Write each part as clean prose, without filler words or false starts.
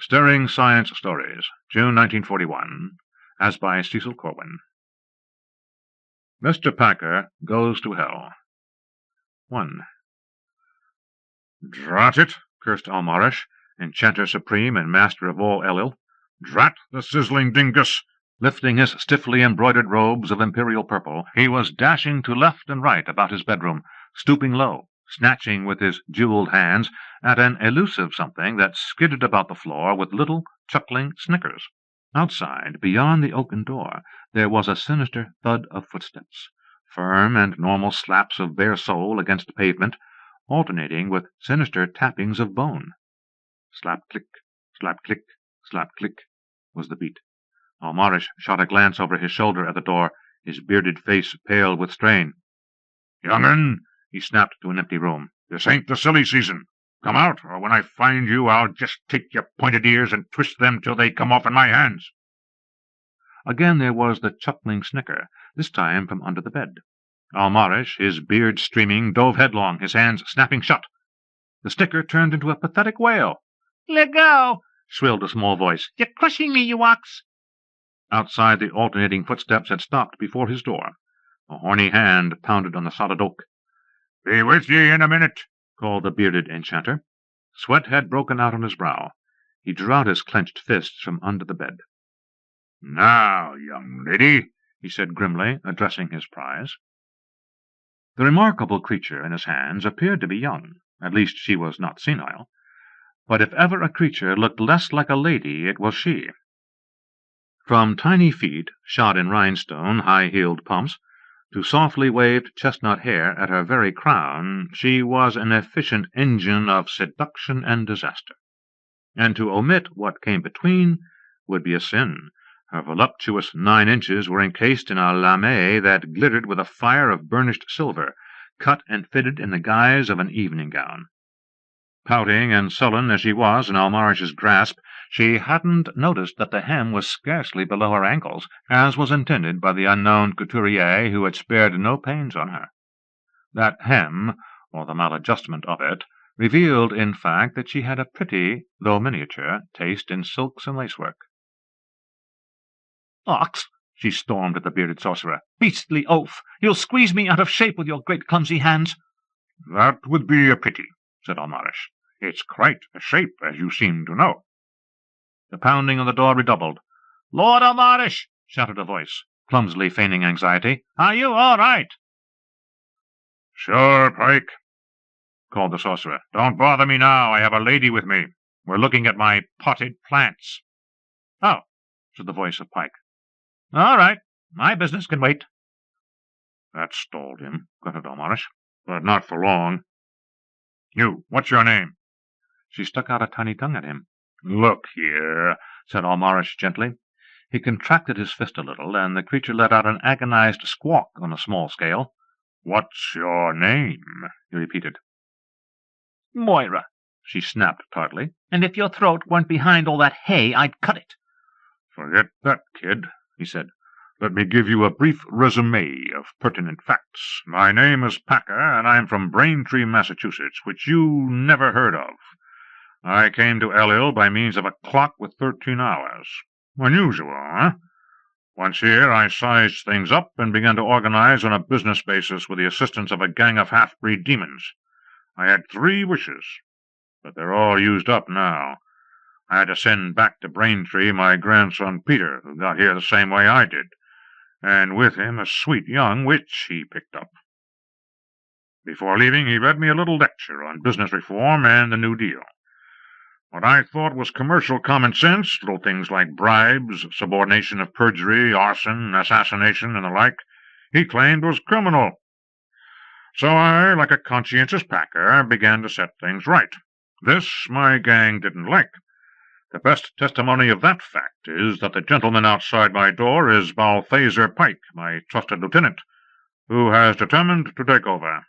Stirring Science Stories, June 1941, as by Cecil Corwin. Mr. Packer Goes to Hell. 1. "Drat it," cursed Almarish, enchanter supreme and master of all Elil. "Drat the sizzling dingus!" Lifting his stiffly embroidered robes of imperial purple, he was dashing to left and right about his bedroom, stooping low, snatching with his jeweled hands at an elusive something that skidded about the floor with little chuckling snickers. Outside, beyond the oaken door, there was a sinister thud of footsteps, firm and normal slaps of bare sole against the pavement, alternating with sinister tappings of bone. Slap-click, slap-click, slap-click was the beat. Almarish shot a glance over his shoulder at the door, his bearded face pale with strain. "Young'un," he snapped to an empty room, "this ain't the silly season. Come out, or when I find you I'll just take your pointed ears and twist them till they come off in my hands." Again there was the chuckling snicker, this time from under the bed. Almarish, his beard streaming, dove headlong, his hands snapping shut. The snicker turned into a pathetic wail. "Let go!" shrilled a small voice. "You're crushing me, you ox!" Outside, the alternating footsteps had stopped before his door. A horny hand pounded on the solid oak. "Be with ye in a minute," called the bearded enchanter. Sweat had broken out on his brow. He drew out his clenched fists from under the bed. "Now, young lady," he said grimly, addressing his prize. The remarkable creature in his hands appeared to be young. At least she was not senile. But if ever a creature looked less like a lady, it was she. From tiny feet, shod in rhinestone, high-heeled pumps, to softly waved chestnut hair at her very crown, she was an efficient engine of seduction and disaster. And to omit what came between would be a sin. Her voluptuous 9 inches were encased in a lamé that glittered with a fire of burnished silver, cut and fitted in the guise of an evening gown. Pouting and sullen as she was in Almarish's grasp, she hadn't noticed that the hem was scarcely below her ankles, as was intended by the unknown couturier who had spared no pains on her. That hem, or the maladjustment of it, revealed, in fact, that she had a pretty, though miniature, taste in silks and lacework. "Ox!" she stormed at the bearded sorcerer. "Beastly oaf! You'll squeeze me out of shape with your great clumsy hands." "That would be a pity," said Almarish. "It's quite a shape, as you seem to know." The pounding on the door redoubled. "Lord Almarish!" shouted a voice, clumsily feigning anxiety. "Are you all right?" "Sure, Pike," called the sorcerer. "Don't bother me now. I have a lady with me. We're looking at my potted plants." "Oh," said the voice of Pike. "All right. My business can wait." "That stalled him," grunted Almarish. "But not for long. You, what's your name?" She stuck out a tiny tongue at him. "Look here," said Almarish gently. He contracted his fist a little, and the creature let out an agonized squawk on a small scale. "What's your name?" he repeated. "Moira," she snapped tartly. "and if your throat weren't behind all that hay, I'd cut it." "Forget that, kid," he said. "Let me give you a brief resume of pertinent facts. My name is Packer, and I'm from Braintree, Massachusetts, which you never heard of. I came to Elil by means of a clock with 13 hours. Unusual, eh? Once here, I sized things up and began to organize on a business basis with the assistance of a gang of half-breed demons. I had 3 wishes, but they're all used up now. I had to send back to Braintree my grandson Peter, who got here the same way I did, and with him a sweet young witch he picked up. Before leaving, he read me a little lecture on business reform and the New Deal. What I thought was commercial common sense, little things like bribes, subordination of perjury, arson, assassination, and the like, he claimed was criminal. So I, like a conscientious Packer, began to set things right. This my gang didn't like. The best testimony of that fact is that the gentleman outside my door is Balthazar Pike, my trusted lieutenant, who has determined to take over.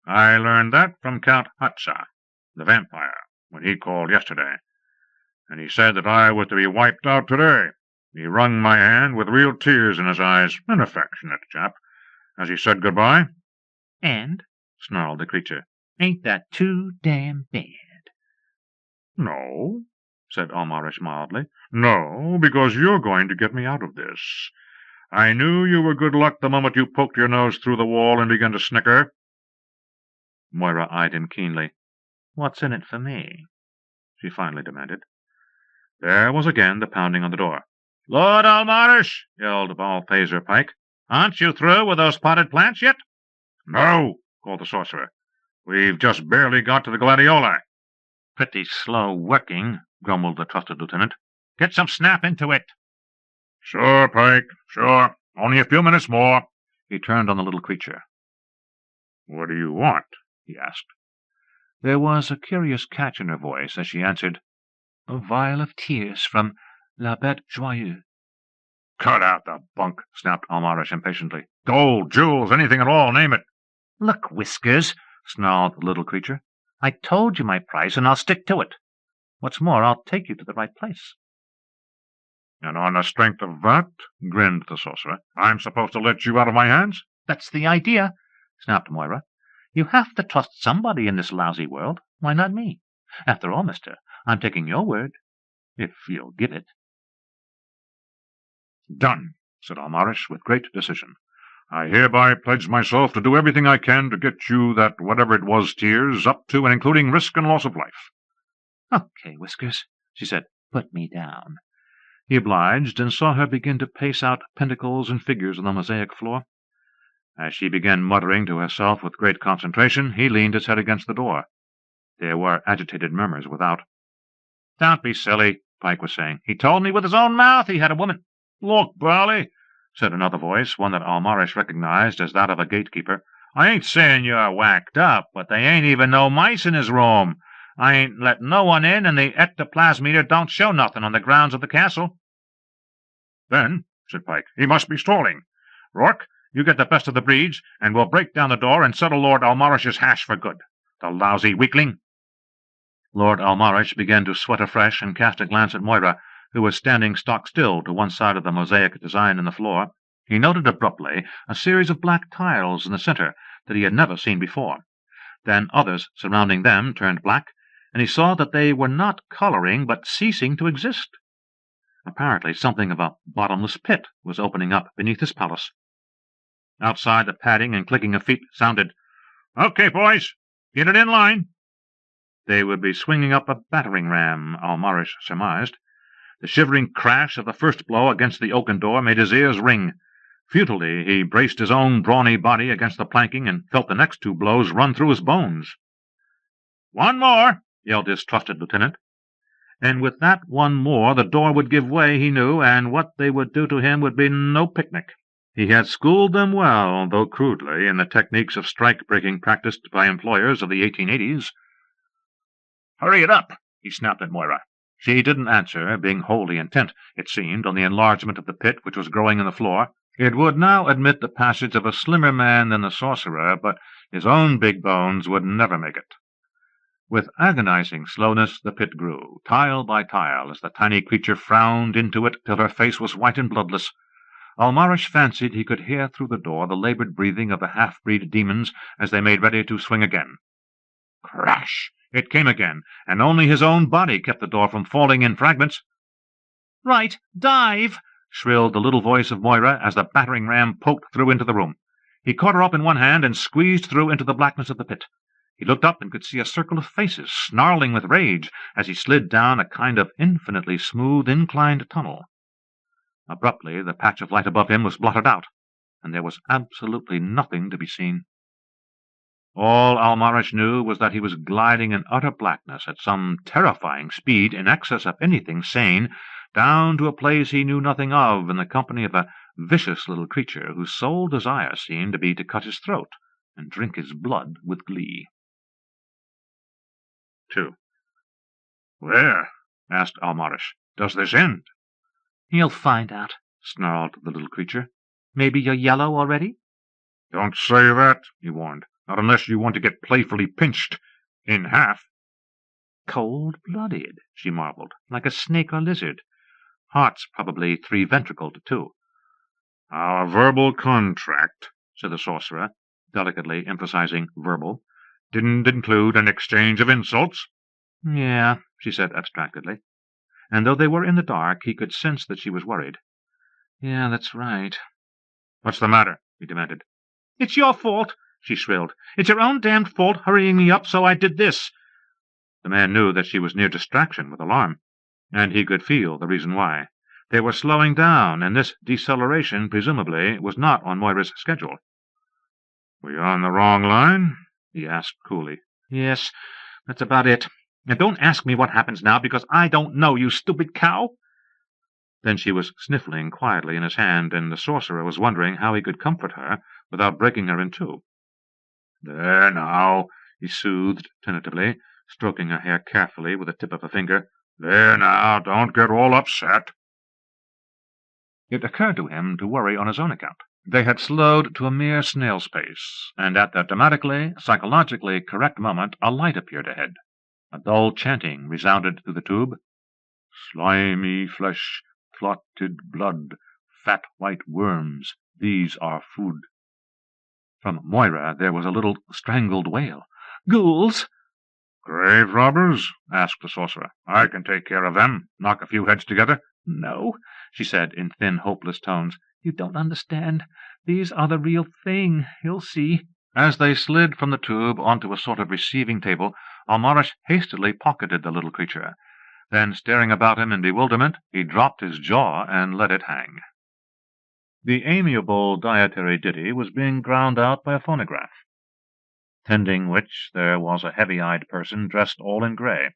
I learned that from Count Hatza, the vampire, when he called yesterday, and he said that I was to be wiped out today. He wrung my hand with real tears in his eyes, an affectionate chap, as he said goodbye. "And," snarled the creature, "ain't that too damn bad?" "No," said Almarish mildly. "No, because you're going to get me out of this. I knew you were good luck the moment you poked your nose through the wall and began to snicker." Moira eyed him keenly. "What's in it for me?" she finally demanded. There was again the pounding on the door. "Lord Almarish!" yelled Balthazar Pike. "Aren't you through with those potted plants yet?" "No," called the sorcerer. "We've just barely got to the gladioli." "Pretty slow working," grumbled the trusted lieutenant. "Get some snap into it." "Sure, Pike, sure. Only a few minutes more." He turned on the little creature. "What do you want?" he asked. There was a curious catch in her voice as she answered, "A vial of tears from La Bête Joyeuse." "Cut out the bunk," snapped Almarish impatiently. "Gold, jewels, anything at all, name it." "Look, Whiskers," snarled the little creature. "I told you my price, and I'll stick to it. What's more, I'll take you to the right place." "And on the strength of that," grinned the sorcerer, "I'm supposed to let you out of my hands?" "That's the idea," snapped Moira. "You have to trust somebody in this lousy world. Why not me? After all, mister, I'm taking your word, if you'll give it." "Done," said Almarish with great decision. "I hereby pledge myself to do everything I can to get you that whatever it was tears, up to and including risk and loss of life." "Okay, Whiskers," she said. "Put me down." He obliged, and saw her begin to pace out pentacles and figures on the mosaic floor. As she began muttering to herself with great concentration, he leaned his head against the door. There were agitated murmurs without. "Don't be silly," Pike was saying. "He told me with his own mouth he had a woman." "Look, Barley," said another voice, one that Almarish recognized as that of a gatekeeper. "I ain't saying you're whacked up, but they ain't even no mice in his room. I ain't let no one in, and the ectoplasmeter don't show nothing on the grounds of the castle." "Then," said Pike, "he must be stalling. Rourke, you get the best of the breeds, and we'll break down the door and settle Lord Almarish's hash for good. The lousy weakling!" Lord Almarish began to sweat afresh and cast a glance at Moira, who was standing stock-still to one side of the mosaic design in the floor. He noted abruptly a series of black tiles in the center that he had never seen before. Then others surrounding them turned black, and he saw that they were not coloring but ceasing to exist. Apparently something of a bottomless pit was opening up beneath his palace. Outside, the padding and clicking of feet sounded. "Okay, boys, get it in line." They would be swinging up a battering ram, Almarish surmised. The shivering crash of the first blow against the oaken door made his ears ring. Futilely he braced his own brawny body against the planking and felt the next two blows run through his bones. "One more," yelled his trusted lieutenant. And with that one more the door would give way, he knew, and what they would do to him would be no picnic. He had schooled them well, though crudely, in the techniques of strike-breaking practiced by employers of the 1880s. "Hurry it up," he snapped at Moira. She didn't answer, being wholly intent, it seemed, on the enlargement of the pit which was growing in the floor. It would now admit the passage of a slimmer man than the sorcerer, but his own big bones would never make it. With agonizing slowness the pit grew, tile by tile, as the tiny creature frowned into it till her face was white and bloodless. Almarish fancied he could hear through the door the labored breathing of the half-breed demons as they made ready to swing again. Crash! It came again, and only his own body kept the door from falling in fragments. "Right, dive!" shrilled the little voice of Moira as the battering ram poked through into the room. He caught her up in one hand and squeezed through into the blackness of the pit. He looked up and could see a circle of faces, snarling with rage, as he slid down a kind of infinitely smooth inclined tunnel. Abruptly the patch of light above him was blotted out, and there was absolutely nothing to be seen. All Almarish knew was that he was gliding in utter blackness at some terrifying speed in excess of anything sane, down to a place he knew nothing of, in the company of a vicious little creature whose sole desire seemed to be to cut his throat and drink his blood with glee. 2. "Where," asked Almarish, "does this end?" "You'll find out," snarled the little creature. "Maybe you're yellow already?" "Don't say that," he warned. "Not unless you want to get playfully pinched in half." "Cold-blooded," she marveled, "like a snake or lizard. Heart's probably 3 ventricled, too." "Our verbal contract," said the sorcerer, delicately emphasizing verbal, "didn't include an exchange of insults." "Yeah," she said abstractedly. and though they were in the dark, he could sense that she was worried. "Yeah, that's right." "What's the matter?" he demanded. "It's your fault," she shrilled. "It's your own damned fault, hurrying me up, so I did this." The man knew that she was near distraction with alarm, and he could feel the reason why. They were slowing down, and this deceleration, presumably, was not on Moira's schedule. "We on the wrong line?" he asked coolly. "Yes, that's about it. And don't ask me what happens now, because I don't know, you stupid cow." Then she was sniffling quietly in his hand, and the sorcerer was wondering how he could comfort her without breaking her in two. "There now," he soothed tentatively, stroking her hair carefully with the tip of a finger. "There now, don't get all upset." It occurred to him to worry on his own account. They had slowed to a mere snail's pace, and at that dramatically, psychologically correct moment a light appeared ahead. A dull chanting resounded through the tube. "Slimy flesh, clotted blood, fat white worms, these are food." From Moira there was a little strangled wail. "Ghouls!" "Grave robbers?" asked the sorcerer. "I can take care of them. Knock a few heads together." "No," she said in thin, hopeless tones. "You don't understand. These are the real thing. You'll see." As they slid from the tube onto a sort of receiving table, Almarish hastily pocketed the little creature. Then, staring about him in bewilderment, he dropped his jaw and let it hang. The amiable dietary ditty was being ground out by a phonograph, tending which there was a heavy-eyed person dressed all in grey.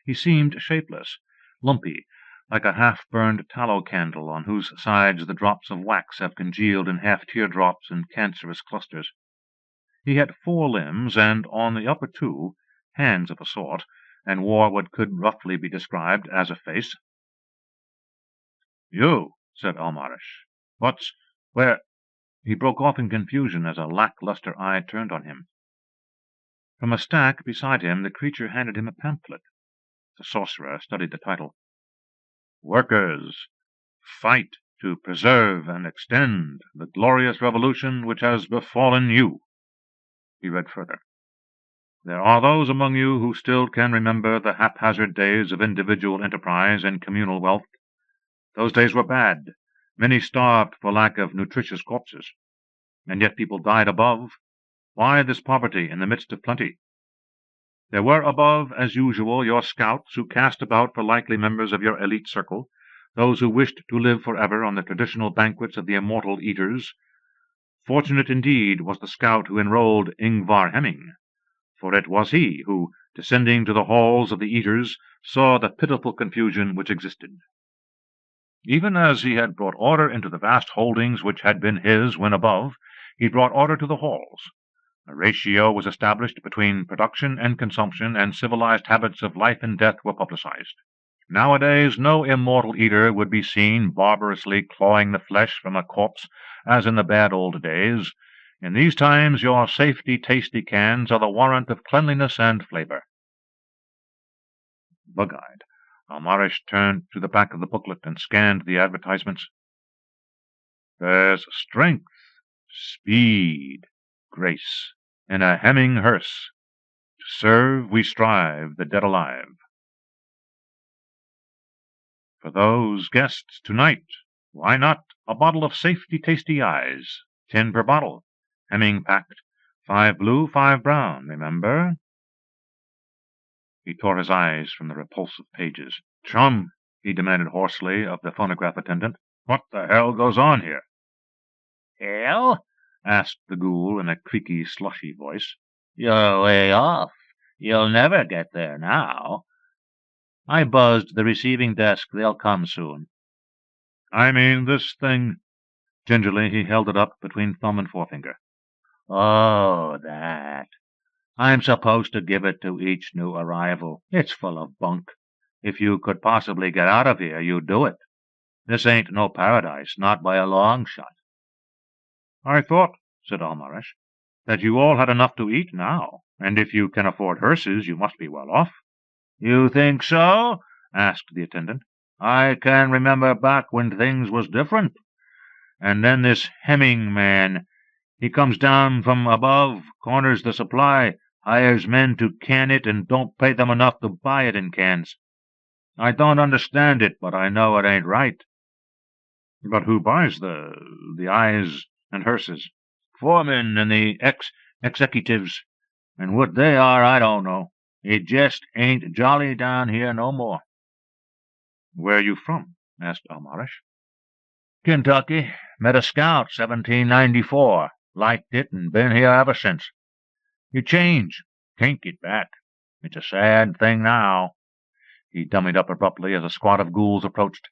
He seemed shapeless, lumpy, like a half-burned tallow candle on whose sides the drops of wax have congealed in half-teardrops and cancerous clusters. He had 4 limbs, and on the upper 2, hands of a sort, and wore what could roughly be described as a face. "You," said Almarish. "Where—" He broke off in confusion as a lack-lustre eye turned on him. From a stack beside him the creature handed him a pamphlet. The sorcerer studied the title. "Workers, fight to preserve and extend the glorious revolution which has befallen you." He read further. "There are those among you who still can remember the haphazard days of individual enterprise and communal wealth. Those days were bad. Many starved for lack of nutritious corpses. And yet people died above. Why this poverty in the midst of plenty? There were above, as usual, your scouts who cast about for likely members of your elite circle, those who wished to live forever on the traditional banquets of the immortal eaters. Fortunate indeed was the scout who enrolled Ingvar Hemming, for it was he who, descending to the halls of the eaters, saw the pitiful confusion which existed. Even as he had brought order into the vast holdings which had been his when above, he brought order to the halls. A ratio was established between production and consumption, and civilized habits of life and death were publicized. Nowadays no immortal eater would be seen barbarously clawing the flesh from a corpse as in the bad old days. In these times your safety tasty cans are the warrant of cleanliness and flavor. Bug-eyed, Almarish turned to the back of the booklet and scanned the advertisements. "There's strength, speed, grace, in a Hemming hearse. To serve we strive, the dead alive. For those guests tonight, why not a bottle of safety tasty eyes, 10 per bottle, Hemming packed, 5 blue, 5 brown, remember?" He tore his eyes from the repulsive pages. "Chum," he demanded hoarsely of the phonograph attendant, "what the hell goes on here?" "Hell?" asked the ghoul in a creaky, slushy voice. "You're way off. You'll never get there now. I buzzed the receiving desk. They'll come soon." "I mean this thing." Gingerly he held it up between thumb and forefinger. "Oh, that. I'm supposed to give it to each new arrival. It's full of bunk. If you could possibly get out of here, you'd do it. This ain't no paradise, not by a long shot." "I thought," said Almarish, "that you all had enough to eat now, and if you can afford hearses you must be well off." "You think so?" asked the attendant. "I can remember back when things was different. And then this Hemming man, he comes down from above, corners the supply, hires men to can it, and don't pay them enough to buy it in cans. I don't understand it, but I know it ain't right. But who buys the eyes and hearses? Foremen and the executives, and what they are I don't know. It just ain't jolly down here no more. Where are you from? Asked Almarish. Kentucky. Met a scout, 1794. Liked it and been here ever since. You change. Can't get back. It's a sad thing now. He dummied up abruptly as a squad of ghouls approached.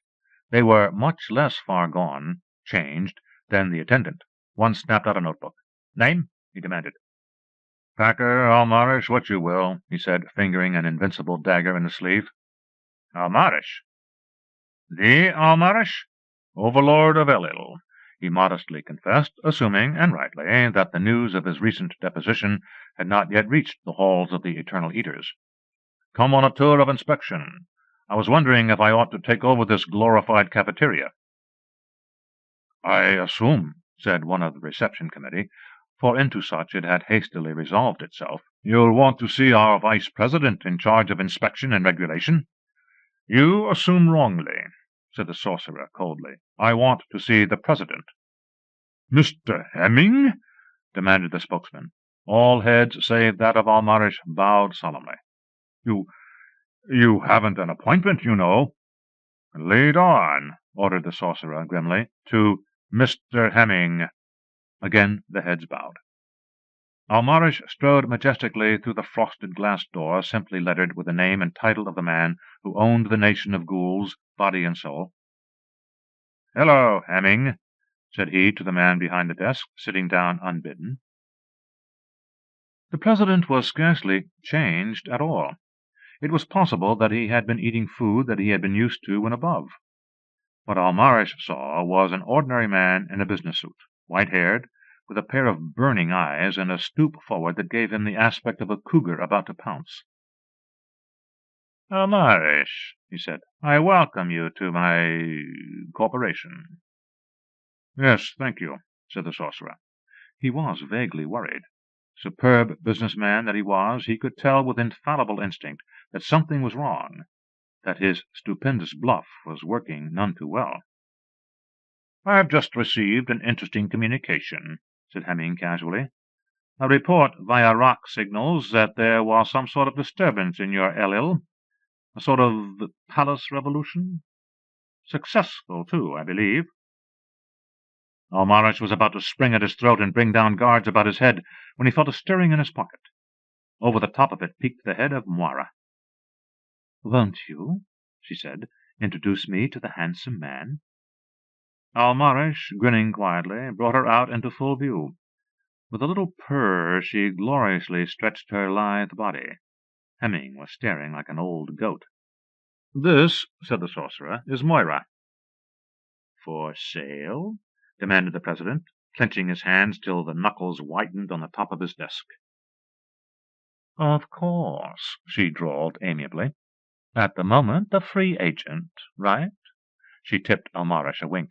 They were much less far gone, changed, than the attendant. One snapped out a notebook. "Name?" he demanded. "Packer, Almarish, what you will," he said, fingering an invincible dagger in his sleeve. "Almarish?" "The Almarish, overlord of Elil," he modestly confessed, assuming, and rightly, that the news of his recent deposition had not yet reached the halls of the Eternal Eaters. "Come on a tour of inspection. I was wondering if I ought to take over this glorified cafeteria." "I assume," said one of the reception committee, for into such it had hastily resolved itself, "you'll want to see our vice-president in charge of inspection and regulation." "You assume wrongly," said the sorcerer coldly. "I want to see the president." "Mr. Hemming?" demanded the spokesman. All heads save that of Almarish bowed solemnly. You haven't an appointment, you know." "Lead on," ordered the sorcerer grimly, "to Mr. Hemming." Again the heads bowed. Almarish strode majestically through the frosted glass door, simply lettered with the name and title of the man who owned the nation of ghouls, body and soul. "Hello, Hemming," said he to the man behind the desk, sitting down unbidden. The president was scarcely changed at all. It was possible that he had been eating food that he had been used to when above. What Almarish saw was an ordinary man in a business suit, white-haired, with a pair of burning eyes and a stoop forward that gave him the aspect of a cougar about to pounce. "Almarish," he said, "I welcome you to my corporation." "Yes, thank you," said the sorcerer. He was vaguely worried. Superb businessman that he was, he could tell with infallible instinct that something was wrong, that his stupendous bluff was working none too well. "I have just received an interesting communication," said Hemming casually. "A report via rock signals that there was some sort of disturbance in your Elil, a sort of palace revolution. Successful, too, I believe." Almarish was about to spring at his throat and bring down guards about his head when he felt a stirring in his pocket. Over the top of it peeked the head of Moira. "Won't you," she said, "introduce me to the handsome man?" Almarish, grinning quietly, brought her out into full view. With a little purr she gloriously stretched her lithe body. Hemming was staring like an old goat. "This," said the sorcerer, "is Moira." "For sale?" demanded the president, clenching his hands till the knuckles whitened on the top of his desk. "Of course," she drawled amiably. "At the moment a free agent, right?" She tipped Almarish a wink.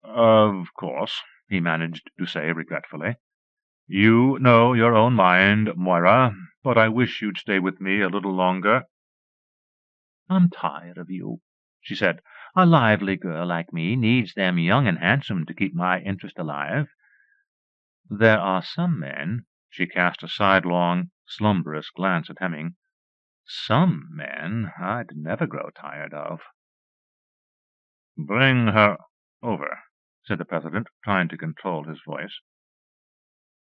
"Of course," he managed to say regretfully. "You know your own mind, Moira, but I wish you'd stay with me a little longer." "I'm tired of you," she said. "A lively girl like me needs them young and handsome to keep my interest alive. There are some men," she cast a sidelong, slumberous glance at Hemming, "some men I'd never grow tired of." "Bring her over," said the president, trying to control his voice.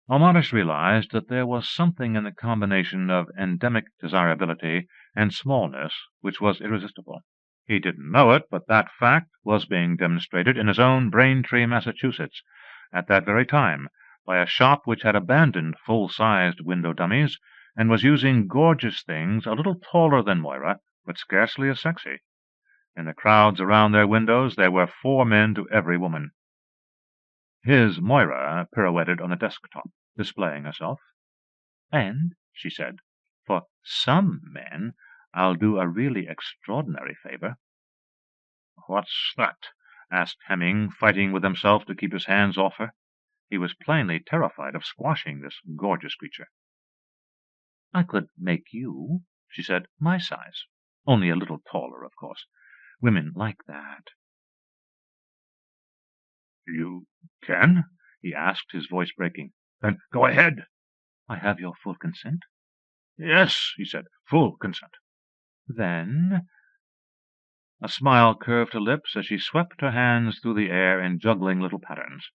Almarish realized that there was something in the combination of endemic desirability and smallness which was irresistible. He didn't know it, but that fact was being demonstrated in his own Braintree, Massachusetts, at that very time, by a shop which had abandoned full-sized window dummies and was using gorgeous things a little taller than Moira, but scarcely as sexy. In the crowds around their windows there were 4 men to every woman. His Moira pirouetted on the desk-top, displaying herself. "And," she said, "for some men I'll do a really extraordinary favor." "What's that?" asked Hemming, fighting with himself to keep his hands off her. He was plainly terrified of squashing this gorgeous creature. "I could make you," she said, "my size. Only a little taller, of course. Women like that. You can? He asked, his voice breaking. Then go ahead. I have your full consent? Yes, he said, full consent. Then... A smile curved her lips as she swept her hands through the air in juggling little patterns.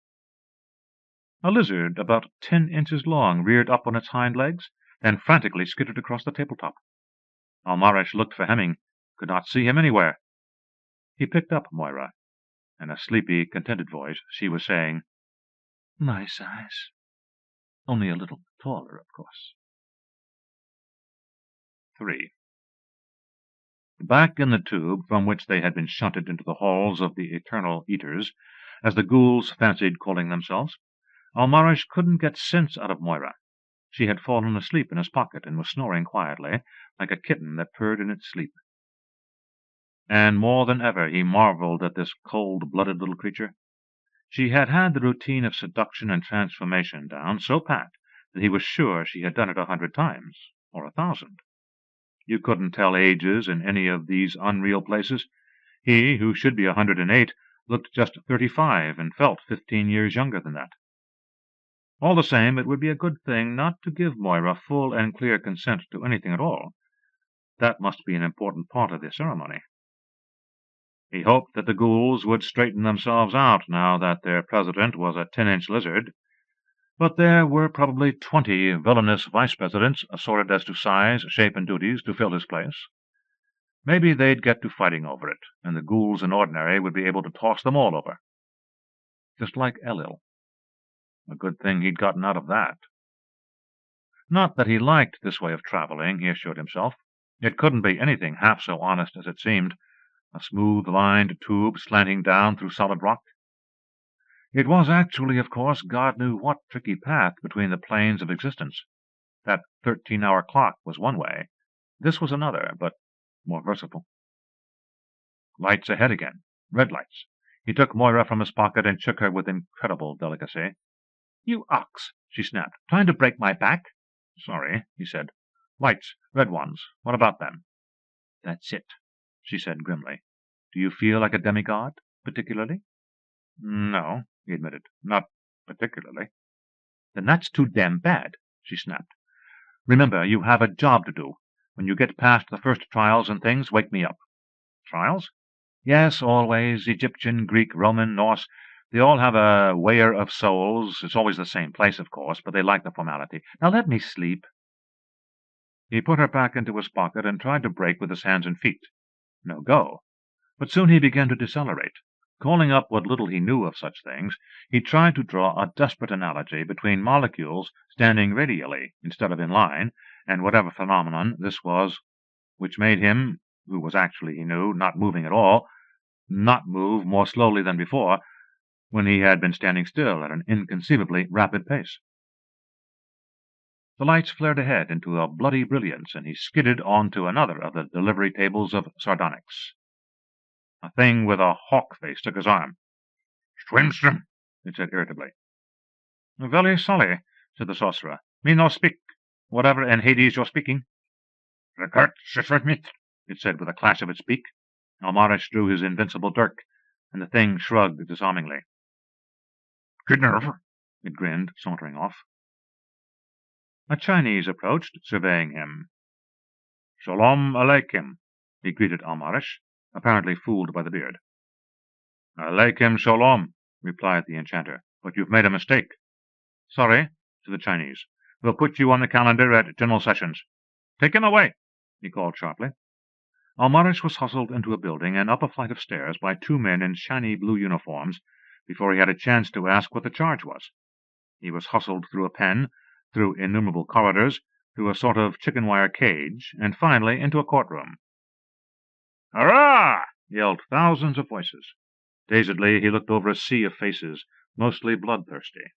A lizard about 10 inches long reared up on its hind legs, then frantically skittered across the tabletop. Almarash looked for Hemming, could not see him anywhere. He picked up Moira. In a sleepy, contented voice, she was saying, "My size. Only a little taller, of course." 3. Back in the tube from which they had been shunted into the halls of the Eternal Eaters, as the ghouls fancied calling themselves, Almarash couldn't get sense out of Moira. She had fallen asleep in his pocket and was snoring quietly, like a kitten that purred in its sleep. And more than ever he marveled at this cold-blooded little creature. She had had the routine of seduction and transformation down so pat that he was sure she had done it 100 times, or 1,000. You couldn't tell ages in any of these unreal places. He, who should be 108, looked just 35 and felt 15 years younger than that. All the same, it would be a good thing not to give Moira full and clear consent to anything at all. That must be an important part of the ceremony. He hoped that the ghouls would straighten themselves out now that their president was a 10-inch lizard, but there were probably 20 villainous vice-presidents assorted as to size, shape, and duties to fill his place. Maybe they'd get to fighting over it, and the ghouls in ordinary would be able to toss them all over. Just like Elil. A good thing he'd gotten out of that. Not that he liked this way of traveling, he assured himself. It couldn't be anything half so honest as it seemed, a smooth-lined tube slanting down through solid rock. It was actually, of course, God knew what tricky path between the planes of existence. That 13-hour clock was one way. This was another, but more versatile. Lights ahead again. Red lights. He took Moira from his pocket and shook her with incredible delicacy. "You ox," she snapped. "Trying to break my back?" "Sorry," he said. "Lights. Red ones. What about them?" "That's it," she said grimly. "Do you feel like a demigod, particularly?" "No," he admitted. "Not particularly." "Then that's too damn bad," she snapped. "Remember, you have a job to do. When you get past the first trials and things, wake me up." "Trials?" "Yes, always. Egyptian, Greek, Roman, Norse. They all have a weigher of souls. It's always the same place, of course, but they like the formality. Now let me sleep." He put her back into his pocket and tried to brake with his hands and feet. No go. But soon he began to decelerate. Calling up what little he knew of such things, he tried to draw a desperate analogy between molecules standing radially instead of in line, and whatever phenomenon this was which made him, who was actually, he knew, not moving at all, not move more slowly than before, when he had been standing still at an inconceivably rapid pace. The lights flared ahead into a bloody brilliance, and he skidded onto another of the delivery tables of sardonyx. A thing with a hawk face took his arm. "Swimstrom," it said irritably. "Very sorry," said the sorcerer. "Me no speak. Whatever in Hades you're speaking." "Rekert shishvitmit," it said with a clash of its beak. Almarash drew his invincible dirk, and the thing shrugged disarmingly. "Kidnerver," it grinned, sauntering off. A Chinese approached, surveying him. "Shalom aleikum," he greeted Almarash, apparently fooled by the beard. "Aleikum shalom," replied the enchanter, "but you've made a mistake." "Sorry," said the Chinese. "We'll put you on the calendar at General Sessions." "Take him away," he called sharply. Almarash was hustled into a building and up a flight of stairs by 2 men in shiny blue uniforms before he had a chance to ask what the charge was. He was hustled through a pen, through innumerable corridors, through a sort of chicken-wire cage, and finally into a courtroom. "Hurrah!" yelled thousands of voices. Dazedly, he looked over a sea of faces, mostly bloodthirsty.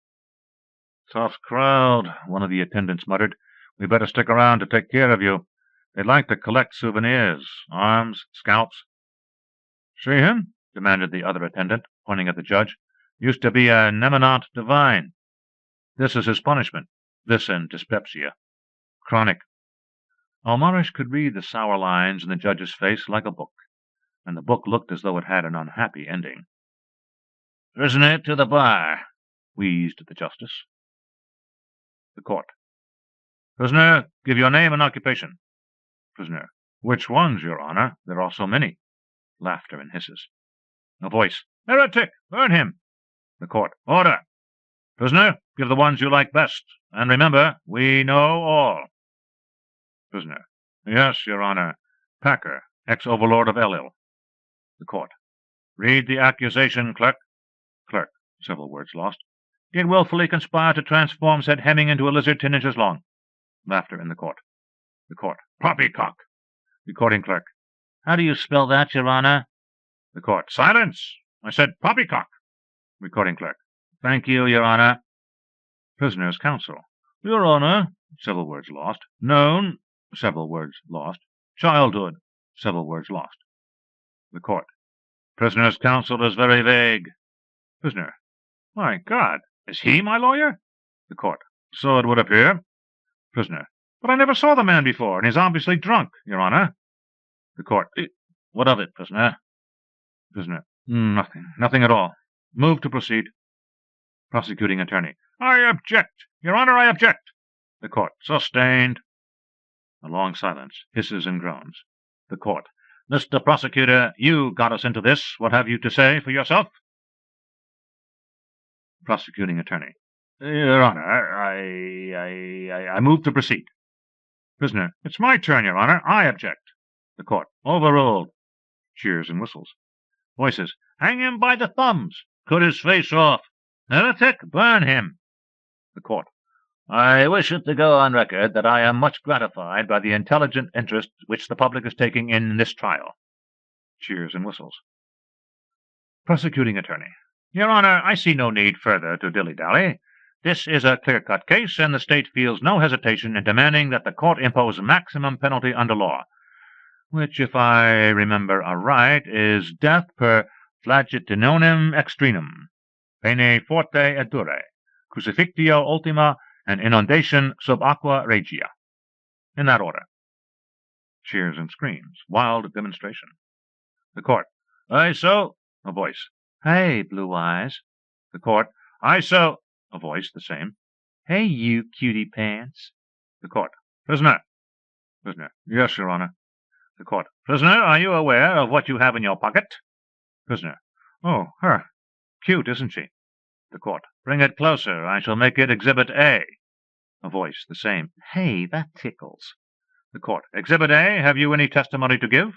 "Tough crowd," one of the attendants muttered. "We better stick around to take care of you. They'd like to collect souvenirs, arms, scalps." "See him?" demanded the other attendant, pointing at the judge. "Used to be a Nemenot divine. This is his punishment. This and dyspepsia. Chronic." Almarish could read the sour lines in the judge's face like a book, and the book looked as though it had an unhappy ending. "Prisoner to the bar," wheezed the justice. The court. Prisoner, give your name and occupation. Prisoner. Which ones, Your Honor? There are so many. Laughter and hisses. A voice. Heretic! Burn him! The court. Order! Prisoner, give the ones you like best, and remember, we know all. Prisoner. Yes, Your Honor. Packer, ex-overlord of Elil. The court. Read the accusation, clerk. Clerk. Several words lost. Did willfully conspire to transform said Hemming into a lizard 10 inches long. Laughter in the court. The court. Poppycock. Recording clerk. How do you spell that, Your Honor? The court. Silence! I said poppycock. Recording clerk. Thank you, Your Honor. Prisoner's counsel. Your Honor. Several words lost. Known. Several words lost. Childhood. Several words lost. The court. Prisoner's counsel is very vague. Prisoner. My God, is he my lawyer? The court. So it would appear. Prisoner. But I never saw the man before, and he's obviously drunk, Your Honor. The court. What of it, prisoner? Prisoner. Nothing at all. Move to proceed. Prosecuting attorney. I object. Your Honor, I object. The court. Sustained. A long silence. Hisses and groans. The court. Mr. Prosecutor, you got us into this. What have you to say for yourself? Prosecuting attorney. Your Honor, I move to proceed. Prisoner. It's my turn, Your Honor. I object. The court. Overruled. Cheers and whistles. Voices. Hang him by the thumbs. Cut his face off. Heretic, burn him. The court. I wish it to go on record that I am much gratified by the intelligent interest which the public is taking in this trial. Cheers and whistles. Prosecuting attorney. Your Honor, I see no need further to dilly-dally. This is a clear-cut case, and the State feels no hesitation in demanding that the court impose maximum penalty under law, which, if I remember aright, is death per flagititionem extrenum, pene forte et dure, crucifixio ultima, and inundation sub aqua regia. In that order. Cheers and screams. Wild demonstration. The court. Aye, so. A voice. Hey, Blue Eyes. The court. Aye, so. A voice, the same. Hey, you cutie pants. The court. Prisoner. Prisoner. Yes, Your Honor. The court. Prisoner, are you aware of what you have in your pocket? Prisoner. Oh, her. Cute, isn't she? The court. Bring it closer. I shall make it Exhibit A. A voice, the same. Hey, that tickles. The court. Exhibit A, have you any testimony to give?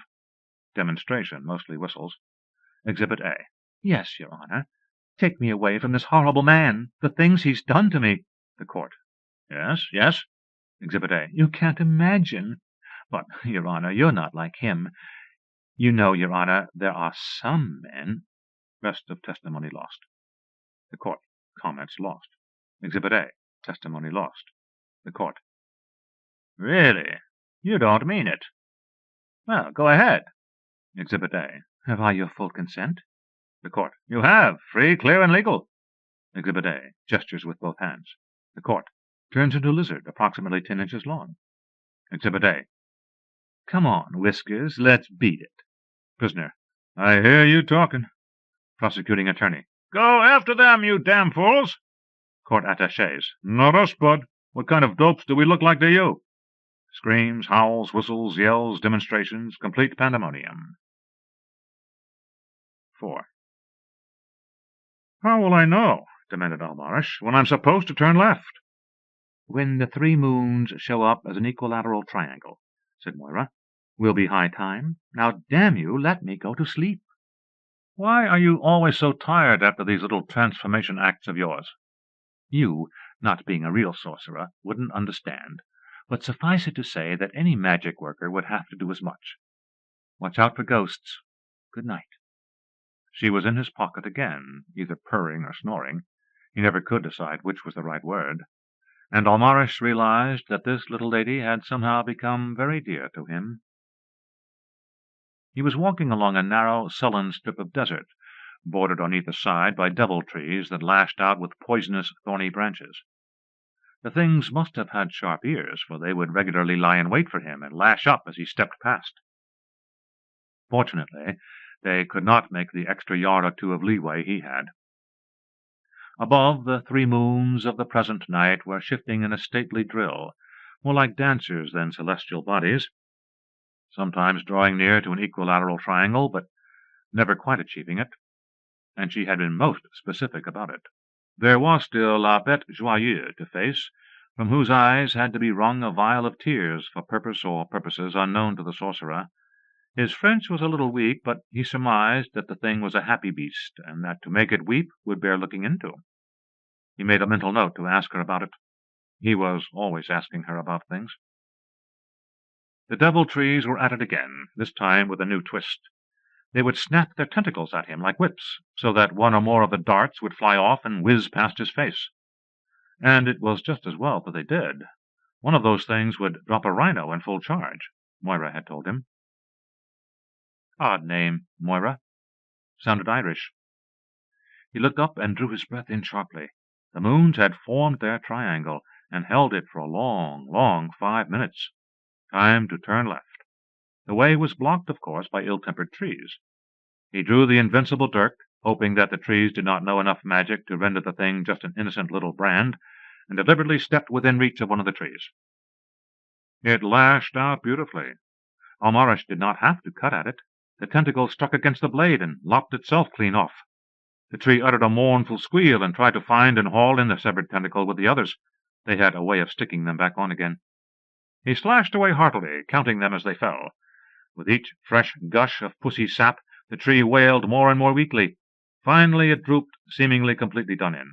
Demonstration, mostly whistles. Exhibit A. Yes, Your Honor. Take me away from this horrible man. The things he's done to me. The court. Yes, yes. Exhibit A. You can't imagine. But, Your Honor, you're not like him. You know, Your Honor, there are some men. Rest of testimony lost. The court. Comments lost. Exhibit A. Testimony lost. The court. Really? You don't mean it. Well, go ahead. Exhibit A. Have I your full consent? The court. You have. Free, clear, and legal. Exhibit A. Gestures with both hands. The court. Turns into a lizard, approximately 10 inches long. Exhibit A. Come on, Whiskers, let's beat it. Prisoner. I hear you talking. Prosecuting attorney. Go after them, you damn fools. Court attachés. Not us, bud. What kind of dopes do we look like to you? Screams, howls, whistles, yells, demonstrations, complete pandemonium. 4. How will I know, demanded Almarish, when I'm supposed to turn left? When the 3 moons show up as an equilateral triangle, said Moira. Will be high time. Now, damn you, let me go to sleep. Why are you always so tired after these little transformation acts of yours? You, not being a real sorcerer, wouldn't understand, but suffice it to say that any magic worker would have to do as much. Watch out for ghosts. Good night. She was in his pocket again, either purring or snoring. He never could decide which was the right word. And Almarish realized that this little lady had somehow become very dear to him. He was walking along a narrow, sullen strip of desert, bordered on either side by devil trees that lashed out with poisonous, thorny branches. The things must have had sharp ears, for they would regularly lie in wait for him and lash up as he stepped past. Fortunately, they could not make the extra yard or two of leeway he had. Above, the 3 moons of the present night were shifting in a stately drill, more like dancers than celestial bodies, sometimes drawing near to an equilateral triangle, but never quite achieving it, and she had been most specific about it. There was still La Bête Joyeuse to face, from whose eyes had to be wrung a vial of tears for purpose or purposes unknown to the sorcerer. His French was a little weak, but he surmised that the thing was a happy beast, and that to make it weep would bear looking into. He made a mental note to ask her about it. He was always asking her about things. The devil-trees were at it again, this time with a new twist. They would snap their tentacles at him like whips, so that one or more of the darts would fly off and whiz past his face. And it was just as well that they did. One of those things would drop a rhino in full charge, Moira had told him. Odd name, Moira. Sounded Irish. He looked up and drew his breath in sharply. The moons had formed their triangle, and held it for a long, long 5 minutes. Time to turn left. The way was blocked, of course, by ill-tempered trees. He drew the invincible dirk, hoping that the trees did not know enough magic to render the thing just an innocent little brand, and deliberately stepped within reach of one of the trees. It lashed out beautifully. Almarish did not have to cut at it. The tentacle struck against the blade and lopped itself clean off. The tree uttered a mournful squeal and tried to find and haul in the severed tentacle with the others. They had a way of sticking them back on again. He slashed away heartily, counting them as they fell. With each fresh gush of pussy sap, the tree wailed more and more weakly. Finally it drooped, seemingly completely done in.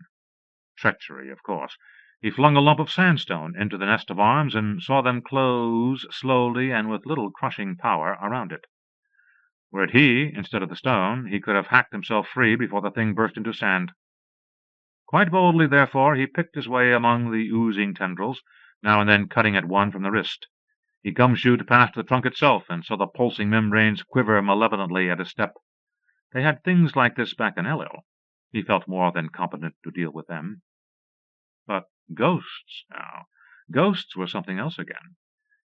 Treachery, of course. He flung a lump of sandstone into the nest of arms and saw them close slowly and with little crushing power around it. Were it he, instead of the stone, he could have hacked himself free before the thing burst into sand. Quite boldly, therefore, he picked his way among the oozing tendrils, now and then cutting at one from the wrist. He gumshoed past the trunk itself, and saw the pulsing membranes quiver malevolently at his step. They had things like this back in Elil. He felt more than competent to deal with them. But ghosts, now. Ghosts were something else again.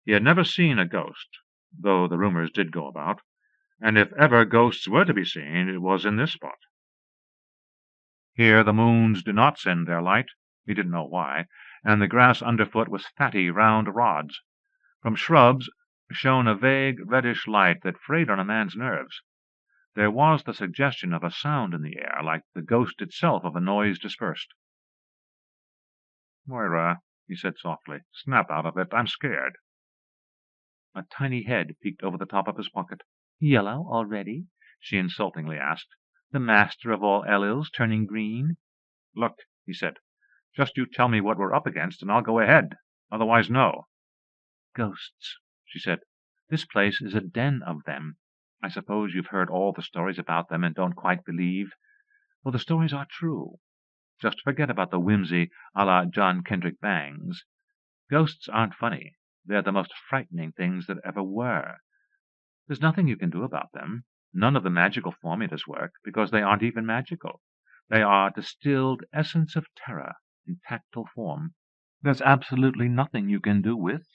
He had never seen a ghost, though the rumors did go about, and if ever ghosts were to be seen, it was in this spot. Here the moons did not send their light, he didn't know why, and the grass underfoot was fatty, round rods. From shrubs shone a vague, reddish light that frayed on a man's nerves. There was the suggestion of a sound in the air, like the ghost itself of a noise dispersed. "Moira," he said softly, "snap out of it. I'm scared." A tiny head peeked over the top of his pocket. "Yellow already?" she insultingly asked. "The master of all Elils turning green?" "Look," he said, "just you tell me what we're up against, and I'll go ahead. Otherwise, no." "Ghosts," she said. "This place is a den of them. I suppose you've heard all the stories about them and don't quite believe. Well, the stories are true. Just forget about the whimsy a la John Kendrick Bangs. Ghosts aren't funny. They're the most frightening things that ever were. There's nothing you can do about them. None of the magical formulas work, because they aren't even magical. They are distilled essence of terror in tactile form. There's absolutely nothing you can do with,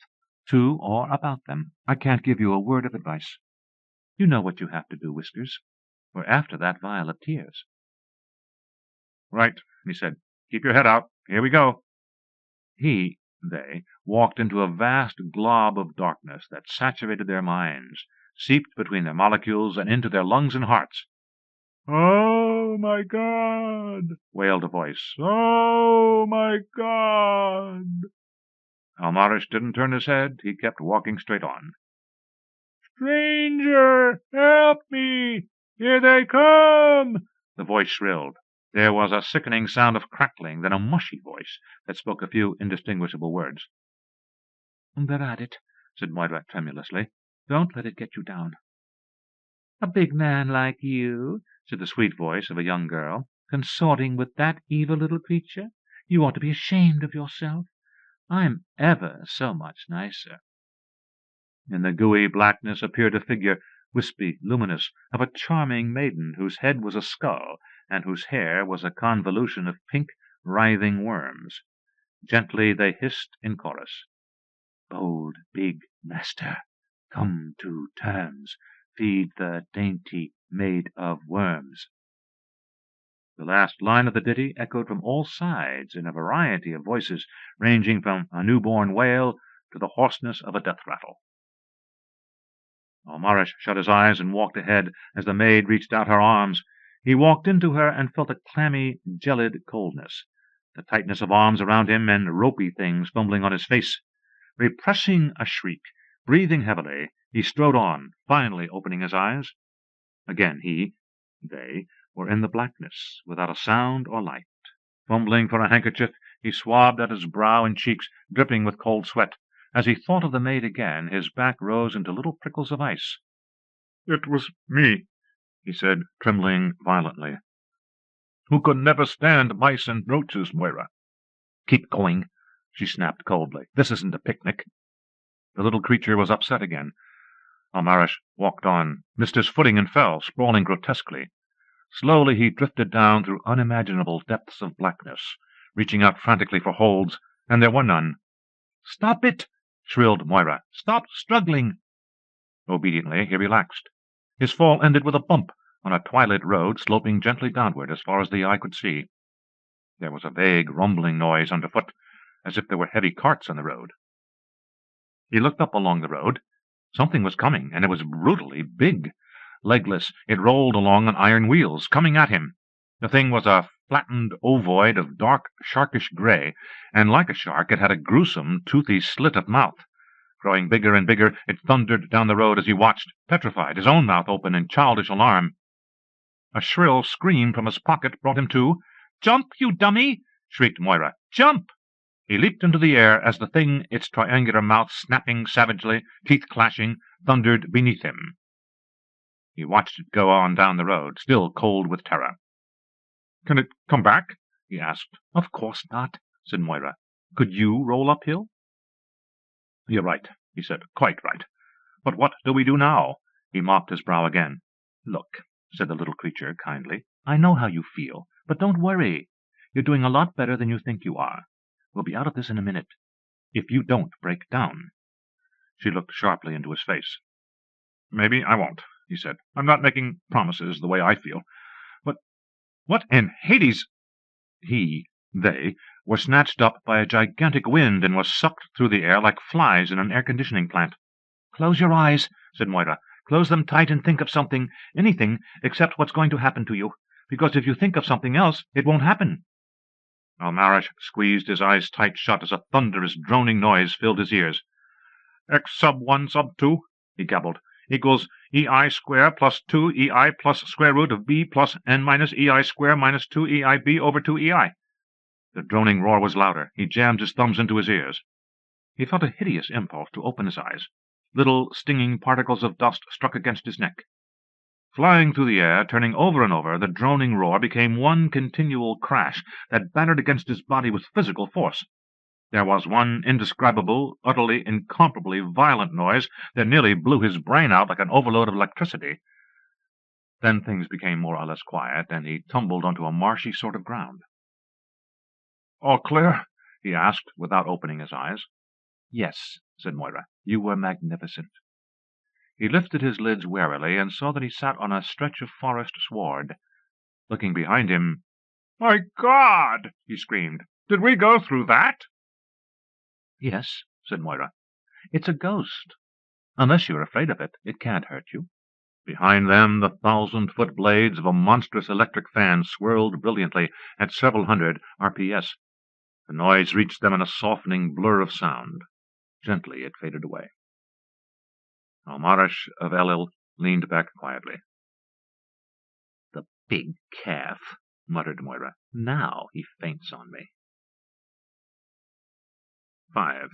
to, or about them. I can't give you a word of advice. You know what you have to do, Whiskers. We're after that vial of tears." "Right," he said. "Keep your head out. Here we go." They walked into a vast glob of darkness that saturated their minds, seeped between their molecules and into their lungs and hearts. "Oh, my God!" wailed a voice. "Oh, my God!" Almarish didn't turn his head. He kept walking straight on. "Stranger, help me! Here they come!" the voice shrilled. There was a sickening sound of crackling, then a mushy voice that spoke a few indistinguishable words. "They're at it," said Moira tremulously. "Don't let it get you down." "A big man like you," said the sweet voice of a young girl, "consorting with that evil little creature? You ought to be ashamed of yourself. I'm ever so much nicer." In the gooey blackness appeared a figure, wispy, luminous, of a charming maiden whose head was a skull, and whose hair was a convolution of pink, writhing worms. Gently they hissed in chorus. Bold, big master, come to terms, feed the dainty maid of worms. The last line of the ditty echoed from all sides in a variety of voices, ranging from a newborn wail to the hoarseness of a death rattle. Almarish shut his eyes and walked ahead as the maid reached out her arms. He walked into her and felt a clammy, gelid coldness, the tightness of arms around him and ropey things fumbling on his face. Repressing a shriek, breathing heavily, he strode on, finally opening his eyes. Again they, were in the blackness, without a sound or light. Fumbling for a handkerchief, he swabbed at his brow and cheeks, dripping with cold sweat. As he thought of the maid again, his back rose into little prickles of ice. "It was me," he said, trembling violently, "who could never stand mice and roaches, Moira." "Keep going," she snapped coldly. "This isn't a picnic." The little creature was upset again. Almarish walked on, missed his footing and fell, sprawling grotesquely. Slowly he drifted down through unimaginable depths of blackness, reaching out frantically for holds, and there were none. "Stop it!" shrilled Moira. "Stop struggling!" Obediently he relaxed. His fall ended with a bump on a twilit road sloping gently downward as far as the eye could see. There was a vague rumbling noise underfoot, as if there were heavy carts on the road. He looked up along the road. Something was coming, and it was brutally big. Legless, it rolled along on iron wheels, coming at him. The thing was a flattened ovoid of dark, sharkish gray, and like a shark it had a gruesome, toothy slit of mouth. Growing bigger and bigger, it thundered down the road as he watched, petrified, his own mouth open in childish alarm. A shrill scream from his pocket brought him to. "Jump, you dummy!" shrieked Moira. "Jump!" He leaped into the air as the thing, its triangular mouth snapping savagely, teeth clashing, thundered beneath him. He watched it go on down the road, still cold with terror. "Can it come back?" he asked. "Of course not," said Moira. "Could you roll uphill?" "You're right," he said. "Quite right. But what do we do now?" He mopped his brow again. "Look," said the little creature kindly, "I know how you feel, but don't worry. You're doing a lot better than you think you are. We'll be out of this in a minute. If you don't break down." She looked sharply into his face. "Maybe I won't," he said. "I'm not making promises the way I feel. But what in Hades—" They were snatched up by a gigantic wind and were sucked through the air like flies in an air-conditioning plant. "Close your eyes," said Moira. "Close them tight and think of something, anything, except what's going to happen to you. Because if you think of something else, it won't happen." Almarish squeezed his eyes tight shut as a thunderous, droning noise filled his ears. "X sub 1 sub 2, he gabbled, "equals EI square plus 2 EI plus square root of B plus N minus EI square minus 2 EIB over 2 EI. The droning roar was louder. He jammed his thumbs into his ears. He felt a hideous impulse to open his eyes. Little stinging particles of dust struck against his neck. Flying through the air, turning over and over, the droning roar became one continual crash that battered against his body with physical force. There was one indescribable, utterly, incomparably violent noise that nearly blew his brain out like an overload of electricity. Then things became more or less quiet, and he tumbled onto a marshy sort of ground. "All clear?" he asked, without opening his eyes. "Yes," said Moira. "You were magnificent." He lifted his lids warily and saw that he sat on a stretch of forest sward. Looking behind him, "My God!" he screamed. "Did we go through that?" "Yes," said Moira. "It's a ghost. Unless you're afraid of it, it can't hurt you." Behind them, the 1,000-foot blades of a monstrous electric fan swirled brilliantly at several hundred RPS. The noise reached them in a softening blur of sound. Gently it faded away. Almarish of Elil leaned back quietly. "The big calf," muttered Moira. "Now he faints on me." 5.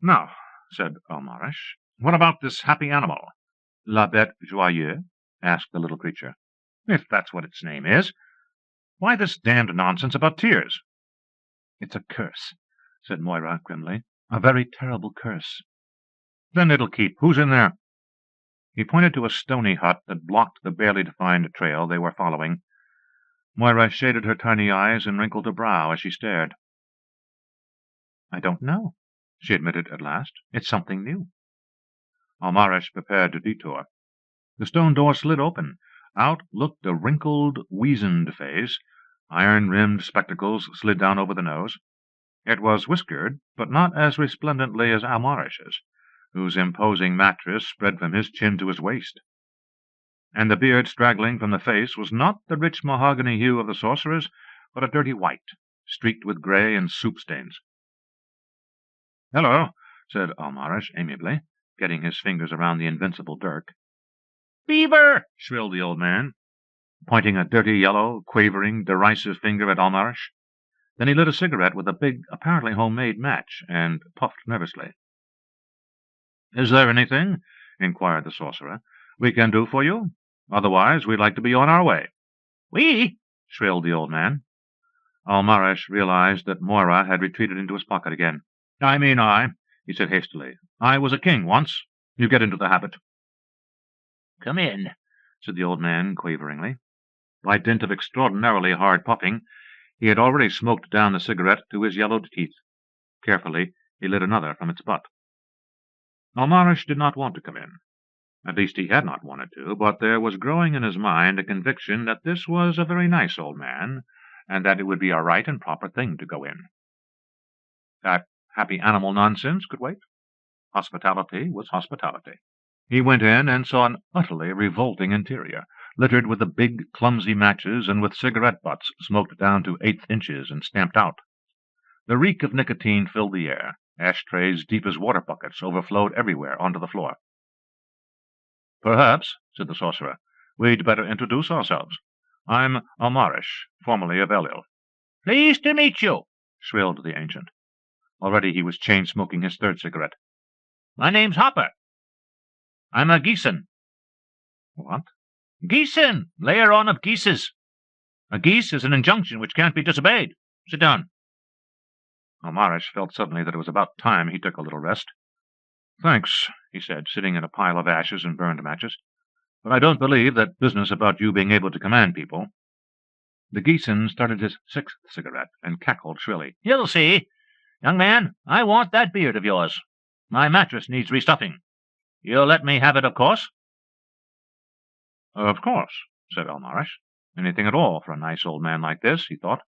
"Now," said Almarish, "what about this happy animal?" "La bête joyeuse?" asked the little creature. "If that's what its name is. Why this damned nonsense about tears?" "It's a curse," said Moira grimly. "A very terrible curse." "Then it'll keep. Who's in there?" He pointed to a stony hut that blocked the barely defined trail they were following. Moira shaded her tiny eyes and wrinkled her brow as she stared. "I don't know," she admitted at last. "It's something new." Almarish prepared to detour. The stone door slid open. Out looked a wrinkled, weazened face. Iron-rimmed spectacles slid down over the nose. It was whiskered, but not as resplendently as Almarish's, whose imposing mattress spread from his chin to his waist. And the beard straggling from the face was not the rich mahogany hue of the sorcerer's, but a dirty white, streaked with grey and soup stains. "Hello," said Almarish amiably, getting his fingers around the invincible dirk. "Beaver!" shrilled the old man, pointing a dirty yellow, quavering, derisive finger at Almarish. Then he lit a cigarette with a big, apparently homemade match, and puffed nervously. "Is there anything," inquired the sorcerer, "we can do for you? Otherwise, we'd like to be on our way." "We?" shrilled the old man. Almarish realized that Moira had retreated into his pocket again. "I mean I," he said hastily. "I was a king once. You get into the habit." "Come in," said the old man quaveringly. By dint of extraordinarily hard puffing, he had already smoked down the cigarette to his yellowed teeth. Carefully, he lit another from its butt. Almarish did not want to come in. At least he had not wanted to, but there was growing in his mind a conviction that this was a very nice old man, and that it would be a right and proper thing to go in. That happy animal nonsense could wait. Hospitality was hospitality. He went in and saw an utterly revolting interior, littered with the big, clumsy matches and with cigarette butts smoked down to 1/8 inches and stamped out. The reek of nicotine filled the air. Ashtrays deep as water buckets overflowed everywhere onto the floor. "Perhaps," said the sorcerer, "we'd better introduce ourselves. I'm Almarish, formerly of Elil." "Pleased to meet you," shrilled the ancient. Already he was chain-smoking his third cigarette. "My name's Hopper. I'm a Geeson." "What?" "Geeson, layer on of geeses. A geese is an injunction which can't be disobeyed. Sit down." Almarish felt suddenly that it was about time he took a little rest. "Thanks," he said, sitting in a pile of ashes and burned matches, "but I don't believe that business about you being able to command people." The Geeson started his 6th cigarette and cackled shrilly. "You'll see. Young man, I want that beard of yours. My mattress needs restuffing. You'll let me have it, of course?" "Of course," said Almarish. Anything at all for a nice old man like this, he thought.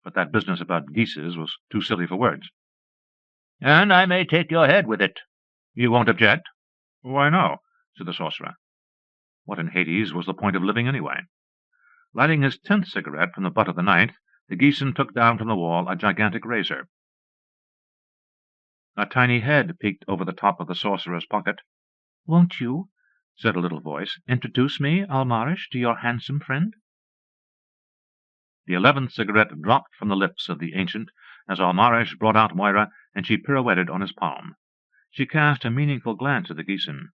But that business about geeses was too silly for words. "And I may take your head with it. You won't object?" "Why, no," said the sorcerer. What in Hades was the point of living anyway? Lighting his 10th cigarette from the butt of the 9th, the Geeson took down from the wall a gigantic razor. A tiny head peeked over the top of the sorcerer's pocket. "Won't you," said a little voice, "introduce me, Almarish, to your handsome friend?" The 11th cigarette dropped from the lips of the ancient as Almarish brought out Moira, and she pirouetted on his palm. She cast a meaningful glance at the Geeson.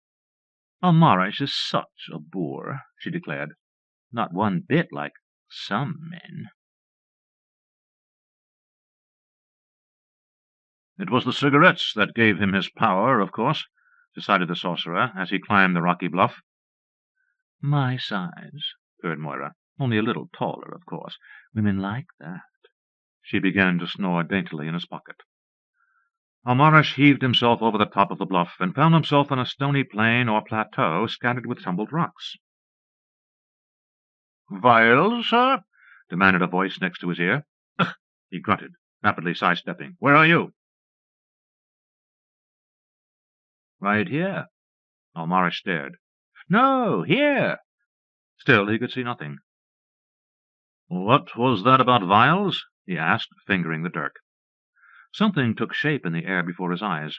"Almarish is such a boor," she declared. "Not one bit like some men." "It was the cigarettes that gave him his power, of course," decided the sorcerer as he climbed the rocky bluff. "My size," purred Moira. "Only a little taller, of course. Women like that." She began to snore daintily in his pocket. Almarish heaved himself over the top of the bluff and found himself on a stony plain or plateau scattered with tumbled rocks. "Vials, sir?" demanded a voice next to his ear. "Ugh!" he grunted, rapidly sidestepping. "Where are you?" "Right here." Almarish stared. "No, here." Still he could see nothing. "What was that about vials?" he asked, fingering the dirk. Something took shape in the air before his eyes.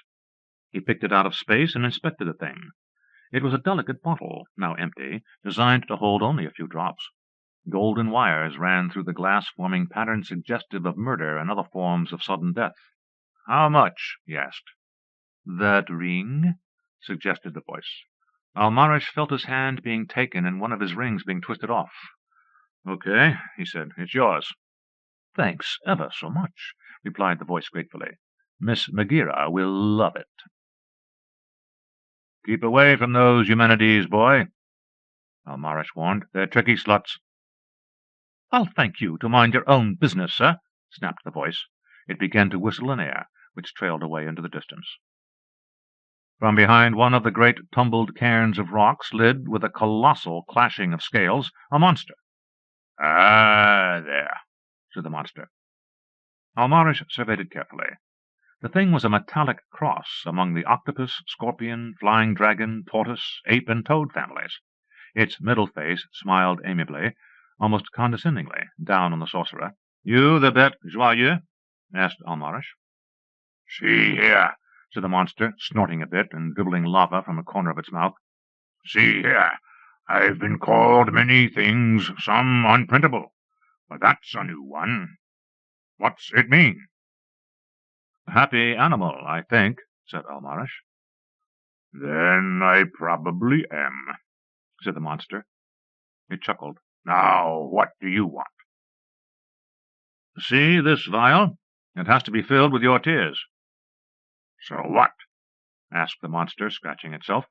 He picked it out of space and inspected the thing. It was a delicate bottle, now empty, designed to hold only a few drops. Golden wires ran through the glass, forming patterns suggestive of murder and other forms of sudden death. "How much?" he asked. "That ring?" suggested the voice. Almarish felt his hand being taken and one of his rings being twisted off. "Okay," he said. "It's yours." "Thanks ever so much," replied the voice gratefully. "Miss Megira will love it." "Keep away from those Eumenides, boy," Almarish warned. "They're tricky sluts." "I'll thank you to mind your own business, sir," snapped the voice. It began to whistle an air. which trailed away into the distance. From behind one of the great tumbled cairns of rock slid, with a colossal clashing of scales, a monster. "Ah, there," said the monster. Almarish surveyed it carefully. The thing was a metallic cross among the octopus, scorpion, flying dragon, tortoise, ape, and toad families. Its middle face smiled amiably, almost condescendingly, down on the sorcerer. "You the bête joyeux?" asked Almarish. "See here," said the monster, snorting a bit and dribbling lava from a corner of its mouth. "See here. I've been called many things, some unprintable, but that's a new one. What's it mean?" "Happy animal, I think," said Almarish. "Then I probably am," said the monster. It chuckled. "Now, what do you want?" "See this vial? It has to be filled with your tears." "So what?" asked the monster, scratching itself.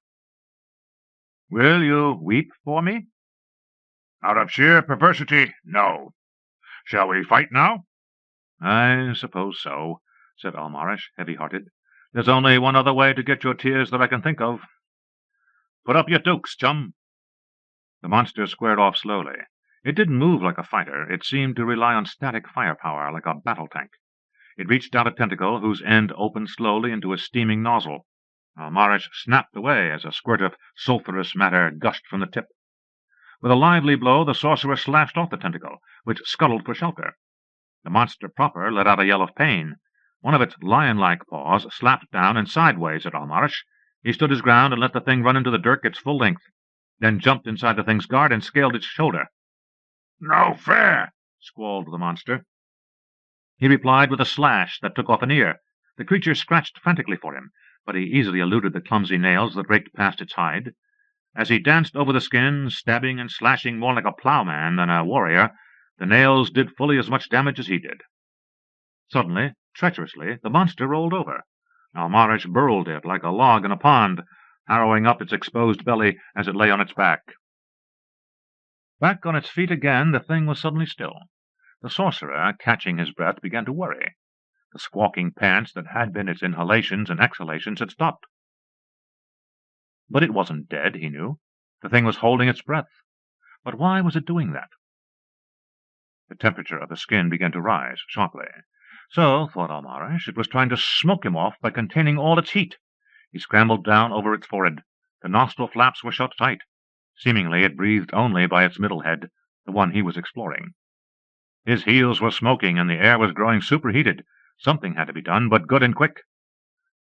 "Will you weep for me?" "Out of sheer perversity, no. Shall we fight now?" "I suppose so," said Almarish, heavy-hearted. "There's only one other way to get your tears that I can think of. Put up your dukes, chum." The monster squared off slowly. It didn't move like a fighter. It seemed to rely on static firepower, like a battle tank. It reached out a tentacle whose end opened slowly into a steaming nozzle. Almarish snapped away as a squirt of sulphurous matter gushed from the tip. With a lively blow, the sorcerer slashed off the tentacle, which scuttled for shelter. The monster proper let out a yell of pain. One of its lion-like paws slapped down and sideways at Almarish. He stood his ground and let the thing run into the dirk its full length, then jumped inside the thing's guard and scaled its shoulder. "No fair!" squalled the monster. He replied with a slash that took off an ear. The creature scratched frantically for him, but he easily eluded the clumsy nails that raked past its hide. As he danced over the skin, stabbing and slashing more like a plowman than a warrior, the nails did fully as much damage as he did. Suddenly, treacherously, the monster rolled over. Almarish burled it like a log in a pond, harrowing up its exposed belly as it lay on its back. Back on its feet again, the thing was suddenly still. The sorcerer, catching his breath, began to worry. The squawking pants that had been its inhalations and exhalations had stopped. But it wasn't dead, he knew. The thing was holding its breath. But why was it doing that? The temperature of the skin began to rise sharply. So, thought Almarish, it was trying to smoke him off by containing all its heat. He scrambled down over its forehead. The nostril flaps were shut tight. Seemingly it breathed only by its middle head, the one he was exploring. His heels were smoking, and the air was growing superheated. Something had to be done, but good and quick.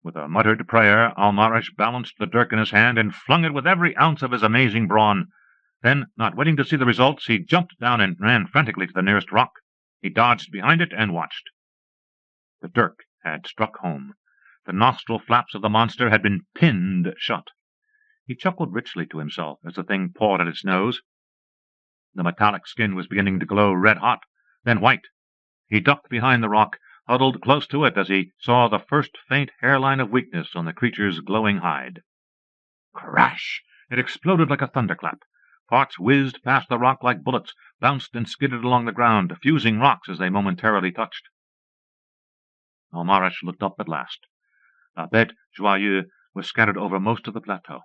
With a muttered prayer, Almarish balanced the dirk in his hand and flung it with every ounce of his amazing brawn. Then, not waiting to see the results, he jumped down and ran frantically to the nearest rock. He dodged behind it and watched. The dirk had struck home. The nostril flaps of the monster had been pinned shut. He chuckled richly to himself as the thing pawed at its nose. The metallic skin was beginning to glow red-hot, then white. He ducked behind the rock, huddled close to it as he saw the first faint hairline of weakness on the creature's glowing hide. Crash! It exploded like a thunderclap. Parts whizzed past the rock like bullets, bounced and skidded along the ground, fusing rocks as they momentarily touched. Almarish looked up at last. La bête joyeuse was scattered over most of the plateau.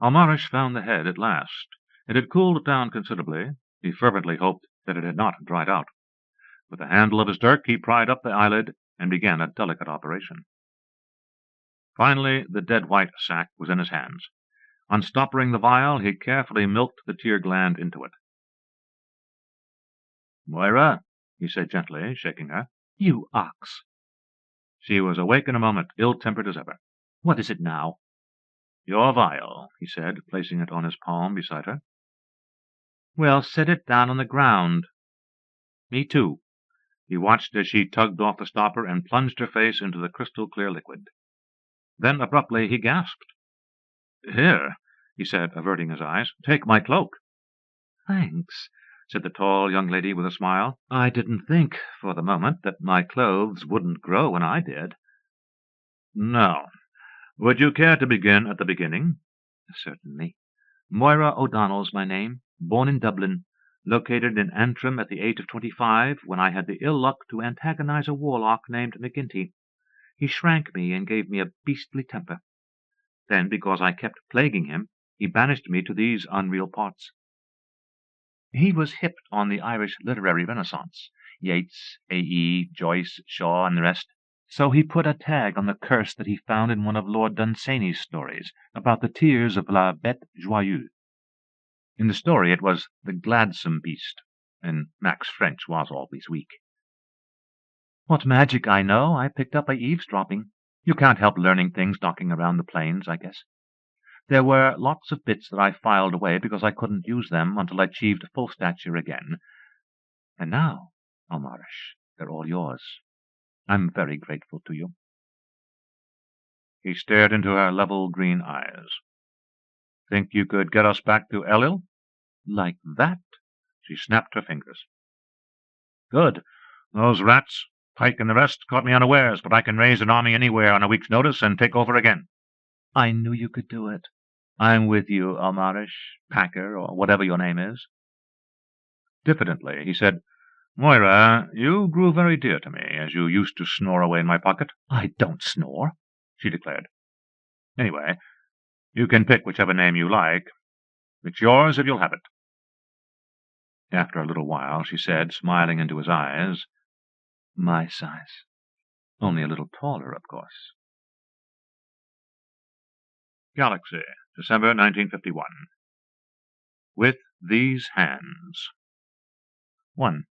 Almarish found the head at last. It had cooled down considerably. He fervently hoped that it had not dried out. With the handle of his dirk, he pried up the eyelid and began a delicate operation. Finally, the dead white sack was in his hands. Unstoppering the vial, he carefully milked the tear gland into it. "Moira," he said gently, shaking her. "You ox!" She was awake in a moment, ill-tempered as ever. "What is it now?" "Your vial," he said, placing it on his palm beside her. "Well, set it down on the ground." "Me too." He watched as she tugged off the stopper and plunged her face into the crystal-clear liquid. Then, abruptly, he gasped. "Here," he said, averting his eyes. "Take my cloak." "Thanks," said the tall young lady with a smile. "I didn't think, for the moment, that my clothes wouldn't grow when I did." "No. Would you care to begin at the beginning?" "Certainly. Moira O'Donnell's my name, born in Dublin, located in Antrim at the age of 25, when I had the ill luck to antagonize a warlock named McGinty. He shrank me and gave me a beastly temper. Then, because I kept plaguing him, he banished me to these unreal parts. He was hipped on the Irish literary renaissance, Yeats, A.E., Joyce, Shaw, and the rest, so he put a tag on the curse that he found in one of Lord Dunsany's stories about the tears of La Bête Joyeuse. In the story it was the gladsome beast, and Mac's French was always weak. What magic I know I picked up by eavesdropping. You can't help learning things knocking around the plains, I guess. There were lots of bits that I filed away because I couldn't use them until I achieved full stature again. And now, Almarish, they're all yours. I'm very grateful to you. He stared into her level green eyes. Think you could get us back to Elil? Like that? She snapped her fingers. Good. Those rats, Pike and the rest, caught me unawares, but I can raise an army anywhere on a week's notice and take over again. I knew you could do it. I'm with you, Almarish, Packer, or whatever your name is. Diffidently, he said, Moira, you grew very dear to me, as you used to snore away in my pocket. I don't snore, she declared. Anyway, you can pick whichever name you like. It's yours if you'll have it. After a little while, she said, smiling into his eyes, My size. Only a little taller, of course. Galaxy, December 1951. With These Hands. 1.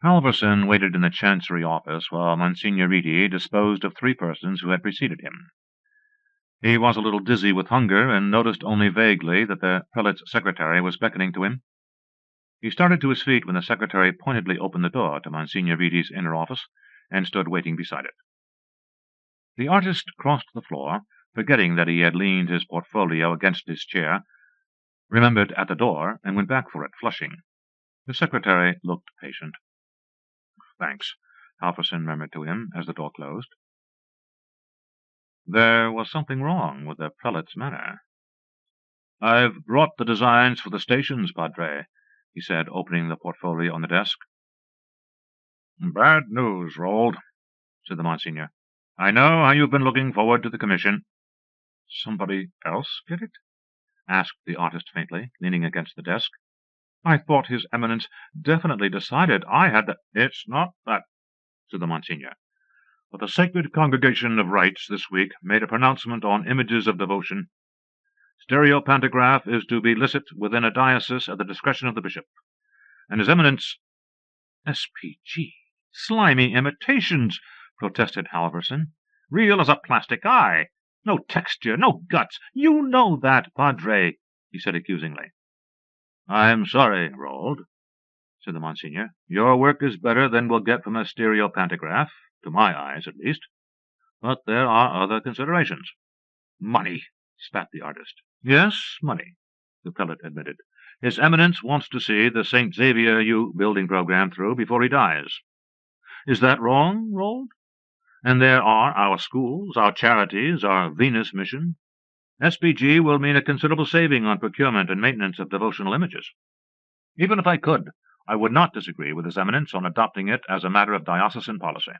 Halverson waited in the Chancery office while Monsignor Reedy disposed of 3 persons who had preceded him. He was a little dizzy with hunger, and noticed only vaguely that the prelate's secretary was beckoning to him. He started to his feet when the secretary pointedly opened the door to Monsignor Reedy's inner office, and stood waiting beside it. The artist crossed the floor, forgetting that he had leaned his portfolio against his chair, remembered at the door, and went back for it, flushing. The secretary looked patient. Thanks, Halverson murmured to him as the door closed. There was something wrong with the prelate's manner. I've brought the designs for the stations, Padre, he said, opening the portfolio on the desk. Bad news, Rold, said the Monsignor. I know how you've been looking forward to the commission. Somebody else get it? Asked the artist faintly, leaning against the desk. I thought His Eminence definitely decided I had the— It's not that, said the Monsignor, but the Sacred Congregation of Rites this week made a pronouncement on images of devotion. Stereopantograph is to be licit within a diocese at the discretion of the bishop, and His Eminence— S.P.G. Slimy imitations, protested Halverson. Real as a plastic eye. No texture, no guts. You know that, Padre, he said accusingly. I'm sorry, Rold, said the Monsignor. Your work is better than we'll get from a stereopantograph, to my eyes at least. But there are other considerations. Money, spat the artist. Yes, money, the prelate admitted. His Eminence wants to see the St. Xavier U building program through before he dies. Is that wrong, Rold? And there are our schools, our charities, our Venus mission. SPG will mean a considerable saving on procurement and maintenance of devotional images. Even if I could, I would not disagree with His Eminence on adopting it as a matter of diocesan policy.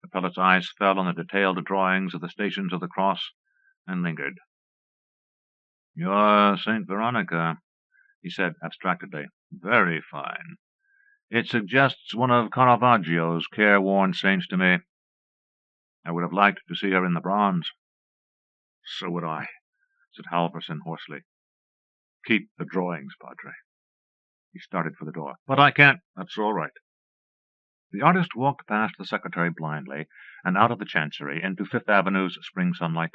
The prelate's eyes fell on the detailed drawings of the Stations of the Cross, and lingered. You're St. Veronica, he said abstractedly. Very fine. It suggests one of Caravaggio's careworn saints to me. I would have liked to see her in the bronze. So would I, said Halverson hoarsely. Keep the drawings, Padre. He started for the door. But I can't. That's all right. The artist walked past the secretary blindly, and out of the Chancery into Fifth Avenue's spring sunlight.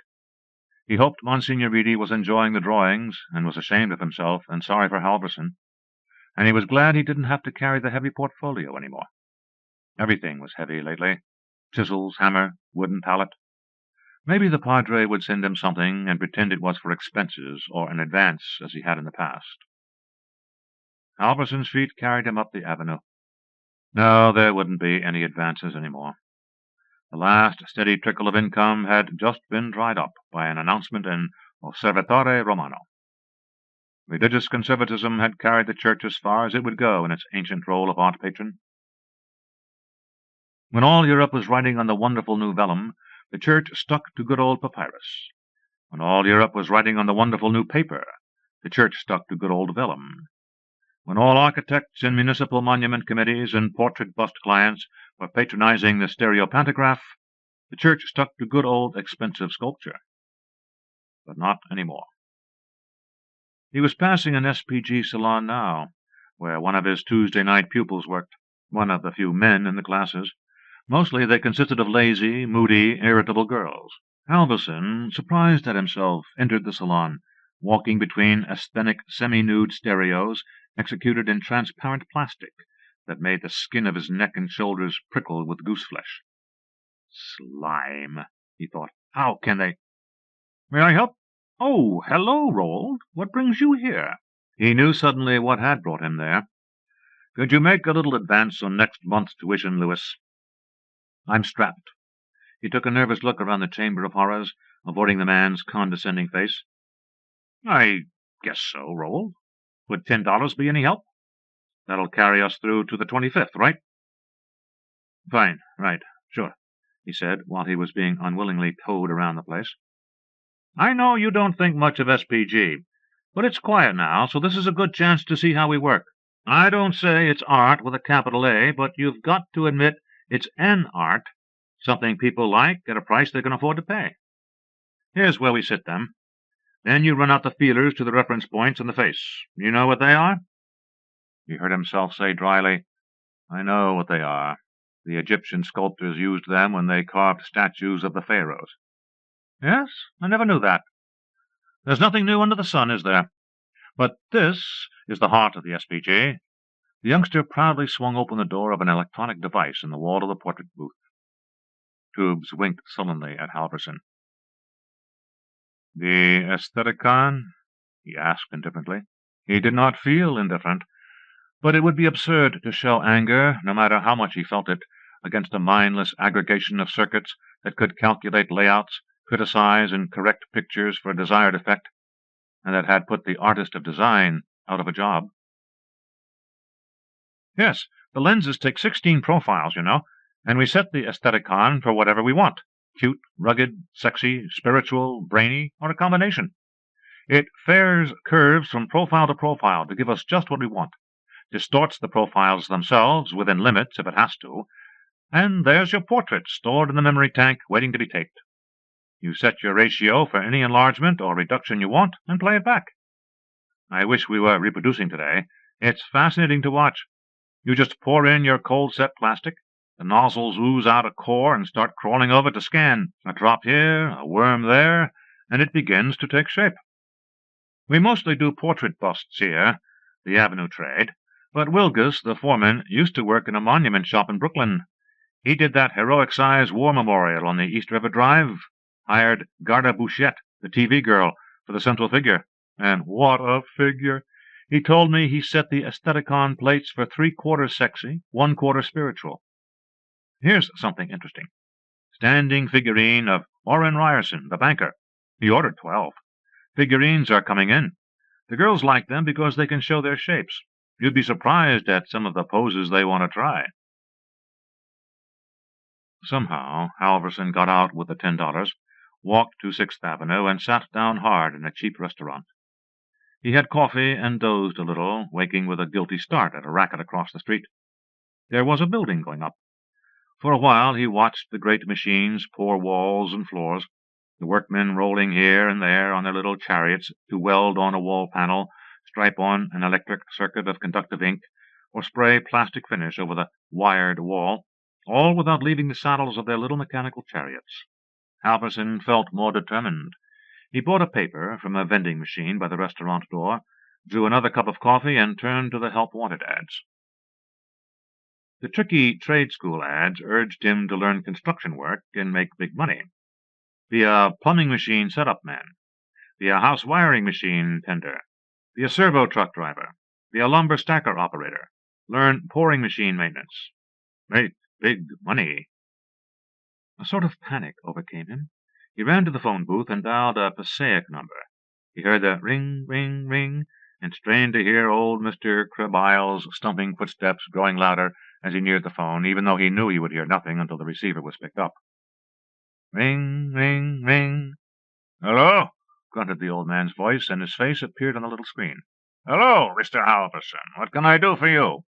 He hoped Monsignor Reedy was enjoying the drawings, and was ashamed of himself, and sorry for Halverson, and he was glad he didn't have to carry the heavy portfolio any more. Everything was heavy lately. Chisels, hammer, wooden pallet. Maybe the Padre would send him something and pretend it was for expenses or an advance, as he had in the past. Halverson's feet carried him up the avenue. No, there wouldn't be any advances any more. The last steady trickle of income had just been dried up by an announcement in Osservatore Romano. Religious conservatism had carried the church as far as it would go in its ancient role of art patron. When all Europe was writing on the wonderful new vellum, the church stuck to good old papyrus. When all Europe was writing on the wonderful new paper, the church stuck to good old vellum. When all architects and municipal monument committees and portrait bust clients were patronizing the stereopantograph, the church stuck to good old expensive sculpture. But not anymore. He was passing an SPG salon now, where one of his Tuesday night pupils worked, one of the few men in the classes. Mostly they consisted of lazy, moody, irritable girls. Halverson, surprised at himself, entered the salon, walking between aesthetic semi-nude stereos executed in transparent plastic that made the skin of his neck and shoulders prickle with goose-flesh. Slime, he thought. How can they— "May I help? Oh, hello, Rold. What brings you here?" He knew suddenly what had brought him there. "Could you make a little advance on next month's tuition, Lewis?" "I'm strapped." He took a nervous look around the chamber of horrors, avoiding the man's condescending face. "I guess so, Rold. Would $10 be any help? That'll carry us through to the 25th, right?" "Fine, right, sure," he said, while he was being unwillingly towed around the place. "I know you don't think much of SPG, but it's quiet now, so this is a good chance to see how we work. I don't say it's art with a capital A, but you've got to admit it's an art, something people like at a price they can afford to pay. Here's where we sit them. Then you run out the feelers to the reference points in the face. You know what they are?" He heard himself say dryly, "I know what they are. The Egyptian sculptors used them when they carved statues of the pharaohs." "Yes? I never knew that. There's nothing new under the sun, is there? But this is the heart of the SPG." The youngster proudly swung open the door of an electronic device in the wall of the portrait booth. Tubes winked sullenly at Halverson. "The Aestheticon?" he asked indifferently. He did not feel indifferent, but it would be absurd to show anger, no matter how much he felt it, against a mindless aggregation of circuits that could calculate layouts, criticize and correct pictures for a desired effect, and that had put the artist of design out of a job. "Yes, the lenses take 16 profiles, you know, and we set the Aestheticon for whatever we want. Cute, rugged, sexy, spiritual, brainy, or a combination. It fares curves from profile to profile to give us just what we want, distorts the profiles themselves within limits if it has to, and there's your portrait stored in the memory tank waiting to be taped. You set your ratio for any enlargement or reduction you want and play it back. I wish we were reproducing today. It's fascinating to watch. You just pour in your cold-set plastic, the nozzles ooze out a core and start crawling over to scan. A drop here, a worm there, and it begins to take shape. We mostly do portrait busts here, the Avenue trade, but Wilgus, the foreman, used to work in a monument shop in Brooklyn. He did that heroic-size war memorial on the East River Drive, hired Garda Bouchette, the TV girl, for the central figure. And what a figure! He told me he set the Aestheticon plates for 3/4 sexy, 1/4 spiritual. Here's something interesting. Standing figurine of Orrin Ryerson, the banker. He ordered 12. Figurines are coming in. The girls like them because they can show their shapes. You'd be surprised at some of the poses they want to try. Somehow Halverson got out with the $10, walked to 6th Avenue, and sat down hard in a cheap restaurant. He had coffee and dozed a little, waking with a guilty start at a racket across the street. There was a building going up. For a while he watched the great machines pour walls and floors, the workmen rolling here and there on their little chariots to weld on a wall panel, stripe on an electric circuit of conductive ink, or spray plastic finish over the wired wall, all without leaving the saddles of their little mechanical chariots. Halverson felt more determined. He bought a paper from a vending machine by the restaurant door, drew another cup of coffee, and turned to the help wanted ads. The tricky trade school ads urged him to learn construction work and make big money. Be a plumbing machine setup man. Be a house wiring machine tender. Be a servo truck driver. Be a lumber stacker operator. Learn pouring machine maintenance. Make big money. A sort of panic overcame him. He ran to the phone booth and dialed a Passaic number. He heard the ring, ring, ring, and strained to hear old Mr. Krebile's stumping footsteps growing louder as he neared the phone, even though he knew he would hear nothing until the receiver was picked up. Ring, ring, ring. "Hello?" grunted the old man's voice, and his face appeared on the little screen. "Hello, Mr. Halverson. What can I do for you?"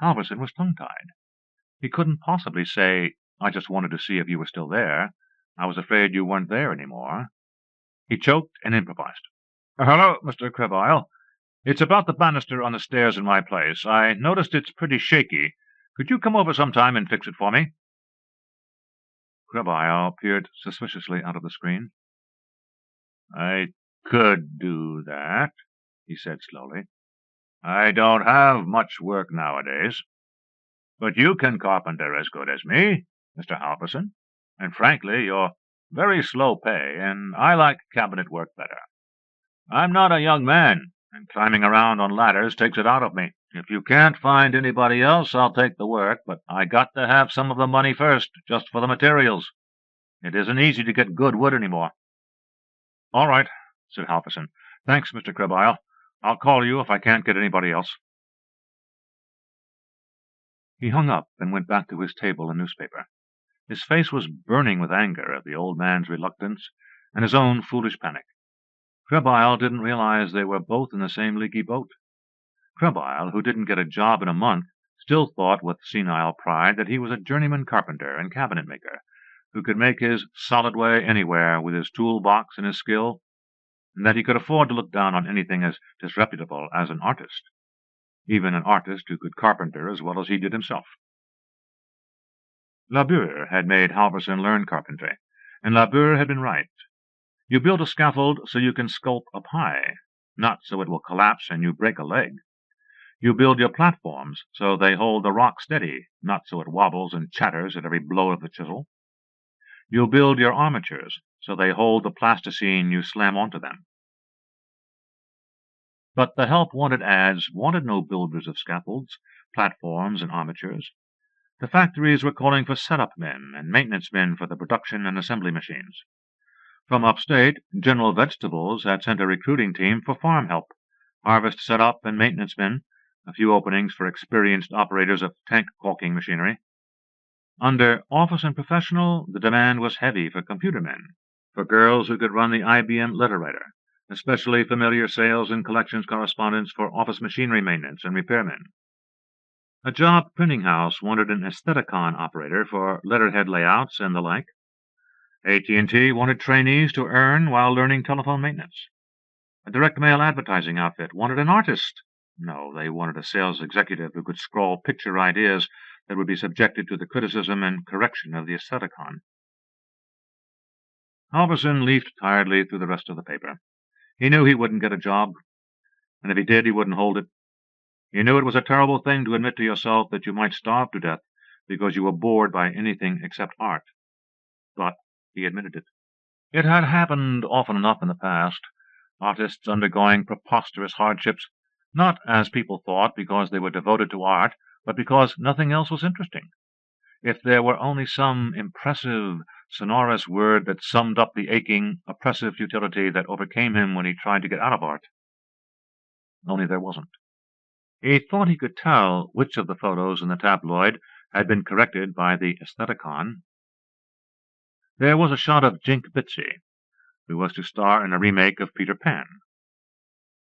Halverson was tongue-tied. He couldn't possibly say, "I just wanted to see if you were still there. I was afraid you weren't there any more." He choked and improvised. "Hello, Mr. Krebile. It's about the banister on the stairs in my place. I noticed it's pretty shaky. Could you come over sometime and fix it for me?" Krebile peered suspiciously out of the screen. "I could do that," he said slowly. "I don't have much work nowadays. But you can carpenter as good as me, Mr. Halverson, and frankly, you're very slow pay, and I like cabinet work better. I'm not a young man, and climbing around on ladders takes it out of me. If you can't find anybody else, I'll take the work, but I got to have some of the money first, just for the materials. It isn't easy to get good wood anymore." "All right," said Halverson. "Thanks, Mr. Krebile. I'll call you if I can't get anybody else." He hung up and went back to his table and newspaper. His face was burning with anger at the old man's reluctance and his own foolish panic. Krebile didn't realize they were both in the same leaky boat. Krebile, who didn't get a job in a month, still thought with senile pride that he was a journeyman carpenter and cabinet-maker, who could make his solid way anywhere with his tool-box and his skill, and that he could afford to look down on anything as disreputable as an artist, even an artist who could carpenter as well as he did himself. Labeur had made Halverson learn carpentry, and Labeur had been right. You build a scaffold so you can sculpt a pie, not so it will collapse and you break a leg. You build your platforms so they hold the rock steady, not so it wobbles and chatters at every blow of the chisel. You build your armatures so they hold the plasticine you slam onto them. But the help-wanted ads wanted no builders of scaffolds, platforms, and armatures. The factories were calling for setup men and maintenance men for the production and assembly machines. From upstate, General Vegetables had sent a recruiting team for farm help, harvest setup and maintenance men, a few openings for experienced operators of tank caulking machinery. Under office and professional, the demand was heavy for computer men, for girls who could run the IBM letter writer, especially familiar sales and collections correspondents for office machinery maintenance and repairmen. A job printing house wanted an Aestheticon operator for letterhead layouts and the like. AT&T wanted trainees to earn while learning telephone maintenance. A direct mail advertising outfit wanted an artist. No, they wanted a sales executive who could scrawl picture ideas that would be subjected to the criticism and correction of the Aestheticon. Halverson leafed tiredly through the rest of the paper. He knew he wouldn't get a job, and if he did, he wouldn't hold it. He knew it was a terrible thing to admit to yourself that you might starve to death because you were bored by anything except art. But he admitted it. It had happened often enough in the past, artists undergoing preposterous hardships, not, as people thought, because they were devoted to art, but because nothing else was interesting. If there were only some impressive, sonorous word that summed up the aching, oppressive futility that overcame him when he tried to get out of art. Only there wasn't. He thought he could tell which of the photos in the tabloid had been corrected by the Aestheticon. There was a shot of Jink Bitsy, who was to star in a remake of Peter Pan.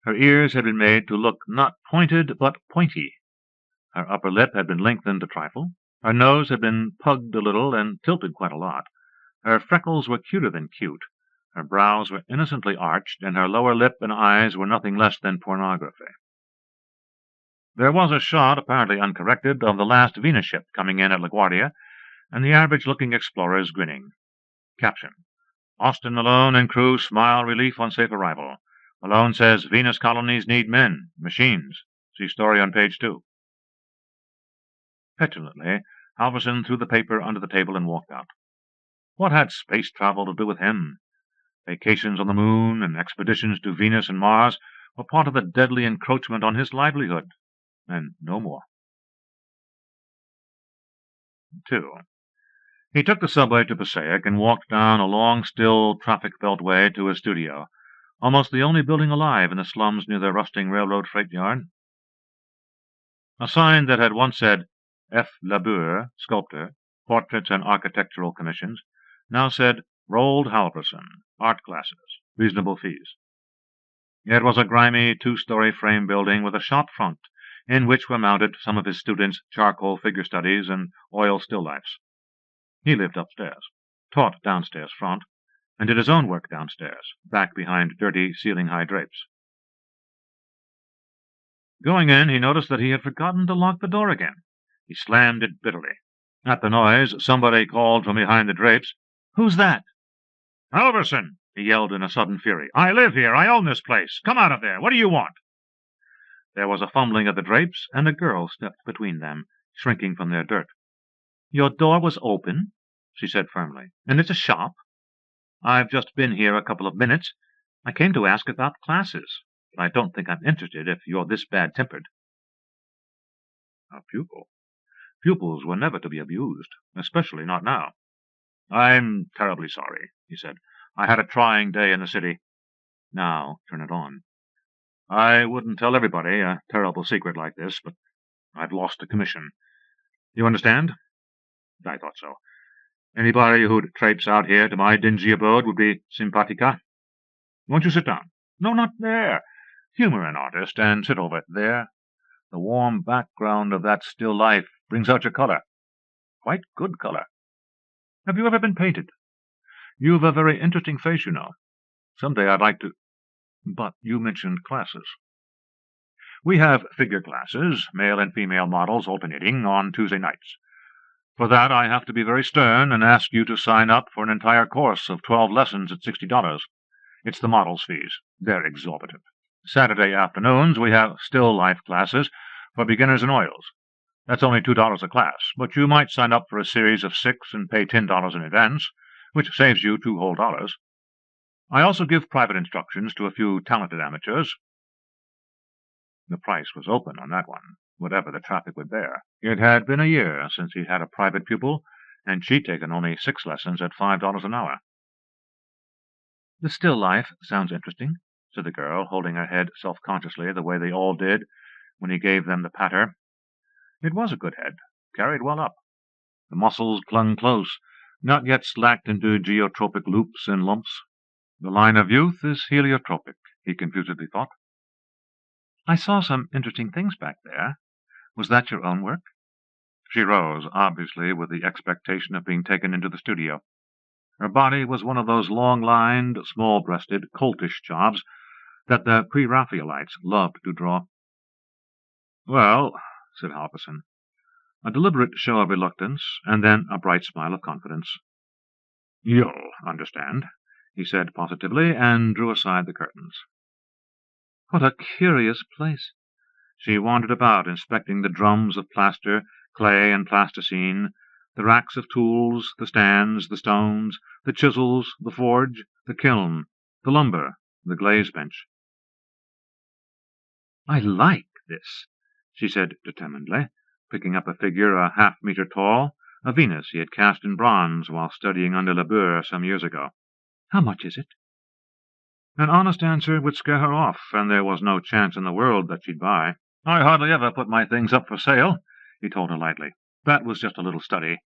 Her ears had been made to look not pointed but pointy. Her upper lip had been lengthened a trifle. Her nose had been pugged a little and tilted quite a lot. Her freckles were cuter than cute. Her brows were innocently arched, and her lower lip and eyes were nothing less than pornography. There was a shot, apparently uncorrected, of the last Venus ship coming in at LaGuardia, and the average-looking explorers grinning. Caption: Austin Malone and crew smile relief on safe arrival. Malone says Venus colonies need men, machines. See story on page 2. Petulantly, Halverson threw the paper under the table and walked out. What had space travel to do with him? Vacations on the moon and expeditions to Venus and Mars were part of the deadly encroachment on his livelihood, and no more. 2. He took the subway to Passaic and walked down a long, still, traffic beltway to his studio, almost the only building alive in the slums near the rusting railroad freight yard. A sign that had once said, F. Labour, Sculptor, Portraits and Architectural Commissions, now said, Roald Halverson, Art Classes, Reasonable Fees. It was a grimy two-story frame building with a shop front, in which were mounted some of his students' charcoal figure studies and oil still lifes. He lived upstairs, taught downstairs front, and did his own work downstairs, back behind dirty ceiling-high drapes. Going in, he noticed that he had forgotten to lock the door again. He slammed it bitterly. At the noise, somebody called from behind the drapes, "Who's that?" "Halverson!" he yelled in a sudden fury. "I live here. I own this place. Come out of there. What do you want?" There was a fumbling of the drapes, and a girl stepped between them, shrinking from their dirt. "Your door was open," she said firmly, "and it's a shop. I've just been here a couple of minutes. I came to ask about classes, but I don't think I'm interested if you're this bad-tempered." A pupil. Pupils were never to be abused, especially not now. "I'm terribly sorry," he said. "I had a trying day in the city." "Now, turn it on." "I wouldn't tell everybody a terrible secret like this, but I've lost a commission. You understand?" "I thought so. Anybody who'd traipse out here to my dingy abode would be simpatica. Won't you sit down? No, not there. Humor an artist, and sit over there. The warm background of that still life brings out your color. Quite good color. Have you ever been painted? You've a very interesting face, you know. Someday I'd like to— But you mentioned classes." "We have figure classes, male and female models alternating, on Tuesday nights. For that I have to be very stern and ask you to sign up for an entire course of 12 lessons at $60. It's the models' fees. They're exorbitant. Saturday afternoons we have still life classes for beginners in oils. That's only $2 a class, but you might sign up for a series of 6 and pay $10 in advance, which saves you $2 whole. I also give private instructions to a few talented amateurs." The price was open on that one, whatever the traffic would bear. It had been a year since he'd had a private pupil, and she'd taken only 6 lessons at $5 an hour. "The still life sounds interesting," said the girl, holding her head self-consciously the way they all did when he gave them the patter. It was a good head, carried well up. The muscles clung close, not yet slacked into geotropic loops and lumps. The line of youth is heliotropic, he confusedly thought. "I saw some interesting things back there. Was that your own work?" She rose, obviously with the expectation of being taken into the studio. Her body was one of those long-lined, small-breasted, coltish jobs that the pre-Raphaelites loved to draw. "Well," said Halverson, a deliberate show of reluctance, and then a bright smile of confidence. "You'll understand," he said positively, and drew aside the curtains. "What a curious place!" She wandered about, inspecting the drums of plaster, clay, and plasticine, the racks of tools, the stands, the stones, the chisels, the forge, the kiln, the lumber, the glaze bench. "I like this," she said determinedly, picking up a figure a half-meter tall, a Venus he had cast in bronze while studying under Labour some years ago. "How much is it?" An honest answer would scare her off, and there was no chance in the world that she'd buy. "I hardly ever put my things up for sale," he told her lightly. "That was just a little study.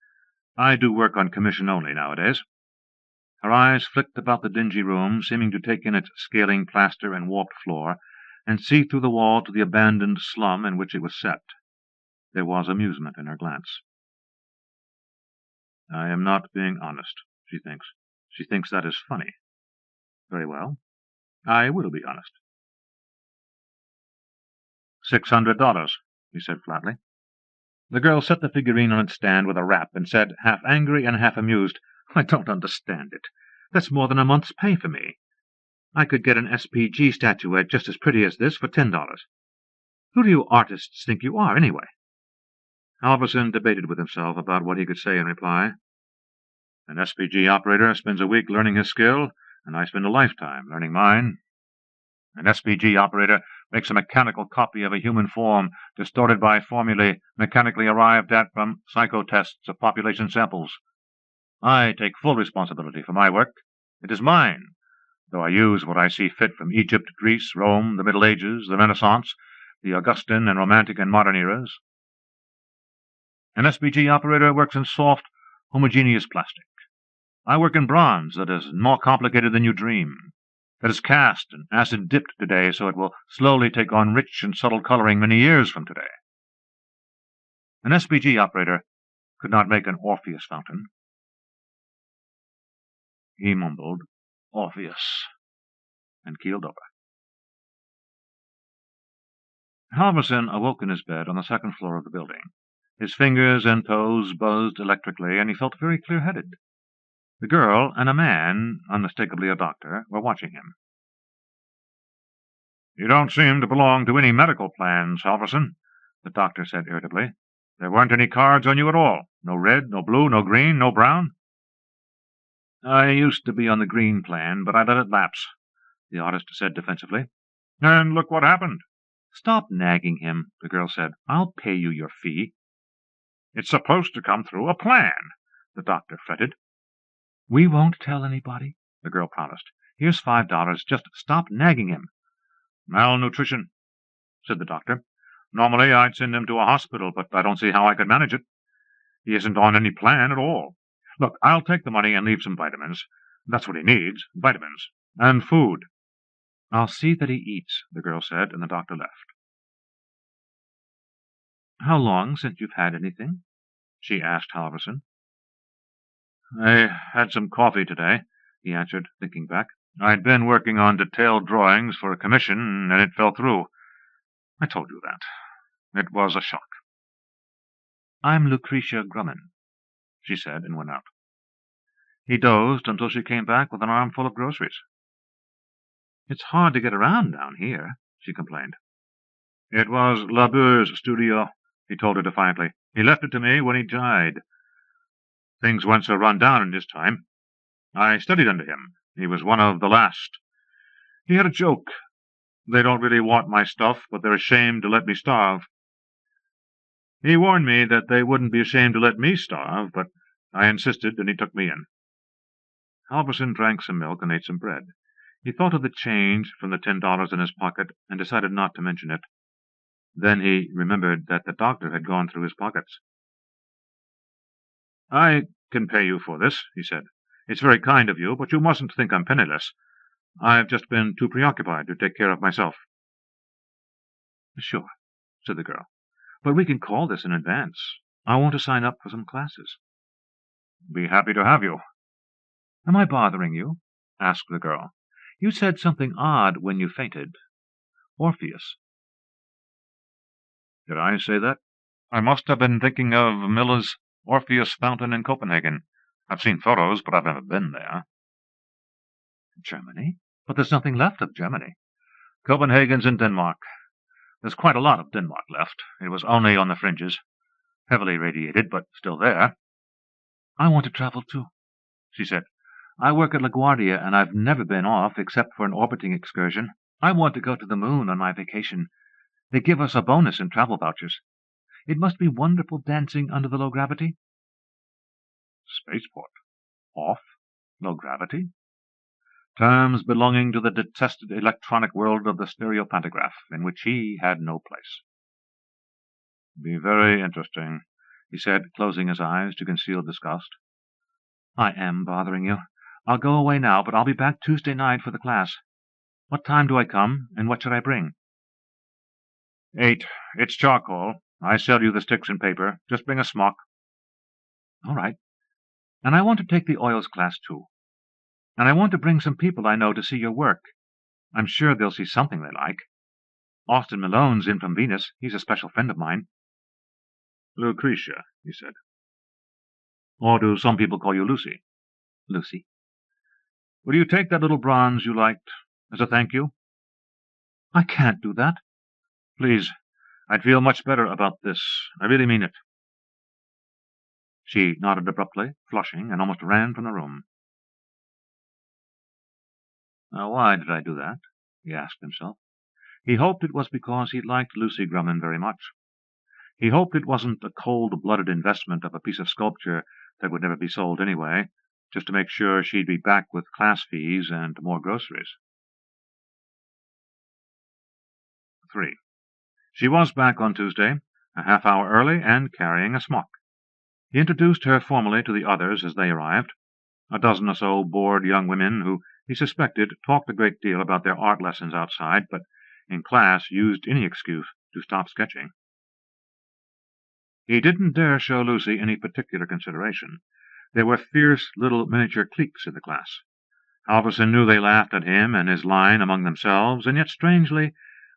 I do work on commission only nowadays." Her eyes flicked about the dingy room, seeming to take in its scaling plaster and warped floor, and see through the wall to the abandoned slum in which it was set. There was amusement in her glance. "I am not being honest, she thinks. She thinks that is funny. Very well. I will be honest." $600, he said flatly. The girl set the figurine on its stand with a rap and said, half angry and half amused, "I don't understand it. That's more than a month's pay for me. I could get an SPG statuette just as pretty as this for $10. Who do you artists think you are, anyway?" Halverson debated with himself about what he could say in reply. "An SPG operator spends a week learning his skill, and I spend a lifetime learning mine. An SPG operator makes a mechanical copy of a human form, distorted by formulae mechanically arrived at from psychotests of population samples. I take full responsibility for my work. It is mine. though I use what I see fit from Egypt, Greece, Rome, the Middle Ages, the Renaissance, the Augustan and Romantic and modern eras. An SPG operator works in soft, homogeneous plastic. I work in bronze that is more complicated than you dream, that is cast and acid-dipped today so it will slowly take on rich and subtle coloring many years from today. An SPG operator could not make an Orpheus fountain. He mumbled, "Orpheus," and keeled over. Halverson awoke in his bed on the second floor of the building. His fingers and toes buzzed electrically, and he felt very clear-headed. The girl and a man, unmistakably a doctor, were watching him. "You don't seem to belong to any medical plans, Halverson," the doctor said irritably. "There weren't any cards on you at all. No red, no blue, no green, no brown." "I used to be on the green plan, but I let it lapse," the artist said defensively. "And look what happened." "Stop nagging him," the girl said. "I'll pay you your fee." "It's supposed to come through a plan," the doctor fretted. "We won't tell anybody," the girl promised. "Here's $5. Just stop nagging him." "Malnutrition," said the doctor. "Normally I'd send him to a hospital, but I don't see how I could manage it. He isn't on any plan at all. Look, I'll take the money and leave some vitamins. That's what he needs, vitamins. And food." "I'll see that he eats," the girl said, and the doctor left. "How long since you've had anything?" she asked Halverson. "I had some coffee today," he answered, thinking back. "I'd been working on detailed drawings for a commission, and it fell through. I told you that. It was a shock." "I'm Lucretia Grumman," she said, and went out. He dozed until she came back with an armful of groceries. "It's hard to get around down here," she complained. "It was Labeur's studio," he told her defiantly. "He left it to me when he died. Things weren't so run down in his time. I studied under him. He was one of the last. He had a joke. They don't really want my stuff, but they're ashamed to let me starve. He warned me that they wouldn't be ashamed to let me starve, but I insisted, and he took me in." Halverson drank some milk and ate some bread. He thought of the change from the $10 in his pocket and decided not to mention it. Then he remembered that the doctor had gone through his pockets. "I can pay you for this," he said. "It's very kind of you, but you mustn't think I'm penniless. I've just been too preoccupied to take care of myself." "Sure," said the girl. "But we can call this in advance. I want to sign up for some classes." "Be happy to have you." "Am I bothering you?" asked the girl. "You said something odd when you fainted. Orpheus." "Did I say that? I must have been thinking of Miller's Orpheus Fountain in Copenhagen. I've seen photos, but I've never been there." "Germany? But there's nothing left of Germany." "Copenhagen's in Denmark. There's quite a lot of Denmark left. It was only on the fringes. Heavily radiated, but still there." "I want to travel too," she said. "I work at LaGuardia, and I've never been off except for an orbiting excursion. I want to go to the moon on my vacation. They give us a bonus in travel vouchers. It must be wonderful dancing under the low gravity." Spaceport. Off. Low gravity. Terms belonging to the detested electronic world of the stereopantograph, in which he had no place. "Be very interesting," he said, closing his eyes to conceal disgust. "I am bothering you. I'll go away now, but I'll be back Tuesday night for the class. What time do I come, and what should I bring?" 8. It's charcoal. I sell you the sticks and paper. Just bring a smock." "All right. And I want to take the oils class, too. And I want to bring some people I know to see your work. I'm sure they'll see something they like. Austin Malone's in from Venus. He's a special friend of mine." "Lucretia," he said. "Or do some people call you Lucy?" "Lucy." "Will you take that little bronze you liked as a thank you?" "I can't do that." "Please. I'd feel much better about this. I really mean it." She nodded abruptly, flushing, and almost ran from the room. Why did I do that? He asked himself. He hoped it was because he liked Lucy Grumman very much. He hoped it wasn't a cold-blooded investment of a piece of sculpture that would never be sold anyway, just to make sure she'd be back with class fees and more groceries. 3. She was back on Tuesday, a half-hour early, and carrying a smock. He introduced her formally to the others as they arrived, a dozen or so bored young women who, he suspected, talked a great deal about their art lessons outside, but in class used any excuse to stop sketching. He didn't dare show Lucy any particular consideration. There were fierce little miniature cliques in the class. Halverson knew they laughed at him and his line among themselves, and yet, strangely,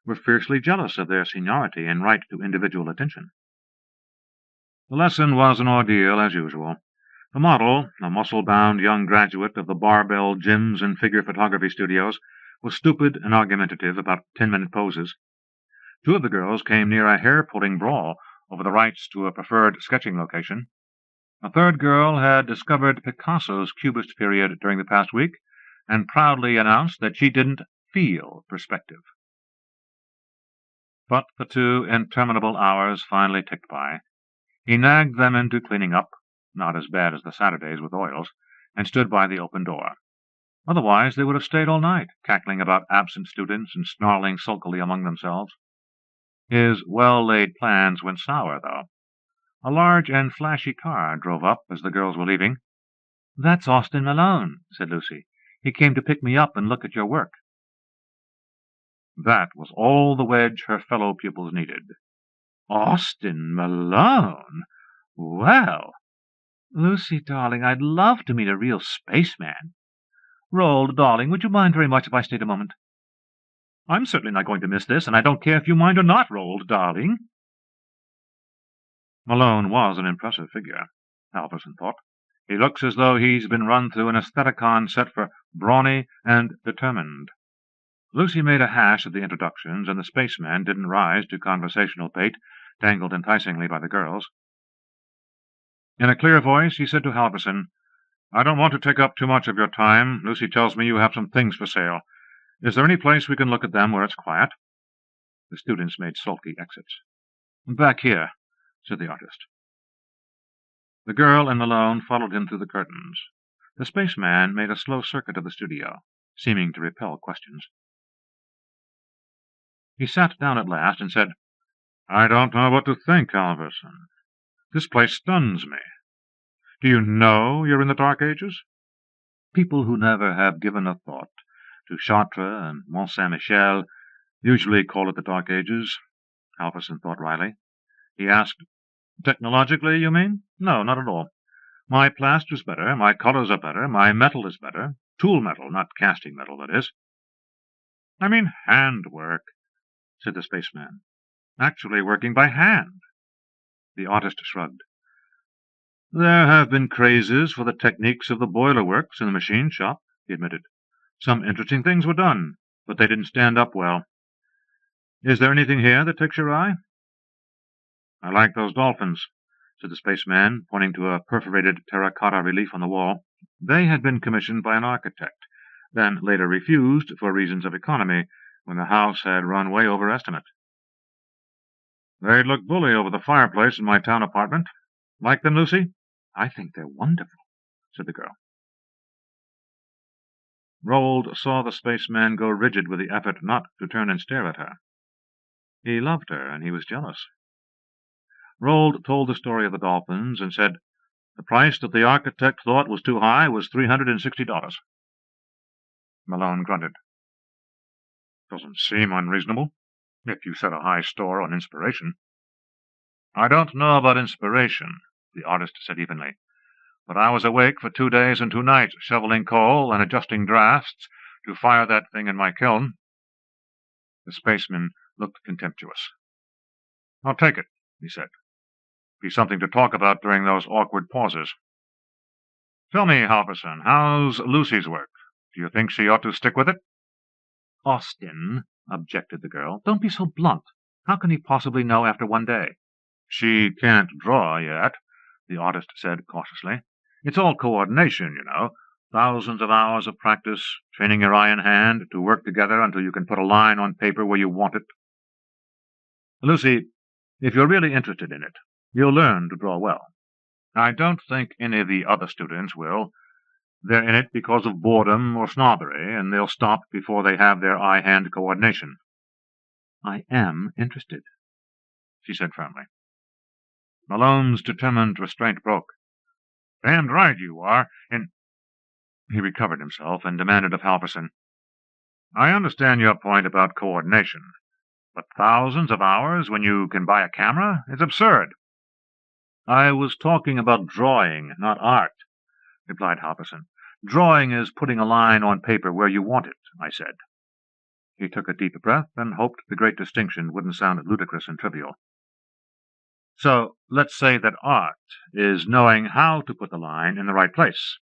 were fiercely jealous of their seniority and right to individual attention. The lesson was an ordeal, as usual. The model, a muscle-bound young graduate of the barbell gyms and figure photography studios, was stupid and argumentative about 10-minute poses. 2 of the girls came near a hair-pulling brawl over the rights to a preferred sketching location. A 3rd girl had discovered Picasso's Cubist period during the past week, and proudly announced that she didn't feel perspective. But the 2 interminable hours finally ticked by. He nagged them into cleaning up, not as bad as the Saturdays with oils, and stood by the open door. Otherwise they would have stayed all night, cackling about absent students and snarling sulkily among themselves. His well-laid plans went sour, though. A large and flashy car drove up as the girls were leaving. "That's Austin Malone," said Lucy. "He came to pick me up and look at your work." That was all the wedge her fellow pupils needed. "Austin Malone? Well, Lucy, darling, I'd love to meet a real spaceman. Roald, darling, would you mind very much if I stayed a moment?" "I'm certainly not going to miss this, and I don't care if you mind or not, Roald, darling." Malone was an impressive figure, Halverson thought. He looks as though he's been run through an aestheticon set for brawny and determined. Lucy made a hash of the introductions, and the spaceman didn't rise to conversational bait, dangled enticingly by the girls. In a clear voice he said to Halverson, "I don't want to take up too much of your time. Lucy tells me you have some things for sale. Is there any place we can look at them where it's quiet?" The students made sulky exits. "Back here," said the artist. The girl and Malone followed him through the curtains. The spaceman made a slow circuit of the studio, seeming to repel questions. He sat down at last and said, "I don't know what to think, Halverson. This place stuns me. Do you know you're in the Dark Ages? People who never have given a thought to Chartres and Mont Saint-Michel usually call it the Dark Ages," Halverson thought wryly. He asked, "Technologically, you mean?" "No, not at all. My plaster's better, my colors are better, my metal is better. Tool metal, not casting metal, that is." "I mean handwork," said the spaceman. "Actually working by hand." The artist shrugged. "There have been crazes for the techniques of the boiler works in the machine shop," he admitted. "Some interesting things were done, but they didn't stand up well. Is there anything here that takes your eye?" "I like those dolphins," said the spaceman, pointing to a perforated terracotta relief on the wall. They had been commissioned by an architect, then later refused for reasons of economy, when the house had run way over estimate. "They'd look bully over the fireplace in my town apartment. Like them, Lucy?" "I think they're wonderful," said the girl. Roald saw the spaceman go rigid with the effort not to turn and stare at her. He loved her, and he was jealous. Roald told the story of the dolphins and said the price that the architect thought was too high was $360. Malone grunted. "Doesn't seem unreasonable, if you set a high store on inspiration." "I don't know about inspiration," the artist said evenly, "but I was awake for 2 days and 2 nights shoveling coal and adjusting drafts to fire that thing in my kiln." The spaceman looked contemptuous. "I'll take it," he said. "Be something to talk about during those awkward pauses. Tell me, Halverson, how's Lucy's work? Do you think she ought to stick with it?" "Austin," objected the girl, "don't be so blunt. How can he possibly know after 1 day?" "She can't draw yet," the artist said cautiously. "It's all coordination, you know. Thousands of hours of practice, training your eye and hand to work together until you can put a line on paper where you want it. Lucy, if you're really interested in it, you'll learn to draw well. I don't think any of the other students will. They're in it because of boredom or snobbery, and they'll stop before they have their eye-hand coordination." "I am interested," she said firmly. Malone's determined restraint broke. "Damned right you are, and—" He recovered himself and demanded of Halverson, "I understand your point about coordination, but thousands of hours when you can buy a camera is absurd." "I was talking about drawing, not art," replied Halverson. "Drawing is putting a line on paper where you want it, I said." He took a deep breath and hoped the great distinction wouldn't sound ludicrous and trivial. "So let's say that art is knowing how to put the line in the right place."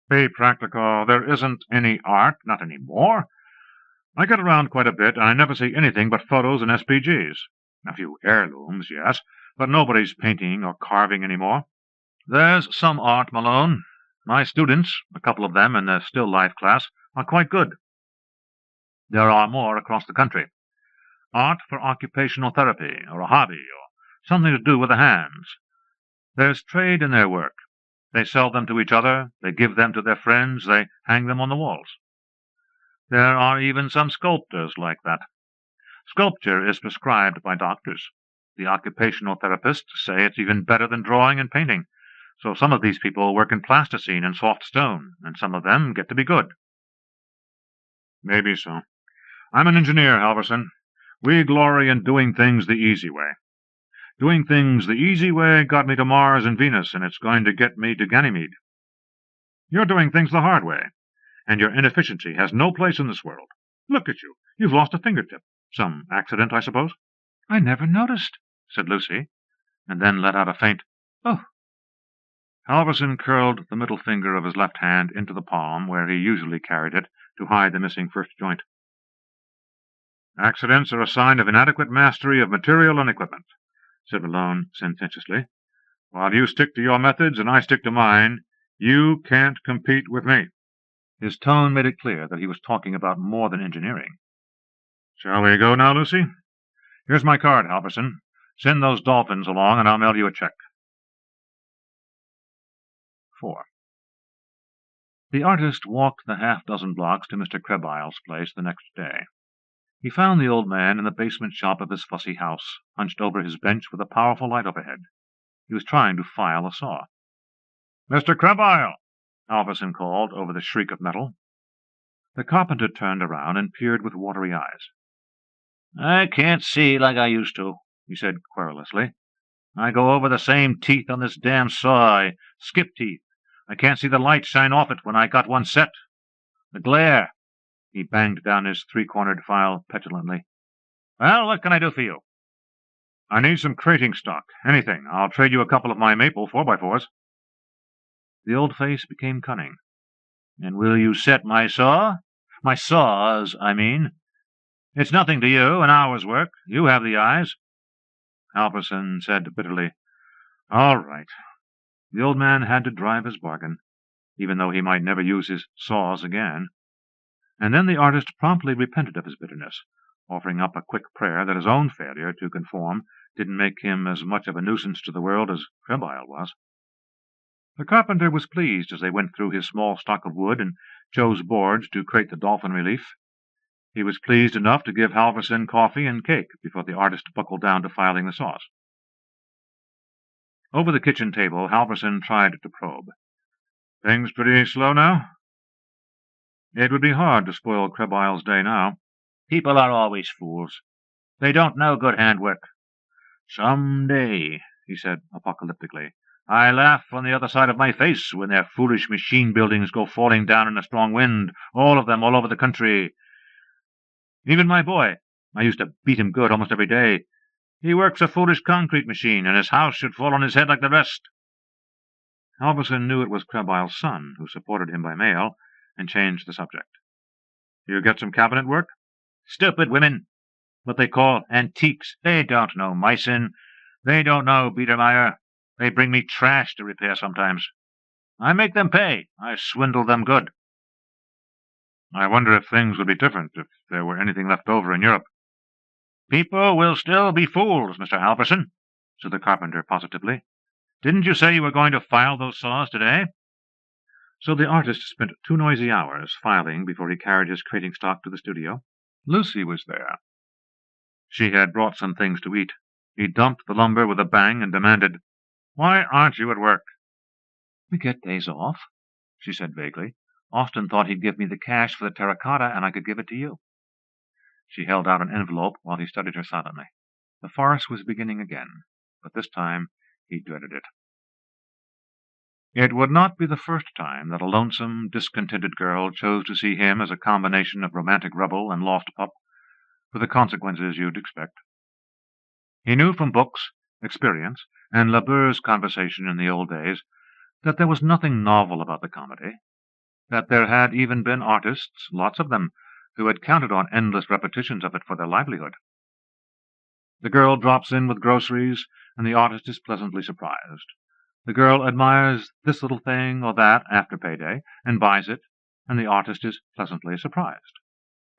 "Be practical. There isn't any art, not any more. I get around quite a bit, and I never see anything but photos and SPGs. A few heirlooms, yes, but nobody's painting or carving any more. There's some art, Malone. My students, a couple of them in the still life class, are quite good. There are more across the country. Art for occupational therapy, or a hobby, or something to do with the hands. There's trade in their work. They sell them to each other, they give them to their friends, they hang them on the walls. There are even some sculptors like that. Sculpture is prescribed by doctors. The occupational therapists say it's even better than drawing and painting. So some of these people work in plasticine and soft stone, and some of them get to be good." "Maybe so. I'm an engineer, Halverson. We glory in doing things the easy way. Doing things the easy way got me to Mars and Venus, and it's going to get me to Ganymede. You're doing things the hard way, and your inefficiency has no place in this world. Look at you. You've lost a fingertip. Some accident, I suppose?" "I never noticed," said Lucy, and then let out a faint, "Oh." Halverson curled the middle finger of his left hand into the palm where he usually carried it to hide the missing first joint. "Accidents are a sign of inadequate mastery of material and equipment," said Malone sententiously. "While you stick to your methods and I stick to mine, you can't compete with me." His tone made it clear that he was talking about more than engineering. "Shall we go now, Lucy? Here's my card, Halverson. Send those dolphins along and I'll mail you a check." 4. The artist walked the half-dozen blocks to Mr. Krebile's place the next day. He found the old man in the basement shop of his fussy house, hunched over his bench with a powerful light overhead. He was trying to file a saw. "Mr. Krebile!" Halverson called over the shriek of metal. The carpenter turned around and peered with watery eyes. "I can't see like I used to," he said querulously. "I go over the same teeth on this damn saw. I skip teeth. I can't see the light shine off it when I got one set. The glare." He banged down his three-cornered file petulantly. "Well, what can I do for you?" "I need some crating stock. Anything. I'll trade you a couple of my maple 4x4s. The old face became cunning. "And will you set my saw? My saws, I mean. It's nothing to you, an hour's work. You have the eyes." Halverson said bitterly, "All right." The old man had to drive his bargain, even though he might never use his saws again. And then the artist promptly repented of his bitterness, offering up a quick prayer that his own failure to conform didn't make him as much of a nuisance to the world as Krebile was. The carpenter was pleased as they went through his small stock of wood and chose boards to crate the dolphin relief. He was pleased enough to give Halverson coffee and cake before the artist buckled down to filing the saws. Over the kitchen table, Halverson tried to probe. "Things pretty slow now?" "It would be hard to spoil Krebile's day now." "People are always fools. They don't know good handwork." "Some day," he said apocalyptically, "I laugh on the other side of my face when their foolish machine buildings go falling down in a strong wind, all of them, all over the country. Even my boy, I used to beat him good almost every day. He works a foolish concrete machine, and his house should fall on his head like the rest." Halverson knew it was Krebile's son, who supported him by mail, and changed the subject. "You get some cabinet work?" "Stupid women. What they call antiques. They don't know Meissen. They don't know Biedermeier. They bring me trash to repair sometimes. I make them pay. I swindle them good." "I wonder if things would be different if there were anything left over in Europe." "People will still be fools, Mr. Halverson," said the carpenter positively. "Didn't you say you were going to file those saws today?" So the artist spent 2 noisy hours filing before he carried his crating stock to the studio. Lucy was there. She had brought some things to eat. He dumped the lumber with a bang and demanded, "Why aren't you at work?" "We get days off," she said vaguely. "Austin thought he'd give me the cash for the terracotta, and I could give it to you." She held out an envelope while he studied her silently. The farce was beginning again, but this time he dreaded it. It would not be the first time that a lonesome, discontented girl chose to see him as a combination of romantic rebel and lost pup, with the consequences you'd expect. He knew from books, experience, and Labeur's conversation in the old days that there was nothing novel about the comedy, that there had even been artists, lots of them, who had counted on endless repetitions of it for their livelihood. The girl drops in with groceries, and the artist is pleasantly surprised. The girl admires this little thing or that after payday, and buys it, and the artist is pleasantly surprised.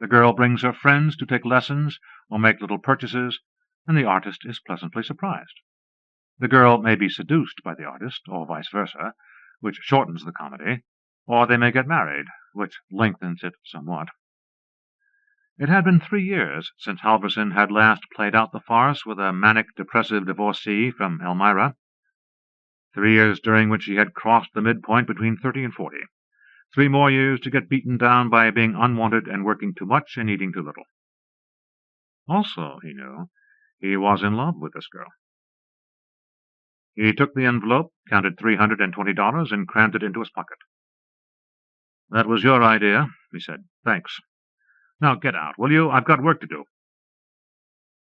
The girl brings her friends to take lessons or make little purchases, and the artist is pleasantly surprised. The girl may be seduced by the artist, or vice versa, which shortens the comedy, or they may get married, which lengthens it somewhat. It had been 3 years since Halverson had last played out the farce with a manic, depressive divorcee from Elmira. 3 years during which he had crossed the midpoint between 30 and 40. 3 more years to get beaten down by being unwanted and working too much and eating too little. Also, he knew, he was in love with this girl. He took the envelope, counted $320, and crammed it into his pocket. "That was your idea," he said. "Thanks. Now get out, will you? I've got work to do."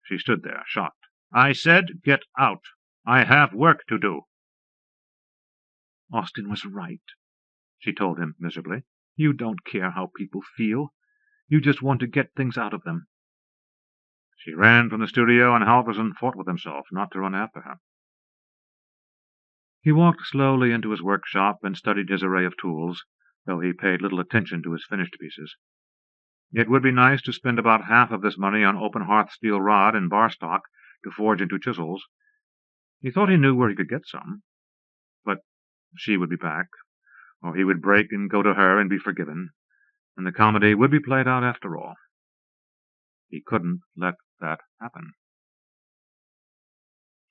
She stood there, shocked. "I said get out. I have work to do." "Austin was right," she told him miserably. "You don't care how people feel. You just want to get things out of them." She ran from the studio, and Halverson fought with himself not to run after her. He walked slowly into his workshop and studied his array of tools, though he paid little attention to his finished pieces. It would be nice to spend about half of this money on open-hearth steel rod and bar stock to forge into chisels. He thought he knew where he could get some. But she would be back, or he would break and go to her and be forgiven, and the comedy would be played out after all. He couldn't let that happen.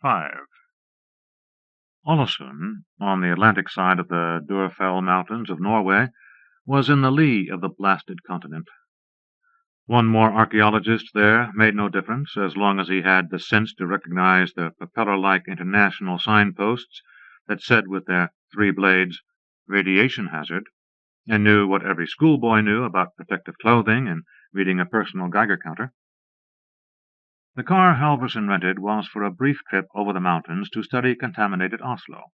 5. Ålesund, on the Atlantic side of the Durfell Mountains of Norway, was in the lee of the blasted continent. One more archaeologist there made no difference, as long as he had the sense to recognize the propeller-like international signposts that said with their 3 blades, "Radiation hazard," and knew what every schoolboy knew about protective clothing and reading a personal Geiger counter. The car Halverson rented was for a brief trip over the mountains to study contaminated Oslo.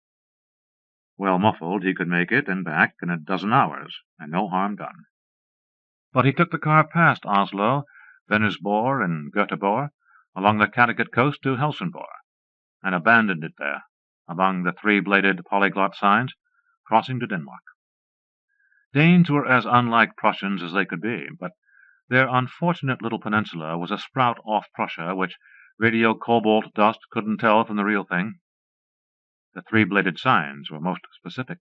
Well muffled, he could make it and back in a dozen hours, and no harm done. But he took the car past Oslo, Vennesborg, and Göteborg, along the Kattegat coast to Helsingborg, and abandoned it there, among the 3-bladed polyglot signs, crossing to Denmark. Danes were as unlike Prussians as they could be, but their unfortunate little peninsula was a sprout off Prussia which radio cobalt dust couldn't tell from the real thing. The 3-bladed signs were most specific.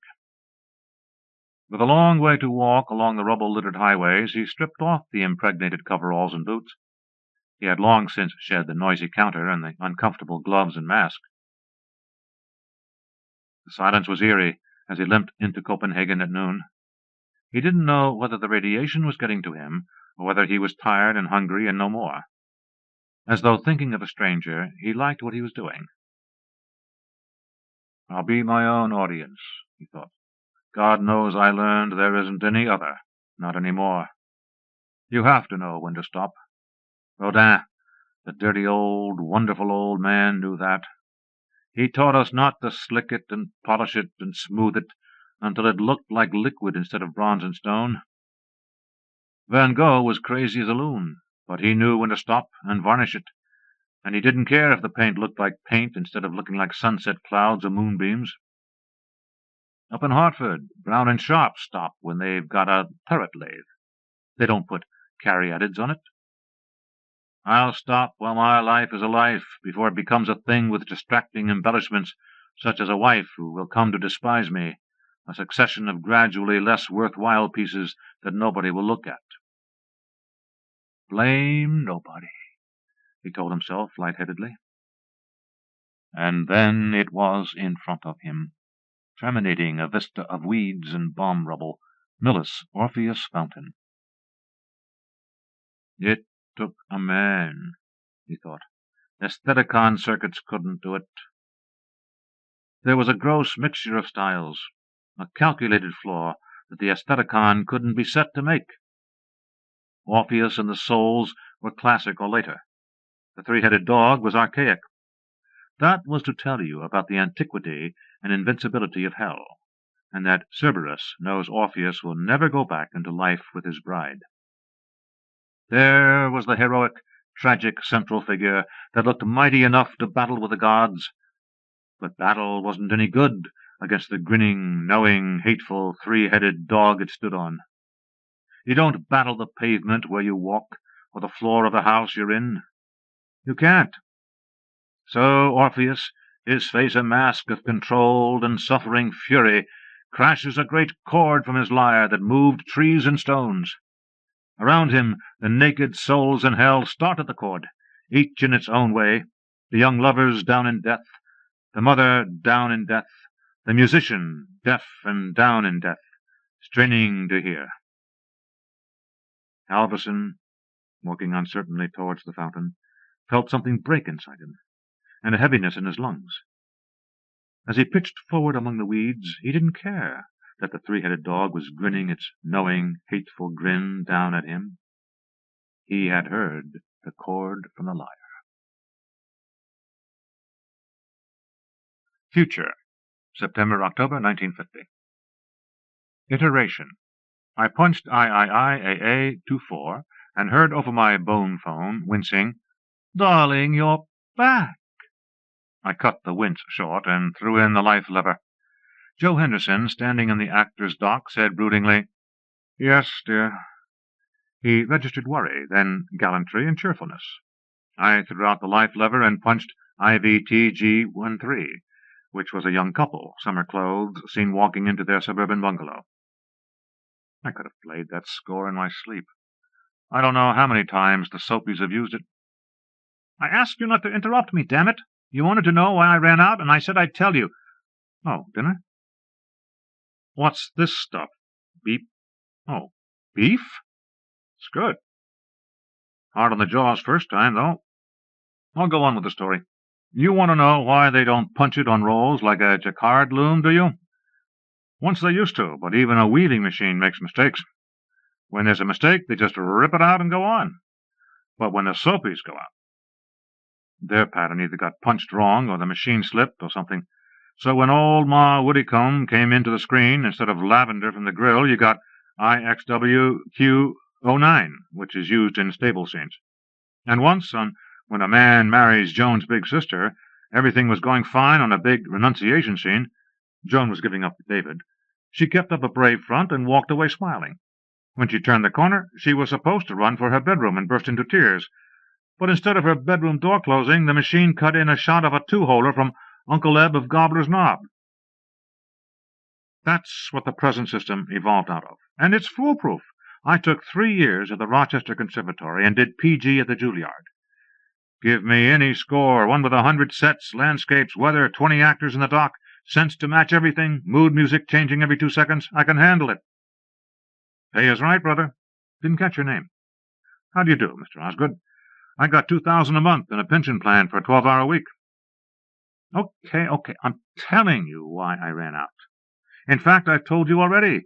With a long way to walk along the rubble-littered highways, he stripped off the impregnated coveralls and boots. He had long since shed the noisy counter and the uncomfortable gloves and mask. The silence was eerie as he limped into Copenhagen at noon. He didn't know whether the radiation was getting to him, or whether he was tired and hungry and no more. As though thinking of a stranger, he liked what he was doing. "I'll be my own audience," he thought. "God knows I learned there isn't any other, not any more. You have to know when to stop. Rodin, the dirty old, wonderful old man, knew that. He taught us not to slick it and polish it and smooth it until it looked like liquid instead of bronze and stone. Van Gogh was crazy as a loon, but he knew when to stop and varnish it, and he didn't care if the paint looked like paint instead of looking like sunset clouds or moonbeams. Up in Hartford, Brown and Sharp stop when they've got a turret lathe. They don't put caryatids on it. I'll stop while my life is a life, before it becomes a thing with distracting embellishments, such as a wife who will come to despise me, a succession of gradually less worthwhile pieces that nobody will look at. Blame nobody, he told himself lightheadedly. And then it was in front of him, terminating a vista of weeds and bomb rubble, Millis' Orpheus Fountain. It took a man, he thought. Aestheticon circuits couldn't do it. There was a gross mixture of styles, a calculated flaw that the Aestheticon couldn't be set to make. Orpheus and the Souls were classic or later. The three-headed dog was archaic. That was to tell you about the antiquity and invincibility of hell, and that Cerberus knows Orpheus will never go back into life with his bride. There was the heroic, tragic central figure that looked mighty enough to battle with the gods, but battle wasn't any good against the grinning, knowing, hateful, three-headed dog it stood on. You don't battle the pavement where you walk, or the floor of the house you're in. You can't. So Orpheus, his face a mask of controlled and suffering fury, crashes a great chord from his lyre that moved trees and stones. Around him the naked souls in hell start at the chord, each in its own way, the young lovers down in death, the mother down in death, the musician deaf and down in death, straining to hear. Halverson, walking uncertainly towards the fountain, felt something break inside him, and a heaviness in his lungs. As he pitched forward among the weeds, he didn't care that the three-headed dog was grinning its knowing, hateful grin down at him. He had heard the chord from the lyre. Future, September-October 1950. Iteration. I punched IIIAA24 and heard over my bone phone, wincing, "Darling, you're back." I cut the wince short and threw in the life lever. Joe Henderson, standing in the actor's dock, said broodingly, "Yes, dear." He registered worry, then gallantry and cheerfulness. I threw out the life lever and punched IVTG13, which was a young couple, summer clothes, seen walking into their suburban bungalow. I could have played that score in my sleep. I don't know how many times the Soapies have used it. "I asked you not to interrupt me, damn it. You wanted to know why I ran out, and I said I'd tell you." "Oh, dinner?" "What's this stuff? Beef? Oh, beef? It's good. Hard on the jaws first time, though. I'll go on with the story. You want to know why they don't punch it on rolls like a jacquard loom, do you? Once they used to, but even a weaving machine makes mistakes. When there's a mistake, they just rip it out and go on. But when the Soapies go out, their pattern either got punched wrong or the machine slipped or something. So when old Ma Woodycomb came into the screen, instead of lavender from the grill, you got IXWQ09, which is used in stable scenes. And once, when a man marries Joan's big sister, everything was going fine on a big renunciation scene. Joan was giving up David. She kept up a brave front and walked away smiling. When she turned the corner, she was supposed to run for her bedroom and burst into tears. But instead of her bedroom door closing, the machine cut in a shot of a two-holer from Uncle Eb of Gobbler's Knob. That's what the present system evolved out of. And it's foolproof. I took 3 years at the Rochester Conservatory and did PG at the Juilliard. Give me any score, one with 100 sets, landscapes, weather, 20 actors in the dock, sense to match everything, mood music changing every 2 seconds. I can handle it. Pay is right, brother. Didn't catch your name. How do you do, Mr. Osgood? I got $2,000 a month and a pension plan for a 12-hour week. Okay, I'm telling you why I ran out. In fact, I've told you already.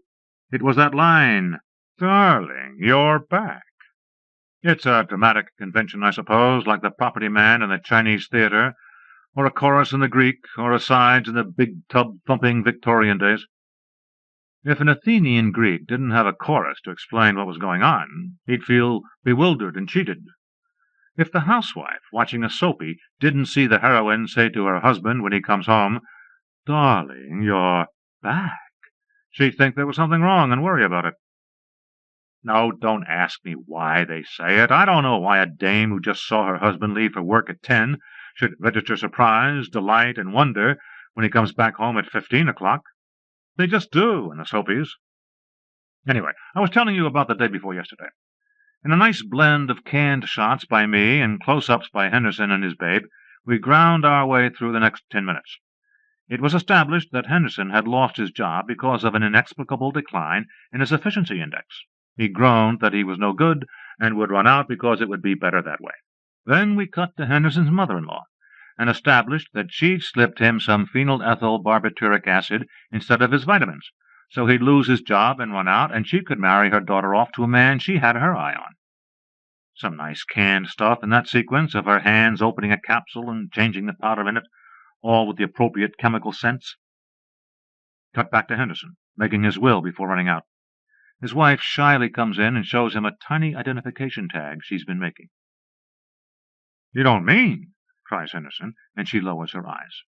It was that line, "Darling, you're back." It's a dramatic convention, I suppose, like the property man in the Chinese theater, or a chorus in the Greek, or asides in the big tub-thumping Victorian days. If an Athenian Greek didn't have a chorus to explain what was going on, he'd feel bewildered and cheated. If the housewife, watching a soapy, didn't see the heroine say to her husband when he comes home, "Darling, you're back," she'd think there was something wrong and worry about it. No, don't ask me why they say it. I don't know why a dame who just saw her husband leave for work at 10 should register surprise, delight, and wonder when he comes back home at 15 o'clock. They just do in the soapies. Anyway, I was telling you about the day before yesterday. In a nice blend of canned shots by me and close-ups by Henderson and his babe, we ground our way through the next 10 minutes. It was established that Henderson had lost his job because of an inexplicable decline in his efficiency index. He groaned that he was no good and would run out because it would be better that way. Then we cut to Henderson's mother-in-law and established that she'd slipped him some phenylethyl barbituric acid instead of his vitamins, so he'd lose his job and run out, and she could marry her daughter off to a man she had her eye on. Some nice canned stuff in that sequence of her hands opening a capsule and changing the powder in it, all with the appropriate chemical scents. Cut back to Henderson, making his will before running out. His wife shyly comes in and shows him a tiny identification tag she's been making. "You don't mean?" cries Henderson, and she lowers her eyes.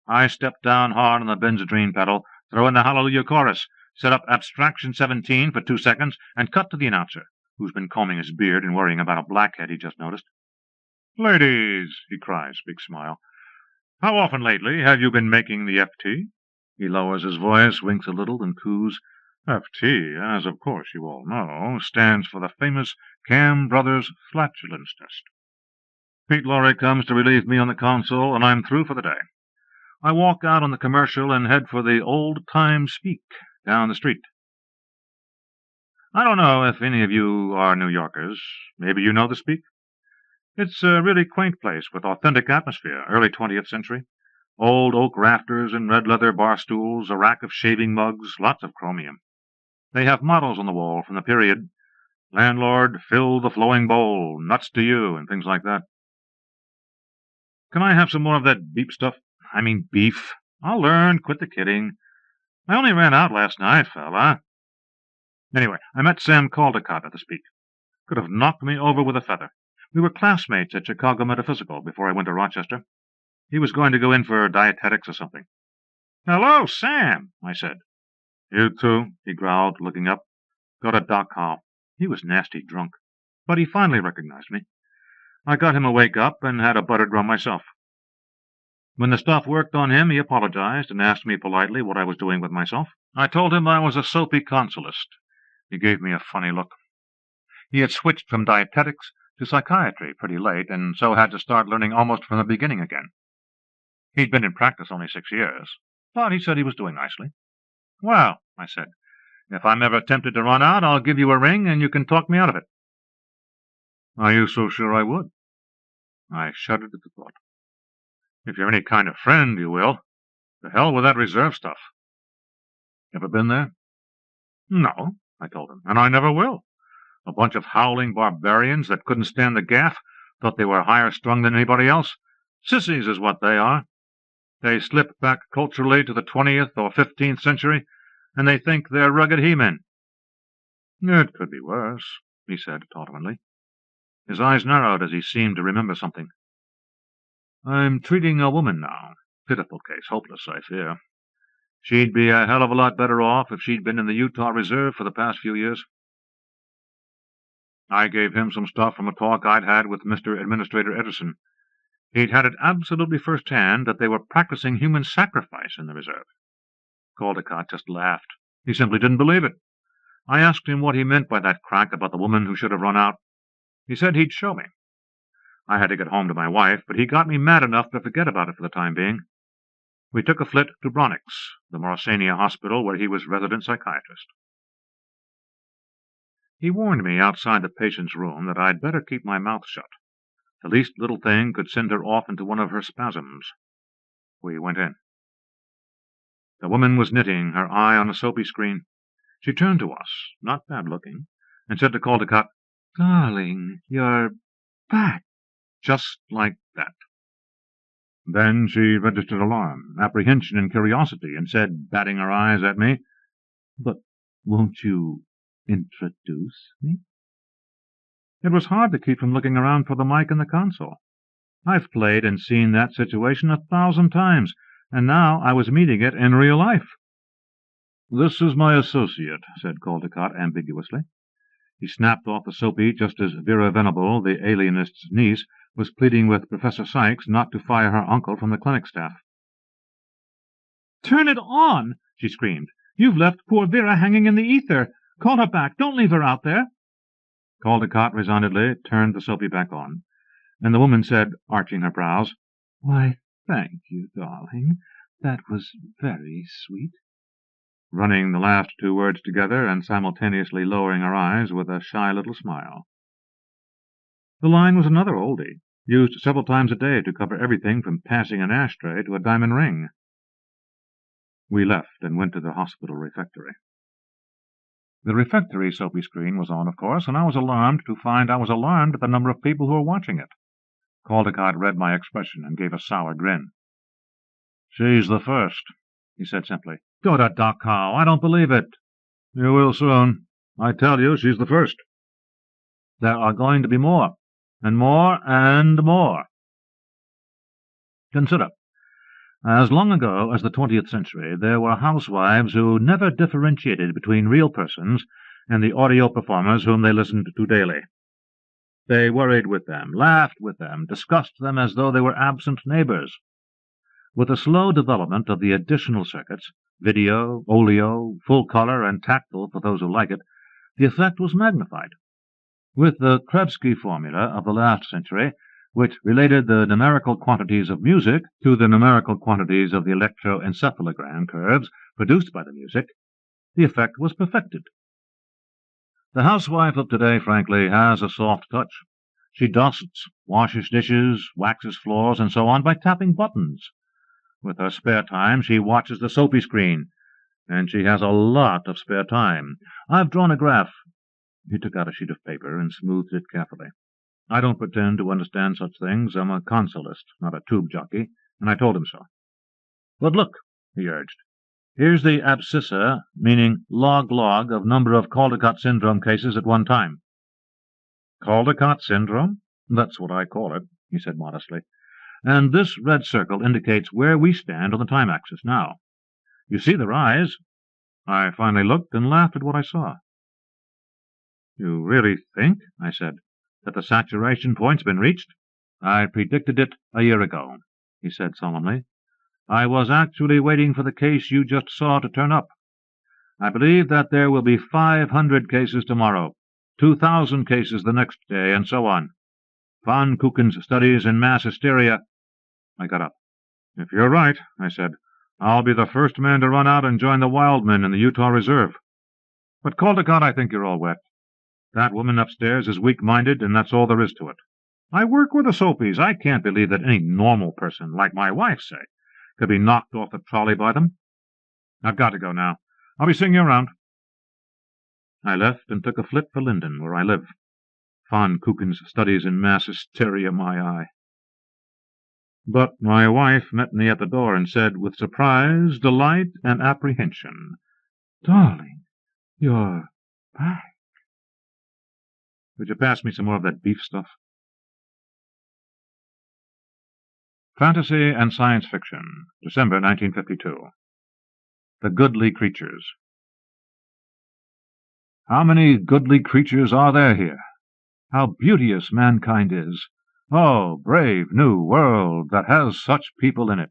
I step down hard on the benzodrine pedal, throw in the Hallelujah chorus, set up Abstraction 17 for 2 seconds, and cut to the announcer, who's been combing his beard and worrying about a blackhead he just noticed. "Ladies," he cries, big smile, "how often lately have you been making the FT?" He lowers his voice, winks a little, and coos, "FT, as of course you all know, stands for the famous Cam Brothers Flatulence Test." Pete Laurie comes to relieve me on the console, and I'm through for the day. I walk out on the commercial and head for the Old Time Speak down the street. I don't know if any of you are New Yorkers. Maybe you know the Speak? It's a really quaint place with authentic atmosphere, early 20th century. Old oak rafters and red leather bar stools, a rack of shaving mugs, lots of chromium. They have mottos on the wall from the period. "Landlord, fill the flowing bowl, nuts to you," and things like that. "Can I have some more of that beef? I'll learn, quit the kidding. I only ran out last night, fella." Anyway, I met Sam Caldecott at the Speak. Could have knocked me over with a feather. We were classmates at Chicago Metaphysical before I went to Rochester. He was going to go in for dietetics or something. "Hello, Sam," I said. "You too," he growled, looking up. "Go to Doc Hall." He was nasty drunk, but he finally recognized me. I got him a wake-up and had a buttered rum myself. When the stuff worked on him, he apologized and asked me politely what I was doing with myself. I told him I was a soapy consulist. He gave me a funny look. He had switched from dietetics to psychiatry pretty late, and so had to start learning almost from the beginning again. He'd been in practice only 6 years, but he said he was doing nicely. "Well," I said, "if I'm ever tempted to run out, I'll give you a ring, and you can talk me out of it." "Are you so sure I would?" I shuddered at the thought. "If you're any kind of friend, you will. To hell with that reserve stuff." "Ever been there?" "No," I told him, "and I never will. A bunch of howling barbarians that couldn't stand the gaff, thought they were higher strung than anybody else. Sissies is what they are. They slip back culturally to the 20th or 15th century, and they think they're rugged he-men." "It could be worse," he said tolerantly. His eyes narrowed as he seemed to remember something. "I'm treating a woman now. Pitiful case, hopeless, I fear. She'd be a hell of a lot better off if she'd been in the Utah Reserve for the past few years." I gave him some stuff from a talk I'd had with Mr. Administrator Edison. He'd had it absolutely first-hand that they were practicing human sacrifice in the reserve. Caldecott just laughed. He simply didn't believe it. I asked him what he meant by that crack about the woman who should have run out. He said he'd show me. I had to get home to my wife, but he got me mad enough to forget about it for the time being. We took a flit to Bronx, the Morrisania hospital where he was resident psychiatrist. He warned me outside the patient's room that I'd better keep my mouth shut. The least little thing could send her off into one of her spasms. We went in. The woman was knitting, her eye on a soapy screen. She turned to us, not bad-looking, and said to Caldecott, "Darling, you're back." Just like that. Then she registered alarm, apprehension, and curiosity, and said, batting her eyes at me, "But won't you introduce me?" It was hard to keep from looking around for the mic in the console. I've played and seen that situation 1,000 times, and now I was meeting it in real life. "This is my associate," said Caldecott ambiguously. He snapped off the soapy just as Vera Venable, the alienist's niece, was pleading with Professor Sykes not to fire her uncle from the clinic staff. "Turn it on!" she screamed. You've left poor Vera hanging in the ether. Call her back. Don't leave her out there. Caldecott resignedly turned the Soapy back on, and the woman said, arching her brows, "Why, thank you, darling. That was very sweet." running the last two words together and simultaneously lowering her eyes with a shy little smile. The line was another oldie, used several times a day to cover everything from passing an ashtray to a diamond ring. We left and went to the hospital refectory. The refectory Soapy screen was on, of course, and I was alarmed to find I was alarmed at the number of people who were watching it. Caldecott read my expression and gave a sour grin. "She's the first," he said simply. "Go to Doc Howe. I don't believe it." "You will soon. I tell you, she's the first." "There are going to be more, and more, and more." Consider. As long ago as the 20th century, there were housewives who never differentiated between real persons and the audio performers whom they listened to daily. They worried with them, laughed with them, discussed them as though they were absent neighbors. With the slow development of the additional circuits, video, oleo, full color, and tactile for those who like it, the effect was magnified. With the Krebsky formula of the last century, which related the numerical quantities of music to the numerical quantities of the electroencephalogram curves produced by the music, the effect was perfected. The housewife of today, frankly, has a soft touch. She dusts, washes dishes, waxes floors, and so on by tapping buttons. With her spare time, she watches the Soapy screen, and she has a lot of spare time. I've drawn a graph. He took out a sheet of paper and smoothed it carefully. I don't pretend to understand such things. I'm a consolist, not a tube jockey, and I told him so. "But look," he urged. "Here's the abscissa, meaning log of number of Caldecott syndrome cases at one time." "Caldecott syndrome? That's what I call it," he said modestly. "And this red circle indicates where we stand on the time axis now. You see the rise?" I finally looked and laughed at what I saw. "You really think," I said, "that the saturation point's been reached?" "I predicted it a year ago," he said solemnly. "I was actually waiting for the case you just saw to turn up. I believe that there will be 500 cases tomorrow, 2,000 cases the next day, and so on. Von Kuchen's studies in mass hysteria—" I got up. "If you're right," I said, "I'll be the first man to run out and join the wild men in the Utah Reserve. But Caldecott, I think you're all wet. That woman upstairs is weak-minded, and that's all there is to it. I work with the Soapies. I can't believe that any normal person, like my wife, say, could be knocked off the trolley by them. I've got to go now. I'll be seeing you around." I left and took a flip for Linden, where I live. Von Kuchen's studies in mass hysteria, my eye. But my wife met me at the door and said, with surprise, delight, and apprehension, "Darling, you're back. Would you pass me some more of that beef stuff?" Fantasy and Science Fiction, December 1952. The Goodly Creatures. How many goodly creatures are there here? How beauteous mankind is! Oh, brave new world that has such people in it!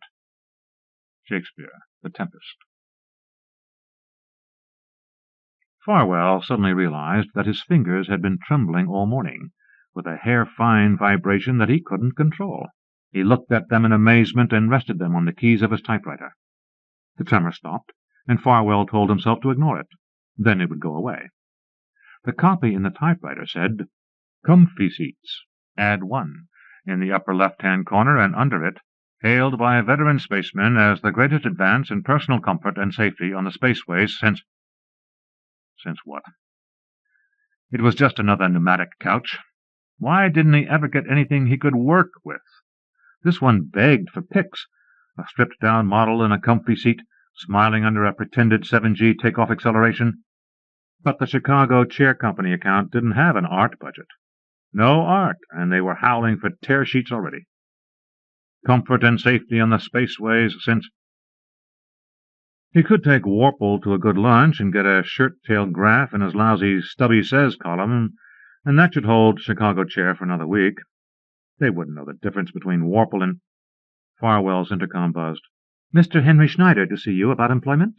Shakespeare, The Tempest. Farwell suddenly realized that his fingers had been trembling all morning, with a hair-fine vibration that he couldn't control. He looked at them in amazement and rested them on the keys of his typewriter. The tremor stopped, and Farwell told himself to ignore it. Then it would go away. The copy in the typewriter said, "Comfy seats. Add 1," in the upper left-hand corner, and under it, "Hailed by veteran spacemen as the greatest advance in personal comfort and safety on the spaceways since—" Since what? It was just another pneumatic couch. Why didn't he ever get anything he could work with? This one begged for pics. A stripped-down model in a comfy seat, smiling under a pretended 7G takeoff acceleration. But the Chicago Chair Company account didn't have an art budget. No art, and they were howling for tear sheets already. Comfort and safety on the spaceways since— He could take Warple to a good lunch and get a shirt-tail graph in his lousy Stubby Says column, and that should hold Chicago Chair for another week. They wouldn't know the difference between Warple and— Farwell's intercom buzzed. "Mr. Henry Schneider to see you about employment."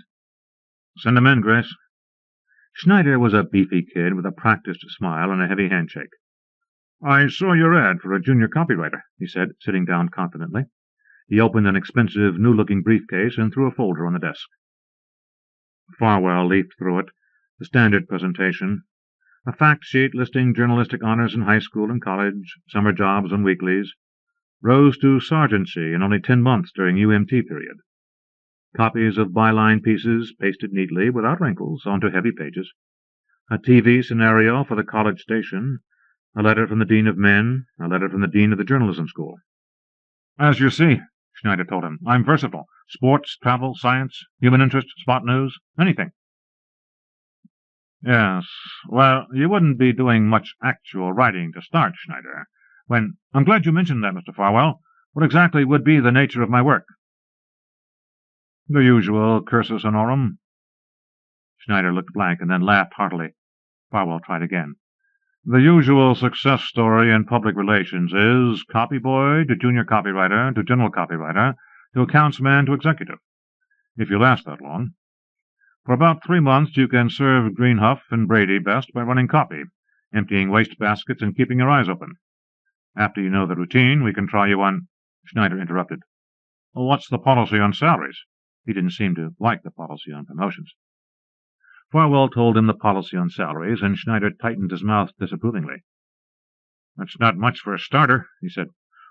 Send him in, Grace. Schneider was a beefy kid with a practiced smile and a heavy handshake. I saw your ad for a junior copywriter, he said, sitting down confidently. He opened an expensive, new-looking briefcase and threw a folder on the desk. Farwell leafed through it, the standard presentation, a fact sheet listing journalistic honors in high school and college, summer jobs and weeklies, rose to sergeantcy in only 10 months during UMT period. Copies of byline pieces pasted neatly, without wrinkles, onto heavy pages, a TV scenario for the college station, a letter from the dean of men, a letter from the dean of the journalism school. As you see, Schneider told him, I'm versatile. Sports, travel, science, human interest, spot news, anything. Yes, well, you wouldn't be doing much actual writing to start, Schneider. I'm glad you mentioned that, Mr. Farwell. What exactly would be the nature of my work? The usual cursus honorum. Schneider looked blank and then laughed heartily. Farwell tried again. The usual success story in public relations is copy boy to junior copywriter to general copywriter to accounts man to executive, if you last that long. For about 3 months you can serve Greenhuff and Brady best by running copy, emptying waste baskets and keeping your eyes open. After you know the routine, we can try you on— Schneider interrupted. Well, what's the policy on salaries? He didn't seem to like the policy on promotions. Farwell told him the policy on salaries, and Schneider tightened his mouth disapprovingly. That's not much for a starter, he said.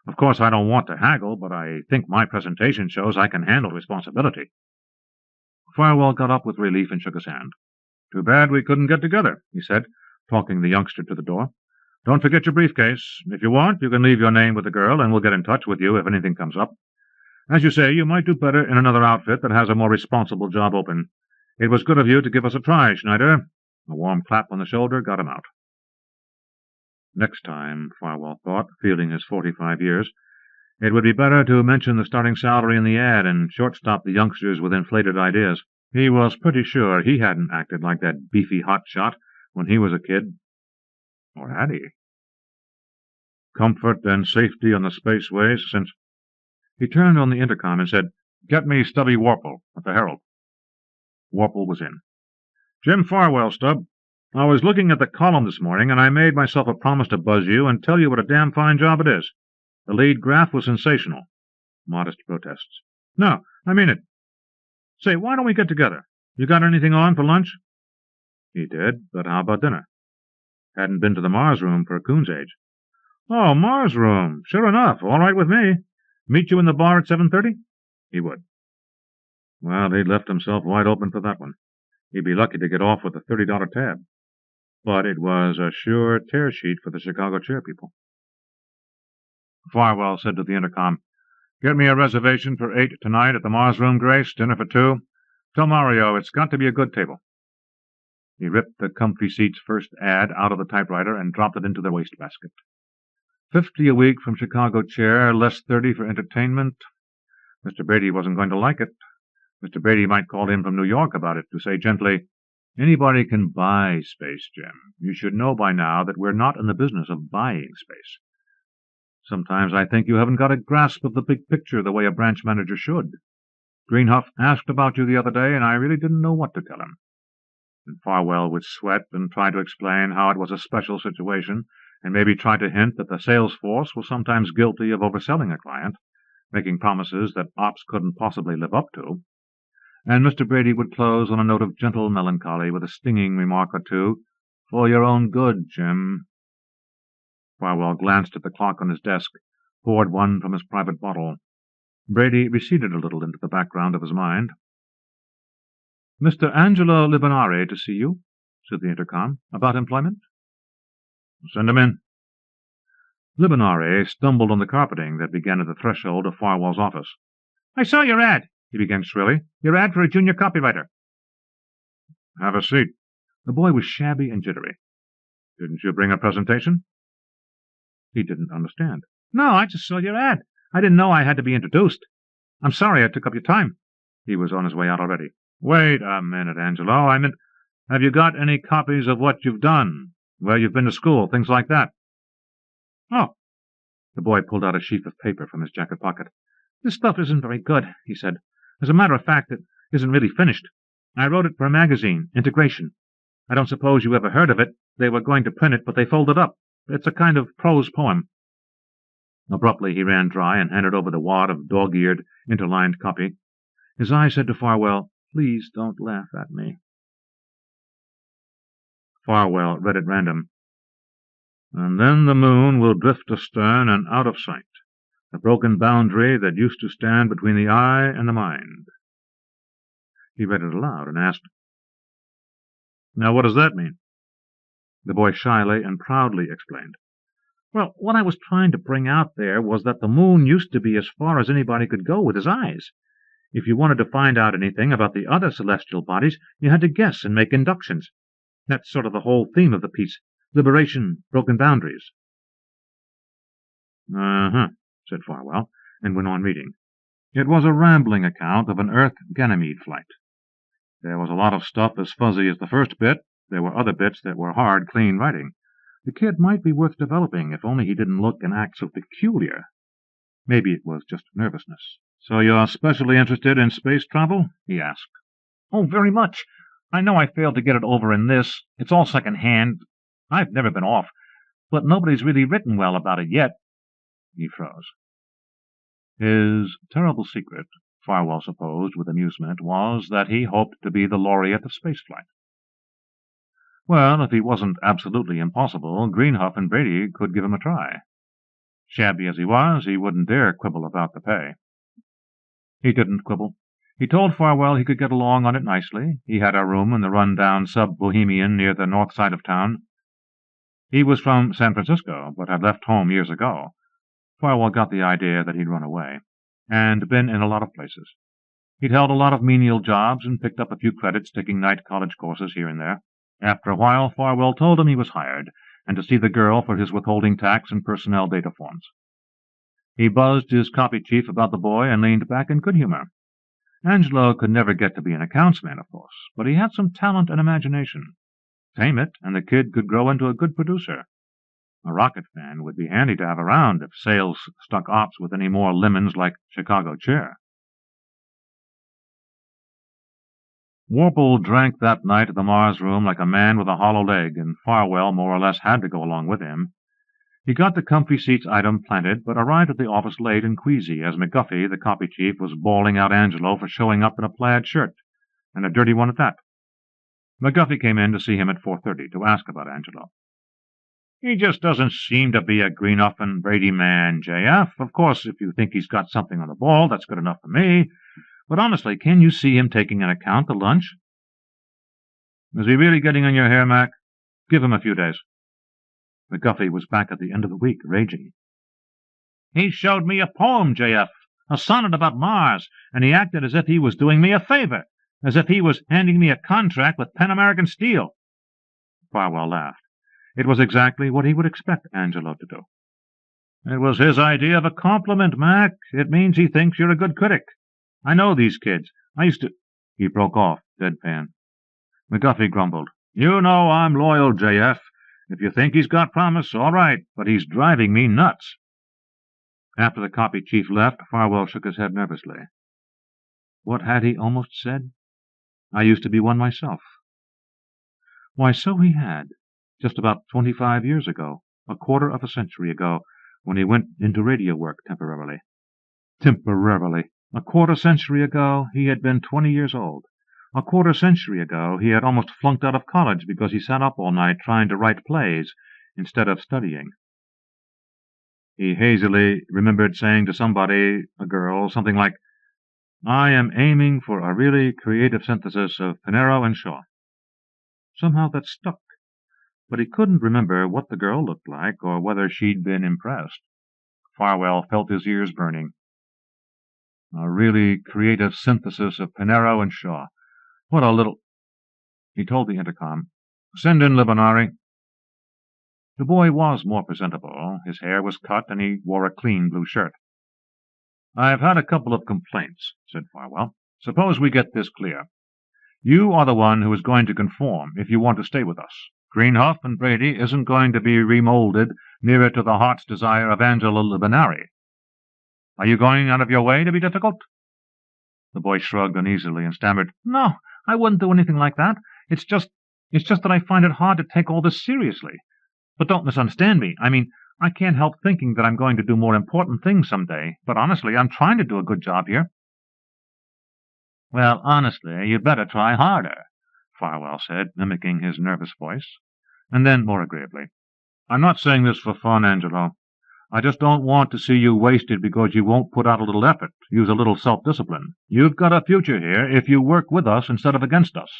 Of course, I don't want to haggle, but I think my presentation shows I can handle responsibility. Farwell got up with relief and shook his hand. Too bad we couldn't get together, he said, talking the youngster to the door. Don't forget your briefcase. If you want, you can leave your name with the girl, and we'll get in touch with you if anything comes up. As you say, you might do better in another outfit that has a more responsible job open. It was good of you to give us a try, Schneider. A warm clap on the shoulder got him out. Next time, Farwell thought, feeling his 45 years, it would be better to mention the starting salary in the ad and shortstop the youngsters with inflated ideas. He was pretty sure he hadn't acted like that beefy hotshot when he was a kid. Or had he? Comfort and safety on the spaceways since— He turned on the intercom and said, Get me Stubby Warple at the Herald. Warple was in. Jim Farwell, Stub. I was looking at the column this morning, and I made myself a promise to buzz you and tell you what a damn fine job it is. The lead graph was sensational. Modest protests. No, I mean it. Say, why don't we get together? You got anything on for lunch? He did, but how about dinner? Hadn't been to the Mars Room for a coon's age. Oh, Mars Room. Sure enough. All right with me. Meet you in the bar at 7:30? He would. Well, he'd left himself wide open for that one. He'd be lucky to get off with a $30 tab. But it was a sure tear sheet for the Chicago chair people. Farwell said to the intercom, Get me a reservation for 8 tonight at the Mars Room, Grace. Dinner for 2. Tell Mario it's got to be a good table. He ripped the Comfy Seats first ad out of the typewriter and dropped it into the wastebasket. $50 a week from Chicago chair, less $30 for entertainment. Mr. Brady wasn't going to like it. Mr. Brady might call him from New York about it to say gently, Anybody can buy space, Jim. You should know by now that we're not in the business of buying space. Sometimes I think you haven't got a grasp of the big picture the way a branch manager should. Greenhuff asked about you the other day, and I really didn't know what to tell him. And Farwell would sweat and try to explain how it was a special situation, and maybe try to hint that the sales force was sometimes guilty of overselling a client, making promises that ops couldn't possibly live up to. And Mr. Brady would close on a note of gentle melancholy with a stinging remark or two, For your own good, Jim. Farwell glanced at the clock on his desk, poured one from his private bottle. Brady receded a little into the background of his mind. Mr. Angelo Libinari to see you, said the intercom. About employment? Send him in. Libinari stumbled on the carpeting that began at the threshold of Farwell's office. I saw your ad, he began shrilly. Your ad for a junior copywriter. Have a seat. The boy was shabby and jittery. Didn't you bring a presentation? He didn't understand. No, I just saw your ad. I didn't know I had to be introduced. I'm sorry I took up your time. He was on his way out already. Wait a minute, Angelo. Have you got any copies of what you've done, where you've been to school, things like that? Oh. The boy pulled out a sheaf of paper from his jacket pocket. This stuff isn't very good, he said. As a matter of fact, it isn't really finished. I wrote it for a magazine, Integration. I don't suppose you ever heard of it. They were going to print it, but they folded up. It's a kind of prose poem." Abruptly he ran dry and handed over the wad of dog-eared, interlined copy. His eye said to Farwell, "Please don't laugh at me." Farwell read at random. "And then the moon will drift astern and out of sight, the broken boundary that used to stand between the eye and the mind." He read it aloud and asked, "Now what does that mean?" The boy shyly and proudly explained. "Well, what I was trying to bring out there was that the moon used to be as far as anybody could go with his eyes. If you wanted to find out anything about the other celestial bodies, you had to guess and make inductions. That's sort of the whole theme of the piece. Liberation, broken boundaries." "Uh-huh," said Farwell, and went on reading. It was a rambling account of an Earth-Ganymede flight. There was a lot of stuff as fuzzy as the first bit. There were other bits that were hard, clean writing. The kid might be worth developing if only he didn't look and act so peculiar. Maybe it was just nervousness. "So you're specially interested in space travel?" he asked. "Oh, very much. I know I failed to get it over in this. It's all second-hand. I've never been off. But nobody's really written well about it yet." He froze. His terrible secret, Farwell supposed with amusement, was that he hoped to be the laureate of spaceflight. Well, if he wasn't absolutely impossible, Greenhuff and Brady could give him a try. Shabby as he was, he wouldn't dare quibble about the pay. He didn't quibble. He told Farwell he could get along on it nicely. He had a room in the run-down sub-bohemian near the north side of town. He was from San Francisco, but had left home years ago. Farwell got the idea that he'd run away, and been in a lot of places. He'd held a lot of menial jobs and picked up a few credits taking night college courses here and there. After a while, Farwell told him he was hired, and to see the girl for his withholding tax and personnel data forms. He buzzed his copy chief about the boy and leaned back in good humor. Angelo could never get to be an accountsman, of course, but he had some talent and imagination. Tame it, and the kid could grow into a good producer. A rocket fan would be handy to have around if sales stuck ops with any more lemons like Chicago Chair. Warple drank that night at the Mars room like a man with a hollow leg, and Farwell more or less had to go along with him. He got the comfy seats item planted, but arrived at the office late and queasy, as McGuffey, the copy chief, was bawling out Angelo for showing up in a plaid shirt, and a dirty one at that. McGuffey came in to see him at 4:30 to ask about Angelo. "He just doesn't seem to be a Greenhuff and Brady man, J.F. Of course, if you think he's got something on the ball, that's good enough for me. But honestly, can you see him taking an account to lunch?" "Is he really getting on your hair, Mac? Give him a few days." McGuffey was back at the end of the week, raging. "He showed me a poem, J.F., a sonnet about Mars, and he acted as if he was doing me a favor, as if he was handing me a contract with Pan American Steel." Farwell laughed. It was exactly what he would expect Angelo to do. "It was his idea of a compliment, Mac. It means he thinks you're a good critic. I know these kids. I used to—" He broke off, deadpan. McGuffey grumbled. "You know I'm loyal, J.F. If you think he's got promise, all right, but he's driving me nuts." After the copy chief left, Farwell shook his head nervously. What had he almost said? I used to be one myself. Why, so he had, just about 25 years ago, a quarter of a century ago, when he went into radio work temporarily. Temporarily. A quarter century ago, he had been 20 years old. A quarter century ago, he had almost flunked out of college because he sat up all night trying to write plays instead of studying. He hazily remembered saying to somebody, a girl, something like, "I am aiming for a really creative synthesis of Pinero and Shaw." Somehow that stuck, but he couldn't remember what the girl looked like or whether she'd been impressed. Farwell felt his ears burning. A really creative synthesis of Pinero and Shaw. What a little— He told the intercom, "Send in Libonari." The boy was more presentable. His hair was cut, and he wore a clean blue shirt. "I've had a couple of complaints," said Farwell. "Suppose we get this clear. You are the one who is going to conform if you want to stay with us. Greenhuff and Brady isn't going to be remolded nearer to the heart's desire of Angela Libonari. Are you going out of your way to be difficult?" The boy shrugged uneasily and stammered, "No, I wouldn't do anything like that. It's just that I find it hard to take all this seriously. But don't misunderstand me. I mean, I can't help thinking that I'm going to do more important things some day, but honestly, I'm trying to do a good job here." "Well, honestly, you'd better try harder," Farwell said, mimicking his nervous voice. And then, more agreeably, "I'm not saying this for fun, Angelo. I just don't want to see you wasted because you won't put out a little effort, use a little self-discipline. You've got a future here if you work with us instead of against us.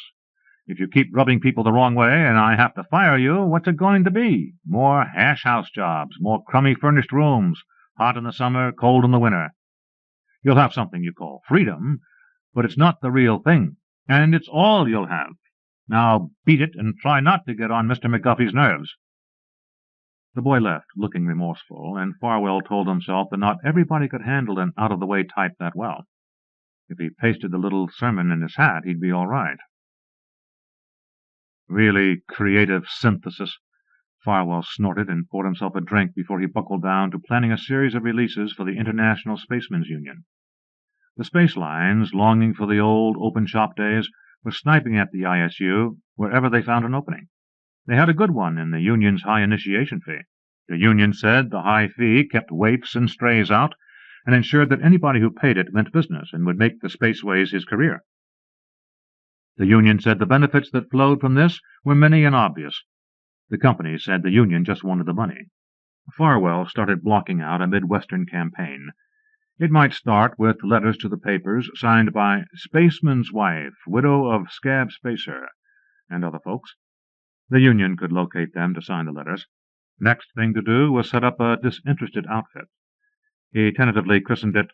If you keep rubbing people the wrong way and I have to fire you, what's it going to be? More hash-house jobs, more crummy furnished rooms, hot in the summer, cold in the winter. You'll have something you call freedom, but it's not the real thing, and it's all you'll have. Now beat it and try not to get on Mr. McGuffey's nerves." The boy left, looking remorseful, and Farwell told himself that not everybody could handle an out-of-the-way type that well. If he pasted the little sermon in his hat, he'd be all right. "Really creative synthesis," Farwell snorted and poured himself a drink before he buckled down to planning a series of releases for the International Spacemen's Union. The space lines, longing for the old open-shop days, were sniping at the ISU wherever they found an opening. They had a good one in the union's high initiation fee. The union said the high fee kept waifs and strays out and ensured that anybody who paid it meant business and would make the spaceways his career. The union said the benefits that flowed from this were many and obvious. The company said the union just wanted the money. Farwell started blocking out a Midwestern campaign. It might start with letters to the papers signed by Spaceman's Wife, Widow of Scab Spacer, and other folks. The union could locate them to sign the letters. Next thing to do was set up a disinterested outfit. He tentatively christened it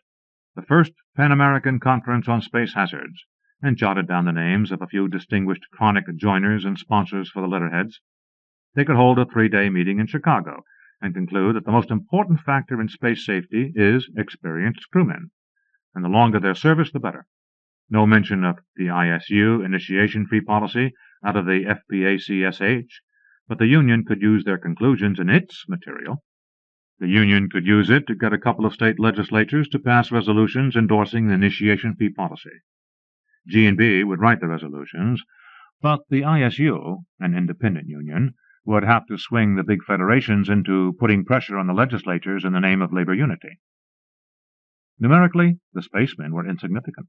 the First Pan-American Conference on Space Hazards, and jotted down the names of a few distinguished chronic joiners and sponsors for the letterheads. They could hold a 3-day meeting in Chicago and conclude that the most important factor in space safety is experienced crewmen, and the longer their service, the better. No mention of the ISU initiation fee policy out of the FPACSH, but the union could use their conclusions in its material. The union could use it to get a couple of state legislatures to pass resolutions endorsing the initiation fee policy. G&B would write the resolutions, but the ISU, an independent union, would have to swing the big federations into putting pressure on the legislatures in the name of labor unity. Numerically, the spacemen were insignificant.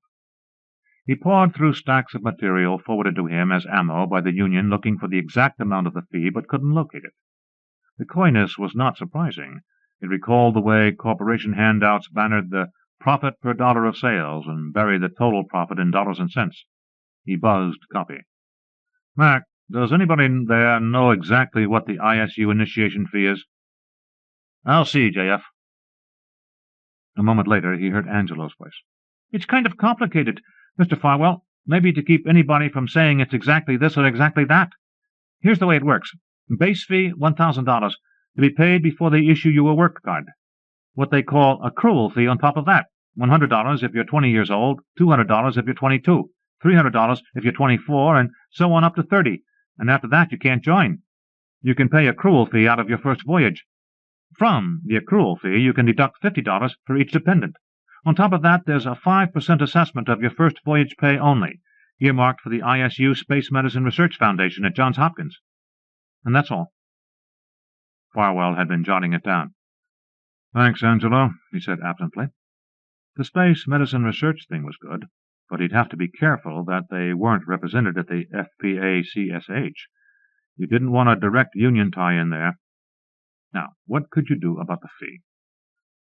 He pawed through stacks of material forwarded to him as ammo by the union looking for the exact amount of the fee, but couldn't locate it. The coyness was not surprising. It recalled the way corporation handouts bannered the profit per dollar of sales and buried the total profit in dollars and cents. He buzzed copy. "Mac, does anybody there know exactly what the ISU initiation fee is?" "I'll see, JF." A moment later he heard Angelo's voice. "It's kind of complicated, Mr. Farwell, maybe to keep anybody from saying it's exactly this or exactly that. Here's the way it works. Base fee, $1,000, to be paid before they issue you a work card. What they call accrual fee on top of that, $100 if you're 20 years old, $200 if you're 22, $300 if you're 24, and so on up to 30, and after that you can't join. You can pay accrual fee out of your first voyage. From the accrual fee you can deduct $50 for each dependent. On top of that, there's a 5% assessment of your first voyage pay only, earmarked for the ISU Space Medicine Research Foundation at Johns Hopkins. And that's all." Farwell had been jotting it down. "Thanks, Angelo," he said absently. The space medicine research thing was good, but he'd have to be careful that they weren't represented at the FPACSH. You didn't want a direct union tie in there. Now, what could you do about the fee?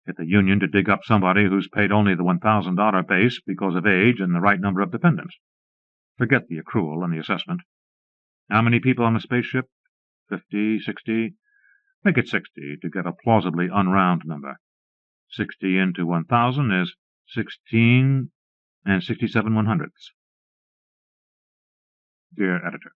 Get the union to dig up somebody who's paid only the $1,000 base because of age and the right number of dependents. Forget the accrual and the assessment. How many people on the spaceship? 50, 60? Make it 60 to get a plausibly unround number. 60 into 1,000 is 16 and 67/100ths. Dear Editor,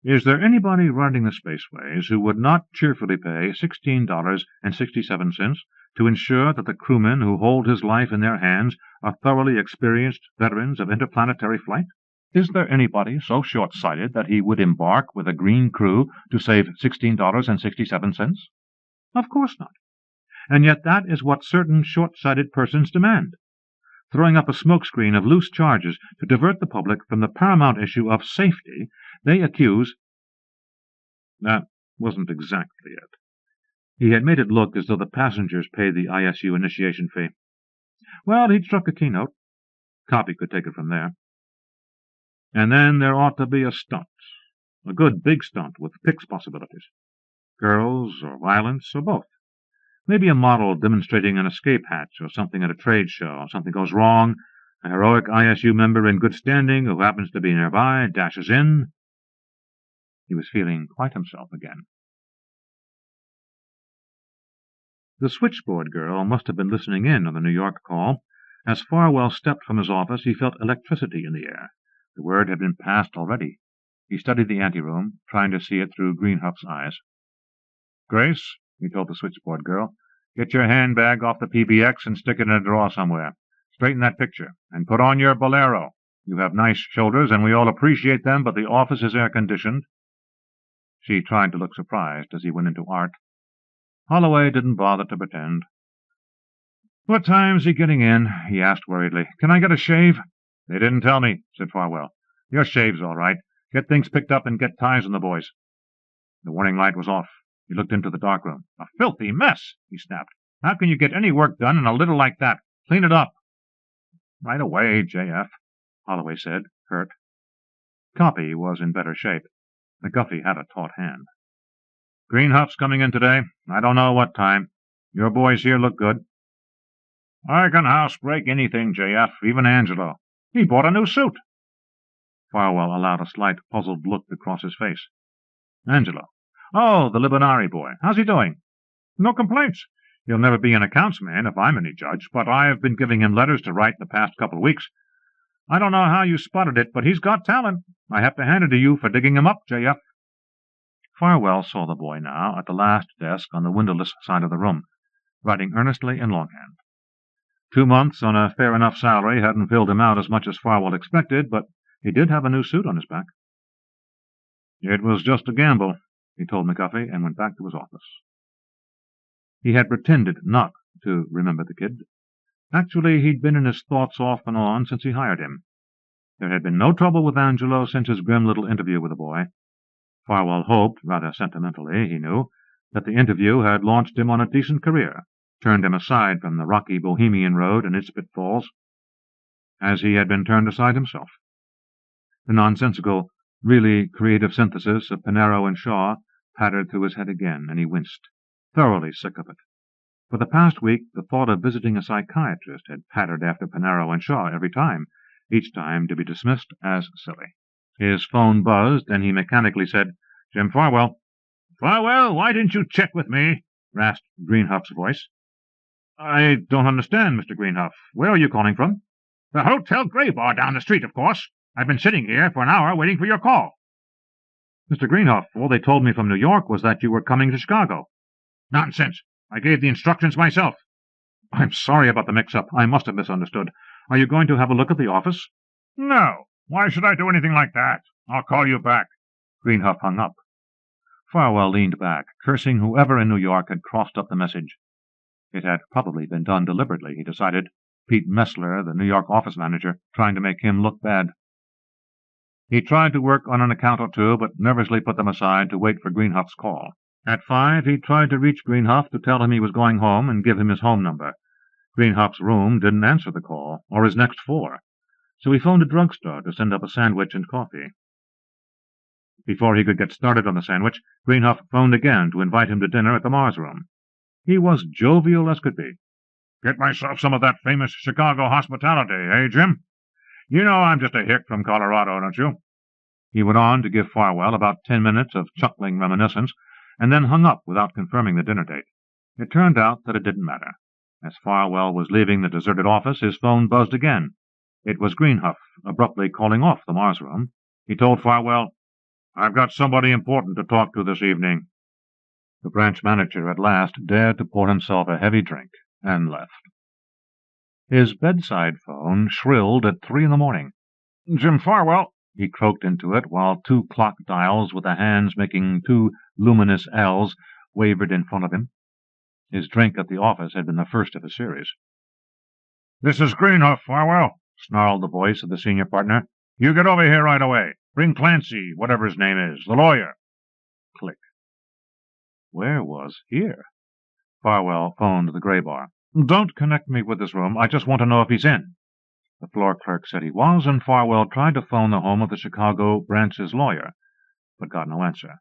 is there anybody running the spaceways who would not cheerfully pay $16.67 to ensure that the crewmen who hold his life in their hands are thoroughly experienced veterans of interplanetary flight? Is there anybody so short-sighted that he would embark with a green crew to save $16.67? Of course not. And yet that is what certain short-sighted persons demand. throwing up a smokescreen of loose charges to divert the public from the paramount issue of safety, they accuse— That wasn't exactly it. He had made it look as though the passengers paid the ISU initiation fee. Well, he'd struck a keynote. Copy could take it from there. And then there ought to be a stunt. A good big stunt with Pix possibilities. Girls or violence or both. Maybe a model demonstrating an escape hatch or something at a trade show. Something goes wrong. A heroic ISU member in good standing who happens to be nearby dashes in. He was feeling quite himself again. The switchboard girl must have been listening in on the New York call. As Farwell stepped from his office, he felt electricity in the air. The word had been passed already. He studied the anteroom, trying to see it through Greenhuff's eyes. "Grace," he told the switchboard girl, "get your handbag off the PBX and stick it in a drawer somewhere. Straighten that picture, and put on your bolero. You have nice shoulders, and we all appreciate them, but the office is air-conditioned." She tried to look surprised as he went into art. Holloway didn't bother to pretend. "What time's he getting in?" he asked worriedly. "Can I get a shave?" "They didn't tell me," said Farwell. "Your shave's all right. Get things picked up and get ties on the boys." The warning light was off. He looked into the darkroom. "A filthy mess!" he snapped. "How can you get any work done in a litter like that? Clean it up." "Right away, J.F.," Holloway said, hurt. Copy was in better shape. McGuffey had a taut hand. "Greenhuff's coming in today. I don't know what time. Your boys here look good." "I can housebreak anything, J.F., even Angelo. He bought a new suit." Farwell allowed a slight puzzled look to cross his face. "Angelo? Oh, the Libonari boy. How's he doing?" "No complaints. He'll never be an accounts man if I'm any judge, but I've been giving him letters to write the past couple of weeks. I don't know how you spotted it, but he's got talent. I have to hand it to you for digging him up, J.F." Farwell saw the boy now at the last desk on the windowless side of the room, writing earnestly in longhand. 2 months on a fair enough salary hadn't filled him out as much as Farwell expected, but he did have a new suit on his back. "It was just a gamble," he told McGuffey, and went back to his office. He had pretended not to remember the kid. Actually, he'd been in his thoughts off and on since he hired him. There had been no trouble with Angelo since his grim little interview with the boy. Farwell hoped, rather sentimentally, he knew, that the interview had launched him on a decent career, turned him aside from the rocky Bohemian road and its pitfalls, as he had been turned aside himself. The nonsensical, really creative synthesis of Pinero and Shaw pattered through his head again, and he winced, thoroughly sick of it. For the past week, the thought of visiting a psychiatrist had pattered after Pinero and Shaw every time, each time to be dismissed as silly. His phone buzzed, and he mechanically said, "Jim Farwell." "Farwell, why didn't you check with me?" rasped Greenhuff's voice. "I don't understand, Mr. Greenhuff. Where are you calling from?" "The Hotel Grey Bar down the street, of course. I've been sitting here for an hour waiting for your call." "Mr. Greenhuff, all they told me from New York was that you were coming to Chicago." "Nonsense. I gave the instructions myself." "I'm sorry about the mix-up. I must have misunderstood. Are you going to have a look at the office?" "No. Why should I do anything like that? I'll call you back." Greenhuff hung up. Farwell leaned back, cursing whoever in New York had crossed up the message. It had probably been done deliberately, he decided. Pete Messler, the New York office manager, trying to make him look bad. He tried to work on an account or two, but nervously put them aside to wait for Greenhuff's call. At 5, he tried to reach Greenhuff to tell him he was going home and give him his home number. Greenhuff's room didn't answer the call, or his next 4, so he phoned a drugstore to send up a sandwich and coffee. Before he could get started on the sandwich, Greenhuff phoned again to invite him to dinner at the Mars Room. He was jovial as could be. "Get myself some of that famous Chicago hospitality, eh, Jim? You know I'm just a hick from Colorado, don't you?" He went on to give Farwell about 10 minutes of chuckling reminiscence, and then hung up without confirming the dinner date. It turned out that it didn't matter. As Farwell was leaving the deserted office, his phone buzzed again. It was Greenhuff, abruptly calling off the Mars Room. He told Farwell, "I've got somebody important to talk to this evening." The branch manager at last dared to pour himself a heavy drink, and left. His bedside phone shrilled at 3 in the morning. "Jim Farwell," he croaked into it, while 2 clock dials with the hands making 2 luminous L's wavered in front of him. His drink at the office had been the first of a series. "This is Greenhoff, Farwell," snarled the voice of the senior partner. "You get over here right away. Bring Clancy, whatever his name is, the lawyer." Click. Where was here? Farwell phoned the Gray Bar. "Don't connect me with this room. I just want to know if he's in." The floor clerk said he was, and Farwell tried to phone the home of the Chicago branch's lawyer, but got no answer.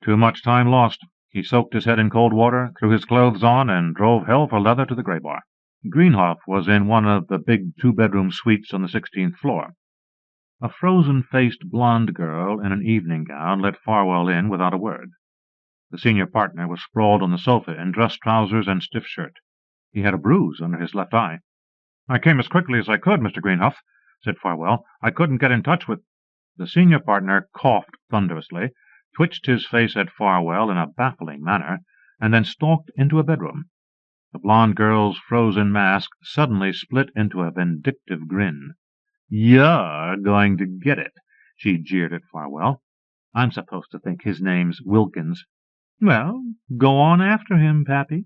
Too much time lost. He soaked his head in cold water, threw his clothes on, and drove hell for leather to the Gray Bar. Greenhoff was in one of the big two-bedroom suites on the 16th floor. A frozen-faced blonde girl in an evening gown let Farwell in without a word. The senior partner was sprawled on the sofa in dress trousers and stiff shirt. He had a bruise under his left eye. "I came as quickly as I could, Mr. Greenhoff," said Farwell. "I couldn't get in touch with—" The senior partner coughed thunderously, twitched his face at Farwell in a baffling manner, and then stalked into a bedroom. The blonde girl's frozen mask suddenly split into a vindictive grin. "You're going to get it," she jeered at Farwell. "I'm supposed to think his name's Wilkins. Well, go on after him, Pappy."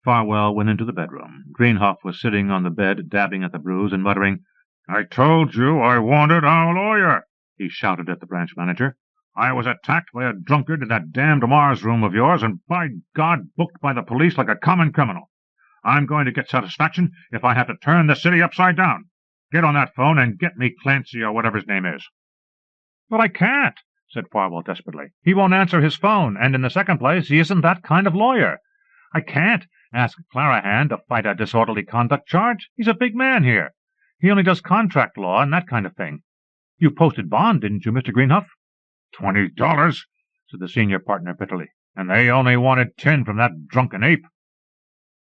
Farwell went into the bedroom. Greenhoff was sitting on the bed, dabbing at the bruise and muttering. "I told you I wanted our lawyer," he shouted at the branch manager. "I was attacked by a drunkard in that damned Mars room of yours, and by God, booked by the police like a common criminal. I'm going to get satisfaction if I have to turn the city upside down. Get on that phone and get me Clancy or whatever his name is." "But I can't," said Farwell desperately. "He won't answer his phone, and in the second place, he isn't that kind of lawyer. I can't ask Clarahan to fight a disorderly conduct charge. He's a big man here. He only does contract law and that kind of thing. You posted bond, didn't you, Mr. Greenhoff?" $20, said the senior partner bitterly, "and they only wanted 10 from that drunken ape."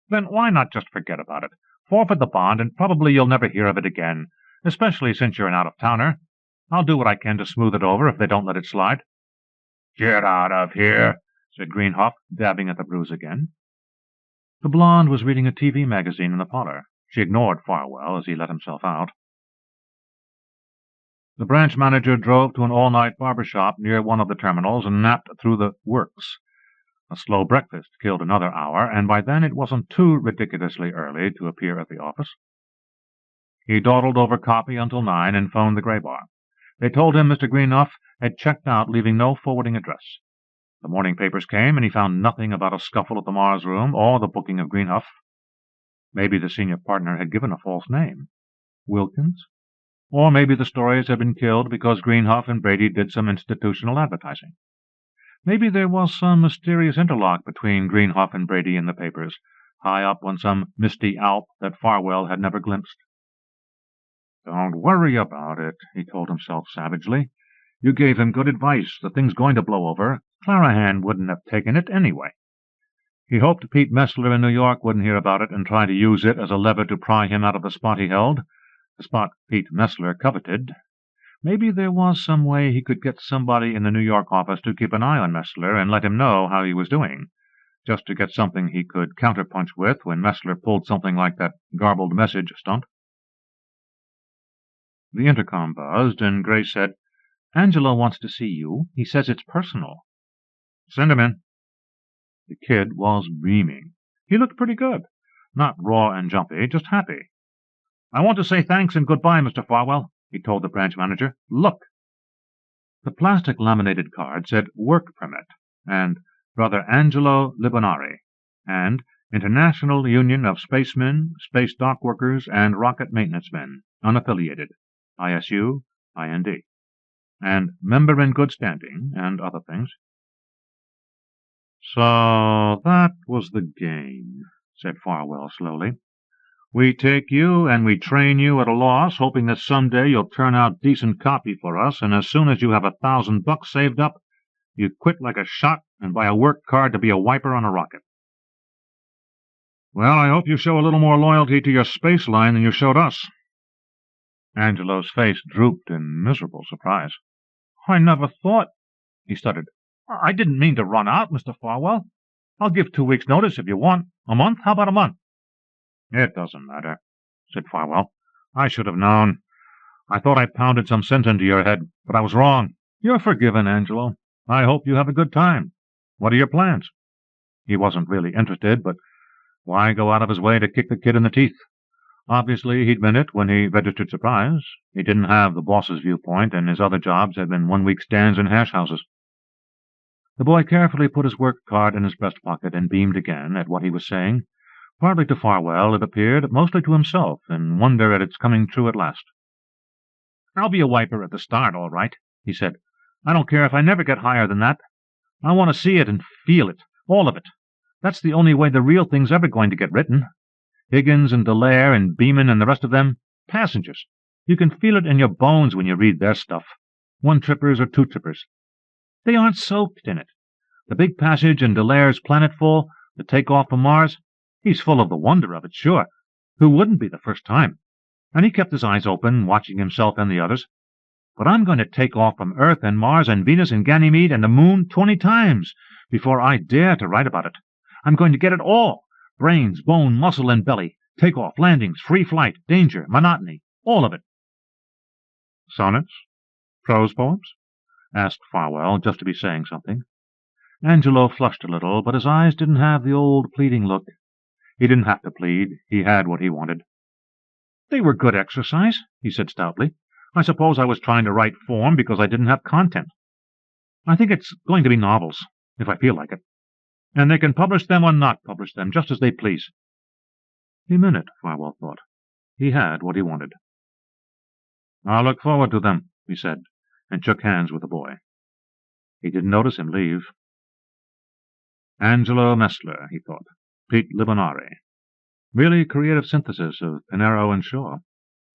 "Then why not just forget about it? Forfeit the bond, and probably you'll never hear of it again, especially since you're an out-of-towner. I'll do what I can to smooth it over if they don't let it slide." "Get out of here," said Greenhoff, dabbing at the bruise again. The blonde was reading a TV magazine in the parlor. She ignored Farwell as he let himself out. The branch manager drove to an all-night barber shop near one of the terminals and napped through the works. A slow breakfast killed another hour, and by then it wasn't too ridiculously early to appear at the office. He dawdled over copy until 9 and phoned the Gray Bar. They told him Mr. Greenhoff had checked out, leaving no forwarding address. The morning papers came, and he found nothing about a scuffle at the Mars room or the booking of Greenhoff. Maybe the senior partner had given a false name. Wilkins? Or maybe the stories had been killed because Greenhoff and Brady did some institutional advertising. Maybe there was some mysterious interlock between Greenhoff and Brady in the papers, high up on some misty Alp that Farwell had never glimpsed. "Don't worry about it," he told himself savagely. "You gave him good advice. The thing's going to blow over. Clarahan wouldn't have taken it anyway." He hoped Pete Messler in New York wouldn't hear about it and try to use it as a lever to pry him out of the spot he held, the spot Pete Messler coveted. Maybe there was some way he could get somebody in the New York office to keep an eye on Messler and let him know how he was doing, just to get something he could counterpunch with when Messler pulled something like that garbled message stunt. The intercom buzzed, and Gray said, "Angelo wants to see you. He says it's personal." "Send him in." The kid was beaming. He looked pretty good. Not raw and jumpy, just happy. "I want to say thanks and goodbye, Mr. Farwell," he told the branch manager. "Look." The plastic laminated card said Work Permit, and Brother Angelo Libonari, and International Union of Spacemen, Space Dock Workers, and Rocket Maintenance Men, unaffiliated, ISU, IND, and member in good standing, and other things. "So that was the game," said Farwell slowly. "We take you and we train you at a loss, hoping that someday you'll turn out decent copy for us, and as soon as you have $1,000 saved up, you quit like a shot and buy a work card to be a wiper on a rocket." "Well, I hope you show a little more loyalty to your space line than you showed us." Angelo's face drooped in miserable surprise. "I never thought—" he stuttered. "I didn't mean to run out, Mr. Farwell. I'll give 2 weeks' notice if you want. A month? How about a month?" "It doesn't matter," said Farwell. "I should have known. I thought I pounded some sense into your head, but I was wrong. You're forgiven, Angelo. I hope you have a good time. What are your plans?" He wasn't really interested, but Why go out of his way to kick the kid in the teeth? Obviously, he'd meant it when he registered surprise. He didn't have the boss's viewpoint, and his other jobs had been one-week stands in hash houses. The boy carefully put his work card in his breast pocket and beamed again at what he was saying, partly to Farwell, it appeared, mostly to himself, in wonder at its coming true at last. "I'll be a wiper at the start, all right," he said. "I don't care if I never get higher than that. I want to see it and feel it, all of it. That's the only way the real thing's ever going to get written. Higgins and Dallaire and Beeman and the rest of them, passengers. You can feel it in your bones when you read their stuff. One-trippers or two-trippers. They aren't soaked in it. The big passage in Dallaire's Planetfall, the take-off from Mars, he's full of the wonder of it, sure. Who wouldn't be the first time? And he kept his eyes open, watching himself and the others. But I'm going to take off from Earth and Mars and Venus and Ganymede and the Moon 20 times before I dare to write about it. I'm going to get it all. Brains, bone, muscle, and belly. Take-off, landings, free flight, danger, monotony, all of it." "Sonnets? Prose poems?" asked Farwell, just to be saying something. Angelo flushed a little, but his eyes didn't have the old pleading look. He didn't have to plead. He had what he wanted. "They were good exercise," he said stoutly. "I suppose I was trying to write form because I didn't have content. I think it's going to be novels, if I feel like it. And they can publish them or not publish them, just as they please." He meant it, Farwell thought. He had what he wanted. "I'll look forward to them," he said, and shook hands with the boy. He didn't notice him leave. Angelo Messler, he thought. Pete Libonari. Really creative synthesis of Pinero and Shaw.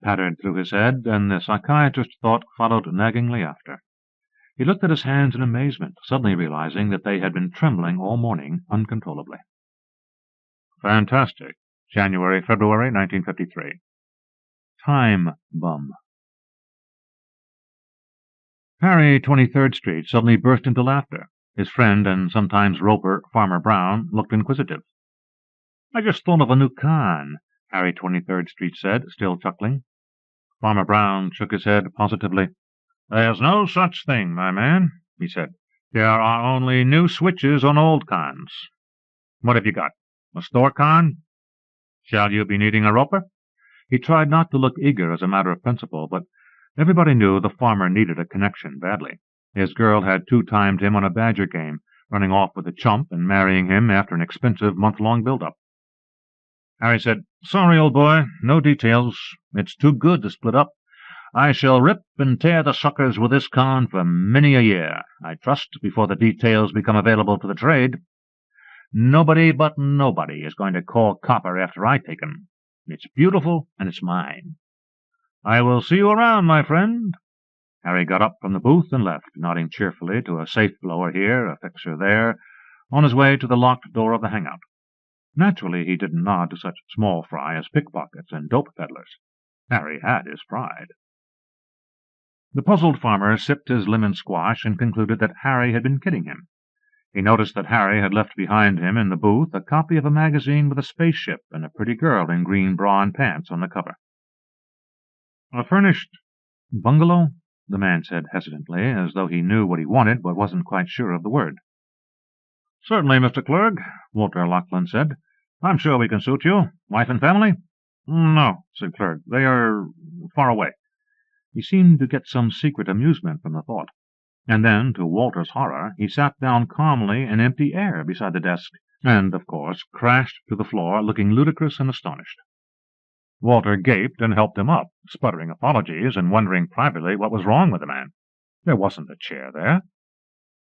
Pattered through his head, and the psychiatrist's thought followed naggingly after. He looked at his hands in amazement, suddenly realizing that they had been trembling all morning uncontrollably. Fantastic. January, February, 1953. Time Bum. Harry, 23rd Street, suddenly burst into laughter. His friend and sometimes roper, Farmer Brown, looked inquisitive. "I just thought of a new con," Harry, 23rd Street said, still chuckling. Farmer Brown shook his head positively. "There's no such thing, my man," he said. "There are only new switches on old cons. What have you got? A store con? Shall you be needing a roper?" He tried not to look eager as a matter of principle, but everybody knew the farmer needed a connection badly. His girl had two-timed him on a badger game, running off with a chump and marrying him after an expensive month-long build-up. Harry said, "Sorry, old boy, no details. It's too good to split up. I shall rip and tear the suckers with this con for many a year, I trust, before the details become available to the trade. Nobody but nobody is going to call copper after I take 'em. It's beautiful, and it's mine. I will see you around, my friend." Harry got up from the booth and left, nodding cheerfully to a safe blower here, a fixer there, on his way to the locked door of the hangout. Naturally, he didn't nod to such small fry as pickpockets and dope peddlers. Harry had his pride. The puzzled farmer sipped his lemon squash and concluded that Harry had been kidding him. He noticed that Harry had left behind him in the booth a copy of a magazine with a spaceship and a pretty girl in green bra and pants on the cover. "A furnished bungalow?" the man said hesitantly, as though he knew what he wanted but wasn't quite sure of the word. "Certainly, Mr. Clerk," Walter Lachlan said. "I'm sure we can suit you. Wife and family?" "No," said Clerk. "They are far away." He seemed to get some secret amusement from the thought. And then, to Walter's horror, he sat down calmly in empty air beside the desk, and, of course, crashed to the floor, looking ludicrous and astonished. Walter gaped and helped him up, sputtering apologies and wondering privately what was wrong with the man. There wasn't a chair there.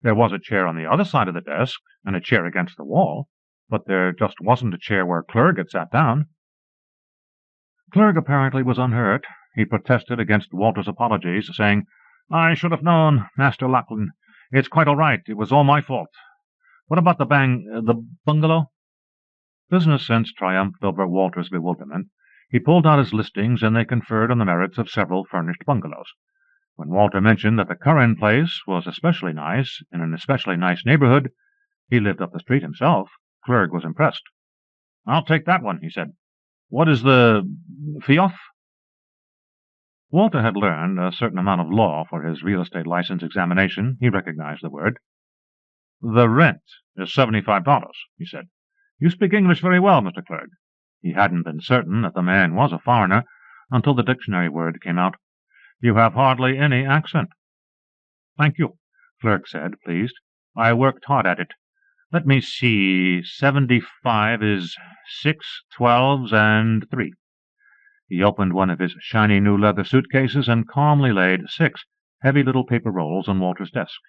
There was a chair on the other side of the desk, and a chair against the wall, but there just wasn't a chair where Clerk had sat down. Clerk apparently was unhurt. He protested against Walter's apologies, saying, "I should have known, Master Lachlan. It's quite all right. It was all my fault. What about the bungalow?" Business sense triumphed over Walter's bewilderment. He pulled out his listings, and they conferred on the merits of several furnished bungalows. When Walter mentioned that the Curran place was especially nice, in an especially nice neighborhood, he lived up the street himself, Clerk was impressed. "I'll take that one," he said. "What is the fioff?" Walter had learned a certain amount of law for his real estate license examination. He recognized the word. "The rent is $75, he said. "You speak English very well, Mr. Clerk." He hadn't been certain that the man was a foreigner until the dictionary word came out. "You have hardly any accent." "Thank you," Clerk said, pleased. "I worked hard at it. Let me see, 75 is 6 12s and 3. He opened one of his shiny new leather suitcases and calmly laid 6 heavy little paper rolls on Walter's desk.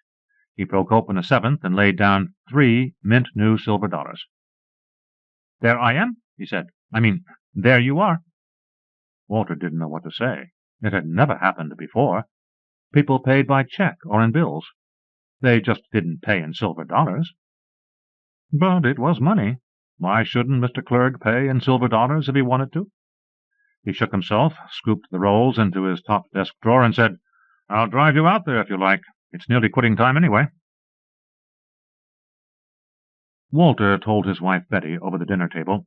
He broke open a 7th and laid down 3 mint-new silver dollars. "There I am," he said. "There you are." Walter didn't know what to say. It had never happened before. People paid by check or in bills. They just didn't pay in silver dollars. But it was money. Why shouldn't Mr. Clerk pay in silver dollars if he wanted to? He shook himself, scooped the rolls into his top desk drawer, and said, "I'll drive you out there if you like. It's nearly quitting time anyway." Walter told his wife Betty over the dinner table,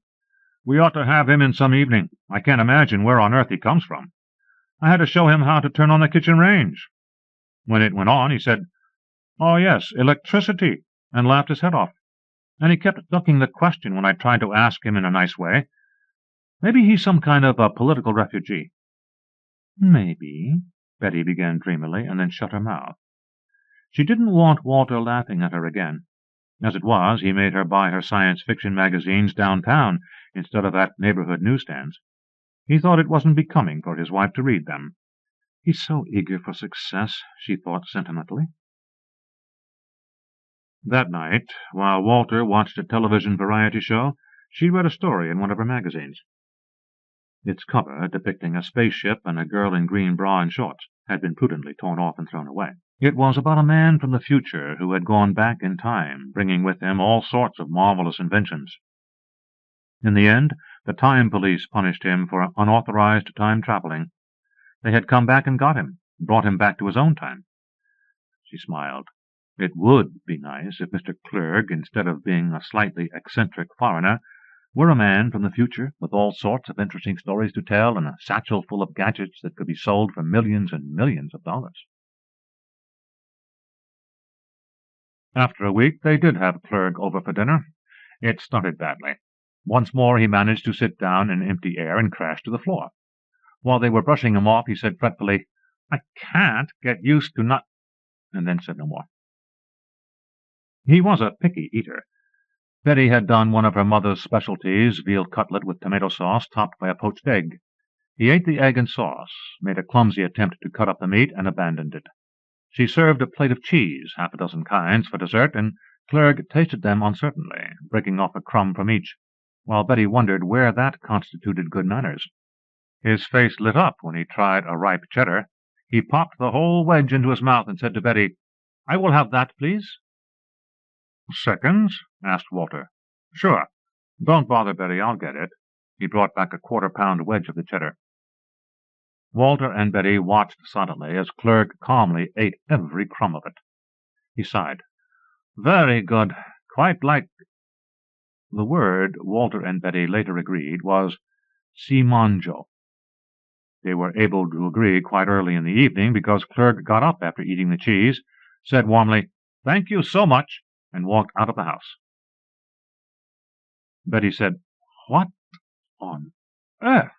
"We ought to have him in some evening. I can't imagine where on earth he comes from. I had to show him how to turn on the kitchen range. When it went on, he said, 'Oh, yes, electricity,' and laughed his head off. And he kept ducking the question when I tried to ask him in a nice way. Maybe he's some kind of a political refugee." "Maybe," Betty began dreamily, and then shut her mouth. She didn't want Walter laughing at her again. As it was, he made her buy her science fiction magazines downtown instead of at neighborhood newsstands. He thought it wasn't becoming for his wife to read them. "He's so eager for success," she thought sentimentally. That night, while Walter watched a television variety show, she read a story in one of her magazines. Its cover, depicting a spaceship and a girl in green bra and shorts, had been prudently torn off and thrown away. It was about a man from the future who had gone back in time, bringing with him all sorts of marvelous inventions. In the end, the time police punished him for unauthorized time traveling. They had come back and got him, brought him back to his own time. She smiled. It would be nice if Mr. Clerk, instead of being a slightly eccentric foreigner, were a man from the future with all sorts of interesting stories to tell and a satchel full of gadgets that could be sold for millions and millions of dollars. After a week, they did have Clerk over for dinner. It started badly. Once more he managed to sit down in empty air and crash to the floor. While they were brushing him off, he said fretfully, "I can't get used to not—" and then said no more. He was a picky eater. Betty had done one of her mother's specialties, veal cutlet with tomato sauce topped by a poached egg. He ate the egg and sauce, made a clumsy attempt to cut up the meat, and abandoned it. She served a plate of cheese, 6 kinds, for dessert, and Clerk tasted them uncertainly, breaking off a crumb from each, while Betty wondered where that constituted good manners. His face lit up when he tried a ripe cheddar. He popped the whole wedge into his mouth and said to Betty, "I will have that, please." "Seconds?" asked Walter. "Sure. Don't bother, Betty, I'll get it." He brought back a 1/4-pound wedge of the cheddar. Walter and Betty watched silently as Clerk calmly ate every crumb of it. He sighed. "Very good. Quite like—" The word, Walter and Betty later agreed, was "si manjo." They were able to agree quite early in the evening because Clerk got up after eating the cheese, said warmly, "Thank you so much," and walked out of the house. Betty said, "What on earth?"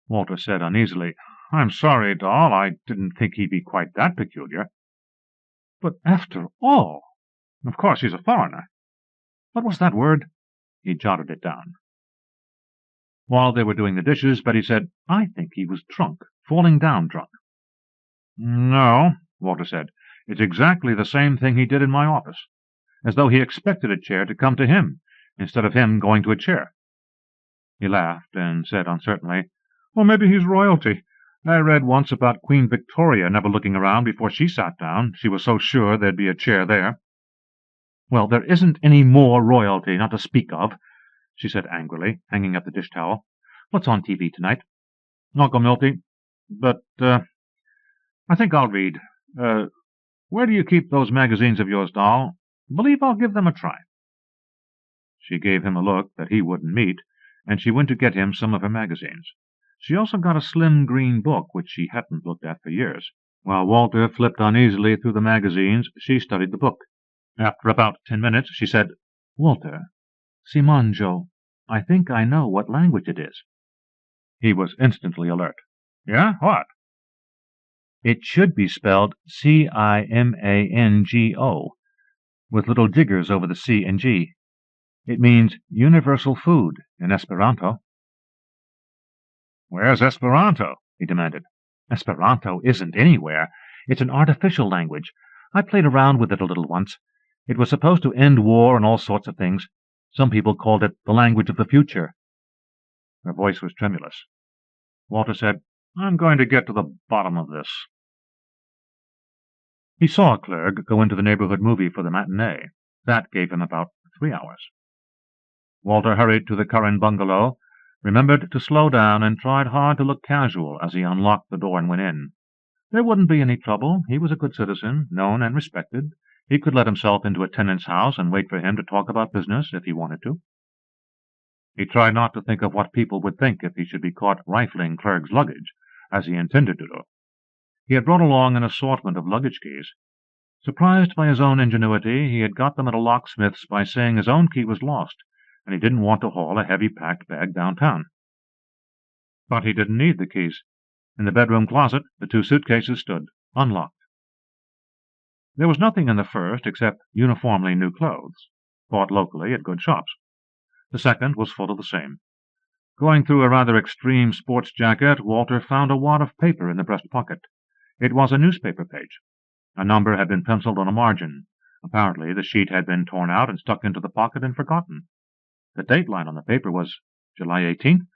Walter said uneasily, "I'm sorry, doll. I didn't think he'd be quite that peculiar. But after all, of course he's a foreigner. What was that word?" He jotted it down. While they were doing the dishes, Betty said, "I think he was drunk, falling down drunk." "No," Walter said. "It's exactly the same thing he did in my office, as though he expected a chair to come to him, instead of him going to a chair." He laughed and said uncertainly, "Well, maybe he's royalty. I read once about Queen Victoria never looking around before she sat down. She was so sure there'd be a chair there." "Well, there isn't any more royalty, not to speak of," she said angrily, hanging up the dish-towel. "What's on TV tonight?" "Uncle Milty. But, I think I'll read. Where do you keep those magazines of yours, doll? Believe I'll give them a try." She gave him a look that he wouldn't meet, and she went to get him some of her magazines. She also got a slim green book which she hadn't looked at for years. While Walter flipped uneasily through the magazines, she studied the book. After about 10 minutes, she said, "Walter, Simon, Joe, I think I know what language it is. He was instantly alert. Yeah? What? It should be spelled Cimango, with little jiggers over the C and G. It means universal food in Esperanto. Where's Esperanto? He demanded. Esperanto isn't anywhere. It's an artificial language. I played around with it a little once. It was supposed to end war and all sorts of things. Some people called it the language of the future. Her voice was tremulous. Walter said, I'm going to get to the bottom of this. He saw Clerg go into the neighborhood movie for the matinee. That gave him about 3 hours. Walter hurried to the Curran bungalow, remembered to slow down, and tried hard to look casual as he unlocked the door and went in. There wouldn't be any trouble. He was a good citizen, known and respected. He could let himself into a tenant's house and wait for him to talk about business if he wanted to. He tried not to think of what people would think if he should be caught rifling Clerg's luggage, as he intended to do. He had brought along an assortment of luggage keys. Surprised by his own ingenuity, he had got them at a locksmith's by saying his own key was lost, and he didn't want to haul a heavy packed bag downtown. But he didn't need the keys. In the bedroom closet, the 2 suitcases stood, unlocked. There was nothing in the first except uniformly new clothes, bought locally at good shops. The second was full of the same. Going through a rather extreme sports jacket, Walter found a wad of paper in the breast pocket. It was a newspaper page. A number had been penciled on a margin. Apparently the sheet had been torn out and stuck into the pocket and forgotten. The date line on the paper was July 18th,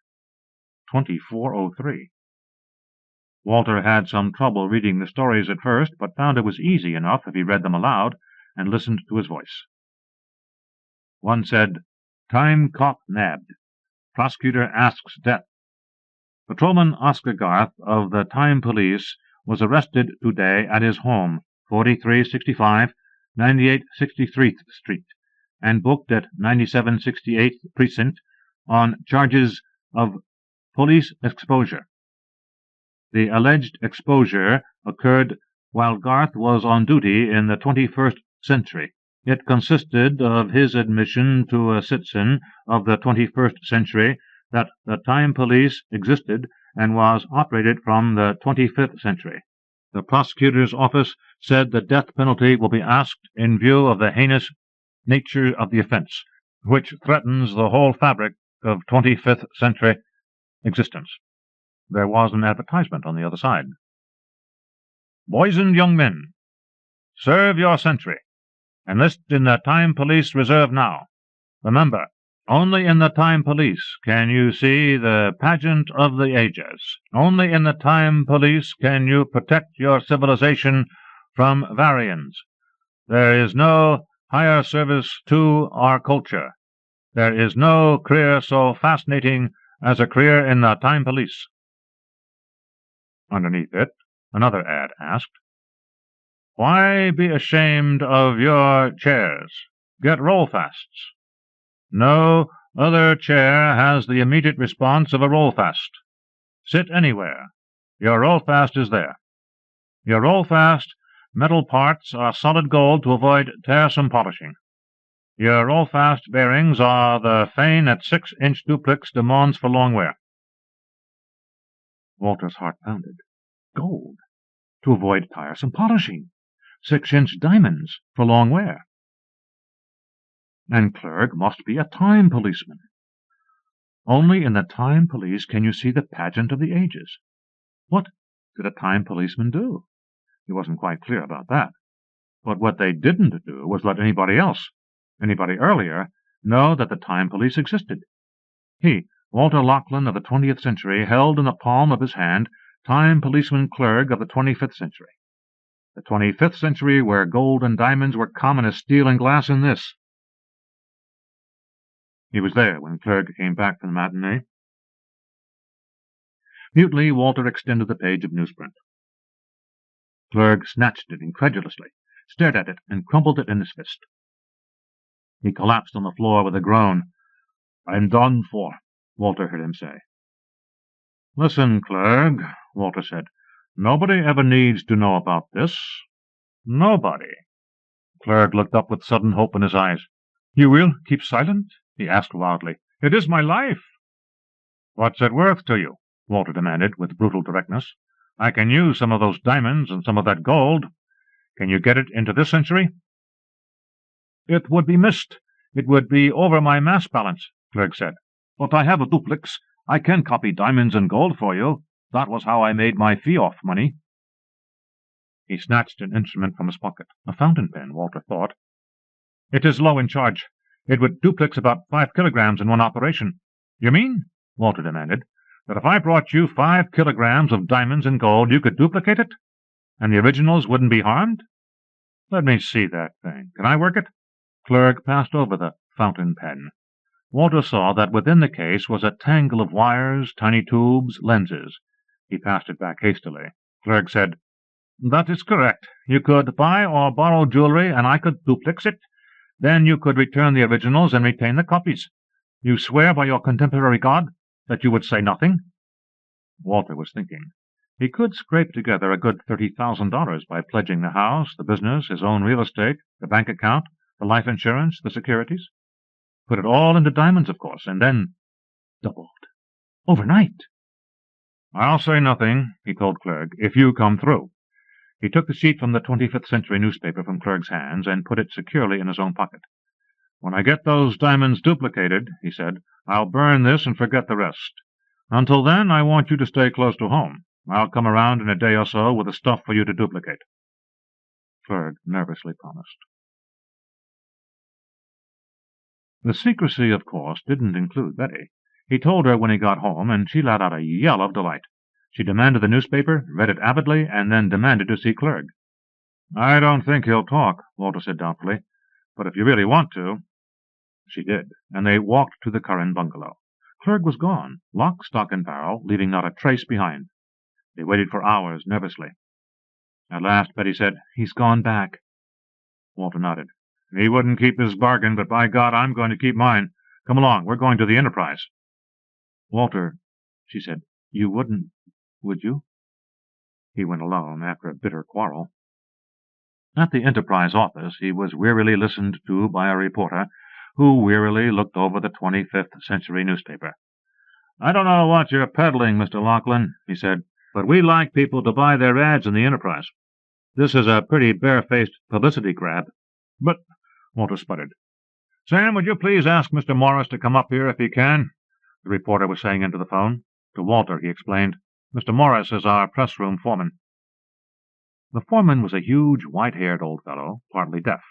2403. Walter had some trouble reading the stories at first, but found it was easy enough if he read them aloud and listened to his voice. One said, Time cop nabbed. Prosecutor asks death. Patrolman Oscar Garth of the Time Police was arrested today at his home, 4365 9863th Street, and booked at 9768th Precinct on charges of police exposure. The alleged exposure occurred while Garth was on duty in the 21st century. It consisted of his admission to a citizen of the 21st century that the Time Police existed and was operated from the 25th century. The prosecutor's office said the death penalty will be asked in view of the heinous nature of the offense, which threatens the whole fabric of 25th century existence. There was an advertisement on the other side. Boys and young men, serve your century. Enlist in the Time Police Reserve now. Remember, only in the Time Police can you see the pageant of the ages. Only in the Time Police can you protect your civilization from variants. There is no higher service to our culture. There is no career so fascinating as a career in the Time Police. Underneath it, another ad asked, Why be ashamed of your chairs? Get roll-fasts. No other chair has the immediate response of a roll-fast. Sit anywhere. Your roll-fast is there. Your roll-fast metal parts are solid gold to avoid tiresome polishing. Your roll-fast bearings are the Fane at 6-inch duplex de Mons for long wear. Walter's heart pounded. Gold, to avoid tiresome polishing. 6-inch diamonds for long wear. And Clerg must be a time policeman. Only in the Time Police can you see the pageant of the ages. What did a time policeman do? He wasn't quite clear about that. But what they didn't do was let anybody else, anybody earlier, know that the Time Police existed. He, Walter Lachlan of the 20th century, held in the palm of his hand Time Policeman Clerg of the 25th century. The 25th century where gold and diamonds were common as steel and glass in this. He was there when Clerg came back from the matinee. Mutely, Walter extended the page of newsprint. Clerg snatched it incredulously, stared at it, and crumpled it in his fist. He collapsed on the floor with a groan. I'm done for, Walter heard him say. Listen, Clerg, Walter said. Nobody ever needs to know about this. Nobody. Clerg looked up with sudden hope in his eyes. You will keep silent? he asked wildly. "It is my life." "What's it worth to you?" Walter demanded, with brutal directness. "I can use some of those diamonds and some of that gold. Can you get it into this century?" "It would be missed. It would be over my mass balance," Clegg said. "But I have a duplex. I can copy diamonds and gold for you. That was how I made my fee-off money." He snatched an instrument from his pocket. A fountain pen, Walter thought. "It is low in charge. It would duplex about 5 kilograms in one operation." "You mean," Walter demanded, "that if I brought you 5 kilograms of diamonds and gold, you could duplicate it? And the originals wouldn't be harmed?" "Let me see that thing. Can I work it?" Clegg passed over the fountain pen. Walter saw that within the case was a tangle of wires, tiny tubes, lenses. He passed it back hastily. Clegg said, "That is correct. You could buy or borrow jewelry, and I could duplex it. Then you could return the originals and retain the copies. You swear by your contemporary god that you would say nothing?" Walter was thinking. He could scrape together a good $30,000 by pledging the house, the business, his own real estate, the bank account, the life insurance, the securities. Put it all into diamonds, of course, and then doubled. Overnight. "I'll say nothing," he told Clegg, "if you come through." He took the sheet from the 25th Century newspaper from Clegg's hands and put it securely in his own pocket. "When I get those diamonds duplicated," he said, "I'll burn this and forget the rest. Until then, I want you to stay close to home. I'll come around in a day or so with the stuff for you to duplicate." Clegg nervously promised. The secrecy, of course, didn't include Betty. He told her when he got home, and she let out a yell of delight. She demanded the newspaper, read it avidly, and then demanded to see Clegg. "I don't think he'll talk," Walter said doubtfully, "but if you really want to—" She did, and they walked to the Curran bungalow. Clegg was gone, lock, stock, and barrel, leaving not a trace behind. They waited for hours nervously. At last Betty said, "He's gone back." Walter nodded. "He wouldn't keep his bargain, but by God, I'm going to keep mine. Come along, we're going to the Enterprise." "Walter," she said, "you wouldn't, would you?" He went alone after a bitter quarrel. At the Enterprise office he was wearily listened to by a reporter, who wearily looked over the 25th Century newspaper. "I don't know what you're peddling, Mr. Laughlin," he said, "but we like people to buy their ads in the Enterprise. This is a pretty barefaced publicity grab." "But—" Walter sputtered. "Sam, would you please ask Mr. Morris to come up here if he can?" the reporter was saying into the phone. To Walter he explained, "Mr. Morris is our press-room foreman." The foreman was a huge, white-haired old fellow, partly deaf.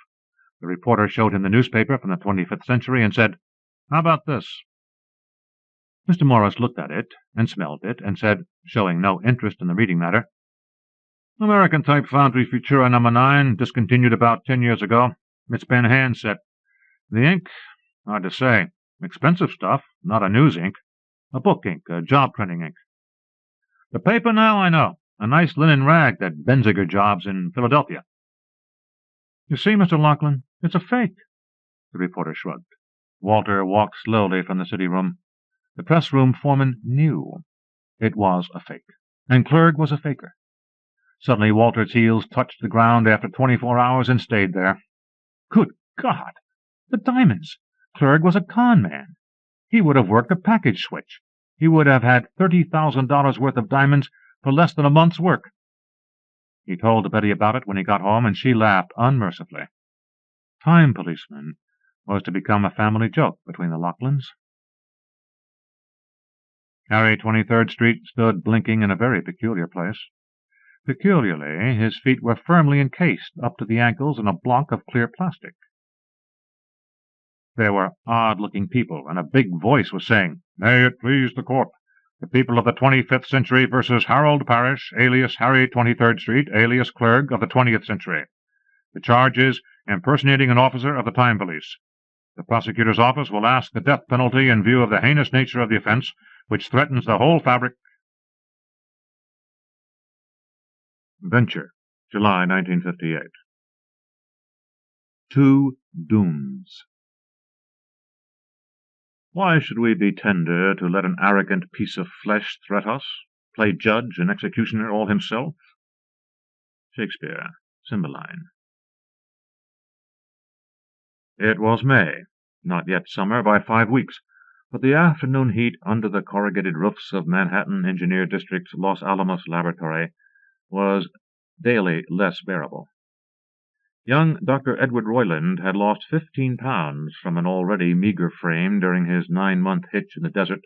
The reporter showed him the newspaper from the 25th Century and said, "How about this?" Mr. Morris looked at it and smelled it and said, showing no interest in the reading matter, "American Type Foundry Futura No. 9, discontinued about 10 years ago. It's been hand-set. The ink, hard to say. Expensive stuff, not a news ink. A book ink, a job printing ink. The paper now, I know. A nice linen rag that Benziger jobs in Philadelphia." "You see, Mr. Laughlin, it's a fake." The reporter shrugged. Walter walked slowly from the city room. The press-room foreman knew it was a fake, and Clegg was a faker. Suddenly Walter's heels touched the ground after 24 hours and stayed there. Good God! The diamonds! Clegg was a con man. He would have worked a package switch. He would have had $30,000 worth of diamonds for less than a month's work. He told Betty about it when he got home, and she laughed unmercifully. Time policeman was to become a family joke between the Laughlins. Harry 23rd Street stood blinking in a very peculiar place. Peculiarly, his feet were firmly encased up to the ankles in a block of clear plastic. There were odd-looking people, and a big voice was saying, "May it please the court, the people of the 25th Century versus Harold Parrish, alias Harry 23rd Street, alias Clegg of the 20th Century. The charge is impersonating an officer of the Time Police. The prosecutor's office will ask the death penalty in view of the heinous nature of the offense, which threatens the whole fabric." Venture, July 1958. Two Dooms. Why should we be tender to let an arrogant piece of flesh threat us, play judge and executioner all himself? Shakespeare, Cymbeline. It was May. not yet summer by 5 weeks, but the afternoon heat under the corrugated roofs of Manhattan Engineer District's Los Alamos laboratory was daily less bearable. Young Dr. Edward Royland had lost 15 pounds from an already meager frame during his 9-month hitch in the desert.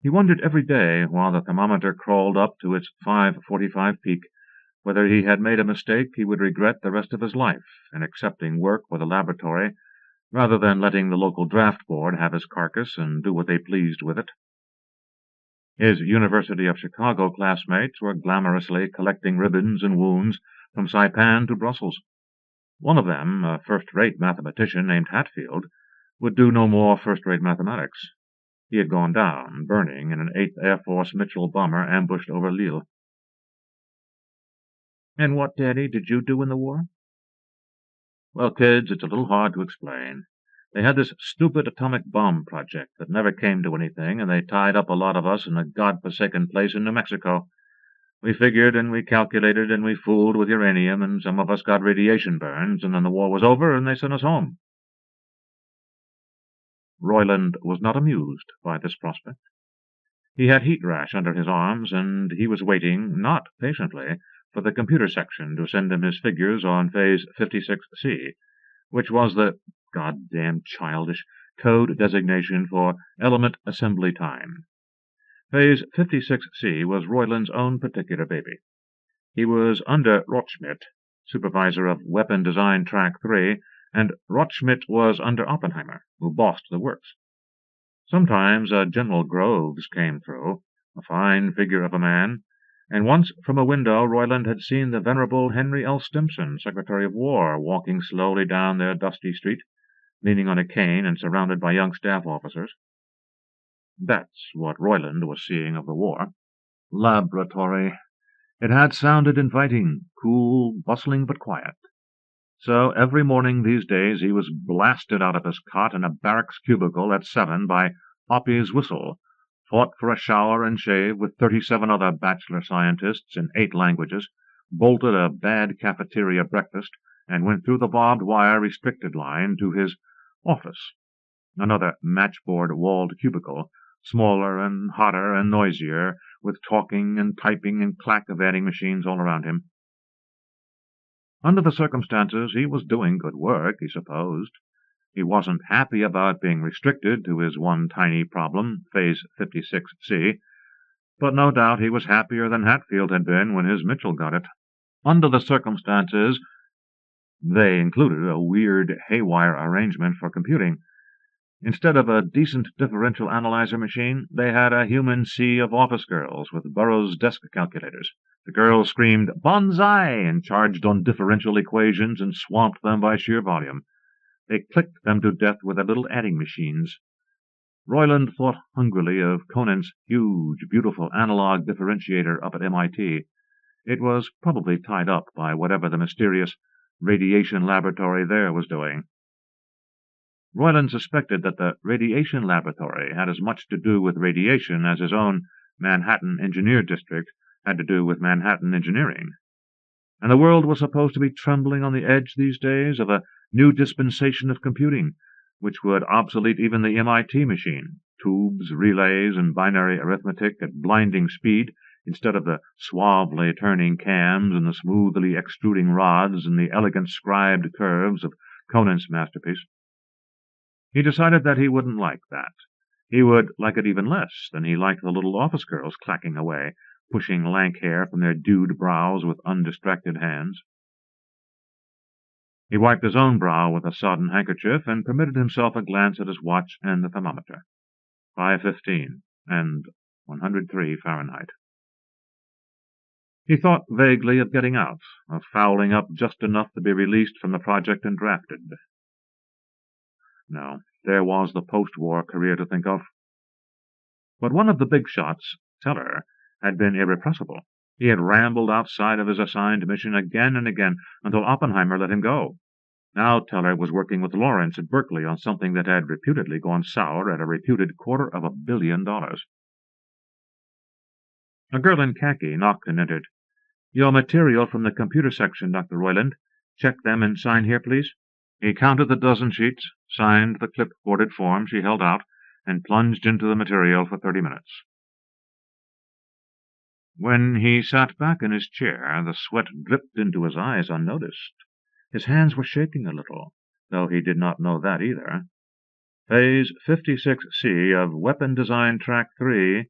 He wondered every day, while the thermometer crawled up to its 5:45 peak, whether he had made a mistake he would regret the rest of his life in accepting work with a laboratory rather than letting the local draft board have his carcass and do what they pleased with it. His University of Chicago classmates were glamorously collecting ribbons and wounds from Saipan to Brussels. One of them, a first-rate mathematician named Hatfield, would do no more first-rate mathematics. He had gone down, burning, in an 8th Air Force Mitchell bomber ambushed over Lille. "And what, Daddy, did you do in the war?" "Well, kids, it's a little hard to explain. They had this stupid atomic bomb project that never came to anything, and they tied up a lot of us in a god-forsaken place in New Mexico. We figured and we calculated and we fooled with uranium, and some of us got radiation burns, and then the war was over and they sent us home." Royland was not amused by this prospect. He had heat rash under his arms, and he was waiting, not patiently, for the computer section to send him his figures on Phase 56C, which was the goddamn childish code designation for element assembly time. Phase 56C was Royland's own particular baby. He was under Rothschmidt, supervisor of Weapon Design Track 3, and Rothschmidt was under Oppenheimer, who bossed the works. Sometimes General Groves came through, a fine figure of a man, and once from a window Royland had seen the venerable Henry L. Stimson, Secretary of War, walking slowly down their dusty street, leaning on a cane and surrounded by young staff officers. That's what Royland was seeing of the war. Laboratory. It had sounded inviting, cool, bustling, but quiet. So every morning these days he was blasted out of his cot in a barracks cubicle at 7 by Oppie's whistle, fought for a shower and shave with 37 other bachelor scientists in 8 languages, bolted a bad cafeteria breakfast, and went through the barbed wire restricted line to his office, another matchboard-walled cubicle, smaller and hotter and noisier, with talking and typing and clack of adding machines all around him. Under the circumstances, he was doing good work, he supposed. He wasn't happy about being restricted to his one tiny problem, Phase 56C, but no doubt he was happier than Hatfield had been when his Mitchell got it. Under the circumstances, they included a weird, haywire arrangement for computing. Instead of a decent differential analyzer machine, they had a human sea of office girls with Burroughs desk calculators. The girls screamed "Bonsai!" and charged on differential equations and swamped them by sheer volume. They clicked them to death with their little adding machines. Royland thought hungrily of Conant's huge, beautiful analog differentiator up at MIT. It was probably tied up by whatever the mysterious radiation laboratory there was doing. Royland suspected that the radiation laboratory had as much to do with radiation as his own Manhattan Engineer District had to do with Manhattan engineering. And the world was supposed to be trembling on the edge these days of a new dispensation of computing, which would obsolete even the MIT machine, tubes, relays, and binary arithmetic at blinding speed instead of the suavely turning cams and the smoothly extruding rods and the elegant scribed curves of Conant's masterpiece. He decided that he wouldn't like that. He would like it even less than he liked the little office girls clacking away, pushing lank hair from their dewed brows with undistracted hands. He wiped his own brow with a sodden handkerchief and permitted himself a glance at his watch and the thermometer. 5:15 and 103 Fahrenheit. He thought vaguely of getting out, of fouling up just enough to be released from the project and drafted. No, there was the post-war career to think of. But one of the big shots, Teller, had been irrepressible. He had rambled outside of his assigned mission again and again until Oppenheimer let him go. Now Teller was working with Lawrence at Berkeley on something that had reputedly gone sour at a reputed $250 million. A girl in khaki knocked and entered. "Your material from the computer section, Dr. Royland. Check them and sign here, please." He counted the dozen sheets, signed the clipboarded form she held out, and plunged into the material for 30 minutes. When he sat back in his chair, the sweat dripped into his eyes unnoticed. His hands were shaking a little, though he did not know that either. Phase 56C of Weapon Design Track 3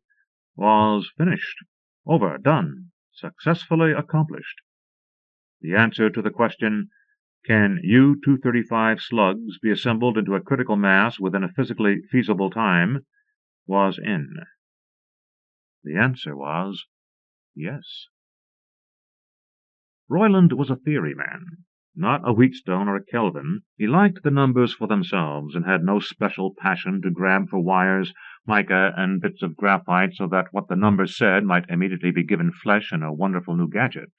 was finished, over, done, successfully accomplished. The answer to the question, can U-235 slugs be assembled into a critical mass within a physically feasible time, was in. The answer was yes. Royland was a theory man, not a Wheatstone or a Kelvin. He liked the numbers for themselves and had no special passion to grab for wires, mica, and bits of graphite so that what the numbers said might immediately be given flesh in a wonderful new gadget.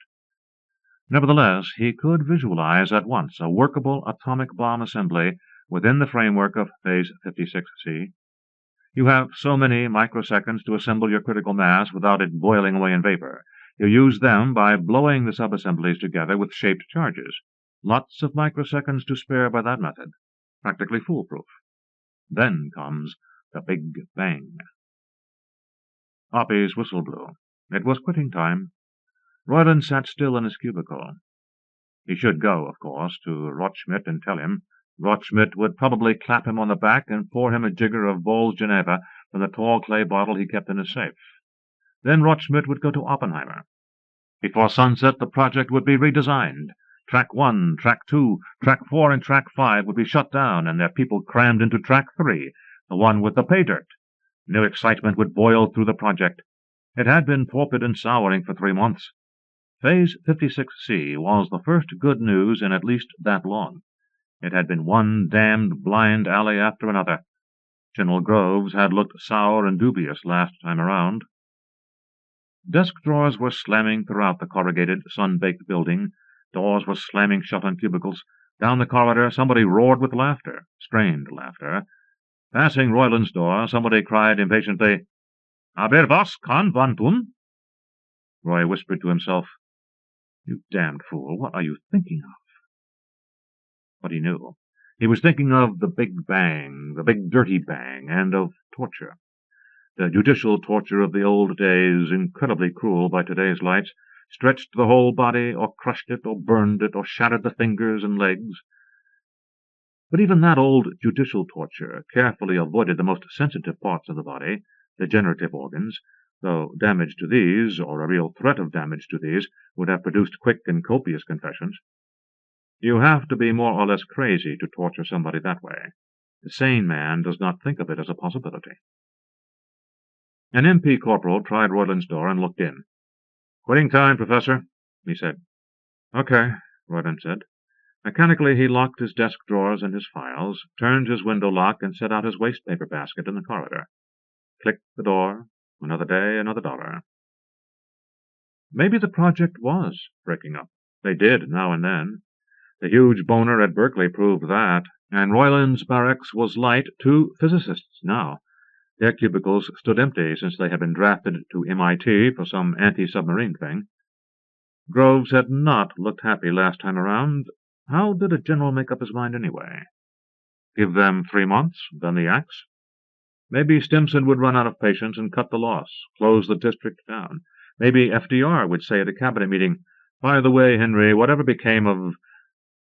Nevertheless, he could visualize at once a workable atomic bomb assembly within the framework of Phase 56C. You have so many microseconds to assemble your critical mass without it boiling away in vapor. You use them by blowing the subassemblies together with shaped charges. Lots of microseconds to spare by that method. Practically foolproof. Then comes the Big Bang. Hoppy's whistle blew. It was quitting time. Royland sat still in his cubicle. He should go, of course, to Rochschmidt and tell him. Rochschmidt would probably clap him on the back and pour him a jigger of Bols Geneva from the tall clay bottle he kept in his safe. Then Rochschmidt would go to Oppenheimer. Before sunset, the project would be redesigned. Track 1, Track 2, Track 4, and Track 5 would be shut down, and their people crammed into Track 3, the one with the pay dirt. New excitement would boil through the project. It had been torpid and souring for 3 months. Phase 56C was the first good news in at least that long. It had been one damned blind alley after another. General Groves had looked sour and dubious last time around. Desk drawers were slamming throughout the corrugated, sun-baked building. Doors were slamming shut on cubicles. Down the corridor somebody roared with laughter, strained laughter. Passing Royland's door, somebody cried impatiently, "Aber was kann man tun?" Roy whispered to himself, "You damned fool, what are you thinking of?" But he knew. He was thinking of the Big Bang, the Big Dirty Bang, and of torture. The judicial torture of the old days, incredibly cruel by today's lights, stretched the whole body, or crushed it, or burned it, or shattered the fingers and legs. But even that old judicial torture carefully avoided the most sensitive parts of the body, the generative organs, though damage to these, or a real threat of damage to these, would have produced quick and copious confessions. You have to be more or less crazy to torture somebody that way. The sane man does not think of it as a possibility. An MP corporal tried Royland's door and looked in. "Quitting time, Professor," he said. "Okay," Royland said. Mechanically he locked his desk drawers and his files, turned his window lock, and set out his waste-paper basket in the corridor. Clicked the door. Another day, another dollar. Maybe the project was breaking up. They did, now and then. The huge boner at Berkeley proved that, and Royland's barracks was light 2 physicists now. Their cubicles stood empty since they had been drafted to MIT for some anti-submarine thing. Groves had not looked happy last time around. How did a general make up his mind anyway? Give them 3 months, then the axe? Maybe Stimson would run out of patience and cut the loss, close the district down. Maybe FDR would say at a cabinet meeting, "By the way, Henry, whatever became of—"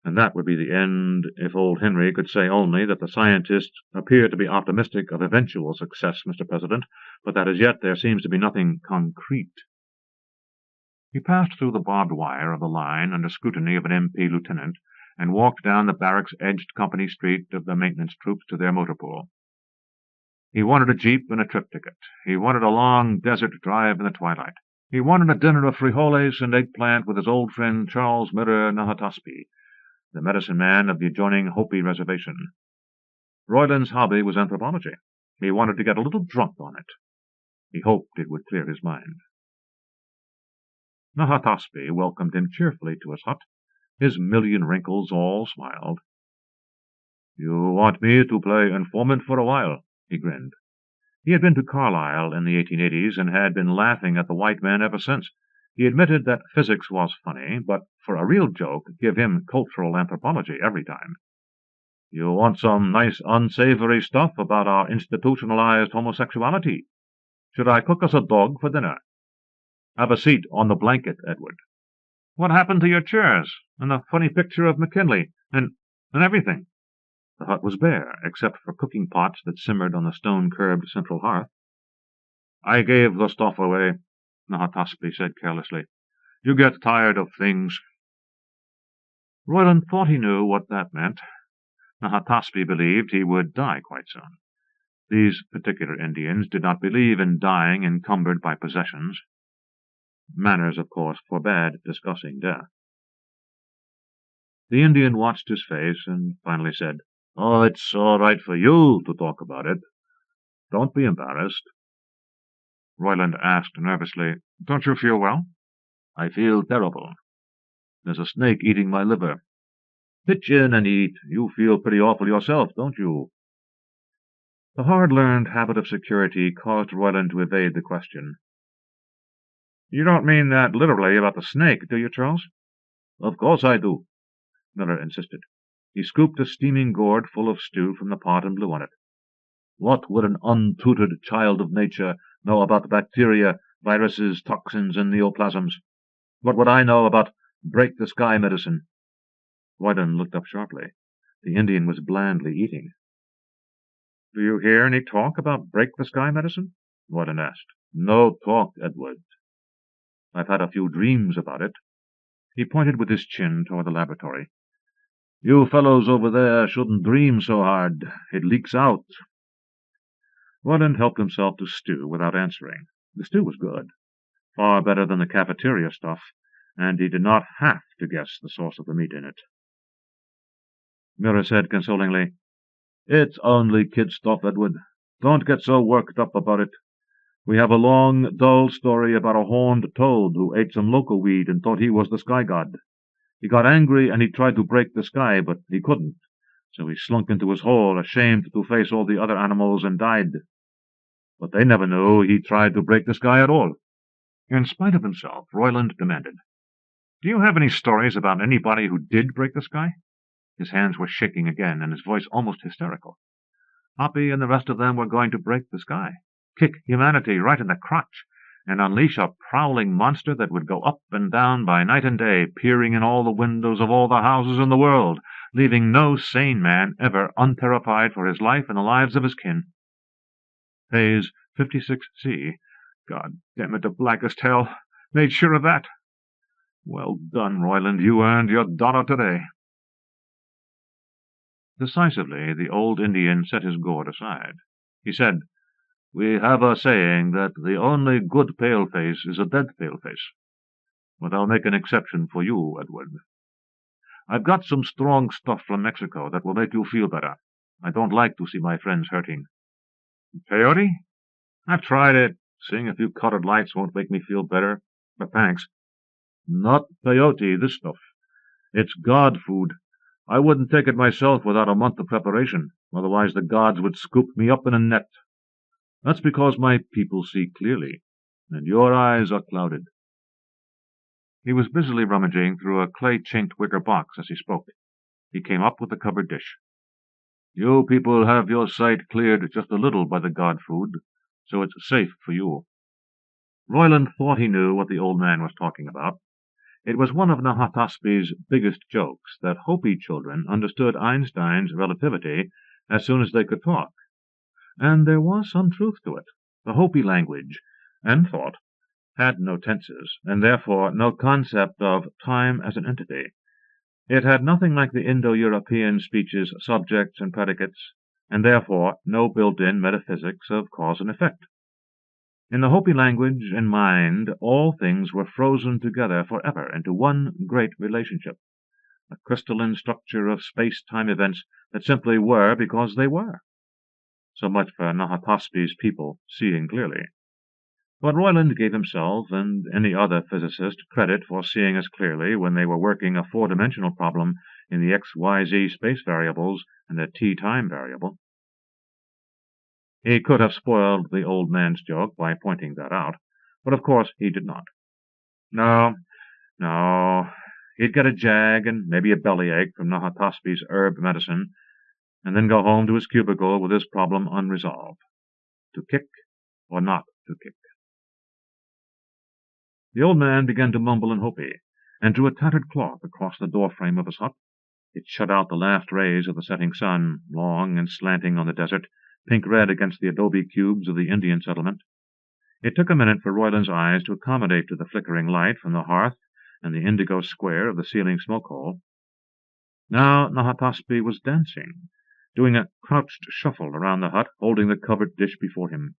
And that would be the end if old Henry could say only that the scientists appear to be optimistic of eventual success, Mr. President, but that as yet there seems to be nothing concrete. He passed through the barbed wire of the line under scrutiny of an MP lieutenant and walked down the barracks-edged company street of the maintenance troops to their motor pool. He wanted a jeep and a trip ticket. He wanted a long desert drive in the twilight. He wanted a dinner of frijoles and eggplant with his old friend Charles Miller Nahataspi, the medicine man of the adjoining Hopi reservation. Royland's hobby was anthropology. He wanted to get a little drunk on it. He hoped it would clear his mind. Nahataspi welcomed him cheerfully to his hut. His million wrinkles all smiled. "You want me to play informant for a while?" he grinned. He had been to Carlisle in the 1880s and had been laughing at the white man ever since. He admitted that physics was funny, but for a real joke, give him cultural anthropology every time. You want some nice unsavory stuff about our institutionalized homosexuality. Should I cook us a dog for dinner? Have a seat on the blanket, Edward. What happened to your chairs, and the funny picture of McKinley, and everything? The hut was bare, except for cooking pots that simmered on the stone-curbed central hearth. I gave the stuff away, Nahataspi said carelessly. You get tired of things. Royland thought he knew what that meant. Nahataspi believed he would die quite soon. These particular Indians did not believe in dying encumbered by possessions. Manners, of course, forbade discussing death. The Indian watched his face and finally said, Oh, it's all right for you to talk about it. Don't be embarrassed. Royland asked nervously, Don't you feel well? I feel terrible. There's a snake eating my liver. Pitch in and eat. You feel pretty awful yourself, don't you? The hard-learned habit of security caused Royland to evade the question. You don't mean that literally about the snake, do you, Charles? Of course I do, Miller insisted. He scooped a steaming gourd full of stew from the pot and blew on it. What would an untutored child of nature know about bacteria, viruses, toxins, and neoplasms? What would I know about break-the-sky medicine? Royland looked up sharply. The Indian was blandly eating. Do you hear any talk about break-the-sky medicine? Royland asked. No talk, Edward. I've had a few dreams about it. He pointed with his chin toward the laboratory. You fellows over there shouldn't dream so hard. It leaks out. Royland helped himself to stew without answering. The stew was good, far better than the cafeteria stuff, and he did not have to guess the source of the meat in it. Miller said consolingly, It's only kid stuff, Edward. Don't get so worked up about it. We have a long, dull story about a horned toad who ate some local weed and thought he was the sky god. He got angry and he tried to break the sky, but he couldn't. So he slunk into his hole, ashamed to face all the other animals, and died. But they never knew he tried to break the sky at all. In spite of himself, Royland demanded, Do you have any stories about anybody who did break the sky? His hands were shaking again, and his voice almost hysterical. Hoppy and the rest of them were going to break the sky, kick humanity right in the crotch, and unleash a prowling monster that would go up and down by night and day, peering in all the windows of all the houses in the world, leaving no sane man ever unterrified for his life and the lives of his kin. Phase 56C. God damn it, the blackest hell. Made sure of that. Well done, Royland. You earned your dollar today. Decisively, the old Indian set his gourd aside. He said, We have a saying that the only good paleface is a dead paleface. But I'll make an exception for you, Edward. I've got some strong stuff from Mexico that will make you feel better. I don't like to see my friends hurting. Peyote? I've tried it. Seeing a few colored lights won't make me feel better. But thanks. Not peyote, this stuff. It's god food. I wouldn't take it myself without a month of preparation. Otherwise the gods would scoop me up in a net. That's because my people see clearly, and your eyes are clouded. He was busily rummaging through a clay-chinked wicker box as he spoke. He came up with the covered dish. You people have your sight cleared just a little by the god food, so it's safe for you. Royland thought he knew what the old man was talking about. It was one of Nahataspi's biggest jokes that Hopi children understood Einstein's relativity as soon as they could talk. And there was some truth to it. The Hopi language, and thought, had no tenses, and therefore no concept of time as an entity. It had nothing like the Indo-European speech's subjects and predicates, and therefore no built-in metaphysics of cause and effect. In the Hopi language and mind, all things were frozen together forever into one great relationship, a crystalline structure of space-time events that simply were because they were. So much for Nahataspi's people seeing clearly. But Royland gave himself and any other physicist credit for seeing as clearly when they were working a four-dimensional problem in the XYZ space variables and the T-time variable. He could have spoiled the old man's joke by pointing that out, but of course he did not. No, he'd get a jag and maybe a bellyache from Nahataspi's herb medicine, and then go home to his cubicle with his problem unresolved. To kick or not to kick? The old man began to mumble in Hopi, and drew a tattered cloth across the door-frame of his hut. It shut out the last rays of the setting sun, long and slanting on the desert, pink-red against the adobe cubes of the Indian settlement. It took a minute for Royland's eyes to accommodate to the flickering light from the hearth and the indigo square of the ceiling smoke-hole. Now Nahataspi was dancing, doing a crouched shuffle around the hut, holding the covered dish before him.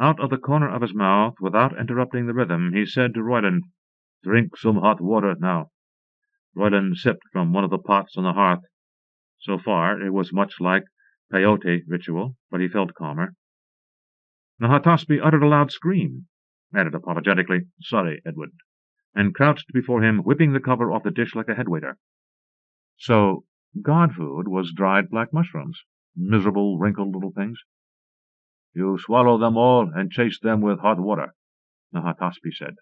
Out of the corner of his mouth, without interrupting the rhythm, he said to Royland, "Drink some hot water now." Royland sipped from one of the pots on the hearth. So far it was much like peyote ritual, but he felt calmer. Nahataspi uttered a loud scream, added apologetically, "Sorry, Edward," and crouched before him, whipping the cover off the dish like a head-waiter. So god food was dried black mushrooms, miserable, wrinkled little things. "You swallow them all and chase them with hot water," Nahataspi said.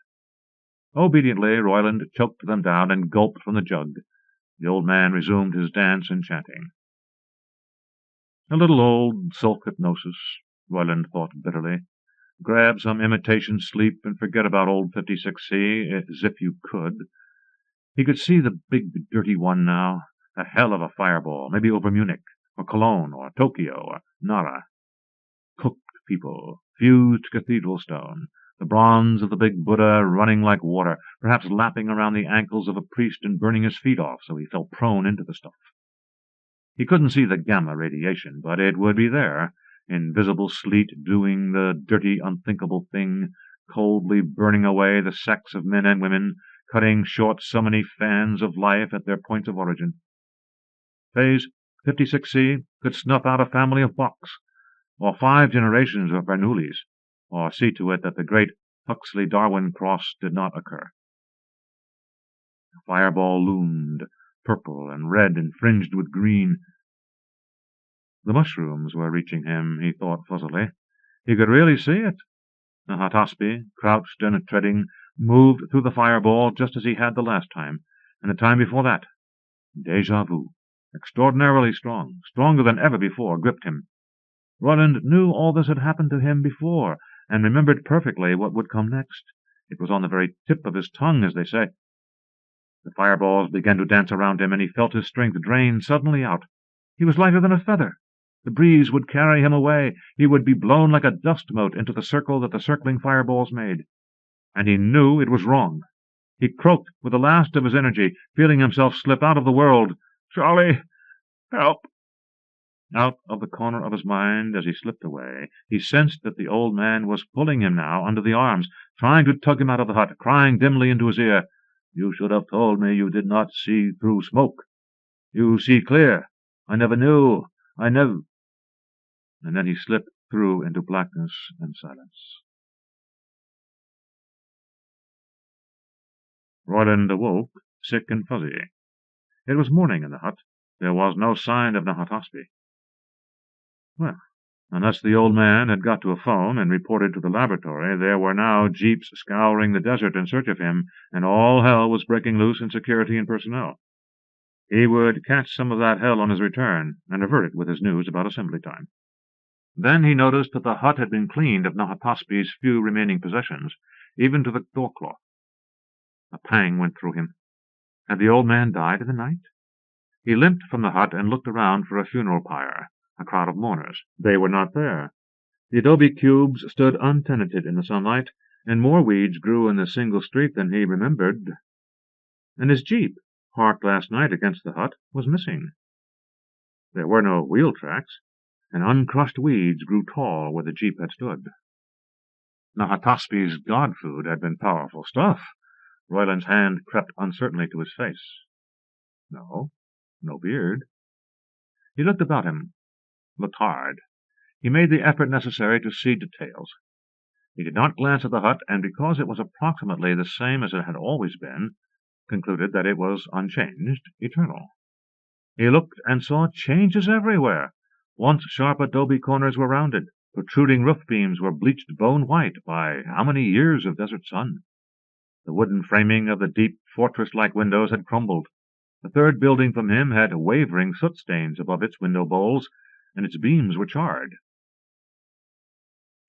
Obediently, Royland choked them down and gulped from the jug. The old man resumed his dance and chanting. A little old self-hypnosis, Royland thought bitterly. Grab some imitation sleep and forget about old 56C, as if you could. He could see the big, dirty one now, a hell of a fireball, maybe over Munich, or Cologne, or Tokyo, or Nara. Cooked people, fused cathedral stone, the bronze of the big Buddha running like water, perhaps lapping around the ankles of a priest and burning his feet off so he fell prone into the stuff. He couldn't see the gamma radiation, but it would be there, invisible sleet doing the dirty, unthinkable thing, coldly burning away the sex of men and women, cutting short so many fans of life at their points of origin. Phase 56C could snuff out a family of Bachs, or 5 generations of Bernoullis, or see to it that the great Huxley-Darwin cross did not occur. The fireball loomed, purple and red and fringed with green. The mushrooms were reaching him, he thought fuzzily. He could really see it. Nahataspi, crouched and treading, moved through the fireball just as he had the last time, and the time before that. Déjà vu, extraordinarily strong, stronger than ever before, gripped him. Royland knew all this had happened to him before, and remembered perfectly what would come next. It was on the very tip of his tongue, as they say. The fireballs began to dance around him, and he felt his strength drain suddenly out. He was lighter than a feather. The breeze would carry him away. He would be blown like a dust-mote into the circle that the circling fireballs made. And he knew it was wrong. He croaked with the last of his energy, feeling himself slip out of the world. "Charlie, help!" Out of the corner of his mind, as he slipped away, he sensed that the old man was pulling him now under the arms, trying to tug him out of the hut, crying dimly into his ear, "You should have told me you did not see through smoke. You see clear. I never knew. I never—" And then he slipped through into blackness and silence. Royland awoke, sick and fuzzy. It was morning in the hut. There was no sign of Nahataspi. Well, unless the old man had got to a phone and reported to the laboratory, there were now jeeps scouring the desert in search of him, and all hell was breaking loose in security and personnel. He would catch some of that hell on his return, and revert it with his news about assembly time. Then he noticed that the hut had been cleaned of Nahataspi's few remaining possessions, even to the door-cloth. A pang went through him. Had the old man died in the night? He limped from the hut and looked around for a funeral pyre, a crowd of mourners. They were not there. The adobe cubes stood untenanted in the sunlight, and more weeds grew in the single street than he remembered. And his jeep, parked last night against the hut, was missing. There were no wheel tracks, and uncrushed weeds grew tall where the jeep had stood. Nahataspi's god food had been powerful stuff. Royland's hand crept uncertainly to his face. No beard. He looked about him, looked hard. He made the effort necessary to see details. He did not glance at the hut, and because it was approximately the same as it had always been, concluded that it was unchanged, eternal. He looked and saw changes everywhere. Once sharp adobe corners were rounded. Protruding roof beams were bleached bone-white by how many years of desert sun? The wooden framing of the deep, fortress-like windows had crumbled. The third building from him had wavering soot stains above its window bowls, and its beams were charred.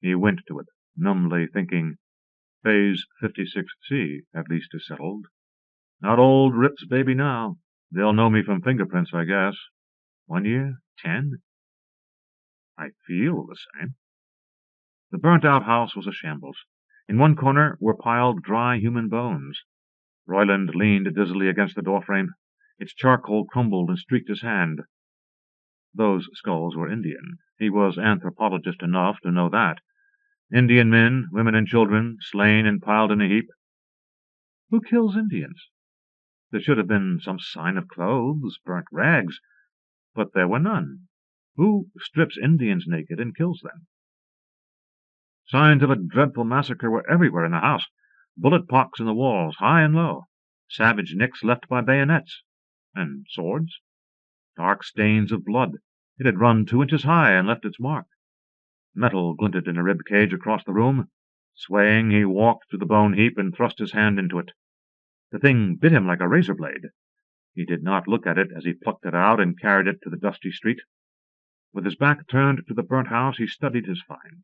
He went to it, numbly thinking, Phase 56C at least is settled. Not old Rip's baby now. They'll know me from fingerprints, I guess. 1 year? 10? I feel the same. The burnt-out house was a shambles. In one corner were piled dry human bones. Royland leaned dizzily against the doorframe. Its charcoal crumbled and streaked his hand. Those skulls were Indian. He was anthropologist enough to know that. Indian men, women, and children, slain and piled in a heap. Who kills Indians? There should have been some sign of clothes, burnt rags, but there were none. Who strips Indians naked and kills them? Signs of a dreadful massacre were everywhere in the house. Bullet pocks in the walls, high and low. Savage nicks left by bayonets. And swords? Dark stains of blood. It had run 2 inches high and left its mark. Metal glinted in a rib cage across the room. Swaying, he walked to the bone heap and thrust his hand into it. The thing bit him like a razor blade. He did not look at it as he plucked it out and carried it to the dusty street. With his back turned to the burnt house, he studied his find.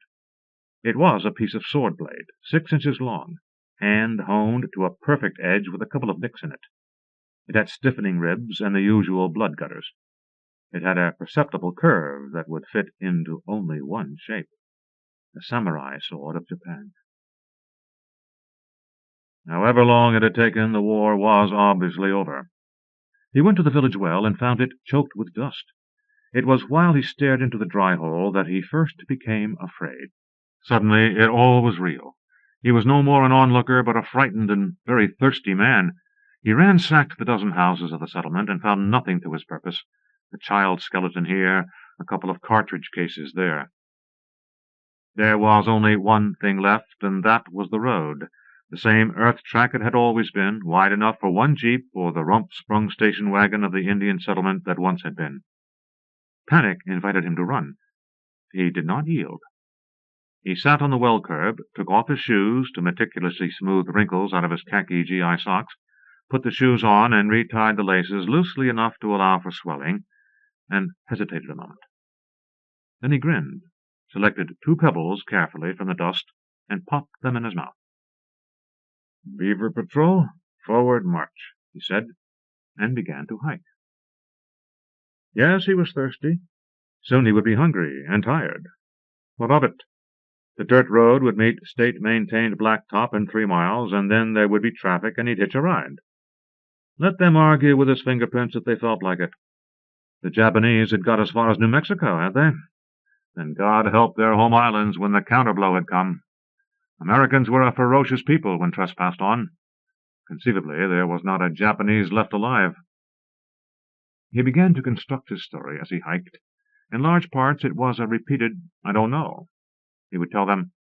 It was a piece of sword blade, 6 inches long, hand-honed to a perfect edge with a couple of nicks in it. It had stiffening ribs and the usual blood gutters. It had a perceptible curve that would fit into only one shape, the samurai sword of Japan. However long it had taken, the war was obviously over. He went to the village well and found it choked with dust. It was while he stared into the dry hole that he first became afraid. Suddenly it all was real. He was no more an onlooker, but a frightened and very thirsty man. He ransacked the dozen houses of the settlement and found nothing to his purpose. A child skeleton here, a couple of cartridge cases there. There was only one thing left, and that was the road. The same earth track it had always been, wide enough for one jeep or the rump-sprung station wagon of the Indian settlement that once had been. Panic invited him to run. He did not yield. He sat on the well curb, took off his shoes to meticulously smooth wrinkles out of his khaki GI socks, put the shoes on and retied the laces loosely enough to allow for swelling, and hesitated a moment. Then he grinned, selected 2 pebbles carefully from the dust, and popped them in his mouth. "Beaver Patrol, forward march," he said, and began to hike. Yes, he was thirsty. Soon he would be hungry and tired. What of it? The dirt road would meet state-maintained blacktop in 3 miles, and then there would be traffic, and he'd hitch a ride. Let them argue with his fingerprints if they felt like it. The Japanese had got as far as New Mexico, had they? Then God help their home islands when the counterblow had come. Americans were a ferocious people when trespassed on. Conceivably, there was not a Japanese left alive. He began to construct his story as he hiked. In large parts it was a repeated, "I don't know." He would tell them,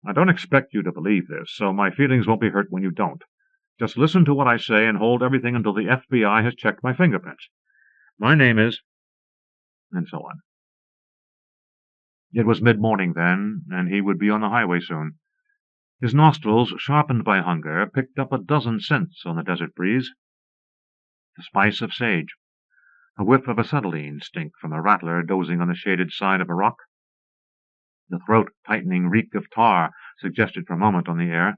"I don't expect you to believe this, so my feelings won't be hurt when you don't. Just listen to what I say and hold everything until the FBI has checked my fingerprints. My name is—" and so on. It was mid-morning then, and he would be on the highway soon. His nostrils, sharpened by hunger, picked up a dozen scents on the desert breeze. The spice of sage, a whiff of acetylene stink from a rattler dozing on the shaded side of a rock. The throat-tightening reek of tar suggested for a moment on the air.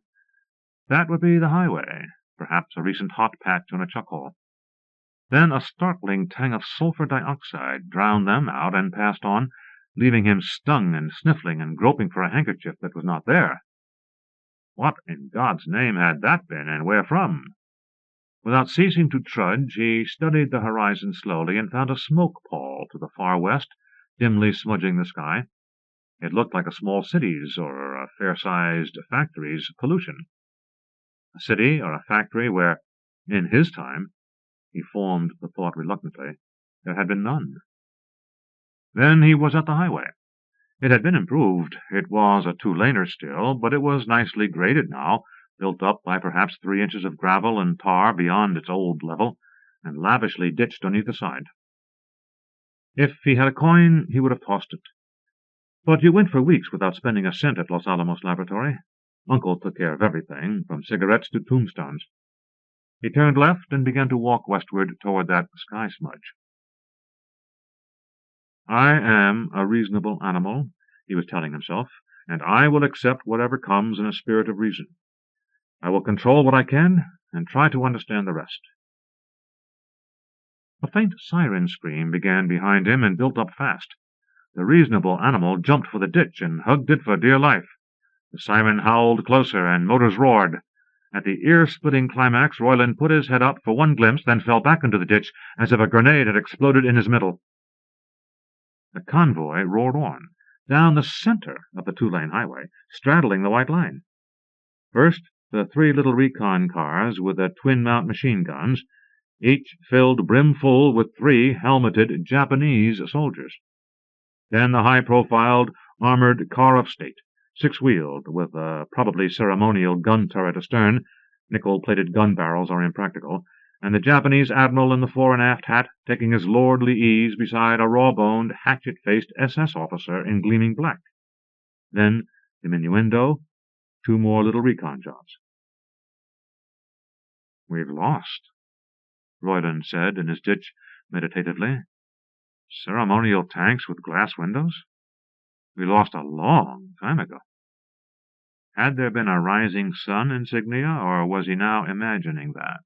That would be the highway, perhaps a recent hot patch on a chuck-hole. Then a startling tang of sulfur dioxide drowned them out and passed on, leaving him stung and sniffling and groping for a handkerchief that was not there. What in God's name had that been, and where from? Without ceasing to trudge, he studied the horizon slowly and found a smoke pall to the far west, dimly smudging the sky. It looked like a small city's or a fair-sized factory's pollution. A city or a factory where, in his time, he formed the thought reluctantly, there had been none. Then he was at the highway. It had been improved. It was a 2-laner still, but it was nicely graded now, built up by perhaps 3 inches of gravel and tar beyond its old level, and lavishly ditched on either side. If he had a coin, he would have tossed it. But you went for weeks without spending a cent at Los Alamos Laboratory. Uncle took care of everything, from cigarettes to tombstones. He turned left and began to walk westward toward that sky smudge. "I am a reasonable animal," he was telling himself, "and I will accept whatever comes in a spirit of reason. I will control what I can and try to understand the rest." A faint siren scream began behind him and built up fast. The reasonable animal jumped for the ditch and hugged it for dear life. The siren howled closer, and motors roared. At the ear-splitting climax, Royland put his head up for one glimpse, then fell back into the ditch as if a grenade had exploded in his middle. The convoy roared on, down the center of the two-lane highway, straddling the white line. First, the 3 little recon cars with the twin-mount machine guns, each filled brim-full with 3 helmeted Japanese soldiers. Then the high-profiled armored car of state, 6-wheeled, with a probably ceremonial gun turret astern. Nickel-plated gun barrels are impractical, and the Japanese admiral in the fore and aft hat taking his lordly ease beside a raw-boned, hatchet-faced SS officer in gleaming black. Then, diminuendo, 2 more little recon jobs. "We've lost," Royland said in his ditch meditatively. "Ceremonial tanks with glass windows? We lost a long time ago." Had there been a rising sun insignia, or was he now imagining that?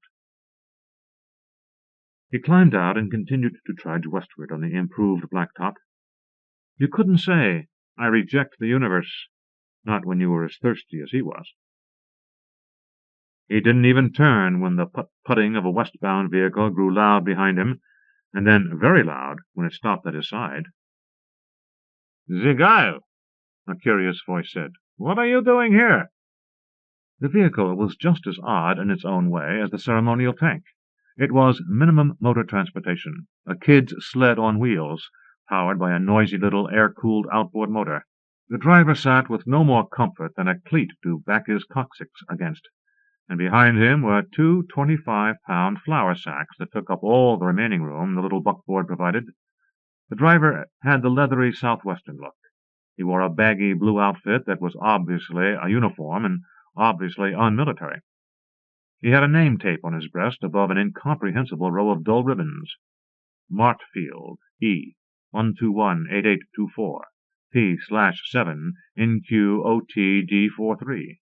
He climbed out and continued to trudge westward on the improved blacktop. You couldn't say, "I reject the universe," not when you were as thirsty as he was. He didn't even turn when the put-putting of a westbound vehicle grew loud behind him, and then very loud when it stopped at his side. "The Guile," a curious voice said. "What are you doing here?" The vehicle was just as odd in its own way as the ceremonial tank. It was minimum motor transportation, a kid's sled on wheels, powered by a noisy little air-cooled outboard motor. The driver sat with no more comfort than a cleat to back his coccyx against, and behind him were 2 25-pound flour sacks that took up all the remaining room the little buckboard provided. The driver had the leathery southwestern look. He wore a baggy blue outfit that was obviously a uniform and obviously unmilitary. He had a name tape on his breast above an incomprehensible row of dull ribbons. Martfield, E, 1218824, P/7, NQOTD43.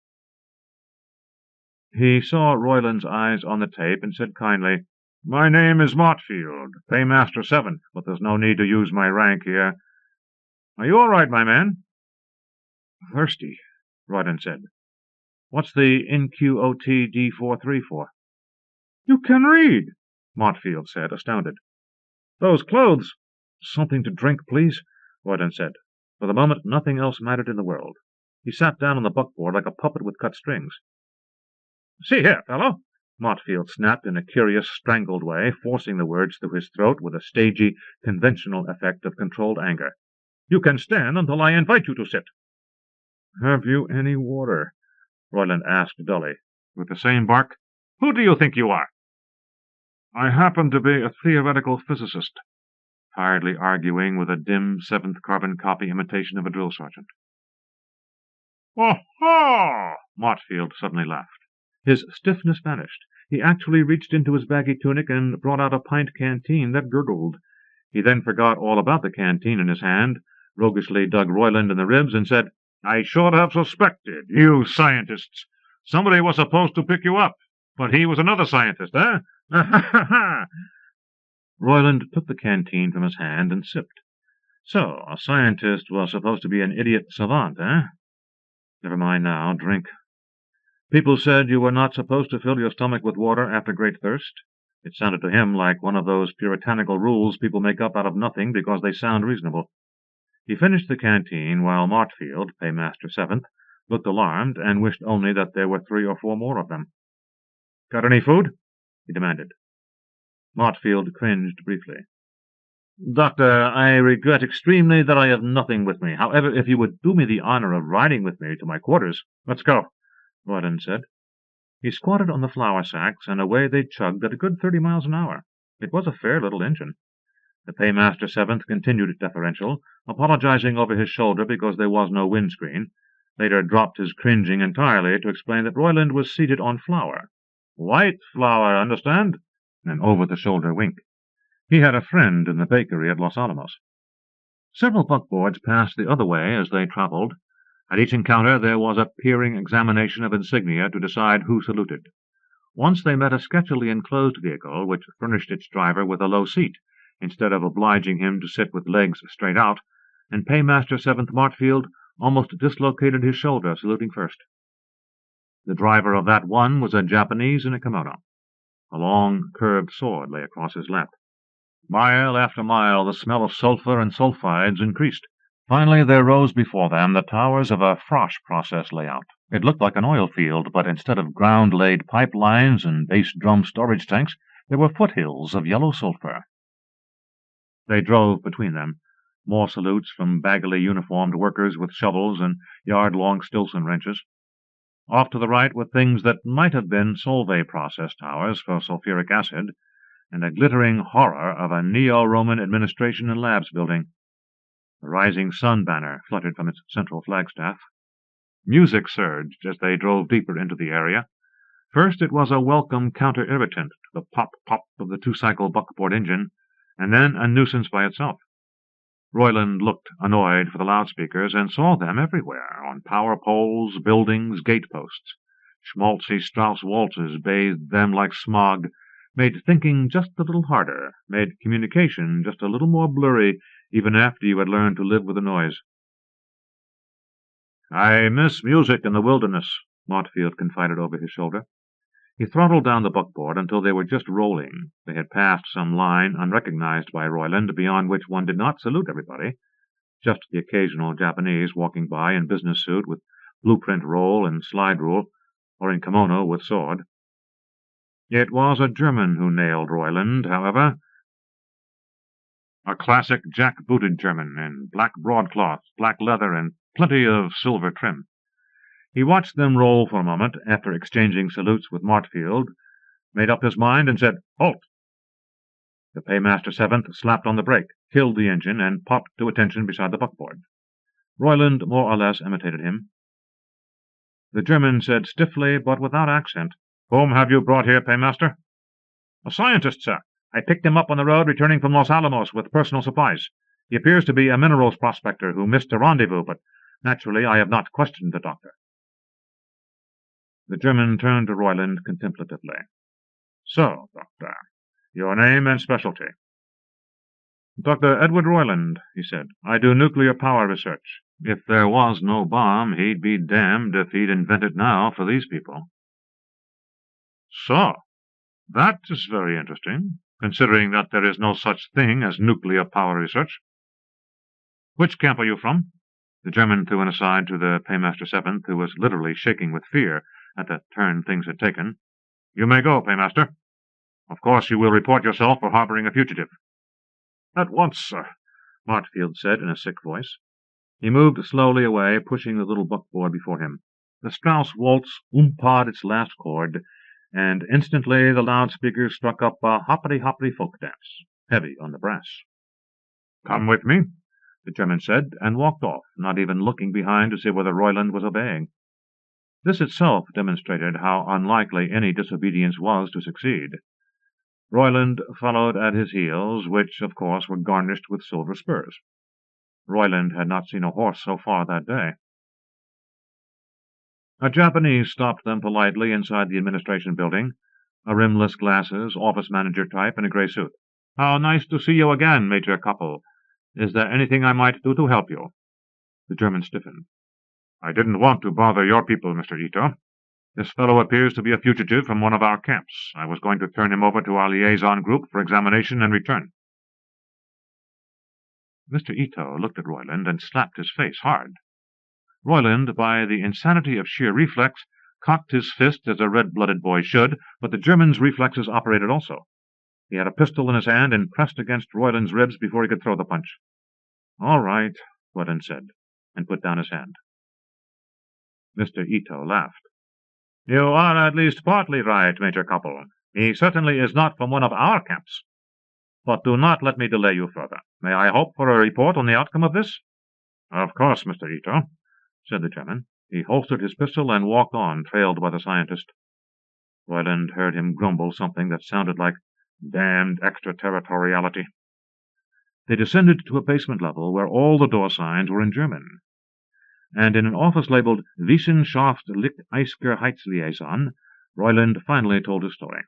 He saw Royland's eyes on the tape and said kindly, "My name is Martfield, Paymaster 7th, but there's no need to use my rank here. Are you all right, my man?" "Thirsty," Royland said. "What's the NQOTD43 for?" "You can read," Martfield said, astounded. "Those clothes—" "Something to drink, please," Royland said. For the moment, nothing else mattered in the world. He sat down on the buckboard like a puppet with cut strings. "See here, fellow," Martfield snapped in a curious, strangled way, forcing the words through his throat with a stagey, conventional effect of controlled anger. "You can stand until I invite you to sit." "Have you any water?" Royland asked dully. With the same bark, "Who do you think you are?" "I happen to be a theoretical physicist," tiredly arguing with a dim 7th carbon copy imitation of a drill sergeant. "Oh-ho!" Martfield suddenly laughed. His stiffness vanished. He actually reached into his baggy tunic and brought out a pint canteen that gurgled. He then forgot all about the canteen in his hand, roguishly dug Royland in the ribs, and said, "I should have suspected, you scientists. Somebody was supposed to pick you up, but he was another scientist, eh? Ha-ha-ha-ha!" Royland took the canteen from his hand and sipped. "So, a scientist was supposed to be an idiot savant, eh? Never mind now, drink. People said you were not supposed to fill your stomach with water after great thirst." It sounded to him like one of those puritanical rules people make up out of nothing because they sound reasonable. He finished the canteen while Martfield, Paymaster 7th, looked alarmed and wished only that there were 3 or 4 more of them. "Got any food?" he demanded. Martfield cringed briefly. "Doctor, I regret extremely that I have nothing with me. However, if you would do me the honor of riding with me to my quarters—" "Let's go," Royland said. He squatted on the flour sacks, and away they chugged at a good 30 miles an hour. It was a fair little engine. The Paymaster 7th continued deferential, apologizing over his shoulder because there was no windscreen, later dropped his cringing entirely to explain that Royland was seated on flour. White flour, understand? An over-the-shoulder wink. He had a friend in the bakery at Los Alamos. Several buckboards passed the other way as they traveled. At each encounter there was a peering examination of insignia to decide who saluted. Once they met a sketchily enclosed vehicle which furnished its driver with a low seat, instead of obliging him to sit with legs straight out, and Paymaster 7th Martfield almost dislocated his shoulder saluting first. The driver of that one was a Japanese in a kimono. A long, curved sword lay across his lap. Mile after mile the smell of sulphur and sulfides increased. Finally there rose before them the towers of a frosh process layout. It looked like an oil field, but instead of ground-laid pipelines and bass-drum storage tanks, there were foothills of yellow sulphur. They drove between them, more salutes from baggily uniformed workers with shovels and yard-long Stilson wrenches. Off to the right were things that might have been Solvay process towers for sulfuric acid, and a glittering horror of a Neo-Roman administration and labs building. The rising sun banner fluttered from its central flagstaff. Music surged as they drove deeper into the area. First it was a welcome counter-irritant to the pop-pop of the two-cycle buckboard engine, and then a nuisance by itself. Royland looked annoyed for the loudspeakers and saw them everywhere, on power poles, buildings, gateposts. Schmaltzy Strauss waltzes bathed them like smog, made thinking just a little harder, made communication just a little more blurry, even after you had learned to live with the noise. "I miss music in the wilderness," Martfield confided over his shoulder. He throttled down the buckboard until they were just rolling. They had passed some line unrecognized by Royland, beyond which one did not salute everybody, just the occasional Japanese walking by in business suit with blueprint roll and slide rule, or in kimono with sword. It was a German who nailed Royland, however, a classic jack-booted German, in black broadcloth, black leather, and plenty of silver trim. He watched them roll for a moment, after exchanging salutes with Martfield, made up his mind, and said, "Halt!" The Paymaster 7th slapped on the brake, killed the engine, and popped to attention beside the buckboard. Royland more or less imitated him. The German said stiffly, but without accent, "Whom have you brought here, Paymaster?" "A scientist, sir. I picked him up on the road returning from Los Alamos with personal supplies. He appears to be a minerals prospector who missed a rendezvous, but naturally I have not questioned the doctor." The German turned to Royland contemplatively. "So, Doctor, your name and specialty?" "Dr. Edward Royland," he said. "I do nuclear power research. If there was no bomb, he'd be damned if he'd invent it now for these people." "So, that is very interesting, considering that there is no such thing as nuclear power research. Which camp are you from?" The German threw an aside to the Paymaster 7th, who was literally shaking with fear at the turn things had taken. "You may go, Paymaster. Of course you will report yourself for harboring a fugitive." "At once, sir," Martfield said in a sick voice. He moved slowly away, pushing the little buckboard before him. The Strauss waltz oompawed its last chord, and instantly the loudspeakers struck up a hoppity-hoppity folk dance, heavy on the brass. "Come with me," the German said, and walked off, not even looking behind to see whether Royland was obeying. This itself demonstrated how unlikely any disobedience was to succeed. Royland followed at his heels, which, of course, were garnished with silver spurs. Royland had not seen a horse so far that day. A Japanese stopped them politely inside the administration building, a rimless glasses, office manager type in a gray suit. "How nice to see you again, Major Couple. Is there anything I might do to help you?" The German stiffened. "I didn't want to bother your people, Mr. Ito. This fellow appears to be a fugitive from one of our camps. I was going to turn him over to our liaison group for examination and return." Mr. Ito looked at Royland and slapped his face hard. Royland, by the insanity of sheer reflex, cocked his fist as a red-blooded boy should, but the German's reflexes operated also. He had a pistol in his hand and pressed against Royland's ribs before he could throw the punch. "All right," Royland said, and put down his hand. Mr. Ito laughed. "You are at least partly right, Major Couple. He certainly is not from one of our camps. But do not let me delay you further. May I hope for a report on the outcome of this?" "Of course, Mr. Ito," said the German. He holstered his pistol and walked on, trailed by the scientist. Royland heard him grumble something that sounded like damned extraterritoriality. They descended to a basement level where all the door signs were in German, and in an office labeled Wissenschaftslicher-Heitsliaison, Royland finally told his story.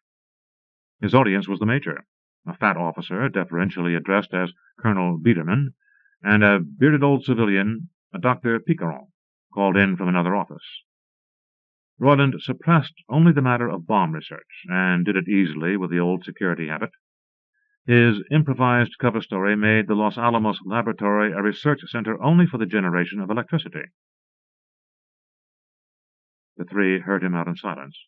His audience was the major, a fat officer deferentially addressed as Colonel Biederman, and a bearded old civilian, Dr. Picaron, called in from another office. Royland suppressed only the matter of bomb research, and did it easily with the old security habit. His improvised cover story made the Los Alamos Laboratory a research center only for the generation of electricity. The three heard him out in silence.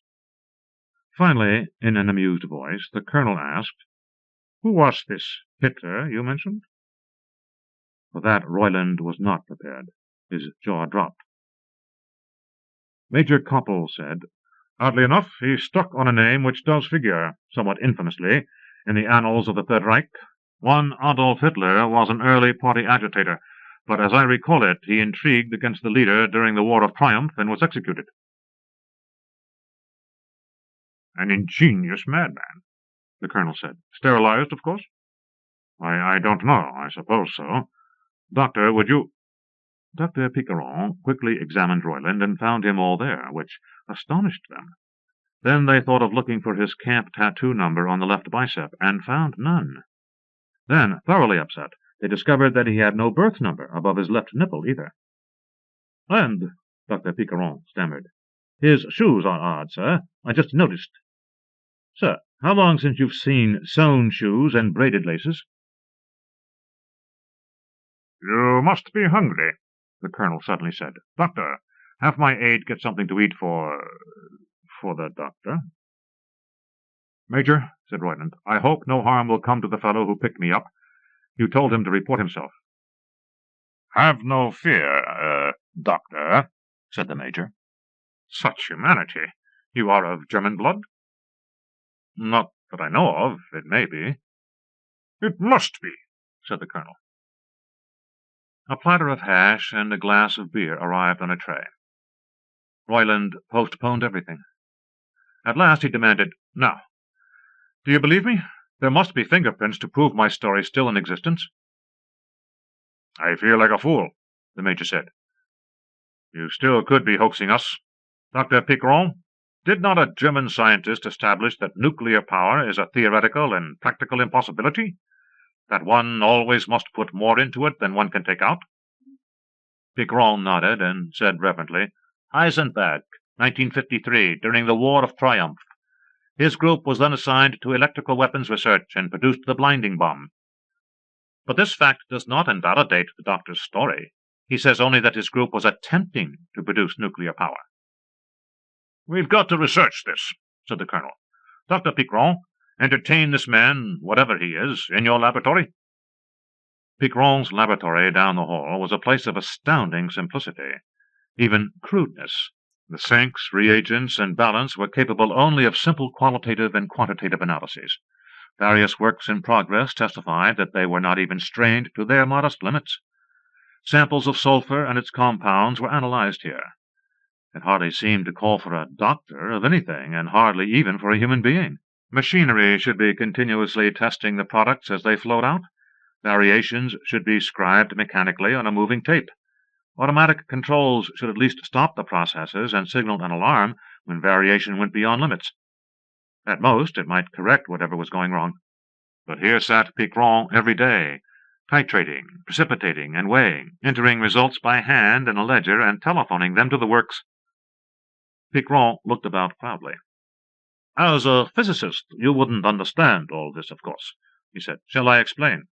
Finally, in an amused voice, the colonel asked, "Who was this Hitler you mentioned?" For that Royland was not prepared. His jaw dropped. Major Koppel said, "Oddly enough, he struck on a name which does figure, somewhat infamously, in the annals of the Third Reich. One Adolf Hitler was an early party agitator, but as I recall it, he intrigued against the leader during the War of Triumph and was executed." "An ingenious madman," the colonel said. "Sterilized, of course?" I don't know. I suppose so. Doctor, would you—" Dr. Picaron quickly examined Royland and found him all there, which astonished them. Then they thought of looking for his camp tattoo number on the left bicep, and found none. Then, thoroughly upset, they discovered that he had no birth number above his left nipple either. "And," Dr. Picaron stammered, "his shoes are odd, sir. I just noticed." "Sir, how long since you've seen sewn shoes and braided laces?" "You must be hungry," the colonel suddenly said. "Doctor, have my aide get something to eat for the doctor." "Major," said Royland, "I hope no harm will come to the fellow who picked me up. You told him to report himself." "Have no fear, doctor," said the major. "Such humanity! You are of German blood?" "Not that I know of. It may be." "It must be," said the colonel. A platter of hash and a glass of beer arrived on a tray. Royland postponed everything. At last he demanded, "Now, do you believe me? There must be fingerprints to prove my story still in existence." "I feel like a fool," the major said. "You still could be hoaxing us. Dr. Picaron, did not a German scientist establish that nuclear power is a theoretical and practical impossibility? That one always must put more into it than one can take out?" Picaron nodded and said reverently, "Heisenberg, 1953, during the War of Triumph. His group was then assigned to electrical weapons research and produced the blinding bomb. But this fact does not invalidate the doctor's story. He says only that his group was attempting to produce nuclear power." "We've got to research this," said the colonel. "Dr. Picaron, entertain this man, whatever he is, in your laboratory." Picaron's laboratory down the hall was a place of astounding simplicity, even crudeness. The sinks, reagents, and balance were capable only of simple qualitative and quantitative analyses. Various works in progress testified that they were not even strained to their modest limits. Samples of sulfur and its compounds were analyzed here. It hardly seemed to call for a doctor of anything, and hardly even for a human being. Machinery should be continuously testing the products as they flowed out. Variations should be scribed mechanically on a moving tape. Automatic controls should at least stop the processes and signal an alarm when variation went beyond limits. At most, it might correct whatever was going wrong. But here sat Picaron every day, titrating, precipitating, and weighing, entering results by hand in a ledger and telephoning them to the works. Picaron looked about proudly. "As a physicist, you wouldn't understand all this, of course," he said. "Shall I explain?"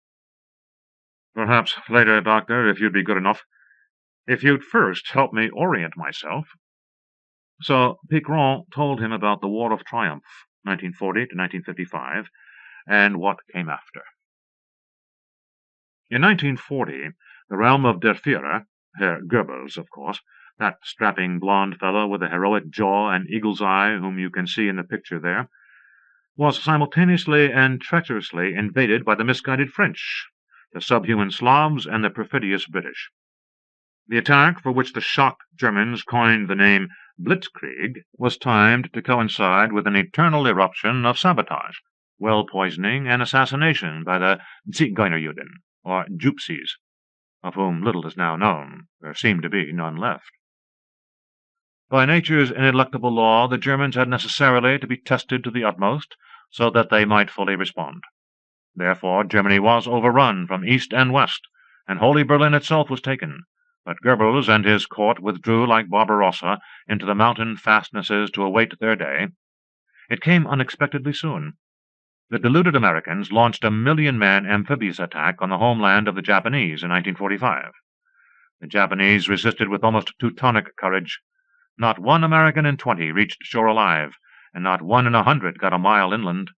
"Perhaps later, Doctor, if you'd be good enough. If you'd first help me orient myself." So Picaron told him about the War of Triumph, 1940 to 1955, and what came after. In 1940, the realm of Der Führer, Herr Goebbels, of course, that strapping blond fellow with a heroic jaw and eagle's eye whom you can see in the picture there, was simultaneously and treacherously invaded by the misguided French, the subhuman Slavs, and the perfidious British. The attack, for which the shock Germans coined the name blitzkrieg was timed to coincide with an eternal eruption of sabotage, well poisoning, and assassination by the Zigeunerjuden, or Gypsies, of whom little is now known. There seem to be none left. By nature's ineluctable law, the Germans had necessarily to be tested to the utmost, so that they might fully respond. Therefore Germany was overrun from east and west, and Holy Berlin itself was taken, but Goebbels and his court withdrew like Barbarossa into the mountain fastnesses to await their day. It came unexpectedly soon. The deluded Americans launched a 1,000,000-man amphibious attack on the homeland of the Japanese in 1945. The Japanese resisted with almost Teutonic courage. Not 1 American in 20 reached shore alive, and not 1 in 100 got a mile inland.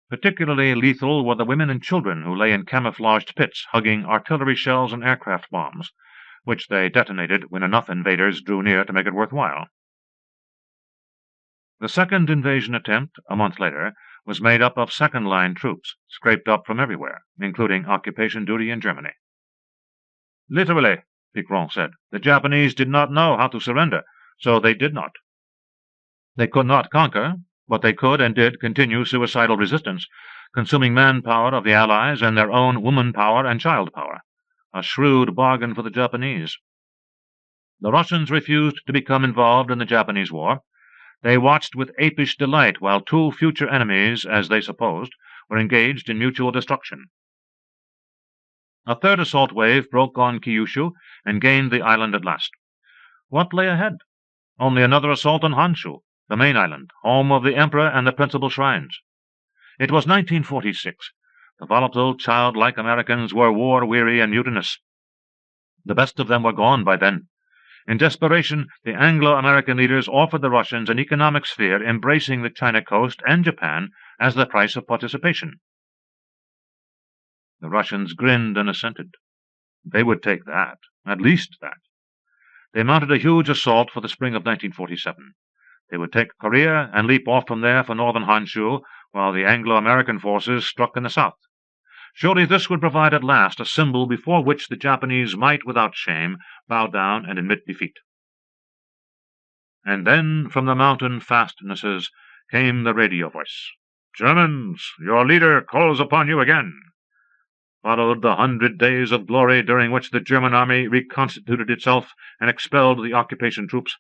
Particularly lethal were the women and children who lay in camouflaged pits hugging artillery shells and aircraft bombs, which they detonated when enough invaders drew near to make it worthwhile. The second invasion attempt, a month later, was made up of second-line troops, scraped up from everywhere, including occupation duty in Germany. "Literally," Picron said, "the Japanese did not know how to surrender, so they did not. They could not conquer, but they could and did continue suicidal resistance, consuming manpower of the Allies and their own woman power and child power, a shrewd bargain for the Japanese. The Russians refused to become involved in the Japanese war. They watched with apish delight while 2 future enemies, as they supposed, were engaged in mutual destruction. A third assault wave broke on Kyushu and gained the island at last. What lay ahead? Only another assault on Honshu, the main island, home of the emperor and the principal shrines. It was 1946. The volatile, childlike Americans were war-weary and mutinous. The best of them were gone by then. In desperation, the Anglo-American leaders offered the Russians an economic sphere embracing the China coast and Japan as the price of participation. The Russians grinned and assented. They would take that, at least that. They mounted a huge assault for the spring of 1947. They would take Korea and leap off from there for northern Honshu, while the Anglo-American forces struck in the south. Surely this would provide at last a symbol before which the Japanese might, without shame, bow down and admit defeat. And then, from the mountain fastnesses, came the radio voice. "Germans, your leader calls upon you again." Followed the 100 days of glory during which the German army reconstituted itself and expelled the occupation troops,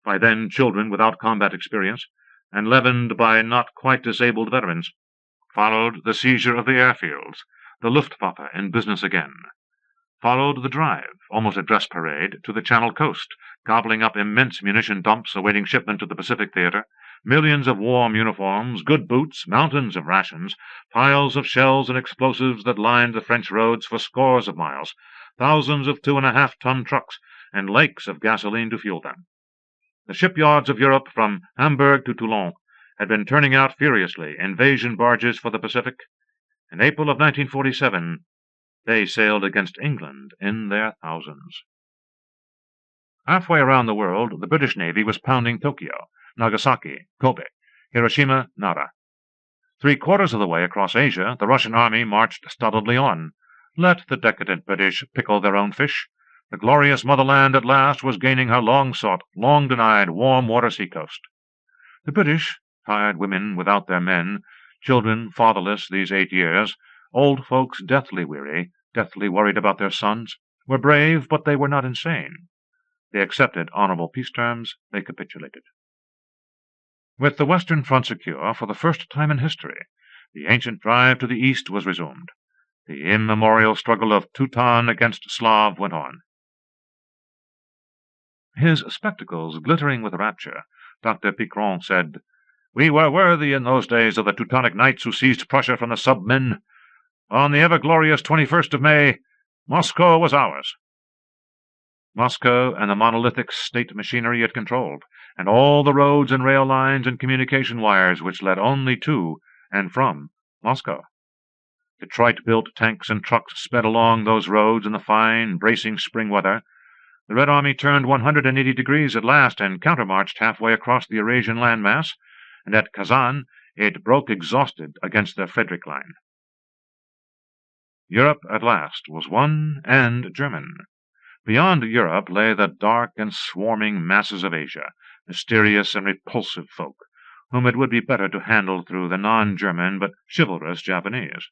by then children without combat experience, and leavened by not quite disabled veterans. Followed the seizure of the airfields, the Luftwaffe in business again. Followed the drive, almost a dress parade, to the Channel coast, gobbling up immense munition dumps awaiting shipment to the Pacific Theater, millions of warm uniforms, good boots, mountains of rations, piles of shells and explosives that lined the French roads for scores of miles, thousands of 2.5-ton trucks, and lakes of gasoline to fuel them. The shipyards of Europe, from Hamburg to Toulon, had been turning out furiously invasion barges for the Pacific. In April of 1947, they sailed against England in their thousands. Halfway around the world, the British Navy was pounding Tokyo, Nagasaki, Kobe, Hiroshima, Nara. 3/4 of the way across Asia, the Russian army marched stolidly on. Let the decadent British pickle their own fish. The glorious motherland at last was gaining her long-sought, long-denied, warm-water seacoast. The British, tired women without their men, children fatherless these 8 years, old folks deathly weary, deathly worried about their sons, were brave, but they were not insane. They accepted honorable peace terms. They capitulated. With the Western Front secure, for the first time in history, the ancient drive to the east was resumed. The immemorial struggle of Teuton against Slav went on. His spectacles glittering with rapture, Dr. Picron said, "We were worthy in those days of the Teutonic knights who seized Prussia from the submen. On the ever-glorious 21st of May, Moscow was ours." Moscow and the monolithic state machinery it controlled, and all the roads and rail lines and communication wires which led only to and from Moscow. Detroit-built tanks and trucks sped along those roads in the fine, bracing spring weather. The Red Army turned 180 degrees at last and countermarched halfway across the Eurasian landmass, and at Kazan it broke exhausted against the Frederick Line. Europe at last was one and German. Beyond Europe lay the dark and swarming masses of Asia, mysterious and repulsive folk, whom it would be better to handle through the non-German but chivalrous Japanese.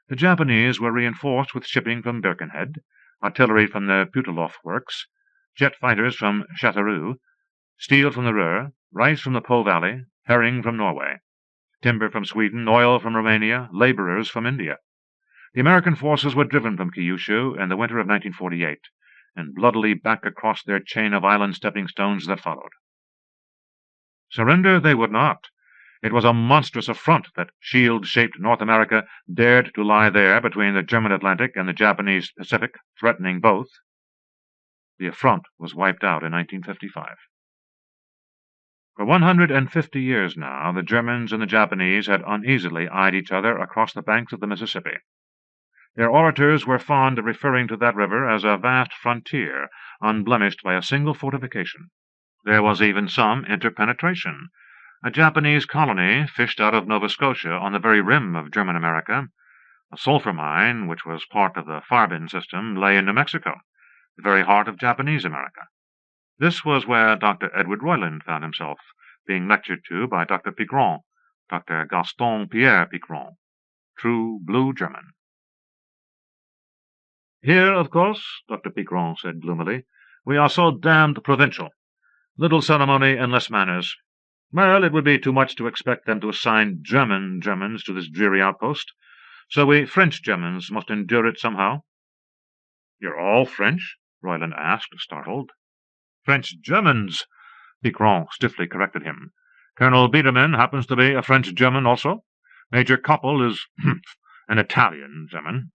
The Japanese were reinforced with shipping from Birkenhead, artillery from the Puteloff works, jet fighters from Châteauroux, steel from the Ruhr, rice from the Po Valley, herring from Norway, timber from Sweden, oil from Romania, laborers from India. The American forces were driven from Kyushu in the winter of 1948, and bloodily back across their chain of island stepping stones that followed. Surrender they would not. It was a monstrous affront that shield-shaped North America dared to lie there between the German Atlantic and the Japanese Pacific, threatening both. The affront was wiped out in 1955. For 150 years now, the Germans and the Japanese had uneasily eyed each other across the banks of the Mississippi. Their orators were fond of referring to that river as a vast frontier, unblemished by a single fortification. There was even some interpenetration. A Japanese colony fished out of Nova Scotia on the very rim of German America. A sulphur mine, which was part of the Farbin system, lay in New Mexico, the very heart of Japanese America. This was where Dr. Edward Royland found himself, being lectured to by Dr. Piqueron, Dr. Gaston-Pierre Piqueron, true blue German. "Here, of course," Dr. Piqueron said gloomily, "we are so damned provincial. Little ceremony and less manners. Well, it would be too much to expect them to assign German Germans to this dreary outpost, so we French Germans must endure it somehow." "You're all French?" Royland asked, startled. "French Germans," Piqueron stiffly corrected him. "Colonel Biederman happens to be a French German also. Major Koppel is an Italian German."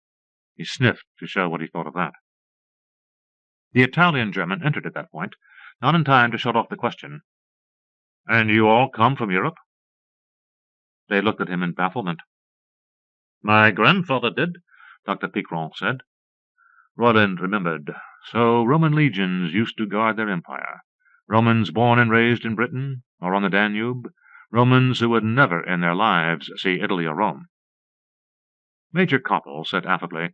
He sniffed to show what he thought of that. The Italian German entered at that point, not in time to shut off the question. "And you all come from Europe?" They looked at him in bafflement. "My grandfather did," Dr. Piqueron said. Royland remembered. So Roman legions used to guard their empire. Romans born and raised in Britain or on the Danube. Romans who would never in their lives see Italy or Rome. Major Koppel said affably,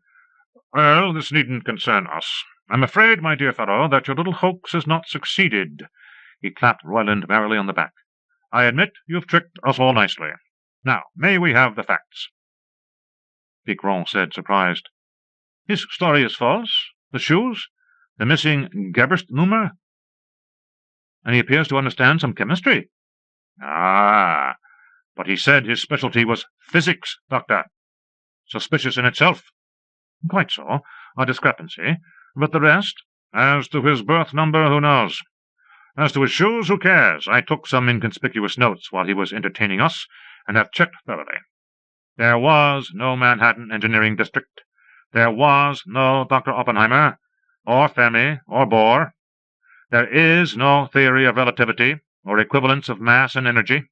"Well, this needn't concern us. I'm afraid, my dear fellow, that your little hoax has not succeeded." He clapped Royland merrily on the back. "I admit you've tricked us all nicely. Now, may we have the facts?" Piqueron said, surprised, "His story is false? The shoes? The missing Gerberst-Nummer? And he appears to understand some chemistry." "Ah, but he said his specialty was physics, Doctor. Suspicious in itself." "Quite so. A discrepancy. But the rest? As to his birth number, who knows? As to his shoes, who cares? I took some inconspicuous notes while he was entertaining us, and have checked thoroughly. There was no Manhattan Engineering District. There was no Dr. Oppenheimer, or Fermi, or Bohr. There is no theory of relativity, or equivalence of mass and energy.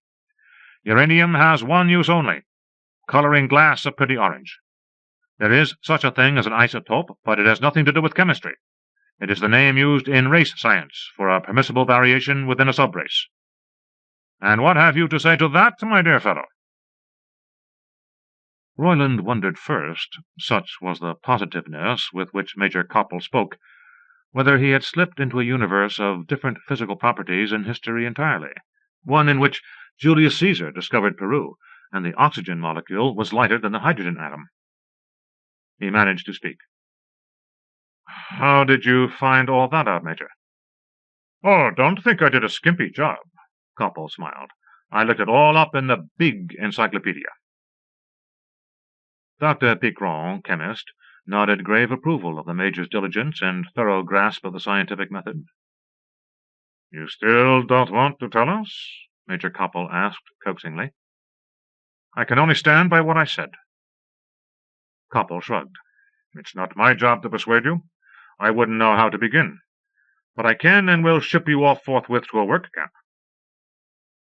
Uranium has one use only, coloring glass a pretty orange. There is such a thing as an isotope, but it has nothing to do with chemistry. It is the name used in race science for a permissible variation within a subrace. And what have you to say to that, my dear fellow?" Royland wondered first, such was the positiveness with which Major Koppel spoke, whether he had slipped into a universe of different physical properties in history entirely, one in which Julius Caesar discovered Peru, and the oxygen molecule was lighter than the hydrogen atom. He managed to speak. "How did you find all that out, Major?" "Oh, don't think I did a skimpy job," Koppel smiled. "I looked it all up in the big encyclopedia." Dr. Piqueron, chemist, nodded grave approval of the Major's diligence and thorough grasp of the scientific method. "You still don't want to tell us?" Major Koppel asked coaxingly. "I can only stand by what I said." Koppel shrugged. "It's not my job to persuade you. I wouldn't know how to begin. But I can and will ship you off forthwith to a work camp."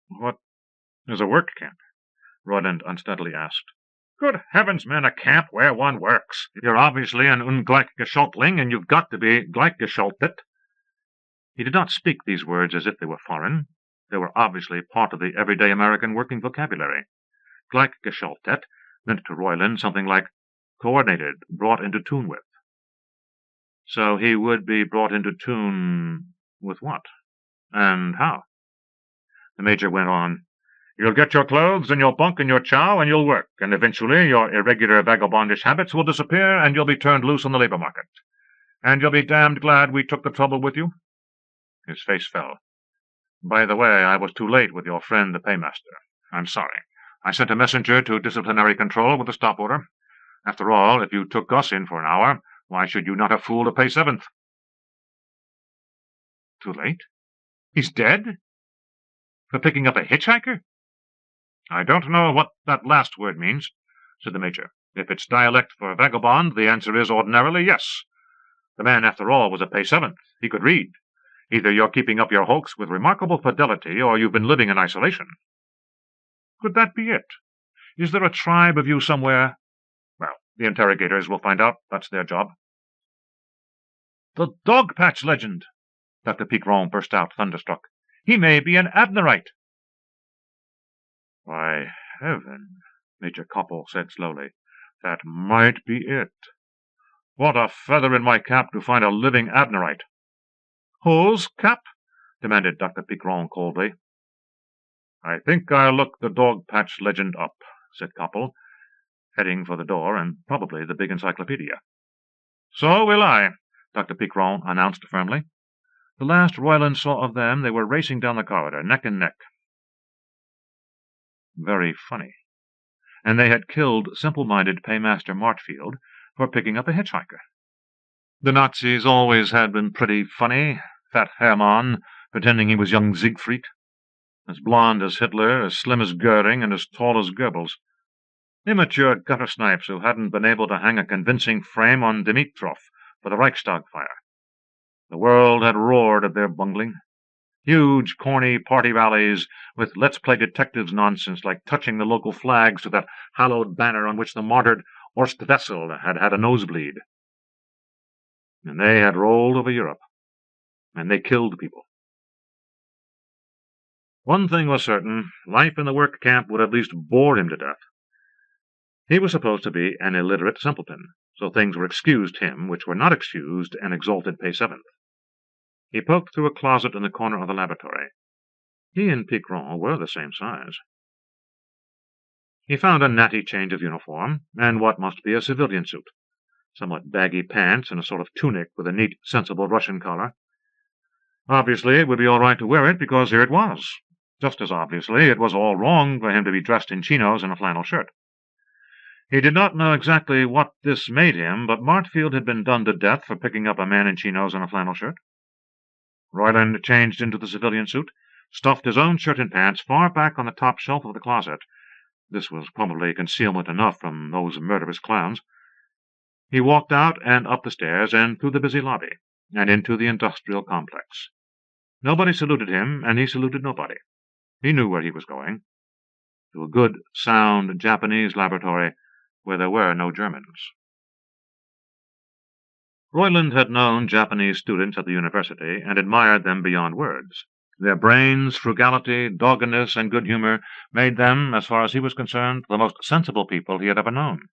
"What is a work camp?" Royland unsteadily asked. "Good heavens, man, a camp where one works. You're obviously an Ungleichgeschaltling, and you've got to be gleichgeschaltet." He did not speak these words as if they were foreign. They were obviously part of the everyday American working vocabulary. Gleichgeschaltet meant to Royland something like coordinated, brought into tune with. So he would be brought into tune with what? And how? The Major went on. You'll get your clothes and your bunk and your chow, and you'll work, and eventually your irregular vagabondish habits will disappear, and you'll be turned loose on the labor market. And you'll be damned glad we took the trouble with you. His face fell. By the way, I was too late with your friend the paymaster. I'm sorry. I sent a messenger to disciplinary control with a stop order. After all, if you took Gus in for an hour, why should you not have fooled a pay seventh? Too late? He's dead? For picking up a hitchhiker? I don't know what that last word means, said the Major. If it's dialect for vagabond, the answer is ordinarily yes. The man, after all, was a pay seventh. He could read. Either you're keeping up your hoax with remarkable fidelity, or you've been living in isolation. Could that be it? Is there a tribe of you somewhere? Well, the interrogators will find out. That's their job. The Dog-Patch legend! Dr. Piqueron burst out, thunderstruck. He may be an Abnerite. By heaven, Major Koppel said slowly, that might be it. What a feather in my cap to find a living Abnerite. Whose cap? Demanded Dr. Piqueron coldly. I think I'll look the Dog-Patch legend up, said Koppel, heading for the door and probably the big encyclopedia. So will I, Dr. Piqueron announced firmly. The last Royland saw of them, they were racing down the corridor, neck and neck. Very funny. And they had killed simple-minded Paymaster Marchfield for picking up a hitchhiker. The Nazis always had been pretty funny, fat Hermann pretending he was young Siegfried, as blond as Hitler, as slim as Goering, and as tall as Goebbels. Immature gutter-snipes who hadn't been able to hang a convincing frame on Dimitrov for the Reichstag fire. The world had roared at their bungling. Huge, corny party rallies with let's play detectives nonsense like touching the local flags to that hallowed banner on which the martyred Horst Wessel had had a nosebleed. And they had rolled over Europe. And they killed people. One thing was certain, life in the work camp would at least bore him to death. He was supposed to be an illiterate simpleton, so things were excused him which were not excused an exalted pay seventh. He poked through a closet in the corner of the laboratory. He and Piqueron were the same size. He found a natty change of uniform, and what must be a civilian suit, somewhat baggy pants and a sort of tunic with a neat, sensible Russian collar. Obviously, it would be all right to wear it, because here it was. Just as obviously, it was all wrong for him to be dressed in chinos and a flannel shirt. He did not know exactly what this made him, but Marchfield had been done to death for picking up a man in chinos and a flannel shirt. Royland changed into the civilian suit, stuffed his own shirt and pants far back on the top shelf of the closet. This was probably concealment enough from those murderous clowns. He walked out and up the stairs and through the busy lobby, and into the industrial complex. Nobody saluted him, and he saluted nobody. He knew where he was going. To a good, sound Japanese laboratory where there were no Germans. Royland had known Japanese students at the university and admired them beyond words. Their brains, frugality, doggedness, and good humor made them, as far as he was concerned, the most sensible people he had ever known.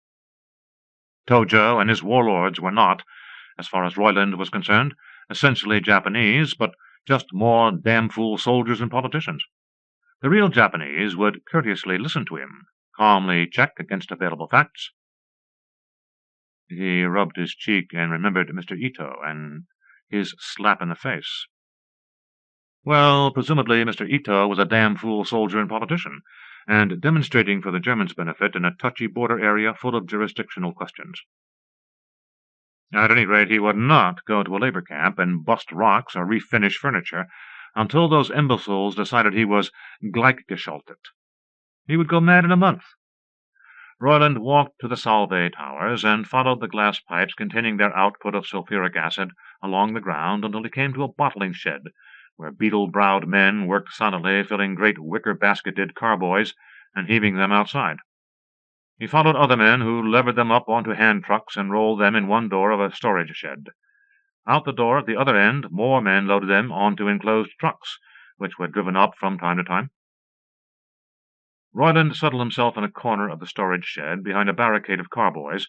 Tojo and his warlords were not, as far as Royland was concerned, essentially Japanese, but just more damn-fool soldiers and politicians. The real Japanese would courteously listen to him, calmly check against available facts. He rubbed his cheek and remembered Mr. Ito and his slap in the face. Well, presumably Mr. Ito was a damn-fool soldier and politician, and demonstrating for the Germans' benefit in a touchy border area full of jurisdictional questions. At any rate, he would not go to a labor camp and bust rocks or refinish furniture until those imbeciles decided he was gleichgeschaltet. He would go mad in a month. Royland walked to the Solvay towers and followed the glass pipes containing their output of sulphuric acid along the ground until he came to a bottling shed, where beetle-browed men worked silently filling great wicker-basketed carboys and heaving them outside. He followed other men who levered them up onto hand trucks and rolled them in one door of a storage shed. Out the door at the other end, more men loaded them onto enclosed trucks, which were driven up from time to time. Royland settled himself in a corner of the storage shed behind a barricade of carboys,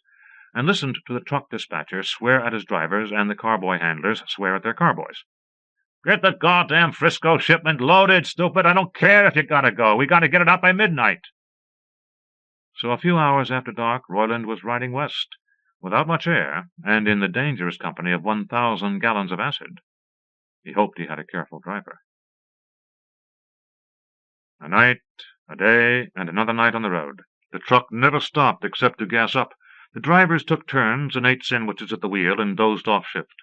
and listened to the truck dispatcher swear at his drivers and the carboy handlers swear at their carboys. Get the goddamn Frisco shipment loaded, stupid. I don't care if you gotta go. We gotta get it out by midnight. So a few hours after dark, Royland was riding west, without much air, and in the dangerous company of 1,000 gallons of acid. He hoped he had a careful driver. A night, a day, and another night on the road. The truck never stopped except to gas up. The drivers took turns and ate sandwiches at the wheel and dozed off shift.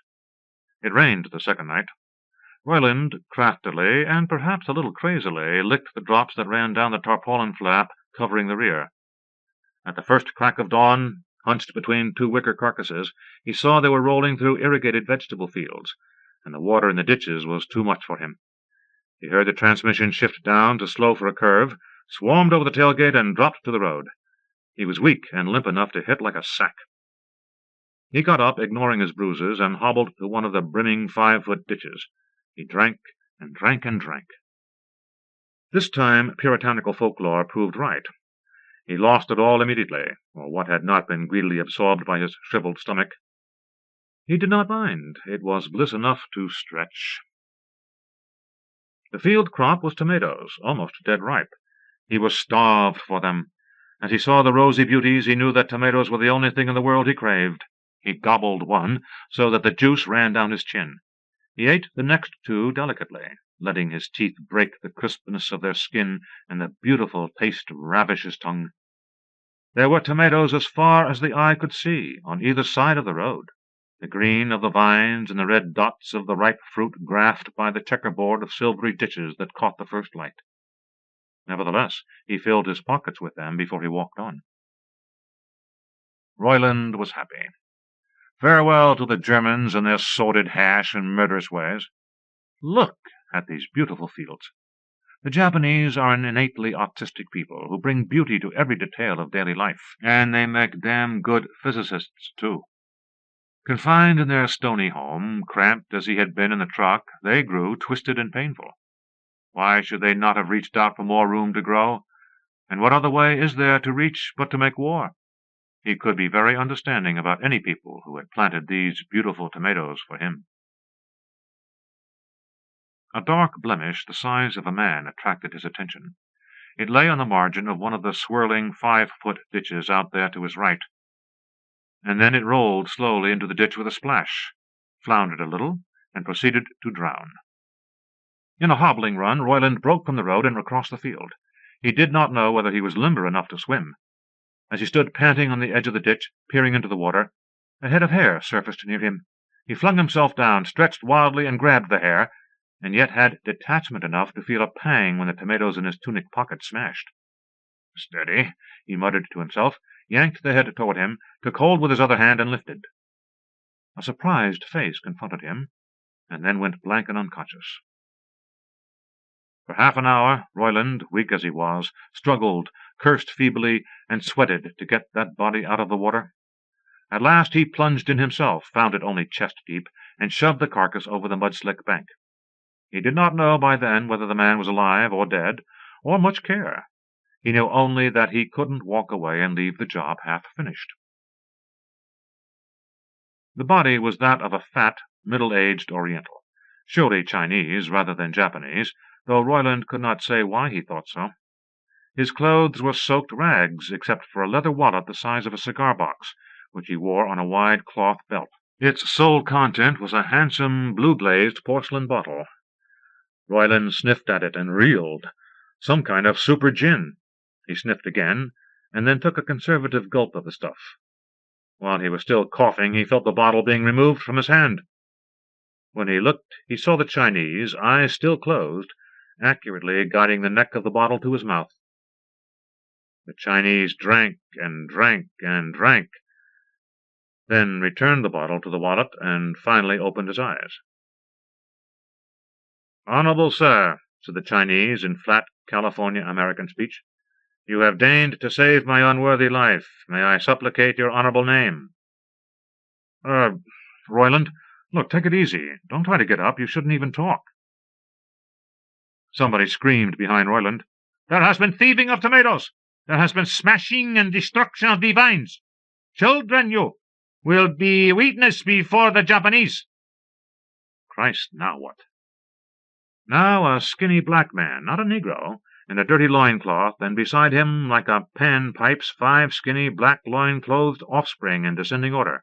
It rained the second night. Royland, craftily, and perhaps a little crazily, licked the drops that ran down the tarpaulin flap covering the rear. At the first crack of dawn, hunched between two wicker carcasses, he saw they were rolling through irrigated vegetable fields, and the water in the ditches was too much for him. He heard the transmission shift down to slow for a curve, swarmed over the tailgate, and dropped to the road. He was weak and limp enough to hit like a sack. He got up, ignoring his bruises, and hobbled to one of the brimming 5-foot ditches. He drank and drank and drank. This time puritanical folklore proved right. He lost it all immediately, or what had not been greedily absorbed by his shriveled stomach. He did not mind. It was bliss enough to stretch. The field crop was tomatoes, almost dead ripe. He was starved for them. As he saw the rosy beauties, he knew that tomatoes were the only thing in the world he craved. He gobbled one, so that the juice ran down his chin. He ate the next two delicately, letting his teeth break the crispness of their skin and the beautiful taste ravish his tongue. There were tomatoes as far as the eye could see, on either side of the road. The green of the vines and the red dots of the ripe fruit graphed by the checkerboard of silvery ditches that caught the first light. Nevertheless, he filled his pockets with them before he walked on. Royland was happy. Farewell to the Germans and their sordid hash and murderous ways. Look at these beautiful fields. The Japanese are an innately artistic people who bring beauty to every detail of daily life, and they make damn good physicists, too. Confined in their stony home, cramped as he had been in the truck, they grew twisted and painful. Why should they not have reached out for more room to grow? And what other way is there to reach but to make war? He could be very understanding about any people who had planted these beautiful tomatoes for him. A dark blemish the size of a man attracted his attention. It lay on the margin of one of the swirling 5-foot ditches out there to his right, and then it rolled slowly into the ditch with a splash, floundered a little, and proceeded to drown. In a hobbling run, Royland broke from the road and across the field. He did not know whether he was limber enough to swim. As he stood panting on the edge of the ditch, peering into the water, a head of hair surfaced near him. He flung himself down, stretched wildly, and grabbed the hair, and yet had detachment enough to feel a pang when the tomatoes in his tunic pocket smashed. "Steady," he muttered to himself, yanked the head toward him, took hold with his other hand, and lifted. A surprised face confronted him, and then went blank and unconscious. For half an hour, Royland, weak as he was, struggled, cursed feebly, and sweated to get that body out of the water. At last he plunged in himself, found it only chest-deep, and shoved the carcass over the mud-slick bank. He did not know by then whether the man was alive or dead, or much care. He knew only that he couldn't walk away and leave the job half-finished. The body was that of a fat, middle-aged Oriental, surely Chinese rather than Japanese, though Royland could not say why he thought so. His clothes were soaked rags, except for a leather wallet the size of a cigar-box, which he wore on a wide cloth belt. Its sole content was a handsome, blue-glazed porcelain bottle. Royland sniffed at it and reeled. Some kind of super gin. He sniffed again, and then took a conservative gulp of the stuff. While he was still coughing, he felt the bottle being removed from his hand. When he looked, he saw the Chinese, eyes still closed, accurately guiding the neck of the bottle to his mouth. The Chinese drank and drank and drank, then returned the bottle to the wallet and finally opened his eyes. "Honorable sir," said the Chinese in flat California-American speech, "you have deigned to save my unworthy life. May I supplicate your honorable name?" Royland, look, take it easy. Don't try to get up. You shouldn't even talk." Somebody screamed behind Royland. "There has been thieving of tomatoes. There has been smashing and destruction of the vines. Children, you will be witness before the Japanese." Christ, now what? Now a skinny black man, not a negro, in a dirty loincloth, and beside him, like a pan pipes, 5 skinny, black loin-clothed offspring in descending order.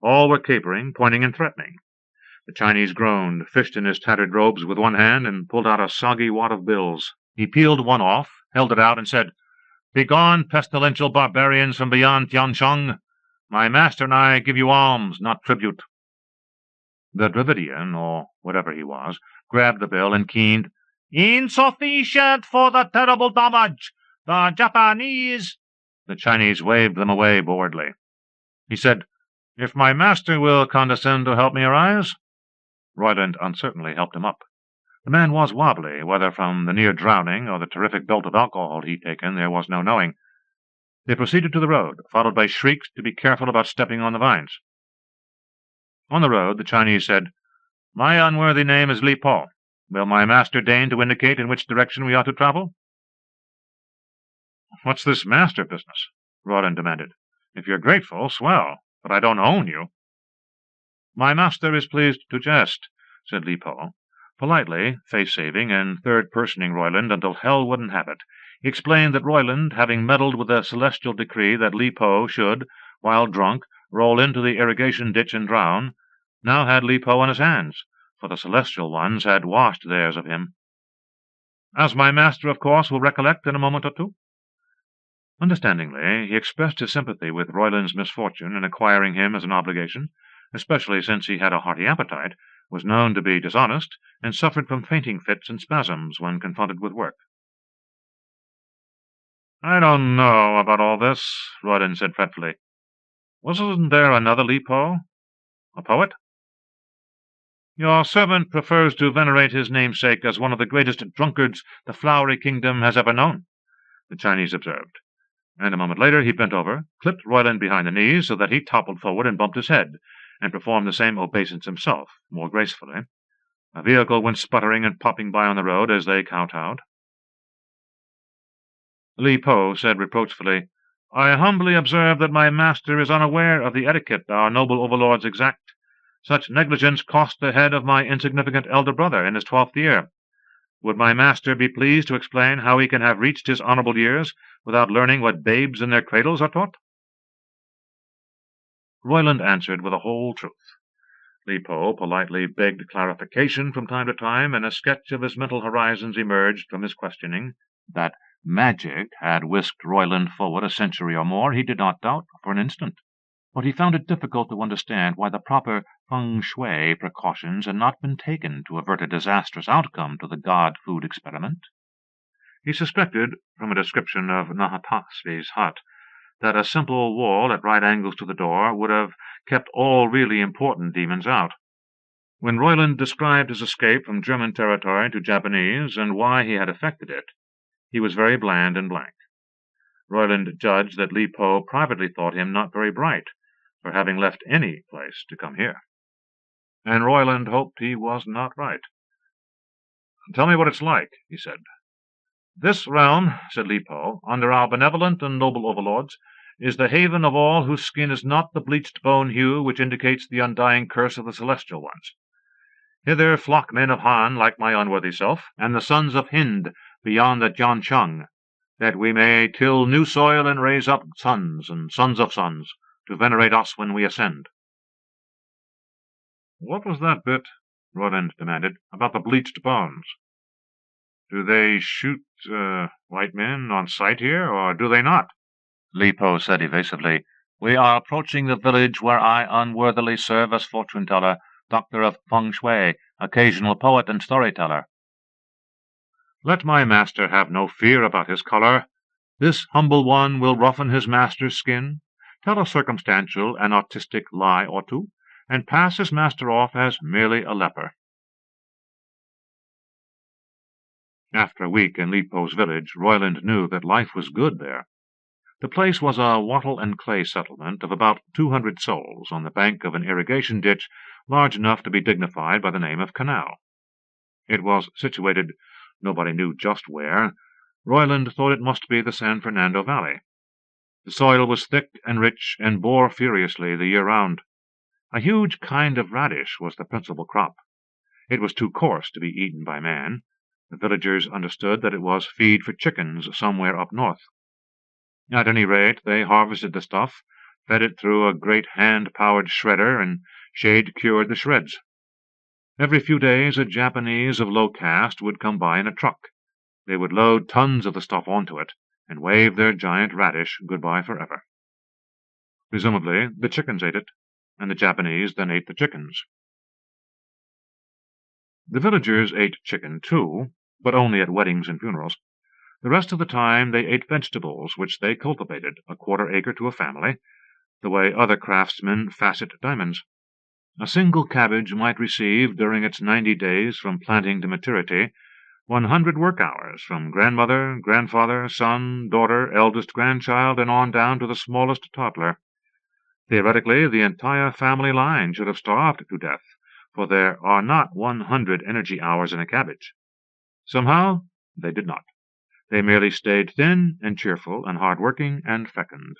All were capering, pointing and threatening. The Chinese groaned, fished in his tattered robes with one hand, and pulled out a soggy wad of bills. He peeled one off, held it out, and said, "Begone, pestilential barbarians from beyond Tiansheng. My master and I give you alms, not tribute." The Dravidian, or whatever he was, grabbed the bill and keened, "Insufficient for the terrible damage. The Japanese—" The Chinese waved them away boredly. He said, "If my master will condescend to help me arise." Royland uncertainly helped him up. The man was wobbly, whether from the near drowning or the terrific dolt of alcohol he'd taken, there was no knowing. They proceeded to the road, followed by shrieks to be careful about stepping on the vines. On the road, the Chinese said, "My unworthy name is Li Po. Will my master deign to indicate in which direction we ought to travel?" "What's this master business?" Royland demanded. "If you're grateful, swell, but I don't own you." "My master is pleased to jest," said Li Po. Politely, face-saving, and third-personing Royland until hell wouldn't have it, he explained that Royland, having meddled with the celestial decree that Li Po should, while drunk, roll into the irrigation ditch and drown, now had Li Po on his hands, for the celestial ones had washed theirs of him. "As my master, of course, will recollect in a moment or two." Understandingly, he expressed his sympathy with Royland's misfortune in acquiring him as an obligation, especially since he had a hearty appetite, was known to be dishonest, and suffered from fainting fits and spasms when confronted with work. "I don't know about all this," Royland said fretfully. "Wasn't there another Li Po? A poet?" "Your servant prefers to venerate his namesake as one of the greatest drunkards the Flowery Kingdom has ever known," the Chinese observed, and a moment later he bent over, clipped Royland behind the knees so that he toppled forward and bumped his head, and performed the same obeisance himself, more gracefully. A vehicle went sputtering and popping by on the road as they kowtowed. Li Po said reproachfully, "I humbly observe that my master is unaware of the etiquette our noble overlords exact. Such negligence cost the head of my insignificant elder brother in his 12th year. Would my master be pleased to explain how he can have reached his honorable years without learning what babes in their cradles are taught?" Royland answered with the whole truth. Li Po politely begged clarification from time to time, and a sketch of his mental horizons emerged from his questioning. That magic had whisked Royland forward a century or more he did not doubt for an instant, but he found it difficult to understand why the proper feng shui precautions had not been taken to avert a disastrous outcome to the god-food experiment. He suspected, from a description of Nahatasvi's hut, that a simple wall at right angles to the door would have kept all really important demons out. When Royland described his escape from German territory to Japanese and why he had effected it, he was very bland and blank. Royland judged that Li Po privately thought him not very bright for having left any place to come here. And Royland hoped he was not right. "Tell me what it's like," he said. "This realm," said Li Po, "under our benevolent and noble overlords, is the haven of all whose skin is not the bleached bone hue which indicates the undying curse of the celestial ones. Hither flock men of Han, like my unworthy self, and the sons of Hind beyond the Jiansheng, that we may till new soil and raise up sons and sons of sons to venerate us when we ascend." "What was that bit," Royland demanded, "about the bleached bones? Do they shoot white men on sight here, or do they not?" Li Po said evasively, "We are approaching the village where I unworthily serve as fortune-teller, doctor of feng shui, occasional poet and storyteller." "Let my master have no fear about his color. This humble one will roughen his master's skin, tell a circumstantial and artistic lie or two, and pass his master off as merely a leper." After a week in Li Po's village, Royland knew that life was good there. The place was a wattle and clay settlement of about 200 souls on the bank of an irrigation ditch large enough to be dignified by the name of canal. It was situated nobody knew just where. Royland thought it must be the San Fernando Valley. The soil was thick and rich and bore furiously the year round. A huge kind of radish was the principal crop. It was too coarse to be eaten by man. The villagers understood that it was feed for chickens somewhere up north. At any rate, they harvested the stuff, fed it through a great hand-powered shredder, and shade-cured the shreds. Every few days a Japanese of low caste would come by in a truck. They would load tons of the stuff onto it, and wave their giant radish goodbye forever. Presumably, the chickens ate it, and the Japanese then ate the chickens. The villagers ate chicken, too, but only at weddings and funerals. The rest of the time they ate vegetables, which they cultivated, a quarter-acre to a family, the way other craftsmen facet diamonds. A single cabbage might receive, during its 90 days from planting to maturity, 100 work hours, from grandmother, grandfather, son, daughter, eldest grandchild, and on down to the smallest toddler. Theoretically, the entire family line should have starved to death, for there are not 100 energy hours in a cabbage. Somehow, they did not. They merely stayed thin and cheerful and hard-working and fecund.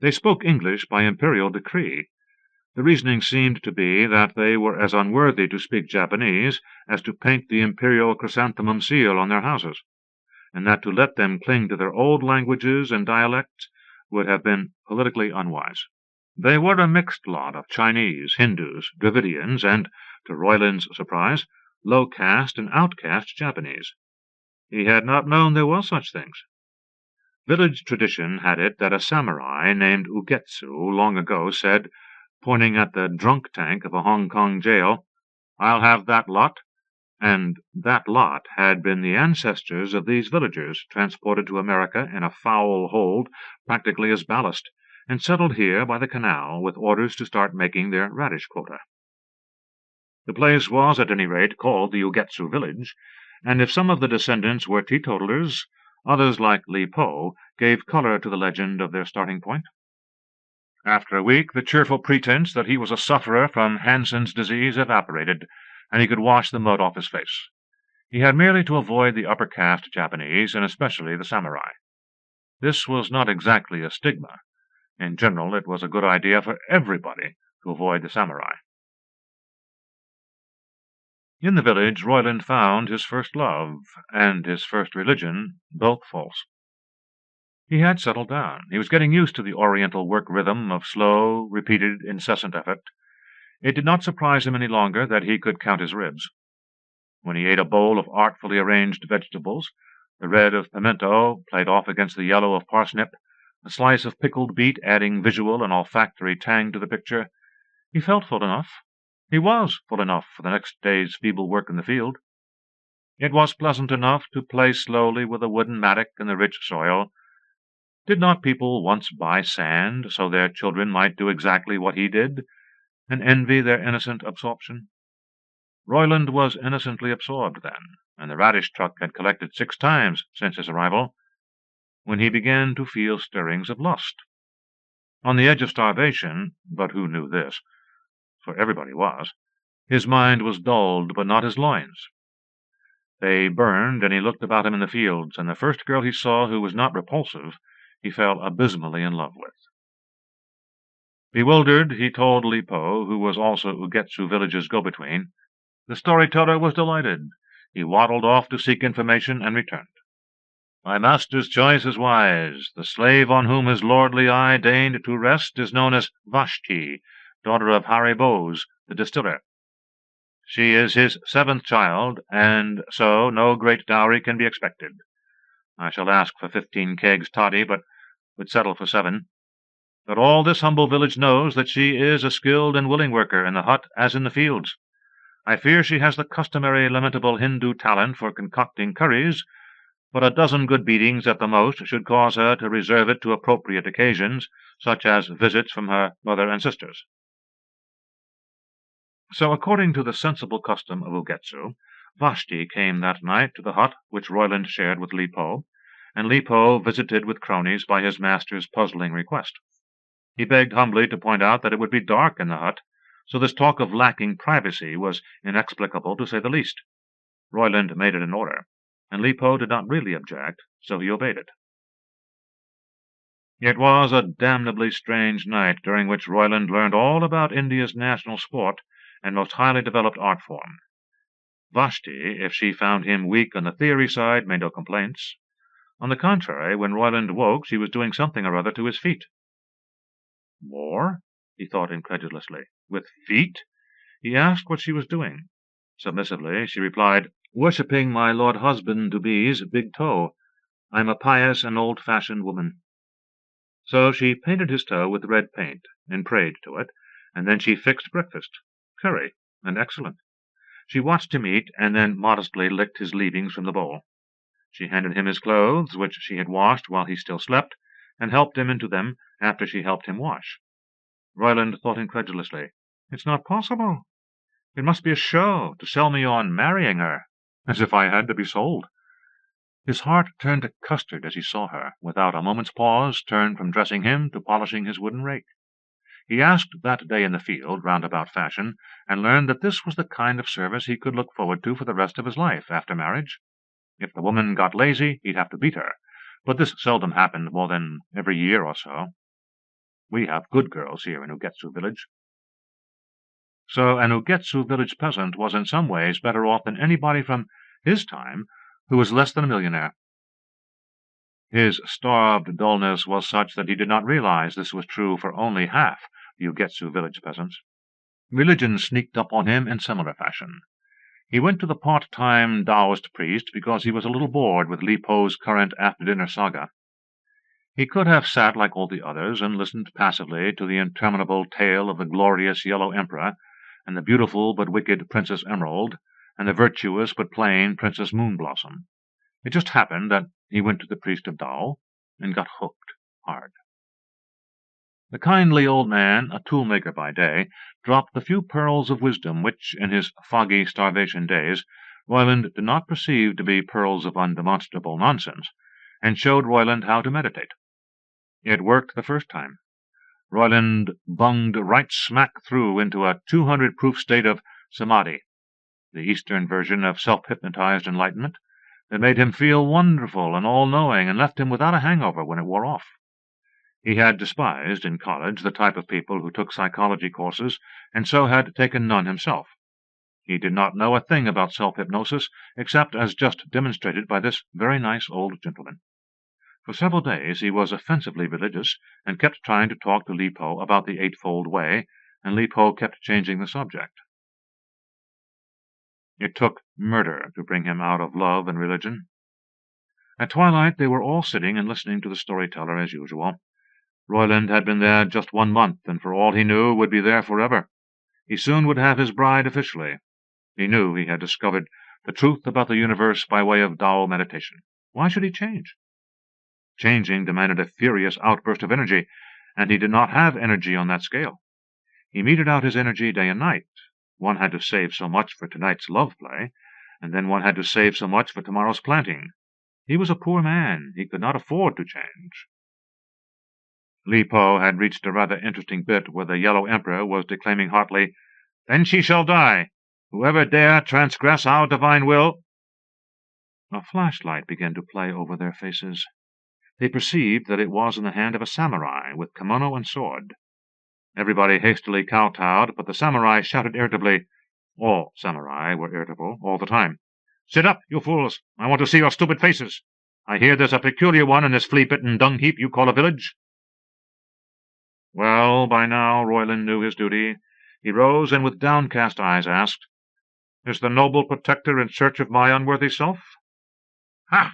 They spoke English by imperial decree. The reasoning seemed to be that they were as unworthy to speak Japanese as to paint the imperial chrysanthemum seal on their houses, and that to let them cling to their old languages and dialects would have been politically unwise. They were a mixed lot of Chinese, Hindus, Dravidians, and, to Royland's surprise, low-caste and outcast Japanese. He had not known there were such things. Village tradition had it that a samurai named Ugetsu long ago said, pointing at the drunk tank of a Hong Kong jail, "I'll have that lot," and that lot had been the ancestors of these villagers, transported to America in a foul hold practically as ballast, and settled here by the canal with orders to start making their radish quota. The place was, at any rate, called the Ugetsu village, and if some of the descendants were teetotalers, others, like Li Po, gave color to the legend of their starting point. After a week, the cheerful pretense that he was a sufferer from Hansen's disease evaporated, and he could wash the mud off his face. He had merely to avoid the upper-caste Japanese, and especially the samurai. This was not exactly a stigma. In general, it was a good idea for everybody to avoid the samurai. In the village, Royland found his first love and his first religion, both false. He had settled down. He was getting used to the Oriental work rhythm of slow, repeated, incessant effort. It did not surprise him any longer that he could count his ribs. When he ate a bowl of artfully arranged vegetables, the red of pimento played off against the yellow of parsnip, a slice of pickled beet adding visual and olfactory tang to the picture, he felt full enough. He was full enough for the next day's feeble work in the field. It was pleasant enough to play slowly with a wooden mattock in the rich soil. Did not people once buy sand so their children might do exactly what he did, and envy their innocent absorption? Royland was innocently absorbed then, and the radish truck had collected 6 times since his arrival, when he began to feel stirrings of lust. On the edge of starvation, but who knew this? For everybody was. His mind was dulled, but not his loins. They burned, and he looked about him in the fields, and the first girl he saw who was not repulsive, he fell abysmally in love with. Bewildered, he told Li Po, who was also Ugetsu village's go-between. The storyteller was delighted. He waddled off to seek information and returned. "My master's choice is wise. The slave on whom his lordly eye deigned to rest is known as Vashti, daughter of Harry Bose, the distiller. She is his 7th child, and so no great dowry can be expected. I shall ask for 15 kegs toddy, but would settle for 7. But all this humble village knows that she is a skilled and willing worker in the hut as in the fields. I fear she has the customary lamentable Hindu talent for concocting curries, but a dozen good beatings at the most should cause her to reserve it to appropriate occasions, such as visits from her mother and sisters." So, according to the sensible custom of Ugetsu, Vashti came that night to the hut which Royland shared with Li Po, and Li Po visited with cronies by his master's puzzling request. He begged humbly to point out that it would be dark in the hut, so this talk of lacking privacy was inexplicable, to say the least. Royland made it an order, and Li Po did not really object, so he obeyed it. It was a damnably strange night, during which Royland learned all about India's national sport, and most highly developed art form. Vashti, if she found him weak on the theory side, made no complaints. On the contrary, when Royland woke, she was doing something or other to his feet. More? He thought incredulously. With feet? He asked what she was doing. Submissively, she replied, "Worshipping my lord husband-to-be's big toe. I'm a pious and old-fashioned woman." So she painted his toe with red paint, and prayed to it, and then she fixed breakfast. Curry, and excellent. She watched him eat, and then modestly licked his leavings from the bowl. She handed him his clothes, which she had washed while he still slept, and helped him into them after she helped him wash. Royland thought incredulously, "It's not possible. It must be a show to sell me on marrying her, as if I had to be sold." His heart turned to custard as he saw her, without a moment's pause, turn from dressing him to polishing his wooden rake. He asked that day in the field, roundabout fashion, and learned that this was the kind of service he could look forward to for the rest of his life after marriage. If the woman got lazy, he'd have to beat her, but this seldom happened more than every year or so. We have good girls here in Ugetsu village. So an Ugetsu village peasant was in some ways better off than anybody from his time who was less than a millionaire. His starved dullness was such that he did not realize this was true for only half the Ugetsu village peasants. Religion sneaked up on him in similar fashion. He went to the part-time Taoist priest because he was a little bored with Li Po's current after-dinner saga. He could have sat like all the others and listened passively to the interminable tale of the glorious Yellow Emperor, and the beautiful but wicked Princess Emerald, and the virtuous but plain Princess Moonblossom. It just happened that he went to the priest of Tao and got hooked hard. The kindly old man, a toolmaker by day, dropped the few pearls of wisdom which, in his foggy starvation days, Royland did not perceive to be pearls of undemonstrable nonsense, and showed Royland how to meditate. It worked the first time. Royland bunged right smack through into a 200-proof state of samadhi, the Eastern version of self-hypnotized enlightenment, that made him feel wonderful and all-knowing and left him without a hangover when it wore off. He had despised, in college, the type of people who took psychology courses, and so had taken none himself. He did not know a thing about self-hypnosis, except as just demonstrated by this very nice old gentleman. For several days he was offensively religious, and kept trying to talk to Li Po about the Eightfold Way, and Li Po kept changing the subject. It took murder to bring him out of love and religion. At twilight they were all sitting and listening to the storyteller as usual. Royland had been there just 1 month, and for all he knew would be there forever. He soon would have his bride officially. He knew he had discovered the truth about the universe by way of Tao meditation. Why should he change? Changing demanded a furious outburst of energy, and he did not have energy on that scale. He meted out his energy day and night. One had to save so much for tonight's love play, and then one had to save so much for tomorrow's planting. He was a poor man. He could not afford to change. Li Po had reached a rather interesting bit where the Yellow Emperor was declaiming hotly, "Then she shall die. Whoever dare transgress our divine will—" A flashlight began to play over their faces. They perceived that it was in the hand of a samurai with kimono and sword. Everybody hastily kowtowed, but the samurai shouted irritably. All samurai were irritable all the time. "Sit up, you fools! I want to see your stupid faces. I hear there's a peculiar one in this flea-bitten dung-heap you call a village." Well, by now Royland knew his duty. He rose and with downcast eyes asked, "Is the noble protector in search of my unworthy self?" "Ha!"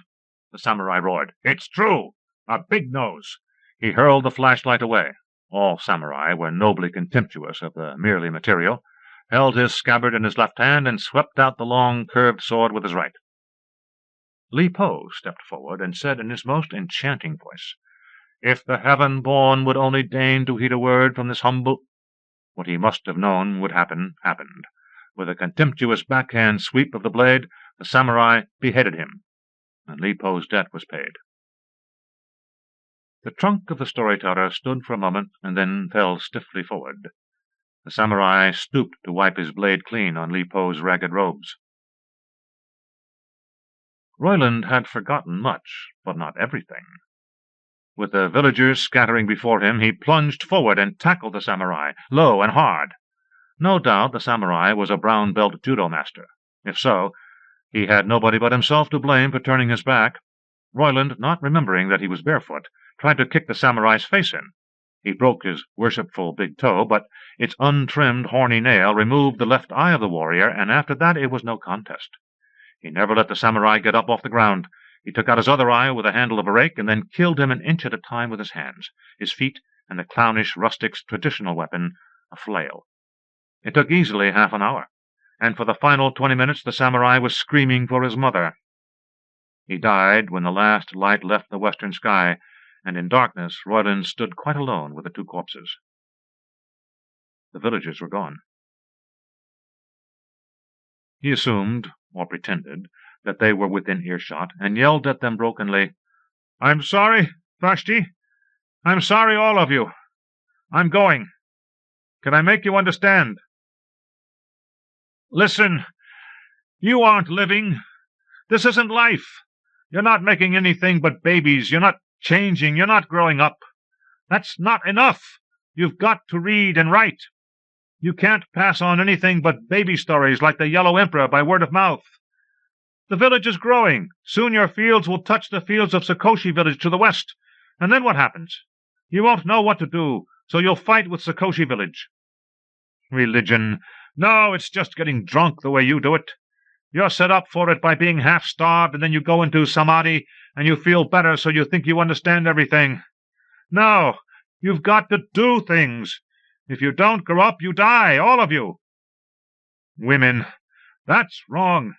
the samurai roared. "It's true! A big nose!" He hurled the flashlight away. All samurai were nobly contemptuous of the merely material, held his scabbard in his left hand, and swept out the long, curved sword with his right. Li Po stepped forward and said in his most enchanting voice, "If the heaven-born would only deign to heed a word from this humble—" What he must have known would happen, happened. With a contemptuous backhand sweep of the blade, the samurai beheaded him, and Li Po's debt was paid. The trunk of the storyteller stood for a moment and then fell stiffly forward. The samurai stooped to wipe his blade clean on Li Po's ragged robes. Royland had forgotten much, but not everything. With the villagers scattering before him, he plunged forward and tackled the samurai, low and hard. No doubt the samurai was a brown belt judo master. If so, he had nobody but himself to blame for turning his back. Royland, not remembering that he was barefoot, tried to kick the samurai's face in. He broke his worshipful big toe, but its untrimmed horny nail removed the left eye of the warrior, and after that it was no contest. He never let the samurai get up off the ground. He took out his other eye with the handle of a rake, and then killed him an inch at a time with his hands, his feet, and the clownish rustic's traditional weapon, a flail. It took easily half an hour, and for the final 20 minutes the samurai was screaming for his mother. He died when the last light left the western sky, and in darkness Royland stood quite alone with the two corpses. The villagers were gone. He assumed, or pretended, that they were within earshot, and yelled at them brokenly, "I'm sorry, Vashti. I'm sorry, all of you. I'm going. Can I make you understand? Listen, you aren't living. This isn't life. You're not making anything but babies. You're not changing. You're not growing up. That's not enough. You've got to read and write. You can't pass on anything but baby stories like the Yellow Emperor by word of mouth. The village is growing. Soon your fields will touch the fields of Sakoshi village to the west. And then what happens? You won't know what to do, so you'll fight with Sakoshi village. Religion. No, it's just getting drunk the way you do it. You're set up for it by being half-starved, and then you go into samadhi, and you feel better, so you think you understand everything. No, you've got to do things. If you don't grow up, you die, all of you. Women. That's wrong.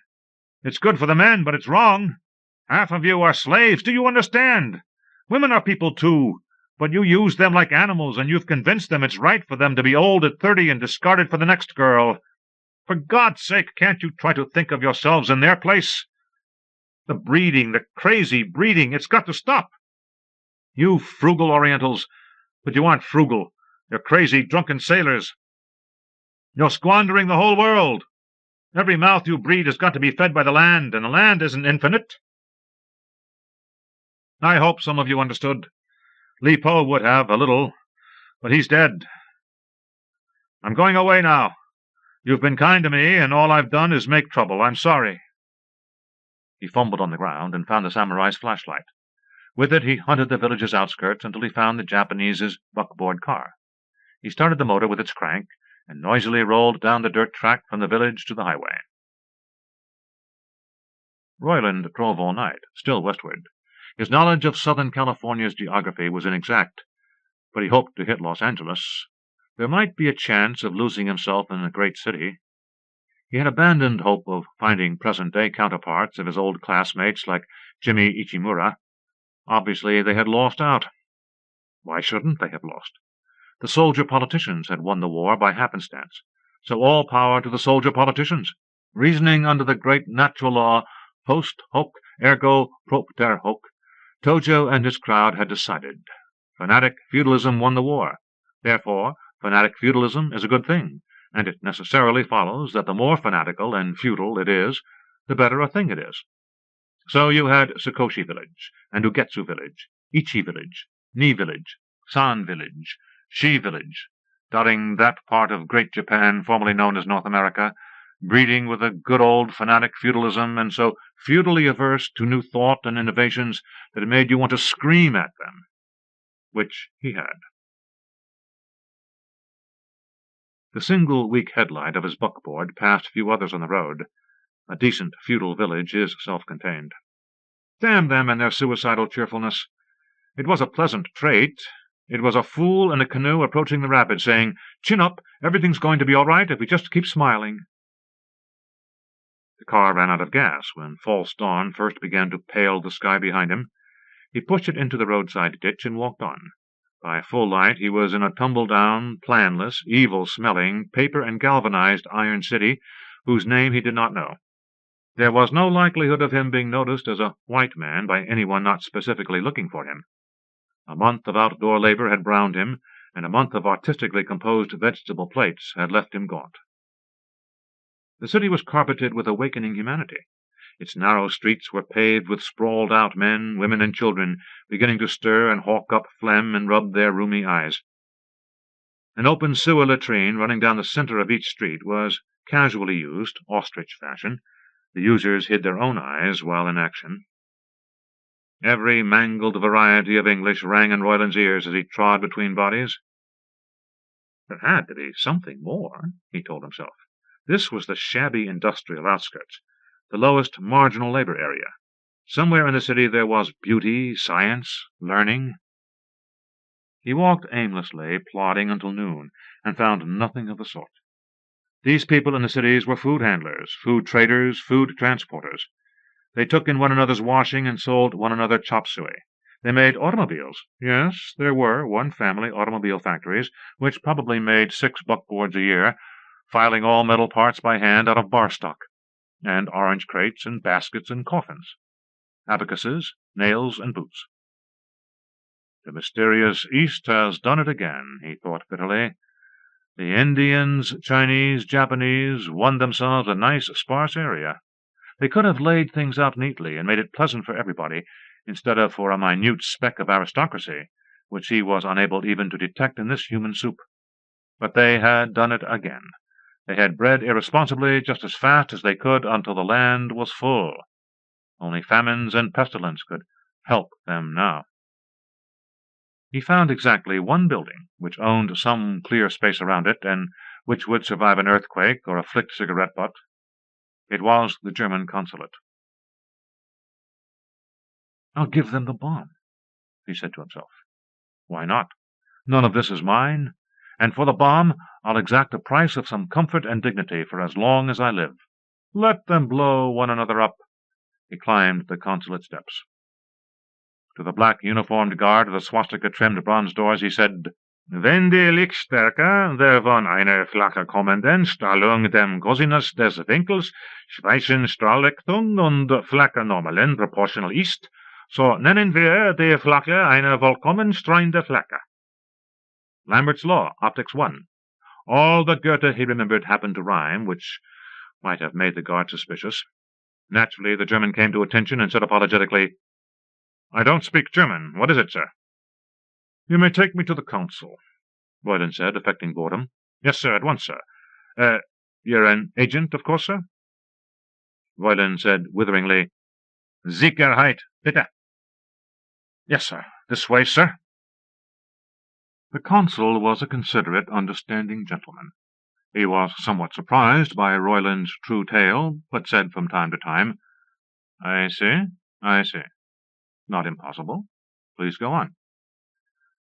It's good for the men, but it's wrong. Half of you are slaves. Do you understand? Women are people, too. But you use them like animals, and you've convinced them it's right for them to be old at 30 and discarded for the next girl. For God's sake, can't you try to think of yourselves in their place? The breeding, the crazy breeding, it's got to stop. You frugal Orientals, but you aren't frugal. You're crazy, drunken sailors. You're squandering the whole world. Every mouth you breed has got to be fed by the land, and the land isn't infinite. I hope some of you understood. Li Po would have, a little, but he's dead. I'm going away now. You've been kind to me, and all I've done is make trouble. I'm sorry. He fumbled on the ground and found the samurai's flashlight. With it he hunted the village's outskirts until he found the Japanese's buckboard car. He started the motor with its crank, and noisily rolled down the dirt track from the village to the highway. Royland drove all night, still westward. His knowledge of Southern California's geography was inexact, but he hoped to hit Los Angeles. There might be a chance of losing himself in a great city. He had abandoned hope of finding present-day counterparts of his old classmates like Jimmy Ichimura. Obviously they had lost out. Why shouldn't they have lost? The soldier politicians had won the war by happenstance, so all power to the soldier politicians. Reasoning under the great natural law, post hoc ergo propter hoc, Tojo and his crowd had decided. Fanatic feudalism won the war. Therefore, fanatic feudalism is a good thing, and it necessarily follows that the more fanatical and feudal it is, the better a thing it is. So you had Sakoshi village, and Ugetsu village, Ichi village, Ni village, San village, Shi village, dotting that part of Great Japan formerly known as North America, breeding with a good old fanatic feudalism, and so feudally averse to new thought and innovations that it made you want to scream at them, which he had. The single weak headlight of his buckboard passed few others on the road. A decent feudal village is self-contained. Damn them and their suicidal cheerfulness. It was a pleasant trait. It was a fool in a canoe approaching the rapids, saying, "Chin up, everything's going to be all right if we just keep smiling." The car ran out of gas when false dawn first began to pale the sky behind him. He pushed it into the roadside ditch and walked on. By full light he was in a tumble-down, planless, evil-smelling, paper and galvanized iron city whose name he did not know. There was no likelihood of him being noticed as a white man by anyone not specifically looking for him. A month of outdoor labor had browned him, and a month of artistically composed vegetable plates had left him gaunt. The city was carpeted with awakening humanity. Its narrow streets were paved with sprawled-out men, women, and children, beginning to stir and hawk up phlegm and rub their rheumy eyes. An open sewer latrine running down the center of each street was casually used, ostrich fashion. The users hid their own eyes while in action. Every mangled variety of English rang in Royland's ears as he trod between bodies. There had to be something more, he told himself. This was the shabby industrial outskirts, the lowest marginal labor area. Somewhere in the city there was beauty, science, learning. He walked aimlessly, plodding until noon, and found nothing of the sort. These people in the cities were food handlers, food traders, food transporters. They took in one another's washing and sold one another chop suey. They made automobiles. Yes, there were one-family automobile factories, which probably made 6 buckboards a year, filing all metal parts by hand out of bar stock, and orange crates and baskets and coffins, abacuses, nails, and boots. The mysterious East has done it again, he thought bitterly. The Indians, Chinese, Japanese won themselves a nice, sparse area. They could have laid things out neatly and made it pleasant for everybody, instead of for a minute speck of aristocracy, which he was unable even to detect in this human soup. But they had done it again. They had bred irresponsibly just as fast as they could until the land was full. Only famines and pestilence could help them now. He found exactly one building which owned some clear space around it, and which would survive an earthquake or a flicked cigarette butt. It was the German consulate. "I'll give them the bomb," he said to himself. "Why not? None of this is mine, and for the bomb I'll exact a price of some comfort and dignity for as long as I live. Let them blow one another up." He climbed the consulate steps. To the black uniformed guard of the swastika-trimmed bronze doors he said, "Wenn die Lichtstärke der von einer Flagge kommenden Strahlung dem Cosinus des Winkels zwischen Strahlrichtung und Flaggennormalen proportional ist, so nennen wir die Flagge eine vollkommen strahlende Flagge." Lambert's Law, Optics 1. All that Goethe he remembered happened to rhyme, which might have made the guard suspicious. Naturally, the German came to attention and said apologetically, "I don't speak German. What is it, sir?" "You may take me to the consul," Royland said, affecting boredom. "Yes, sir, at once, sir. You're an agent, of course, sir?" Royland said witheringly, "Sicherheit, bitte." "Yes, sir. This way, sir." The consul was a considerate, understanding gentleman. He was somewhat surprised by Royland's true tale, but said from time to time, "I see. Not impossible. Please go on."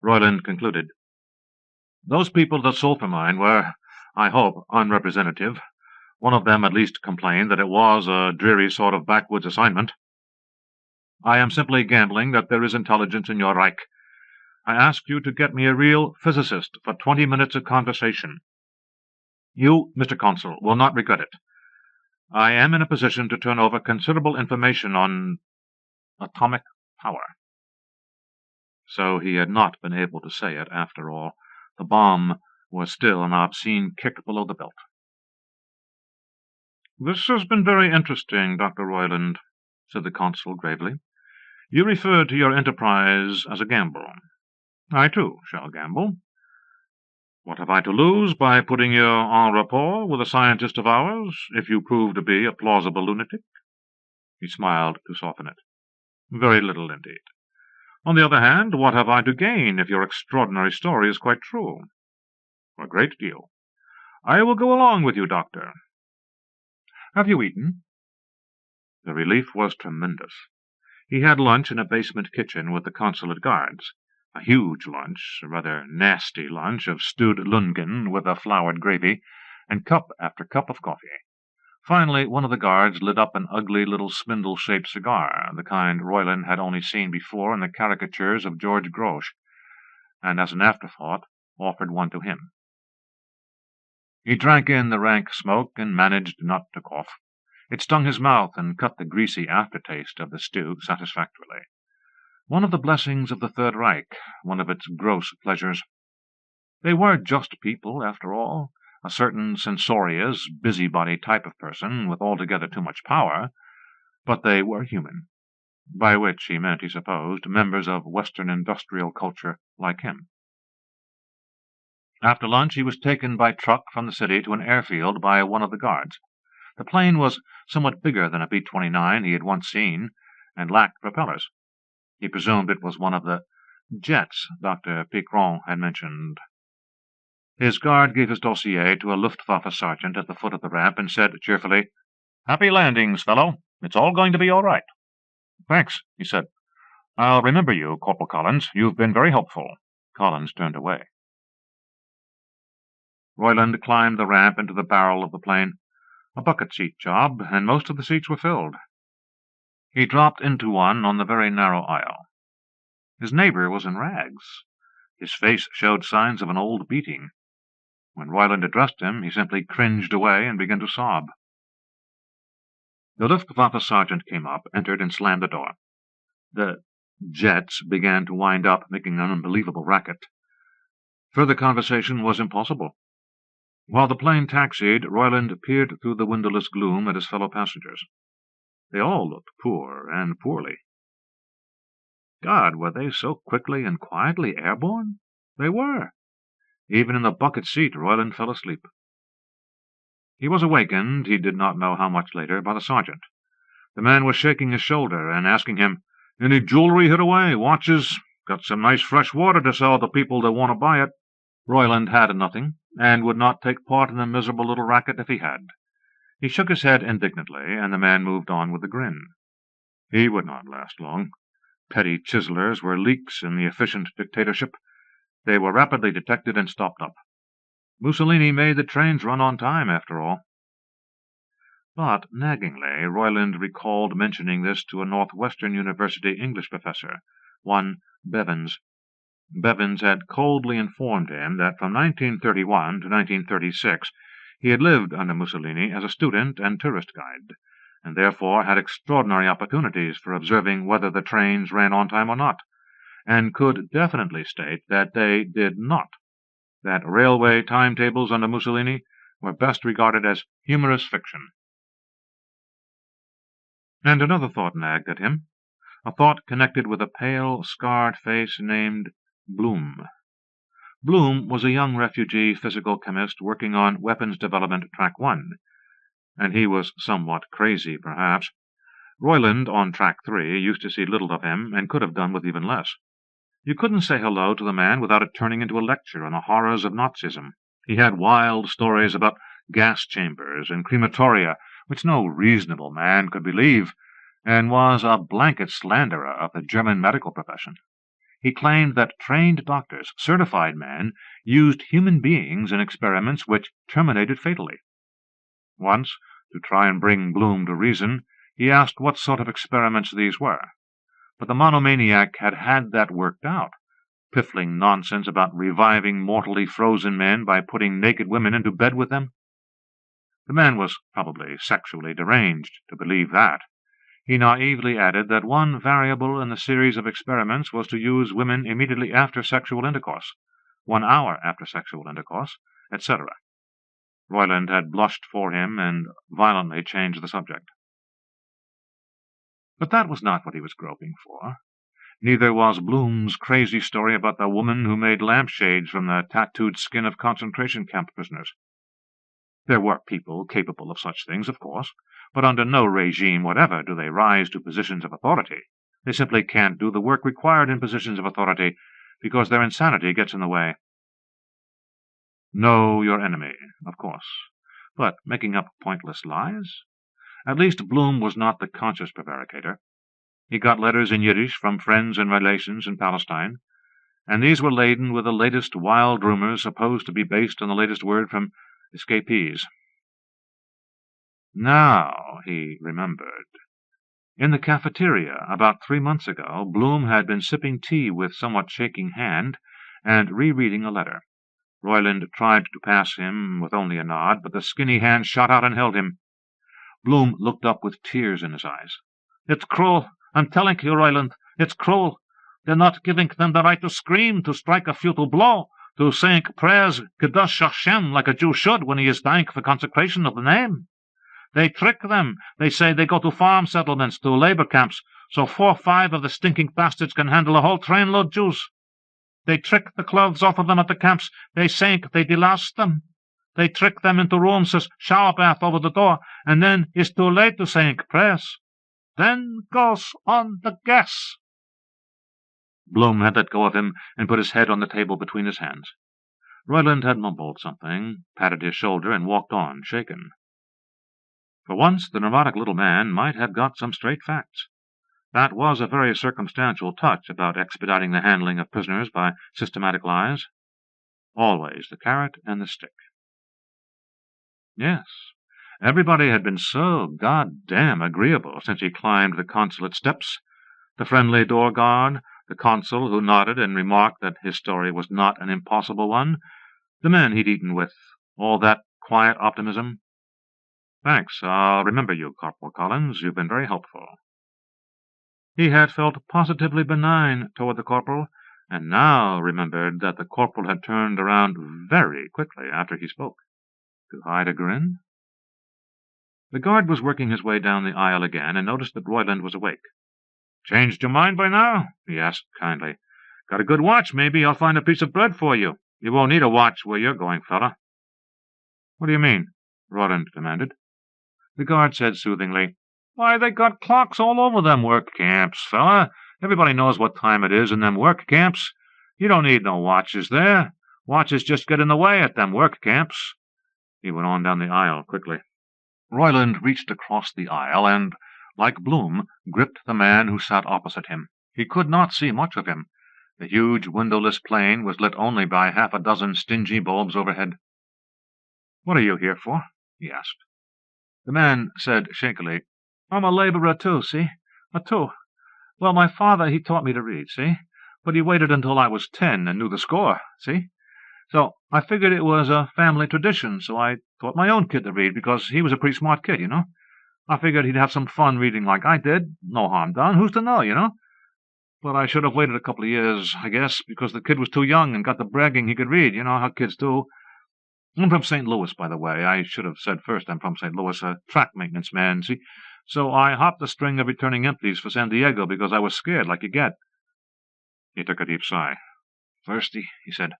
Royland concluded, "Those people at the sulphur mine were, I hope, unrepresentative. One of them at least complained that it was a dreary sort of backwoods assignment. I am simply gambling that there is intelligence in your Reich. I ask you to get me a real physicist for 20 minutes of conversation. You, Mr. Consul, will not regret it. I am in a position to turn over considerable information on atomic power." So he had not been able to say it, after all. The bomb was still an obscene kick below the belt. "This has been very interesting, Dr. Royland," said the consul gravely. "You referred to your enterprise as a gamble. I, too, shall gamble. What have I to lose by putting you en rapport with a scientist of ours, if you prove to be a plausible lunatic?" He smiled to soften it. "Very little indeed. On the other hand, what have I to gain if your extraordinary story is quite true?" "A great deal. I will go along with you, doctor. Have you eaten?" The relief was tremendous. He had lunch in a basement kitchen with the consulate guards. A huge lunch, a rather nasty lunch of stewed lungen with a floured gravy, and cup after cup of coffee. Finally, one of the guards lit up an ugly little spindle-shaped cigar, the kind Royland had only seen before in the caricatures of George Grosz, and as an afterthought offered one to him. He drank in the rank smoke and managed not to cough. It stung his mouth and cut the greasy aftertaste of the stew satisfactorily. One of the blessings of the Third Reich, one of its gross pleasures. They were just people, after all, a certain censorious, busybody type of person, with altogether too much power, but they were human, by which he meant, he supposed, members of Western industrial culture like him. After lunch he was taken by truck from the city to an airfield by one of the guards. The plane was somewhat bigger than a B-29 he had once seen, and lacked propellers. He presumed it was one of the jets Dr. Piqueron had mentioned. His guard gave his dossier to a Luftwaffe sergeant at the foot of the ramp and said cheerfully, "Happy landings, fellow. It's all going to be all right." "Thanks," he said. "I'll remember you, Corporal Collins. You've been very helpful." Collins turned away. Royland climbed the ramp into the barrel of the plane. A bucket seat job, and most of the seats were filled. He dropped into one on the very narrow aisle. His neighbor was in rags. His face showed signs of an old beating. When Royland addressed him, he simply cringed away and began to sob. The Luftwaffe sergeant came up, entered, and slammed the door. The jets began to wind up, making an unbelievable racket. Further conversation was impossible. While the plane taxied, Royland peered through the windowless gloom at his fellow passengers. They all looked poor and poorly. God, were they so quickly and quietly airborne? They were. Even in the bucket seat, Royland fell asleep. He was awakened, he did not know how much later, by the sergeant. The man was shaking his shoulder and asking him, "Any jewelry hid away? Watches? Got some nice fresh water to sell to people that want to buy it." Royland had nothing, and would not take part in the miserable little racket if he had. He shook his head indignantly, and the man moved on with a grin. He would not last long. Petty chiselers were leaks in the efficient dictatorship. They were rapidly detected and stopped up. Mussolini made the trains run on time, after all. But, naggingly, Royland recalled mentioning this to a Northwestern University English professor, one Bevins. Bevins had coldly informed him that from 1931 to 1936 he had lived under Mussolini as a student and tourist guide, and therefore had extraordinary opportunities for observing whether the trains ran on time or not, and could definitely state that they did not, that railway timetables under Mussolini were best regarded as humorous fiction. And another thought nagged at him, a thought connected with a pale, scarred face named Blum. Blum was a young refugee physical chemist working on weapons development Track 1, and he was somewhat crazy, perhaps. Royland, on Track 3, used to see little of him, and could have done with even less. You couldn't say hello to the man without it turning into a lecture on the horrors of Nazism. He had wild stories about gas chambers and crematoria, which no reasonable man could believe, and was a blanket slanderer of the German medical profession. He claimed that trained doctors, certified men, used human beings in experiments which terminated fatally. Once, to try and bring Blum to reason, he asked what sort of experiments these were. But the monomaniac had had that worked out, piffling nonsense about reviving mortally frozen men by putting naked women into bed with them. The man was probably sexually deranged to believe that. He naively added that one variable in the series of experiments was to use women immediately after sexual intercourse, 1 hour after sexual intercourse, etc. Royland had blushed for him and violently changed the subject. But that was not what he was groping for. Neither was Blum's crazy story about the woman who made lampshades from the tattooed skin of concentration camp prisoners. There were people capable of such things, of course, but under no regime whatever do they rise to positions of authority. They simply can't do the work required in positions of authority because their insanity gets in the way. Know your enemy, of course, but making up pointless lies? At least Blum was not the conscious prevaricator. He got letters in Yiddish from friends and relations in Palestine, and these were laden with the latest wild rumors supposed to be based on the latest word from escapees. Now he remembered. In the cafeteria, about 3 months ago, Blum had been sipping tea with somewhat shaking hand and rereading a letter. Royland tried to pass him with only a nod, but the skinny hand shot out and held him. Blum looked up with tears in his eyes. "It's cruel. I'm telling you, Royland, it's cruel. They're not giving them the right to scream, to strike a futile blow, to saying prayers, Kedosh Hashem, like a Jew should when he is dying for consecration of the name. They trick them. They say they go to farm settlements, to labor camps, so 4 or 5 of the stinking bastards can handle a whole trainload Jews. They trick the clothes off of them at the camps. They sink, they delouse them. They trick them into rooms as shower bath over the door, and then it's too late to sink press. Then goes on the gas." Bloom had let go of him and put his head on the table between his hands. Royland had mumbled something, patted his shoulder, and walked on, shaken. For once, the neurotic little man might have got some straight facts. That was a very circumstantial touch about expediting the handling of prisoners by systematic lies. Always the carrot and the stick. Yes, everybody had been so goddamn agreeable since he climbed the consulate steps. The friendly door guard, the consul who nodded and remarked that his story was not an impossible one, the men he'd eaten with, all that quiet optimism. "Thanks, I'll remember you, Corporal Collins. You've been very helpful." He had felt positively benign toward the corporal, and now remembered that the corporal had turned around very quickly after he spoke, to hide a grin. The guard was working his way down the aisle again, and noticed that Royland was awake. "Changed your mind by now?" he asked kindly. "Got a good watch, maybe? I'll find a piece of bread for you. You won't need a watch where you're going, fella." "What do you mean?" Royland demanded. The guard said soothingly, "Why, they got clocks all over them work camps, fella. Everybody knows what time it is in them work camps. You don't need no watches there. Watches just get in the way at them work camps." He went on down the aisle quickly. Royland reached across the aisle and, like Bloom, gripped the man who sat opposite him. He could not see much of him. The huge windowless plane was lit only by half a dozen stingy bulbs overhead. "What are you here for?" he asked. The man said shakily, "I'm a laborer, too, see? Well, my father, he taught me to read, see? But he waited until I was 10 and knew the score, see? So I figured it was a family tradition, so I taught my own kid to read, because he was a pretty smart kid, you know? I figured he'd have some fun reading like I did. No harm done. Who's to know, you know? But I should have waited a couple of years, I guess, because the kid was too young and got the bragging he could read. You know how kids do. I'm from St. Louis, by the way. I should have said first I'm from St. Louis, a track maintenance man, see? So I hopped a string of returning empties for San Diego because I was scared like you get." He took a deep sigh. "Thirsty," he said.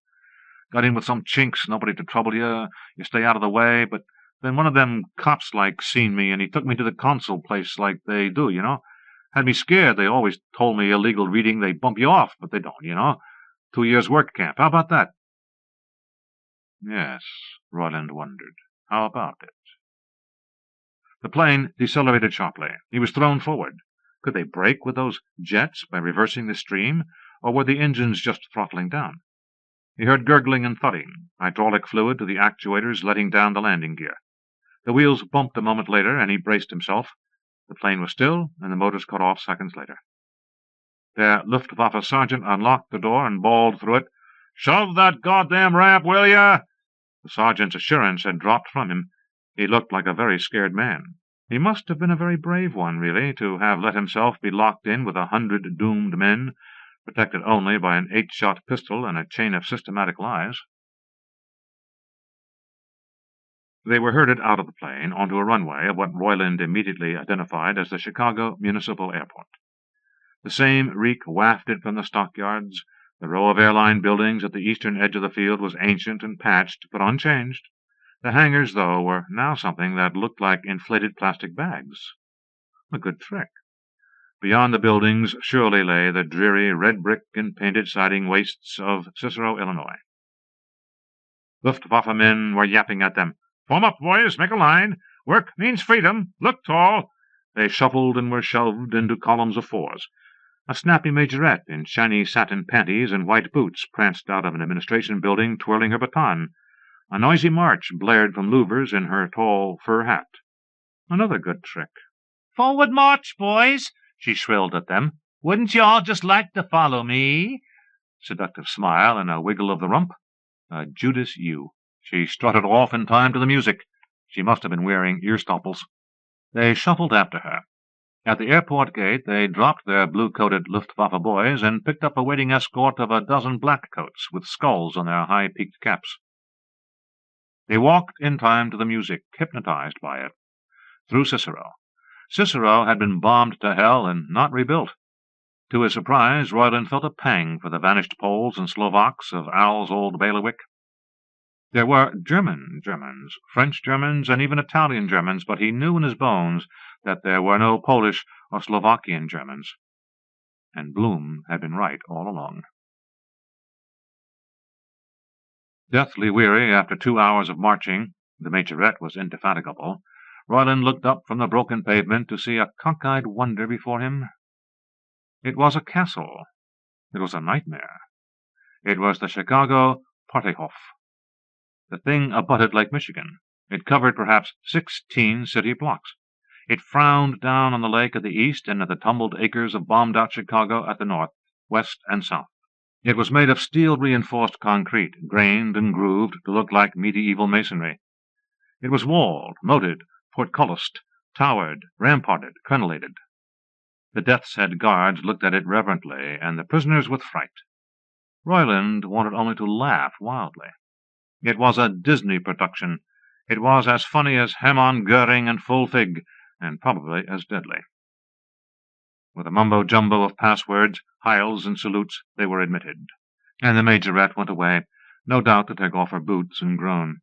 "Got in with some chinks, nobody to trouble you. You stay out of the way, but then one of them cops, seen me, and he took me to the consul place like they do, you know. Had me scared. They always told me illegal reading, they bump you off, but they don't, you know. 2 years work camp. How about that?" Yes, Royland wondered. How about it? The plane decelerated sharply. He was thrown forward. Could they brake with those jets by reversing the stream, or were the engines just throttling down? He heard gurgling and thudding, hydraulic fluid to the actuators letting down the landing gear. The wheels bumped a moment later, and he braced himself. The plane was still, and the motors cut off seconds later. Their Luftwaffe sergeant unlocked the door and bawled through it, "Shove that goddamn ramp, will ya?" The sergeant's assurance had dropped from him. He looked like a very scared man. He must have been a very brave one, really, to have let himself be locked in with 100 doomed men, protected only by an 8-shot pistol and a chain of systematic lies. They were herded out of the plane onto a runway of what Royland immediately identified as the Chicago Municipal Airport. The same reek wafted from the stockyards. The row of airline buildings at the eastern edge of the field was ancient and patched, but unchanged. The hangars, though, were now something that looked like inflated plastic bags. A good trick. Beyond the buildings surely lay the dreary red-brick and painted siding wastes of Cicero, Illinois. Luftwaffe men were yapping at them. "Form up, boys, make a line. Work means freedom. Look tall." They shuffled and were shoved into columns of 4s. A snappy majorette in shiny satin panties and white boots pranced out of an administration building twirling her baton. A noisy march blared from louvers in her tall fur hat. Another good trick. "Forward march, boys," she shrilled at them. "Wouldn't you all just like to follow me?" Seductive smile and a wiggle of the rump. A Judas U. She strutted off in time to the music. She must have been wearing earstopples. They shuffled after her. At the airport gate they dropped their blue-coated Luftwaffe boys and picked up a waiting escort of a dozen black coats with skulls on their high-peaked caps. They walked in time to the music, hypnotized by it. Through Cicero. Cicero had been bombed to hell and not rebuilt. To his surprise, Royland felt a pang for the vanished Poles and Slovaks of Al's old bailiwick. There were German Germans, French Germans, and even Italian Germans, but he knew in his bones that there were no Polish or Slovakian Germans. And Bloom had been right all along. Deathly weary after 2 hours of marching, the majorette was indefatigable, Royland looked up from the broken pavement to see a cockeyed wonder before him. It was a castle. It was a nightmare. It was the Chicago Partyhof. The thing abutted Lake Michigan. It covered perhaps 16 city blocks. It frowned down on the lake at the east and at the tumbled acres of bombed-out Chicago at the north, west, and south. It was made of steel-reinforced concrete, grained and grooved to look like medieval masonry. It was walled, moated, portcullised, towered, ramparted, crenellated. The death's-head guards looked at it reverently, and the prisoners with fright. Royland wanted only to laugh wildly. It was a Disney production. It was as funny as Hermann Goering and Full Fig, and probably as deadly. With a mumbo-jumbo of passwords, hiles, and salutes, they were admitted, and the majorette went away, no doubt to take off her boots and groan.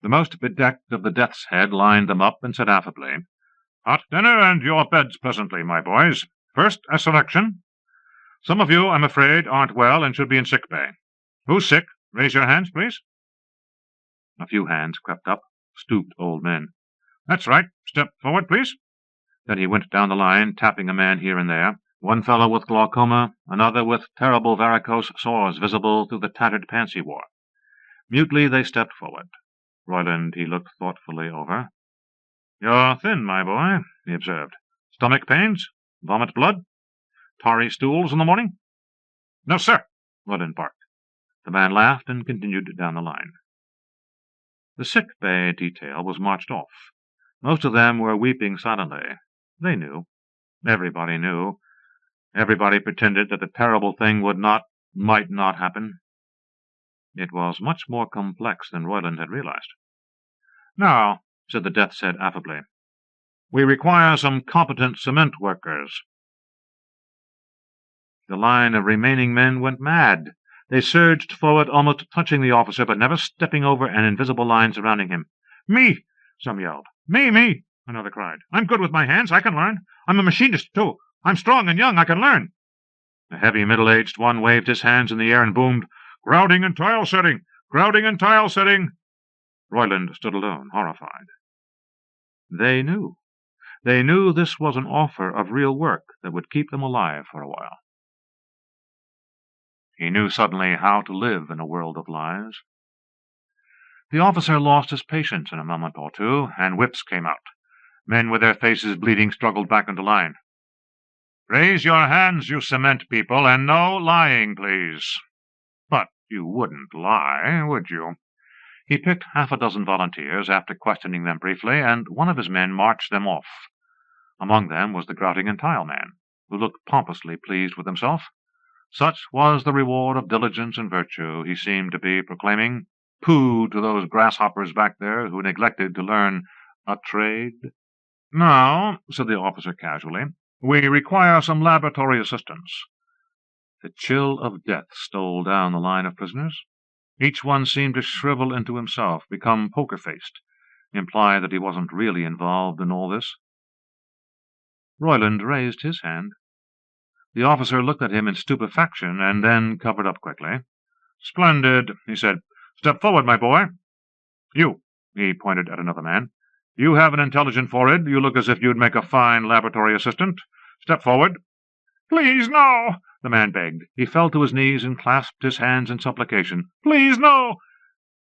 The most bedecked of the death's head lined them up and said affably, "Hot dinner and your beds presently, my boys. First, a selection. Some of you, I'm afraid, aren't well and should be in sick bay. Who's sick? Raise your hands, please." A few hands crept up, stooped old men. "That's right. Step forward, please." Then he went down the line, tapping a man here and there, one fellow with glaucoma, another with terrible varicose sores visible through the tattered pants he wore. Mutely they stepped forward. Royland he looked thoughtfully over. "You're thin, my boy," he observed. "Stomach pains? Vomit blood? Tarry stools in the morning?" "No, sir," Royland barked. The man laughed and continued down the line. The sick bay detail was marched off. Most of them were weeping silently. They knew. Everybody knew. Everybody pretended that the terrible thing might not happen. It was much more complex than Royland had realized. "Now," said the death's-head affably, "we require some competent cement workers." The line of remaining men went mad. They surged forward, almost touching the officer, but never stepping over an invisible line surrounding him. "Me!" some yelled. "Me!" another cried. "I'm good with my hands. I can learn. I'm a machinist, too. I'm strong and young. I can learn." A heavy middle-aged one waved his hands in the air and boomed, "Grouting and tile setting! Grouting and tile setting!" Royland stood alone, horrified. They knew. They knew this was an offer of real work that would keep them alive for a while. He knew suddenly how to live in a world of lies. The officer lost his patience in a moment or two, and whips came out. Men with their faces bleeding struggled back into line. "Raise your hands, you cement people, and no lying, please." "But you wouldn't lie, would you?" He picked half a dozen volunteers after questioning them briefly, and one of his men marched them off. Among them was the grouting and tile man, who looked pompously pleased with himself. Such was the reward of diligence and virtue, he seemed to be proclaiming. Pooh to those grasshoppers back there who neglected to learn a trade. "Now," said the officer casually, "we require some laboratory assistance." The chill of death stole down the line of prisoners. Each one seemed to shrivel into himself, become poker-faced, imply that he wasn't really involved in all this. Royland raised his hand. The officer looked at him in stupefaction, and then covered up quickly. "Splendid," he said. "Step forward, my boy. You," he pointed at another man. "You have an intelligent forehead. You look as if you'd make a fine laboratory assistant. Step forward." "Please, no," the man begged. He fell to his knees and clasped his hands in supplication. "Please, no."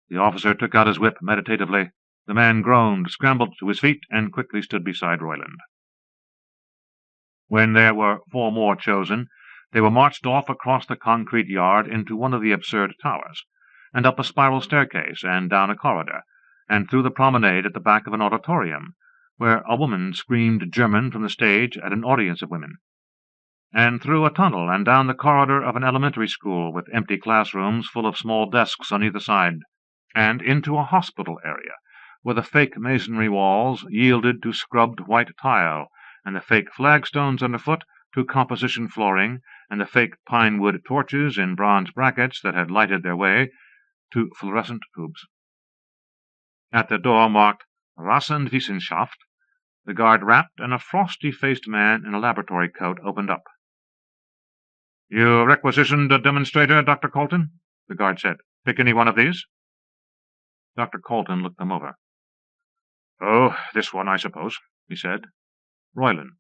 The officer took out his whip meditatively. The man groaned, scrambled to his feet, and quickly stood beside Royland. When there were 4 more chosen, they were marched off across the concrete yard into one of the absurd towers, and up a spiral staircase, and down a corridor, and through the promenade at the back of an auditorium, where a woman screamed German from the stage at an audience of women, and through a tunnel and down the corridor of an elementary school with empty classrooms full of small desks on either side, and into a hospital area, where the fake masonry walls yielded to scrubbed white tile, and the fake flagstones underfoot to composition flooring and the fake pine wood torches in bronze brackets that had lighted their way to fluorescent tubes. At the door marked Rassenwissenschaft, the guard rapped, and a frosty-faced man in a laboratory coat opened up. "You requisitioned a demonstrator, Dr. Colton?" the guard said. "Pick any one of these?" Dr. Colton looked them over. "Oh, this one, I suppose," he said. "Royland.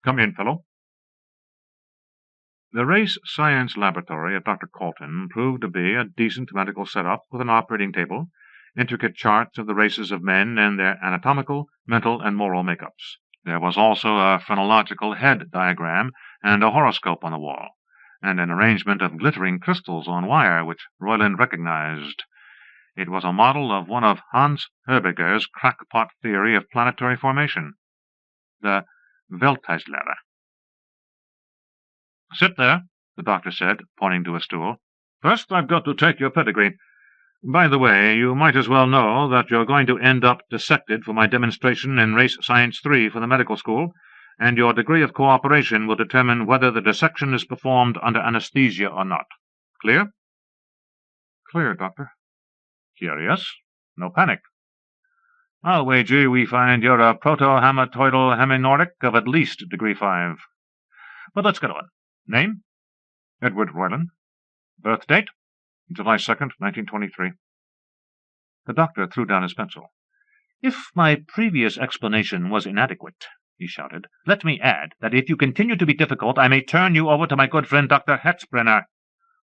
Come in, fellow." The Race Science Laboratory of Dr. Colton proved to be a decent medical setup with an operating table, intricate charts of the races of men and their anatomical, mental, and moral makeups. There was also a phrenological head diagram and a horoscope on the wall, and an arrangement of glittering crystals on wire, which Royland recognized. It was a model of one of Hans Herbiger's crackpot theory of planetary formation, the Weltteilslehre. "Sit there," the doctor said, pointing to a stool. "First, I've got to take your pedigree. By the way, you might as well know that you're going to end up dissected for my demonstration in Race Science 3 for the medical school, and your degree of cooperation will determine whether the dissection is performed under anesthesia or not. Clear?" "Clear, Doctor." "Curious. No panic. I'll wager we find you're a proto-hamatoidal heminordic of at least degree 5. But let's get on. Name?" "Edward Royland." "Birth date?" "July 2nd, 1923. The doctor threw down his pencil. "If my previous explanation was inadequate," he shouted, "let me add that if you continue to be difficult, I may turn you over to my good friend Dr. Hetzbrenner.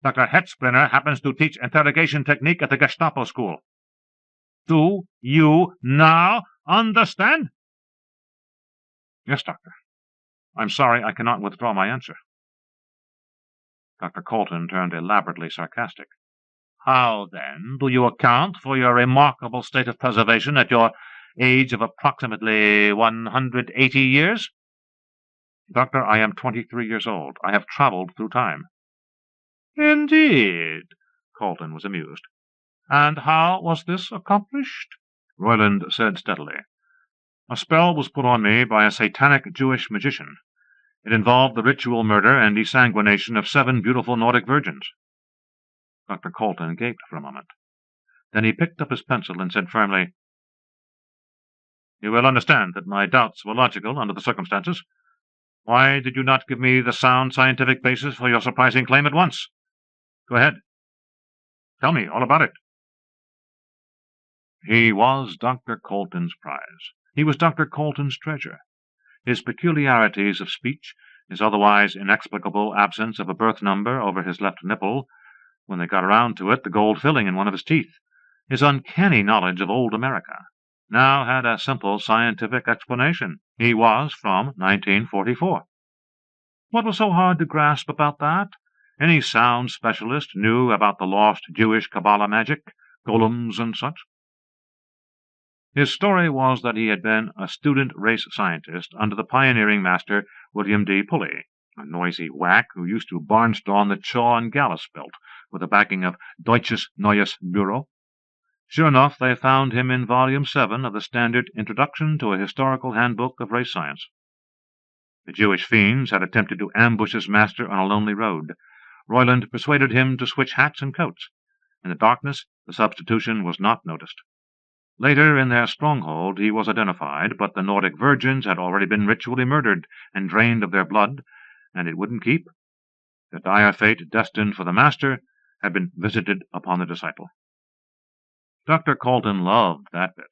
Dr. Hetzbrenner happens to teach interrogation technique at the Gestapo school. Do you now understand?" "Yes, Doctor. I'm sorry I cannot withdraw my answer." Dr. Colton turned elaborately sarcastic. "How, then, do you account for your remarkable state of preservation at your age of approximately 180 years?" "Doctor, I am 23 years old. I have traveled through time." "Indeed?" Colton was amused. "And how was this accomplished?" Royland said steadily. "A spell was put on me by a satanic Jewish magician. It involved the ritual murder and desanguination of 7 beautiful Nordic virgins." Dr. Colton gaped for a moment. Then he picked up his pencil and said firmly, "You will understand that my doubts were logical under the circumstances. Why did you not give me the sound scientific basis for your surprising claim at once? Go ahead. Tell me all about it." He was Dr. Colton's prize. He was Dr. Colton's treasure. His peculiarities of speech, his otherwise inexplicable absence of a birth number over his left nipple, when they got around to it, the gold filling in one of his teeth, his uncanny knowledge of old America, now had a simple scientific explanation. He was from 1944. What was so hard to grasp about that? Any sound specialist knew about the lost Jewish Kabbalah magic, golems and such. His story was that he had been a student race scientist under the pioneering master William D. Pulley, a noisy whack who used to barnstorm the Chaw and Gallus belt with the backing of Deutsches Neues Bureau. Sure enough, they found him in Volume 7 of the standard Introduction to a Historical Handbook of Race Science. The Jewish fiends had attempted to ambush his master on a lonely road. Royland persuaded him to switch hats and coats. In the darkness, the substitution was not noticed. Later, in their stronghold, he was identified, but the Nordic virgins had already been ritually murdered and drained of their blood, and it wouldn't keep. The dire fate destined for the master had been visited upon the disciple. Dr. Colton loved that bit.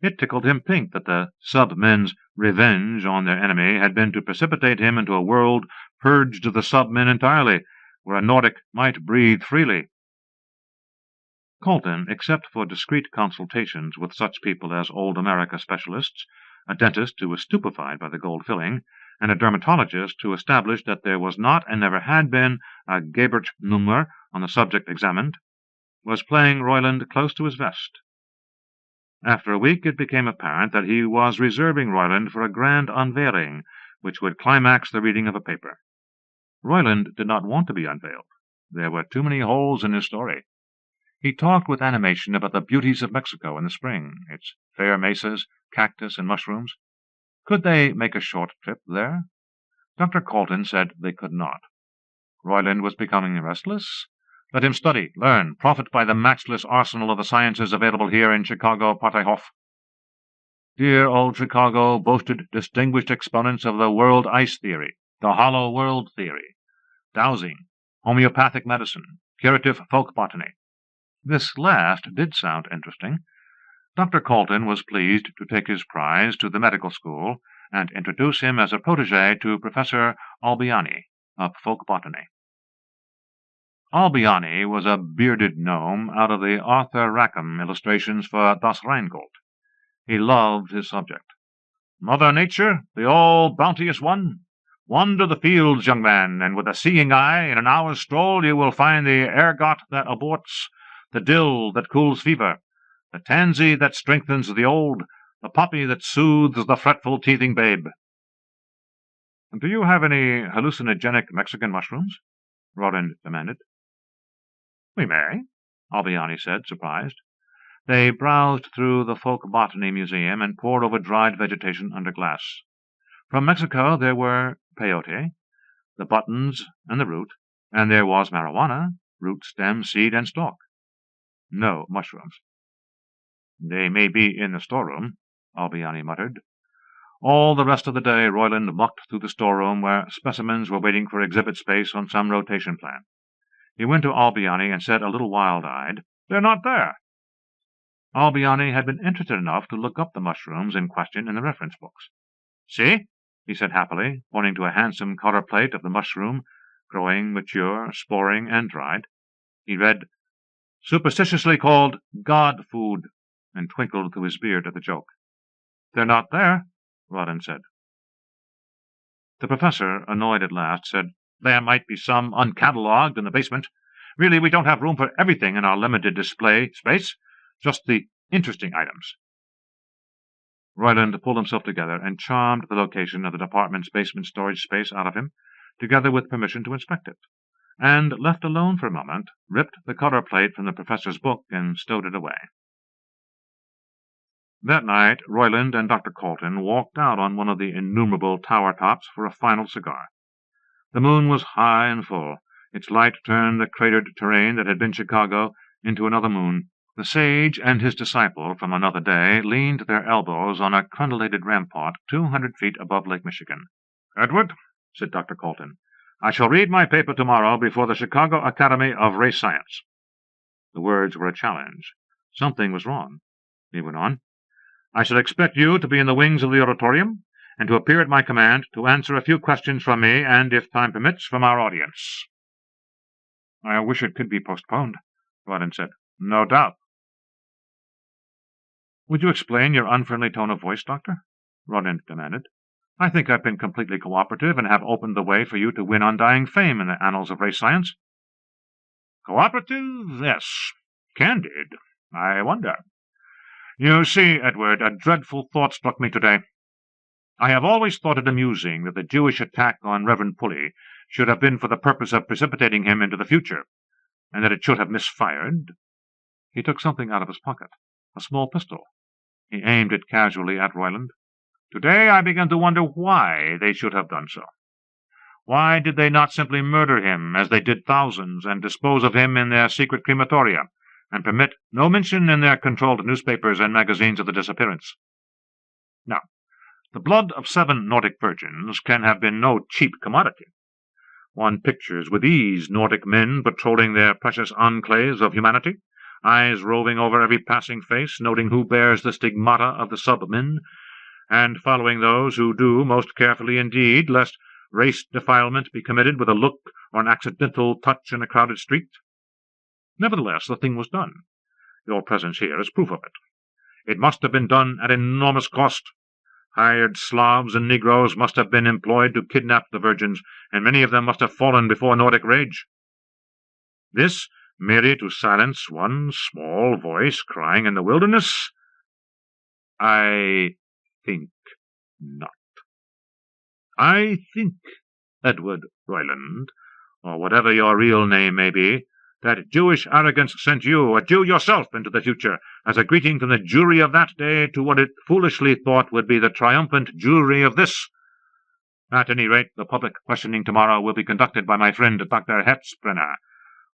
It tickled him pink that the sub-men's revenge on their enemy had been to precipitate him into a world purged of the sub-men entirely, where a Nordic might breathe freely. Colton, except for discreet consultations with such people as Old America specialists, a dentist who was stupefied by the gold filling, and a dermatologist who established that there was not and never had been a Gebert-Nummer on the subject examined, was playing Royland close to his vest. After a week it became apparent that he was reserving Royland for a grand unveiling, which would climax the reading of a paper. Royland did not want to be unveiled. There were too many holes in his story. He talked with animation about the beauties of Mexico in the spring, its fair mesas, cactus, and mushrooms. Could they make a short trip there? Dr. Colton said they could not. Royland was becoming restless. Let him study, learn, profit by the matchless arsenal of the sciences available here in Chicago-Paterhof. Dear old Chicago boasted distinguished exponents of the world ice theory, the hollow world theory, dowsing, homeopathic medicine, curative folk botany. This last did sound interesting. Dr. Colton was pleased to take his prize to the medical school and introduce him as a protege to Professor Albiani of folk botany. Albiani was a bearded gnome out of the Arthur Rackham illustrations for Das Rheingold. He loved his subject. Mother Nature, the all-bounteous one, wander the fields, young man, and with a seeing eye, in an hour's stroll, you will find the ergot that aborts, the dill that cools fever, the tansy that strengthens the old, the poppy that soothes the fretful, teething babe. Do you have any hallucinogenic Mexican mushrooms? Roland demanded. We may, Albiani said, surprised. They browsed through the Folk Botany Museum and pored over dried vegetation under glass. From Mexico there were peyote, the buttons and the root, and there was marijuana, root, stem, seed, and stalk. No mushrooms. They may be in the storeroom, Albiani muttered. All the rest of the day Royland mucked through the storeroom where specimens were waiting for exhibit space on some rotation plan. He went to Albiani and said a little wild-eyed, "They're not there." Albiani had been interested enough to look up the mushrooms in question in the reference books. "See?" he said happily, pointing to a handsome color plate of the mushroom, growing, mature, sporing, and dried. He read, "Superstitiously called God food," and twinkled through his beard at the joke. "They're not there," Rollin said. The professor, annoyed at last, said, "There might be some uncatalogued in the basement. Really, we don't have room for everything in our limited display space, just the interesting items." Royland pulled himself together and charmed the location of the department's basement storage space out of him, together with permission to inspect it, and, left alone for a moment, ripped the color plate from the professor's book and stowed it away. That night Royland and Dr. Colton walked out on one of the innumerable tower tops for a final cigar. The moon was high and full. Its light turned the cratered terrain that had been Chicago into another moon. The sage and his disciple from another day leaned their elbows on a crundulated rampart 200 feet above Lake Michigan. "Edward," said Dr. Colton, "I shall read my paper tomorrow before the Chicago Academy of Race Science." The words were a challenge. Something was wrong. He went on, "I shall expect you to be in the wings of the auditorium, and to appear at my command to answer a few questions from me and, if time permits, from our audience." "I wish it could be postponed," Rollin said. "No doubt." "Would you explain your unfriendly tone of voice, Doctor?" Rollin demanded. "I think I've been completely cooperative and have opened the way for you to win undying fame in the annals of race science." "Cooperative? Yes. Candid? I wonder. You see, Edward, a dreadful thought struck me today. I have always thought it amusing that the Jewish attack on Reverend Pulley should have been for the purpose of precipitating him into the future, and that it should have misfired." He took something out of his pocket, a small pistol. He aimed it casually at Royland. "Today I begin to wonder why they should have done so. Why did they not simply murder him, as they did thousands, and dispose of him in their secret crematoria, and permit no mention in their controlled newspapers and magazines of the disappearance? Now, the blood of 7 Nordic virgins can have been no cheap commodity. One pictures with ease Nordic men patrolling their precious enclaves of humanity, eyes roving over every passing face, noting who bears the stigmata of the sub-men, and following those who do most carefully indeed, lest race defilement be committed with a look or an accidental touch in a crowded street. Nevertheless, the thing was done. Your presence here is proof of it. It must have been done at enormous cost. Hired Slavs and Negroes must have been employed to kidnap the virgins, and many of them must have fallen before Nordic rage. This merely to silence one small voice crying in the wilderness? I think not. I think, Edward Royland, or whatever your real name may be, that Jewish arrogance sent you, a Jew yourself, into the future, as a greeting from the Jewry of that day to what it foolishly thought would be the triumphant Jewry of this. At any rate, the public questioning tomorrow will be conducted by my friend Dr. Hetzbrenner,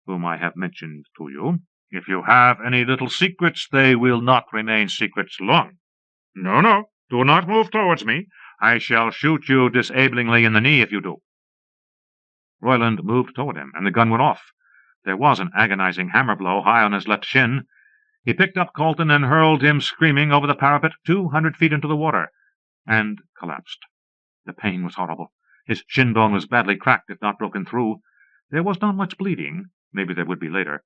whom I have mentioned to you. If you have any little secrets, they will not remain secrets long. No, no, do not move towards me. I shall shoot you disablingly in the knee if you do. Royland moved toward him, and the gun went off. There was an agonizing hammer blow high on his left shin. He picked up Colton and hurled him screaming over the parapet 200 feet into the water, and collapsed. The pain was horrible. His shin bone was badly cracked, if not broken through. There was not much bleeding. Maybe there would be later.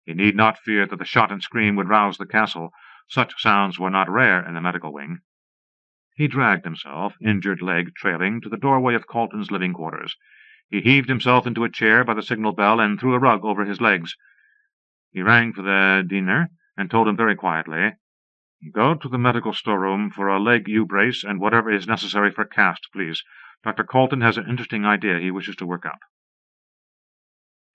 He need not fear that the shot and scream would rouse the castle. Such sounds were not rare in the medical wing. He dragged himself, injured leg trailing, to the doorway of Colton's living quarters. He heaved himself into a chair by the signal bell and threw a rug over his legs. He rang for the diener and told him very quietly, "Go to the medical storeroom for a leg U-brace and whatever is necessary for cast, please. Dr. Colton has an interesting idea he wishes to work out."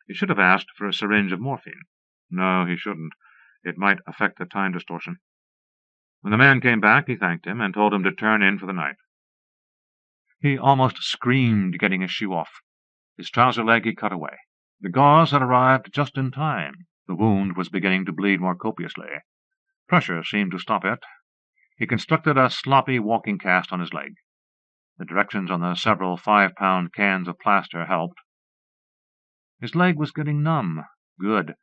He should have asked for a syringe of morphine. No, he shouldn't. It might affect the time distortion. When the man came back, he thanked him and told him to turn in for the night. He almost screamed getting his shoe off. His trouser leg he cut away. The gauze had arrived just in time. The wound was beginning to bleed more copiously. Pressure seemed to stop it. He constructed a sloppy walking cast on his leg. The directions on the several 5-pound cans of plaster helped. His leg was getting numb. Good.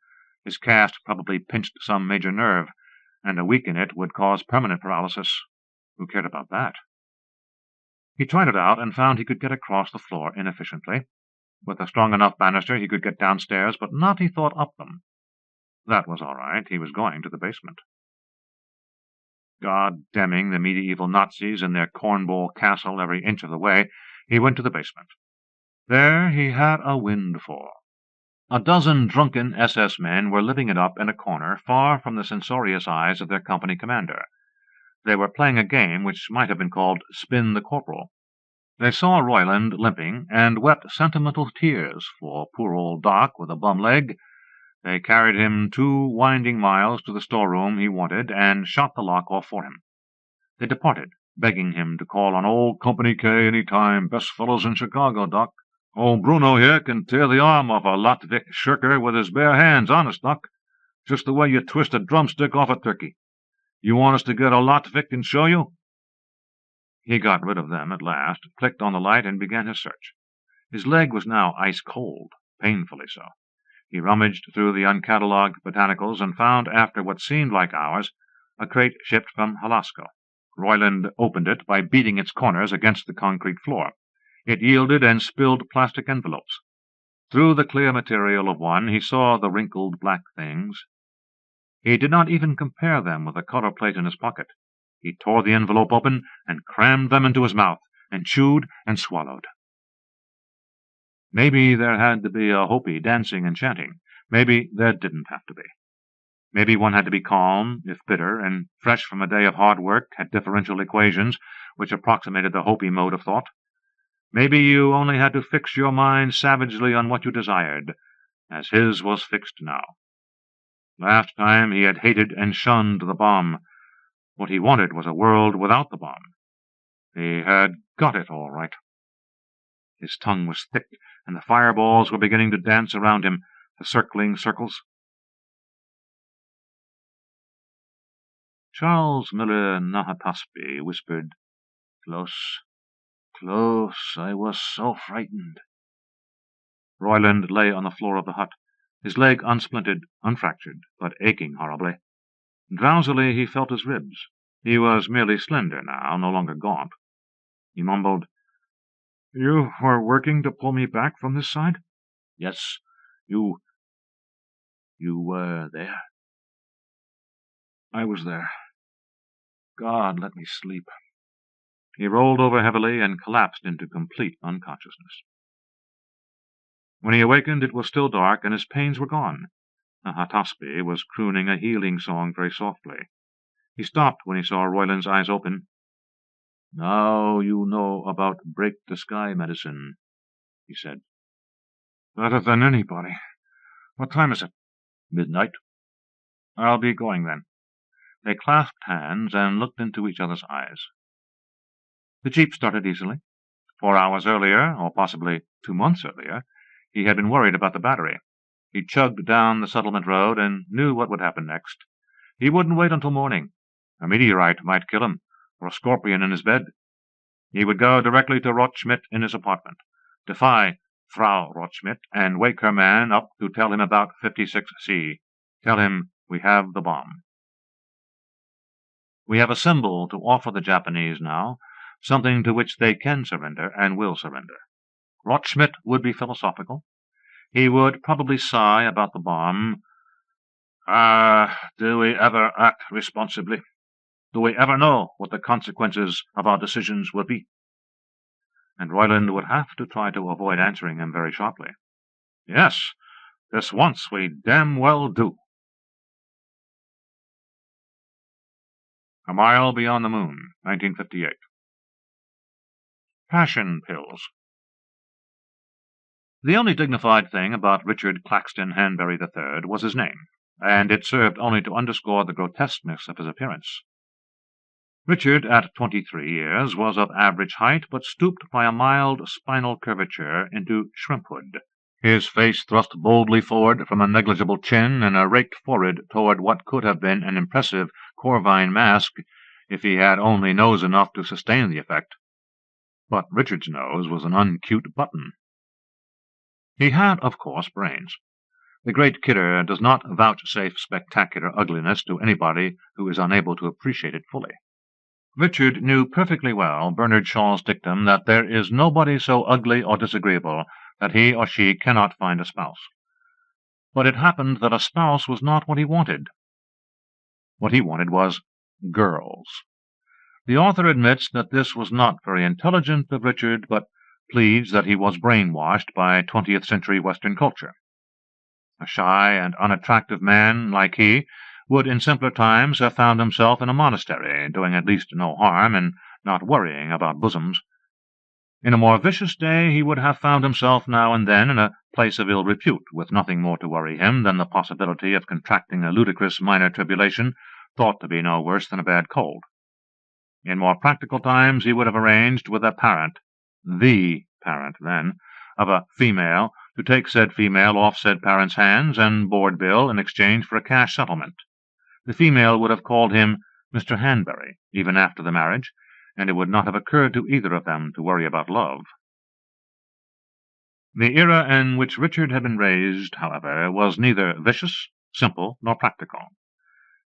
His cast probably pinched some major nerve, and a weak in it would cause permanent paralysis. Who cared about that? He tried it out and found he could get across the floor inefficiently. With a strong enough banister he could get downstairs, but not, he thought, up them. That was all right. He was going to the basement. God-damning the medieval Nazis in their cornball castle every inch of the way, he went to the basement. There he had a windfall. A dozen drunken SS men were living it up in a corner, far from the censorious eyes of their company commander. They were playing a game which might have been called Spin the Corporal. They saw Royland limping, and wept sentimental tears for poor old Doc with a bum leg. They carried him 2 winding miles to the storeroom he wanted, and shot the lock off for him. They departed, begging him to call on old Company K any time. Best fellows in Chicago, Doc. Old Bruno here can tear the arm off a Latvic shirker with his bare hands, honest, Doc. Just the way you twist a drumstick off a turkey. You want us to get a Latvic and show you?" He got rid of them at last, clicked on the light, and began his search. His leg was now ice-cold, painfully so. He rummaged through the uncatalogued botanicals and found, after what seemed like hours, a crate shipped from Alaska. Royland opened it by beating its corners against the concrete floor. It yielded and spilled plastic envelopes. Through the clear material of one he saw the wrinkled black things. He did not even compare them with the color plate in his pocket. He tore the envelope open and crammed them into his mouth, and chewed and swallowed. Maybe there had to be a Hopi dancing and chanting. Maybe there didn't have to be. Maybe one had to be calm, if bitter, and fresh from a day of hard work at differential equations which approximated the Hopi mode of thought. Maybe you only had to fix your mind savagely on what you desired, as his was fixed now. Last time he had hated and shunned the bomb. What he wanted was a world without the bomb. He had got it all right. His tongue was thick, and the fireballs were beginning to dance around him, the circling circles. Charles Miller Nahataspi whispered, "Close, close, I was so frightened." Royland lay on the floor of the hut, his leg unsplinted, unfractured, but aching horribly. Drowsily he felt his ribs. He was merely slender now, no longer gaunt. He mumbled, "You were working to pull me back from this side?" "Yes, you were there." "I was there. God, let me sleep." He rolled over heavily and collapsed into complete unconsciousness. When he awakened, it was still dark, and his pains were gone. Nahataspi was crooning a healing song very softly. He stopped when he saw Royland's eyes open. "Now you know about break-the-sky medicine," he said. "Better than anybody. What time is it?" "Midnight." "I'll be going, then." They clasped hands and looked into each other's eyes. The jeep started easily. 4 hours earlier, or possibly 2 months earlier, he had been worried about the battery. He chugged down the settlement road and knew what would happen next. He wouldn't wait until morning. A meteorite might kill him, or a scorpion in his bed. He would go directly to Rothschmidt in his apartment, defy Frau Rothschmidt, and wake her man up to tell him about 56C. Tell him we have the bomb. We have a symbol to offer the Japanese now, something to which they can surrender and will surrender. Rothschmidt would be philosophical. He would probably sigh about the bomb. Do we ever act responsibly? Do we ever know what the consequences of our decisions will be? And Royland would have to try to avoid answering him very sharply. Yes, this once we damn well do. A Mile Beyond the Moon, 1958. Passion pills. The only dignified thing about Richard Claxton Hanbury III was his name, and it served only to underscore the grotesqueness of his appearance. Richard, at 23 years, was of average height, but stooped by a mild spinal curvature into shrimphood. His face thrust boldly forward from a negligible chin and a raked forehead toward what could have been an impressive Corvine mask if he had only nose enough to sustain the effect. But Richard's nose was an uncute button. He had, of course, brains. The great Kidder does not vouchsafe spectacular ugliness to anybody who is unable to appreciate it fully. Richard knew perfectly well Bernard Shaw's dictum that there is nobody so ugly or disagreeable that he or she cannot find a spouse. But it happened that a spouse was not what he wanted. What he wanted was girls. The author admits that this was not very intelligent of Richard, but pleads that he was brainwashed by 20th-century Western culture. A shy and unattractive man like he would in simpler times have found himself in a monastery, doing at least no harm and not worrying about bosoms. In a more vicious day he would have found himself now and then in a place of ill repute, with nothing more to worry him than the possibility of contracting a ludicrous minor tribulation thought to be no worse than a bad cold. In more practical times he would have arranged with a parent, the parent then, of a female, to take said female off said parent's hands and board bill in exchange for a cash settlement. The female would have called him Mr. Hanbury, even after the marriage, and it would not have occurred to either of them to worry about love. The era in which Richard had been raised, however, was neither vicious, simple, nor practical.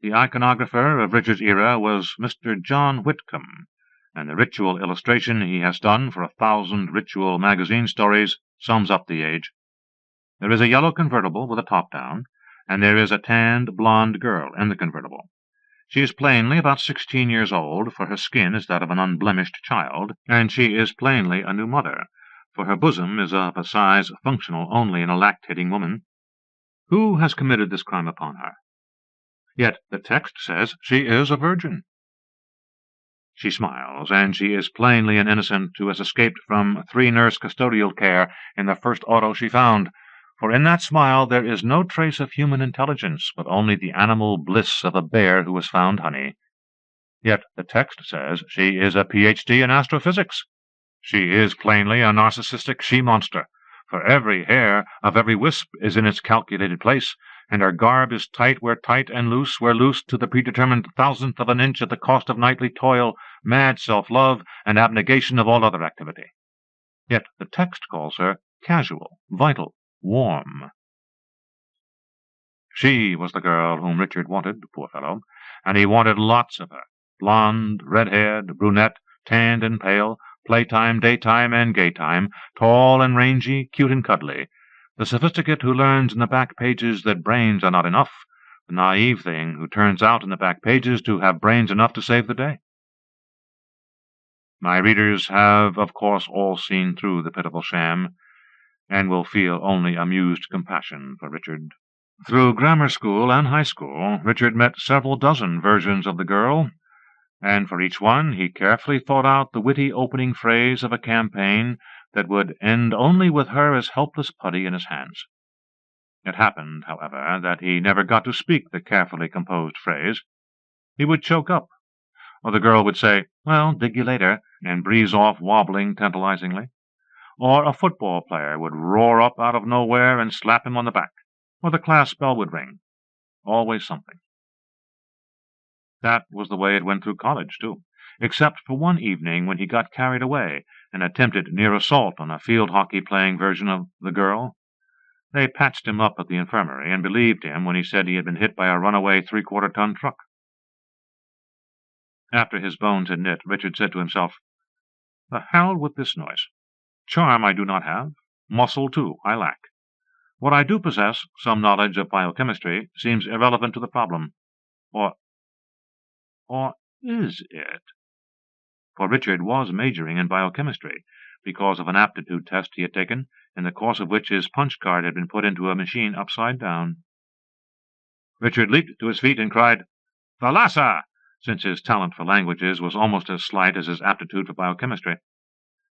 The iconographer of Richard's era was Mr. John Whitcomb, and the ritual illustration he has done for 1,000 ritual magazine stories sums up the age. There is a yellow convertible with a top down, and there is a tanned blonde girl in the convertible. She is plainly about 16 years old, for her skin is that of an unblemished child, and she is plainly a new mother, for her bosom is of a size functional only in a lactating woman. Who has committed this crime upon her? Yet the text says she is a virgin. She smiles, and she is plainly an innocent who has escaped from 3-nurse custodial care in the first auto she found, for in that smile there is no trace of human intelligence, but only the animal bliss of a bear who has found honey. Yet the text says she is a Ph.D. in astrophysics. She is plainly a narcissistic she-monster, for every hair of every wisp is in its calculated place, and her garb is tight where tight and loose where loose to the predetermined 1,000th of an inch at the cost of nightly toil, mad self-love, and abnegation of all other activity. Yet the text calls her casual, vital, warm. She was the girl whom Richard wanted, poor fellow, and he wanted lots of her, blonde, red-haired, brunette, tanned and pale, playtime, daytime, and gaytime, tall and rangy, cute and cuddly, the sophisticate who learns in the back pages that brains are not enough, the naive thing who turns out in the back pages to have brains enough to save the day. My readers have, of course, all seen through the pitiful sham, and will feel only amused compassion for Richard. Through grammar school and high school, Richard met several dozen versions of the girl, and for each one he carefully thought out the witty opening phrase of a campaign that would end only with her as helpless putty in his hands. It happened, however, that he never got to speak the carefully composed phrase. He would choke up, or the girl would say, "Well, dig you later," and breeze off wobbling tantalizingly. Or a football player would roar up out of nowhere and slap him on the back, or the class bell would ring. Always something. That was the way it went through college, too, except for one evening when he got carried away and attempted near assault on a field hockey playing version of the girl. They patched him up at the infirmary and believed him when he said he had been hit by a runaway 3/4-ton truck. After his bones had knit, Richard said to himself, "The hell with this noise. Charm I do not have. Muscle, too, I lack. What I do possess, some knowledge of biochemistry, seems irrelevant to the problem. Or is it?" For Richard was majoring in biochemistry, because of an aptitude test he had taken, in the course of which his punch card had been put into a machine upside down. Richard leaped to his feet and cried, "Thalassa!" since his talent for languages was almost as slight as his aptitude for biochemistry.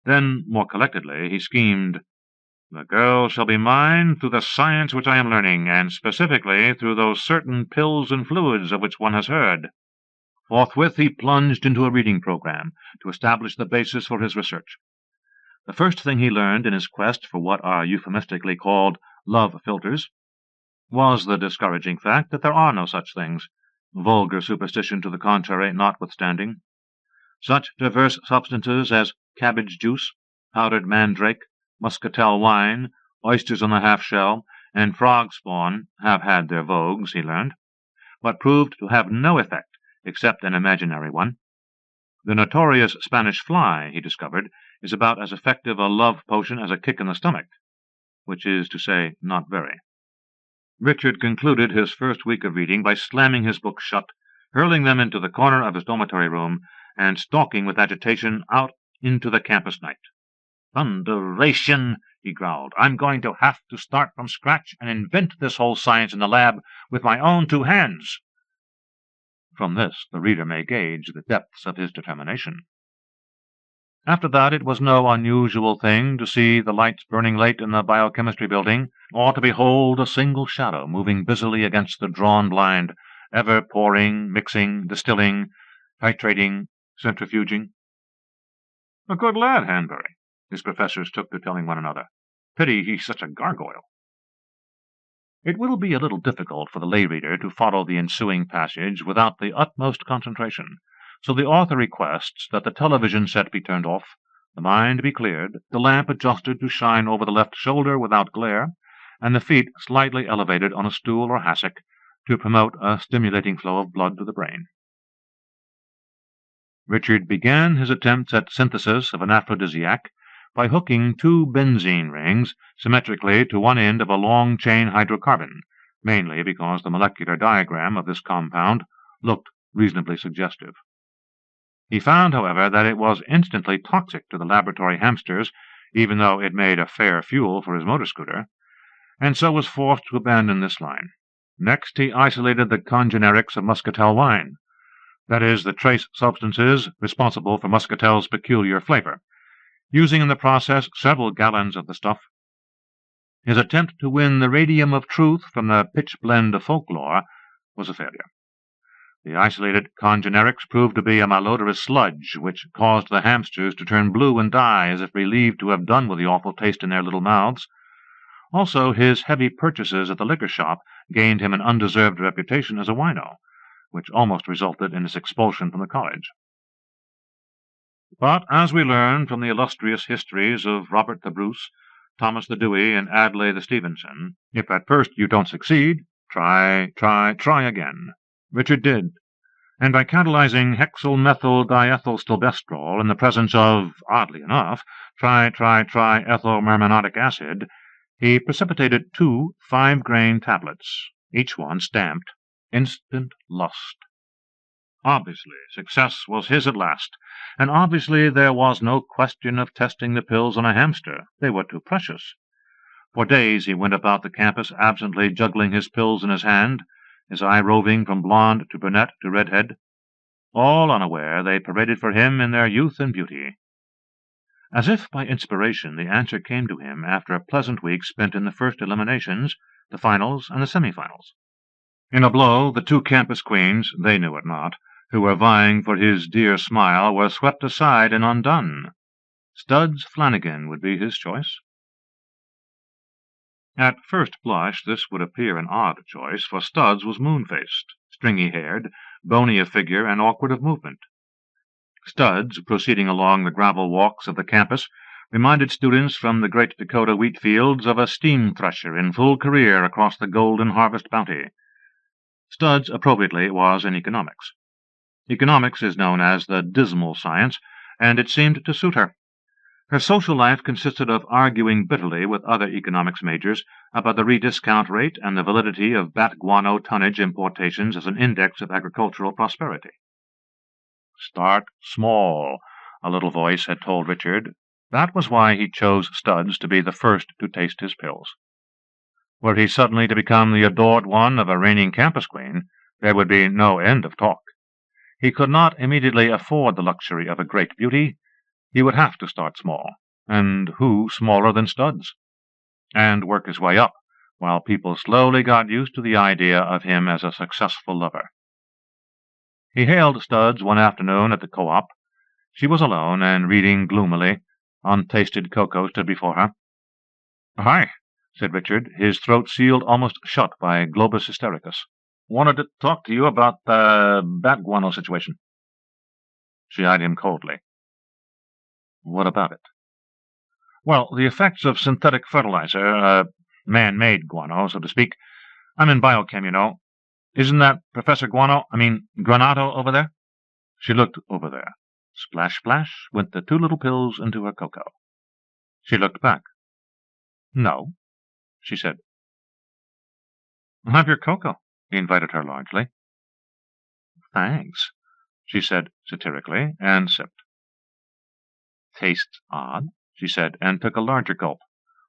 Then, more collectedly, he schemed, "The girl shall be mine through the science which I am learning, and specifically through those certain pills and fluids of which one has heard." Forthwith he plunged into a reading program to establish the basis for his research. The first thing he learned in his quest for what are euphemistically called love philters was the discouraging fact that there are no such things, vulgar superstition to the contrary notwithstanding. Such diverse substances as cabbage juice, powdered mandrake, muscatel wine, oysters on the half-shell, and frog spawn have had their vogues, he learned, but proved to have no effect except an imaginary one. The notorious Spanish fly, he discovered, is about as effective a love potion as a kick in the stomach, which is to say, not very. Richard concluded his first week of reading by slamming his books shut, hurling them into the corner of his dormitory room, and stalking with agitation out into the campus night. "Thunderation!" he growled. "I'm going to have to start from scratch and invent this whole science in the lab with my own 2 hands." From this the reader may gauge the depths of his determination. After that it was no unusual thing to see the lights burning late in the biochemistry building, or to behold a single shadow moving busily against the drawn blind, ever pouring, mixing, distilling, titrating, centrifuging. "A good lad, Hanbury," his professors took to telling one another. "Pity he's such a gargoyle." It will be a little difficult for the lay reader to follow the ensuing passage without the utmost concentration, so the author requests that the television set be turned off, the mind be cleared, the lamp adjusted to shine over the left shoulder without glare, and the feet slightly elevated on a stool or hassock to promote a stimulating flow of blood to the brain. Richard began his attempts at synthesis of an aphrodisiac by hooking 2 benzene rings symmetrically to one end of a long-chain hydrocarbon, mainly because the molecular diagram of this compound looked reasonably suggestive. He found, however, that it was instantly toxic to the laboratory hamsters, even though it made a fair fuel for his motor scooter, and so was forced to abandon this line. Next he isolated the congenerics of muscatel wine, that is, the trace substances responsible for muscatel's peculiar flavor, using in the process several gallons of the stuff. His attempt to win the radium of truth from the pitch-blende of folklore was a failure. The isolated congenerics proved to be a malodorous sludge, which caused the hamsters to turn blue and die as if relieved to have done with the awful taste in their little mouths. Also, his heavy purchases at the liquor shop gained him an undeserved reputation as a wino, which almost resulted in his expulsion from the college. But, as we learn from the illustrious histories of Robert the Bruce, Thomas the Dewey, and Adlai the Stevenson, if at first you don't succeed, try again. Richard did, and by catalyzing hexylmethyl-diethylstilbestrol in the presence of, oddly enough, tri-ethylmermanotic acid, he precipitated 2 5-grain tablets, each one stamped "Instant Lust." Obviously, success was his at last, and obviously there was no question of testing the pills on a hamster. They were too precious. For days he went about the campus absently juggling his pills in his hand, his eye roving from blonde to brunette to redhead. All unaware, they paraded for him in their youth and beauty. As if by inspiration, the answer came to him after a pleasant week spent in the first eliminations, the finals, and the semifinals. In a blow, the 2 campus queens, they knew it not, who were vying for his dear smile were swept aside and undone. Studs Flanagan would be his choice. At first blush this would appear an odd choice, for Studs was moon-faced, stringy-haired, bony of figure, and awkward of movement. Studs, proceeding along the gravel walks of the campus, reminded students from the great Dakota wheat fields of a steam thresher in full career across the golden harvest bounty. Studs, appropriately, was in economics. Economics is known as the dismal science, and it seemed to suit her. Her social life consisted of arguing bitterly with other economics majors about the rediscount rate and the validity of bat guano tonnage importations as an index of agricultural prosperity. "Start small," a little voice had told Richard. That was why he chose Studs to be the first to taste his pills. Were he suddenly to become the adored one of a reigning campus queen, there would be no end of talk. He could not immediately afford the luxury of a great beauty. He would have to start small, and who smaller than Studs? And work his way up, while people slowly got used to the idea of him as a successful lover. He hailed Studs one afternoon at the co-op. She was alone and reading gloomily. Untasted cocoa stood before her. "Hi," said Richard, his throat sealed almost shut by globus hystericus. "Wanted to talk to you about the bat guano situation." She eyed him coldly. "What about it?" "Well, the effects of synthetic fertilizer, man-made guano, so to speak. I'm in biochem, you know. Isn't that Professor Granato over there?" She looked over there. Splash, splash, went the 2 little pills into her cocoa. She looked back. "No," she said. "Have your cocoa," he invited her largely. "Thanks," she said satirically, and sipped. "Tastes odd," she said, and took a larger gulp,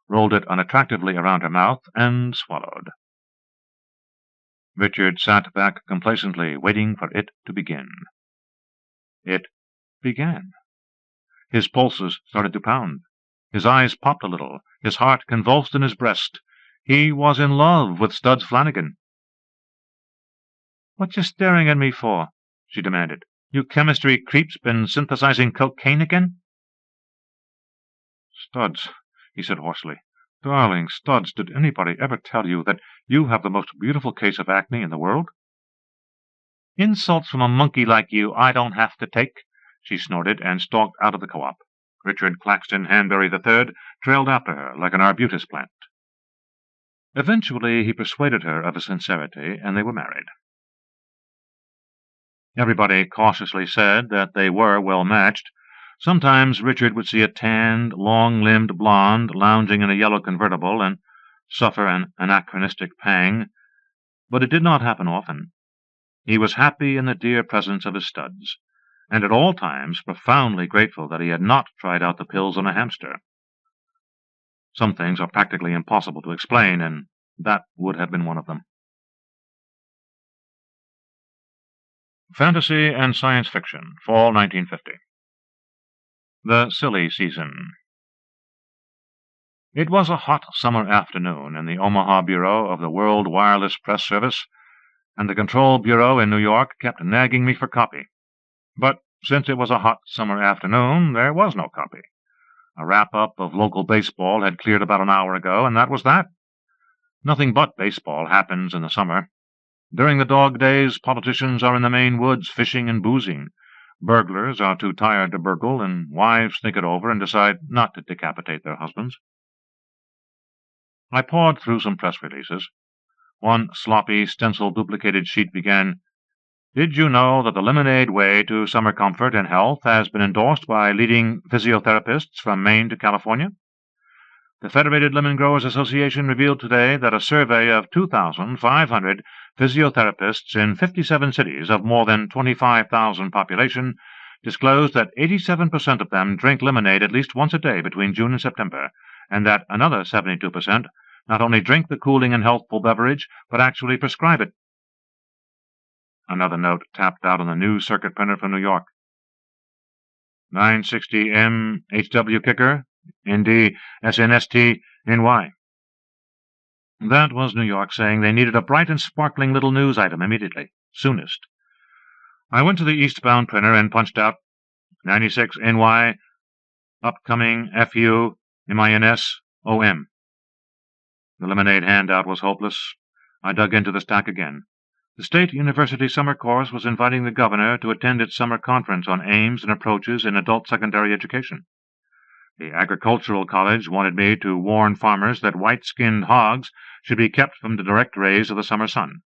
rolled it unattractively around her mouth, and swallowed. Richard sat back complacently, waiting for it to begin. It began. His pulses started to pound. His eyes popped a little. His heart convulsed in his breast. He was in love with Studs Flanagan. "What you staring at me for?" she demanded. "You chemistry creeps been synthesizing cocaine again?" "Studs," he said hoarsely. "Darling Studs, did anybody ever tell you that you have the most beautiful case of acne in the world?" "Insults from a monkey like you I don't have to take," she snorted, and stalked out of the co-op. Richard Claxton Hanbury III trailed after her like an arbutus plant. Eventually he persuaded her of his sincerity, and they were married. Everybody cautiously said that they were well matched. Sometimes Richard would see a tanned, long-limbed blonde lounging in a yellow convertible and suffer an anachronistic pang, but it did not happen often. He was happy in the dear presence of his Studs, and at all times profoundly grateful that he had not tried out the pills on a hamster. Some things are practically impossible to explain, and that would have been one of them. Fantasy and Science Fiction, Fall 1950. The Silly Season. It was a hot summer afternoon in the Omaha Bureau of the World Wireless Press Service, and the Control Bureau in New York kept nagging me for copy. But since it was a hot summer afternoon, there was no copy. A wrap-up of local baseball had cleared about an hour ago, and that was that. Nothing but baseball happens in the summer. During the dog days, politicians are in the Maine woods fishing and boozing. Burglars are too tired to burgle, and wives think it over and decide not to decapitate their husbands. I pawed through some press releases. One sloppy, stencil-duplicated sheet began, "Did you know that the Lemonade Way to summer comfort and health has been endorsed by leading physiotherapists from Maine to California? The Federated Lemon Growers Association revealed today that a survey of 2,500 physiotherapists in 57 cities of more than 25,000 population disclosed that 87% of them drink lemonade at least once a day between June and September, and that another 72% not only drink the cooling and healthful beverage, but actually prescribe it." Another note tapped out on the news circuit printer from New York. 960 M HW Kicker, ND SNST NY. That was New York saying they needed a bright and sparkling little news item immediately, soonest. I went to the eastbound printer and punched out 96 NY, upcoming FU, MINS, OM. The lemonade handout was hopeless. I dug into the stack again. The State University Summer Course was inviting the governor to attend its summer conference on aims and approaches in adult secondary education. The Agricultural College wanted me to warn farmers that white-skinned hogs should be kept from the direct rays of the summer sun.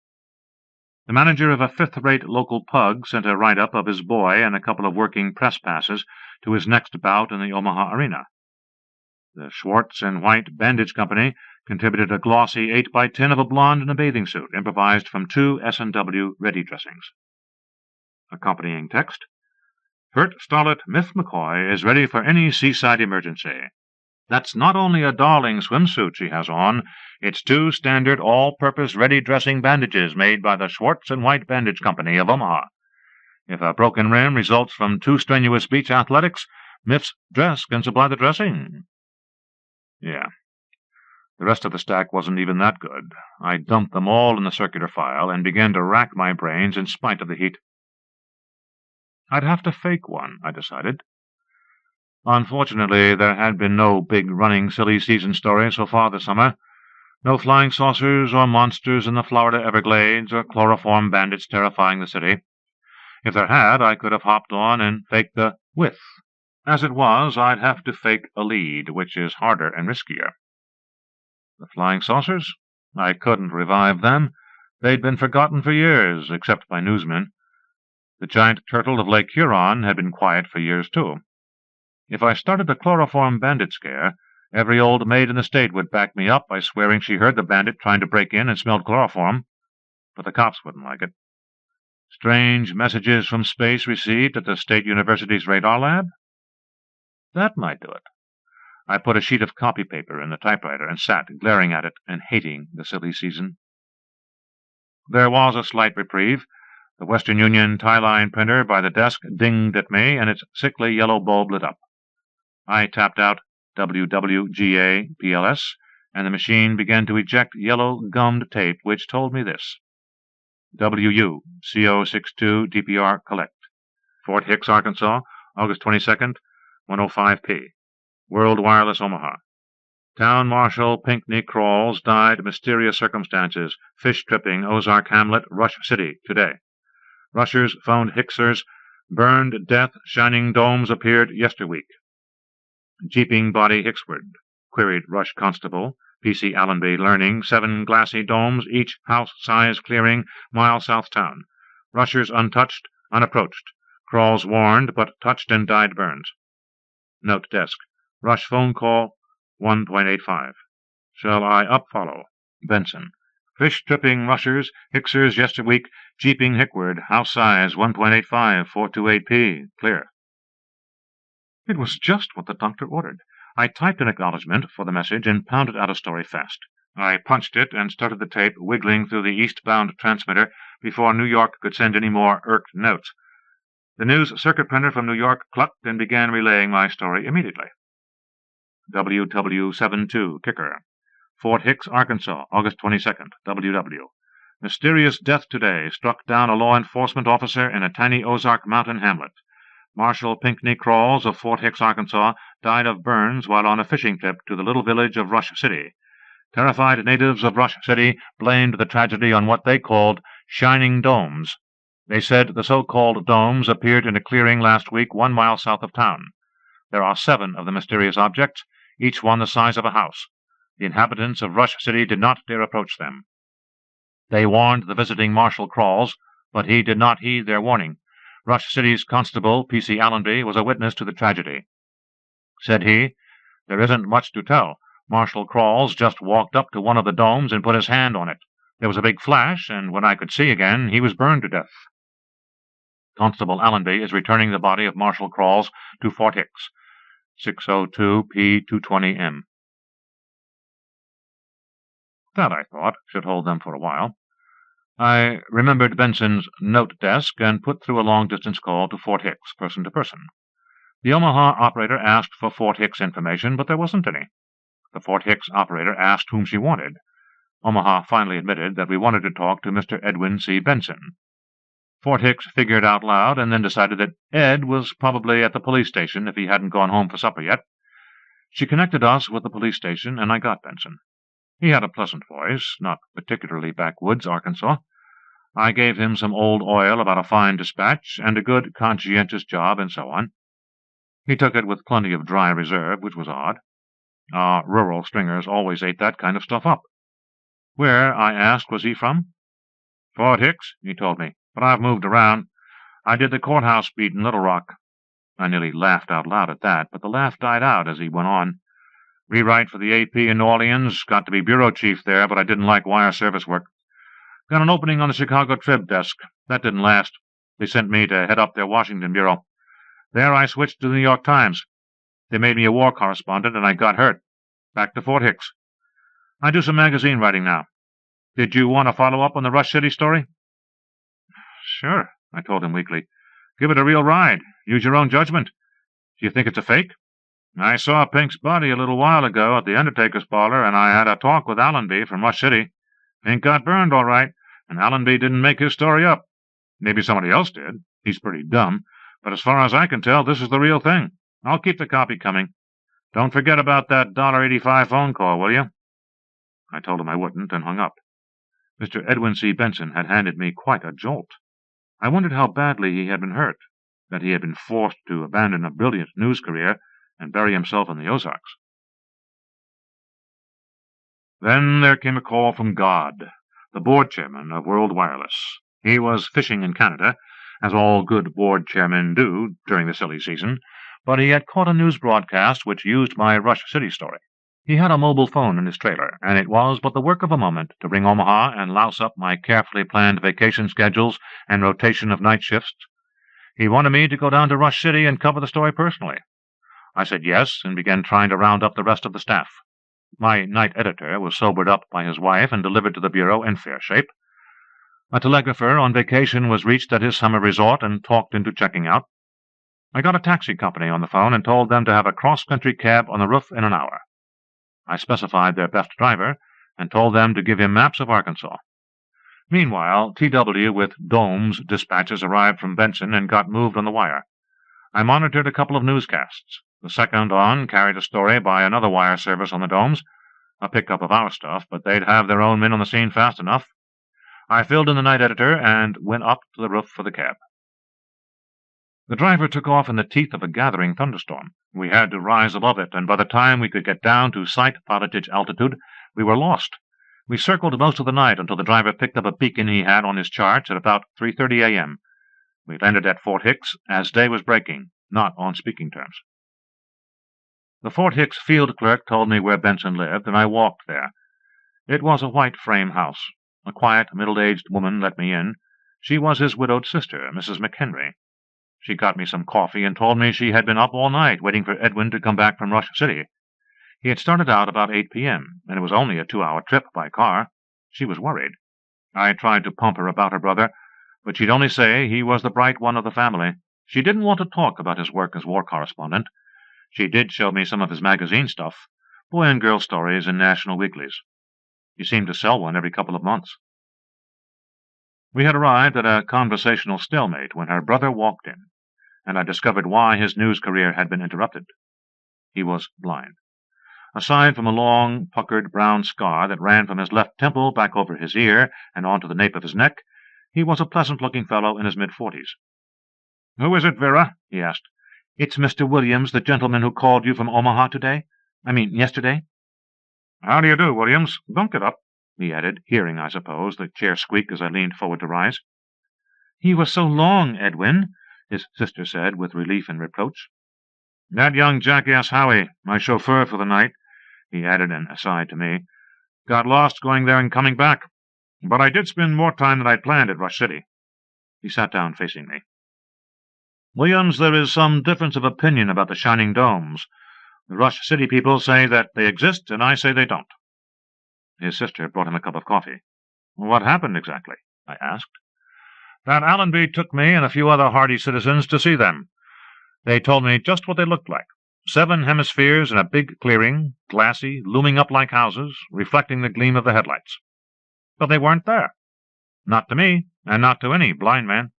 The manager of a fifth-rate local pug sent a write-up of his boy and a couple of working press passes to his next bout in the Omaha arena. The Schwartz and White Bandage Company contributed a glossy 8x10 of a blonde in a bathing suit, improvised from 2 S&W ready dressings. Accompanying text: Hurt starlet Miff McCoy is ready for any seaside emergency. That's not only a darling swimsuit she has on, it's 2 standard all-purpose ready dressing bandages made by the Schwartz and White Bandage Company of Omaha. If a broken rim results from too strenuous beach athletics, Miff's dress can supply the dressing. Yeah. The rest of the stack wasn't even that good. I dumped them all in the circular file and began to rack my brains in spite of the heat. I'd have to fake one, I decided. Unfortunately, there had been no big running silly season story so far this summer. No flying saucers or monsters in the Florida Everglades or chloroform bandits terrifying the city. If there had, I could have hopped on and faked the with. As it was, I'd have to fake a lead, which is harder and riskier. The flying saucers? I couldn't revive them. They'd been forgotten for years, except by newsmen. The giant turtle of Lake Huron had been quiet for years, too. If I started a chloroform bandit scare, every old maid in the state would back me up by swearing she heard the bandit trying to break in and smelled chloroform, but the cops wouldn't like it. Strange messages from space received at the State University's radar lab? That might do it. I put a sheet of copy paper in the typewriter and sat glaring at it and hating the silly season. There was a slight reprieve. The Western Union tie-line printer by the desk dinged at me, and its sickly yellow bulb lit up. I tapped out WWGA-PLS, and the machine began to eject yellow gummed tape, which told me this: WU, CO62 DPR Collect, Fort Hicks, Arkansas, August 22nd, 105p. World Wireless, Omaha. Town Marshal Pinckney Crawls died mysterious circumstances. Fish tripping, Ozark Hamlet, Rush City, today. Rushers found Hicksers. Burned death, shining domes appeared yesterweek. Jeeping body Hicksward, queried Rush Constable. P.C. Allenby, learning, 7 glassy domes, each house-size clearing, mile south town. Rushers untouched, unapproached. Crawls warned, but touched and died burns. Note desk. Rush phone call 1.85. Shall I up-follow? Benson. Fish tripping rushers, Hicksers yesterweek, jeeping Hickward, house size 1.85, 428p, clear. It was just what the doctor ordered. I typed an acknowledgment for the message and pounded out a story fast. I punched it and started the tape wiggling through the eastbound transmitter before New York could send any more irked notes. The news circuit printer from New York clucked and began relaying my story immediately. WW72, Kicker. Fort Hicks, Arkansas, August 22nd, WW. Mysterious death today, struck down a law enforcement officer in a tiny Ozark mountain hamlet. Marshal Pinckney Crawls of Fort Hicks, Arkansas, died of burns while on a fishing trip to the little village of Rush City. Terrified natives of Rush City blamed the tragedy on what they called shining domes. They said the so-called domes appeared in a clearing last week 1 mile south of town. There are 7 of the mysterious objects, each one the size of a house. The inhabitants of Rush City did not dare approach them. They warned the visiting Marshal Crawls, but he did not heed their warning. Rush City's Constable, P.C. Allenby, was a witness to the tragedy. Said he, "There isn't much to tell. Marshal Crawls just walked up to one of the domes and put his hand on it. There was a big flash, and when I could see again, he was burned to death." Constable Allenby is returning the body of Marshal Crawls to Fort Hicks. 602 P220M. That, I thought, should hold them for a while. I remembered Benson's note desk and put through a long-distance call to Fort Hicks, person to person. The Omaha operator asked for Fort Hicks information, but there wasn't any. The Fort Hicks operator asked whom she wanted. Omaha finally admitted that we wanted to talk to Mr. Edwin C. Benson. Fort Hicks figured out loud, and then decided that Ed was probably at the police station if he hadn't gone home for supper yet. She connected us with the police station, and I got Benson. He had a pleasant voice, not particularly backwoods Arkansas. I gave him some old oil about a fine dispatch, and a good, conscientious job, and so on. He took it with plenty of dry reserve, which was odd. Our rural stringers always ate that kind of stuff up. Where, I asked, was he from? Fort Hicks, he told me, but I've moved around. I did the courthouse beat in Little Rock. I nearly laughed out loud at that, but the laugh died out as he went on. Rewrite for the AP in New Orleans, got to be bureau chief there, but I didn't like wire service work. Got an opening on the Chicago Trib desk. That didn't last. They sent me to head up their Washington bureau. There I switched to the New York Times. They made me a war correspondent, and I got hurt. Back to Fort Hicks. I do some magazine writing now. Did you want to follow up on the Rush City story? Sure, I told him weakly. Give it a real ride. Use your own judgment. Do you think it's a fake? I saw Pink's body a little while ago at the undertaker's parlor, and I had a talk with Allenby from Rush City. Pink got burned all right, and Allenby didn't make his story up. Maybe somebody else did. He's pretty dumb. But as far as I can tell, this is the real thing. I'll keep the copy coming. Don't forget about that $1.85 phone call, will you? I told him I wouldn't, and hung up. Mr. Edwin C. Benson had handed me quite a jolt. I wondered how badly he had been hurt, that he had been forced to abandon a brilliant news career and bury himself in the Ozarks. Then there came a call from God, the board chairman of World Wireless. He was fishing in Canada, as all good board chairmen do during the silly season, but he had caught a news broadcast which used my Rush City story. He had a mobile phone in his trailer, and it was but the work of a moment to ring Omaha and louse up my carefully planned vacation schedules and rotation of night shifts. He wanted me to go down to Rush City and cover the story personally. I said yes, and began trying to round up the rest of the staff. My night editor was sobered up by his wife and delivered to the bureau in fair shape. A telegrapher on vacation was reached at his summer resort and talked into checking out. I got a taxi company on the phone and told them to have a cross-country cab on the roof in an hour. I specified their best driver and told them to give him maps of Arkansas. Meanwhile, T.W. with Dome's dispatches arrived from Benson and got moved on the wire. I monitored a couple of newscasts. The second on carried a story by another wire service on the Domes, a pickup of our stuff, but they'd have their own men on the scene fast enough. I filled in the night editor and went up to the roof for the cab. The driver took off in the teeth of a gathering thunderstorm. We had to rise above it, and by the time we could get down to sight pilotage altitude, we were lost. We circled most of the night until the driver picked up a beacon he had on his charts at about 3:30 a.m. We landed at Fort Hicks as day was breaking, not on speaking terms. The Fort Hicks field clerk told me where Benson lived, and I walked there. It was a white frame house. A quiet, middle-aged woman let me in. She was his widowed sister, Mrs. McHenry. She got me some coffee and told me she had been up all night waiting for Edwin to come back from Rush City. He had started out about 8 p.m., and it was only a 2-hour trip by car. She was worried. I tried to pump her about her brother, but she'd only say he was the bright one of the family. She didn't want to talk about his work as war correspondent. She did show me some of his magazine stuff, boy and girl stories in national weeklies. He seemed to sell one every couple of months. We had arrived at a conversational stalemate when her brother walked in, and I discovered why his news career had been interrupted. He was blind. Aside from a long, puckered brown scar that ran from his left temple back over his ear and onto the nape of his neck, he was a pleasant-looking fellow in his mid-40s. "Who is it, Vera?" he asked. "It's Mr. Williams, the gentleman who called you from Omaha yesterday." "How do you do, Williams? Don't get up," he added, hearing, I suppose, the chair squeak as I leaned forward to rise. "He was so long, Edwin," his sister said, with relief and reproach. "That young jackass Howie, my chauffeur for the night," he added an aside to me, "got lost going there and coming back. But I did spend more time than I'd planned at Rush City." He sat down facing me. "Williams, there is some difference of opinion about the Shining Domes. The Rush City people say that they exist, and I say they don't." His sister brought him a cup of coffee. "What happened exactly?" I asked. "That Allenby took me and a few other hardy citizens to see them. They told me just what they looked like. 7 hemispheres in a big clearing, glassy, looming up like houses, reflecting the gleam of the headlights. But they weren't there. Not to me, and not to any blind man.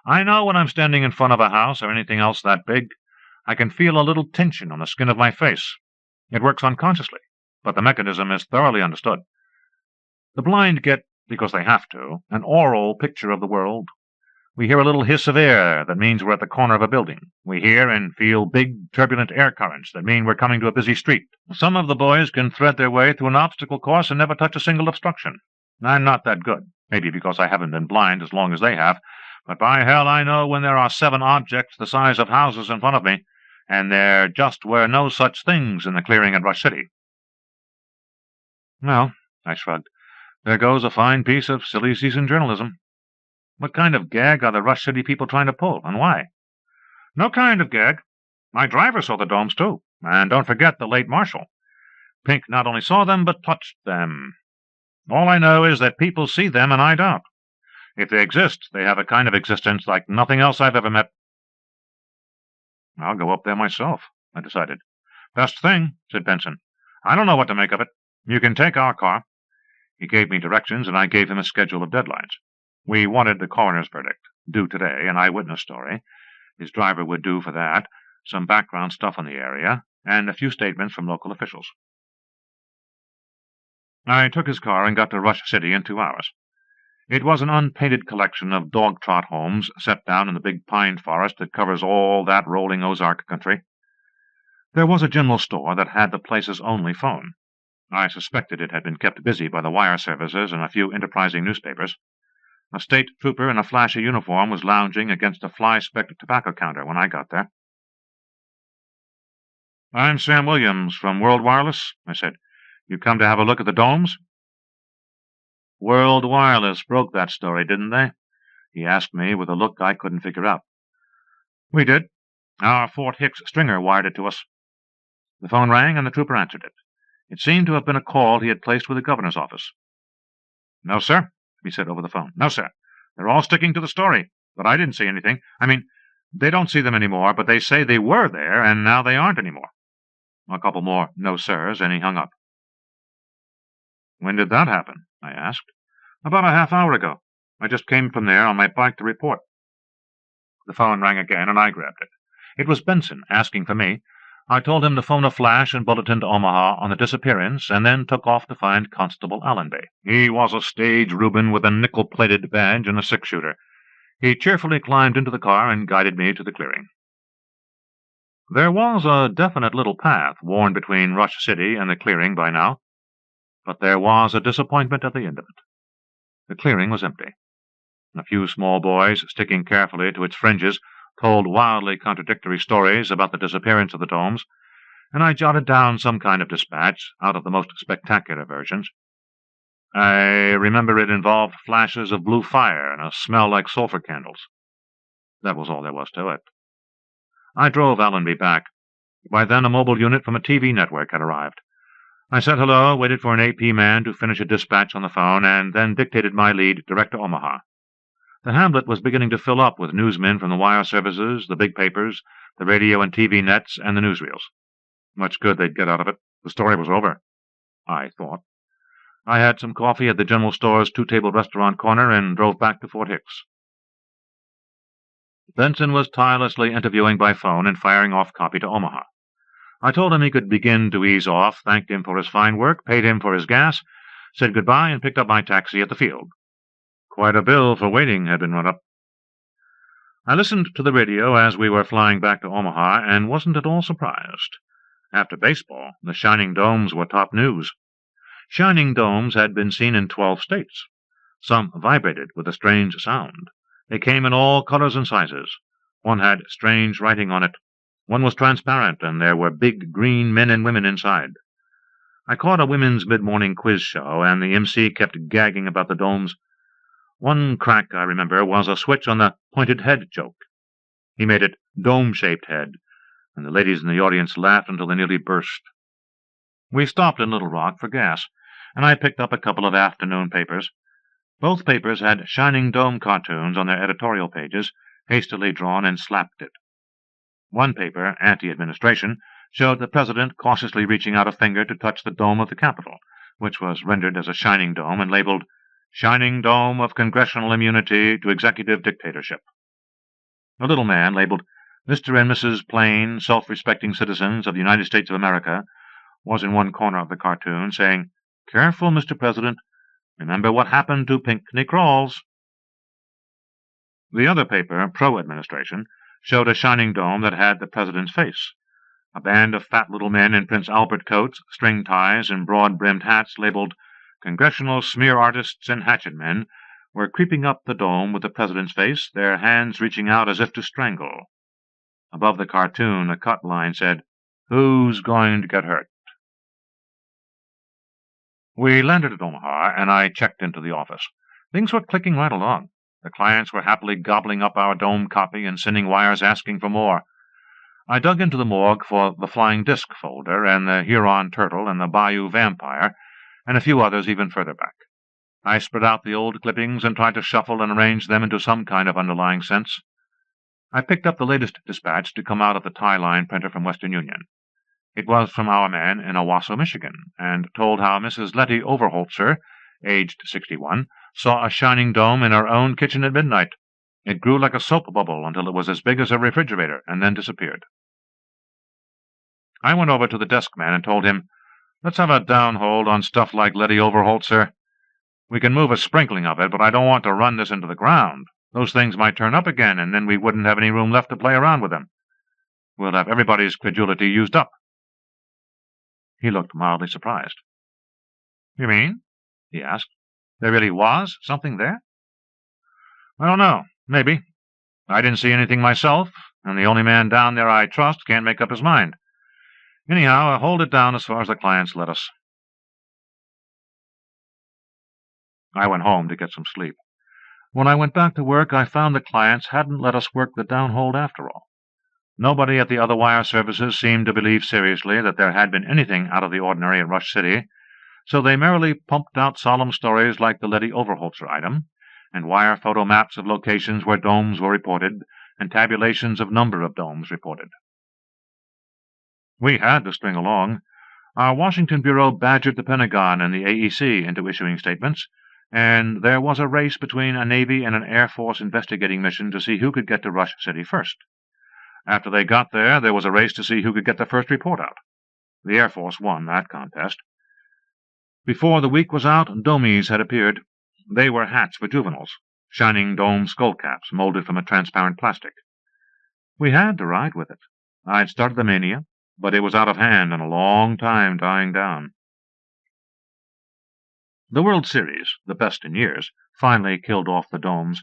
I know when I'm standing in front of a house or anything else that big, I can feel a little tension on the skin of my face. It works unconsciously, but the mechanism is thoroughly understood. The blind get, because they have to, an oral picture of the world. We hear a little hiss of air that means we're at the corner of a building. We hear and feel big, turbulent air currents that mean we're coming to a busy street. Some of the boys can thread their way through an obstacle course and never touch a single obstruction. I'm not that good, maybe because I haven't been blind as long as they have, but by hell I know when there are 7 objects the size of houses in front of me, and there just were no such things in the clearing at Rush City. Well, I shrugged, there goes a fine piece of silly season journalism. What kind of gag are the Rush City people trying to pull, and why? No kind of gag. My driver saw the domes, too. And don't forget the late Marshal. Pink not only saw them, but touched them. All I know is that people see them, and I don't. If they exist, they have a kind of existence like nothing else I've ever met. I'll go up there myself, I decided. Best thing, said Benson. I don't know what to make of it. You can take our car. He gave me directions, and I gave him a schedule of deadlines. We wanted the coroner's verdict, due today, an eyewitness story. His driver would do for that, some background stuff on the area, and a few statements from local officials. I took his car and got to Rush City in 2 hours. It was an unpainted collection of dog-trot homes set down in the big pine forest that covers all that rolling Ozark country. There was a general store that had the place's only phone. I suspected it had been kept busy by the wire services and a few enterprising newspapers. A state trooper in a flashy uniform was lounging against a fly-specked tobacco counter when I got there. I'm Sam Williams from World Wireless, I said. You come to have a look at the domes? World Wireless broke that story, didn't they? He asked me with a look I couldn't figure out. We did. Our Fort Hicks stringer wired it to us. The phone rang and the trooper answered it. It seemed to have been a call he had placed with the governor's office. No, sir, he said over the phone. No, sir. They're all sticking to the story, but I didn't see anything. I mean, they don't see them anymore, but they say they were there, and now they aren't anymore. A couple more no sirs, and he hung up. When did that happen? I asked. About a half hour ago. I just came from there on my bike to report. The phone rang again, and I grabbed it. It was Benson, asking for me. I told him to phone a flash and bulletin to Omaha on the disappearance, and then took off to find Constable Allenby. He was a stage Reuben with a nickel-plated badge and a six-shooter. He cheerfully climbed into the car and guided me to the clearing. There was a definite little path worn between Rush City and the clearing by now, but there was a disappointment at the end of it. The clearing was empty. A few small boys, sticking carefully to its fringes, told wildly contradictory stories about the disappearance of the domes, and I jotted down some kind of dispatch out of the most spectacular versions. I remember it involved flashes of blue fire and a smell like sulphur candles. That was all there was to it. I drove Allenby back. By then a mobile unit from a TV network had arrived. I said hello, waited for an AP man to finish a dispatch on the phone, and then dictated my lead direct to Omaha. The hamlet was beginning to fill up with newsmen from the wire services, the big papers, the radio and TV nets, and the newsreels. Much good they'd get out of it. The story was over, I thought. I had some coffee at the general store's 2-table restaurant corner and drove back to Fort Hicks. Benson was tirelessly interviewing by phone and firing off copy to Omaha. I told him he could begin to ease off, thanked him for his fine work, paid him for his gas, said goodbye, and picked up my taxi at the field. Quite a bill for waiting had been run up. I listened to the radio as we were flying back to Omaha and wasn't at all surprised. After baseball, the shining domes were top news. Shining domes had been seen in 12 states. Some vibrated with a strange sound. They came in all colors and sizes. One had strange writing on it. One was transparent, and there were big green men and women inside. I caught a women's mid-morning quiz show, and the MC kept gagging about the domes. One crack, I remember, was a switch on the pointed head joke. He made it dome-shaped head, and the ladies in the audience laughed until they nearly burst. We stopped in Little Rock for gas, and I picked up a couple of afternoon papers. Both papers had shining dome cartoons on their editorial pages, hastily drawn and slapped it. One paper, Anti-Administration, showed the president cautiously reaching out a finger to touch the dome of the Capitol, which was rendered as a shining dome and labeled Shining Dome of Congressional Immunity to Executive Dictatorship. A little man labeled Mr. and Mrs. Plain, Self-Respecting Citizens of the United States of America was in one corner of the cartoon, saying, "Careful, Mr. President. Remember what happened to Pinckney Crawls." The other paper, Pro-Administration, showed a shining dome that had the president's face. A band of fat little men in Prince Albert coats, string ties, and broad-brimmed hats labeled Congressional Smear Artists and Hatchet Men were creeping up the dome with the president's face, their hands reaching out as if to strangle. Above the cartoon, a cut line said, "Who's going to get hurt?" We landed at Omaha, and I checked into the office. Things were clicking right along. The clients were happily gobbling up our dome copy and sending wires asking for more. I dug into the morgue for the Flying Disc folder and the Huron Turtle and the Bayou Vampire and a few others even further back. I spread out the old clippings and tried to shuffle and arrange them into some kind of underlying sense. I picked up the latest dispatch to come out of the tie-line printer from Western Union. It was from our man in Owasso, Michigan, and told how Mrs. Letty Overholtzer, aged 61, saw a shining dome in her own kitchen at midnight. It grew like a soap bubble until it was as big as a refrigerator, and then disappeared. I went over to the desk man and told him, "Let's have a downhold on stuff like Letty Overholtzer. We can move a sprinkling of it, but I don't want to run this into the ground. Those things might turn up again, and then we wouldn't have any room left to play around with them. We'll have everybody's credulity used up." He looked mildly surprised. "You mean," he asked, "there really was something there?" "I don't know. Maybe. I didn't see anything myself, and the only man down there I trust can't make up his mind. Anyhow, I'll hold it down as far as the clients let us." I went home to get some sleep. When I went back to work, I found the clients hadn't let us work the downhold after all. Nobody at the other wire services seemed to believe seriously that there had been anything out of the ordinary at Rush City, so they merely pumped out solemn stories like the Letty Overholtzer item, and wire photo maps of locations where domes were reported, and tabulations of number of domes reported. We had to string along. Our Washington Bureau badgered the Pentagon and the AEC into issuing statements, and there was a race between a Navy and an Air Force investigating mission to see who could get to Rush City first. After they got there, there was a race to see who could get the first report out. The Air Force won that contest. Before the week was out, domies had appeared. They were hats for juveniles, shining dome skullcaps molded from a transparent plastic. We had to ride with it. I'd started the mania, but it was out of hand and a long time dying down. The World Series, the best in years, finally killed off the domes.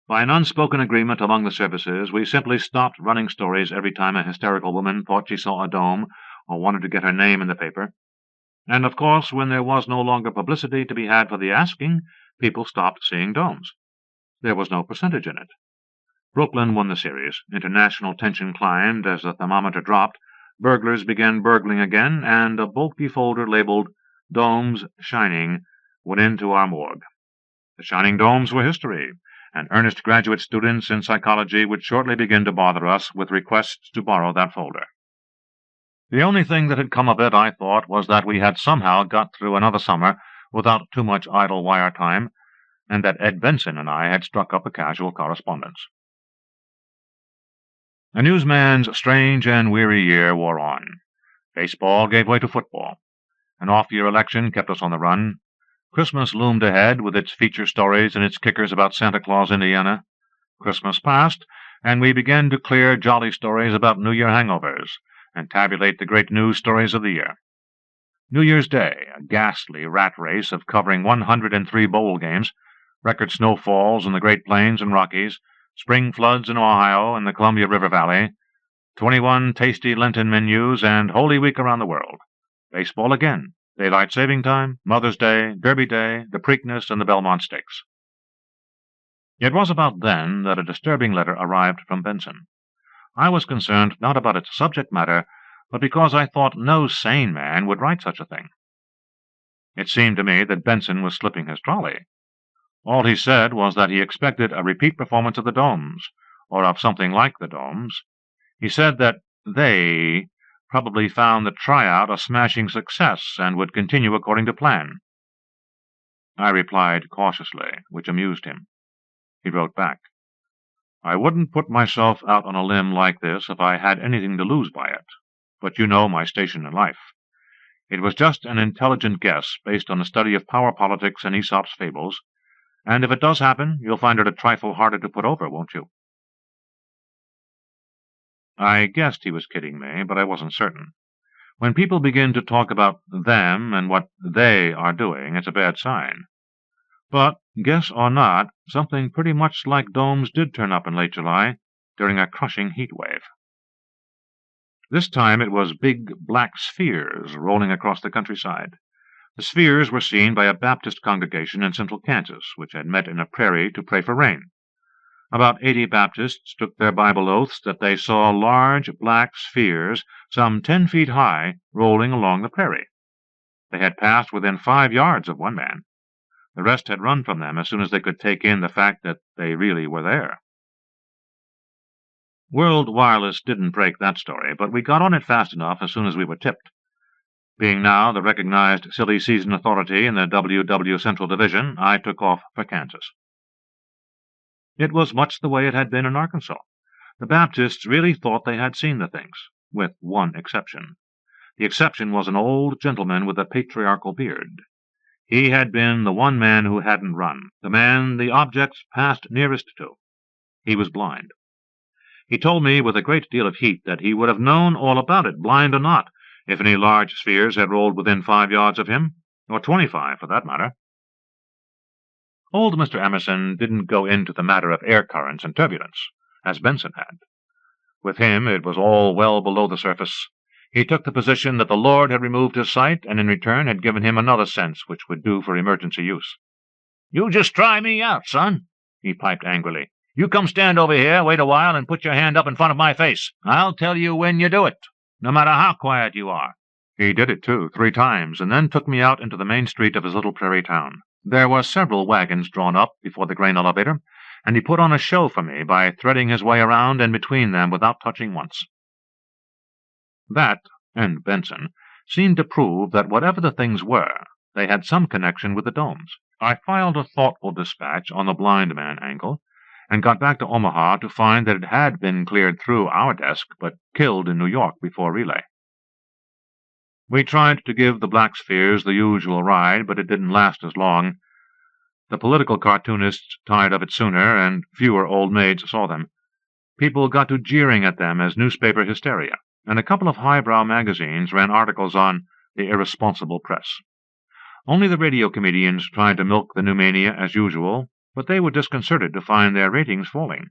By an unspoken agreement among the services, we simply stopped running stories every time a hysterical woman thought she saw a dome or wanted to get her name in the paper. And, of course, when there was no longer publicity to be had for the asking, people stopped seeing domes. There was no percentage in it. Brooklyn won the series. International tension climbed as the thermometer dropped. Burglars began burgling again, and a bulky folder labeled "Domes Shining" went into our morgue. The shining domes were history, and earnest graduate students in psychology would shortly begin to bother us with requests to borrow that folder. The only thing that had come of it, I thought, was that we had somehow got through another summer without too much idle wire time, and that Ed Benson and I had struck up a casual correspondence. A newsman's strange and weary year wore on. Baseball gave way to football. An off-year election kept us on the run. Christmas loomed ahead with its feature stories and its kickers about Santa Claus, Indiana. Christmas passed, and we began to clear jolly stories about New Year hangovers and tabulate the great news stories of the year. New Year's Day, a ghastly rat race of covering 103 bowl games, record snowfalls in the Great Plains and Rockies, spring floods in Ohio and the Columbia River Valley, 21 tasty Lenten menus, and Holy Week around the world. Baseball again, Daylight Saving Time, Mother's Day, Derby Day, the Preakness, and the Belmont Stakes. It was about then that a disturbing letter arrived from Benson. I was concerned not about its subject matter, but because I thought no sane man would write such a thing. It seemed to me that Benson was slipping his trolley. All he said was that he expected a repeat performance of the Domes, or of something like the Domes. He said that they probably found the tryout a smashing success and would continue according to plan. I replied cautiously, which amused him. He wrote back, I wouldn't put myself out on a limb like this if I had anything to lose by it, but you know my station in life. It was just an intelligent guess based on a study of power politics and Aesop's fables, and if it does happen, you'll find it a trifle harder to put over, won't you?" I guessed he was kidding me, but I wasn't certain. When people begin to talk about them and what they are doing, it's a bad sign. But, guess or not, something pretty much like domes did turn up in late July during a crushing heat wave. This time it was big black spheres rolling across the countryside. The spheres were seen by a Baptist congregation in central Kansas, which had met in a prairie to pray for rain. About 80 Baptists took their Bible oaths that they saw large black spheres, some 10 feet high, rolling along the prairie. They had passed within 5 yards of one man. The rest had run from them as soon as they could take in the fact that they really were there. World Wireless didn't break that story, but we got on it fast enough as soon as we were tipped. Being now the recognized silly season authority in the WW Central Division, I took off for Kansas. It was much the way it had been in Arkansas. The Baptists really thought they had seen the things, with one exception. The exception was an old gentleman with a patriarchal beard. He had been the one man who hadn't run, the man the objects passed nearest to. He was blind. He told me with a great deal of heat that he would have known all about it, blind or not, if any large spheres had rolled within 5 yards of him, or 25 for that matter. Old Mr. Emerson didn't go into the matter of air currents and turbulence, as Benson had. With him it was all well below the surface. He took the position that the Lord had removed his sight, and in return had given him another sense which would do for emergency use. "You just try me out, son," he piped angrily. "You come stand over here, wait a while, and put your hand up in front of my face. I'll tell you when you do it, no matter how quiet you are." He did it, too, 3 times, and then took me out into the main street of his little prairie town. There were several wagons drawn up before the grain elevator, and he put on a show for me by threading his way around and between them without touching once. That, and Benson, seemed to prove that whatever the things were, they had some connection with the domes. I filed a thoughtful dispatch on the blind man angle, and got back to Omaha to find that it had been cleared through our desk, but killed in New York before relay. We tried to give the black spheres the usual ride, but it didn't last as long. The political cartoonists tired of it sooner, and fewer old maids saw them. People got to jeering at them as newspaper hysteria, and a couple of highbrow magazines ran articles on the irresponsible press. Only the radio comedians tried to milk the new mania as usual, but they were disconcerted to find their ratings falling.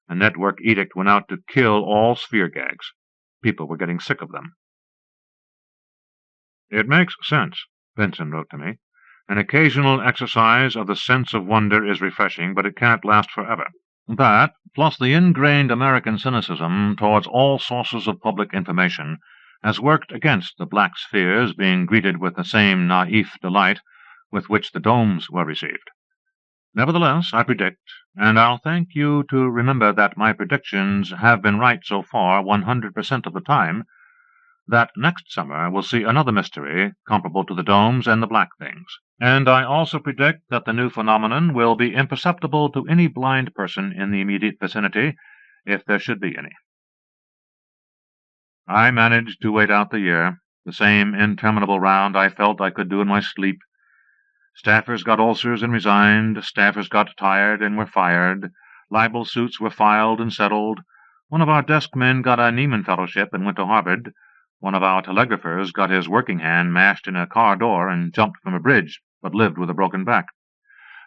A network edict went out to kill all sphere gags. People were getting sick of them. "It makes sense," Benson wrote to me. "An occasional exercise of the sense of wonder is refreshing, but it can't last forever." That, plus the ingrained American cynicism towards all sources of public information, has worked against the black spheres being greeted with the same naïf delight with which the domes were received. Nevertheless, I predict, and I'll thank you to remember that my predictions have been right so far 100% of the time, that next summer will see another mystery comparable to the domes and the black things. And I also predict that the new phenomenon will be imperceptible to any blind person in the immediate vicinity, if there should be any. I managed to wait out the year, the same interminable round I felt I could do in my sleep. Staffers got ulcers and resigned, staffers got tired and were fired, libel suits were filed and settled, one of our desk men got a Nieman Fellowship and went to Harvard, one of our telegraphers got his working hand mashed in a car door and jumped from a bridge, but lived with a broken back.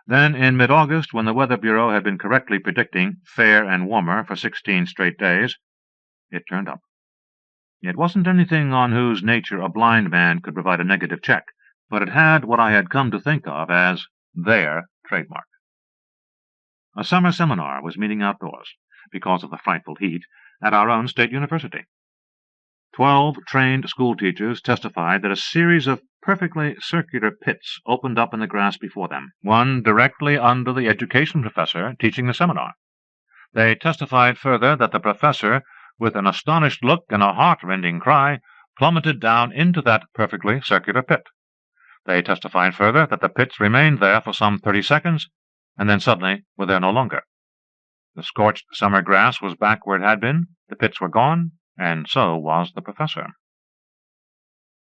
Then, in mid-August, when the Weather Bureau had been correctly predicting fair and warmer for 16 straight days, it turned up. It wasn't anything on whose nature a blind man could provide a negative check, but it had what I had come to think of as their trademark. A summer seminar was meeting outdoors, because of the frightful heat, at our own state university. 12 trained schoolteachers testified that a series of perfectly circular pits opened up in the grass before them, one directly under the education professor teaching the seminar. They testified further that the professor, with an astonished look and a heart-rending cry, plummeted down into that perfectly circular pit. They testified further that the pits remained there for some 30 seconds, and then suddenly were there no longer. The scorched summer grass was back where it had been, the pits were gone, and so was the professor.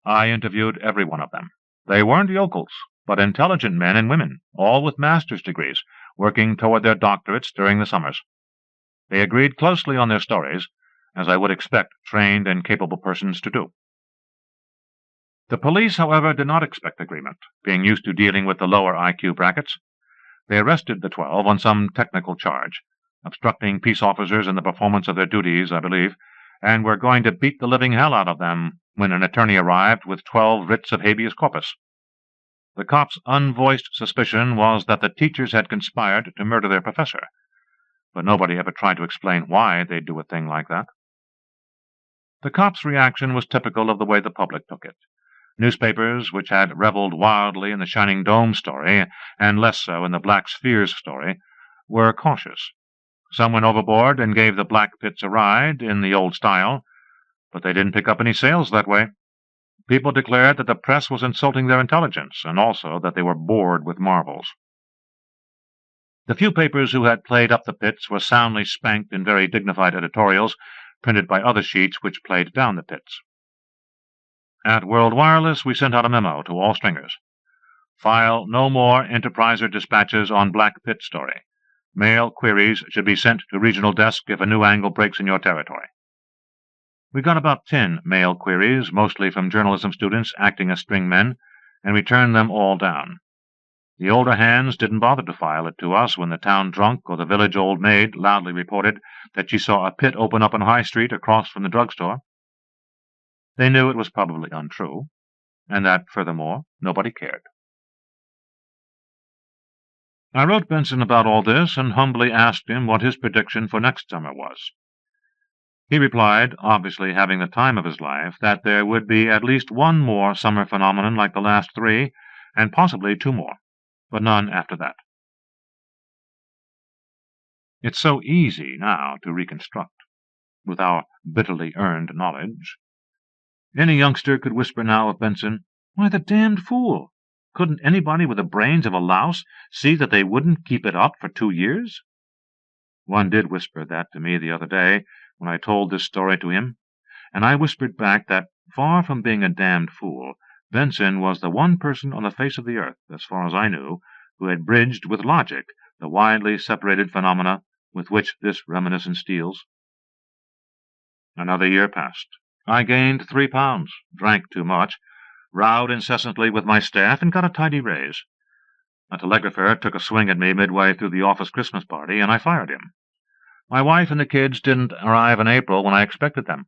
I interviewed every one of them. They weren't yokels, but intelligent men and women, all with master's degrees, working toward their doctorates during the summers. They agreed closely on their stories, as I would expect trained and capable persons to do. The police, however, did not expect agreement, being used to dealing with the lower IQ brackets. They arrested the 12 on some technical charge, obstructing peace officers in the performance of their duties, I believe, and were going to beat the living hell out of them when an attorney arrived with 12 writs of habeas corpus. The cops' unvoiced suspicion was that the teachers had conspired to murder their professor, but nobody ever tried to explain why they'd do a thing like that. The cops' reaction was typical of the way the public took it. Newspapers, which had reveled wildly in the Shining Dome story, and less so in the Black Spheres story, were cautious. Some went overboard and gave the Black Pits a ride, in the old style, but they didn't pick up any sales that way. People declared that the press was insulting their intelligence, and also that they were bored with marvels. The few papers who had played up the pits were soundly spanked in very dignified editorials, printed by other sheets which played down the pits. At World Wireless, we sent out a memo to all stringers. File no more Enterpriser dispatches on Black Pit story. Mail queries should be sent to regional desk if a new angle breaks in your territory. We got about 10 mail queries, mostly from journalism students acting as string men, and we turned them all down. The older hands didn't bother to file it to us when the town drunk or the village old maid loudly reported that she saw a pit open up on High Street across from the drugstore. They knew it was probably untrue, and that, furthermore, nobody cared. I wrote Benson about all this and humbly asked him what his prediction for next summer was. He replied, obviously having the time of his life, that there would be at least one more summer phenomenon like the last 3, and possibly 2 more, but none after that. It's so easy now to reconstruct, with our bitterly earned knowledge. Any youngster could whisper now of Benson, "Why, the damned fool! Couldn't anybody with the brains of a louse see that they wouldn't keep it up for 2 years?" One did whisper that to me the other day when I told this story to him, and I whispered back that, far from being a damned fool, Benson was the one person on the face of the earth, as far as I knew, who had bridged with logic the widely separated phenomena with which this reminiscence deals. Another year passed. I gained 3 pounds, drank too much, rowed incessantly with my staff, and got a tidy raise. A telegrapher took a swing at me midway through the office Christmas party, and I fired him. My wife and the kids didn't arrive in April when I expected them.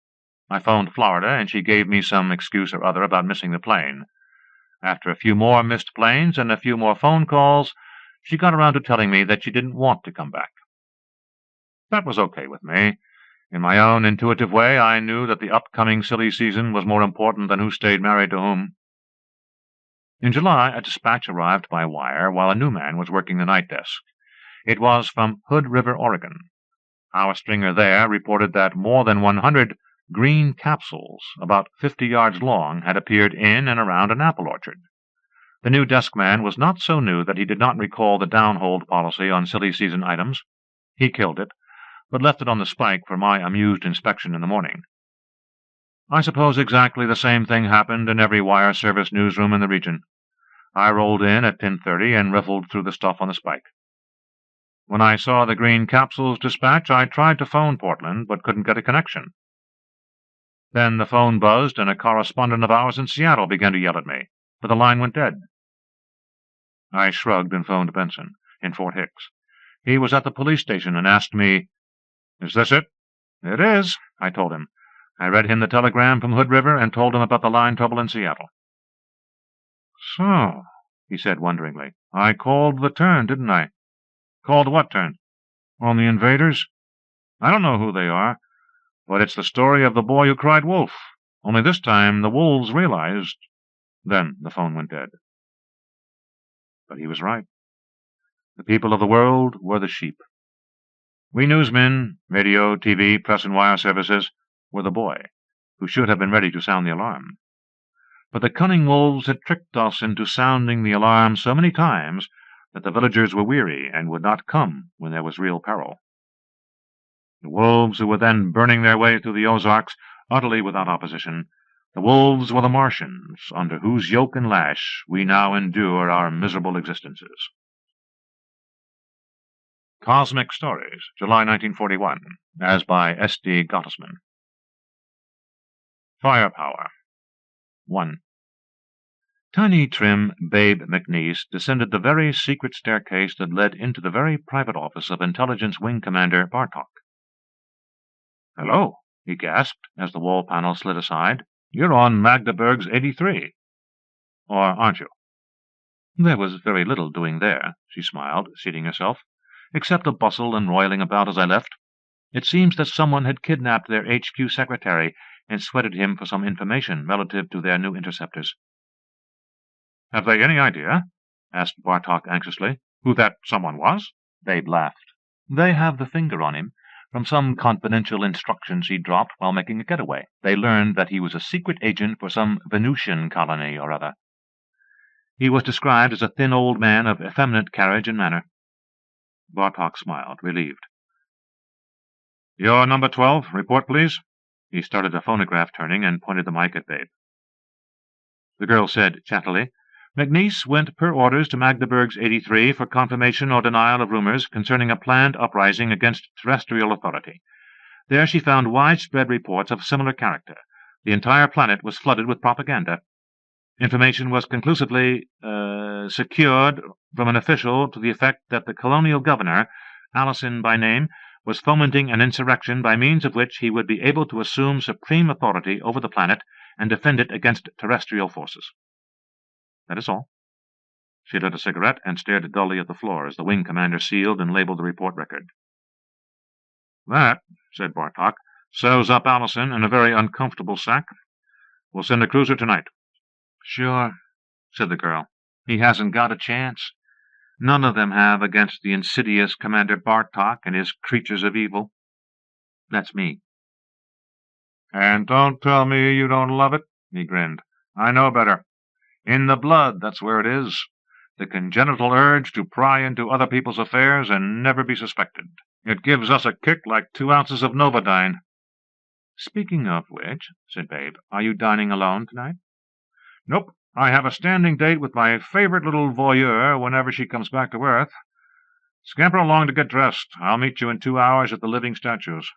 I phoned Florida, and she gave me some excuse or other about missing the plane. After a few more missed planes and a few more phone calls, she got around to telling me that she didn't want to come back. That was okay with me. In my own intuitive way, I knew that the upcoming silly season was more important than who stayed married to whom. In July, a dispatch arrived by wire while a new man was working the night desk. It was from Hood River, Oregon. Our stringer there reported that more than 100 green capsules, about 50 yards long, had appeared in and around an apple orchard. The new desk man was not so new that he did not recall the downhold policy on silly season items. He killed it, but left it on the spike for my amused inspection in the morning. I suppose exactly the same thing happened in every wire service newsroom in the region. I rolled in at 10:30 and riffled through the stuff on the spike. When I saw the green capsules dispatch, I tried to phone Portland, but couldn't get a connection. Then the phone buzzed, and a correspondent of ours in Seattle began to yell at me, but the line went dead. I shrugged and phoned Benson, in Fort Hicks. He was at the police station and asked me, "Is this it?" "It is," I told him. I read him the telegram from Hood River and told him about the line trouble in Seattle. "So," he said wonderingly, "I called the turn, didn't I?" "Called what turn?" "On the invaders. I don't know who they are, but it's the story of the boy who cried wolf, only this time the wolves realized—" Then the phone went dead. But he was right. The people of the world were the sheep. We newsmen, radio, TV, press and wire services, were the boy, who should have been ready to sound the alarm. But the cunning wolves had tricked us into sounding the alarm so many times that the villagers were weary and would not come when there was real peril. The wolves who were then burning their way through the Ozarks, utterly without opposition. The wolves were the Martians, under whose yoke and lash we now endure our miserable existences. Cosmic Stories, July 1941, as by S.D. Gottesman. Firepower. 1. Tiny, trim Babe McNeese descended the very secret staircase that led into the very private office of Intelligence Wing Commander Bartok. "Hello," he gasped as the wall panel slid aside. "You're on Magdeburg's 83. Or aren't you?" "There was very little doing there," she smiled, seating herself, "except a bustle and roiling about as I left. It seems that someone had kidnapped their HQ secretary and sweated him for some information relative to their new interceptors." "Have they any idea," asked Bartok anxiously, "who that someone was?" Babe laughed. "They have the finger on him. From some confidential instructions he dropped while making a getaway, they learned that he was a secret agent for some Venusian colony or other. He was described as a thin old man of effeminate carriage and manner." Bartok smiled, relieved. "You're number 12. Report, please." He started a phonograph turning and pointed the mic at Babe. The girl said chattily, "McNeese went per orders to Magdeburg's 83 for confirmation or denial of rumors concerning a planned uprising against terrestrial authority. There she found widespread reports of similar character. The entire planet was flooded with propaganda. Information was conclusively secured from an official to the effect that the colonial governor, Allison by name, was fomenting an insurrection by means of which he would be able to assume supreme authority over the planet and defend it against terrestrial forces. That is all." She lit a cigarette and stared dully at the floor as the wing commander sealed and labeled the report record. "That," said Bartok, "sews up Allison in a very uncomfortable sack. We'll send a cruiser tonight." "Sure," said the girl. "He hasn't got a chance. None of them have against the insidious Commander Bartok and his creatures of evil. That's me." "And don't tell me you don't love it," he grinned. "I know better. In the blood, that's where it is. The congenital urge to pry into other people's affairs and never be suspected. It gives us a kick like 2 ounces of Novodyne." "Speaking of which," said Babe, "are you dining alone tonight?" "Nope. I have a standing date with my favorite little voyeur whenever she comes back to Earth. Scamper along to get dressed. I'll meet you in 2 hours at the Living Statues."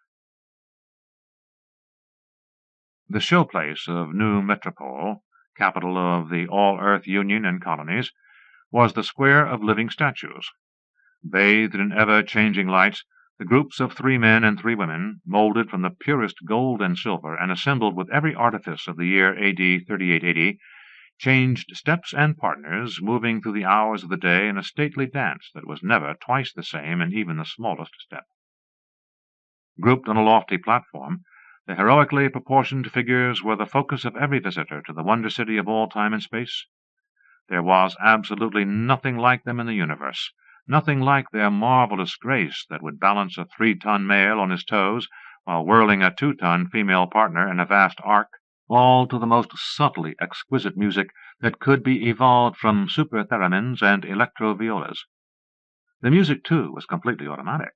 The showplace of New Metropole, capital of the All-Earth Union and Colonies, was the Square of Living Statues. Bathed in ever-changing lights, the groups of 3 men and 3 women, molded from the purest gold and silver and assembled with every artifice of the year A.D. 3880, changed steps and partners, moving through the hours of the day in a stately dance that was never twice the same in even the smallest step. Grouped on a lofty platform, the heroically proportioned figures were the focus of every visitor to the wonder city of all time and space. There was absolutely nothing like them in the universe, nothing like their marvelous grace that would balance a 3-ton male on his toes while whirling a 2-ton female partner in a vast arc, all to the most subtly exquisite music that could be evolved from super-theremins and electro-violas. The music, too, was completely automatic.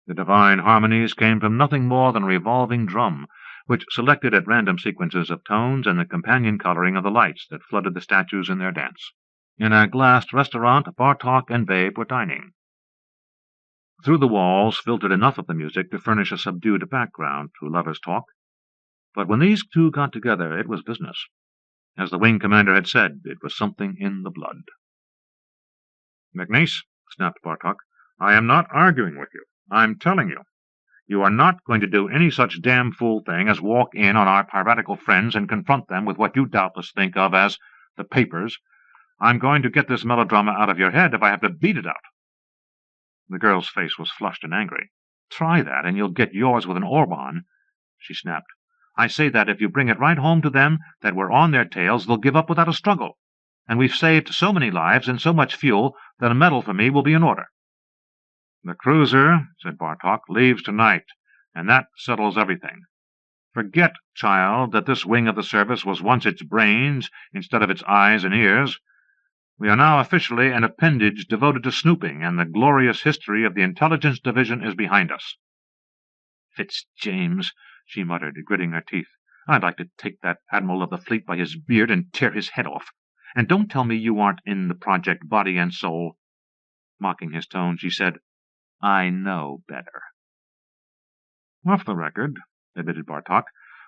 The divine harmonies came from nothing more than a revolving drum, which selected at random sequences of tones and the companion coloring of the lights that flooded the statues in their dance. In a glassed restaurant, Bartok and Babe were dining. Through the walls filtered enough of the music to furnish a subdued background to lovers' talk. But when these 2 got together, it was business. As the wing commander had said, it was something in the blood. "McNeese," snapped Bartok, "I am not arguing with you. I'm telling you. You are not going to do any such damn fool thing as walk in on our piratical friends and confront them with what you doubtless think of as the papers. I'm going to get this melodrama out of your head if I have to beat it out." The girl's face was flushed and angry. "Try that, and you'll get yours with an Orban," she snapped. "I say that if you bring it right home to them that we're on their tails, they'll give up without a struggle. And we've saved so many lives and so much fuel that a medal for me will be in order." "The cruiser," said Bartok, "leaves tonight, and that settles everything. Forget, child, that this wing of the service was once its brains instead of its eyes and ears. We are now officially an appendage devoted to snooping, and the glorious history of the Intelligence Division is behind us." Fitzjames, she muttered, gritting her teeth. I'd like to take that Admiral of the Fleet by his beard and tear his head off. And don't tell me you aren't in the project body and soul. Mocking his tone, she said, I know better. Off the record, admitted Bartok,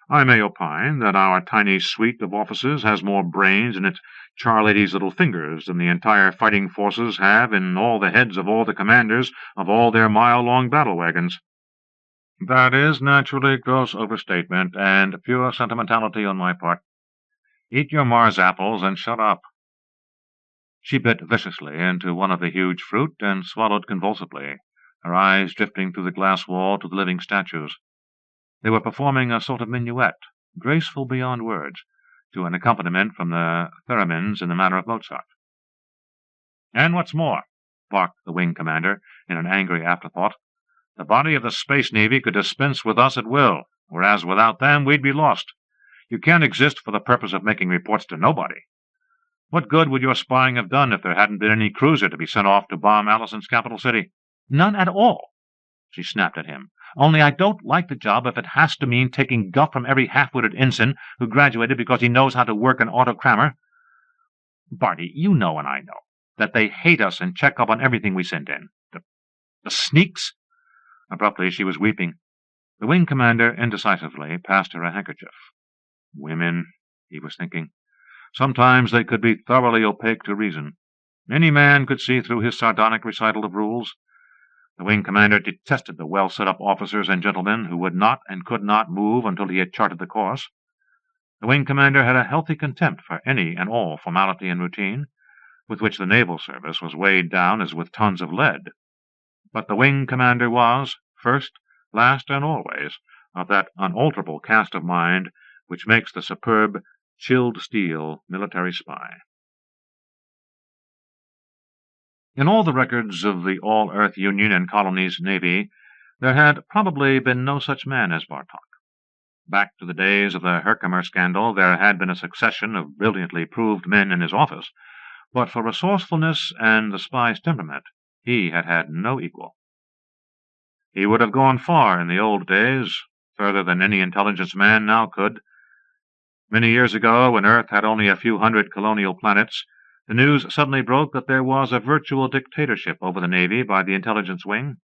I may opine that our tiny suite of officers has more brains in its charlady's little fingers than the entire fighting forces have in all the heads of all the commanders of all their mile-long battle wagons. That is naturally gross overstatement and pure sentimentality on my part. Eat your Mars apples and shut up. She bit viciously into one of the huge fruit and swallowed convulsively, her eyes drifting through the glass wall to the living statues. They were performing a sort of minuet, graceful beyond words, to an accompaniment from the theremins in the manner of Mozart. And what's more, barked the wing commander in an angry afterthought, the body of the Space Navy could dispense with us at will, whereas without them we'd be lost. You can't exist for the purpose of making reports to nobody. What good would your spying have done if there hadn't been any cruiser to be sent off to bomb Allison's capital city? None at all, she snapped at him. Only I don't like the job if it has to mean taking guff from every half-witted ensign who graduated because he knows how to work an autocrammer. Barty, you know and I know that they hate us and check up on everything we send in. The sneaks? Abruptly she was weeping. The wing commander indecisively passed her a handkerchief. Women, he was thinking. Sometimes they could be thoroughly opaque to reason. Any man could see through his sardonic recital of rules. The wing commander detested the well-set-up officers and gentlemen who would not and could not move until he had charted the course. The wing commander had a healthy contempt for any and all formality and routine, with which the naval service was weighed down as with tons of lead. But the wing commander was, first, last, and always, of that unalterable cast of mind which makes the superb, chilled steel military spy. In all the records of the All-Earth Union and Colonies Navy, there had probably been no such man as Bartok. Back to the days of the Herkimer scandal, there had been a succession of brilliantly proved men in his office, but for resourcefulness and the spy's temperament, he had had no equal. He would have gone far in the old days, further than any intelligence man now could. Many years ago, when Earth had only a few hundred colonial planets, the news suddenly broke that there was a virtual dictatorship over the Navy by the intelligence wing.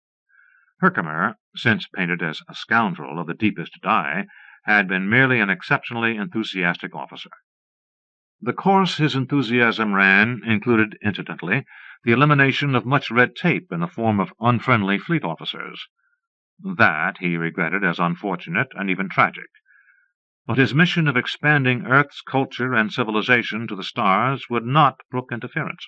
Herkimer, since painted as a scoundrel of the deepest dye, had been merely an exceptionally enthusiastic officer. The course his enthusiasm ran included, incidentally, the elimination of much red tape in the form of unfriendly fleet officers. That he regretted as unfortunate and even tragic. But his mission of expanding Earth's culture and civilization to the stars would not brook interference.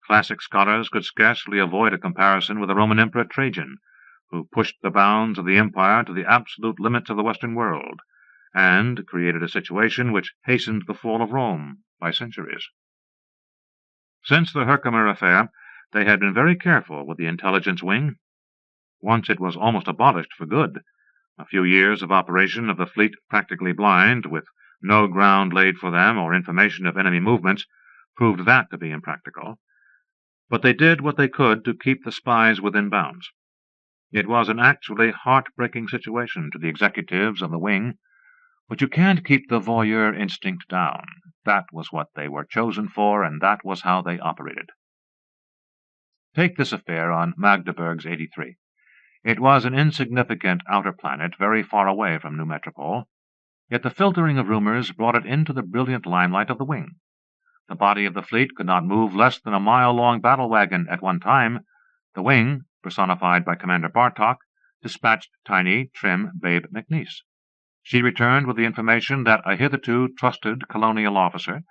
Classic scholars could scarcely avoid a comparison with the Roman Emperor Trajan, who pushed the bounds of the empire to the absolute limits of the Western world, and created a situation which hastened the fall of Rome by centuries. Since the Herkimer affair, they had been very careful with the intelligence wing. Once it was almost abolished for good. A few years of operation of the fleet practically blind, with no ground laid for them or information of enemy movements, proved that to be impractical. But they did what they could to keep the spies within bounds. It was an actually heart-breaking situation to the executives of the wing, but you can't keep the voyeur instinct down. That was what they were chosen for, and that was how they operated. Take this affair on Magdeburg's 83. It was an insignificant outer planet very far away from New Metropole, yet the filtering of rumors brought it into the brilliant limelight of the wing. The body of the fleet could not move less than a mile-long battle wagon at one time. The wing, personified by Commander Bartok, dispatched tiny, trim Babe McNeese. She returned with the information that a hitherto trusted colonial officer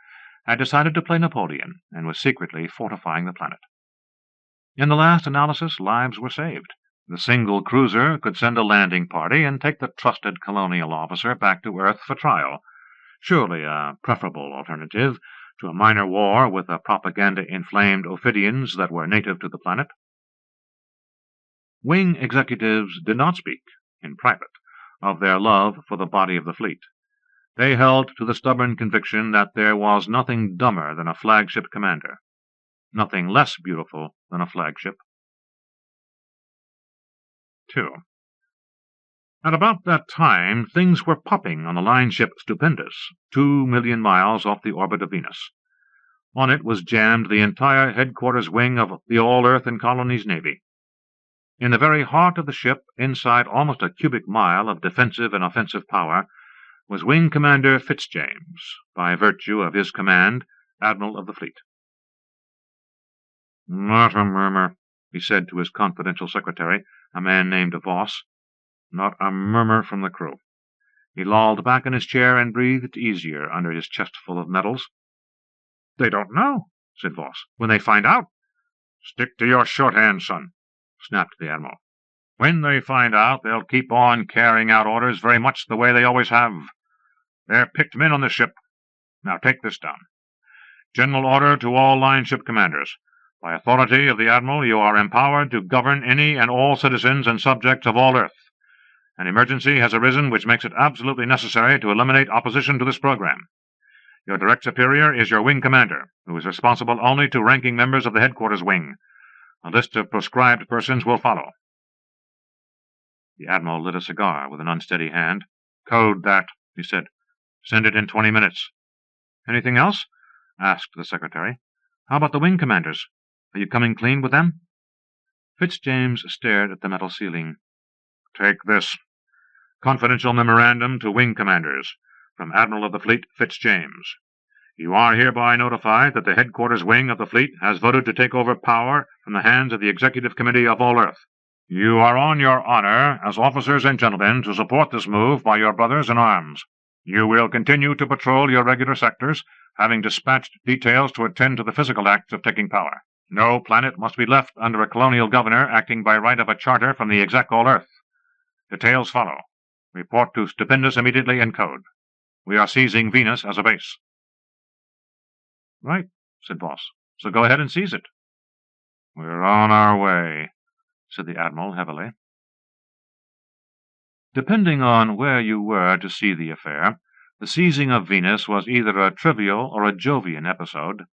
had decided to play Napoleon and was secretly fortifying the planet. In the last analysis, lives were saved. The single cruiser could send a landing party and take the trusted colonial officer back to Earth for trial, surely a preferable alternative to a minor war with the propaganda-inflamed Ophidians that were native to the planet. Wing executives did not speak, in private, of their love for the body of the fleet. They held to the stubborn conviction that there was nothing dumber than a flagship commander, nothing less beautiful than a flagship. 2. At about that time, things were popping on the line ship Stupendous, 2,000,000 miles off the orbit of Venus. On it was jammed the entire headquarters wing of the All-Earth and Colonies Navy. In the very heart of the ship, inside almost a cubic mile of defensive and offensive power, was Wing Commander Fitzjames, by virtue of his command, Admiral of the Fleet. "Not a murmur," he said to his confidential secretary, a man named Voss. "Not a murmur from the crew." He lolled back in his chair and breathed easier under his chest full of medals. "They don't know," said Voss. "When they find out—" "Stick to your shorthand, son," snapped the Admiral. "When they find out, they'll keep on carrying out orders very much the way they always have. They're picked men on the ship. Now take this down. General order to all line ship commanders. By authority of the Admiral, you are empowered to govern any and all citizens and subjects of all Earth. An emergency has arisen which makes it absolutely necessary to eliminate opposition to this program. Your direct superior is your wing commander, who is responsible only to ranking members of the headquarters wing. A list of proscribed persons will follow." The Admiral lit a cigar with an unsteady hand. "Code that," he said. "Send it in 20 minutes. "Anything else?" asked the secretary. "How about the wing commanders? Are you coming clean with them?" Fitzjames stared at the metal ceiling. "Take this. Confidential memorandum to wing commanders, from Admiral of the Fleet Fitzjames. You are hereby notified that the headquarters wing of the fleet has voted to take over power from the hands of the Executive Committee of All Earth. You are on your honor, as officers and gentlemen, to support this move by your brothers in arms. You will continue to patrol your regular sectors, having dispatched details to attend to the physical acts of taking power. No planet must be left under a colonial governor acting by right of a charter from the Exec All Earth. Details follow. Report to Stupendous immediately in code. We are seizing Venus as a base." "Right," said Voss. "So go ahead and seize it." "We're on our way," said the Admiral heavily. Depending on where you were to see the affair, the seizing of Venus was either a trivial or a Jovian episode.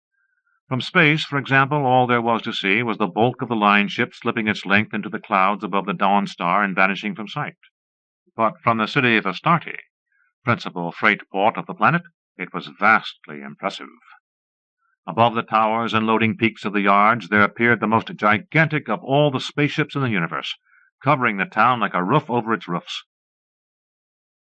From space, for example, all there was to see was the bulk of the line ship slipping its length into the clouds above the Dawn Star and vanishing from sight. But from the city of Astarte, principal freight port of the planet, it was vastly impressive. Above the towers and loading peaks of the yards there appeared the most gigantic of all the spaceships in the universe, covering the town like a roof over its roofs.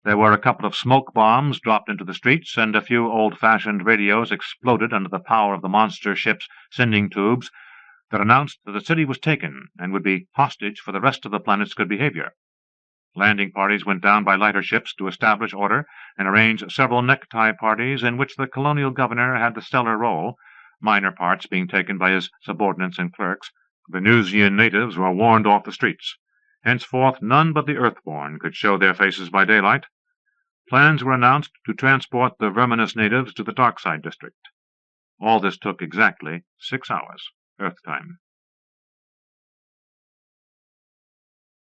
There were a couple of smoke bombs dropped into the streets, and a few old-fashioned radios exploded under the power of the monster ship's sending tubes that announced that the city was taken and would be hostage for the rest of the planet's good behavior. Landing parties went down by lighter ships to establish order and arrange several necktie parties in which the colonial governor had the stellar role, minor parts being taken by his subordinates and clerks. The Venusian natives were warned off the streets. Henceforth none but the earthborn could show their faces by daylight. Plans were announced to transport the verminous natives to the Darkside district. All this took exactly 6 hours, Earth time.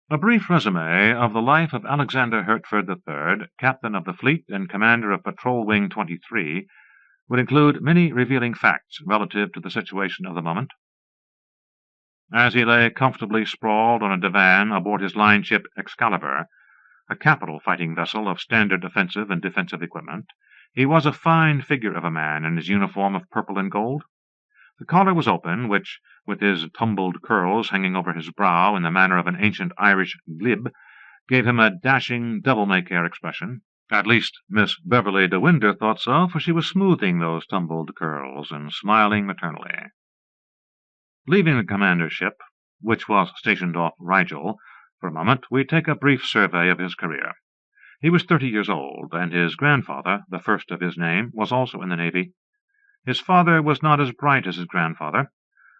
A brief resume of the life of Alexander Hertford III, captain of the fleet and commander of Patrol Wing 23, would include many revealing facts relative to the situation of the moment. As he lay comfortably sprawled on a divan aboard his line ship Excalibur, a capital fighting vessel of standard offensive and defensive equipment, he was a fine figure of a man in his uniform of purple and gold. The collar was open, which, with his tumbled curls hanging over his brow in the manner of an ancient Irish glib, gave him a dashing, devil-may-care expression. At least Miss Beverly de Winder thought so, for she was smoothing those tumbled curls and smiling maternally. Leaving the commander's ship, which was stationed off Rigel, for a moment, we take a brief survey of his career. He was 30 years old, and his grandfather, the first of his name, was also in the Navy. His father was not as bright as his grandfather,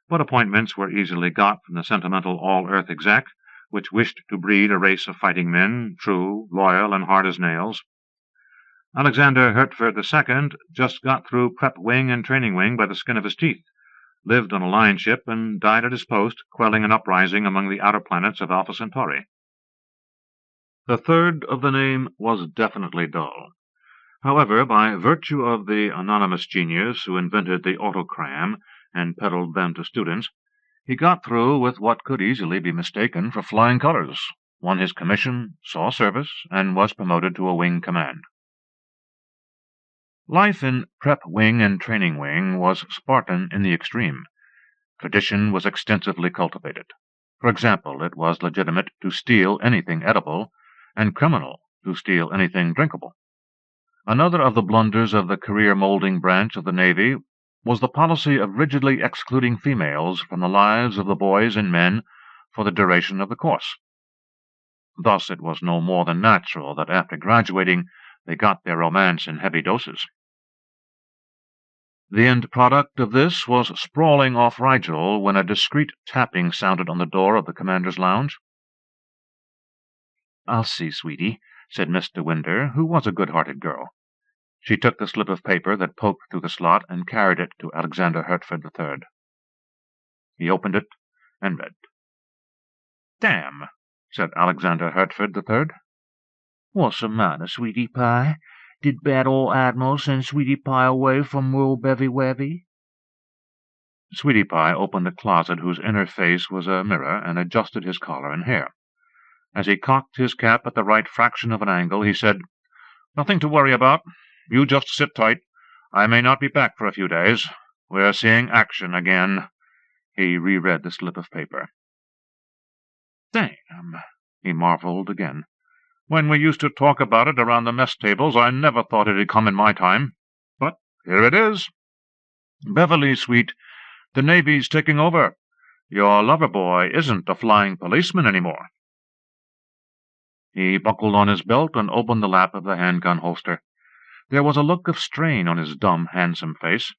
but appointments were easily got from the sentimental all-earth exec, which wished to breed a race of fighting men, true, loyal, and hard as nails. Alexander Hertford II just got through prep wing and training wing by the skin of his teeth, lived on a line ship, and died at his post, quelling an uprising among the outer planets of Alpha Centauri. The third of the name was definitely dull. However, by virtue of the anonymous genius who invented the autocram and peddled them to students, he got through with what could easily be mistaken for flying colors. won his commission, saw service, and was promoted to a wing command. Life in Prep Wing and Training Wing was Spartan in the extreme. Tradition was extensively cultivated. For example, it was legitimate to steal anything edible, and criminal to steal anything drinkable. Another of the blunders of the career-molding branch of the Navy was the policy of rigidly excluding females from the lives of the boys and men for the duration of the course. Thus it was no more than natural that after graduating they got their romance in heavy doses. The end product of this was sprawling off Rigel when a discreet tapping sounded on the door of the commander's lounge. "I'll see, sweetie," said Miss De Winder, who was a good-hearted girl. She took the slip of paper that poked through the slot and carried it to Alexander Hertford III. He opened it and read. "Damn," said Alexander Hertford III. "What's the matter, Sweetie Pie? Did bad old Admiral send Sweetie Pie away from Rule Bevy Webby?" Sweetie Pie opened a closet whose inner face was a mirror and adjusted his collar and hair. As he cocked his cap at the right fraction of an angle, he said, "Nothing to worry about. You just sit tight. I may not be back for a few days. We're seeing action again." He reread the slip of paper. "Damn," he marveled again. "When we used to talk about it around the mess tables, I never thought it'd come in my time. But here it is. Beverly, sweet, the Navy's taking over. Your lover boy isn't a flying policeman anymore." He buckled on his belt and opened the lap of the handgun holster. There was a look of strain on his dumb, handsome face.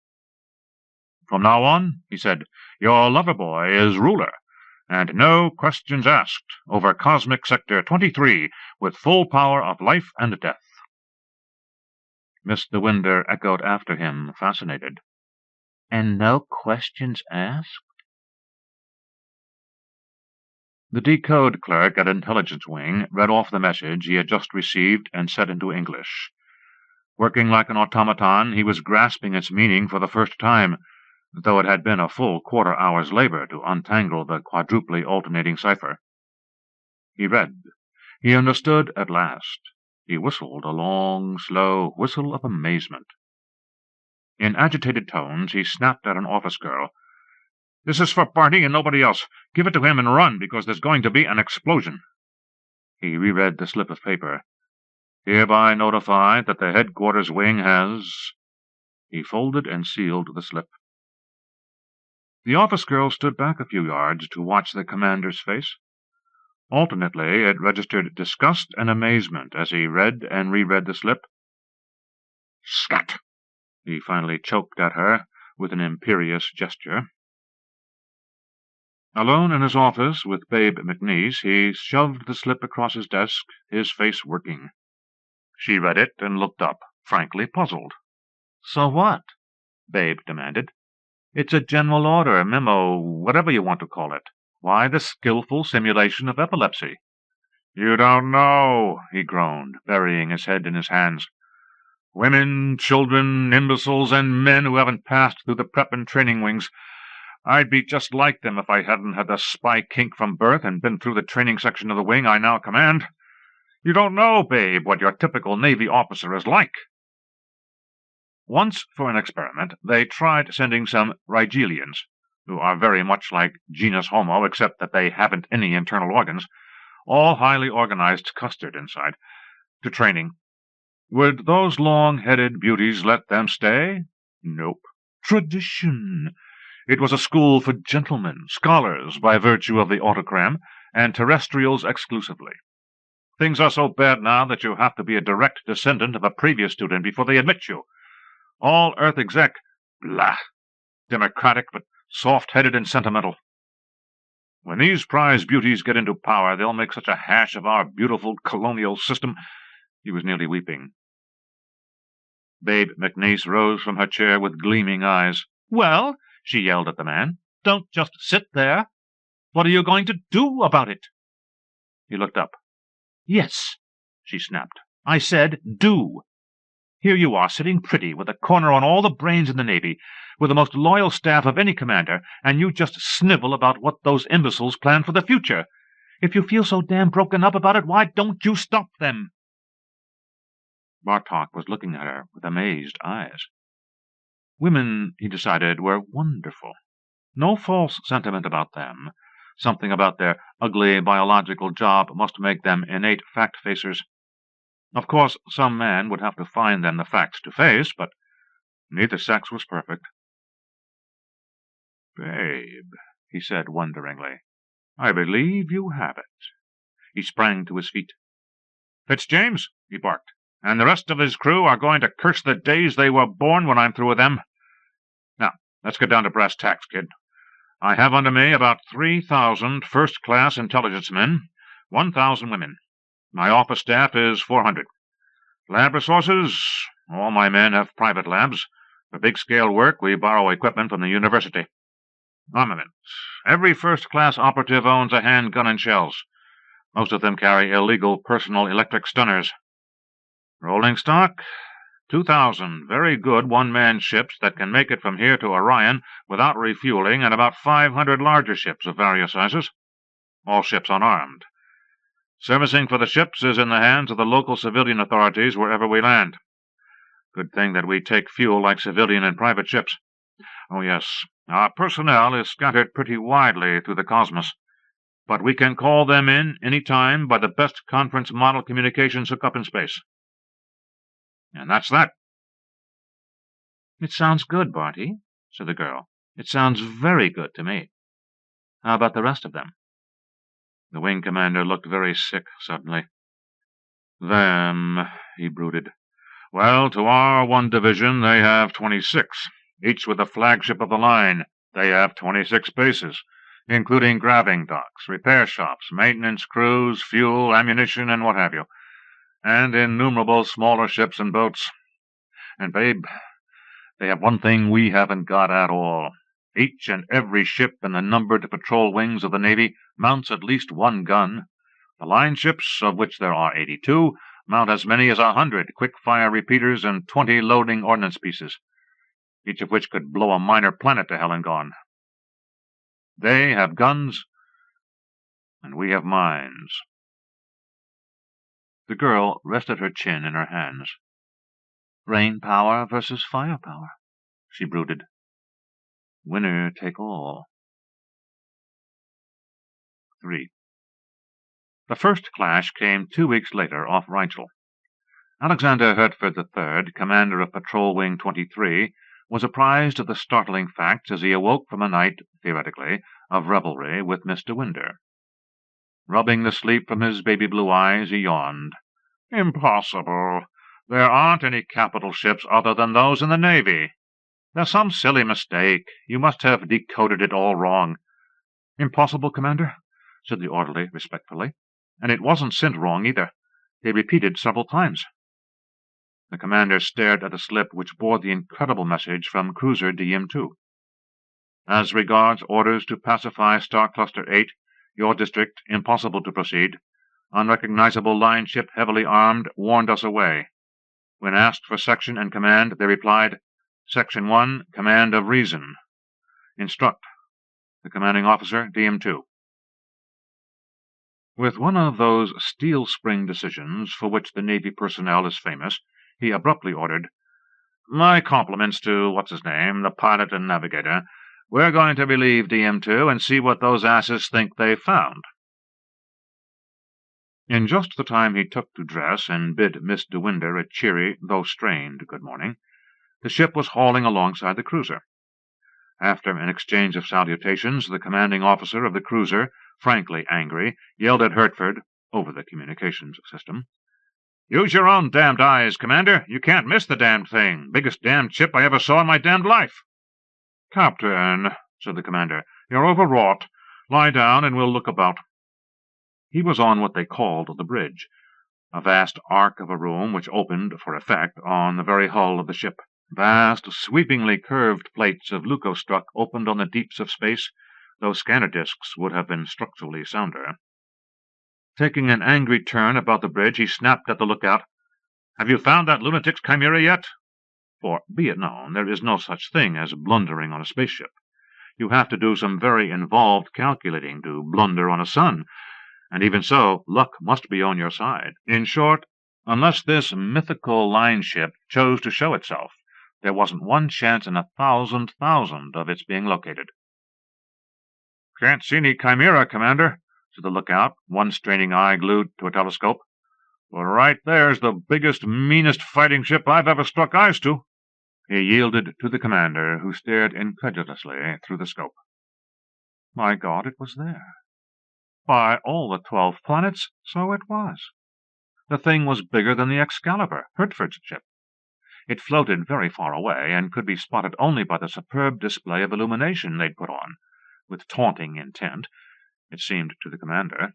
"From now on," he said, "your lover boy is ruler, and no questions asked, over Cosmic Sector 23, with full power of life and death." Miss De Winder echoed after him, fascinated. "And no questions asked?" The decode clerk at Intelligence Wing read off the message he had just received and set into English. Working like an automaton, he was grasping its meaning for the first time, though it had been a full quarter-hour's labor to untangle the quadruply alternating cipher. He read. He understood at last. He whistled a long, slow whistle of amazement. In agitated tones, he snapped at an office girl. "This is for Barty and nobody else. Give it to him and run, because there's going to be an explosion." He reread the slip of paper. "Hereby notify that the headquarters wing has—" He folded and sealed the slip. The office girl stood back a few yards to watch the commander's face. Alternately, it registered disgust and amazement as he read and reread the slip. "Scat!" he finally choked at her with an imperious gesture. Alone in his office with Babe McNeese, he shoved the slip across his desk, his face working. She read it and looked up, frankly puzzled. "So what?" Babe demanded. "It's a general order, memo, whatever you want to call it. Why the skillful simulation of epilepsy?" "You don't know," he groaned, burying his head in his hands. "Women, children, imbeciles, and men who haven't passed through the prep and training wings. I'd be just like them if I hadn't had the spy kink from birth and been through the training section of the wing I now command. You don't know, Babe, what your typical Navy officer is like." Once, for an experiment, they tried sending some Rigelians, who are very much like genus Homo, except that they haven't any internal organs, all highly organized custard inside, to training. Would those long-headed beauties let them stay? Nope. Tradition. It was a school for gentlemen, scholars by virtue of the autogram, and terrestrials exclusively. Things are so bad now that you have to be a direct descendant of a previous student before they admit you. All Earth exec, blah. Democratic, but soft-headed and sentimental. When these prize beauties get into power, they'll make such a hash of our beautiful colonial system. He was nearly weeping. Babe McNeese rose from her chair with gleaming eyes. "Well," she yelled at the man, "don't just sit there. What are you going to do about it?" He looked up. "Yes," she snapped. "I said do. Here you are, sitting pretty, with a corner on all the brains in the Navy, with the most loyal staff of any commander, and you just snivel about what those imbeciles plan for the future. If you feel so damn broken up about it, why don't you stop them?" Bartok was looking at her with amazed eyes. Women, he decided, were wonderful. No false sentiment about them. Something about their ugly biological job must make them innate fact-facers. Of course, some man would have to find them the facts to face, but neither sex was perfect. "Babe," he said wonderingly, "I believe you have it." He sprang to his feet. "Fitzjames," he barked, "and the rest of his crew are going to curse the days they were born when I'm through with them. Now, let's get down to brass tacks, kid. I have under me about 3,000 first-class intelligence men, 1,000 women. My office staff is 400. Lab resources, all my men have private labs. For big-scale work, we borrow equipment from the university. Armament. Every first-class operative owns a handgun and shells. Most of them carry illegal personal electric stunners. Rolling stock, 2,000 very good one-man ships that can make it from here to Orion without refueling, and about 500 larger ships of various sizes. All ships unarmed. Servicing for the ships is in the hands of the local civilian authorities wherever we land. Good thing that we take fuel like civilian and private ships. Oh, yes, our personnel is scattered pretty widely through the cosmos, but we can call them in any time by the best conference model communications hookup in space. And that's that." "It sounds good, Barty," said the girl. "It sounds very good to me. How about the rest of them?" The wing commander looked very sick suddenly. "Them," he brooded. "Well, to our one division they have 26, each with a flagship of the line. They have 26 bases, including grabbing docks, repair shops, maintenance crews, fuel, ammunition, and what have you, and innumerable smaller ships and boats. And, babe, they have one thing we haven't got at all. Each and every ship in the numbered patrol wings of the Navy mounts at least one gun. The line ships, of which there are 82, mount as many as 100 quick-fire repeaters and 20 loading ordnance pieces, each of which could blow a minor planet to hell and gone. They have guns, and we have mines." The girl rested her chin in her hands. "Brain power versus firepower," she brooded. "Winner take all." 3. The first clash came 2 weeks later off Rigel. Alexander Hertford III, commander of Patrol Wing 23, was apprised of the startling facts as he awoke from a night, theoretically, of revelry with Miss De Winder. Rubbing the sleep from his baby-blue eyes, he yawned. "Impossible. There aren't any capital ships other than those in the Navy. There's some silly mistake. You must have decoded it all wrong." "Impossible, Commander," said the orderly respectfully. "And it wasn't sent wrong, either. They repeated several times." The commander stared at the slip which bore the incredible message from cruiser DM-2. "As regards orders to pacify Star Cluster 8, your district, impossible to proceed. Unrecognizable line ship, heavily armed, warned us away. When asked for section and command, they replied, Section 1, Command of Reason. Instruct. The commanding officer, DM-2. With one of those steel-spring decisions for which the Navy personnel is famous, he abruptly ordered, "My compliments to what's-his-name, the pilot and navigator. We're going to relieve DM-2 and see what those asses think they've found." In just the time he took to dress and bid Miss De Winder a cheery, though strained, good morning, the ship was hauling alongside the cruiser. After an exchange of salutations, the commanding officer of the cruiser, frankly angry, yelled at Hertford, over the communications system, "Use your own damned eyes, Commander. You can't miss the damned thing. Biggest damned ship I ever saw in my damned life." "Captain," said the commander, "you're overwrought. Lie down and we'll look about." He was on what they called the bridge, a vast arc of a room which opened, for effect, on the very hull of the ship. Vast, sweepingly curved plates of leucostruck opened on the deeps of space, though scanner discs would have been structurally sounder. Taking an angry turn about the bridge, he snapped at the lookout, "Have you found that lunatic's chimera yet?" For, be it known, there is no such thing as blundering on a spaceship. You have to do some very involved calculating to blunder on a sun. and even so, luck must be on your side. In short, unless this mythical line ship chose to show itself, there wasn't one chance in 1,000,000 of its being located. "Can't see any chimera, Commander," said the lookout, one straining eye glued to a telescope. "But right there's the biggest, meanest fighting ship I've ever struck eyes to." He yielded to the commander, who stared incredulously through the scope. My God, it was there. By all the 12 planets, so it was. The thing was bigger than the Excalibur, Hertford's ship. It floated very far away, and could be spotted only by the superb display of illumination they'd put on, with taunting intent, it seemed to the commander.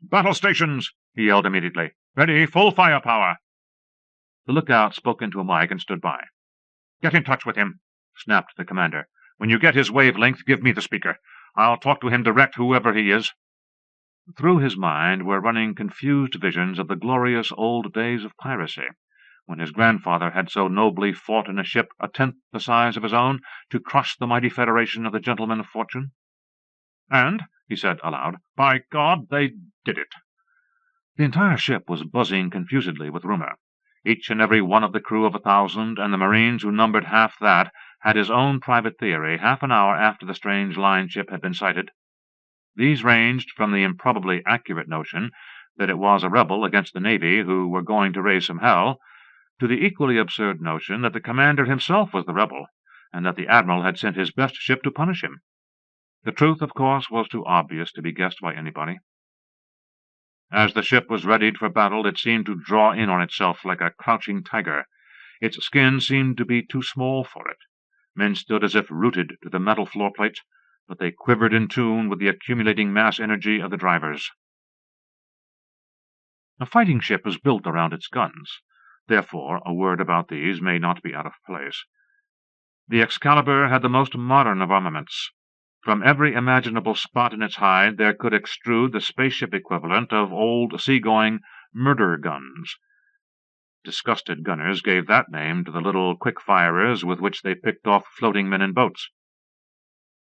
"Battle stations!" he yelled immediately. "Ready, full firepower!" The lookout spoke into a mic and stood by. "Get in touch with him," snapped the commander. "When you get his wavelength, give me the speaker. I'll talk to him direct, whoever he is." Through his mind were running confused visions of the glorious old days of piracy, when his grandfather had so nobly fought in a ship 1/10 the size of his own to crush the mighty federation of the gentlemen of fortune. "And," he said aloud, "by God, they did it." The entire ship was buzzing confusedly with rumor. Each and every one of the crew of 1,000, and the Marines who numbered half that, had his own private theory half an hour after the strange line ship had been sighted. These ranged from the improbably accurate notion that it was a rebel against the Navy who were going to raise some hell, to the equally absurd notion that the commander himself was the rebel, and that the admiral had sent his best ship to punish him. The truth, of course, was too obvious to be guessed by anybody. As the ship was readied for battle, it seemed to draw in on itself like a crouching tiger. Its skin seemed to be too small for it. Men stood as if rooted to the metal floor plates, but they quivered in tune with the accumulating mass energy of the drivers. A fighting ship is built around its guns. Therefore, a word about these may not be out of place. The Excalibur had the most modern of armaments. From every imaginable spot in its hide there could extrude the spaceship equivalent of old seagoing murder guns. Disgusted gunners gave that name to the little quick-firers with which they picked off floating men in boats.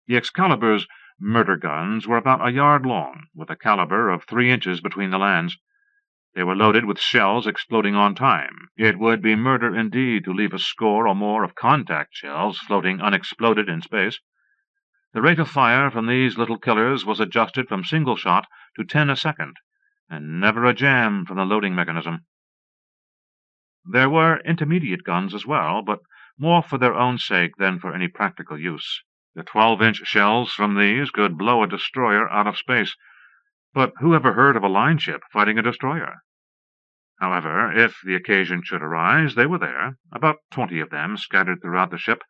The Excalibur's murder guns were about a yard long, with a caliber of 3 inches between the lands. They were loaded with shells exploding on time. It would be murder indeed to leave a score or more of contact shells floating unexploded in space. The rate of fire from these little killers was adjusted from single shot to 10 a second, and never a jam from the loading mechanism. There were intermediate guns as well, but more for their own sake than for any practical use. The 12-inch shells from these could blow a destroyer out of space, but who ever heard of a line ship fighting a destroyer? However, if the occasion should arise, they were there, about 20 of them scattered throughout the ship,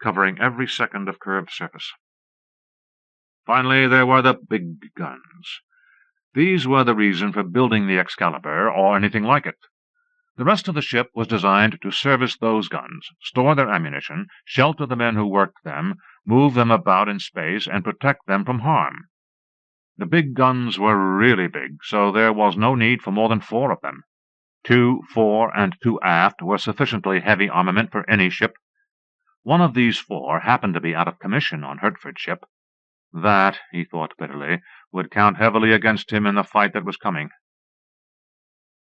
covering every second of curved surface. Finally, there were the big guns. These were the reason for building the Excalibur, or anything like it. The rest of the ship was designed to service those guns, store their ammunition, shelter the men who worked them, move them about in space, and protect them from harm. The big guns were really big, so there was no need for more than 4 of them. 2 fore and 2 aft were sufficiently heavy armament for any ship. One of these 4 happened to be out of commission on Hertford's ship. That, he thought bitterly, would count heavily against him in the fight that was coming.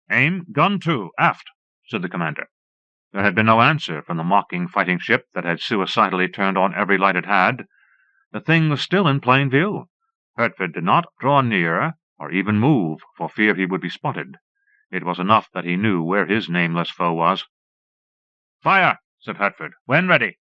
"Aim, gun 2, aft," said the commander. There had been no answer from the mocking fighting ship that had suicidally turned on every light it had. The thing was still in plain view. Hertford did not draw nearer, or even move, for fear he would be spotted. It was enough that he knew where his nameless foe was. "Fire," said Hertford. "When ready."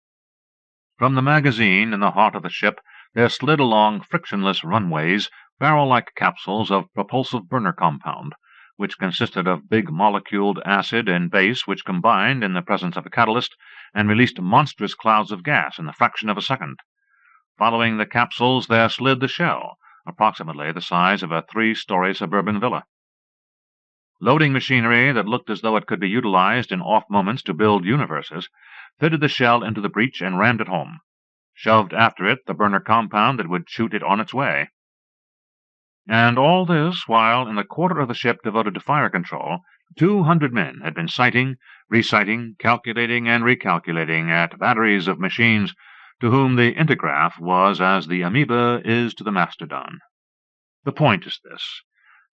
From the magazine in the heart of the ship there slid along frictionless runways barrel-like capsules of propulsive burner compound, which consisted of big moleculed acid and base which combined in the presence of a catalyst and released monstrous clouds of gas in the fraction of a second. Following the capsules there slid the shell, approximately the size of a 3-story suburban villa. Loading machinery that looked as though it could be utilized in off moments to build universes fitted the shell into the breech and rammed it home. Shoved after it the burner compound that would shoot it on its way. And all this while, in the quarter of the ship devoted to fire control, 200 men had been sighting, resighting, calculating, and recalculating at batteries of machines to whom the Intergraph was as the amoeba is to the mastodon. The point is this.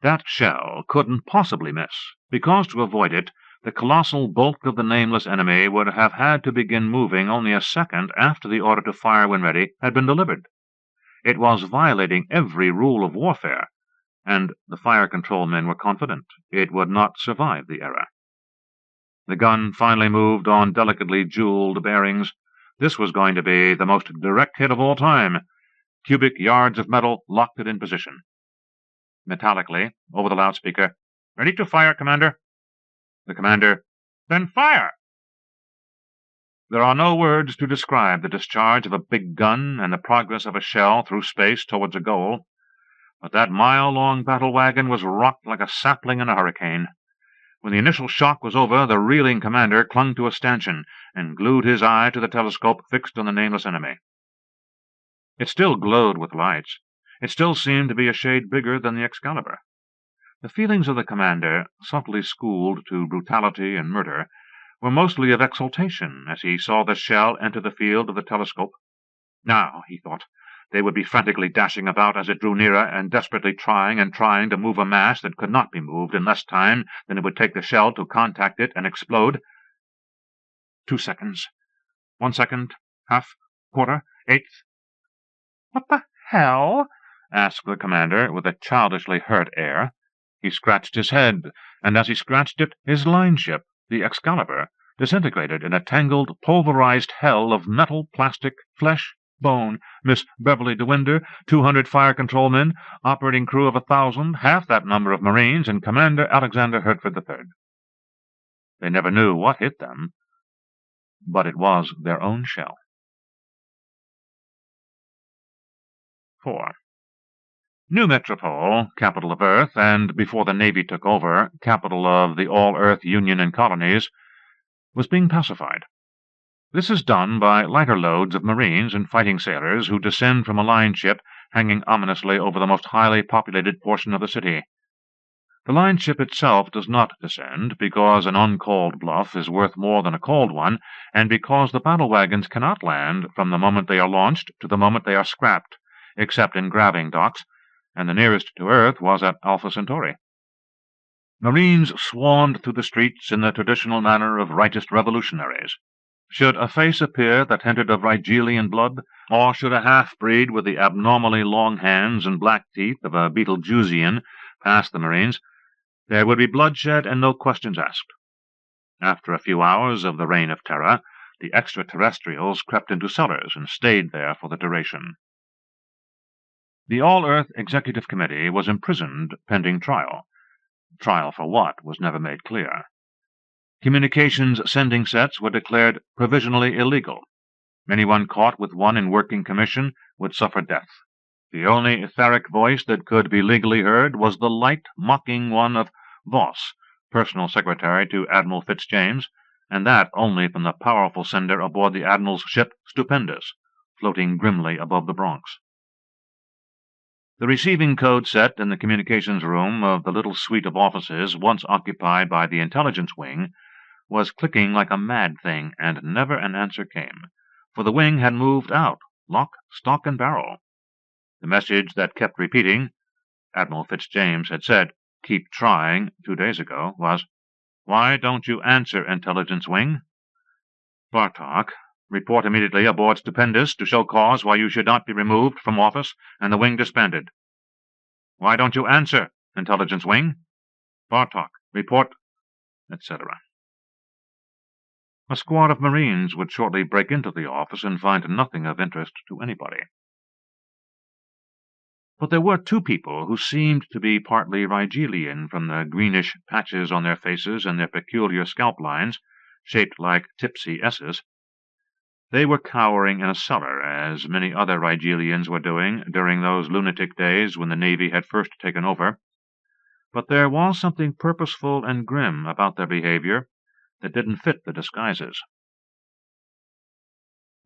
That shell couldn't possibly miss, because to avoid it, the colossal bulk of the nameless enemy would have had to begin moving only a second after the order to fire when ready had been delivered. It was violating every rule of warfare, and the fire control men were confident it would not survive the error. The gun finally moved on delicately jeweled bearings. This was going to be the most direct hit of all time. Cubic yards of metal locked it in position. Metallically, over the loudspeaker, "Ready to fire, Commander." The commander, "Then fire!" There are no words to describe the discharge of a big gun and the progress of a shell through space towards a goal, but that mile-long battle wagon was rocked like a sapling in a hurricane. When the initial shock was over, the reeling commander clung to a stanchion and glued his eye to the telescope fixed on the nameless enemy. It still glowed with lights. It still seemed to be a shade bigger than the Excalibur. The feelings of the commander, subtly schooled to brutality and murder, were mostly of exultation as he saw the shell enter the field of the telescope. Now, he thought, they would be frantically dashing about as it drew nearer, and desperately trying to move a mass that could not be moved in less time than it would take the shell to contact it and explode. 2 seconds. 1 second. Half. Quarter. Eighth. "What the hell?" asked the commander with a childishly hurt air. He scratched his head, and as he scratched it, his line ship, the Excalibur, disintegrated in a tangled, pulverized hell of metal, plastic, flesh, bone. Miss Beverly DeWinder, 200 fire control men, operating crew of 1,000, half that number of Marines, and Commander Alexander Hertford III. They never knew what hit them, but it was their own shell. 4. New Metropole, capital of Earth, and, before the Navy took over, capital of the All-Earth Union and Colonies, was being pacified. This is done by lighter loads of Marines and fighting sailors who descend from a line ship hanging ominously over the most highly populated portion of the city. The line ship itself does not descend, because an uncalled bluff is worth more than a called one, and because the battle wagons cannot land from the moment they are launched to the moment they are scrapped, except in grabbing docks, and the nearest to Earth was at Alpha Centauri. Marines swarmed through the streets in the traditional manner of rightist revolutionaries. Should a face appear that hinted of Rigelian blood, or should a half-breed with the abnormally long hands and black teeth of a Betelgeusian pass the Marines, there would be bloodshed and no questions asked. After a few hours of the reign of terror, the extraterrestrials crept into cellars and stayed there for the duration. The All-Earth Executive Committee was imprisoned pending trial. Trial for what was never made clear. Communications sending sets were declared provisionally illegal. Anyone caught with one in working commission would suffer death. The only etheric voice that could be legally heard was the light, mocking one of Voss, personal secretary to Admiral Fitzjames, and that only from the powerful sender aboard the Admiral's ship Stupendous, floating grimly above the Bronx. The receiving code set in the communications room of the little suite of offices once occupied by the intelligence wing was clicking like a mad thing, and never an answer came, for the wing had moved out, lock, stock, and barrel. The message that kept repeating, Admiral Fitzjames had said, "Keep trying," 2 days ago, was, "Why don't you answer, intelligence wing? Bartok, report immediately aboard Stupendous to show cause why you should not be removed from office and the wing disbanded. Why don't you answer, intelligence wing? Bartok, report," etc. A squad of Marines would shortly break into the office and find nothing of interest to anybody. But there were 2 people who seemed to be partly Rigelian from the greenish patches on their faces and their peculiar scalp lines, shaped like tipsy S's. They were cowering in a cellar, as many other Rigelians were doing during those lunatic days when the Navy had first taken over. But there was something purposeful and grim about their behavior that didn't fit the disguises.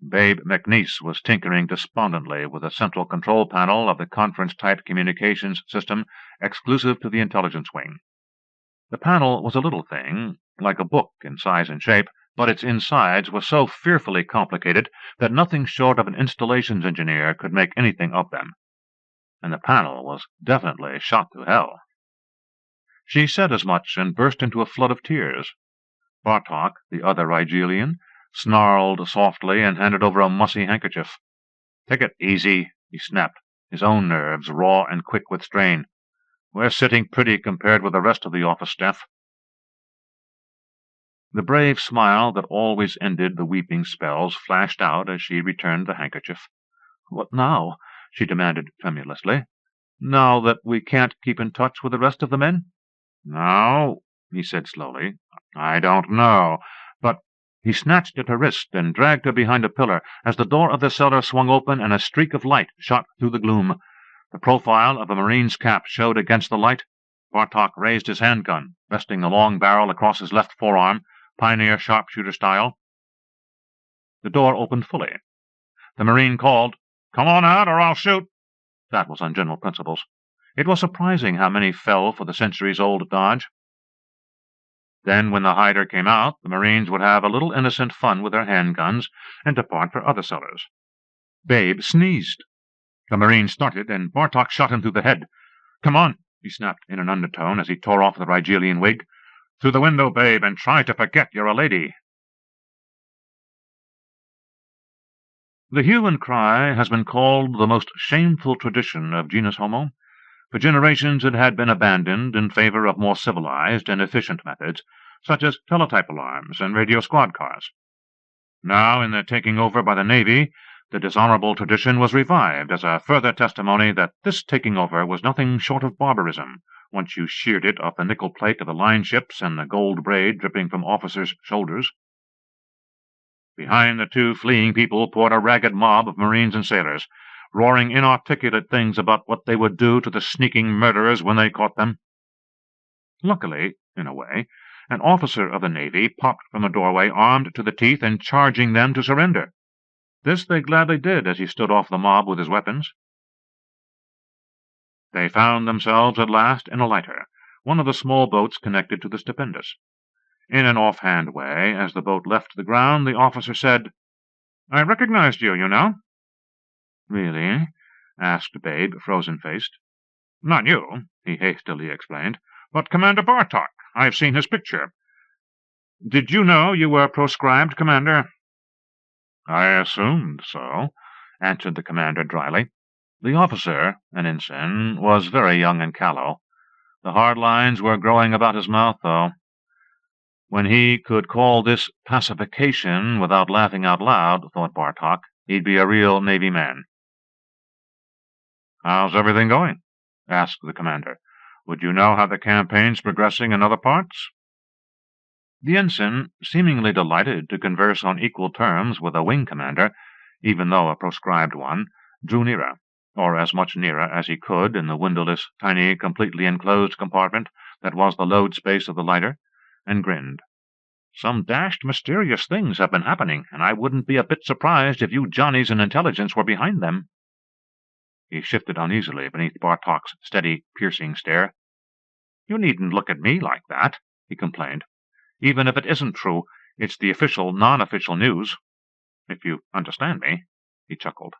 Babe McNeese was tinkering despondently with a central control panel of the conference-type communications system exclusive to the intelligence wing. The panel was a little thing, like a book in size and shape, but its insides were so fearfully complicated that nothing short of an installations engineer could make anything of them. and the panel was definitely shot to hell. She said as much and burst into a flood of tears. Bartok, the other Rigelian, snarled softly and handed over a mussy handkerchief. "Take it easy," he snapped, his own nerves raw and quick with strain. "We're sitting pretty compared with the rest of the office staff." The brave smile that always ended the weeping spells flashed out as she returned the handkerchief. "What now?" she demanded tremulously. "Now that we can't keep in touch with the rest of the men?" "No," he said slowly. "I don't know, but—" He snatched at her wrist and dragged her behind a pillar as the door of the cellar swung open and a streak of light shot through the gloom. The profile of a Marine's cap showed against the light. Bartok raised his handgun, resting the long barrel across his left forearm, pioneer sharpshooter style. The door opened fully. The Marine called, "Come on out or I'll shoot." That was on general principles. It was surprising how many fell for the centuries-old dodge. Then, when the hider came out, the Marines would have a little innocent fun with their handguns and depart for other cellars. Babe sneezed. The Marine started, and Bartok shot him through the head. "Come on," he snapped in an undertone as he tore off the Rigelian wig. "Through the window, Babe, and try to forget you're a lady." The hue and cry has been called the most shameful tradition of genus homo. For generations it had been abandoned in favor of more civilized and efficient methods, such as teletype alarms and radio squad cars. Now, in the taking over by the Navy, the dishonorable tradition was revived as a further testimony that this taking over was nothing short of barbarism, once you sheared it off the nickel plate of the line ships and the gold braid dripping from officers' shoulders. Behind the two fleeing people poured a ragged mob of Marines and sailors, roaring inarticulate things about what they would do to the sneaking murderers when they caught them. Luckily, in a way, an officer of the Navy popped from the doorway armed to the teeth and charging them to surrender. This they gladly did as he stood off the mob with his weapons. They found themselves at last in a lighter, one of the small boats connected to the Stupendous. In an offhand way, as the boat left the ground, the officer said, "I recognized you, you know." "Really?" asked Babe, frozen-faced. "Not you," he hastily explained, "but Commander Bartok. I've seen his picture. Did you know you were proscribed, Commander?" "I assumed so," answered the commander dryly. The officer, an ensign, was very young and callow. The hard lines were growing about his mouth, though. When he could call this pacification without laughing out loud, thought Bartok, he'd be a real Navy man. "How's everything going?" asked the commander. "Would you know how the campaign's progressing in other parts?" The ensign, seemingly delighted to converse on equal terms with a wing commander, even though a proscribed one, drew nearer, or as much nearer as he could in the windowless, tiny, completely enclosed compartment that was the load space of the lighter, and grinned. "Some dashed mysterious things have been happening, and I wouldn't be a bit surprised if you Johnnies in intelligence were behind them." He shifted uneasily beneath Bartok's steady, piercing stare. "You needn't look at me like that," he complained. "Even if it isn't true, it's the official, non-official news. If you understand me," he chuckled.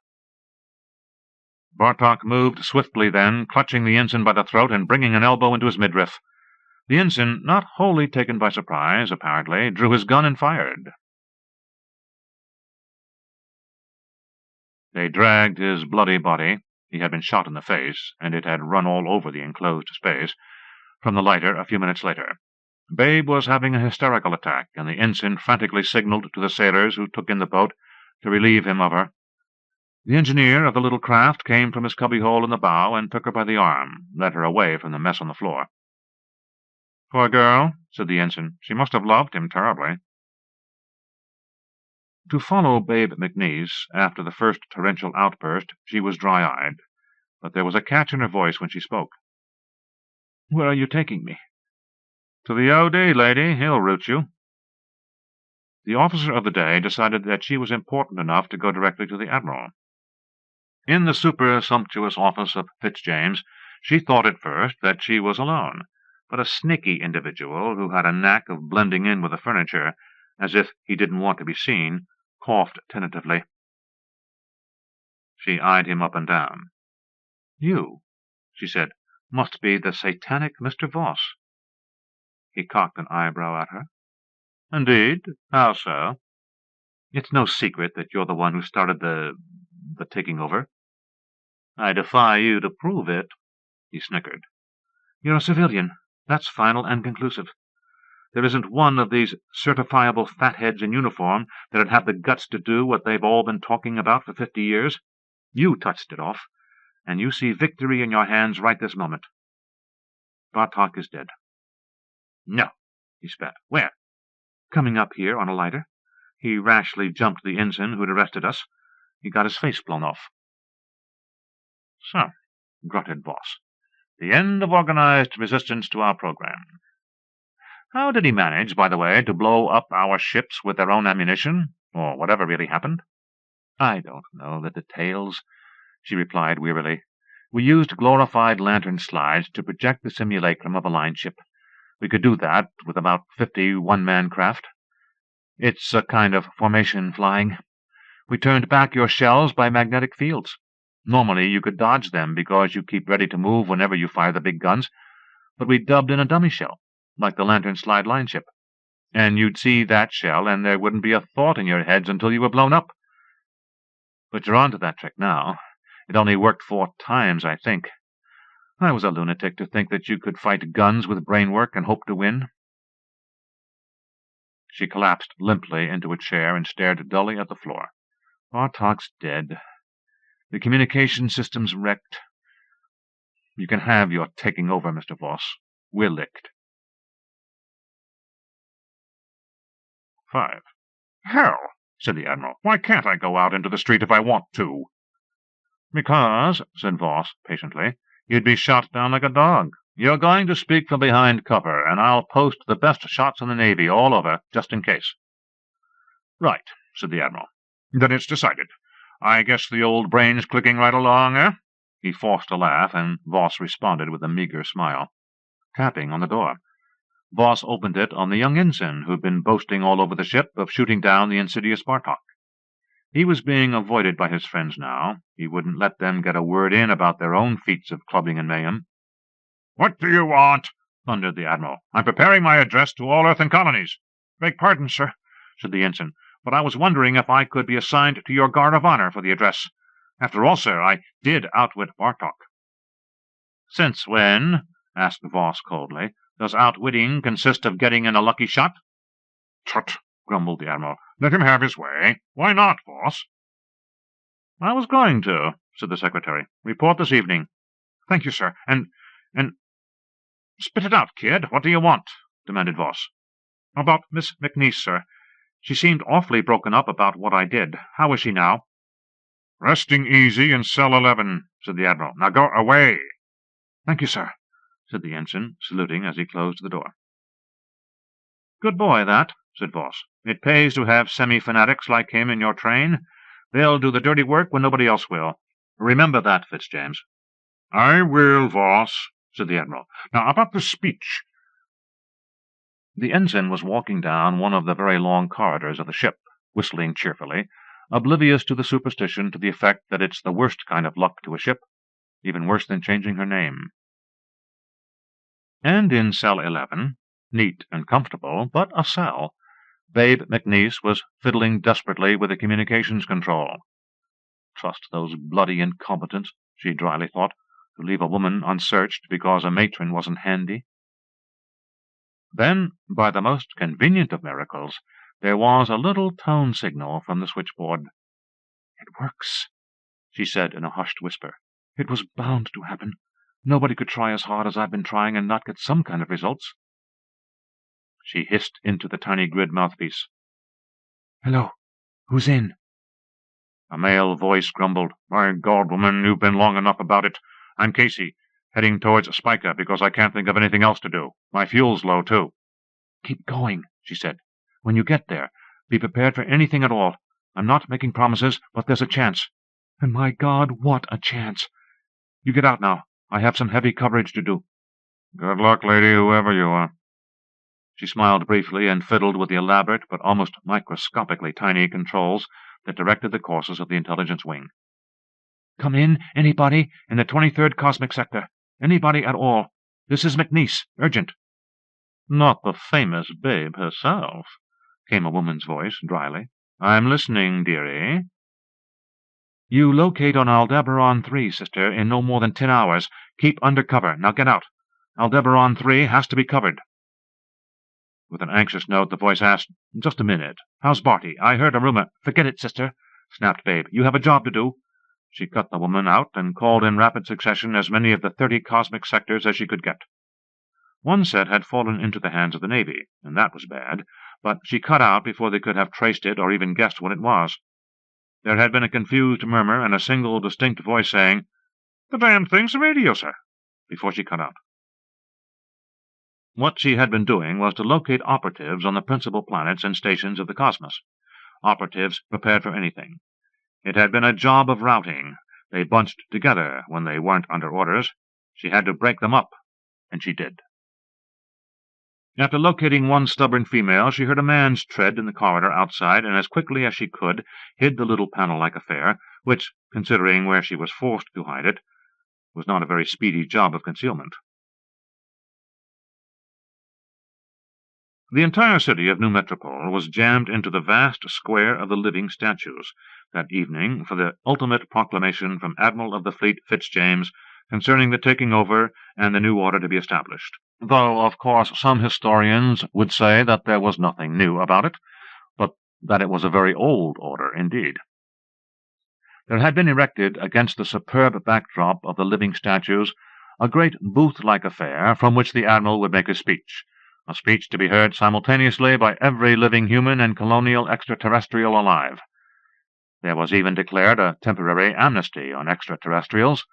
Bartok moved swiftly then, clutching the ensign by the throat and bringing an elbow into his midriff. The ensign, not wholly taken by surprise, apparently, drew his gun and fired. They dragged his bloody body — he had been shot in the face, and it had run all over the enclosed space — from the lighter a few minutes later. Babe was having a hysterical attack, and the ensign frantically signaled to the sailors who took in the boat to relieve him of her. The engineer of the little craft came from his cubbyhole in the bow and took her by the arm, led her away from the mess on the floor. "Poor girl," said the ensign. "She must have loved him terribly." To follow Babe McNeese after the first torrential outburst, she was dry-eyed, but there was a catch in her voice when she spoke. "Where are you taking me?" "To the O.D., lady. He'll root you." The officer of the day decided that she was important enough to go directly to the Admiral. In the super-sumptuous office of Fitzjames, she thought at first that she was alone, but a sneaky individual who had a knack of blending in with the furniture, as if he didn't want to be seen, coughed tentatively. She eyed him up and down. "You," she said, "must be the satanic Mr. Voss." He cocked an eyebrow at her. "Indeed? How so?" "It's no secret that you're the one who started the taking over." "I defy you to prove it." He snickered. "You're a civilian. That's final and conclusive. There isn't one of these certifiable fatheads in uniform that'd have the guts to do what they've all been talking about for 50 years. You touched it off, and you see victory in your hands right this moment. Bartok is dead." "No," he spat. "Where?" "Coming up here on a lighter. He rashly jumped the ensign who'd arrested us. He got his face blown off." "So," grunted Voss. "The end of organized resistance to our program. How did he manage, by the way, to blow up our ships with their own ammunition, or whatever really happened?" "I don't know the details," she replied wearily. "We used glorified lantern slides to project the simulacrum of a line ship. We could do that with about 50 one-man craft. It's a kind of formation flying. We turned back your shells by magnetic fields. Normally you could dodge them because you keep ready to move whenever you fire the big guns, but we dubbed in a dummy shell, like the lantern slide line ship. And you'd see that shell, and there wouldn't be a thought in your heads until you were blown up. But you're on to that trick now. It only worked 4 times, I think. I was a lunatic to think that you could fight guns with brainwork and hope to win." She collapsed limply into a chair and stared dully at the floor. "Bartok's dead. The communication system's wrecked. You can have your taking over, Mr. Voss. We're licked." 5. "Hell," said the Admiral. "Why can't I go out into the street if I want to?" "Because," said Voss patiently, "you'd be shot down like a dog. You're going to speak from behind cover, and I'll post the best shots in the Navy all over, just in case." "Right," said the Admiral. "Then it's decided. I guess the old brain's clicking right along, eh?" He forced a laugh, and Voss responded with a meager smile. Tapping on the door. Voss opened it on the young ensign who'd been boasting all over the ship of shooting down the insidious Bartok. He was being avoided by his friends now. He wouldn't let them get a word in about their own feats of clubbing and mayhem. "What do you want?" thundered the Admiral. "I'm preparing my address to all Earth and colonies." "Beg pardon, sir," said the ensign, "but I was wondering if I could be assigned to your guard of honor for the address. After all, sir, I did outwit Bartok." "Since when," asked Voss coldly, "does outwitting consist of getting in a lucky shot?" "Tut," grumbled the Admiral. "Let him have his way. Why not, Voss?" "I was going to," said the Secretary. "Report this evening." "Thank you, sir. And spit it out, kid. What do you want?" demanded Voss. "About Miss McNeese, sir. She seemed awfully broken up about what I did. How is she now?" "Resting easy in cell 11, said the Admiral. "Now go away." "Thank you, sir," said the ensign, saluting as he closed the door. "Good boy, that," said Voss. "It pays to have semi-fanatics like him in your train. They'll do the dirty work when nobody else will. Remember that, Fitzjames." "I will, Voss," said the Admiral. "Now about the speech." The ensign was walking down one of the very long corridors of the ship, whistling cheerfully, oblivious to the superstition to the effect that it's the worst kind of luck to a ship, even worse than changing her name. And in cell 11, neat and comfortable, but a cell, Babe McNeese was fiddling desperately with the communications control. Trust those bloody incompetents, she dryly thought, to leave a woman unsearched because a matron wasn't handy. Then, by the most convenient of miracles, there was a little tone signal from the switchboard. "It works," she said in a hushed whisper. "It was bound to happen. Nobody could try as hard as I've been trying and not get some kind of results." She hissed into the tiny grid mouthpiece. "Hello. Who's in?" A male voice grumbled. "My God, woman, you've been long enough about it. I'm Casey, heading towards Spica because I can't think of anything else to do. My fuel's low, too." "Keep going," she said. "When you get there, be prepared for anything at all. I'm not making promises, but there's a chance. And my God, what a chance! You get out now. I have some heavy coverage to do." "Good luck, lady, whoever you are." She smiled briefly and fiddled with the elaborate but almost microscopically tiny controls that directed the courses of the intelligence wing. "Come in, anybody, in the 23rd Cosmic Sector. Anybody at all. This is McNeese. Urgent." "Not the famous Babe herself?" came a woman's voice dryly. "I'm listening, dearie." "You locate on Aldebaran 3, sister, in no more than 10 hours. Keep under cover. Now get out. Aldebaran 3 has to be covered." With an anxious note, the voice asked, "Just a minute. "How's Barty? I heard a rumor—" "Forget it, sister," snapped Babe. "You have a job to do." She cut the woman out and called in rapid succession as many of the 30 cosmic sectors as she could get. One set had fallen into the hands of the Navy, and that was bad, but she cut out before they could have traced it or even guessed what it was. There had been a confused murmur and a single distinct voice saying, "The damn thing's radio, sir," before she cut out. What she had been doing was to locate operatives on the principal planets and stations of the cosmos. Operatives prepared for anything. It had been a job of routing. They bunched together when they weren't under orders. She had to break them up, and she did. After locating one stubborn female, she heard a man's tread in the corridor outside, and as quickly as she could hid the little panel-like affair, which, considering where she was forced to hide it, was not a very speedy job of concealment. The entire city of New Metropole was jammed into the vast square of the living statues that evening for the ultimate proclamation from Admiral of the Fleet Fitzjames concerning the taking over and the new order to be established, though, of course, some historians would say that there was nothing new about it, but that it was a very old order indeed. There had been erected against the superb backdrop of the living statues a great booth-like affair from which the Admiral would make a speech to be heard simultaneously by every living human and colonial extraterrestrial alive. There was even declared a temporary amnesty on extraterrestrials.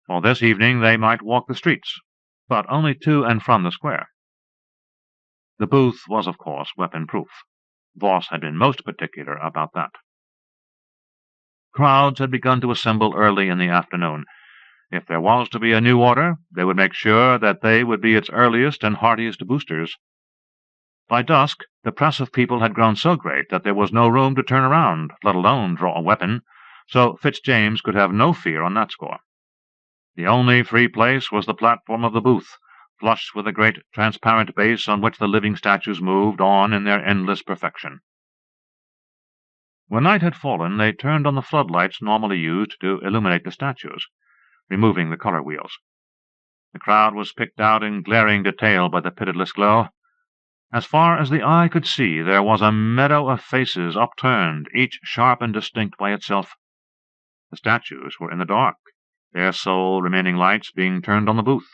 For this evening they might walk the streets, but only to and from the square. The booth was, of course, weapon-proof. Voss had been most particular about that. Crowds had begun to assemble early in the afternoon. If there was to be a new order, they would make sure that they would be its earliest and heartiest boosters. By dusk, the press of people had grown so great that there was no room to turn around, let alone draw a weapon, so Fitzjames could have no fear on that score. The only free place was the platform of the booth, flush with a great transparent base on which the living statues moved on in their endless perfection. When night had fallen, they turned on the floodlights normally used to illuminate the statues, removing the color wheels. The crowd was picked out in glaring detail by the pitiless glow. As far as the eye could see, there was a meadow of faces upturned, each sharp and distinct by itself. The statues were in the dark, their sole remaining lights being turned on the booth.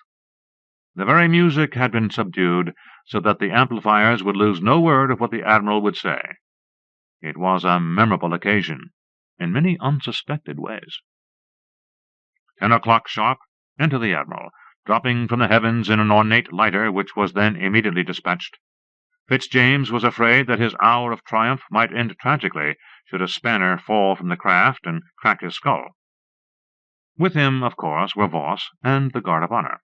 The very music had been subdued, so that the amplifiers would lose no word of what the Admiral would say. It was a memorable occasion, in many unsuspected ways. 10 o'clock sharp, enter the Admiral, dropping from the heavens in an ornate lighter which was then immediately dispatched. Fitzjames was afraid that his hour of triumph might end tragically should a spanner fall from the craft and crack his skull. With him, of course, were Voss and the Guard of Honor.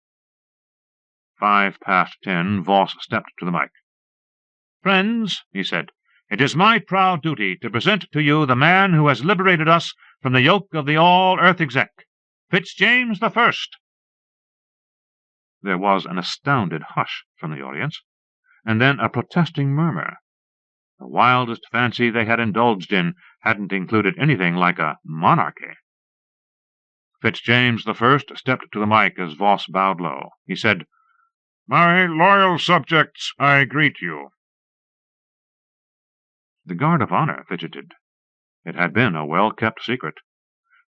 10:05, Voss stepped to the mic. "Friends," he said, "it is my proud duty to present to you the man who has liberated us from the yoke of the all-Earth exec, Fitzjames the First." There was an astounded hush from the audience, and then a protesting murmur. The wildest fancy they had indulged in hadn't included anything like a monarchy. Fitzjames the First stepped to the mic as Voss bowed low. He said, "My loyal subjects, I greet you." The Guard of Honor fidgeted. It had been a well-kept secret.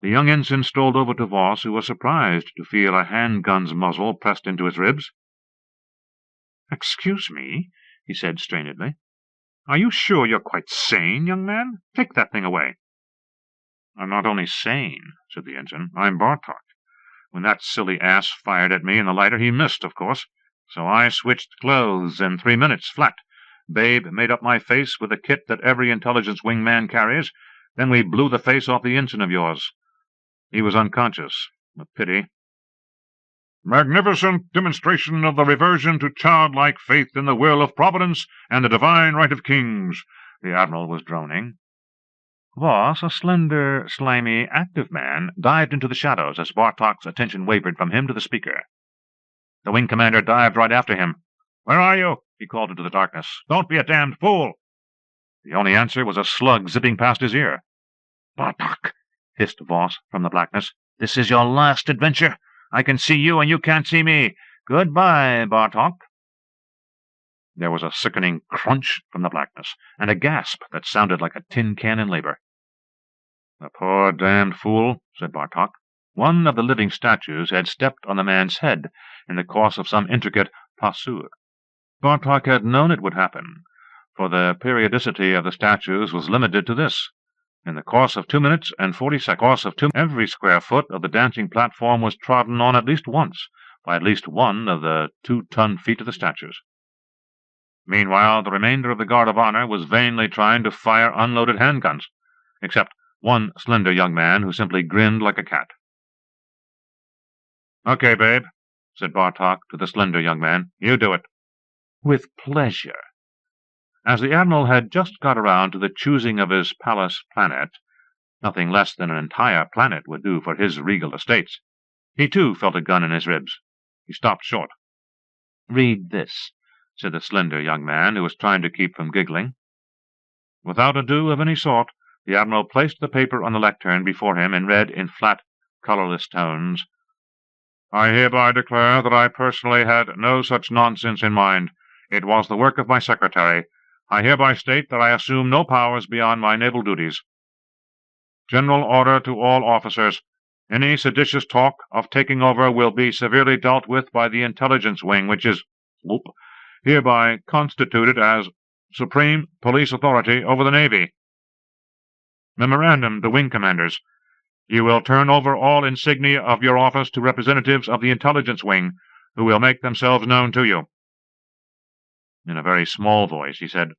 The young ensign strolled over to Voss, who was surprised to feel a handgun's muzzle pressed into his ribs. "Excuse me," he said strainedly. "Are you sure you're quite sane, young man? Take that thing away." "I'm not only sane," said the ensign. "I'm Bartok. When that silly ass fired at me in the lighter, he missed, of course. So I switched clothes in 3 minutes, flat. Babe made up my face with the kit that every intelligence wingman carries. Then we blew the face off the ensign of yours. He was unconscious. A pity." "Magnificent demonstration of the reversion to childlike faith in the will of Providence and the divine right of kings," the Admiral was droning. Voss, a slender, slimy, active man, dived into the shadows as Bartok's attention wavered from him to the speaker. The wing commander dived right after him. "Where are you?" he called into the darkness. "Don't be a damned fool!" The only answer was a slug zipping past his ear. "Bartok," hissed Voss from the blackness, "this is your last adventure. I can see you, and you can't see me. Goodbye, Bartok." There was a sickening crunch from the blackness, and a gasp that sounded like a tin can in labor. "The poor damned fool," said Bartok. One of the living statues had stepped on the man's head in the course of some intricate pas seul. Bartok had known it would happen, for the periodicity of the statues was limited to this. In the course of 2 minutes and 40 seconds, every square foot of the dancing platform was trodden on at least once by at least one of the 2-ton feet of the statues. Meanwhile, the remainder of the Guard of Honor was vainly trying to fire unloaded handguns, except one slender young man who simply grinned like a cat. "Okay, babe," said Bartok to the slender young man. "You do it." "With pleasure." As the Admiral had just got around to the choosing of his palace planet, nothing less than an entire planet would do for his regal estates, he too felt a gun in his ribs. He stopped short. "Read this," said the slender young man, who was trying to keep from giggling. Without ado of any sort, the Admiral placed the paper on the lectern before him and read in flat, colorless tones, "I hereby declare that I personally had no such nonsense in mind. It was the work of my secretary. I hereby state that I assume no powers beyond my naval duties. General order to all officers. Any seditious talk of taking over will be severely dealt with by the intelligence wing, which is hereby constituted as supreme police authority over the Navy. Memorandum to wing commanders. You will turn over all insignia of your office to representatives of the intelligence wing, who will make themselves known to you." In a very small voice he said,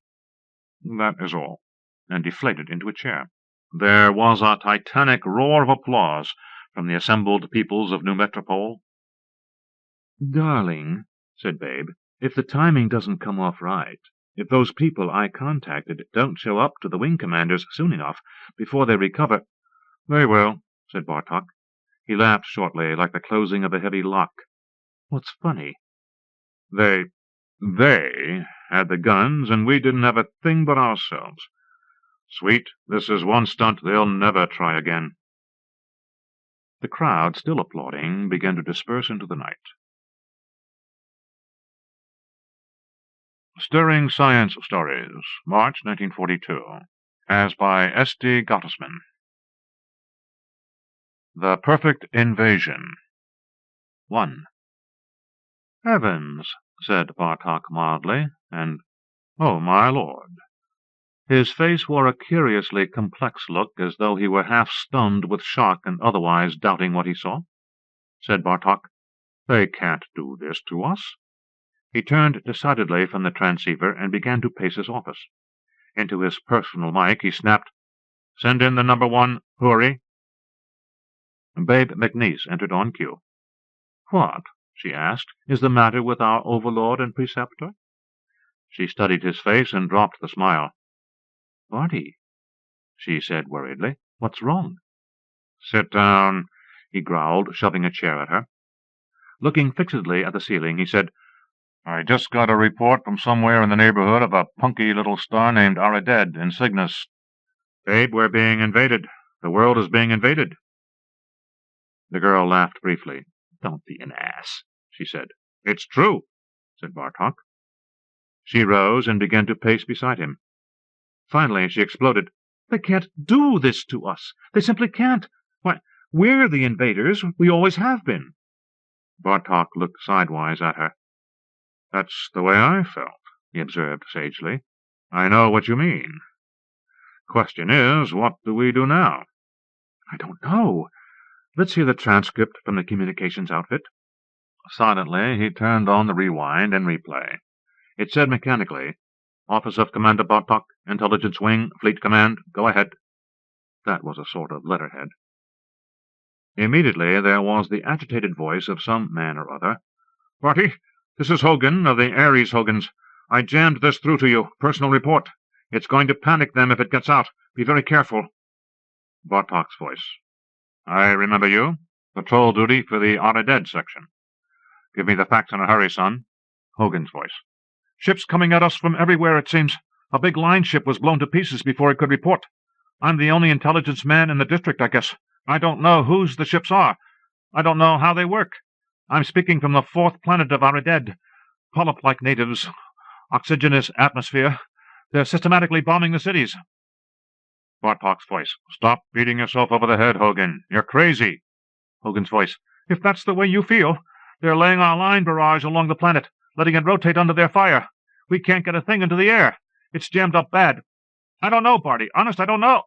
"That is all," and deflated into a chair. There was a titanic roar of applause from the assembled peoples of New Metropole. "Darling," said Babe, "if the timing doesn't come off right, if those people I contacted don't show up to the wing commanders soon enough before they recover—" "They will," said Bartok. He laughed shortly, like the closing of a heavy lock. "What's funny?" They had the guns, and we didn't have a thing but ourselves. Sweet, this is one stunt they'll never try again." The crowd, still applauding, began to disperse into the night. Stirring Science Stories, March 1942, as by S.D. Gottesman. The Perfect Invasion. 1. "Heavens," said Bartok mildly, and, "Oh, my lord." His face wore a curiously complex look, as though he were half stunned with shock and otherwise doubting what he saw. Said Bartok, "They can't do this to us." He turned decidedly from the transceiver and began to pace his office. Into his personal mic he snapped, "Send in the number 1, hurry." Babe McNeese entered on cue. "What," she asked, "is the matter with our overlord and preceptor?" She studied his face and dropped the smile. "Barty," she said worriedly, "what's wrong?" "Sit down," he growled, shoving a chair at her. Looking fixedly at the ceiling, he said, "I just got a report from somewhere in the neighborhood of a punky little star named Araded in Cygnus. Babe, we're being invaded. The world is being invaded." The girl laughed briefly. "Don't be an ass," she said. "It's true," said Bartok. She rose and began to pace beside him. Finally she exploded, "They can't do this to us. They simply can't. Why, we're the invaders. We always have been." Bartok looked sidewise at her. "That's the way I felt," he observed sagely. "I know what you mean. Question is, what do we do now?" "I don't know. Let's hear the transcript from the communications outfit." Silently he turned on the rewind and replay. It said mechanically, "Office of Commander Bartok, Intelligence Wing, Fleet Command, go ahead." That was a sort of letterhead. Immediately there was the agitated voice of some man or other. "Barty, this is Hogan of the Ares Hogans. I jammed this through to you. Personal report. It's going to panic them if it gets out. Be very careful. Bartok's voice. I remember you. Patrol duty for the Araded section. Give me the facts in a hurry, son. Hogan's voice. Ships coming at us from everywhere, it seems. A big line ship was blown to pieces before it could report. I'm the only intelligence man in the district, I guess. I don't know whose the ships are. I don't know how they work. I'm speaking from the 4th planet of Araded. Polyp-like natives. Oxygenous atmosphere. They're systematically bombing the cities. Bartok's voice. Stop beating yourself over the head, Hogan. You're crazy. Hogan's voice. If that's the way you feel, they're laying our line barrage along the planet, letting it rotate under their fire. We can't get a thing into the air. It's jammed up bad. I don't know, Barty. Honest, I don't know.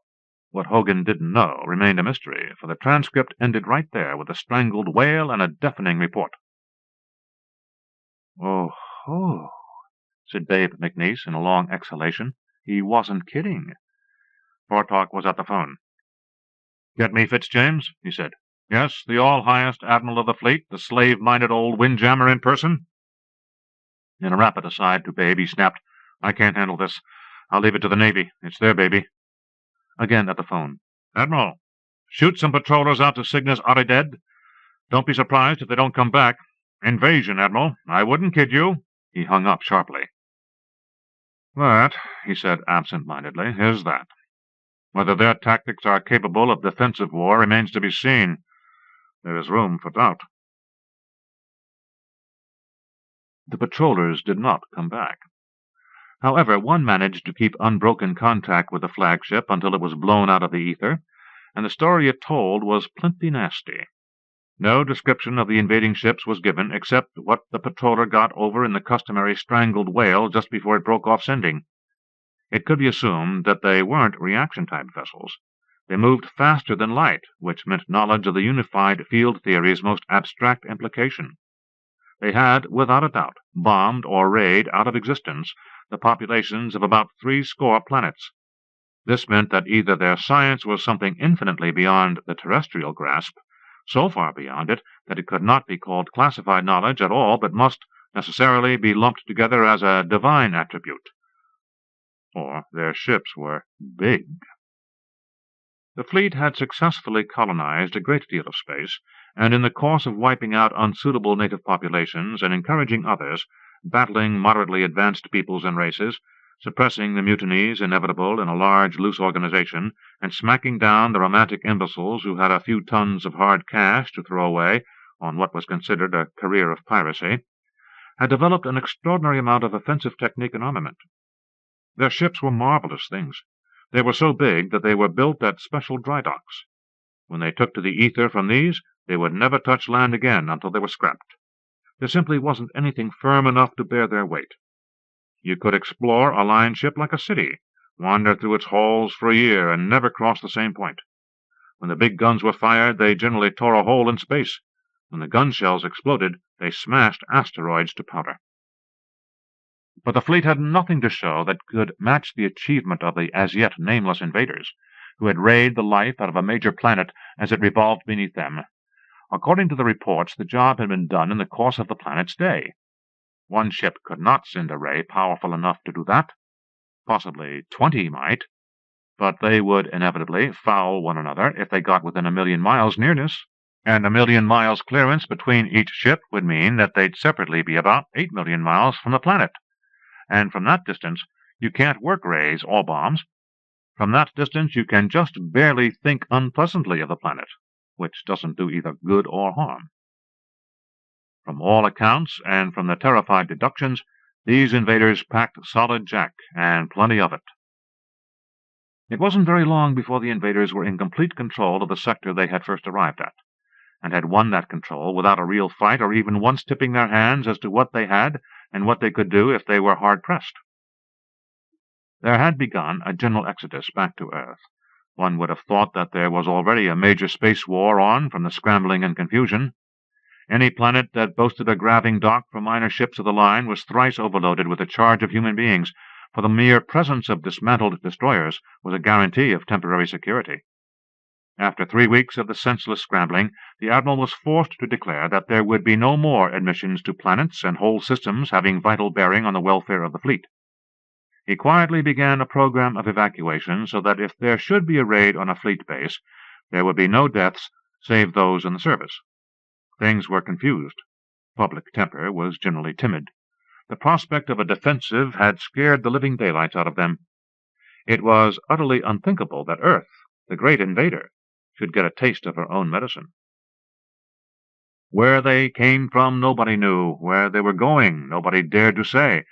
What Hogan didn't know remained a mystery, for the transcript ended right there with a strangled wail and a deafening report. Oh, said Babe McNeese in a long exhalation. He wasn't kidding. Bartok was at the phone. Get me Fitzjames, he said. Yes, the all-highest admiral of the fleet, the slave-minded old windjammer in person? In a rapid aside to Babe, he snapped, I can't handle this. I'll leave it to the Navy. It's their baby. Again at the phone. Admiral, shoot some patrollers out to Cygnus Araded. Don't be surprised if they don't come back. Invasion, Admiral. I wouldn't kid you. He hung up sharply. That, he said absent-mindedly, is that. Whether their tactics are capable of defensive war remains to be seen. There is room for doubt. The patrollers did not come back. However, one managed to keep unbroken contact with the flagship until it was blown out of the ether, and the story it told was plenty nasty. No description of the invading ships was given except what the patroller got over in the customary strangled wail just before it broke off sending. It could be assumed that they weren't reaction-type vessels. They moved faster than light, which meant knowledge of the unified field theory's most abstract implication. They had, without a doubt, bombed or rayed out of existence the populations of about 70 planets. This meant that either their science was something infinitely beyond the terrestrial grasp, so far beyond it that it could not be called classified knowledge at all, but must necessarily be lumped together as a divine attribute, or their ships were big. The fleet had successfully colonized a great deal of space, and in the course of wiping out unsuitable native populations and encouraging others, battling moderately advanced peoples and races, suppressing the mutinies inevitable in a large, loose organization, and smacking down the romantic imbeciles who had a few tons of hard cash to throw away on what was considered a career of piracy, had developed an extraordinary amount of offensive technique and armament. Their ships were marvelous things. They were so big that they were built at special dry docks. When they took to the ether from these, they would never touch land again until they were scrapped. There simply wasn't anything firm enough to bear their weight. You could explore a line ship like a city, wander through its halls for a year, and never cross the same point. When the big guns were fired, they generally tore a hole in space. When the gun shells exploded, they smashed asteroids to powder. But the fleet had nothing to show that could match the achievement of the as-yet nameless invaders, who had rayed the life out of a major planet as it revolved beneath them. According to the reports, the job had been done in the course of the planet's day. One ship could not send a ray powerful enough to do that. Possibly 20 might, but they would inevitably foul one another if they got within 1,000,000 miles nearness, and 1,000,000 miles clearance between each ship would mean that they'd separately be about 8,000,000 miles from the planet. And from that distance, you can't work rays or bombs. From that distance, you can just barely think unpleasantly of the planet, which doesn't do either good or harm. From all accounts, and from the terrified deductions, these invaders packed solid jack, and plenty of it. It wasn't very long before the invaders were in complete control of the sector they had first arrived at, and had won that control without a real fight or even once tipping their hands as to what they had and what they could do if they were hard-pressed. There had begun a general exodus back to Earth. One would have thought that there was already a major space war on from the scrambling and confusion. Any planet that boasted a grabbing dock for minor ships of the line was thrice overloaded with a charge of human beings, for the mere presence of dismantled destroyers was a guarantee of temporary security. After 3 weeks of the senseless scrambling, the Admiral was forced to declare that there would be no more admissions to planets and whole systems having vital bearing on the welfare of the fleet. He quietly began a program of evacuation so that if there should be a raid on a fleet base, there would be no deaths save those in the service. Things were confused. Public temper was generally timid. The prospect of a defensive had scared the living daylights out of them. It was utterly unthinkable that Earth, the great invader, should get a taste of her own medicine. Where they came from, nobody knew. Where they were going, nobody dared to say.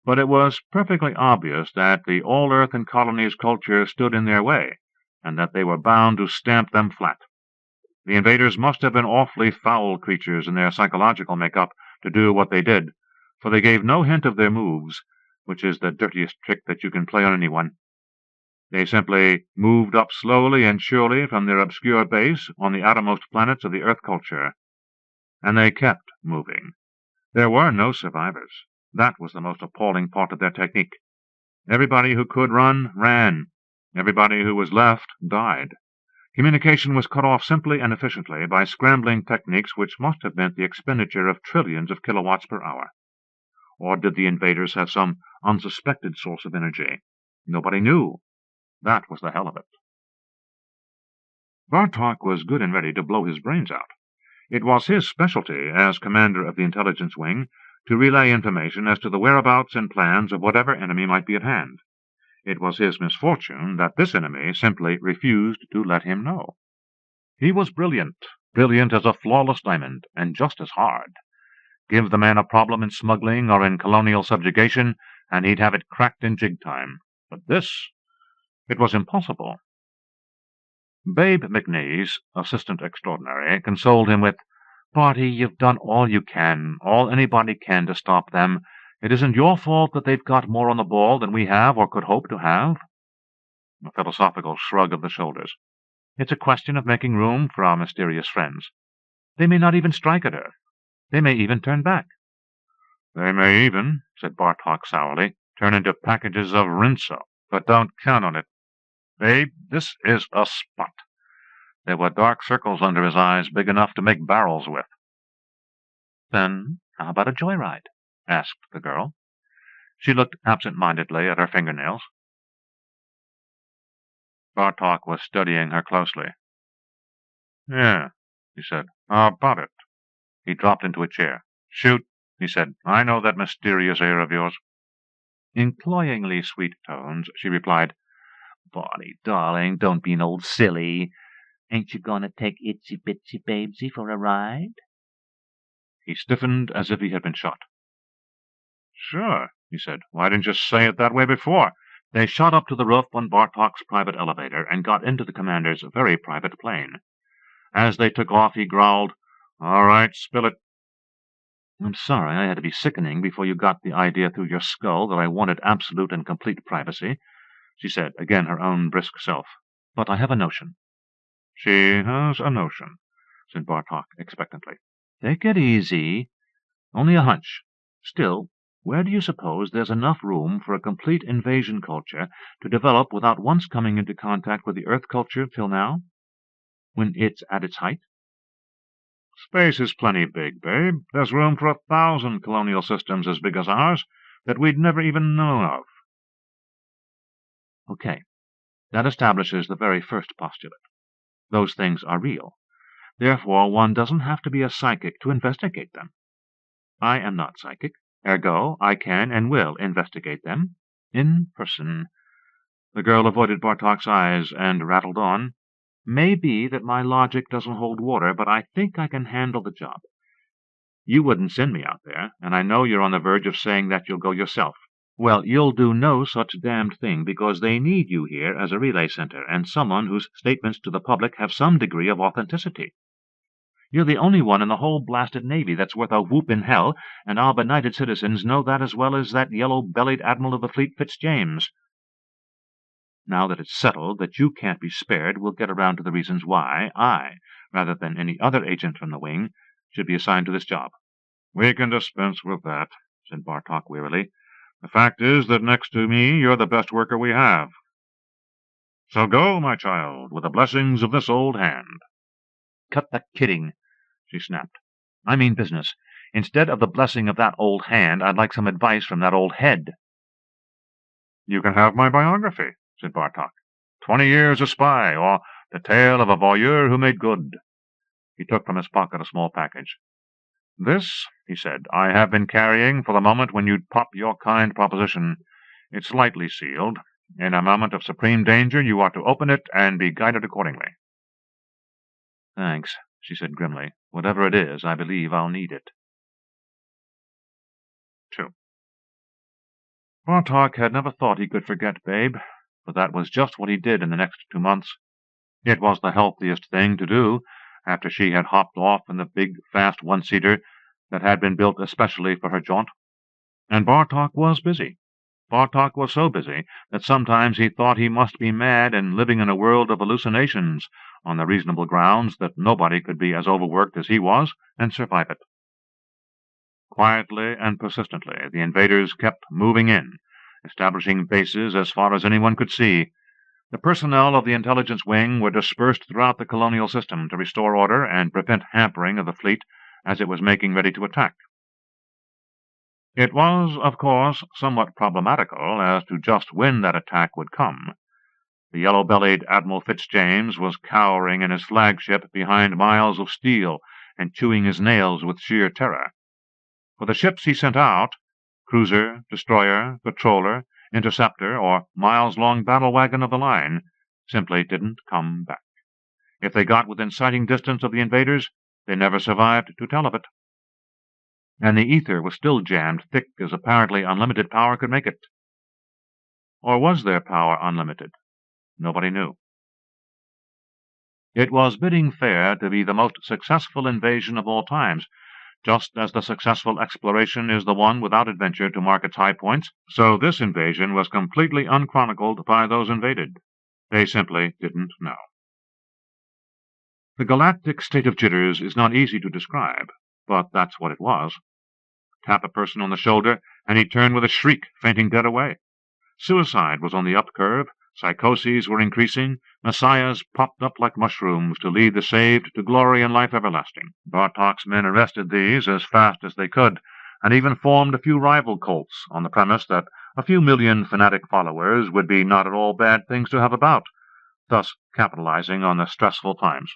But it was perfectly obvious that the all-Earth and colonies culture stood in their way, and that they were bound to stamp them flat. The invaders must have been awfully foul creatures in their psychological make-up to do what they did, for they gave no hint of their moves, which is the dirtiest trick that you can play on anyone. They simply moved up slowly and surely from their obscure base on the outermost planets of the Earth culture. And they kept moving. There were no survivors. That was the most appalling part of their technique. Everybody who could run, ran. Everybody who was left, died. Communication was cut off simply and efficiently by scrambling techniques which must have meant the expenditure of trillions of kilowatts per hour. Or did the invaders have some unsuspected source of energy? Nobody knew. That was the hell of it. Bartok was good and ready to blow his brains out. It was his specialty, as commander of the intelligence wing, to relay information as to the whereabouts and plans of whatever enemy might be at hand. It was his misfortune that this enemy simply refused to let him know. He was brilliant as a flawless diamond, and just as hard. Give the man a problem in smuggling or in colonial subjugation, and he'd have it cracked in jig time. But this, it was impossible. Babe McNeese, assistant extraordinary, consoled him with, "Barty, you've done all you can, all anybody can to stop them. It isn't your fault that they've got more on the ball than we have or could hope to have." A philosophical shrug of the shoulders. "It's a question of making room for our mysterious friends. They may not even strike at her. They may even turn back." "They may even," said Bartok sourly, "turn into packages of rinso. But don't count on it. Babe, this is a spot." There were dark circles under his eyes, big enough to make barrels with. "Then how about a joyride?" asked the girl. She looked absent-mindedly at her fingernails. Bartok was studying her closely. "Yeah," he said. "How about it?" He dropped into a chair. "Shoot," he said. "I know that mysterious air of yours." In cloyingly sweet tones, she replied, "Barty, darling, don't be an old silly. Ain't you going to take Itsy Bitsy Babesy for a ride?" He stiffened as if he had been shot. "Sure," he said. "Why didn't you say it that way before?" They shot up to the roof on Bartok's private elevator and got into the commander's very private plane. As they took off, he growled, "All right, spill it." "I'm sorry I had to be sickening before you got the idea through your skull that I wanted absolute and complete privacy," she said, again her own brisk self. "But I have a notion." "She has a notion," said Bartok expectantly. "Take it easy. Only a hunch. Still, where do you suppose there's enough room for a complete invasion culture to develop without once coming into contact with the Earth culture till now? When it's at its height?" "Space is plenty big, babe. There's room for 1,000 colonial systems as big as ours that we'd never even known of." Okay, that establishes the very first postulate. Those things are real. Therefore, one doesn't have to be a psychic to investigate them. I am not psychic. Ergo, I can and will investigate them in person. The girl avoided Bartok's eyes and rattled on. "May be that my logic doesn't hold water, but I think I can handle the job. You wouldn't send me out there, and I know you're on the verge of saying that you'll go yourself. Well, you'll do no such damned thing, because they need you here as a relay center, and someone whose statements to the public have some degree of authenticity. You're the only one in the whole blasted Navy that's worth a whoop in hell, and our benighted citizens know that as well as that yellow-bellied admiral of the fleet, Fitzjames. Now that it's settled that you can't be spared, we'll get around to the reasons why I, rather than any other agent from the wing, should be assigned to this job." "We can dispense with that," said Bartok wearily. "The fact is that next to me you're the best worker we have. So go, my child, with the blessings of this old hand." "Cut the kidding," she snapped. "I mean business. Instead of the blessing of that old hand, I'd like some advice from that old head." "You can have my biography," said Bartok. 20 years a spy, or the tale of a voyeur who made good. He took from his pocket a small package. "This," he said, "I have been carrying for the moment when you'd pop your kind proposition. It's lightly sealed. In a moment of supreme danger you are to open it and be guided accordingly." "Thanks," she said grimly. "Whatever it is, I believe I'll need it." 2. Bartok had never thought he could forget Babe, but that was just what he did in the next 2 months. It was the healthiest thing to do, after she had hopped off in the big, fast one-seater that had been built especially for her jaunt. And Bartok was busy. Bartok was so busy that sometimes he thought he must be mad and living in a world of hallucinations, on the reasonable grounds that nobody could be as overworked as he was and survive it. Quietly and persistently, the invaders kept moving in, establishing bases as far as anyone could see. The personnel of the intelligence wing were dispersed throughout the colonial system to restore order and prevent hampering of the fleet as it was making ready to attack. It was, of course, somewhat problematical as to just when that attack would come. The yellow-bellied Admiral Fitzjames was cowering in his flagship behind miles of steel and chewing his nails with sheer terror. For the ships he sent out, cruiser, destroyer, patroller, interceptor, or miles-long battle wagon of the line, simply didn't come back. If they got within sighting distance of the invaders, they never survived to tell of it. And the ether was still jammed thick as apparently unlimited power could make it. Or was their power unlimited? Nobody knew. It was bidding fair to be the most successful invasion of all times. Just as the successful exploration is the one without adventure to mark its high points, so this invasion was completely unchronicled by those invaded. They simply didn't know. The galactic state of jitters is not easy to describe, but that's what it was. Tap a person on the shoulder, and he'd turn with a shriek, fainting dead away. Suicide was on the up-curve, psychoses were increasing, messiahs popped up like mushrooms to lead the saved to glory and life everlasting. Bartok's men arrested these as fast as they could, and even formed a few rival cults on the premise that a few million fanatic followers would be not at all bad things to have about, thus capitalizing on the stressful times.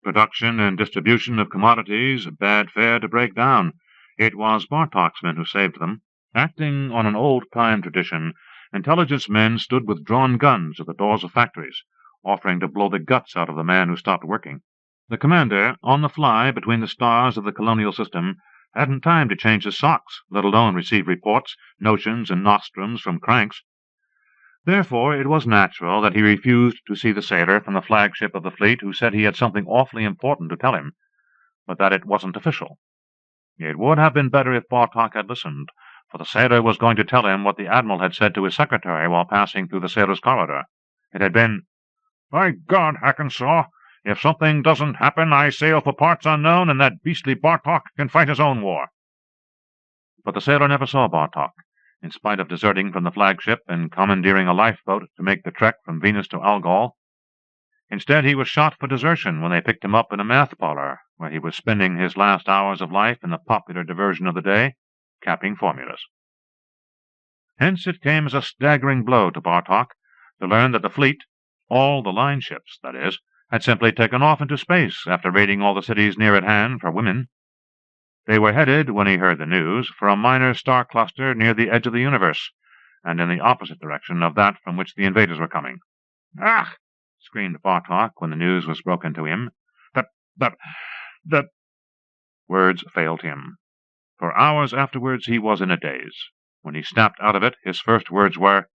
Production and distribution of commodities, bad fare to break down. It was Bartok's men who saved them. Acting on an old-time tradition, intelligence men stood with drawn guns at the doors of factories, offering to blow the guts out of the man who stopped working. The commander, on the fly between the stars of the colonial system, hadn't time to change his socks, let alone receive reports, notions, and nostrums from cranks. Therefore, it was natural that he refused to see the sailor from the flagship of the fleet who said he had something awfully important to tell him, but that it wasn't official. It would have been better if Bartok had listened, for the sailor was going to tell him what the admiral had said to his secretary while passing through the sailor's corridor. It had been, "By God, Hackensaw, if something doesn't happen, I sail for parts unknown, and that beastly Bartok can fight his own war." But the sailor never saw Bartok, in spite of deserting from the flagship and commandeering a lifeboat to make the trek from Venus to Algol. Instead, he was shot for desertion when they picked him up in a math parlor, where he was spending his last hours of life in the popular diversion of the day, capping formulas. Hence it came as a staggering blow to Bartok to learn that the fleet, all the line ships, that is, had simply taken off into space after raiding all the cities near at hand for women. They were headed, when he heard the news, for a minor star cluster near the edge of the universe, and in the opposite direction of that from which the invaders were coming. "Ah!" screamed Bartok when the news was broken to him. The Words failed him. For hours afterwards he was in a daze. When he snapped out of it, his first words were,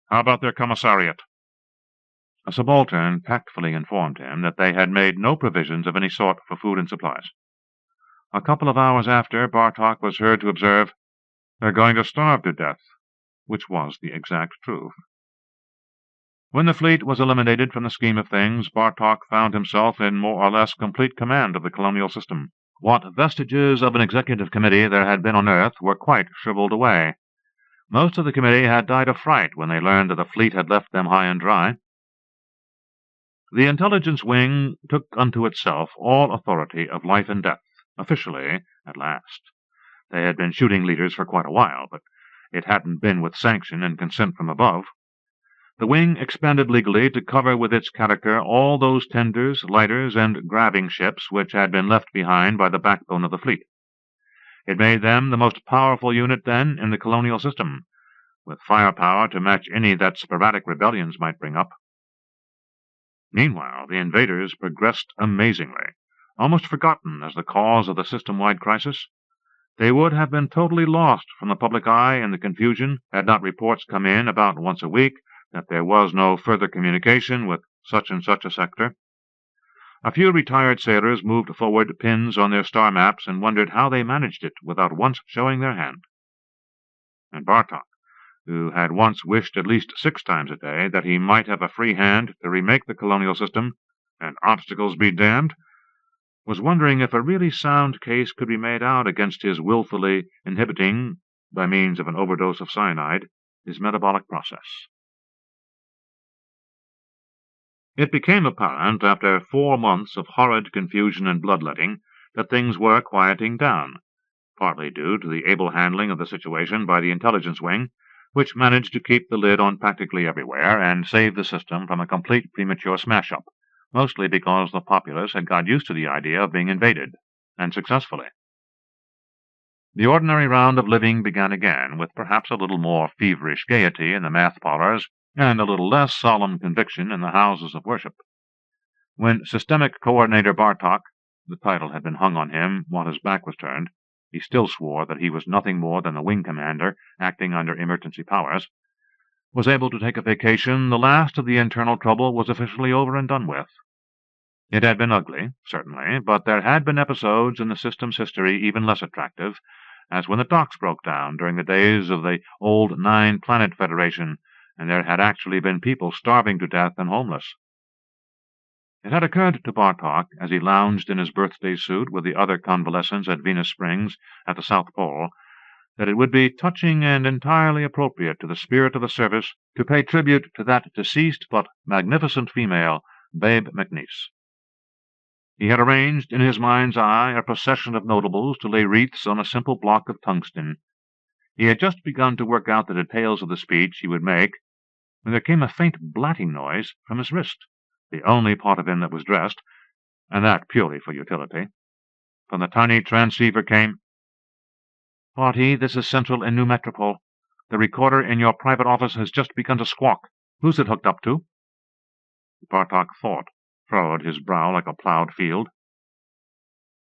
"How about their commissariat?" A subaltern tactfully informed him that they had made no provisions of any sort for food and supplies. A couple of hours after, Bartok was heard to observe, "They're going to starve to death," which was the exact truth. When the fleet was eliminated from the scheme of things, Bartok found himself in more or less complete command of the colonial system. What vestiges of an executive committee there had been on Earth were quite shriveled away. Most of the committee had died of fright when they learned that the fleet had left them high and dry. The intelligence wing took unto itself all authority of life and death, officially, at last. They had been shooting leaders for quite a while, but it hadn't been with sanction and consent from above. The wing expanded legally to cover with its character all those tenders, lighters, and grabbing ships which had been left behind by the backbone of the fleet. It made them the most powerful unit then in the colonial system, with firepower to match any that sporadic rebellions might bring up. Meanwhile, the invaders progressed amazingly, almost forgotten as the cause of the system-wide crisis. They would have been totally lost from the public eye in the confusion had not reports come in about once a week that there was no further communication with such and such a sector. A few retired sailors moved forward pins on their star maps and wondered how they managed it without once showing their hand. And Bartok, who had once wished at least 6 times a day that he might have a free hand to remake the colonial system, and obstacles be damned, was wondering if a really sound case could be made out against his willfully inhibiting, by means of an overdose of cyanide, his metabolic process. It became apparent, after 4 months of horrid confusion and bloodletting, that things were quieting down, partly due to the able handling of the situation by the intelligence wing, which managed to keep the lid on practically everywhere and save the system from a complete premature smash-up, mostly because the populace had got used to the idea of being invaded, and successfully. The ordinary round of living began again, with perhaps a little more feverish gaiety in the math parlors, and a little less solemn conviction in the houses of worship. When Systemic Coordinator Bartok, the title had been hung on him while his back was turned, he still swore that he was nothing more than the wing commander acting under emergency powers, was able to take a vacation, the last of the internal trouble was officially over and done with. It had been ugly, certainly, but there had been episodes in the system's history even less attractive, as when the docks broke down during the days of the old 9-Planet Federation, and there had actually been people starving to death and homeless. It had occurred to Bartok, as he lounged in his birthday suit with the other convalescents at Venus Springs at the South Pole, that it would be touching and entirely appropriate to the spirit of the service to pay tribute to that deceased but magnificent female, Babe McNeice. He had arranged in his mind's eye a procession of notables to lay wreaths on a simple block of tungsten. He had just begun to work out the details of the speech he would make when there came a faint blatting noise from his wrist, the only part of him that was dressed, and that purely for utility. From the tiny transceiver came, "Party, this is Central in New Metropole. The recorder in your private office has just begun to squawk. Who's it hooked up to?" Bartok thought, furrowed his brow like a plowed field.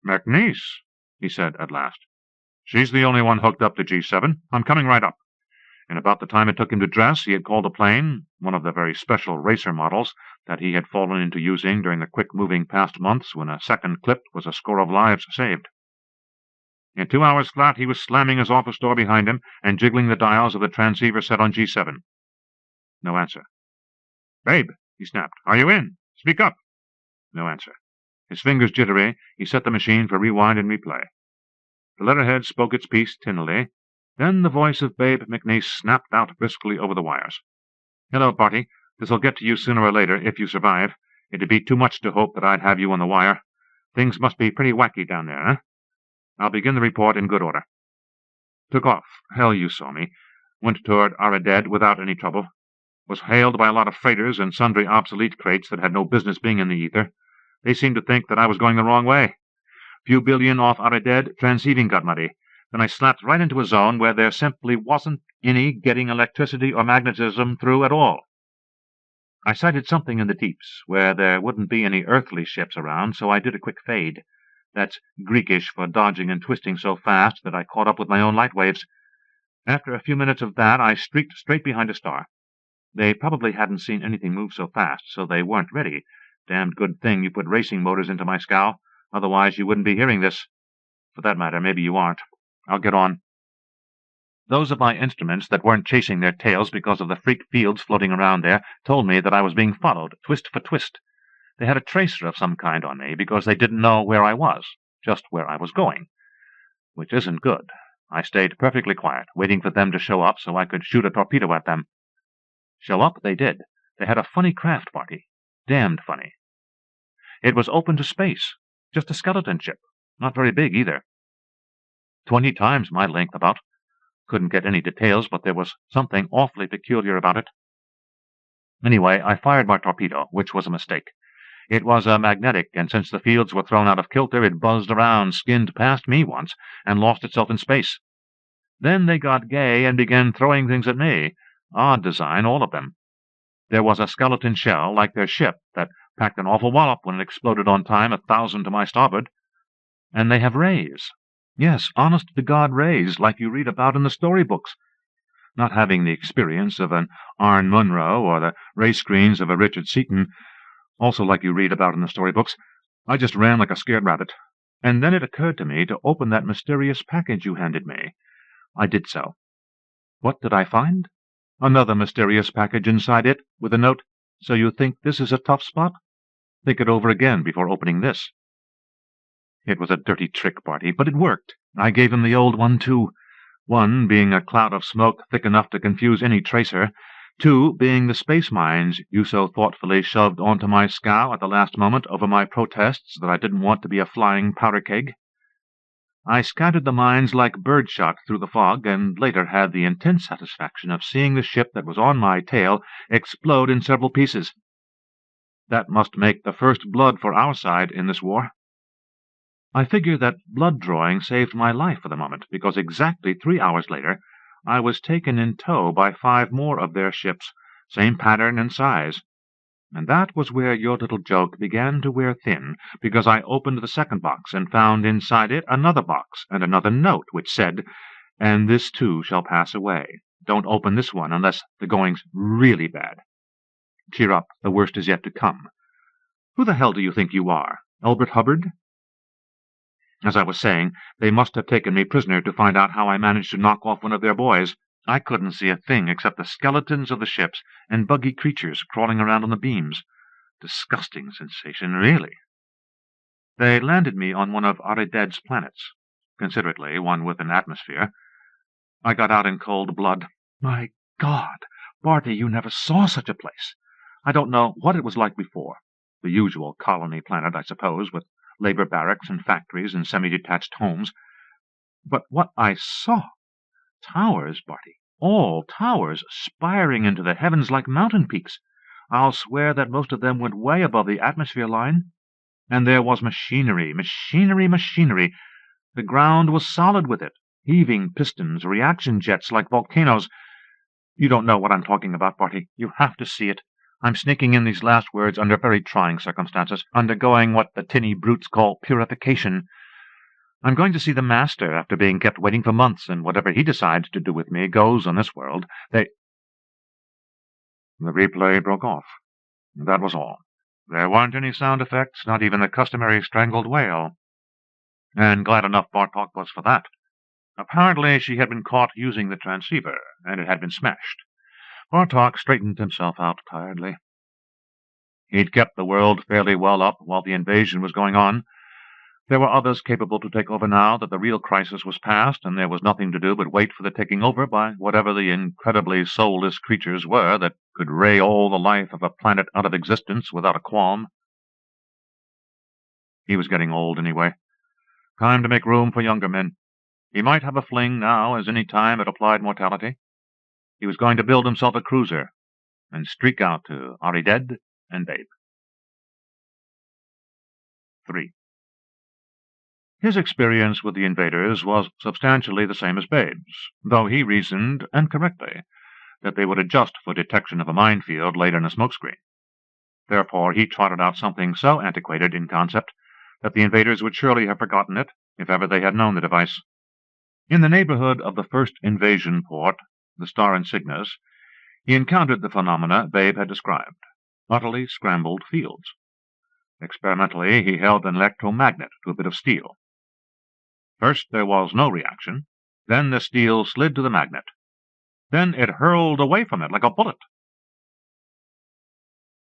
"McNeice," he said at last. "She's the only one hooked up to G7. I'm coming right up." In about the time it took him to dress, he had called a plane, one of the very special racer models that he had fallen into using during the quick-moving past months when a second clip was a score of lives saved. In 2 hours flat he was slamming his office door behind him and jiggling the dials of the transceiver set on G7. No answer. "Babe," he snapped, "are you in? Speak up." No answer. His fingers jittery, he set the machine for rewind and replay. The letterhead spoke its piece tinnily. Then the voice of Babe McNeice snapped out briskly over the wires. "Hello, Barty. This'll get to you sooner or later, if you survive. It'd be too much to hope that I'd have you on the wire. Things must be pretty wacky down there, eh? I'll begin the report in good order. Took off. Hell, you saw me. Went toward Araded without any trouble. Was hailed by a lot of freighters and sundry obsolete crates that had no business being in the ether. They seemed to think that I was going the wrong way. Few billion off Araded, transceiving got muddy. Then I slapped right into a zone where there simply wasn't any getting electricity or magnetism through at all. I sighted something in the deeps, where there wouldn't be any earthly ships around, so I did a quick fade. That's Greekish for dodging and twisting so fast that I caught up with my own light waves. After a few minutes of that, I streaked straight behind a star. They probably hadn't seen anything move so fast, so they weren't ready. Damned good thing you put racing motors into my scow, otherwise you wouldn't be hearing this. For that matter, maybe you aren't. I'll get on. Those of my instruments that weren't chasing their tails because of the freak fields floating around there told me that I was being followed, twist for twist. They had a tracer of some kind on me because they didn't know where I was, just where I was going, which isn't good. I stayed perfectly quiet, waiting for them to show up so I could shoot a torpedo at them. Show up they did. They had a funny craft party. Damned funny. It was open to space, just a skeleton ship, not very big either. 20 times my length, about. couldn't get any details, but there was something awfully peculiar about it. Anyway, I fired my torpedo, which was a mistake. It was a magnetic, and since the fields were thrown out of kilter, it buzzed around, skinned past me once, and lost itself in space. Then they got gay and began throwing things at me. Odd design, all of them. There was a skeleton shell, like their ship, that packed an awful wallop when it exploded on time, 1,000 to my starboard. And they have rays. Yes, honest-to-God rays, like you read about in the storybooks. Not having the experience of an Arne Munro or the ray screens of a Richard Seaton, also like you read about in the storybooks, I just ran like a scared rabbit. And then it occurred to me to open that mysterious package you handed me. I did so. What did I find? Another mysterious package inside it, with a note, "So you think this is a tough spot? Think it over again before opening this." It was a dirty trick, Barty, but it worked. I gave him the old one, too. 1 being a cloud of smoke thick enough to confuse any tracer, 2 being the space mines you so thoughtfully shoved onto my scow at the last moment over my protests that I didn't want to be a flying powder keg. I scattered the mines like birdshot through the fog, and later had the intense satisfaction of seeing the ship that was on my tail explode in several pieces. That must make the first blood for our side in this war. I figure that blood drawing saved my life for the moment, because exactly 3 hours later I was taken in tow by 5 more of their ships, same pattern and size. And that was where your little joke began to wear thin, because I opened the second box and found inside it another box and another note, which said, "And this too shall pass away. Don't open this one unless the going's really bad. Cheer up, the worst is yet to come. Who the hell do you think you are, Elbert Hubbard?" As I was saying, they must have taken me prisoner to find out how I managed to knock off one of their boys. I couldn't see a thing except the skeletons of the ships and buggy creatures crawling around on the beams. Disgusting sensation, really. They landed me on one of Arided's planets, considerately one with an atmosphere. I got out in cold blood. My God, Barty, you never saw such a place. I don't know what it was like before. The usual colony planet, I suppose, with labor barracks and factories and semi-detached homes. But what I saw! Towers, Barty, all towers, spiring into the heavens like mountain peaks. I'll swear that most of them went way above the atmosphere line. And there was machinery. The ground was solid with it, heaving pistons, reaction jets like volcanoes. You don't know what I'm talking about, Barty. You have to see it. I'm sneaking in these last words under very trying circumstances, undergoing what the tinny brutes call purification. I'm going to see the Master after being kept waiting for months, and whatever he decides to do with me goes on this world. The replay broke off. That was all. There weren't any sound effects, not even the customary strangled wail. And glad enough Bartok was for that. Apparently she had been caught using the transceiver, and it had been smashed. Bartok straightened himself out tiredly. He'd kept the world fairly well up while the invasion was going on. There were others capable to take over now that the real crisis was past, and there was nothing to do but wait for the taking over by whatever the incredibly soulless creatures were that could ray all the life of a planet out of existence without a qualm. He was getting old anyway. Time to make room for younger men. He might have a fling now as any time at applied mortality. He was going to build himself a cruiser and streak out to Arided and Babe. 3. His experience with the invaders was substantially the same as Babe's, though he reasoned, and correctly, that they would adjust for detection of a minefield laid in a smokescreen. Therefore he trotted out something so antiquated in concept that the invaders would surely have forgotten it if ever they had known the device. In the neighborhood of the first invasion port, the Star and Cygnus, he encountered the phenomena Babe had described, utterly scrambled fields. Experimentally, he held an electromagnet to a bit of steel. First there was no reaction, then the steel slid to the magnet. Then it hurled away from it like a bullet.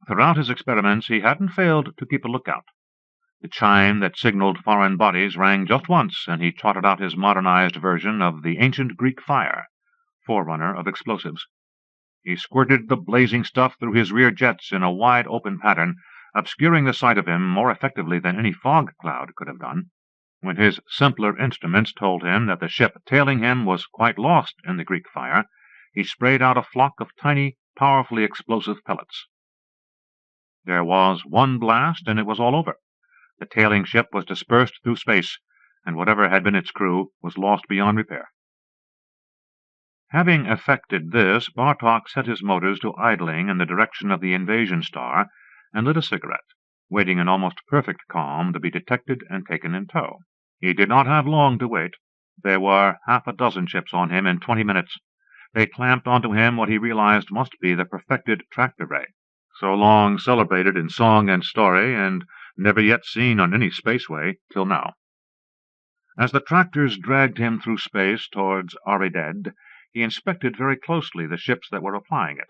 Throughout his experiments he hadn't failed to keep a lookout. The chime that signaled foreign bodies rang just once, and he trotted out his modernized version of the ancient Greek fire, forerunner of explosives. He squirted the blazing stuff through his rear jets in a wide-open pattern, obscuring the sight of him more effectively than any fog cloud could have done. When his simpler instruments told him that the ship tailing him was quite lost in the Greek fire, he sprayed out a flock of tiny, powerfully explosive pellets. There was one blast, and it was all over. The tailing ship was dispersed through space, and whatever had been its crew was lost beyond repair. Having effected this, Bartok set his motors to idling in the direction of the invasion star and lit a cigarette, waiting in almost perfect calm to be detected and taken in tow. He did not have long to wait. There were half a dozen ships on him in 20 minutes. They clamped onto him what he realized must be the perfected tractor ray, so long celebrated in song and story, and never yet seen on any spaceway till now. As the tractors dragged him through space towards Arided, he inspected very closely the ships that were applying it.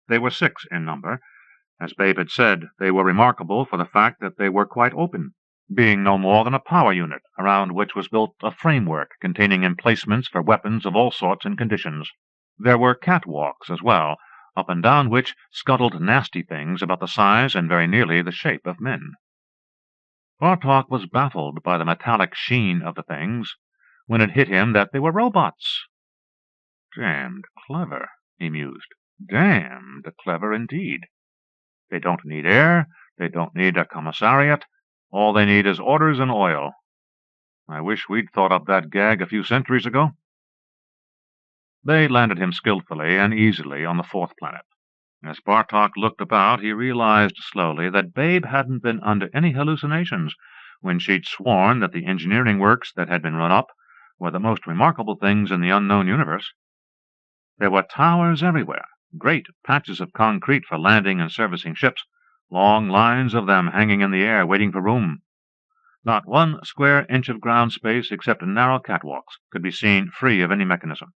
They were 6 in number. As Babe had said, they were remarkable for the fact that they were quite open, being no more than a power unit, around which was built a framework containing emplacements for weapons of all sorts and conditions. There were catwalks as well, up and down which scuttled nasty things about the size and very nearly the shape of men. Bartok was baffled by the metallic sheen of the things, when it hit him that they were robots. Damned clever, he mused. Damned clever indeed. They don't need air, they don't need a commissariat, all they need is orders and oil. I wish we'd thought up that gag a few centuries ago. They landed him skillfully and easily on the 4th planet. As Bartok looked about, he realized slowly that Babe hadn't been under any hallucinations when she'd sworn that the engineering works that had been run up were the most remarkable things in the unknown universe. There were towers everywhere, great patches of concrete for landing and servicing ships, long lines of them hanging in the air waiting for room. Not one square inch of ground space except narrow catwalks could be seen free of any mechanism.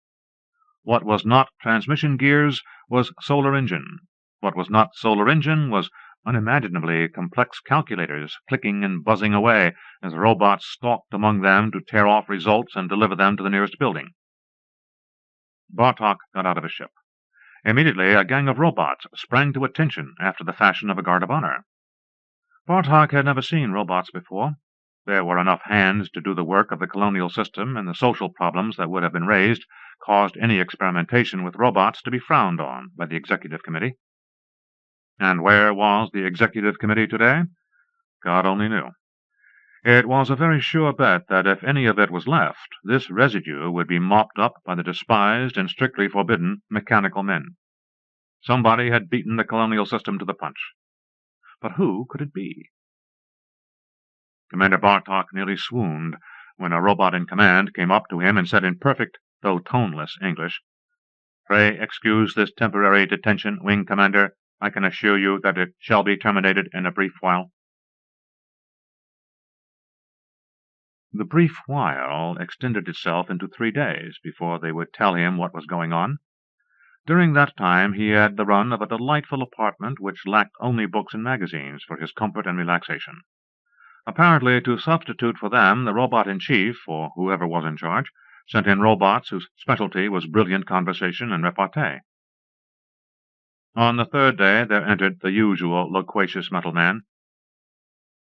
What was not transmission gears was solar engine. What was not solar engine was unimaginably complex calculators clicking and buzzing away as robots stalked among them to tear off results and deliver them to the nearest building. Bartok got out of his ship. Immediately, a gang of robots sprang to attention after the fashion of a guard of honor. Bartok had never seen robots before. There were enough hands to do the work of the colonial system, and the social problems that would have been raised caused any experimentation with robots to be frowned on by the Executive Committee. And where was the Executive Committee today? God only knew. It was a very sure bet that if any of it was left, this residue would be mopped up by the despised and strictly forbidden mechanical men. Somebody had beaten the colonial system to the punch. But who could it be? Commander Bartok nearly swooned when a robot in command came up to him and said in perfect, though toneless, English, "Pray excuse this temporary detention, Wing Commander. I can assure you that it shall be terminated in a brief while." The brief while extended itself into 3 days before they would tell him what was going on. During that time he had the run of a delightful apartment which lacked only books and magazines for his comfort and relaxation. Apparently, to substitute for them, the robot-in-chief, or whoever was in charge, sent in robots whose specialty was brilliant conversation and repartee. On the 3rd day there entered the usual loquacious metal man.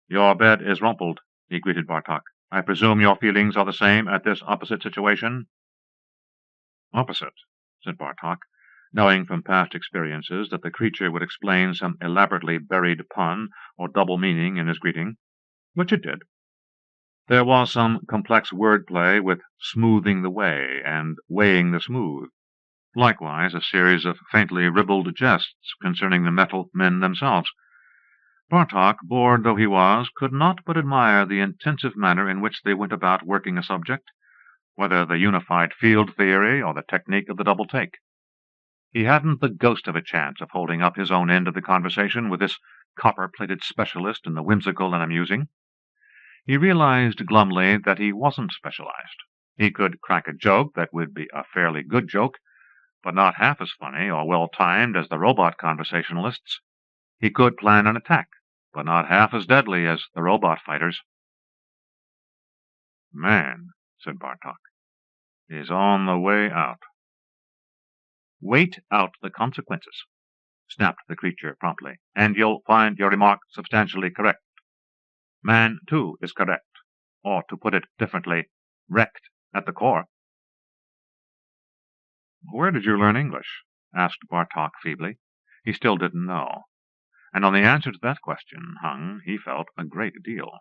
"Your bed is rumpled," he greeted Bartok. "I presume your feelings are the same at this opposite situation?" "Opposite," said Bartok, knowing from past experiences that the creature would explain some elaborately buried pun or double meaning in his greeting, which it did. There was some complex word-play with smoothing the way and weighing the smooth, likewise a series of faintly ribald jests concerning the metal men themselves. Bartok, bored though he was, could not but admire the intensive manner in which they went about working a subject, whether the unified field theory or the technique of the double take. He hadn't the ghost of a chance of holding up his own end of the conversation with this copper-plated specialist in the whimsical and amusing. He realized glumly that he wasn't specialized. He could crack a joke that would be a fairly good joke, but not half as funny or well-timed as the robot conversationalists. He could plan an attack, but not half as deadly as the robot fighters. "Man," said Bartok, "is on the way out." "Wait out the consequences," snapped the creature promptly, "and you'll find your remark substantially correct. Man, too, is correct. or to put it differently, wrecked at the core. "Where did you learn English?" asked Bartok feebly. He still didn't know, and on the answer to that question hung, he felt, a great deal.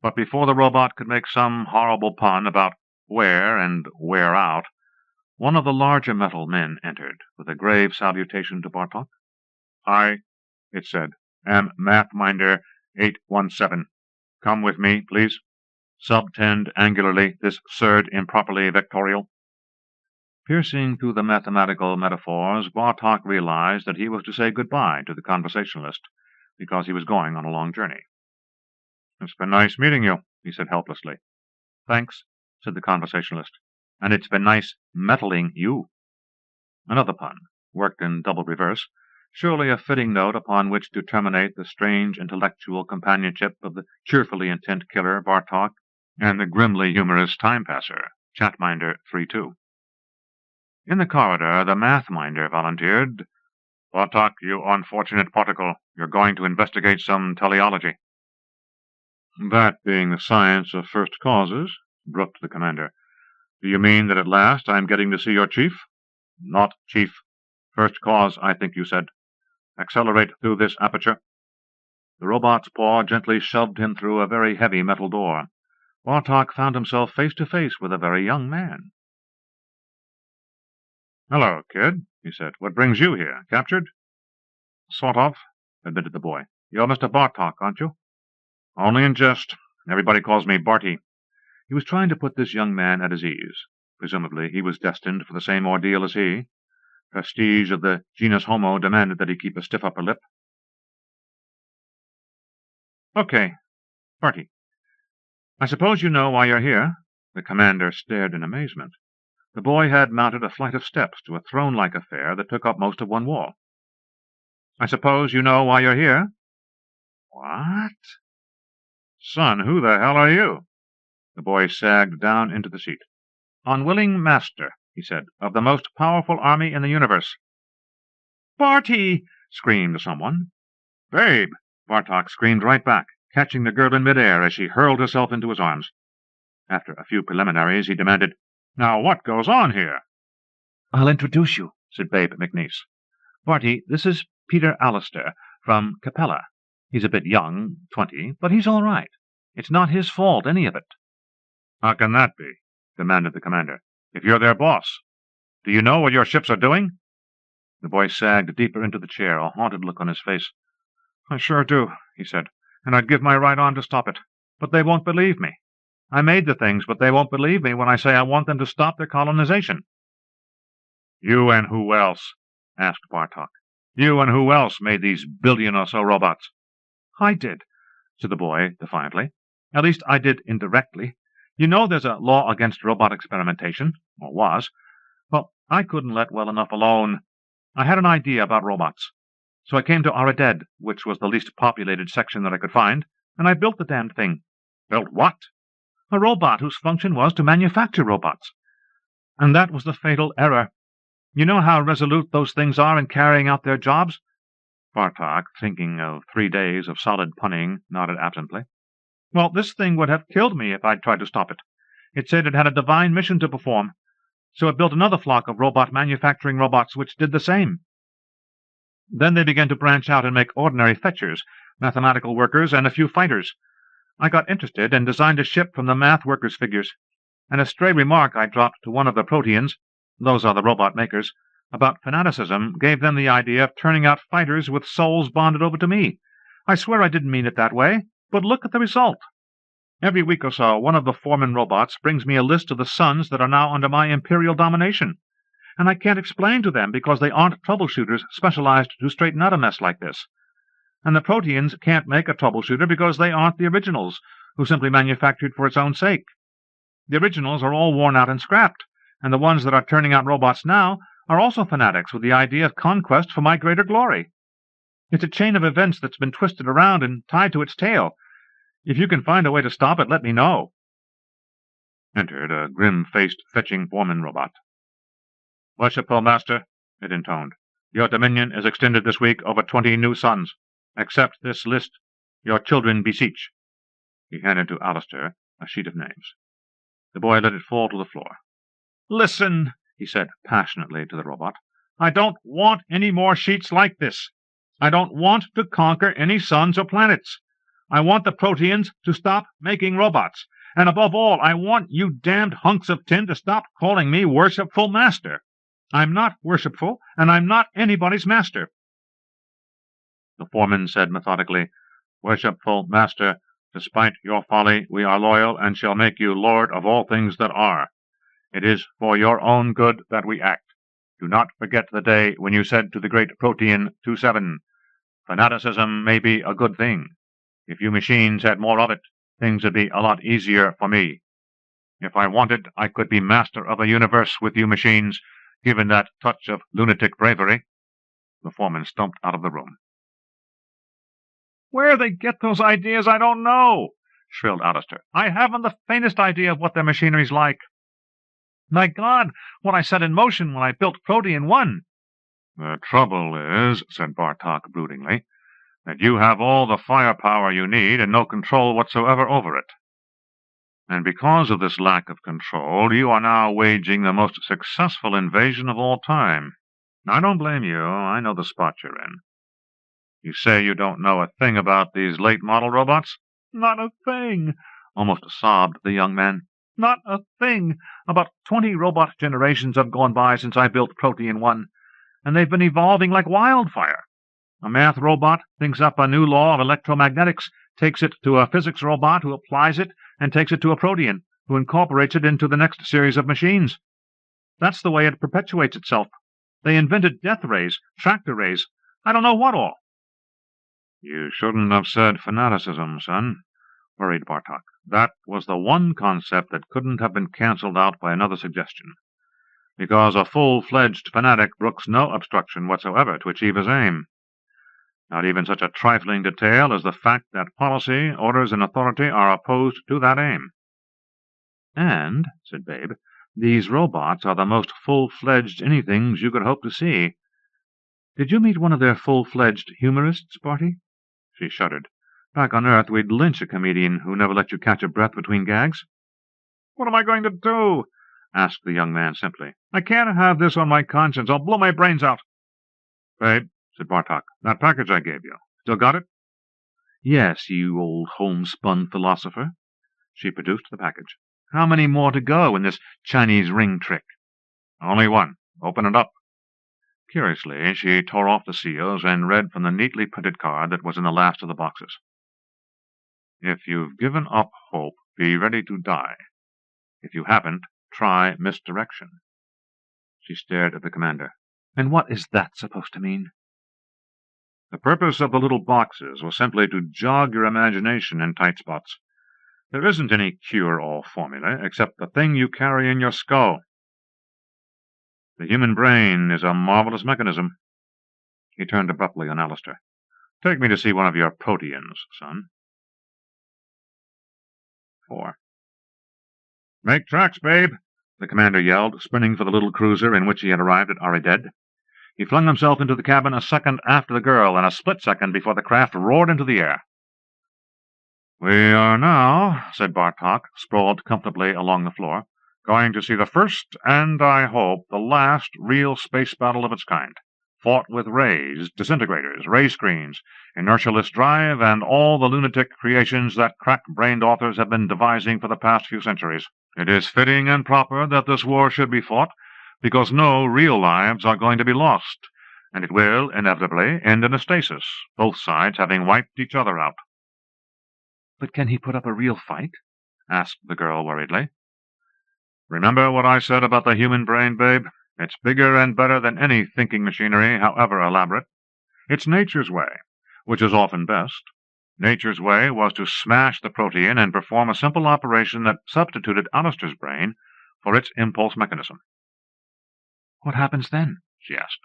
But before the robot could make some horrible pun about where and wear out, one of the larger metal men entered, with a grave salutation to Bartok. "I," it said, "am Mathminder 817. Come with me, please. Subtend angularly this surd improperly vectorial." Piercing through the mathematical metaphors, Bartok realized that he was to say goodbye to the conversationalist, because he was going on a long journey. "It's been nice meeting you," he said helplessly. "Thanks," said the conversationalist, "and it's been nice metalling you." Another pun, worked in double reverse, surely a fitting note upon which to terminate the strange intellectual companionship of the cheerfully intent killer, Bartok, and the grimly humorous time-passer, Chatminder 3-2. In the corridor, the Mathminder volunteered. "Bartok, you unfortunate particle, you're going to investigate some teleology." "That being the science of first causes," brooked the commander. "Do you mean that at last I am getting to see your chief?" "Not chief. First cause, I think you said. Accelerate through this aperture." The robot's paw gently shoved him through a very heavy metal door. Bartok found himself face to face with a very young man. "Hello, kid," he said. "What brings you here? Captured?" "Sort of," admitted the boy. "You're Mr. Bartok, aren't you?" "Only in jest. Everybody calls me Barty." He was trying to put this young man at his ease. Presumably he was destined for the same ordeal as he. Prestige of the genus Homo demanded that he keep a stiff upper lip. "Okay, Barty. I suppose you know why you're here?" The commander stared in amazement. The boy had mounted a flight of steps to a throne-like affair that took up most of one wall. "I suppose you know why you're here?" "What?" "Son, who the hell are you?" The boy sagged down into the seat. "Unwilling master," he said, "of the most powerful army in the universe." "Barty!" screamed someone. "Babe!" Bartok screamed right back, catching the girl in midair as she hurled herself into his arms. After a few preliminaries, he demanded, "Now what goes on here?" "I'll introduce you," said Babe McNeese. "Barty, this is Peter Allister, from Capella. He's a bit young, 20, but he's all right. It's not his fault, any of it." "How can that be?" demanded the commander. "If you're their boss, do you know what your ships are doing?" The boy sagged deeper into the chair, a haunted look on his face. "I sure do," he said, "and I'd give my right arm to stop it. But they won't believe me. I made the things, but they won't believe me when I say I want them to stop their colonization." "You and who else?" asked Bartok. "You and who else made these billion or so robots?" "I did," said the boy defiantly. "At least I did indirectly. You know there's a law against robot experimentation, or was. Well, I couldn't let well enough alone. I had an idea about robots. So I came to Araded, which was the least populated section that I could find, and I built the damned thing." "Built what?" "A robot whose function was to manufacture robots. And that was the fatal error. You know how resolute those things are in carrying out their jobs?" Bartok, thinking of 3 days of solid punning, nodded absently. "Well, this thing would have killed me if I'd tried to stop it. It said it had a divine mission to perform. So it built another flock of robot manufacturing robots which did the same. Then they began to branch out and make ordinary fetchers, mathematical workers, and a few fighters. I got interested and designed a ship from the math workers' figures, and a stray remark I dropped to one of the Proteans, those are the robot makers, about fanaticism gave them the idea of turning out fighters with souls bonded over to me. I swear I didn't mean it that way, but look at the result. Every week or so, one of the foreman robots brings me a list of the suns that are now under my imperial domination, and I can't explain to them because they aren't troubleshooters specialized to straighten out a mess like this. And the Proteans can't make a troubleshooter because they aren't the originals, who simply manufactured for its own sake. The originals are all worn out and scrapped, and the ones that are turning out robots now are also fanatics with the idea of conquest for my greater glory. It's a chain of events that's been twisted around and tied to its tail. If you can find a way to stop it, let me know." Entered a grim-faced fetching foreman robot. "Worshipful master," it intoned, "your dominion is extended this week over 20 new suns. Accept this list. Your children beseech." He handed to Alistair a sheet of names. The boy let it fall to the floor. "Listen," he said passionately to the robot. "I don't want any more sheets like this. I don't want to conquer any suns or planets. I want the Proteans to stop making robots. And above all, I want you damned hunks of tin to stop calling me worshipful master. I'm not worshipful, and I'm not anybody's master." The foreman said methodically, "Worshipful master, despite your folly, we are loyal and shall make you lord of all things that are. It is for your own good that we act. Do not forget the day when you said to the great Protean 27, 'Fanaticism may be a good thing. If you machines had more of it, things would be a lot easier for me. If I wanted, I could be master of a universe with you machines, given that touch of lunatic bravery." The foreman stumped out of the room. "Where they get those ideas, I don't know," shrilled Alistair. "I haven't the faintest idea of what their machinery's like. My God, what I set in motion when I built Protean 1. "The trouble is," said Bartok broodingly, "that you have all the firepower you need and no control whatsoever over it. And because of this lack of control, you are now waging the most successful invasion of all time. I don't blame you. I know the spot you're in. You say you don't know a thing about these late-model robots?" "Not a thing," almost sobbed the young man. "Not a thing. About 20 robot generations have gone by since I built Protean 1, and they've been evolving like wildfire. A math robot thinks up a new law of electromagnetics, takes it to a physics robot who applies it, and takes it to a Protean, who incorporates it into the next series of machines. That's the way it perpetuates itself. They invented death rays, tractor rays, I don't know what all." "You shouldn't have said fanaticism, son," worried Bartok. "That was the one concept that couldn't have been cancelled out by another suggestion, because a full-fledged fanatic brooks no obstruction whatsoever to achieve his aim. Not even such a trifling detail as the fact that policy, orders, and authority are opposed to that aim." "And," said Babe, "these robots are the most full-fledged anythings you could hope to see. Did you meet one of their full-fledged humorists, Barty?" She shuddered. "Back on Earth, we'd lynch a comedian who never let you catch a breath between gags." "What am I going to do?" asked the young man simply. "I can't have this on my conscience. I'll blow my brains out." "Babe," said Bartok, "that package I gave you. Still got it?" "Yes, you old homespun philosopher." She produced the package. "How many more to go in this Chinese ring trick?" "Only one. Open it up." Curiously, she tore off the seals and read from the neatly printed card that was in the last of the boxes. "If you've given up hope, be ready to die. If you haven't, try misdirection." She stared at the commander. "And what is that supposed to mean?" "The purpose of the little boxes was simply to jog your imagination in tight spots. There isn't any cure-all formula except the thing you carry in your skull. The human brain is a marvelous mechanism." He turned abruptly on Alistair. "Take me to see one of your Proteans, son." 4. "Make tracks, Babe," the commander yelled, sprinting for the little cruiser in which he had arrived at Arided. He flung himself into the cabin a second after the girl, and a split second before the craft roared into the air. "We are now," said Bartok, sprawled comfortably along the floor, "going to see the first, and, I hope, the last real space battle of its kind, fought with rays, disintegrators, ray screens, inertialess drive, and all the lunatic creations that crack-brained authors have been devising for the past few centuries. It is fitting and proper that this war should be fought, because no real lives are going to be lost, and it will, inevitably, end in a stasis, both sides having wiped each other out." "But can he put up a real fight?" asked the girl worriedly. "Remember what I said about the human brain, Babe? It's bigger and better than any thinking machinery, however elaborate. It's nature's way, which is often best. Nature's way was to smash the Protean and perform a simple operation that substituted Alistair's brain for its impulse mechanism." "What happens then?" she asked.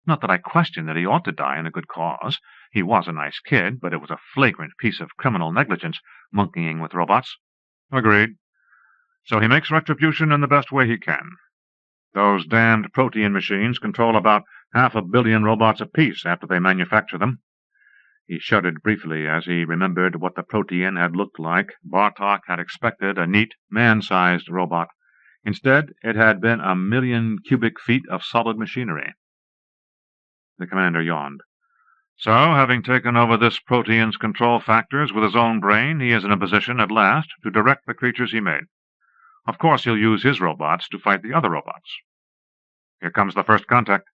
"Not that I question that he ought to die in a good cause. He was a nice kid, but it was a flagrant piece of criminal negligence, monkeying with robots." "Agreed. So he makes retribution in the best way he can. Those damned Protean machines control about 500 million robots apiece after they manufacture them. He shuddered briefly as he remembered what the protean had looked like. Bartok had expected a neat, man-sized robot. Instead, it had been 1,000,000 cubic feet of solid machinery. The commander yawned. So, having taken over this protean's control factors with his own brain, he is in a position at last to direct the creatures he made. Of course he'll use his robots to fight the other robots. Here comes the first contact.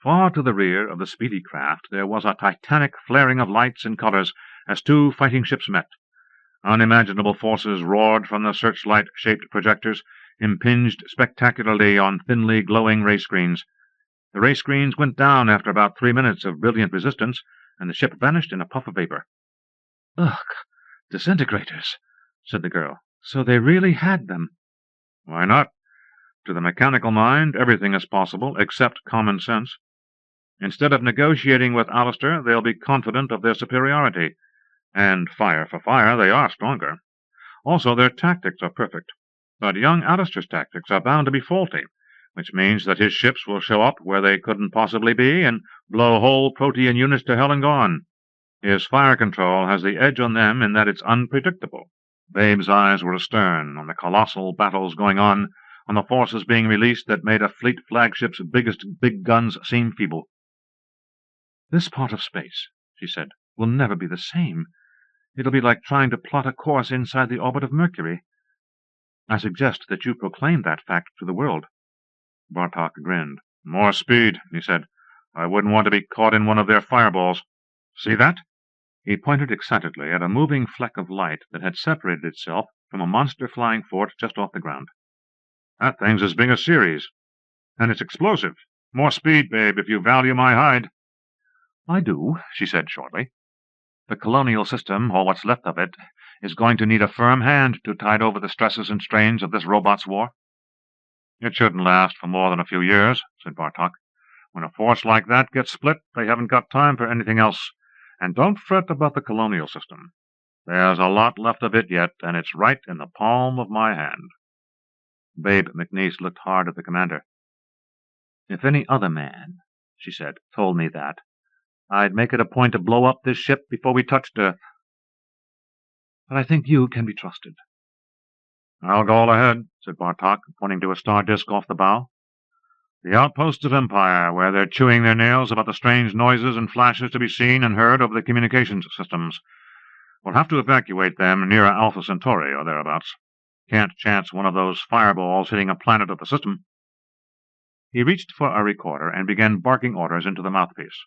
Far to the rear of the speedy craft there was a titanic flaring of lights and colors as two fighting ships met. Unimaginable forces roared from the searchlight-shaped projectors, impinged spectacularly on thinly glowing ray screens. The ray screens went down after about 3 minutes of brilliant resistance, and the ship vanished in a puff of vapor. "Ugh, disintegrators," said the girl. "So they really had them." "Why not? To the mechanical mind, everything is possible, except common sense. Instead of negotiating with Alistair, they'll be confident of their superiority. And fire for fire, they are stronger. Also, their tactics are perfect. But young Alistair's tactics are bound to be faulty, which means that his ships will show up where they couldn't possibly be and blow whole protean units to hell and gone. His fire control has the edge on them in that it's unpredictable." Babe's eyes were astern, on the colossal battles going on the forces being released that made a fleet flagship's biggest big guns seem feeble. "This part of space," she said, "will never be the same. It'll be like trying to plot a course inside the orbit of Mercury. I suggest that you proclaim that fact to the world." Bartok grinned. "More speed," he said. "I wouldn't want to be caught in one of their fireballs. See that?" He pointed excitedly at a moving fleck of light that had separated itself from a monster flying fort just off the ground. "That thing's as big as Ceres. And it's explosive. More speed, babe, if you value my hide." "I do," she said shortly. "The colonial system, or what's left of it, is going to need a firm hand to tide over the stresses and strains of this robots' war." "It shouldn't last for more than a few years," said Bartok. "When a force like that gets split, they haven't got time for anything else. And don't fret about the colonial system. There's a lot left of it yet, and it's right in the palm of my hand." Babe McNeese looked hard at the commander. "If any other man," she said, "told me that, I'd make it a point to blow up this ship before we touched Earth. But I think you can be trusted." "I'll go all ahead," said Bartok, pointing to a star disk off the bow. "The outposts of Empire, where they're chewing their nails about the strange noises and flashes to be seen and heard over the communications systems. We'll have to evacuate them near Alpha Centauri or thereabouts. Can't chance one of those fireballs hitting a planet of the system." He reached for a recorder and began barking orders into the mouthpiece.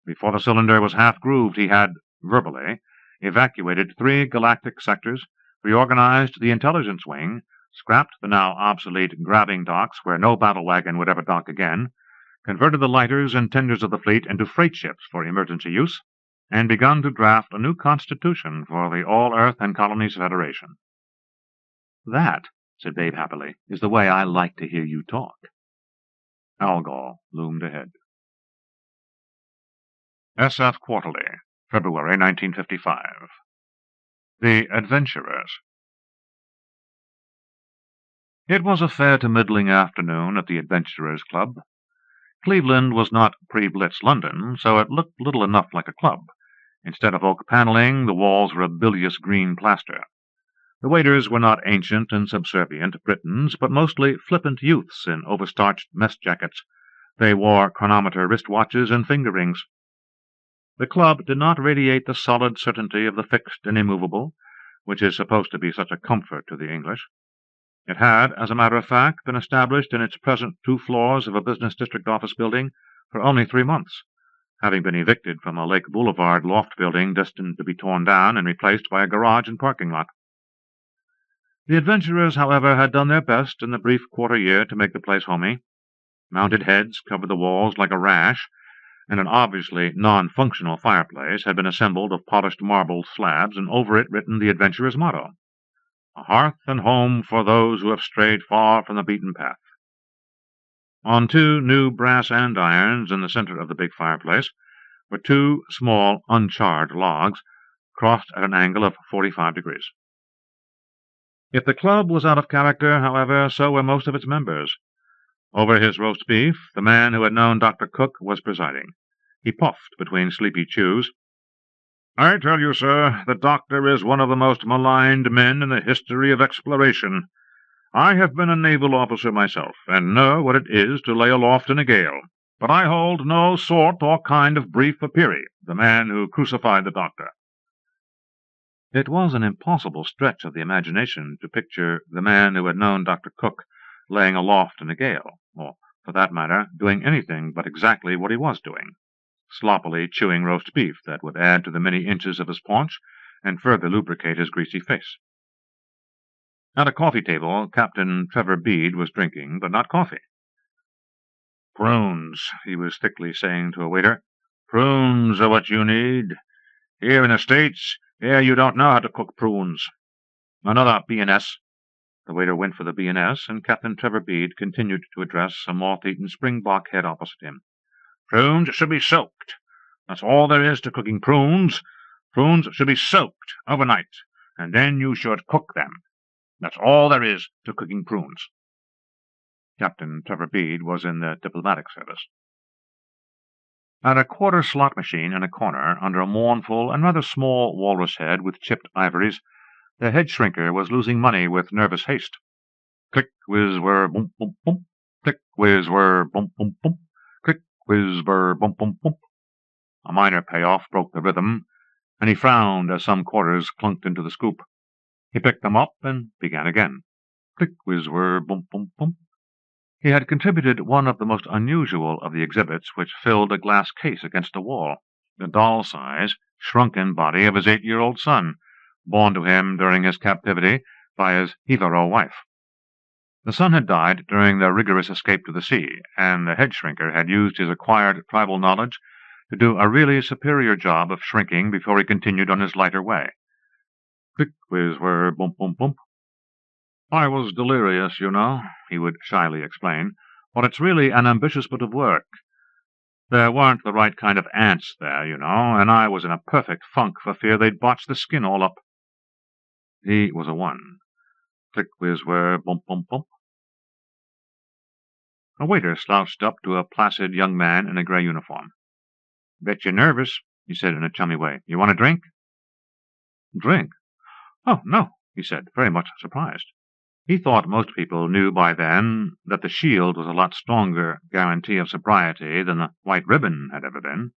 Before the cylinder was half-grooved, he had, verbally, evacuated 3 galactic sectors, reorganized the intelligence wing, scrapped the now obsolete grabbing docks where no battle wagon would ever dock again, converted the lighters and tenders of the fleet into freight ships for emergency use, and begun to draft a new constitution for the All-Earth and Colonies Federation. "That," said Babe happily, "is the way I like to hear you talk." Algol loomed ahead. SF Quarterly, February 1955. The Adventurers. It was a fair to middling afternoon at the Adventurers Club. Cleveland was not pre-Blitz London, so it looked little enough like a club. Instead of oak paneling, the walls were of bilious green plaster. The waiters were not ancient and subservient Britons, but mostly flippant youths in overstarched mess jackets. They wore chronometer wristwatches and finger rings. The club did not radiate the solid certainty of the fixed and immovable, which is supposed to be such a comfort to the English. It had, as a matter of fact, been established in its present 2 floors of a business district office building for only 3 months, having been evicted from a Lake Boulevard loft building destined to be torn down and replaced by a garage and parking lot. The adventurers, however, had done their best in the brief quarter year to make the place homey. Mounted heads covered the walls like a rash, and an obviously non-functional fireplace had been assembled of polished marble slabs, and over it written the adventurers' motto, "A hearth and home for those who have strayed far from the beaten path." On 2 new brass andirons in the center of the big fireplace were 2 small, uncharred logs, crossed at an angle of 45 degrees. If the club was out of character, however, so were most of its members. Over his roast beef, the man who had known Dr. Cook was presiding. He puffed between sleepy chews. "I tell you, sir, the doctor is one of the most maligned men in the history of exploration. I have been a naval officer myself, and know what it is to lay aloft in a gale. But I hold no sort or kind of brief for Peary, the man who crucified the doctor." It was an impossible stretch of the imagination to picture the man who had known Dr. Cook laying aloft in a gale, or, for that matter, doing anything but exactly what he was doing, sloppily chewing roast beef that would add to the many inches of his paunch and further lubricate his greasy face. At a coffee table, Captain Trevor Bede was drinking, but not coffee. "Prunes," he was thickly saying to a waiter. "Prunes are what you need. Here in the States, here you don't know how to cook prunes. Another B&S. The waiter went for the B&S, and Captain Trevor Bede continued to address a moth-eaten springbok head opposite him. "Prunes should be soaked. That's all there is to cooking prunes. Prunes should be soaked overnight, and then you should cook them. That's all there is to cooking prunes." Captain Trevor Bede was in the diplomatic service. At a quarter slot machine in a corner, under a mournful and rather small walrus head with chipped ivories, the head shrinker was losing money with nervous haste. Click, whiz, whir, bump, bump, bump. Click, whiz, whir, bump, bump, bump. Click, whiz, whir, bump, bump, bump. A minor payoff broke the rhythm, and he frowned as some quarters clunked into the scoop. He picked them up and began again. Click, whiz, whir, bump, bump, bump. He had contributed one of the most unusual of the exhibits which filled a glass case against a wall, the doll-size, shrunken body of his 8-year-old son, born to him during his captivity by his Hivaro wife. The son had died during their rigorous escape to the sea, and the head shrinker had used his acquired tribal knowledge to do a really superior job of shrinking before he continued on his lighter way. Click, whiz, whir, bump, bump, bump. "I was delirious, you know," he would shyly explain, "but it's really an ambitious bit of work. There weren't the right kind of ants there, you know, and I was in a perfect funk for fear they'd botch the skin all up." He was a 1. Click, whiz, whir, bump, bump, bump. A waiter slouched up to a placid young man in a gray uniform. "Bet you're nervous," he said in a chummy way. "You want a drink?" "Drink? Oh, no," he said, very much surprised. He thought most people knew by then that the shield was a lot stronger guarantee of sobriety than the white ribbon had ever been.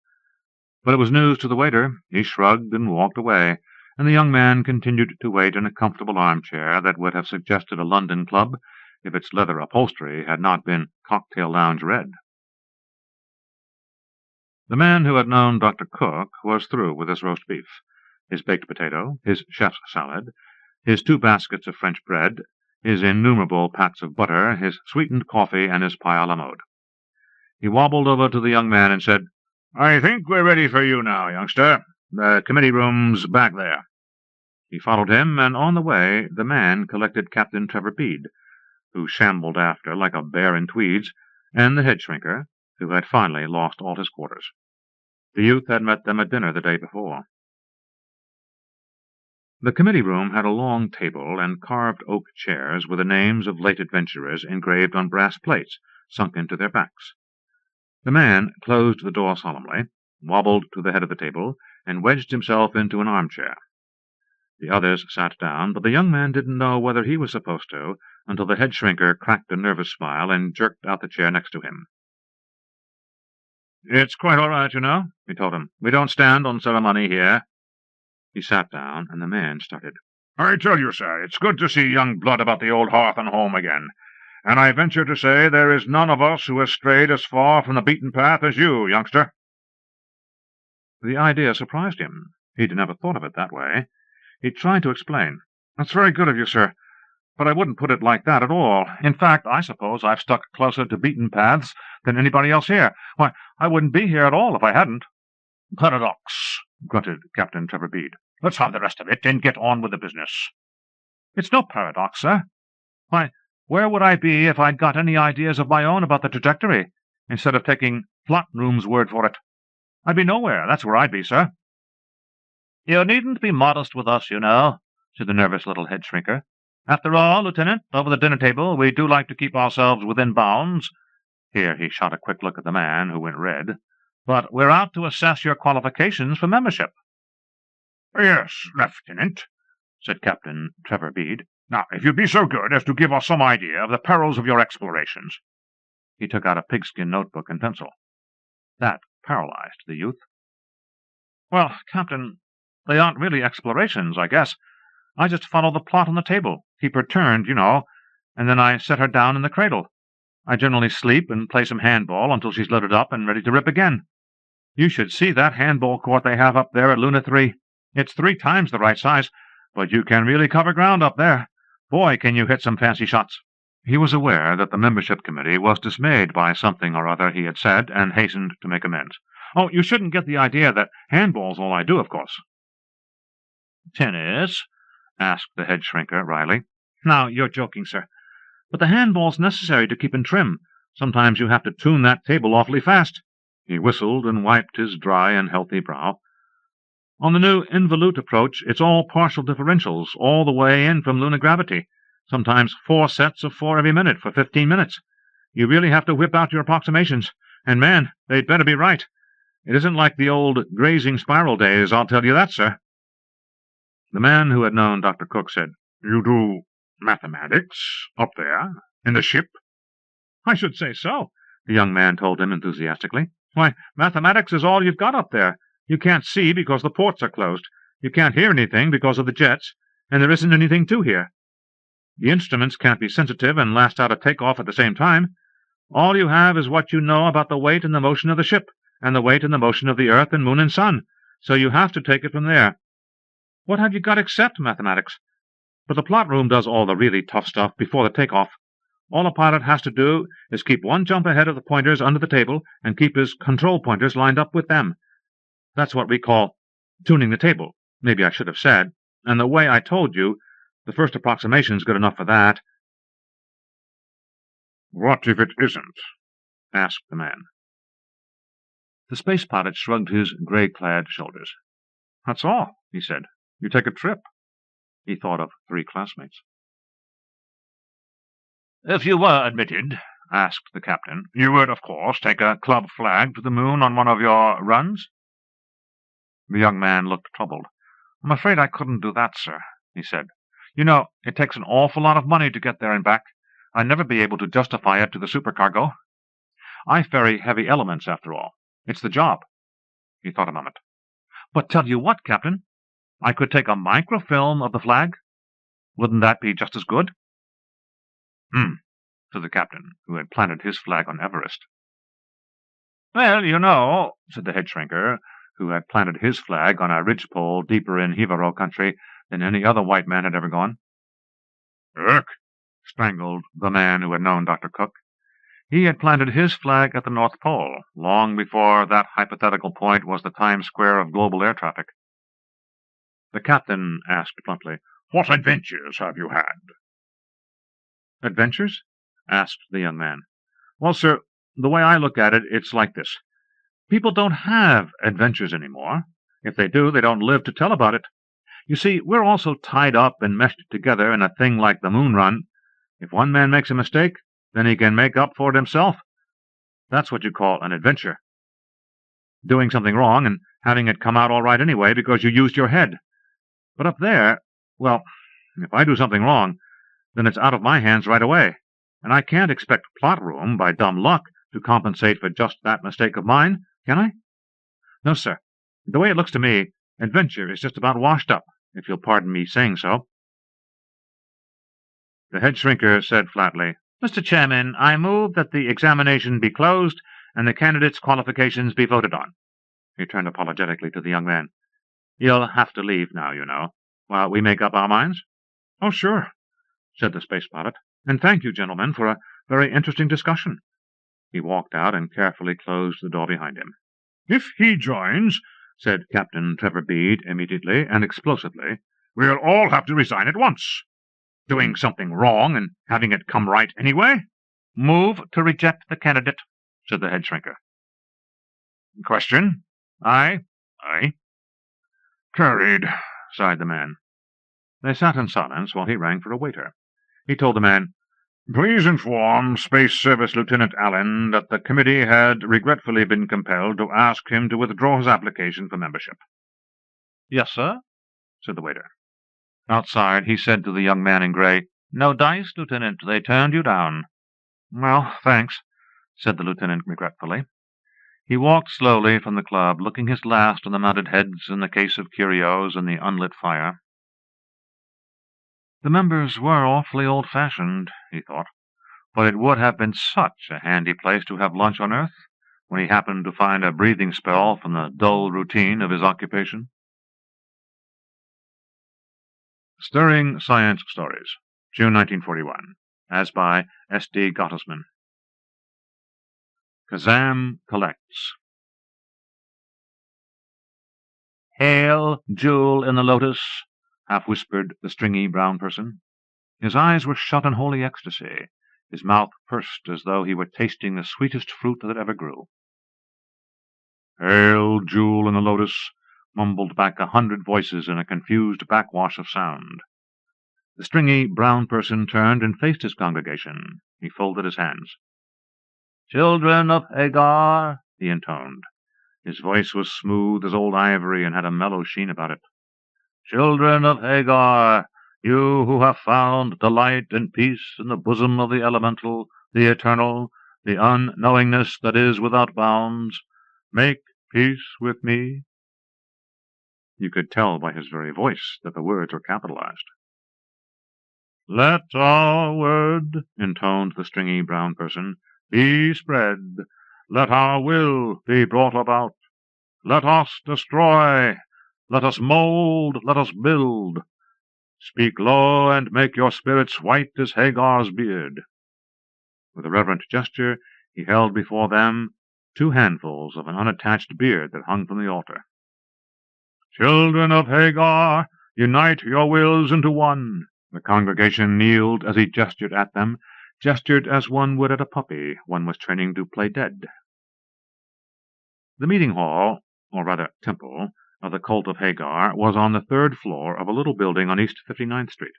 But it was news to the waiter. He shrugged and walked away, and the young man continued to wait in a comfortable armchair that would have suggested a London club if its leather upholstery had not been cocktail lounge red. The man who had known Dr. Cook was through with his roast beef, his baked potato, his chef's salad, his 2 baskets of French bread, his innumerable pats of butter, his sweetened coffee, and his pie à la mode. He wobbled over to the young man and said, "I think we're ready for you now, youngster. The committee room's back there." He followed him, and on the way the man collected Captain Trevor Bede, who shambled after like a bear in tweeds, and the head shrinker, who had finally lost all his quarters. The youth had met them at dinner the day before. The committee room had a long table and carved oak chairs with the names of late adventurers engraved on brass plates sunk into their backs. The man closed the door solemnly, wobbled to the head of the table, and wedged himself into an armchair. The others sat down, but the young man didn't know whether he was supposed to until the head shrinker cracked a nervous smile and jerked out the chair next to him. "It's quite all right, you know," he told him. "We don't stand on ceremony here." He sat down, and the man started. "I tell you, sir, it's good to see young blood about the old hearth and home again, and I venture to say there is none of us who has strayed as far from the beaten path as you, youngster." The idea surprised him. He'd never thought of it that way. He tried to explain. "That's very good of you, sir, but I wouldn't put it like that at all. In fact, I suppose I've stuck closer to beaten paths than anybody else here. Why, I wouldn't be here at all if I hadn't." "Paradox," grunted Captain Trevor Bede. "Let's have the rest of it and get on with the business." "It's no paradox, sir. Why, where would I be if I'd got any ideas of my own about the trajectory, instead of taking Plotnroom's word for it? I'd be nowhere, that's where I'd be, sir." "You needn't be modest with us, you know," said the nervous little head shrinker. "After all, Lieutenant, over the dinner-table we do like to keep ourselves within bounds." Here he shot a quick look at the man, who went red. But we're out to assess your qualifications for membership." "Yes, Lieutenant," said Captain Trevor Bede. "Now, if you'd be so good as to give us some idea of the perils of your explorations." He took out a pigskin notebook and pencil. That paralyzed the youth. "Well, Captain, they aren't really explorations, I guess. I just follow the plot on the table, keep her turned, you know, and then I set her down in the cradle. I generally sleep and play some handball until she's loaded up and ready to rip again. You should see that handball court they have up there at Luna 3. It's 3 times the right size, but you can really cover ground up there. Boy, can you hit some fancy shots." He was aware that the membership committee was dismayed by something or other he had said, and hastened to make amends. "Oh, you shouldn't get the idea that handball's all I do, of course." "Tennis?" asked the head shrinker wryly. "Now, you're joking, sir. But the handball's necessary to keep in trim. Sometimes you have to tune that table awfully fast." He whistled and wiped his dry and healthy brow. "On the new involute approach, it's all partial differentials, all the way in from lunar gravity. Sometimes 4 sets of 4 every minute for 15 minutes. You really have to whip out your approximations. And, man, they'd better be right. It isn't like the old grazing spiral days, I'll tell you that, sir." The man who had known Dr. Cook said, "You do mathematics up there, in the ship?" "I should say so," the young man told him enthusiastically. "Why, mathematics is all you've got up there. You can't see because the ports are closed. You can't hear anything because of the jets, and there isn't anything to hear. The instruments can't be sensitive and last out a take-off at the same time. All you have is what you know about the weight and the motion of the ship, and the weight and the motion of the earth and moon and sun, so you have to take it from there. What have you got except mathematics? But the plot room does all the really tough stuff before the take-off. All a pilot has to do is keep 1 jump ahead of the pointers under the table and keep his control pointers lined up with them. That's what we call tuning the table, maybe I should have said, and the way I told you, the first approximation's good enough for that." "What if it isn't?" asked the man. The space pilot shrugged his gray-clad shoulders. "That's all," he said. "You take a trip." He thought of 3 classmates. "If you were admitted," asked the captain, "you would, of course, take a club flag to the moon on one of your runs?" The young man looked troubled. "I'm afraid I couldn't do that, sir," he said. "You know, it takes an awful lot of money to get there and back. I'd never be able to justify it to the supercargo. I ferry heavy elements, after all. It's the job." He thought a moment. "But tell you what, Captain, I could take a microfilm of the flag. Wouldn't that be just as good?" Said the captain, who had planted his flag on Everest. "Well, you know," Said the head shrinker, who had planted his flag on a ridgepole deeper in Hivaro country than any other white man had ever gone. "Ugh," strangled the man who had known Dr. Cook. He had planted his flag at the North Pole, long before that hypothetical point was the Times Square of global air traffic. The captain asked bluntly, "What adventures have you had?" "Adventures?" asked the young man. "Well, sir, the way I look at it, it's like this. People don't have adventures anymore. If they do, they don't live to tell about it. You see, we're all so tied up and meshed together in a thing like the moon run. If one man makes a mistake, then he can make up for it himself. That's what you call an adventure. Doing something wrong and having it come out all right anyway because you used your head. But up there, well, if I do something wrong, then it's out of my hands right away, and I can't expect plot room, by dumb luck, to compensate for just that mistake of mine, can I? No, sir. The way it looks to me, adventure is just about washed up, if you'll pardon me saying so." The head shrinker said flatly, "Mr. Chairman, I move that the examination be closed and the candidates' qualifications be voted on." He turned apologetically to the young man. "You'll have to leave now, you know, while we make up our minds." "Oh, sure," said the space pilot. "And thank you, gentlemen, for a very interesting discussion." He walked out and carefully closed the door behind him. "If he joins," said Captain Trevor Bede immediately and explosively, "we'll all have to resign at once. Doing something wrong and having it come right anyway?" "Move to reject the candidate," said the head shrinker. "Question?" "Aye." "Aye." "Carried," sighed the man. They sat in silence while he rang for a waiter. He told the man, Please inform Space Service Lieutenant Allen that the committee had regretfully been compelled to ask him to withdraw his application for membership. Yes, sir, said the waiter. Outside, he said to the young man in gray, No dice, Lieutenant. They turned you down. Well, thanks, said the lieutenant regretfully. He walked slowly from the club, looking his last on the mounted heads and the case of curios and the unlit fire. The members were awfully old-fashioned, he thought, but it would have been such a handy place to have lunch on Earth, when he happened to find a breathing spell from the dull routine of his occupation. Stirring Science Stories, June 1941, as by S.D. Gottesman. Kazam Collects. Hail, jewel in the lotus, half-whispered the stringy brown person. His eyes were shut in holy ecstasy, his mouth pursed as though he were tasting the sweetest fruit that ever grew. Hail, jewel in the lotus, mumbled back 100 voices in a confused backwash of sound. The stringy brown person turned and faced his congregation. He folded his hands. Children of Hagar, he intoned. His voice was smooth as old ivory and had a mellow sheen about it. Children of Hagar, you who have found delight and peace in the bosom of the elemental, the eternal, the unknowingness that is without bounds, make peace with me. You could tell by his very voice that the words were capitalized. Let our word, intoned the stringy brown person, be spread. Let our will be brought about. Let us destroy. Let us mold. Let us build. Speak low and make your spirits white as Hagar's beard. With a reverent gesture, he held before them 2 handfuls of an unattached beard that hung from the altar. Children of Hagar, unite your wills into one. The congregation kneeled as he gestured at them, gestured as one would at a puppy one was training to play dead. The meeting hall, or rather temple, of the cult of Hagar was on the 3rd floor of a little building on East 59th Street,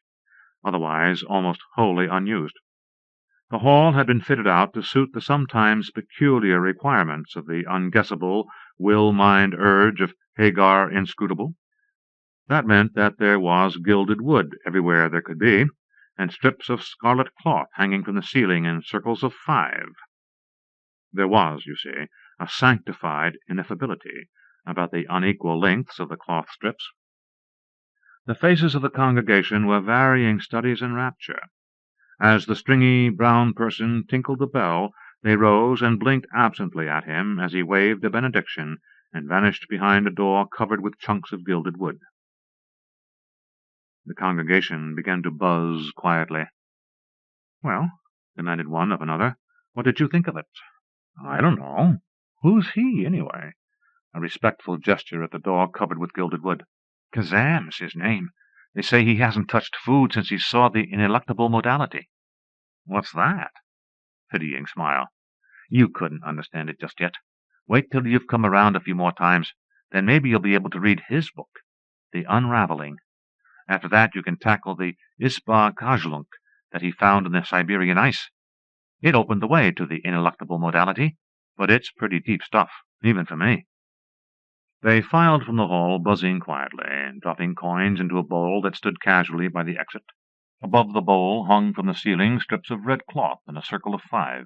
otherwise almost wholly unused. The hall had been fitted out to suit the sometimes peculiar requirements of the unguessable will-mind urge of Hagar Inscrutable. That meant that there was gilded wood everywhere there could be, and strips of scarlet cloth hanging from the ceiling in circles of 5. There was, you see, a sanctified ineffability about the unequal lengths of the cloth strips. The faces of the congregation were varying studies in rapture. As the stringy brown person tinkled the bell, they rose and blinked absently at him as he waved a benediction and vanished behind a door covered with chunks of gilded wood. The congregation began to buzz quietly. Well, demanded one of another, what did you think of it? I don't know. Who's he, anyway? A respectful gesture at the door covered with gilded wood. Kazam's his name. They say he hasn't touched food since he saw the ineluctable modality. What's that? Pitying smile. You couldn't understand it just yet. Wait till you've come around a few more times. Then maybe you'll be able to read his book, The Unraveling. After that you can tackle the Isba Kajlunk that he found in the Siberian ice. It opened the way to the ineluctable modality, but it's pretty deep stuff, even for me. They filed from the hall, buzzing quietly, dropping coins into a bowl that stood casually by the exit. Above the bowl hung from the ceiling strips of red cloth in a circle of 5.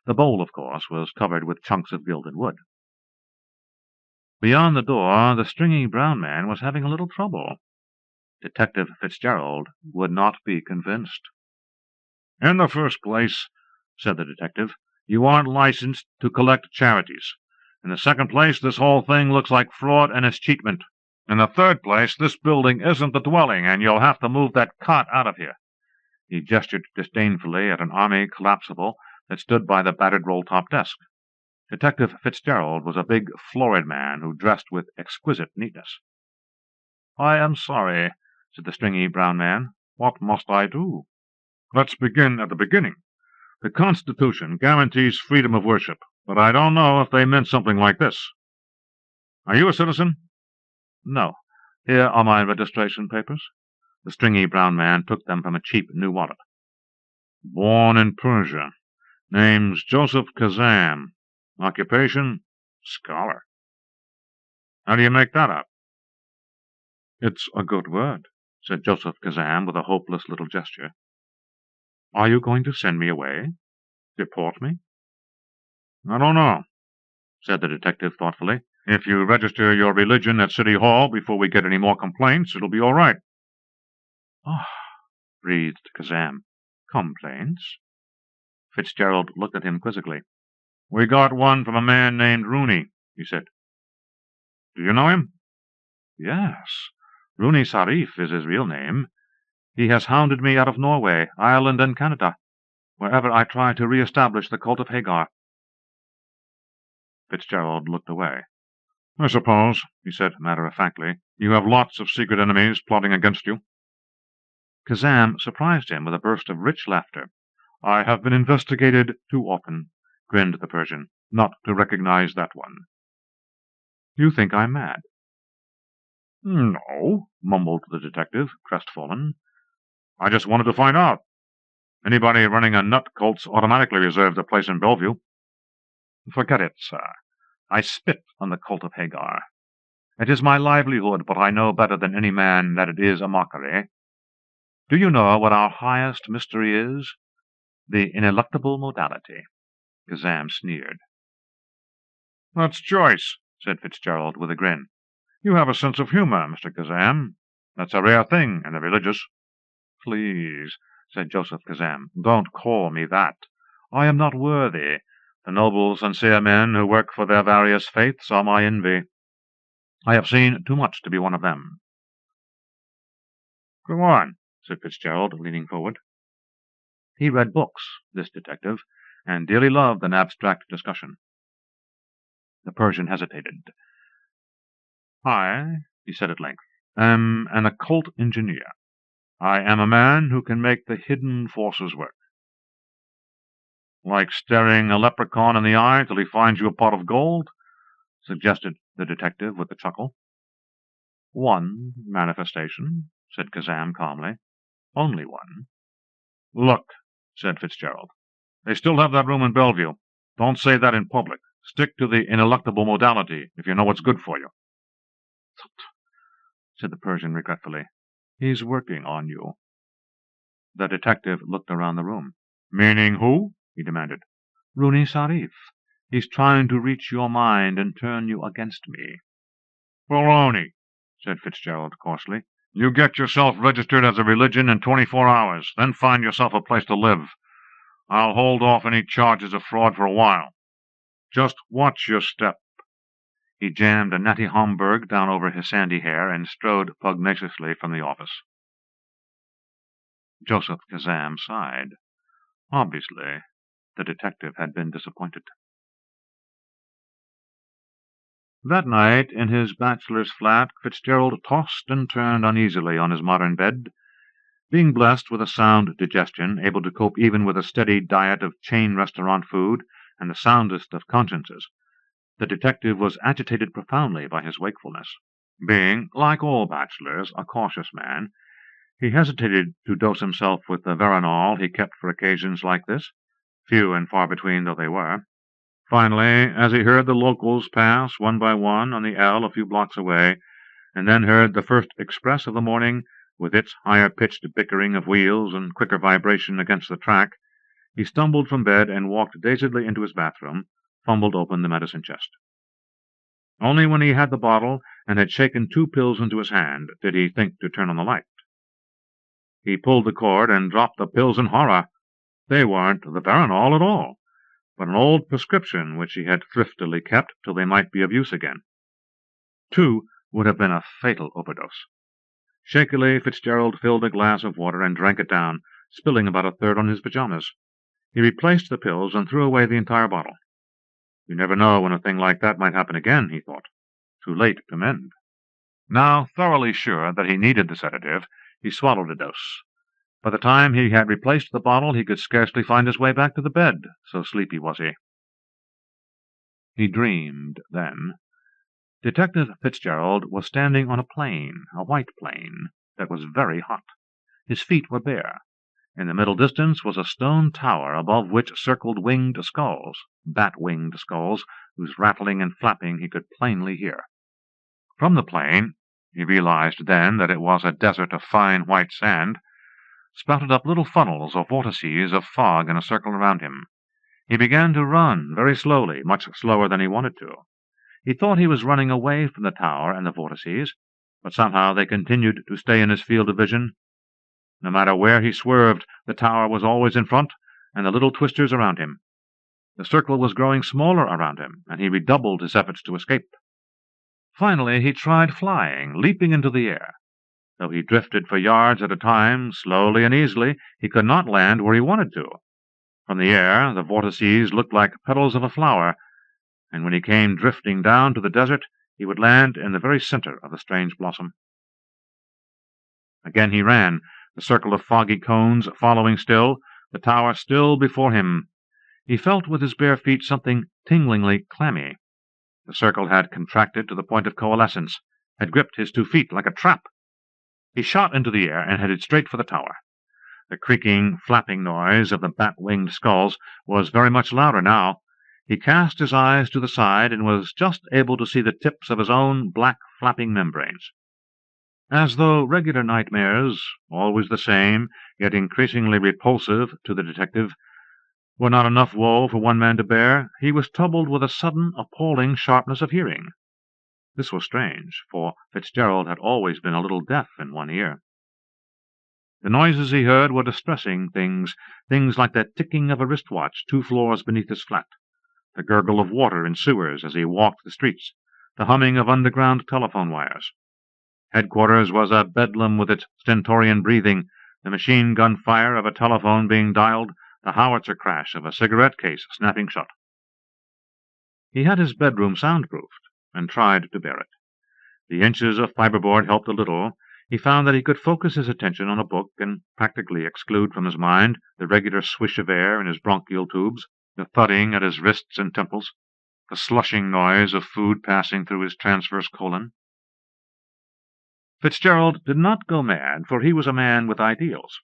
The bowl, of course, was covered with chunks of gilded wood. Beyond the door, the stringy brown man was having a little trouble. Detective Fitzgerald would not be convinced. In the first place, said the detective, you aren't licensed to collect charities. In the second place, this whole thing looks like fraud and escheatment. In the third place, this building isn't the dwelling, and you'll have to move that cot out of here. He gestured disdainfully at an army collapsible that stood by the battered roll-top desk. Detective Fitzgerald was a big, florid man who dressed with exquisite neatness. I am sorry, said the stringy brown man. What must I do? Let's begin at the beginning. The Constitution guarantees freedom of worship, but I don't know if they meant something like this. Are you a citizen? No. Here are my registration papers. The stringy brown man took them from a cheap new wallet. Born in Persia. Name's Joseph Kazam. Occupation, scholar. How do you make that up? It's a good word, said Joseph Kazam with a hopeless little gesture. Are you going to send me away? Deport me? I don't know, said the detective thoughtfully. If you register your religion at City Hall before we get any more complaints, it'll be all right. Ah, breathed Kazam. Complaints? Fitzgerald looked at him quizzically. We got one from a man named Rooney, he said. Do you know him? Yes. Rooney Sarif is his real name. He has hounded me out of Norway, Ireland, and Canada, wherever I try to re-establish the cult of Hagar. Fitzgerald looked away. I suppose, he said matter-of-factly, you have lots of secret enemies plotting against you. Kazam surprised him with a burst of rich laughter. I have been investigated too often, grinned the Persian, not to recognize that one. You think I'm mad? No, mumbled the detective, crestfallen. I just wanted to find out. Anybody running a nut cult's automatically reserved a place in Bellevue. Forget it, sir. I spit on the cult of Hagar. It is my livelihood, but I know better than any man that it is a mockery. Do you know what our highest mystery is? The ineluctable modality. Kazam sneered. That's choice, said Fitzgerald with a grin. You have a sense of humor, Mr. Kazam. That's a rare thing in the religious. Please, said Joseph Kazam, don't call me that. I am not worthy. The noble, sincere men who work for their various faiths are my envy. I have seen too much to be one of them. Go on, said Fitzgerald, leaning forward. He read books, this detective, and dearly loved an abstract discussion. The Persian hesitated. I, he said at length, am an occult engineer. I am a man who can make the hidden forces work. Like staring a leprechaun in the eye till he finds you a pot of gold? Suggested the detective with a chuckle. One manifestation, said Kazam calmly. Only one. Look, said Fitzgerald, they still have that room in Bellevue. Don't say that in public. Stick to the ineluctable modality if you know what's good for you. Said the Persian regretfully. He's working on you. The detective looked around the room. Meaning who? He demanded. Rooney Sarif. He's trying to reach your mind and turn you against me. Baloney, said Fitzgerald coarsely. You get yourself registered as a religion in 24 hours, then find yourself a place to live. I'll hold off any charges of fraud for a while. Just watch your step. He jammed a natty Homburg down over his sandy hair and strode pugnaciously from the office. Joseph Kazam sighed. Obviously, the detective had been disappointed. That night, in his bachelor's flat, Fitzgerald tossed and turned uneasily on his modern bed. Being blessed with a sound digestion, able to cope even with a steady diet of chain restaurant food and the soundest of consciences, the detective was agitated profoundly by his wakefulness. Being, like all bachelors, a cautious man, he hesitated to dose himself with the veronal he kept for occasions like this, few and far between though they were. Finally, as he heard the locals pass one by one on the L a few blocks away, and then heard the first express of the morning, with its higher-pitched bickering of wheels and quicker vibration against the track, he stumbled from bed and walked dazedly into his bathroom, fumbled open the medicine chest. Only when he had the bottle and had shaken 2 pills into his hand did he think to turn on the light. He pulled the cord and dropped the pills in horror. They weren't the veronal at all, but an old prescription which he had thriftily kept till they might be of use again. 2 would have been a fatal overdose. Shakily, Fitzgerald filled a glass of water and drank it down, spilling about a third on his pajamas. He replaced the pills and threw away the entire bottle. You never know when a thing like that might happen again, he thought. Too late to mend. Now, thoroughly sure that he needed the sedative, he swallowed a dose. By the time he had replaced the bottle, he could scarcely find his way back to the bed, so sleepy was he. He dreamed, then. Detective Fitzgerald was standing on a plain, a white plain, that was very hot. His feet were bare, In the middle distance was a stone tower above which circled winged skulls, bat-winged skulls, whose rattling and flapping he could plainly hear. From the plain, he realized then that it was a desert of fine white sand, sprouted up little funnels or vortices of fog in a circle around him. He began to run very slowly, much slower than he wanted to. He thought he was running away from the tower and the vortices, but somehow they continued to stay in his field of vision. No matter where he swerved, the tower was always in front, and the little twisters around him. The circle was growing smaller around him, and he redoubled his efforts to escape. Finally he tried flying, leaping into the air. Though he drifted for yards at a time, slowly and easily, he could not land where he wanted to. From the air, the vortices looked like petals of a flower, and when he came drifting down to the desert, he would land in the very center of the strange blossom. Again he ran, the circle of foggy cones following still, the tower still before him. He felt with his bare feet something tinglingly clammy. The circle had contracted to the point of coalescence, had gripped his 2 feet like a trap. He shot into the air and headed straight for the tower. The creaking, flapping noise of the bat-winged skulls was very much louder now. He cast his eyes to the side and was just able to see the tips of his own black flapping membranes. As though regular nightmares, always the same, yet increasingly repulsive to the detective, were not enough woe for one man to bear, he was troubled with a sudden, appalling sharpness of hearing. This was strange, for Fitzgerald had always been a little deaf in one ear. The noises he heard were distressing things like the ticking of a wristwatch 2 floors beneath his flat, the gurgle of water in sewers as he walked the streets, the humming of underground telephone wires. Headquarters was a bedlam with its stentorian breathing, the machine-gun fire of a telephone being dialed, the howitzer crash of a cigarette case snapping shut. He had his bedroom soundproofed, and tried to bear it. The inches of fiberboard helped a little. He found that he could focus his attention on a book and practically exclude from his mind the regular swish of air in his bronchial tubes, the thudding at his wrists and temples, the slushing noise of food passing through his transverse colon. Fitzgerald did not go mad, for he was a man with ideals.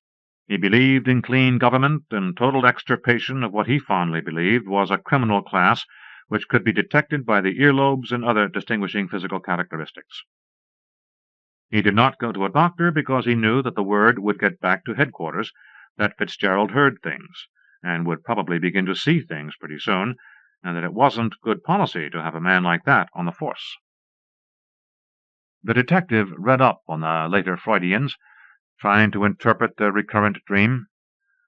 He believed in clean government and total extirpation of what he fondly believed was a criminal class which could be detected by the earlobes and other distinguishing physical characteristics. He did not go to a doctor because he knew that the word would get back to headquarters, that Fitzgerald heard things, and would probably begin to see things pretty soon, and that it wasn't good policy to have a man like that on the force. The detective read up on the later Freudians, trying to interpret the recurrent dream.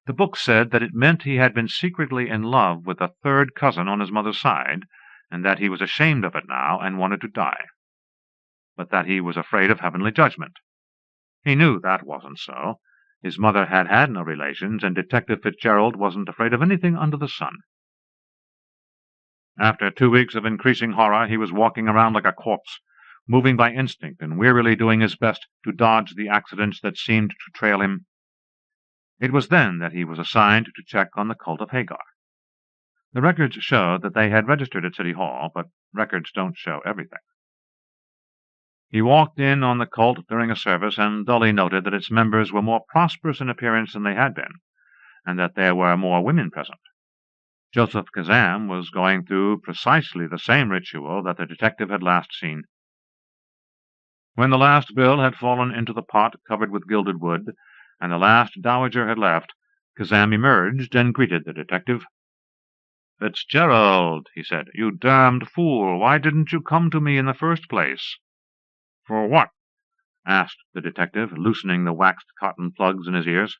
The book said that it meant he had been secretly in love with a 3rd cousin on his mother's side, and that he was ashamed of it now and wanted to die, but that he was afraid of heavenly judgment. He knew that wasn't so. His mother had had no relations, and Detective Fitzgerald wasn't afraid of anything under the sun. After 2 weeks of increasing horror, he was walking around like a corpse, moving by instinct and wearily doing his best to dodge the accidents that seemed to trail him. It was then that he was assigned to check on the cult of Hagar. The records showed that they had registered at City Hall, but records don't show everything. He walked in on the cult during a service and dully noted that its members were more prosperous in appearance than they had been, and that there were more women present. Joseph Kazam was going through precisely the same ritual that the detective had last seen. When the last bill had fallen into the pot covered with gilded wood, and the last dowager had left, Kazam emerged and greeted the detective. "Fitzgerald," he said, "you damned fool, why didn't you come to me in the first place?" "For what?" asked the detective, loosening the waxed cotton plugs in his ears.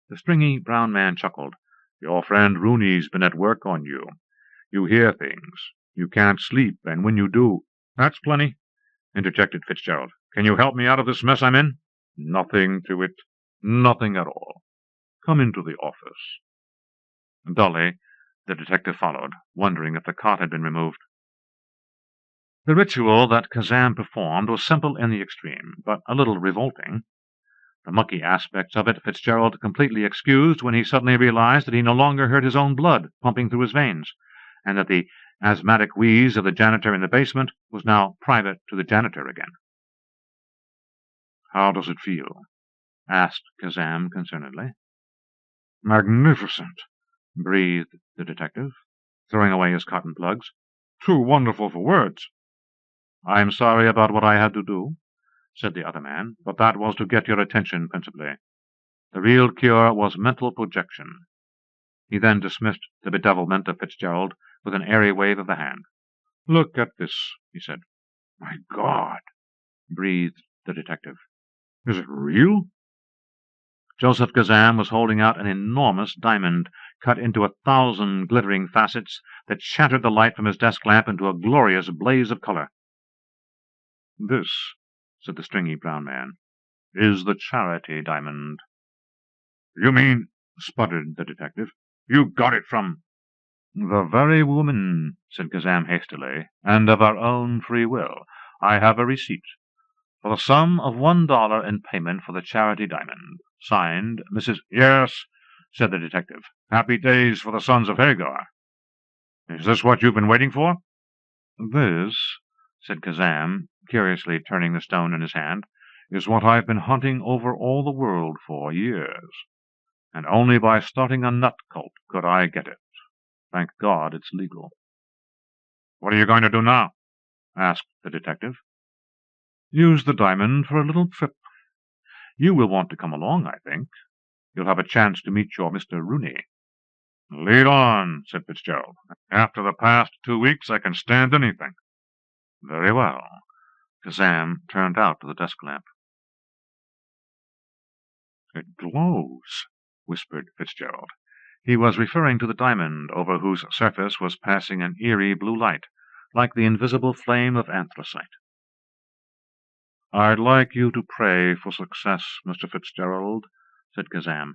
The stringy brown man chuckled. "Your friend Rooney's been at work on you. You hear things. You can't sleep, and when you do—" "That's plenty," interjected Fitzgerald. "Can you help me out of this mess I'm in?" "Nothing to it. Nothing at all. Come into the office." Dully, the detective followed, wondering if the cot had been removed. The ritual that Kazam performed was simple in the extreme, but a little revolting. The mucky aspects of it Fitzgerald completely excused when he suddenly realized that he no longer heard his own blood pumping through his veins, and that the asthmatic wheeze of the janitor in the basement was now private to the janitor again. "How does it feel?" asked Kazam concernedly. Magnificent, breathed the detective, throwing away his cotton plugs. Too wonderful for words. I'm sorry about what I had to do, said the other man, but that was to get your attention principally. The real cure was mental projection. He then dismissed the bedevilment of Fitzgerald with an airy wave of the hand. Look at this, he said. My God, breathed the detective. Is it real? Joseph Kazam was holding out an enormous diamond, cut into 1,000 glittering facets that shattered the light from his desk lamp into a glorious blaze of color. This, said the stringy brown man, is the charity diamond. You mean, sputtered the detective, you got it from... The very woman, said Kazam hastily, and of our own free will. I have a receipt. For the sum of $1 in payment for the charity diamond. Signed, Mrs. Yes, said the detective. Happy days for the sons of Hagar. Is this what you've been waiting for? This, said Kazam, curiously turning the stone in his hand, is what I've been hunting over all the world for years. And only by starting a nut cult could I get it. Thank God it's legal. What are you going to do now? Asked the detective. Use the diamond for a little trip. You will want to come along, I think. You'll have a chance to meet your Mr. Rooney. Lead on, said Fitzgerald. After the past 2 weeks, I can stand anything. Very well. Kazam turned out to the desk lamp. It glows, whispered Fitzgerald. He was referring to the diamond, over whose surface was passing an eerie blue light, like the invisible flame of anthracite. I'd like you to pray for success, Mr. Fitzgerald, said Kazam.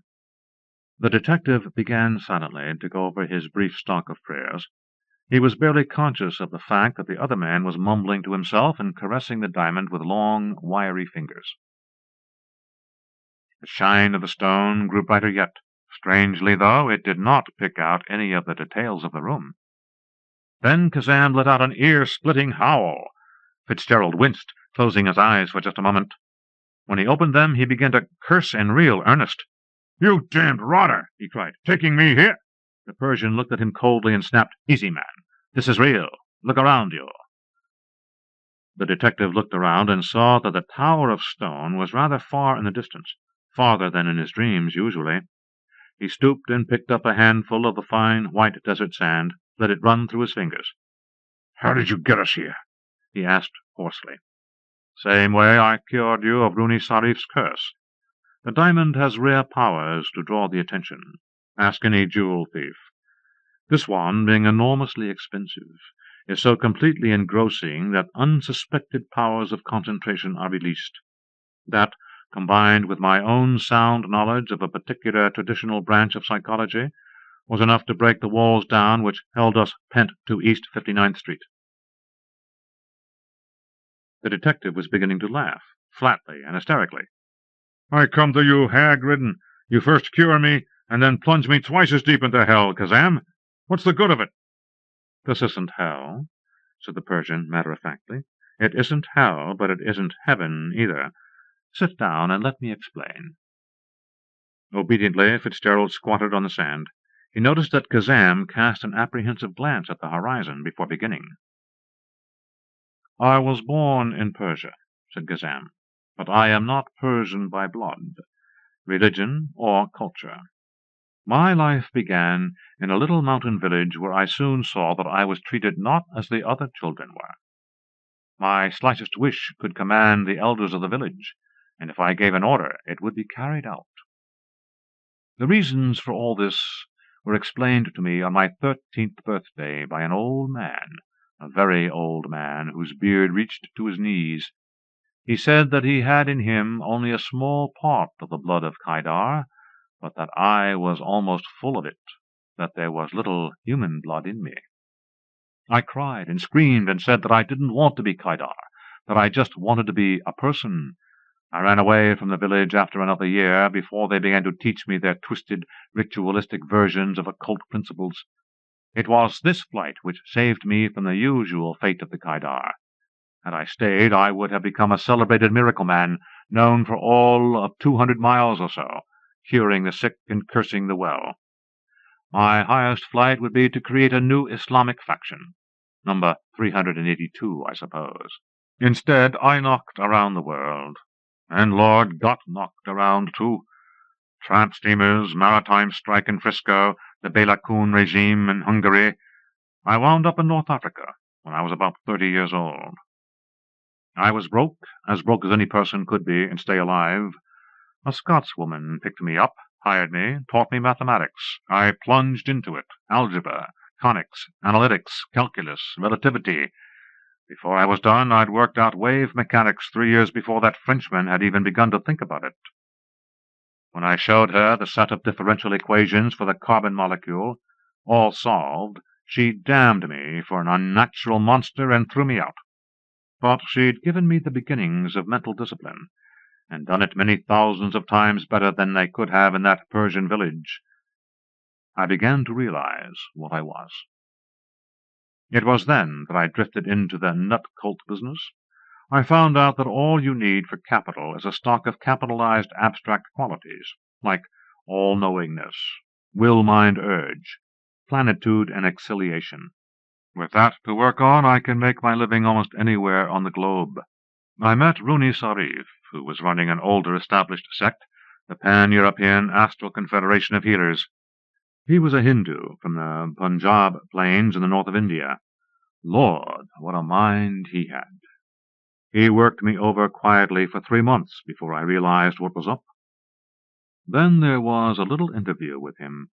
The detective began silently to go over his brief stock of prayers. He was barely conscious of the fact that the other man was mumbling to himself and caressing the diamond with long, wiry fingers. The shine of the stone grew brighter yet. Strangely, though, it did not pick out any of the details of the room. Then Kazam let out an ear-splitting howl. Fitzgerald winced, closing his eyes for just a moment. When he opened them, he began to curse in real earnest. You damned rotter, he cried, taking me here? The Persian looked at him coldly and snapped, Easy, man. This is real. Look around you. The detective looked around and saw that the tower of stone was rather far in the distance, farther than in his dreams usually. He stooped and picked up a handful of the fine white desert sand, let it run through his fingers. How did you get us here? He asked hoarsely. Same way I cured you of Rooney Sarif's curse. The diamond has rare powers to draw the attention. Ask any jewel thief. This one, being enormously expensive, is so completely engrossing that unsuspected powers of concentration are released. That, combined with my own sound knowledge of a particular traditional branch of psychology, was enough to break the walls down which held us pent to East 59th Street. The detective was beginning to laugh, flatly and hysterically. I come to you hag-ridden. You first cure me, and then plunge me twice as deep into hell, Kazam. What's the good of it? This isn't hell, said the Persian matter-of-factly. It isn't hell, but it isn't heaven either. Sit down and let me explain. Obediently, Fitzgerald squatted on the sand. He noticed that Kazam cast an apprehensive glance at the horizon before beginning. I was born in Persia, said Kazam, but I am not Persian by blood, religion, or culture. My life began in a little mountain village where I soon saw that I was treated not as the other children were. My slightest wish could command the elders of the village, and if I gave an order, it would be carried out. The reasons for all this were explained to me on my 13th birthday by an old man, a very old man, whose beard reached to his knees. He said that he had in him only a small part of the blood of Kaidar, but that I was almost full of it, that there was little human blood in me. I cried and screamed and said that I didn't want to be Kaidar, that I just wanted to be a person. I ran away from the village after another year, before they began to teach me their twisted, ritualistic versions of occult principles. It was this flight which saved me from the usual fate of the Kaidar. Had I stayed, I would have become a celebrated miracle man, known for all of 200 miles or so, curing the sick and cursing the well. My highest flight would be to create a new Islamic faction. Number 382, I suppose. Instead, I knocked around the world. And Lord got knocked around, too. Tramp steamers, maritime strike in Frisco, the Bela Kun regime in Hungary. I wound up in North Africa when I was about 30 years old. I was broke as any person could be and stay alive. A Scotswoman picked me up, hired me, taught me mathematics. I plunged into it, algebra, conics, analytics, calculus, relativity. Before I was done, I'd worked out wave mechanics 3 years before that Frenchman had even begun to think about it. When I showed her the set of differential equations for the carbon molecule, all solved, she damned me for an unnatural monster and threw me out. But she'd given me the beginnings of mental discipline, and done it many thousands of times better than they could have in that Persian village. I began to realize what I was. It was then that I drifted into the nut cult business. I found out that all you need for capital is a stock of capitalized abstract qualities, like all-knowingness, will-mind-urge, plenitude and exiliation. With that to work on, I can make my living almost anywhere on the globe. I met Rooney Sarif, who was running an older established sect, the Pan-European Astral Confederation of Healers. He was a Hindu from the Punjab plains in the north of India. Lord, what a mind he had! He worked me over quietly for 3 months before I realized what was up. Then there was a little interview with him.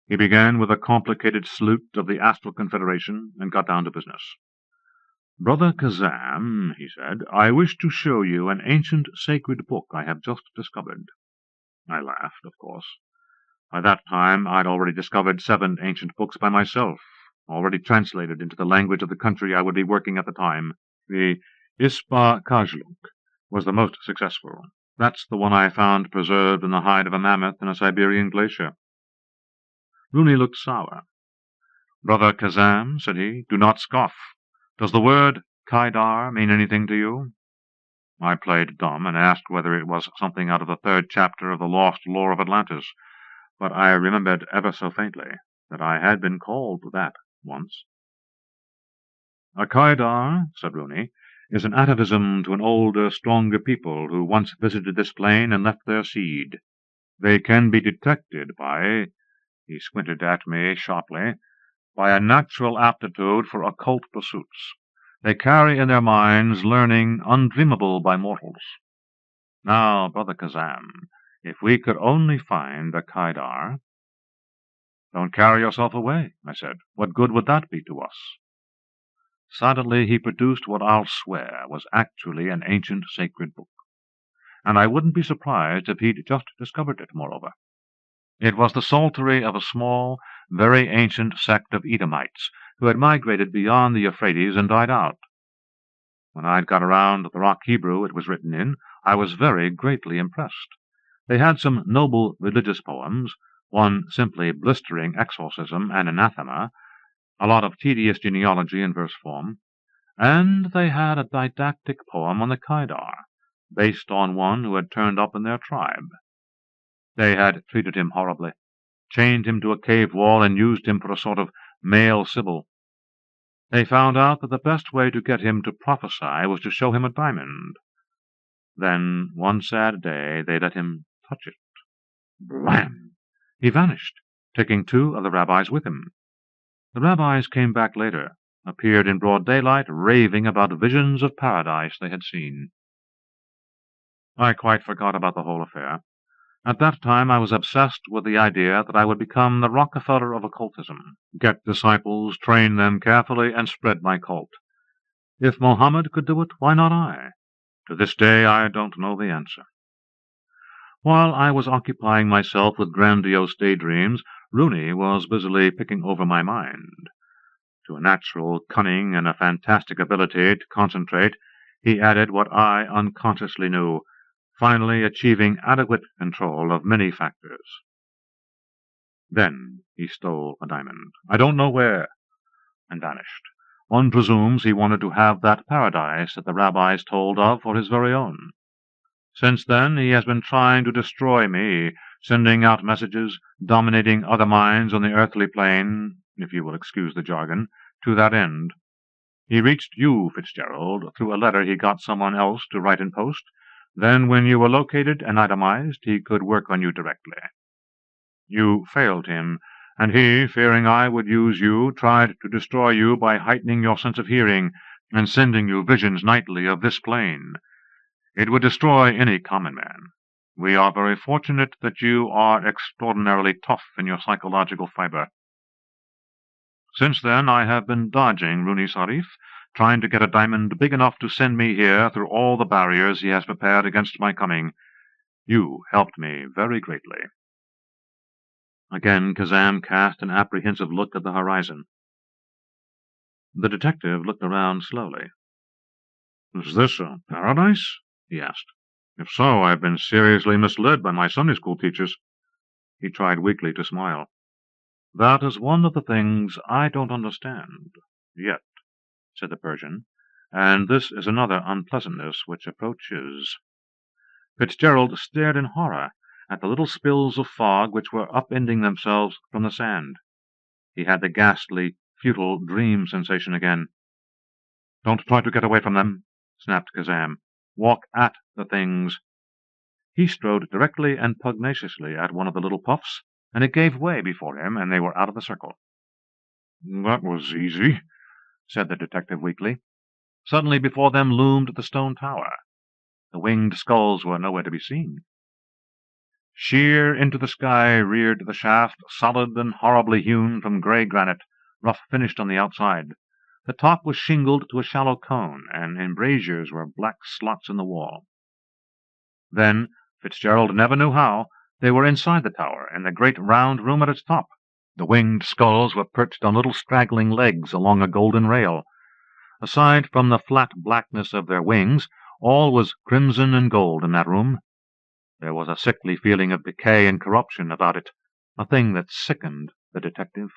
He began with a complicated salute of the Astral Confederation and got down to business. "Brother Kazam," he said, "I wish to show you an ancient sacred book I have just discovered." I laughed, of course. By that time I'd already discovered 7 ancient books by myself, already translated into the language of the country I would be working at the time. The Ispa Kajluk was the most successful. That's the one I found preserved in the hide of a mammoth in a Siberian glacier. Rooney looked sour. "Brother Kazam," said he, "do not scoff. Does the word Kaidar mean anything to you?" I played dumb and asked whether it was something out of the 3rd chapter of the lost lore of Atlantis, but I remembered ever so faintly that I had been called that once. "A Kaidar," said Rooney, "is an atavism to an older, stronger people who once visited this plane and left their seed. They can be detected by," he squinted at me sharply, "by a natural aptitude for occult pursuits. They carry in their minds learning undreamable by mortals. Now, Brother Kazam, if we could only find the Kaidar—" "Don't carry yourself away," I said. "What good would that be to us?" Silently he produced what I'll swear was actually an ancient sacred book. And I wouldn't be surprised if he'd just discovered it, moreover. It was the psaltery of a small, very ancient sect of Edomites who had migrated beyond the Euphrates and died out. When I'd got around the rock Hebrew it was written in, I was very greatly impressed. They had some noble religious poems, one simply blistering exorcism and anathema, a lot of tedious genealogy in verse form, and they had a didactic poem on the Kaidar, based on one who had turned up in their tribe. They had treated him horribly, chained him to a cave wall, and used him for a sort of male Sibyl. They found out that the best way to get him to prophesy was to show him a diamond. Then, one sad day, they let him touch it. Blam! He vanished, taking 2 of the rabbis with him. The rabbis came back later, appeared in broad daylight, raving about visions of paradise they had seen. I quite forgot about the whole affair. At that time I was obsessed with the idea that I would become the Rockefeller of occultism, get disciples, train them carefully, and spread my cult. If Mohammed could do it, why not I? To this day I don't know the answer. While I was occupying myself with grandiose daydreams, Rooney was busily picking over my mind. To a natural cunning and a fantastic ability to concentrate, he added what I unconsciously knew, finally achieving adequate control of many factors. Then he stole a diamond, I don't know where, and vanished. One presumes he wanted to have that paradise that the rabbis told of for his very own. Since then he has been trying to destroy me, sending out messages, dominating other minds on the earthly plane, if you will excuse the jargon, to that end. He reached you, Fitzgerald, through a letter he got someone else to write in post. Then, when you were located and itemized, he could work on you directly. You failed him, and he, fearing I would use you, tried to destroy you by heightening your sense of hearing and sending you visions nightly of this plane. It would destroy any common man. We are very fortunate that you are extraordinarily tough in your psychological fiber. Since then I have been dodging Rooney Sarif, trying to get a diamond big enough to send me here through all the barriers he has prepared against my coming. You helped me very greatly. Again Kazam cast an apprehensive look at the horizon. The detective looked around slowly. "Is this a paradise?" he asked. "If so, I've been seriously misled by my Sunday school teachers." He tried weakly to smile. "That is one of the things I don't understand, yet," said the Persian, "and this is another unpleasantness which approaches." Fitzgerald stared in horror at the little spills of fog which were upending themselves from the sand. He had the ghastly, futile dream sensation again. "Don't try to get away from them," snapped Kazam. "Walk at the things." He strode directly and pugnaciously at one of the little puffs, and it gave way before him, and they were out of the circle. "That was easy," said the detective weakly. Suddenly before them loomed the stone tower. The winged skulls were nowhere to be seen. Sheer into the sky reared the shaft, solid and horribly hewn from grey granite, rough-finished on the outside. The top was shingled to a shallow cone, and embrasures were black slots in the wall. Then, Fitzgerald never knew how, they were inside the tower, in the great round room at its top. The winged skulls were perched on little straggling legs along a golden rail. Aside from the flat blackness of their wings, all was crimson and gold in that room. There was a sickly feeling of decay and corruption about it, a thing that sickened the detective.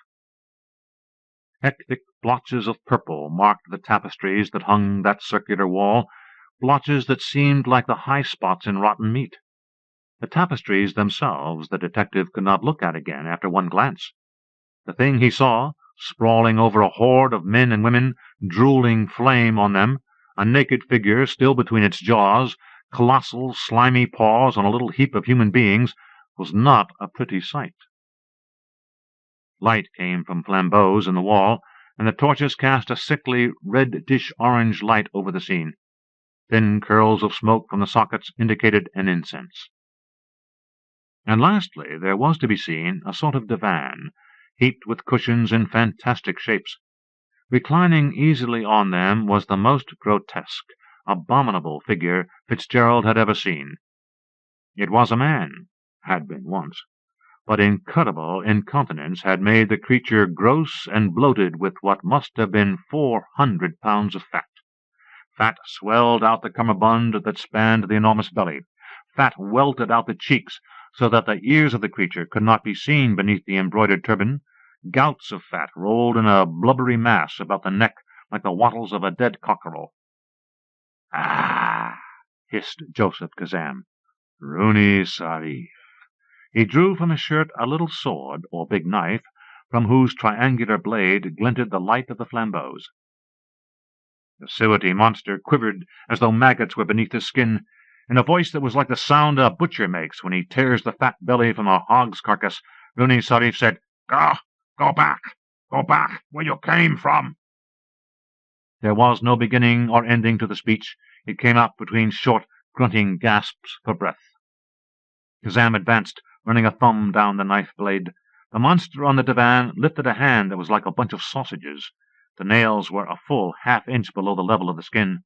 Hectic blotches of purple marked the tapestries that hung that circular wall, blotches that seemed like the high spots in rotten meat. The tapestries themselves the detective could not look at again after one glance. The thing he saw, sprawling over a horde of men and women, drooling flame on them, a naked figure still between its jaws, colossal, slimy paws on a little heap of human beings, was not a pretty sight. Light came from flambeaux in the wall, and the torches cast a sickly, reddish-orange light over the scene. Thin curls of smoke from the sockets indicated an incense. And lastly, there was to be seen a sort of divan, heaped with cushions in fantastic shapes. Reclining easily on them was the most grotesque, abominable figure Fitzgerald had ever seen. It was a man, had been once, but incredible incontinence had made the creature gross and bloated with what must have been 400 pounds of fat. Fat swelled out the cummerbund that spanned the enormous belly. Fat welted out the cheeks so that the ears of the creature could not be seen beneath the embroidered turban. Gouts of fat rolled in a blubbery mass about the neck like the wattles of a dead cockerel. "Ah!" hissed Joseph Kazam. "Rooney Sarif." He drew from his shirt a little sword, or big knife, from whose triangular blade glinted the light of the flambeaux. The suety monster quivered as though maggots were beneath his skin. In a voice that was like the sound a butcher makes when he tears the fat belly from a hog's carcass, Rooney Sarif said, Go back where you came from." There was no beginning or ending to the speech. It came out between short, grunting gasps for breath. Kazam advanced, running a thumb down the knife blade. The monster on the divan lifted a hand that was like a bunch of sausages. The nails were a full half-inch below the level of the skin.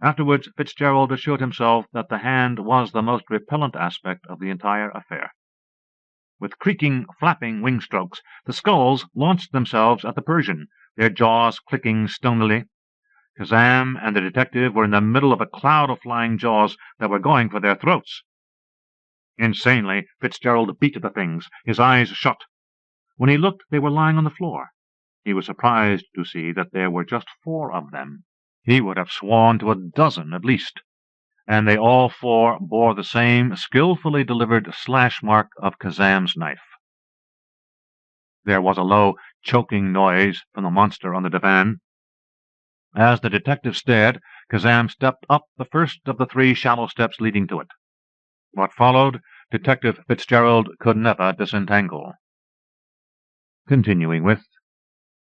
Afterwards, Fitzgerald assured himself that the hand was the most repellent aspect of the entire affair. With creaking, flapping wing-strokes, the skulls launched themselves at the Persian, their jaws clicking stonily. Kazam and the detective were in the middle of a cloud of flying jaws that were going for their throats. Insanely, Fitzgerald beat at the things, his eyes shut. When he looked, they were lying on the floor. He was surprised to see that there were just 4 of them. He would have sworn to a dozen at least. and they all four bore the same skillfully delivered slash mark of Kazam's knife. There was a low, choking noise from the monster on the divan. As the detective stared, Kazam stepped up the first of the 3 shallow steps leading to it. What followed, Detective Fitzgerald could never disentangle. Continuing with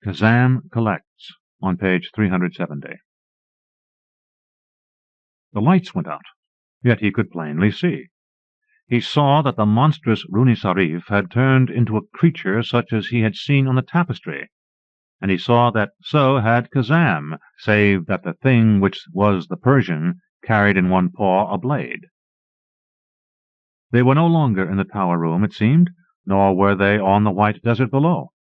Kazam Collects on page 370. The lights went out, yet he could plainly see. He saw that the monstrous Rooney Sarif had turned into a creature such as he had seen on the tapestry, and he saw that so had Kazam, save that the thing which was the Persian carried in one paw a blade. They were no longer in the tower room, it seemed, nor were they on the white desert below.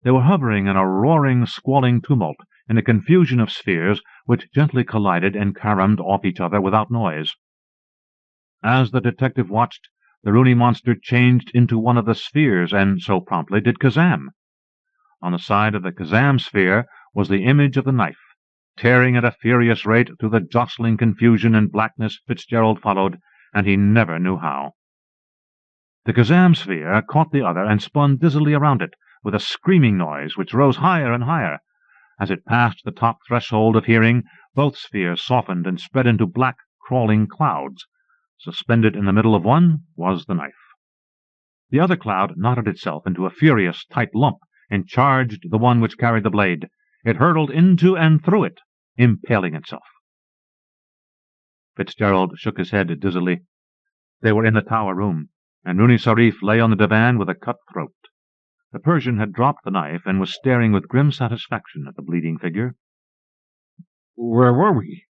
They were hovering in a roaring, squalling tumult, in a confusion of spheres which gently collided and caromed off each other without noise. As the detective watched, the Rooney monster changed into one of the spheres, and so promptly did Kazam. On the side of the Kazam sphere was the image of the knife. Tearing at a furious rate through the jostling confusion and blackness, Fitzgerald followed, and he never knew how. The Kazam sphere caught the other and spun dizzily around it, with a screaming noise which rose higher and higher. As it passed the top threshold of hearing, both spheres softened and spread into black, crawling clouds. Suspended in the middle of one was the knife. The other cloud knotted itself into a furious, tight lump, and charged the one which carried the blade. It hurtled into and through it, impaling itself. Fitzgerald shook his head dizzily. They were in the tower room, and Rooney Sarif lay on the divan with a cut throat. The Persian had dropped the knife and was staring with grim satisfaction at the bleeding figure. "Where were we?"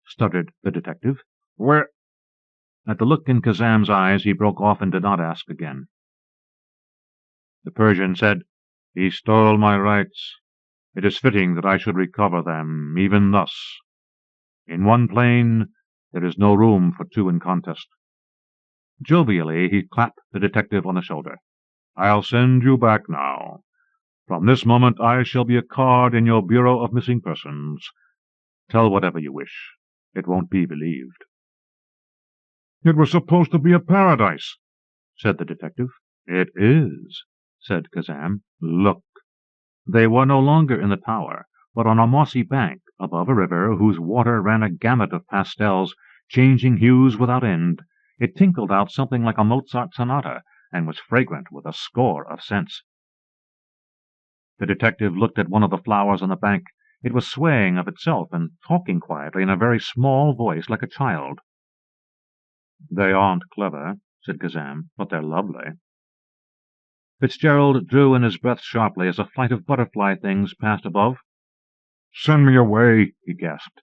stuttered the detective. "Where—" At the look in Kazam's eyes, he broke off and did not ask again. The Persian said, "He stole my rights. It is fitting that I should recover them, even thus. In one plane there is no room for 2 in contest." Jovially he clapped the detective on the shoulder. "I'll send you back now. From this moment I shall be a card in your Bureau of Missing Persons. Tell whatever you wish. It won't be believed." "It was supposed to be a paradise," said the detective. "It is," said Kazam. "Look." They were no longer in the tower, but on a mossy bank above a river whose water ran a gamut of pastels, changing hues without end. It tinkled out something like a Mozart sonata, and was fragrant with a score of scents. The detective looked at one of the flowers on the bank. It was swaying of itself and talking quietly in a very small voice like a child. "They aren't clever," said Kazam, "but they're lovely." Fitzgerald drew in his breath sharply as a flight of butterfly things passed above. "Send me away," he gasped.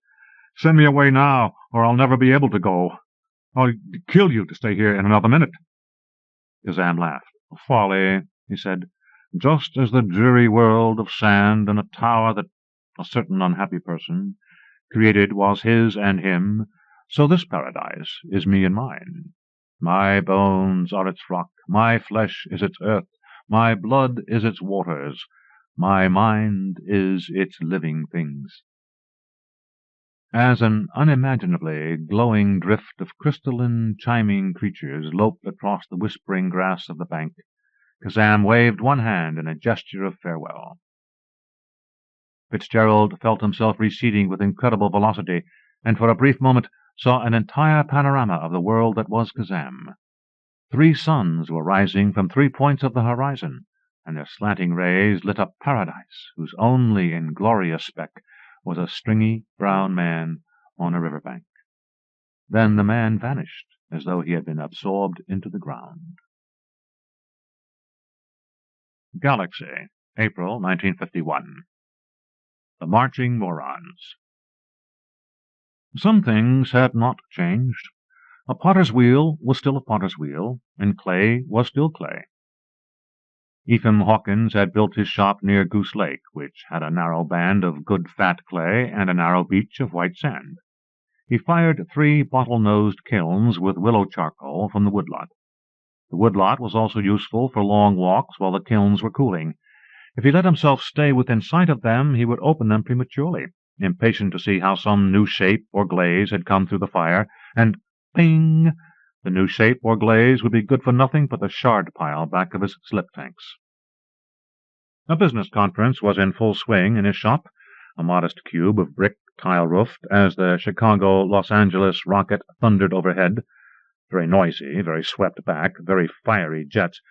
"Send me away now, or I'll never be able to go. I'll kill you to stay here in another minute." Kazam laughed. "Folly," he said. "Just as the dreary world of sand and a tower that a certain unhappy person created was his and him, so this paradise is me and mine. My bones are its rock, my flesh is its earth, my blood is its waters, my mind is its living things." As an unimaginably glowing drift of crystalline, chiming creatures loped across the whispering grass of the bank, Kazam waved one hand in a gesture of farewell. Fitzgerald felt himself receding with incredible velocity, and for a brief moment saw an entire panorama of the world that was Kazam. 3 suns were rising from 3 points of the horizon, and their slanting rays lit up paradise, whose only inglorious speck was a stringy brown man on a river bank. Then the man vanished, as though he had been absorbed into the ground. Galaxy, April 1951. The Marching Morons. Some things had not changed. A potter's wheel was still a potter's wheel, and clay was still clay. Ephraim Hawkins had built his shop near Goose Lake, which had a narrow band of good fat clay and a narrow beach of white sand. He fired 3 bottle-nosed kilns with willow charcoal from the woodlot. The woodlot was also useful for long walks while the kilns were cooling. If he let himself stay within sight of them, he would open them prematurely, impatient to see how some new shape or glaze had come through the fire, and Ping! The new shape or glaze would be good for nothing but the shard pile back of his slip tanks. A business conference was in full swing in his shop, a modest cube of brick, tile-roofed, as the Chicago-Los Angeles rocket thundered overhead, very noisy, very swept back, very fiery jets,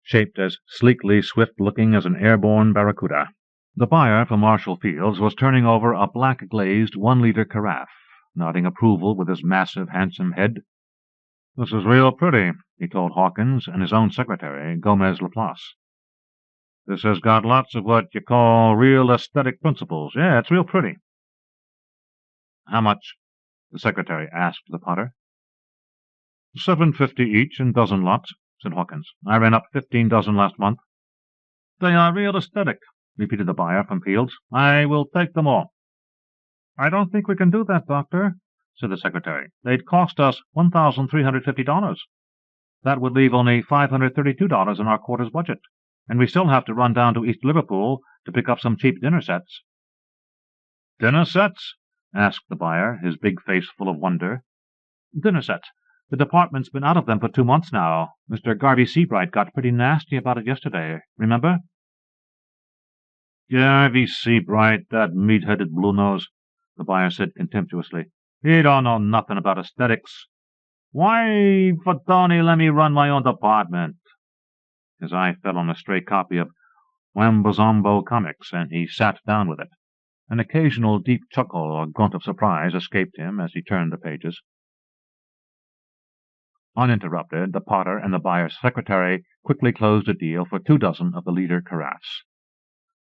shaped as sleekly swift-looking as an airborne barracuda. The buyer from Marshall Fields was turning over a black-glazed 1-liter carafe, nodding approval with his massive, handsome head. "This is real pretty," he told Hawkins and his own secretary, Gomez Laplace. "This has got lots of what you call real aesthetic principles. Yeah, it's real pretty." "How much?" the secretary asked the potter. $7.50 each in dozen lots," said Hawkins. "I ran up 15 dozen last month." "They are real aesthetic," repeated the buyer from Fields. "I will take them all." "I don't think we can do that, Doctor," said the secretary. "They'd cost us $1,350. That would leave only $532 in our quarter's budget, and we still have to run down to East Liverpool to pick up some cheap dinner sets." "Dinner sets?" asked the buyer, his big face full of wonder. "Dinner sets. The department's been out of them for 2 months now. Mr. Garvey Seabright got pretty nasty about it yesterday, remember?" "Garvey Seabright, that meat-headed blue-nose," the buyer said contemptuously. "He don't know nothing about aesthetics. Why don't he let me run my own department?" His eye fell on a stray copy of Wambazombo Comics, and he sat down with it. An occasional deep chuckle or grunt of surprise escaped him as he turned the pages. Uninterrupted, the potter and the buyer's secretary quickly closed a deal for 2 dozen of the liter carafes.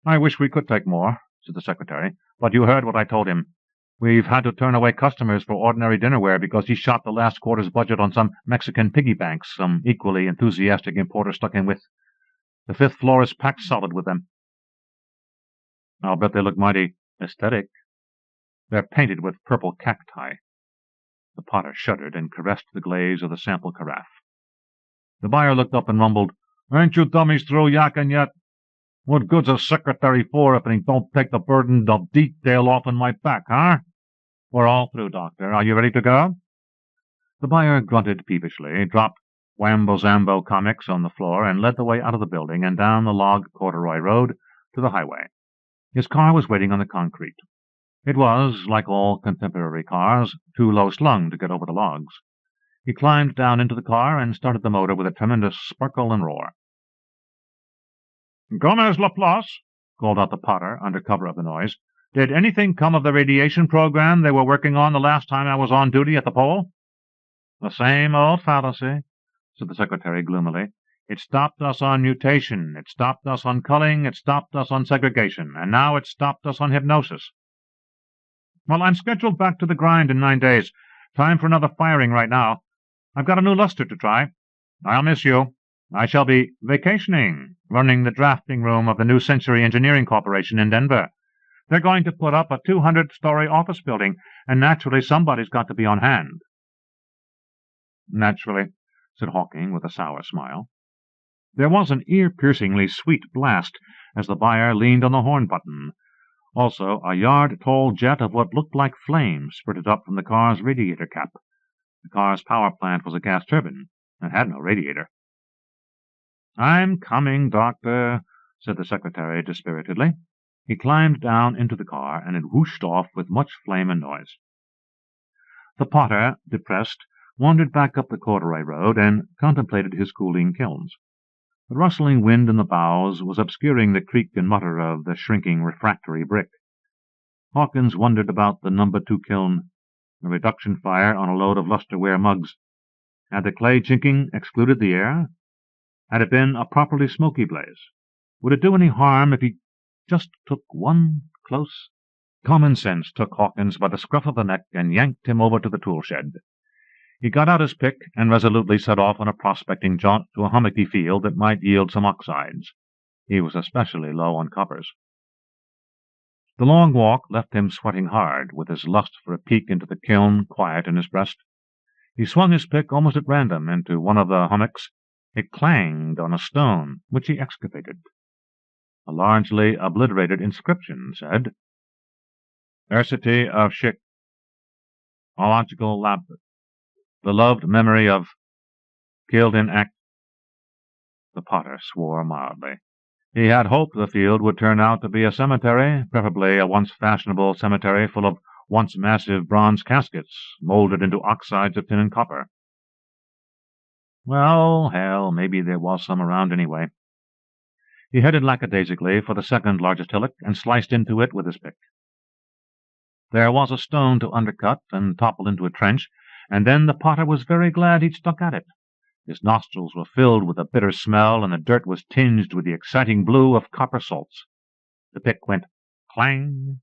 "I wish we could take more," said the secretary, "but you heard what I told him. We've had to turn away customers for ordinary dinnerware because he shot the last quarter's budget on some Mexican piggy banks some equally enthusiastic importer stuck in with. The 5th floor is packed solid with them." "I'll bet they look mighty aesthetic." "They're painted with purple cacti." The potter shuddered and caressed the glaze of the sample carafe. The buyer looked up and rumbled, "Ain't you dummies through yakking yet? What good's a secretary for if he don't take the burden of detail off my back, huh?" "We're all through, Doctor. Are you ready to go?" The buyer grunted peevishly, dropped Wambozambo Comics on the floor, and led the way out of the building and down the log corduroy road to the highway. His car was waiting on the concrete. It was, like all contemporary cars, too low-slung to get over the logs. He climbed down into the car and started the motor with a tremendous sparkle and roar. "Gomez Laplace," called out the potter under cover of the noise, "did anything come of the radiation program they were working on the last time I was on duty at the pole?" "The same old fallacy," said the secretary gloomily. "It stopped us on mutation, it stopped us on culling, it stopped us on segregation, and now it stopped us on hypnosis." "Well, I'm scheduled back to the grind in 9 days. Time for another firing right now. I've got a new luster to try. I'll miss you. I shall be vacationing, running the drafting room of the New Century Engineering Corporation in Denver. They're going to put up a 200-story office building, and naturally somebody's got to be on hand." "Naturally," said Hawking with a sour smile. There was an ear-piercingly sweet blast as the buyer leaned on the horn button. Also, a yard-tall jet of what looked like flame spurted up from the car's radiator cap. The car's power plant was a gas turbine, and had no radiator. "I'm coming, Doctor," said the secretary dispiritedly. He climbed down into the car, and it whooshed off with much flame and noise. The potter, depressed, wandered back up the corduroy road and contemplated his cooling kilns. The rustling wind in the boughs was obscuring the creak and mutter of the shrinking refractory brick. Hawkins wondered about the No. 2 kiln, the reduction fire on a load of lusterware mugs. Had the clay chinking excluded the air? Had it been a properly smoky blaze? Would it do any harm if he just took one close? Common sense took Hawkins by the scruff of the neck and yanked him over to the tool shed. He got out his pick and resolutely set off on a prospecting jaunt to a hummocky field that might yield some oxides. He was especially low on coppers. The long walk left him sweating hard, with his lust for a peek into the kiln quiet in his breast. He swung his pick almost at random into one of the hummocks. It clanged on a stone, which he excavated. A largely obliterated inscription said, "University of Chicago Lab beloved memory of killed in act. The potter swore mildly. He had hoped the field would turn out to be a cemetery, preferably a once fashionable cemetery full of once massive bronze caskets, molded into oxides of tin and copper. Well, hell, maybe there was some around anyway. He headed lackadaisically for the second largest hillock and sliced into it with his pick. There was a stone to undercut and topple into a trench, and then the potter was very glad he'd stuck at it. His nostrils were filled with a bitter smell, and the dirt was tinged with the exciting blue of copper salts. The pick went clang.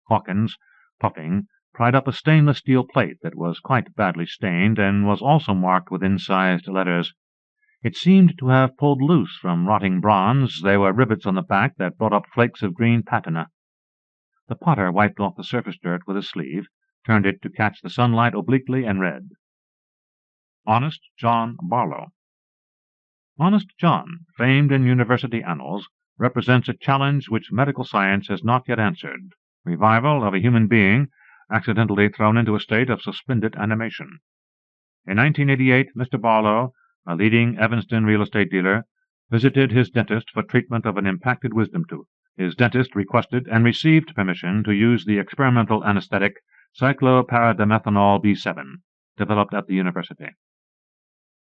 Hawkins, puffing, pried up a stainless steel plate that was quite badly stained and was also marked with incised letters. It seemed to have pulled loose from rotting bronze. There were rivets on the back that brought up flakes of green patina. The potter wiped off the surface dirt with his sleeve, turned it to catch the sunlight obliquely, and read, Honest John Barlow. Honest John, famed in university annals, represents a challenge which medical science has not yet answered, revival of a human being accidentally thrown into a state of suspended animation. In 1988, Mr. Barlow, a leading Evanston real estate dealer, visited his dentist for treatment of an impacted wisdom tooth. His dentist requested and received permission to use the experimental anesthetic cycloparademethanol B7, developed at the university.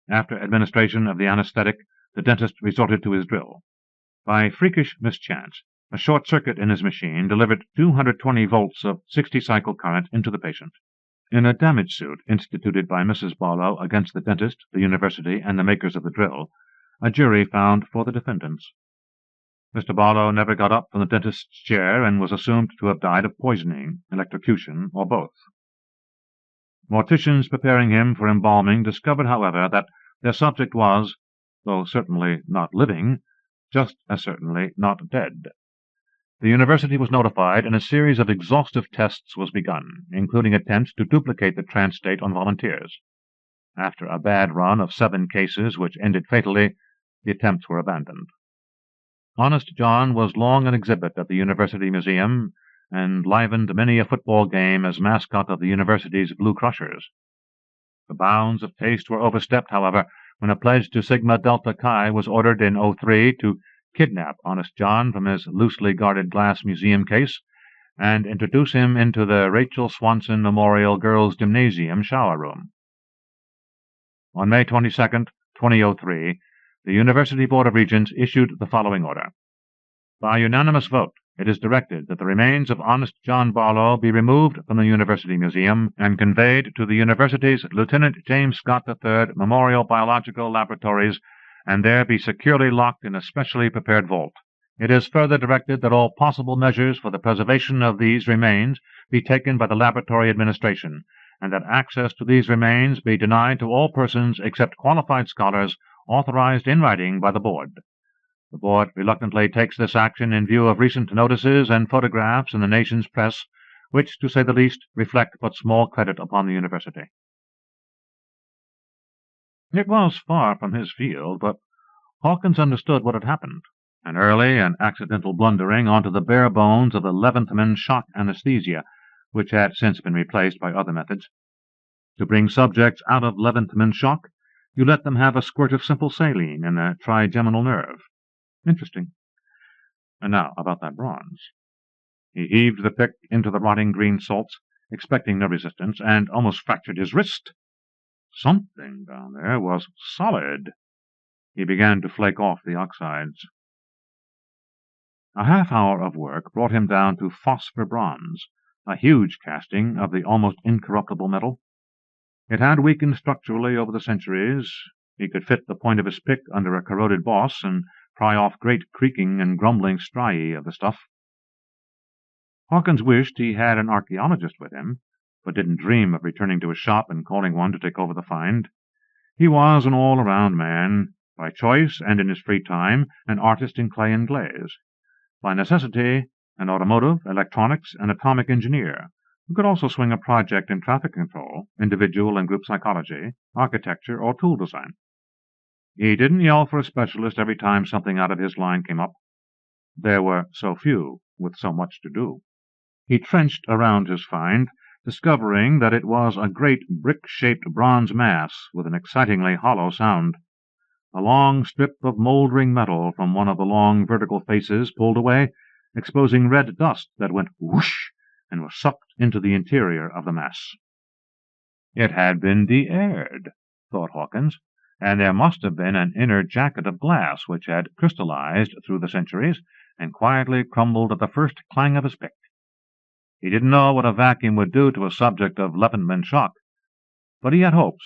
After administration of the anesthetic, the dentist resorted to his drill. By freakish mischance, a short circuit in his machine delivered 220 volts of 60-cycle current into the patient. In a damage suit instituted by Mrs. Barlow against the dentist, the university, and the makers of the drill, a jury found for the defendants. Mr. Barlow never got up from the dentist's chair and was assumed to have died of poisoning, electrocution, or both. Morticians preparing him for embalming discovered, however, that their subject was, though certainly not living, just as certainly not dead. The university was notified, and a series of exhaustive tests was begun, including attempts to duplicate the trance state on volunteers. After a bad run of 7 cases which ended fatally, the attempts were abandoned. Honest John was long an exhibit at the University Museum, and livened many a football game as mascot of the university's Blue Crushers. The bounds of taste were overstepped, however, when a pledge to Sigma Delta Chi was ordered in 03 to kidnap Honest John from his loosely guarded glass museum case and introduce him into the Rachel Swanson Memorial Girls' Gymnasium shower room. On May 22, 2003, the University Board of Regents issued the following order. By unanimous vote, it is directed that the remains of Honest John Barlow be removed from the University Museum and conveyed to the University's Lieutenant James Scott III Memorial Biological Laboratories, and there be securely locked in a specially prepared vault. It is further directed that all possible measures for the preservation of these remains be taken by the laboratory administration, and that access to these remains be denied to all persons except qualified scholars authorized in writing by the Board. The Board reluctantly takes this action in view of recent notices and photographs in the nation's press, which, to say the least, reflect but small credit upon the university. It was far from his field, but Hawkins understood what had happened, an early and accidental blundering onto the bare bones of the Levantman shock anesthesia, which had since been replaced by other methods. To bring subjects out of Levantman shock, you let them have a squirt of simple saline in the trigeminal nerve. Interesting. And now about that bronze. He heaved the pick into the rotting green salts, expecting no resistance, and almost fractured his wrist. Something down there was solid. He began to flake off the oxides. A half-hour of work brought him down to phosphor bronze, a huge casting of the almost incorruptible metal. It had weakened structurally over the centuries. He could fit the point of his pick under a corroded boss and pry off great creaking and grumbling striae of the stuff. Hawkins wished he had an archaeologist with him, but didn't dream of returning to his shop and calling one to take over the find. He was an all-around man, by choice and in his free time, an artist in clay and glaze, by necessity an automotive, electronics, and atomic engineer, who could also swing a project in traffic control, individual and group psychology, architecture, or tool design. He didn't yell for a specialist every time something out of his line came up. There were so few with so much to do. He trenched around his find, discovering that it was a great brick-shaped bronze mass with an excitingly hollow sound. A long strip of mouldering metal from one of the long vertical faces pulled away, exposing red dust that went whoosh and was sucked into the interior of the mass. It had been de-aired, thought Hawkins, and there must have been an inner jacket of glass which had crystallized through the centuries and quietly crumbled at the first clang of his pick. He didn't know what a vacuum would do to a subject of Levantman shock, but he had hopes,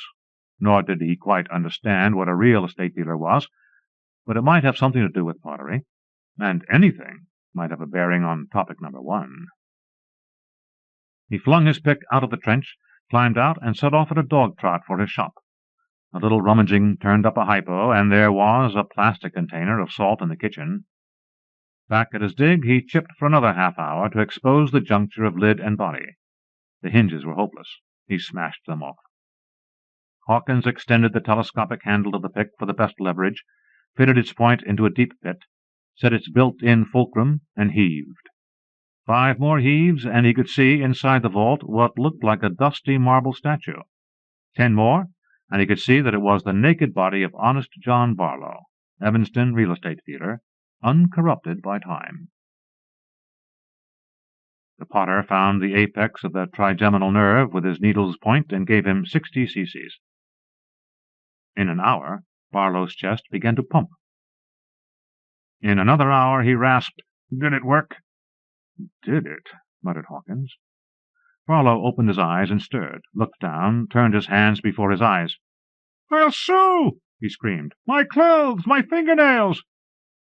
nor did he quite understand what a real estate dealer was, but it might have something to do with pottery, and anything might have a bearing on topic number 1. He flung his pick out of the trench, climbed out, and set off at a dog-trot for his shop. A little rummaging turned up a hypo, and there was a plastic container of salt in the kitchen. Back at his dig, he chipped for another half-hour to expose the juncture of lid and body. The hinges were hopeless. He smashed them off. Hawkins extended the telescopic handle of the pick for the best leverage, fitted its point into a deep pit, set its built-in fulcrum, and heaved. 5 more heaves, and he could see inside the vault what looked like a dusty marble statue. 10 more, and he could see that it was the naked body of honest John Barlow, Evanston real estate dealer, uncorrupted by time. The potter found the apex of the trigeminal nerve with his needle's point and gave him 60 cc's. In an hour, Barlow's chest began to pump. In another hour, he rasped, "Did it work?" "Did it?" muttered Hawkins. Barlow opened his eyes and stirred, looked down, turned his hands before his eyes. "I'll sue!" he screamed. "My clothes! My fingernails!"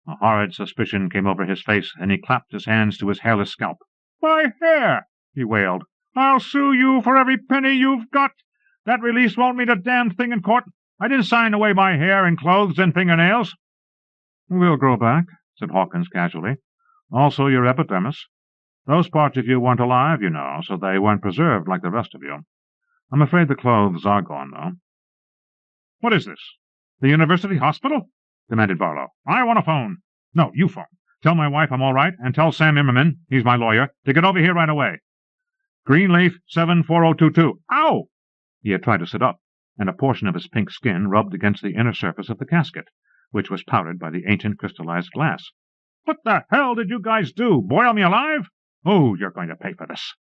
A horrid suspicion came over his face, and he clapped his hands to his hairless scalp. "My hair!" he wailed. "I'll sue you for every penny you've got! That release won't mean a damned thing in court. I didn't sign away my hair and clothes and fingernails." "We'll grow back," said Hawkins casually. "Also your epidermis. Those parts of you weren't alive, you know, so they weren't preserved like the rest of you. I'm afraid the clothes are gone, though." "What is this? The University Hospital?" demanded Barlow. "I want to phone." "No, you phone. Tell my wife I'm all right, and tell Sam Immerman, he's my lawyer, to get over here right away. Greenleaf 74022. Ow!" He had tried to sit up, and a portion of his pink skin rubbed against the inner surface of the casket, which was powdered by the ancient crystallized glass. "What the hell did you guys do? Boil me alive? Oh, you're going to pay for this."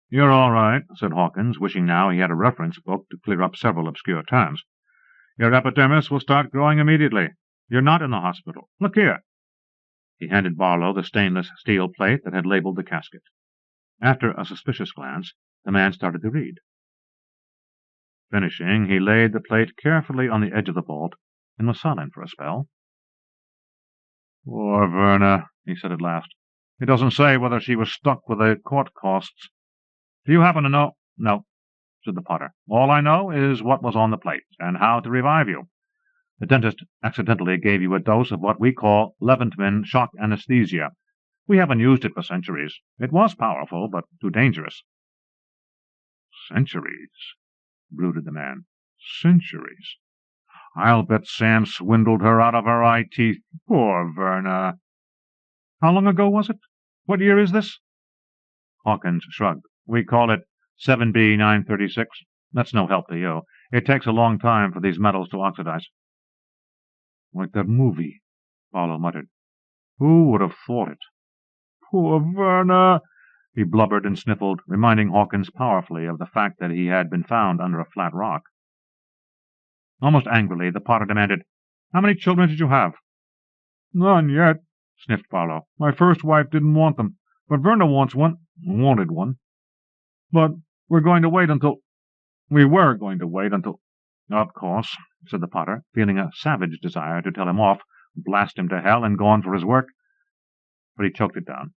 "You're all right," said Hawkins, wishing now he had a reference book to clear up several obscure terms. "Your epidermis will start growing immediately. You're not in the hospital. Look here." He handed Barlow the stainless steel plate that had labeled the casket. After a suspicious glance, the man started to read. Finishing, he laid the plate carefully on the edge of the vault and was silent for a spell. "Poor Verna," he said at last. "It doesn't say whether she was stuck with the court costs. Do you happen to know—" "No," said the potter. "All I know is what was on the plate, and how to revive you. The dentist accidentally gave you a dose of what we call Levantman shock anesthesia. We haven't used it for centuries. It was powerful, but too dangerous." "Centuries," brooded the man. "Centuries. I'll bet Sam swindled her out of her eye teeth. Poor Verna." "How long ago was it? What year is this?" Hawkins shrugged. "We call it 7B 936. That's no help to you. It takes a long time for these metals to oxidize." "Like that movie," Barlow muttered. "Who would have thought it?" "Poor Verna," he blubbered and sniffled, reminding Hawkins powerfully of the fact that he had been found under a flat rock. Almost angrily, the potter demanded, "How many children did you have?" "None yet," sniffed Barlow. "My first wife didn't want them, but Verna wanted one. But we were going to wait until— "Of course," said the potter, feeling a savage desire to tell him off, blast him to hell, and go on for his work. But he choked it down.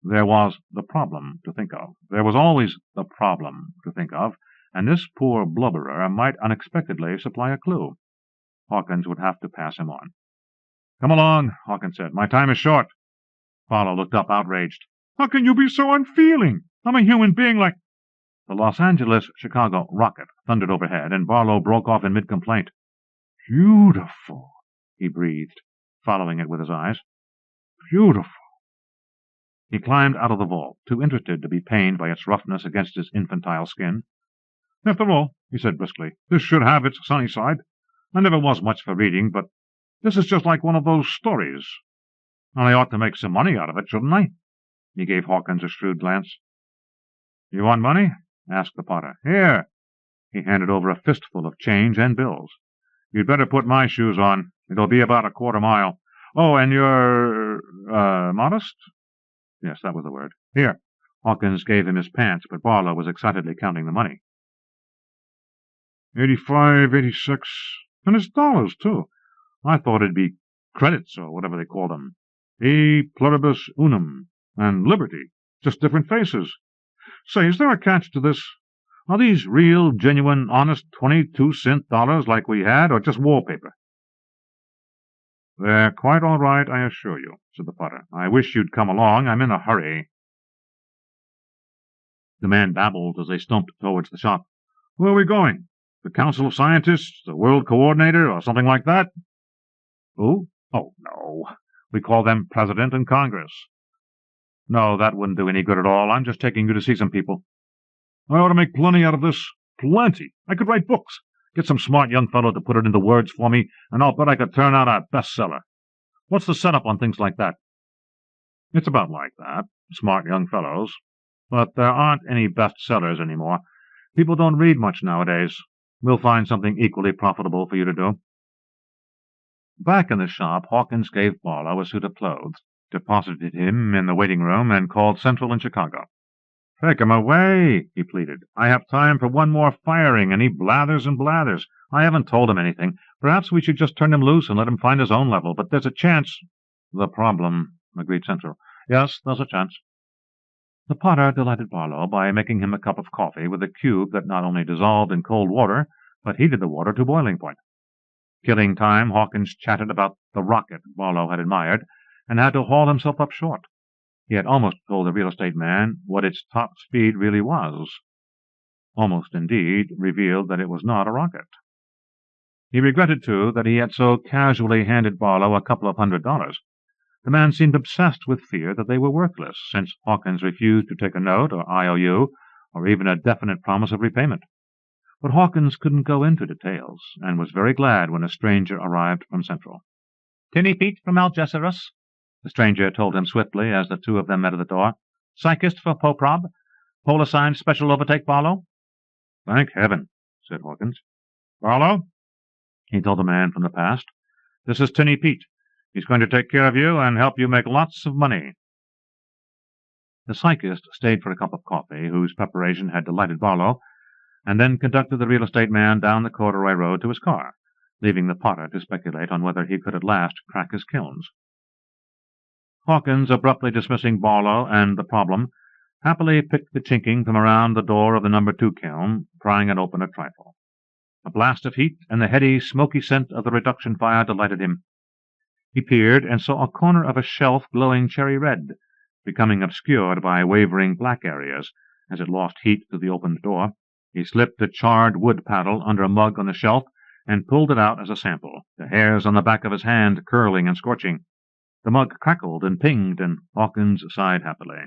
There was the problem to think of. There was always the problem to think of, and this poor blubberer might unexpectedly supply a clue. Hawkins would have to pass him on. "Come along," Hawkins said. "My time is short." Barlow looked up, outraged. "How can you be so unfeeling? I'm a human being like—" The Los Angeles-Chicago rocket thundered overhead, and Barlow broke off in mid-complaint. "Beautiful," he breathed, following it with his eyes. "Beautiful." He climbed out of the vault, too interested to be pained by its roughness against his infantile skin. "After all," he said briskly, "this should have its sunny side. I never was much for reading, but this is just like one of those stories. And I ought to make some money out of it, shouldn't I?" He gave Hawkins a shrewd glance. "You want money?" asked the potter. "Here." He handed over a fistful of change and bills. "You'd better put my shoes on. It'll be about a quarter mile. Oh, and you're, modest?" Yes, that was the word. "Here." Hawkins gave him his pants, but Barlow was excitedly counting the money. 85, 86, and it's dollars, too. I thought it'd be credits, or whatever they call them. E pluribus unum, and liberty. Just different faces. Say, is there a catch to this? Are these real, genuine, honest 22-cent dollars like we had, or just wallpaper?" "They're quite all right, I assure you," said the potter. "I wish you'd come along. I'm in a hurry." The man babbled as they stumped towards the shop. "Where are we going? The Council of Scientists, the World Coordinator, or something like that?" "Who? Oh, no. We call them President and Congress." "No, that wouldn't do any good at all. I'm just taking you to see some people." "I ought to make plenty out of this. Plenty. I could write books. Get some smart young fellow to put it into words for me, and I'll bet I could turn out a bestseller. What's the setup on things like that?" "It's about like that. Smart young fellows. But there aren't any bestsellers anymore. People don't read much nowadays. We'll find something equally profitable for you to do." Back in the shop, Hawkins gave Barlow a suit of clothes, deposited him in the waiting room, and called Central in Chicago. "Take him away," he pleaded. "I have time for one more firing, and he blathers and blathers. I haven't told him anything. Perhaps we should just turn him loose and let him find his own level, but there's a chance—" "The problem," agreed Central. "Yes, there's a chance." The potter delighted Barlow by making him a cup of coffee with a cube that not only dissolved in cold water, but heated the water to boiling point. Killing time, Hawkins chatted about the rocket Barlow had admired, and had to haul himself up short. He had almost told the real estate man what its top speed really was. Almost, indeed, revealed that it was not a rocket. He regretted, too, that he had so casually handed Barlow a couple of $100. The man seemed obsessed with fear that they were worthless, since Hawkins refused to take a note or IOU, or even a definite promise of repayment. But Hawkins couldn't go into details, and was very glad when a stranger arrived from Central. "Tinny Pete from Algeciras," the stranger told him swiftly as the two of them met at the door. "Psychist for Poprob. Pole assigned special overtake Barlow." "Thank heaven," said Hawkins. "Barlow," he told the man from the past, "this is Tinny Pete. He's going to take care of you and help you make lots of money." The psychist stayed for a cup of coffee, whose preparation had delighted Barlow, and then conducted the real estate man down the corduroy road to his car, leaving the potter to speculate on whether he could at last crack his kilns. Hawkins, abruptly dismissing Barlow and the problem, happily picked the chinking from around the door of the No. 2 kiln, prying it open a trifle. A blast of heat and the heady, smoky scent of the reduction fire delighted him. He peered and saw a corner of a shelf glowing cherry red, becoming obscured by wavering black areas as it lost heat through the opened door. He slipped a charred wood paddle under a mug on the shelf and pulled it out as a sample, the hairs on the back of his hand curling and scorching. The mug crackled and pinged, and Hawkins sighed happily.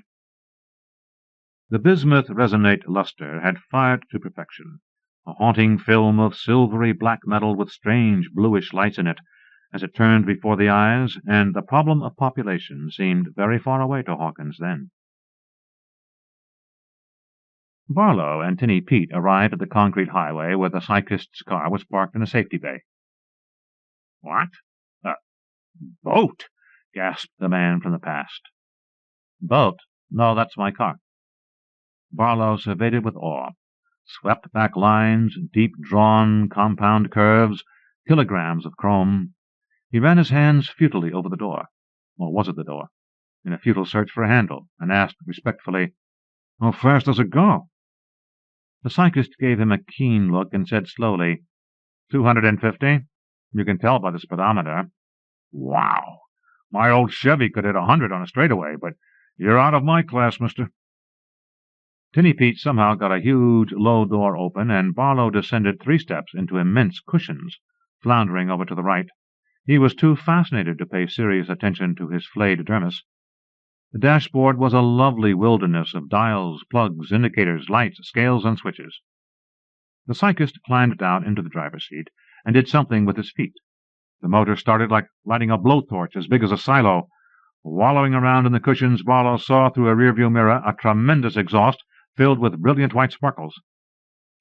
The bismuth resonate luster had fired to perfection, a haunting film of silvery black metal with strange bluish lights in it as it turned before the eyes, and the problem of population seemed very far away to Hawkins then. Barlow and Tinny Pete arrived at the concrete highway where the psychist's car was parked in a safety bay. "What? A boat?" gasped the man from the past. "Boat? No, that's my car." Barlow surveyed it with awe. Swept-back lines, deep-drawn compound curves, kilograms of chrome. He ran his hands futilely over the door, or was it the door, in a futile search for a handle, and asked respectfully, "How fast does it go?" The psychist gave him a keen look and said slowly, 250. You can tell by the speedometer." "Wow! My old Chevy could hit 100 on a straightaway, but you're out of my class, mister." Tinny Pete somehow got a huge low door open, and Barlow descended 3 steps into immense cushions, floundering over to the right. He was too fascinated to pay serious attention to his flayed dermis. The dashboard was a lovely wilderness of dials, plugs, indicators, lights, scales, and switches. The cyclist climbed down into the driver's seat and did something with his feet. The motor started like lighting a blowtorch as big as a silo. Wallowing around in the cushions, Barlow saw through a rearview mirror a tremendous exhaust filled with brilliant white sparkles.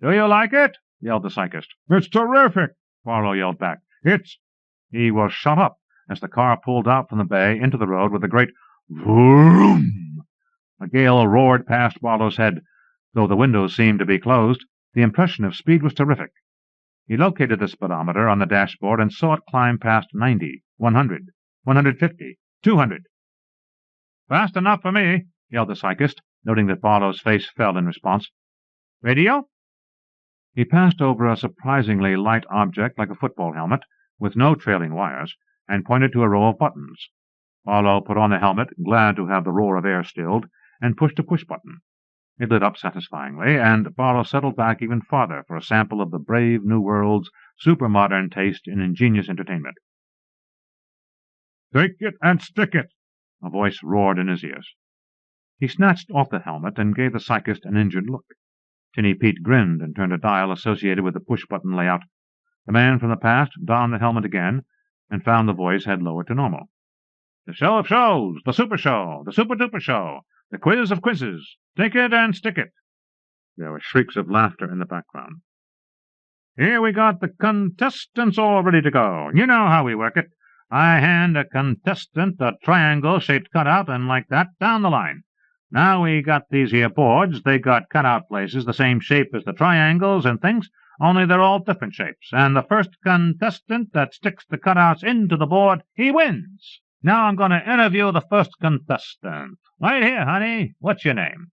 "Do you like it?" yelled the cyclist. "It's terrific!" Barlow yelled back. He was shot up as the car pulled out from the bay into the road with a great vroom. A gale roared past Barlow's head. Though the windows seemed to be closed, the impression of speed was terrific. He located the speedometer on the dashboard and saw it climb past 90, 100, 150, 200. "Fast enough for me," yelled the cyclist, noting that Barlow's face fell in response. "Radio?" He passed over a surprisingly light object like a football helmet, with no trailing wires, and pointed to a row of buttons. Barlow put on the helmet, glad to have the roar of air stilled, and pushed a push-button. It lit up satisfyingly, and Barlow settled back even farther for a sample of the brave New World's super-modern taste in ingenious entertainment. "Take it and stick it!" a voice roared in his ears. He snatched off the helmet and gave the cyclist an injured look. Tinny Pete grinned and turned a dial associated with the push-button layout. The man from the past donned the helmet again and found the voice had lowered to normal. "The show of shows, the super show, the super-duper show, the quiz of quizzes, take it and stick it." There were shrieks of laughter in the background. "Here we got the contestants all ready to go. You know how we work it. I hand a contestant a triangle-shaped cutout and like that down the line. Now we got these here boards. They got cutout places the same shape as the triangles and things, only they're all different shapes, and the first contestant that sticks the cutouts into the board, he wins. Now I'm going to interview the first contestant. Right here, honey. What's your name?"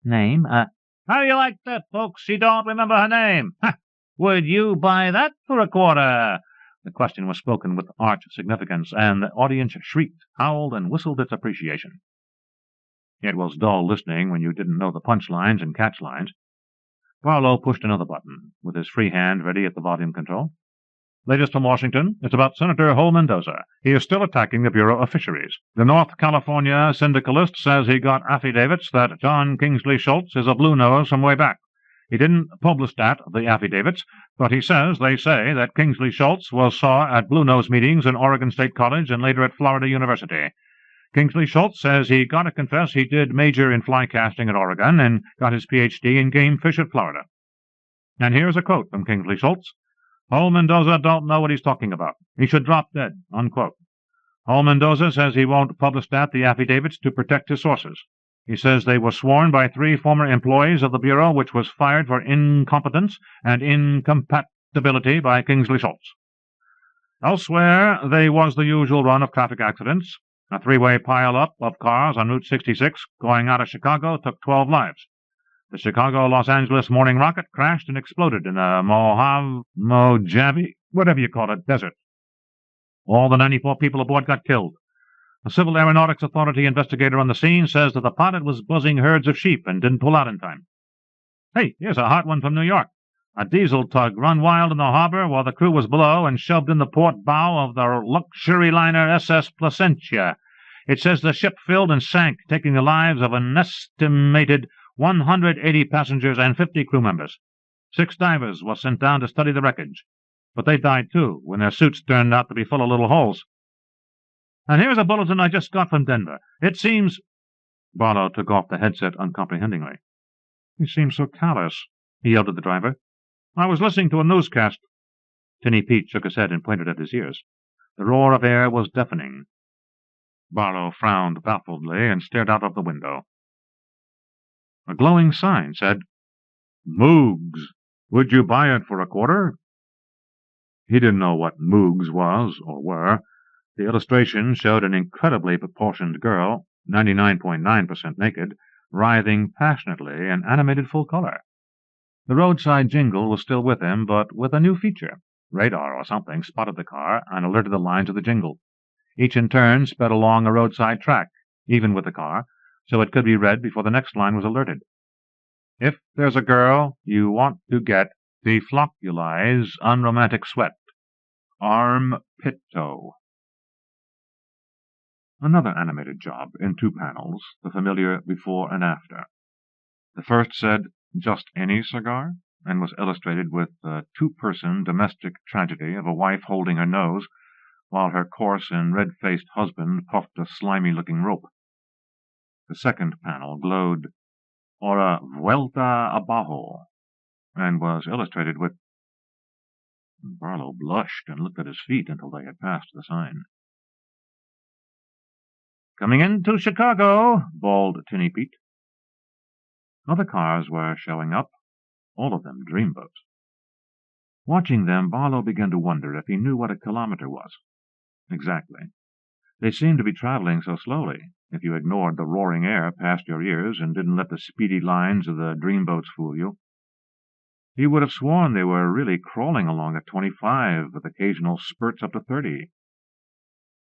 "Name? How do you like that, folks? She don't remember her name. Ha! Would you buy that for a quarter?" The question was spoken with arch significance, and the audience shrieked, howled, and whistled its appreciation. It was dull listening when you didn't know the punch-lines and catch-lines. Barlow pushed another button, with his free hand ready at the volume control. "Latest from Washington. It's about Senator Hol Mendoza. He is still attacking the Bureau of Fisheries. The North California syndicalist says he got affidavits that John Kingsley Schultz is a blue nose from way back. He didn't publish the affidavits, but he says they say that Kingsley Schultz was saw at blue nose meetings in Oregon State College and later at Florida University. Kingsley Schultz says he got to confess he did major in fly casting at Oregon and got his Ph.D. in game fish at Florida." And here's a quote from Kingsley Schultz. "Hol Mendoza don't know what he's talking about. He should drop dead," unquote. Hol Mendoza says he won't publish the affidavits to protect his sources. He says they were sworn by 3 former employees of the Bureau, which was fired for incompetence and incompatibility by Kingsley Schultz. Elsewhere, there was the usual run of traffic accidents. A 3-way pile-up of cars on Route 66 going out of Chicago took 12 lives. The Chicago-Los Angeles morning rocket crashed and exploded in the Mojave, whatever you call it, desert. All the 94 people aboard got killed. A Civil Aeronautics Authority investigator on the scene says that the pilot was buzzing herds of sheep and didn't pull out in time. Hey, here's a hot one from New York. A diesel tug run wild in the harbor while the crew was below and shoved in the port bow of the luxury liner SS Placentia. It says the ship filled and sank, taking the lives of an estimated 180 passengers and 50 crew members. 6 divers were sent down to study the wreckage, but they died too when their suits turned out to be full of little holes. And here's a bulletin I just got from Denver. It seems— Barlow took off the headset uncomprehendingly. "He seems so callous," he yelled at the driver. "I was listening to a newscast." Tinny Pete shook his head and pointed at his ears. The roar of air was deafening. Barlow frowned baffledly and stared out of the window. A glowing sign said, "Moogs. Would you buy it for a quarter?" He didn't know what Moogs was or were. The illustration showed an incredibly proportioned girl, 99.9% naked, writhing passionately in animated full color. The roadside jingle was still with him, but with a new feature. Radar or something spotted the car and alerted the lines of the jingle. Each in turn sped along a roadside track, even with the car, so it could be read before the next line was alerted. "If there's a girl you want to get, deflocculize unromantic sweat. Armpito." Another animated job in 2 panels, the familiar before and after. The first said, "Just any cigar?" and was illustrated with the 2-person domestic tragedy of a wife holding her nose, while her coarse and red-faced husband puffed a slimy-looking rope. The second panel glowed, "Ora vuelta abajo," and was illustrated with— Barlow blushed and looked at his feet until they had passed the sign. "Coming into Chicago," bawled Tinny Pete. Other cars were showing up, all of them dreamboats. Watching them, Barlow began to wonder if he knew what a kilometer was. Exactly. They seemed to be traveling so slowly, if you ignored the roaring air past your ears and didn't let the speedy lines of the dreamboats fool you. He would have sworn they were really crawling along at 25, with occasional spurts up to 30.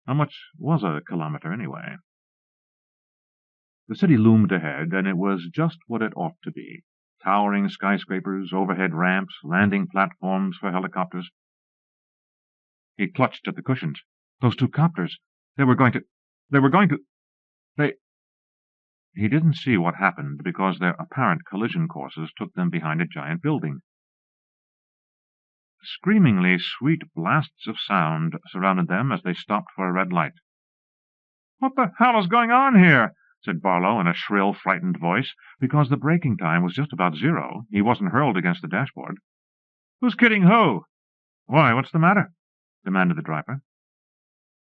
How much was a kilometer, anyway? The city loomed ahead, and it was just what it ought to be. Towering skyscrapers, overhead ramps, landing platforms for helicopters. He clutched at the cushions. Those 2 copters! They... He didn't see what happened because their apparent collision courses took them behind a giant building. Screamingly sweet blasts of sound surrounded them as they stopped for a red light. "What the hell is going on here?" said Barlow in a shrill, frightened voice. Because the braking time was just about 0, he wasn't hurled against the dashboard. "Who's kidding who?" "Why, what's the matter?" demanded the driver.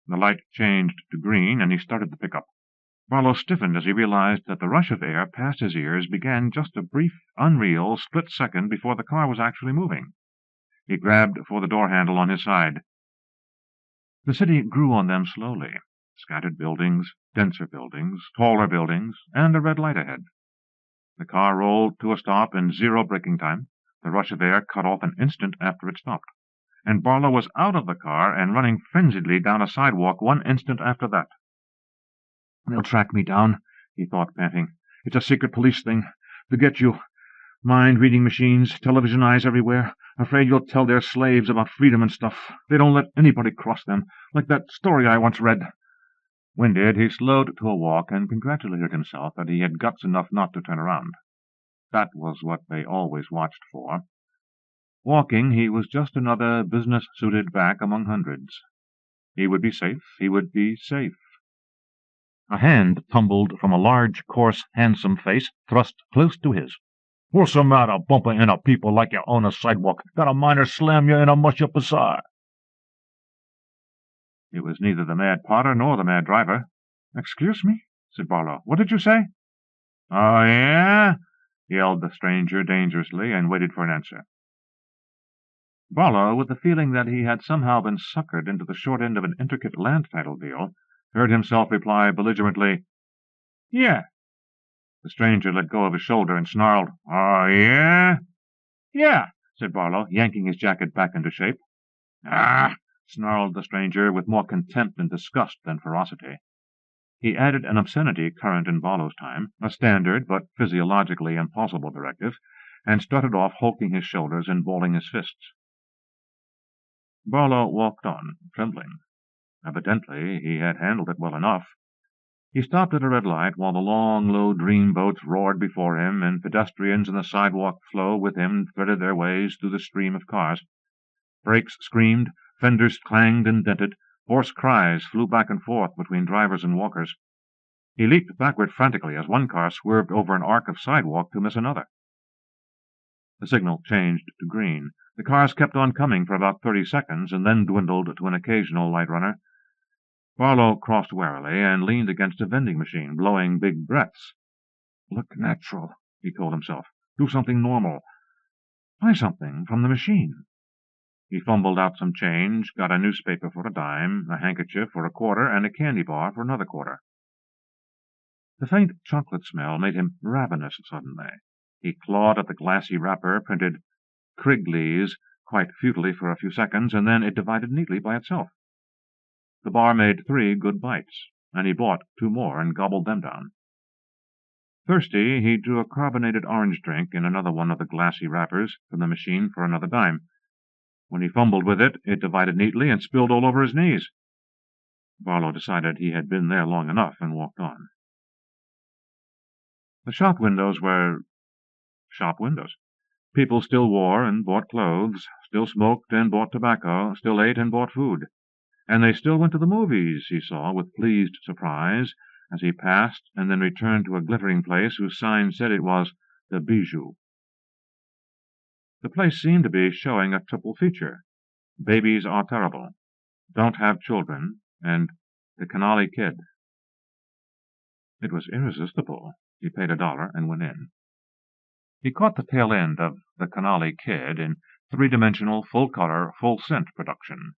The light changed to green, and he started the pickup. Barlow stiffened as he realized that the rush of air past his ears began just a brief, unreal, split second before the car was actually moving. He grabbed for the door handle on his side. The city grew on them slowly. Scattered buildings, denser buildings, taller buildings, and a red light ahead. The car rolled to a stop in 0 braking time. The rush of air cut off an instant after it stopped, and Barlow was out of the car and running frenziedly down a sidewalk 1 instant after that. "They'll track me down," he thought, panting. "It's a secret police thing. To get you. Mind-reading machines, television eyes everywhere. Afraid you'll tell their slaves about freedom and stuff. They don't let anybody cross them, like that story I once read." Winded, he slowed to a walk and congratulated himself that he had guts enough not to turn around. That was what they always watched for. Walking, he was just another business-suited back among hundreds. He would be safe. He would be safe. A hand tumbled from a large, coarse, handsome face thrust close to his. "What's the matter, bumping into people like you on a sidewalk? Got a miner slam you in a mush-up beside?" It was neither the mad Potter nor the mad driver. "Excuse me," said Barlow. "What did you say?" "Oh, yeah?" yelled the stranger dangerously, and waited for an answer. Barlow, with the feeling that he had somehow been suckered into the short end of an intricate land title deal, heard himself reply belligerently, "Yeah." The stranger let go of his shoulder and snarled, "Oh, yeah?" "Yeah," said Barlow, yanking his jacket back into shape. "Ah!" snarled the stranger, with more contempt and disgust than ferocity. He added an obscenity current in Barlow's time, a standard but physiologically impossible directive, and started off hulking his shoulders and balling his fists. Barlow walked on, trembling. Evidently he had handled it well enough. He stopped at a red light while the long, low dreamboats roared before him, and pedestrians in the sidewalk flow with him threaded their ways through the stream of cars. Brakes screamed, fenders clanged and dented, hoarse cries flew back and forth between drivers and walkers. He leaped backward frantically as one car swerved over an arc of sidewalk to miss another. The signal changed to green. The cars kept on coming for about 30 seconds, and then dwindled to an occasional light runner. Barlow crossed warily and leaned against a vending machine, blowing big breaths. "Look natural," he told himself. "Do something normal. Buy something from the machine." He fumbled out some change, got a newspaper for a dime, a handkerchief for a quarter, and a candy bar for another quarter. The faint chocolate smell made him ravenous suddenly. He clawed at the glassy wrapper printed Krigley's quite futilely for a few seconds, and then it divided neatly by itself. The bar made 3 good bites, and he bought 2 more and gobbled them down. Thirsty, he drew a carbonated orange drink in another one of the glassy wrappers from the machine for another dime. When he fumbled with it, it divided neatly and spilled all over his knees. Barlow decided he had been there long enough and walked on. The shop windows were shop windows. People still wore and bought clothes, still smoked and bought tobacco, still ate and bought food. And they still went to the movies, he saw with pleased surprise, as he passed and then returned to a glittering place whose sign said it was the Bijou. The place seemed to be showing a triple feature: Babies Are Terrible, Don't Have Children, and The Canali Kid. It was irresistible. He paid $1 and went in. He caught the tail end of The Canali Kid in three-dimensional, full-color, full-scent production.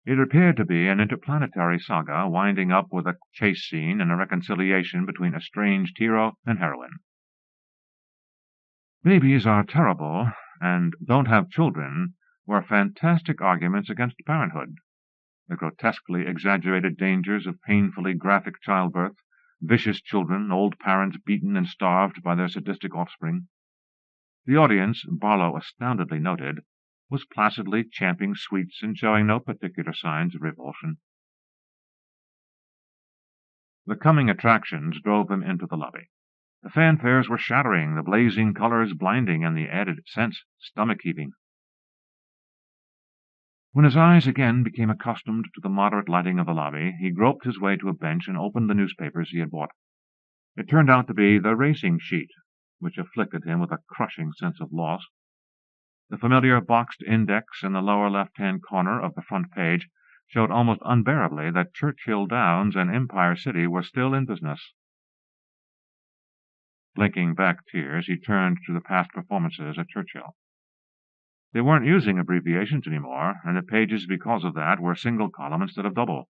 It appeared to be an interplanetary saga winding up with a chase scene and a reconciliation between estranged hero and heroine. Babies Are Terrible and Don't Have Children were fantastic arguments against parenthood. The grotesquely exaggerated dangers of painfully graphic childbirth, vicious children, old parents beaten and starved by their sadistic offspring. The audience, Barlow astoundedly noted, was placidly champing sweets and showing no particular signs of revulsion. The coming attractions drove him into the lobby. The fanfares were shattering, the blazing colors blinding, and the added sense stomach-heaving. When his eyes again became accustomed to the moderate lighting of the lobby, he groped his way to a bench and opened the newspapers he had bought. It turned out to be the racing sheet, which afflicted him with a crushing sense of loss. The familiar boxed index in the lower left-hand corner of the front page showed almost unbearably that Churchill Downs and Empire City were still in business. Blinking back tears, he turned to the past performances at Churchill. They weren't using abbreviations anymore, and the pages, because of that, were single column instead of double.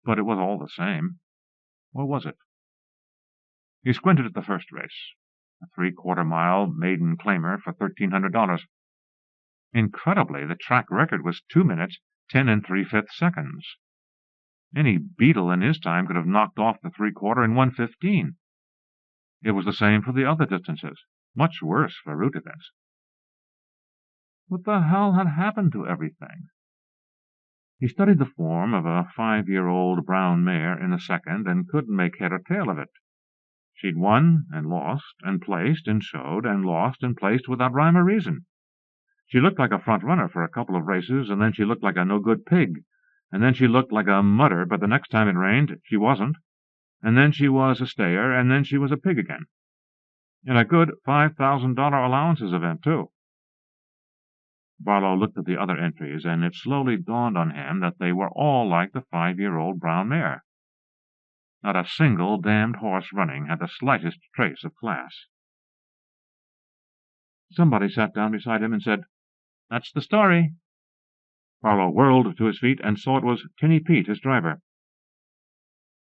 But it was all the same. Or was it? He squinted at the first race, a 3/4-mile maiden claimer for $1,300. Incredibly, the track record was 2 minutes, 10 3/5 seconds. Any beetle in his time could have knocked off the 3/4 in 1:15. It was the same for the other distances, much worse for route events. What the hell had happened to everything? He studied the form of a 5-year-old brown mare in the second and couldn't make head or tail of it. She'd won and lost and placed and showed and lost and placed without rhyme or reason. She looked like a front-runner for a couple of races, and then she looked like a no-good pig, and then she looked like a mutter, but the next time it rained she wasn't, and then she was a stayer, and then she was a pig again. In a good $5,000 allowances event, too. Barlow looked at the other entries, and it slowly dawned on him that they were all like the 5-year-old brown mare. Not a single damned horse running had the slightest trace of class. Somebody sat down beside him and said, "That's the story." Barlow whirled to his feet and saw it was Tinny Pete, his driver.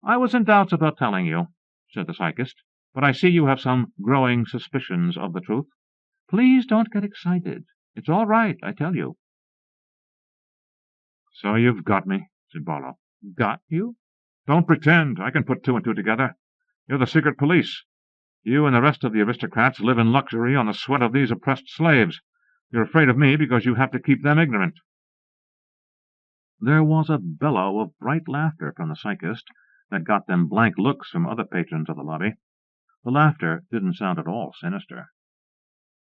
"I was in doubts about telling you," said the psychist, "but I see you have some growing suspicions of the truth. Please don't get excited. It's all right, I tell you." "So you've got me," said Barlow. "Got you? Don't pretend. I can put 2 and 2 together. You're the secret police. You and the rest of the aristocrats live in luxury on the sweat of these oppressed slaves. You're afraid of me because you have to keep them ignorant." There was a bellow of bright laughter from the psychist that got them blank looks from other patrons of the lobby. The laughter didn't sound at all sinister.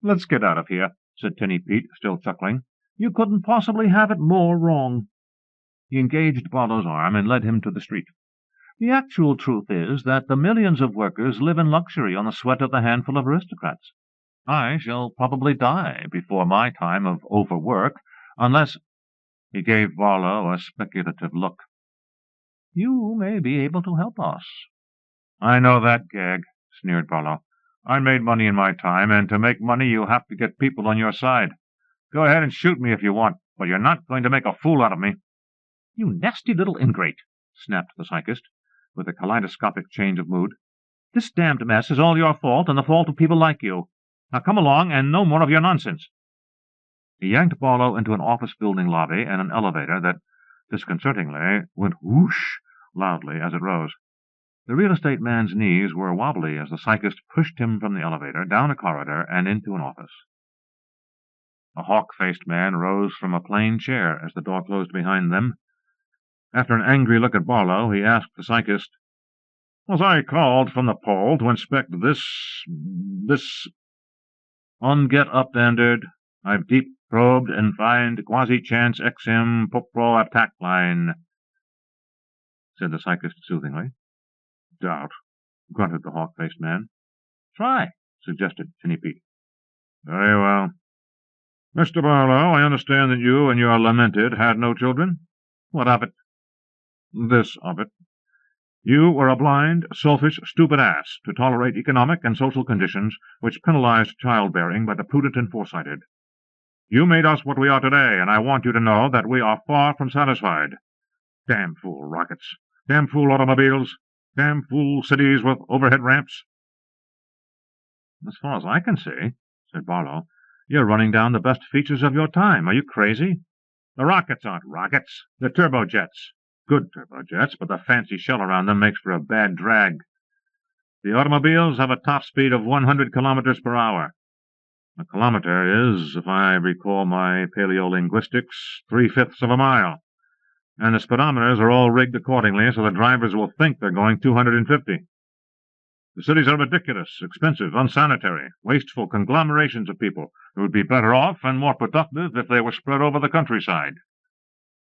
"Let's get out of here," said Tinny Pete, still chuckling. "You couldn't possibly have it more wrong." He engaged Barlow's arm and led him to the street. "The actual truth is that the millions of workers live in luxury on the sweat of the handful of aristocrats. I shall probably die before my time of overwork, unless—" He gave Barlow a speculative look. "You may be able to help us." "I know that gag," sneered Barlow. "I made money in my time, and to make money you have to get people on your side. Go ahead and shoot me if you want, but you're not going to make a fool out of me." "You nasty little ingrate," snapped the psychist, with a kaleidoscopic change of mood. "This damned mess is all your fault and the fault of people like you. Now come along, and no more of your nonsense." He yanked Barlow into an office-building lobby and an elevator that, disconcertingly, went whoosh loudly as it rose. The real estate man's knees were wobbly as the psychist pushed him from the elevator, down a corridor, and into an office. A hawk-faced man rose from a plain chair as the door closed behind them. After an angry look at Barlow, he asked the psychist, "Was I called from the pole to inspect this... Unget upstandard. I've deep probed and find quasi-chance exim popro attack line," said the psychist soothingly. "Doubt," grunted the hawk-faced man. "Try," suggested Tinny Pete. "Very well. Mr. Barlow, I understand that you and your lamented had no children?" "What of it?" "This of it. You were a blind, selfish, stupid ass to tolerate economic and social conditions which penalized childbearing by the prudent and foresighted. You made us what we are today, and I want you to know that we are far from satisfied. Damn fool rockets, damn fool automobiles, damn fool cities with overhead ramps." "As far as I can see," said Barlow, "you're running down the best features of your time. Are you crazy?" "The rockets aren't rockets. They're turbojets. Good turbojets, but the fancy shell around them makes for a bad drag. The automobiles have a top speed of 100 kilometers per hour. A kilometer is, if I recall my paleolinguistics, 3/5 of a mile, and the speedometers are all rigged accordingly so the drivers will think they're going 250. The cities are ridiculous, expensive, unsanitary, wasteful conglomerations of people who would be better off and more productive if they were spread over the countryside.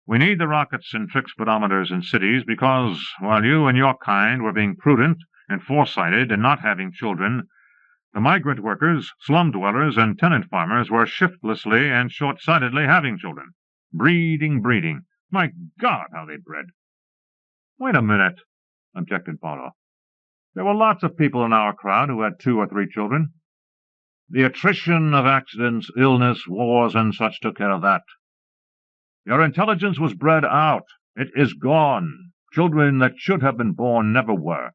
We need the rockets and trick speedometers in cities because, while you and your kind were being prudent and foresighted and not having children, the migrant workers, slum dwellers, and tenant farmers were shiftlessly and short-sightedly having children. Breeding. My God, how they bred!" "Wait a minute," objected Barlow. "There were lots of people in our crowd who had 2 or 3 children. The attrition of accidents, illness, wars, and such took care of that. Your intelligence was bred out. It is gone. Children that should have been born never were.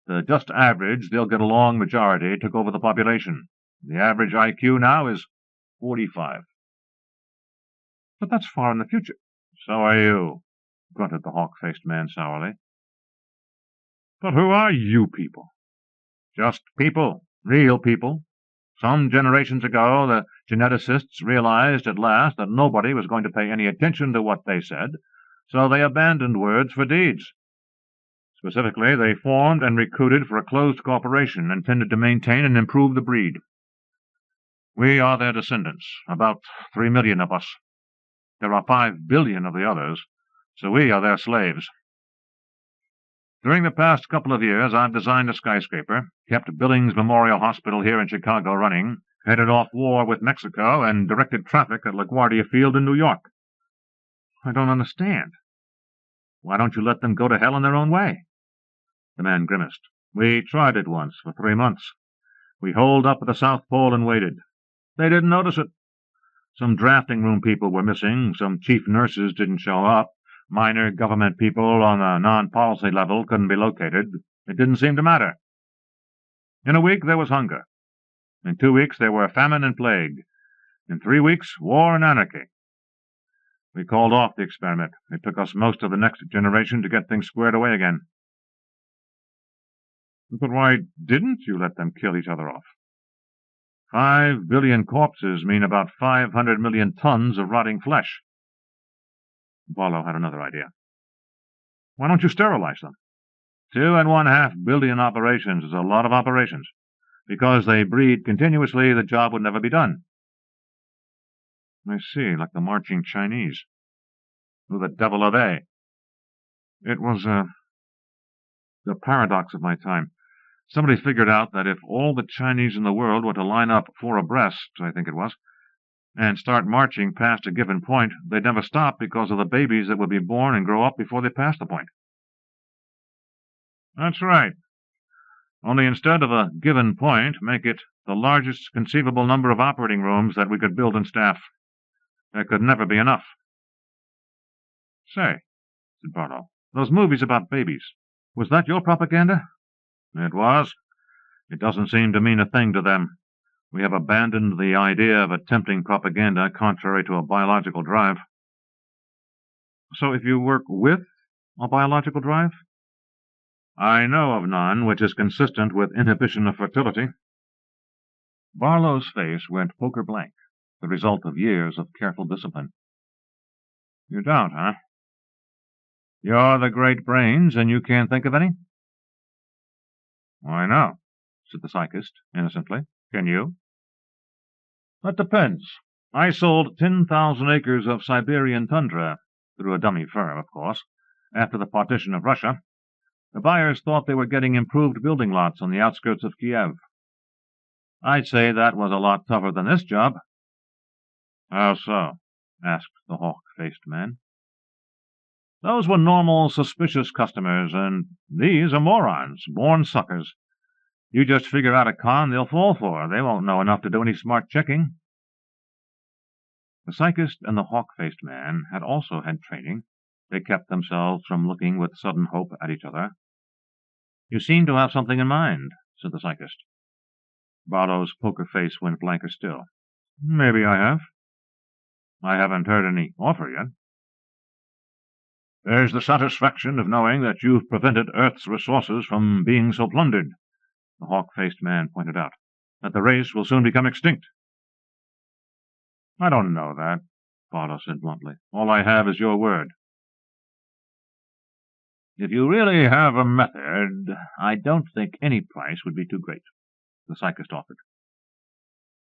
The just average, they'll get along majority took over the population. The average IQ now is 45. "But that's far in the future." "So are you," grunted the hawk-faced man sourly. "But who are you people?" "Just people. Real people. Some generations ago, the geneticists realized at last that nobody was going to pay any attention to what they said, so they abandoned words for deeds. Specifically, they formed and recruited for a closed corporation intended to maintain and improve the breed. We are their descendants, about 3 million of us. There are 5 billion of the others, so we are their slaves. During the past couple of years, I've designed a skyscraper, kept Billings Memorial Hospital here in Chicago running, headed off war with Mexico, and directed traffic at LaGuardia Field in New York." "I don't understand." "Why don't you let them go to hell in their own way?" The man grimaced. "We tried it once for 3 months. We holed up at the South Pole and waited. They didn't notice it. Some drafting room people were missing, some chief nurses didn't show up, minor government people on the non-policy level couldn't be located. It didn't seem to matter. In a week there was hunger. In 2 weeks there were famine and plague. In 3 weeks, war and anarchy. We called off the experiment. It took us most of the next generation to get things squared away again." "But why didn't you let them kill each other off?" 5 billion corpses mean about 500 million tons of rotting flesh. Barlow had another idea. "Why don't you sterilize them?" 2.5 billion operations is a lot of operations. Because they breed continuously, the job would never be done." "I see, like the marching Chinese." "Who the devil are they?" "It was the paradox of my time. Somebody figured out that if all the Chinese in the world were to line up 4 abreast, I think it was, and start marching past a given point, they'd never stop because of the babies that would be born and grow up before they passed the point." "That's right. Only instead of a given point, make it the largest conceivable number of operating rooms that we could build and staff. There could never be enough." "Say," said Barlow, "those movies about babies, was that your propaganda?" "It was. It doesn't seem to mean a thing to them. We have abandoned the idea of attempting propaganda contrary to a biological drive." "So if you work with a biological drive?" "I know of none which is consistent with inhibition of fertility." Barlow's face went poker blank, the result of years of careful discipline. "You don't, huh?" You're the great brains, and you can't think of any? Why, no, said the psychist, innocently. Can you? That depends. I sold 10,000 acres of Siberian tundra, through a dummy firm, of course, after the partition of Russia. The buyers thought they were getting improved building lots on the outskirts of Kiev. I'd say that was a lot tougher than this job. How so? Asked the hawk-faced man. Those were normal, suspicious customers, and these are morons, born suckers. You just figure out a con they'll fall for. They won't know enough to do any smart checking. The psychist and the hawk-faced man had also had training. They kept themselves from looking with sudden hope at each other. You seem to have something in mind, said the psychist. Barlow's poker face went blanker still. Maybe I have. I haven't heard any offer yet. There's the satisfaction of knowing that you've prevented Earth's resources from being so plundered, the hawk-faced man pointed out, that the race will soon become extinct. I don't know that, Barlow said bluntly. All I have is your word. If you really have a method, I don't think any price would be too great, the psychist offered.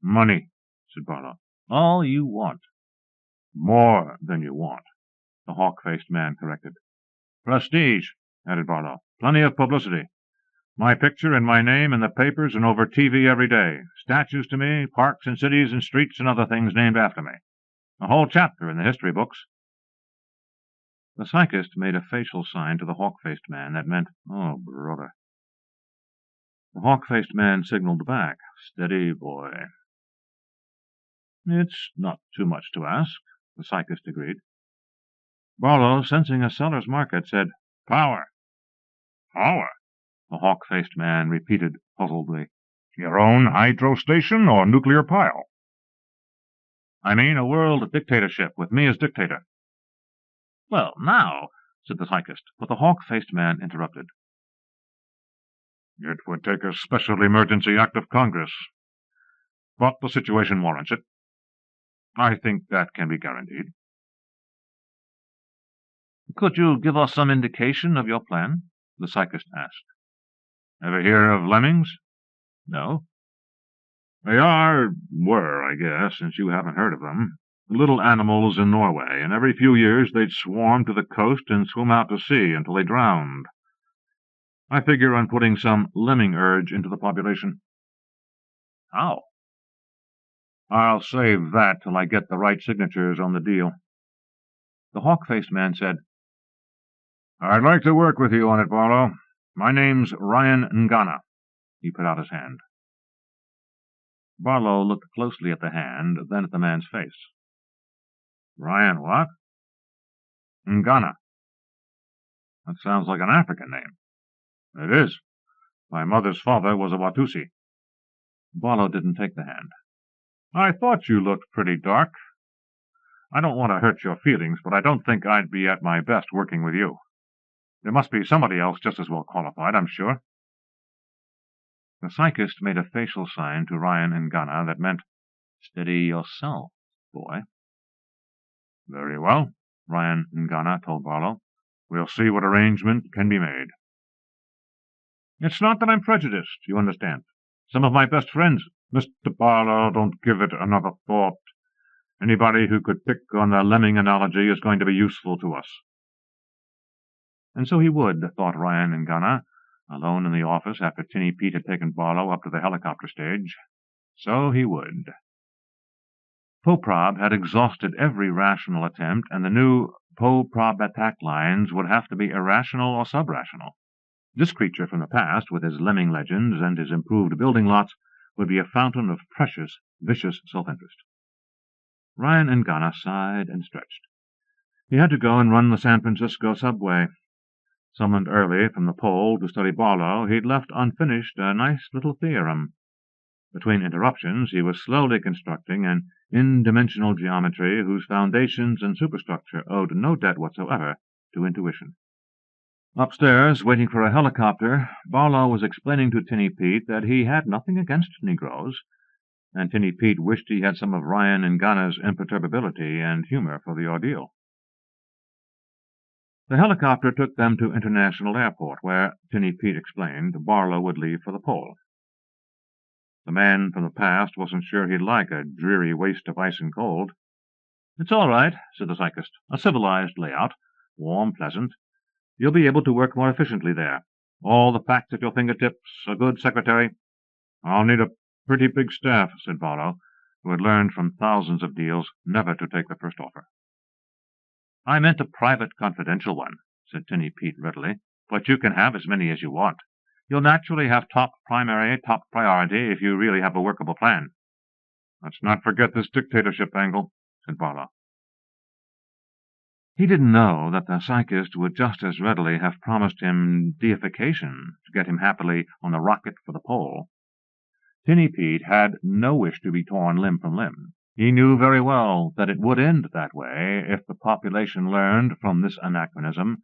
Money, said Barlow. All you want. More than you want, the hawk-faced man corrected. Prestige, added Barlow. Plenty of publicity. My picture and my name in the papers and over TV every day. Statues to me, parks and cities and streets and other things named after me. A whole chapter in the history books. The psychist made a facial sign to the hawk-faced man that meant, oh, brother. The hawk-faced man signaled back, steady, boy. It's not too much to ask, the psychist agreed. Barlow, sensing a seller's market, said, Power. Power? The hawk-faced man repeated puzzledly. Your own hydro station or nuclear pile? I mean a world dictatorship, with me as dictator. Well, now, said the psychist, but the hawk-faced man interrupted. It would take a special emergency act of Congress, but the situation warrants it. I think that can be guaranteed. Could you give us some indication of your plan? The psychist asked. Ever hear of lemmings? No. They were, I guess, since you haven't heard of them. Little animals in Norway, and every few years they'd swarm to the coast and swim out to sea until they drowned. I figure on putting some lemming urge into the population. How? I'll save that till I get the right signatures on the deal. The hawk-faced man said, I'd like to work with you on it, Barlow. My name's Ryan Ngana. He put out his hand. Barlow looked closely at the hand, then at the man's face. Ryan what? Ngana. That sounds like an African name. It is. My mother's father was a Watusi. Barlow didn't take the hand. I thought you looked pretty dark. I don't want to hurt your feelings, but I don't think I'd be at my best working with you. There must be somebody else just as well qualified, I'm sure. The psychist made a facial sign to Ryan Ngana that meant, Steady yourself, boy. Very well, Ryan Ngana told Barlow. We'll see what arrangement can be made. It's not that I'm prejudiced, you understand. Some of my best friends, Mr. Barlow, don't give it another thought. Anybody who could pick on the lemming analogy is going to be useful to us. And so he would, thought Ryan Ngana, alone in the office after Tinny Pete had taken Barlow up to the helicopter stage. So he would. Poprob had exhausted every rational attempt, and the new Poprob attack lines would have to be irrational or subrational. This creature from the past, with his lemming legends and his improved building lots, would be a fountain of precious, vicious self-interest. Ryan Ngana sighed and stretched. He had to go and run the San Francisco subway. Summoned early from the pole to study Barlow, he'd left unfinished a nice little theorem. Between interruptions, he was slowly constructing an in-dimensional geometry whose foundations and superstructure owed no debt whatsoever to intuition. Upstairs, waiting for a helicopter, Barlow was explaining to Tinny Pete that he had nothing against Negroes, and Tinny Pete wished he had some of Ryan Ngana's imperturbability and humor for the ordeal. The helicopter took them to International Airport, where, Tinny Pete explained, Barlow would leave for the Pole. The man from the past wasn't sure he'd like a dreary waste of ice and cold. "It's all right," said the cyclist. "A civilized layout. Warm, pleasant. You'll be able to work more efficiently there. All the facts at your fingertips, a good secretary." "I'll need a pretty big staff," said Barlow, who had learned from thousands of deals never to take the first offer. "I meant a private, confidential one," said Tinny Pete readily, "but you can have as many as you want. You'll naturally have top priority if you really have a workable plan." "Let's not forget this dictatorship angle," said Barlow. He didn't know that the psychist would just as readily have promised him deification to get him happily on the rocket for the pole. Tinny Pete had no wish to be torn limb from limb. He knew very well that it would end that way if the population learned from this anachronism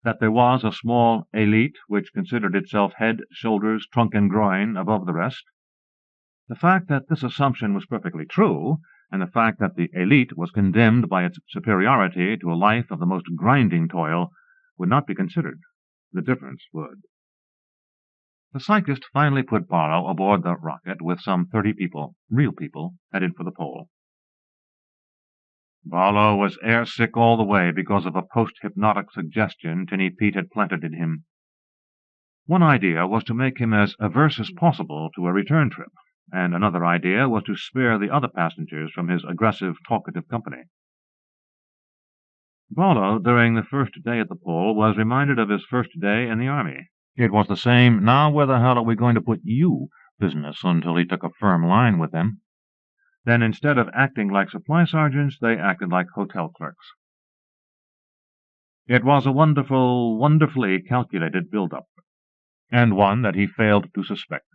that there was a small elite which considered itself head, shoulders, trunk, and groin above the rest. The fact that this assumption was perfectly true, and the fact that the elite was condemned by its superiority to a life of the most grinding toil, would not be considered. The difference would. The psychist finally put Barlow aboard the rocket with some 30 people, real people, headed for the pole. Barlow was airsick all the way because of a post-hypnotic suggestion Tinny Pete had planted in him. One idea was to make him as averse as possible to a return trip, and another idea was to spare the other passengers from his aggressive, talkative company. Barlow, during the first day at the pole, was reminded of his first day in the army. It was the same "now where the hell are we going to put you" business until he took a firm line with them. Then, instead of acting like supply sergeants, they acted like hotel clerks. It was a wonderfully calculated build-up, and one that he failed to suspect.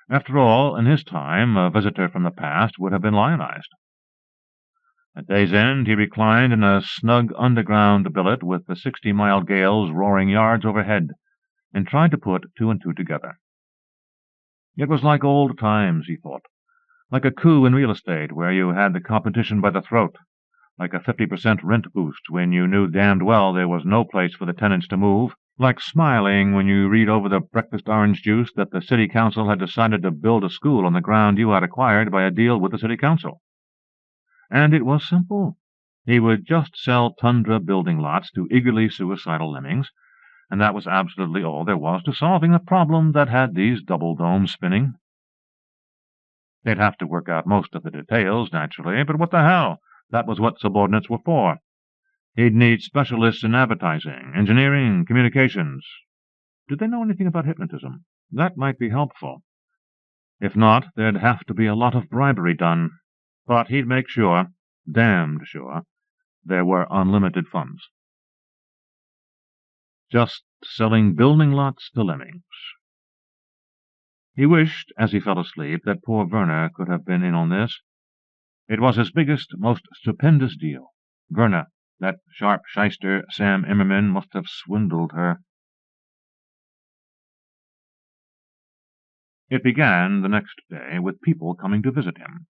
After all, in his time, a visitor from the past would have been lionized. At day's end, he reclined in a snug underground billet with the 60-mile gales roaring yards overhead, and tried to put two and two together. It was like old times, he thought, like a coup in real estate where you had the competition by the throat, like a 50% rent boost when you knew damned well there was no place for the tenants to move, like smiling when you read over the breakfast orange juice that the city council had decided to build a school on the ground you had acquired by a deal with the city council. And it was simple. He would just sell tundra building lots to eagerly suicidal lemmings, and that was absolutely all there was to solving the problem that had these double domes spinning. They'd have to work out most of the details, naturally, but what the hell? That was what subordinates were for. He'd need specialists in advertising, engineering, communications. Did they know anything about hypnotism? That might be helpful. If not, there'd have to be a lot of bribery done. But he'd make sure, damned sure, there were unlimited funds. Just selling building lots to lemmings. He wished, as he fell asleep, that poor Verna could have been in on this. It was his biggest, most stupendous deal. Verna, that sharp shyster Sam Immerman, must have swindled her. It began the next day with people coming to visit him.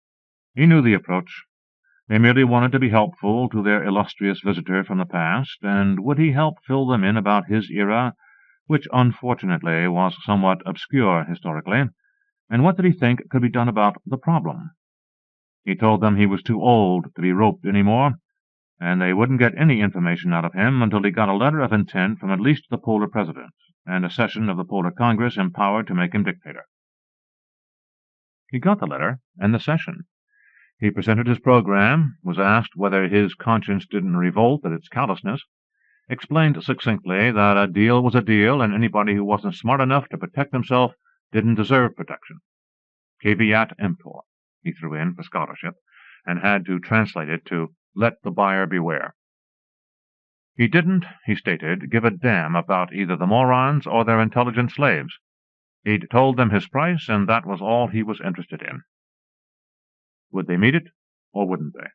He knew the approach. They merely wanted to be helpful to their illustrious visitor from the past, and would he help fill them in about his era, which unfortunately was somewhat obscure historically, and what did he think could be done about the problem? He told them he was too old to be roped any more, and they wouldn't get any information out of him until he got a letter of intent from at least the Polar president, and a session of the Polar Congress empowered to make him dictator. He got the letter and the session. He presented his program, was asked whether his conscience didn't revolt at its callousness, explained succinctly that a deal was a deal, and anybody who wasn't smart enough to protect himself didn't deserve protection. Caveat emptor, he threw in for scholarship, and had to translate it to "let the buyer beware." He didn't, he stated, give a damn about either the morons or their intelligent slaves. He'd told them his price, and that was all he was interested in. Would they meet it, or wouldn't they?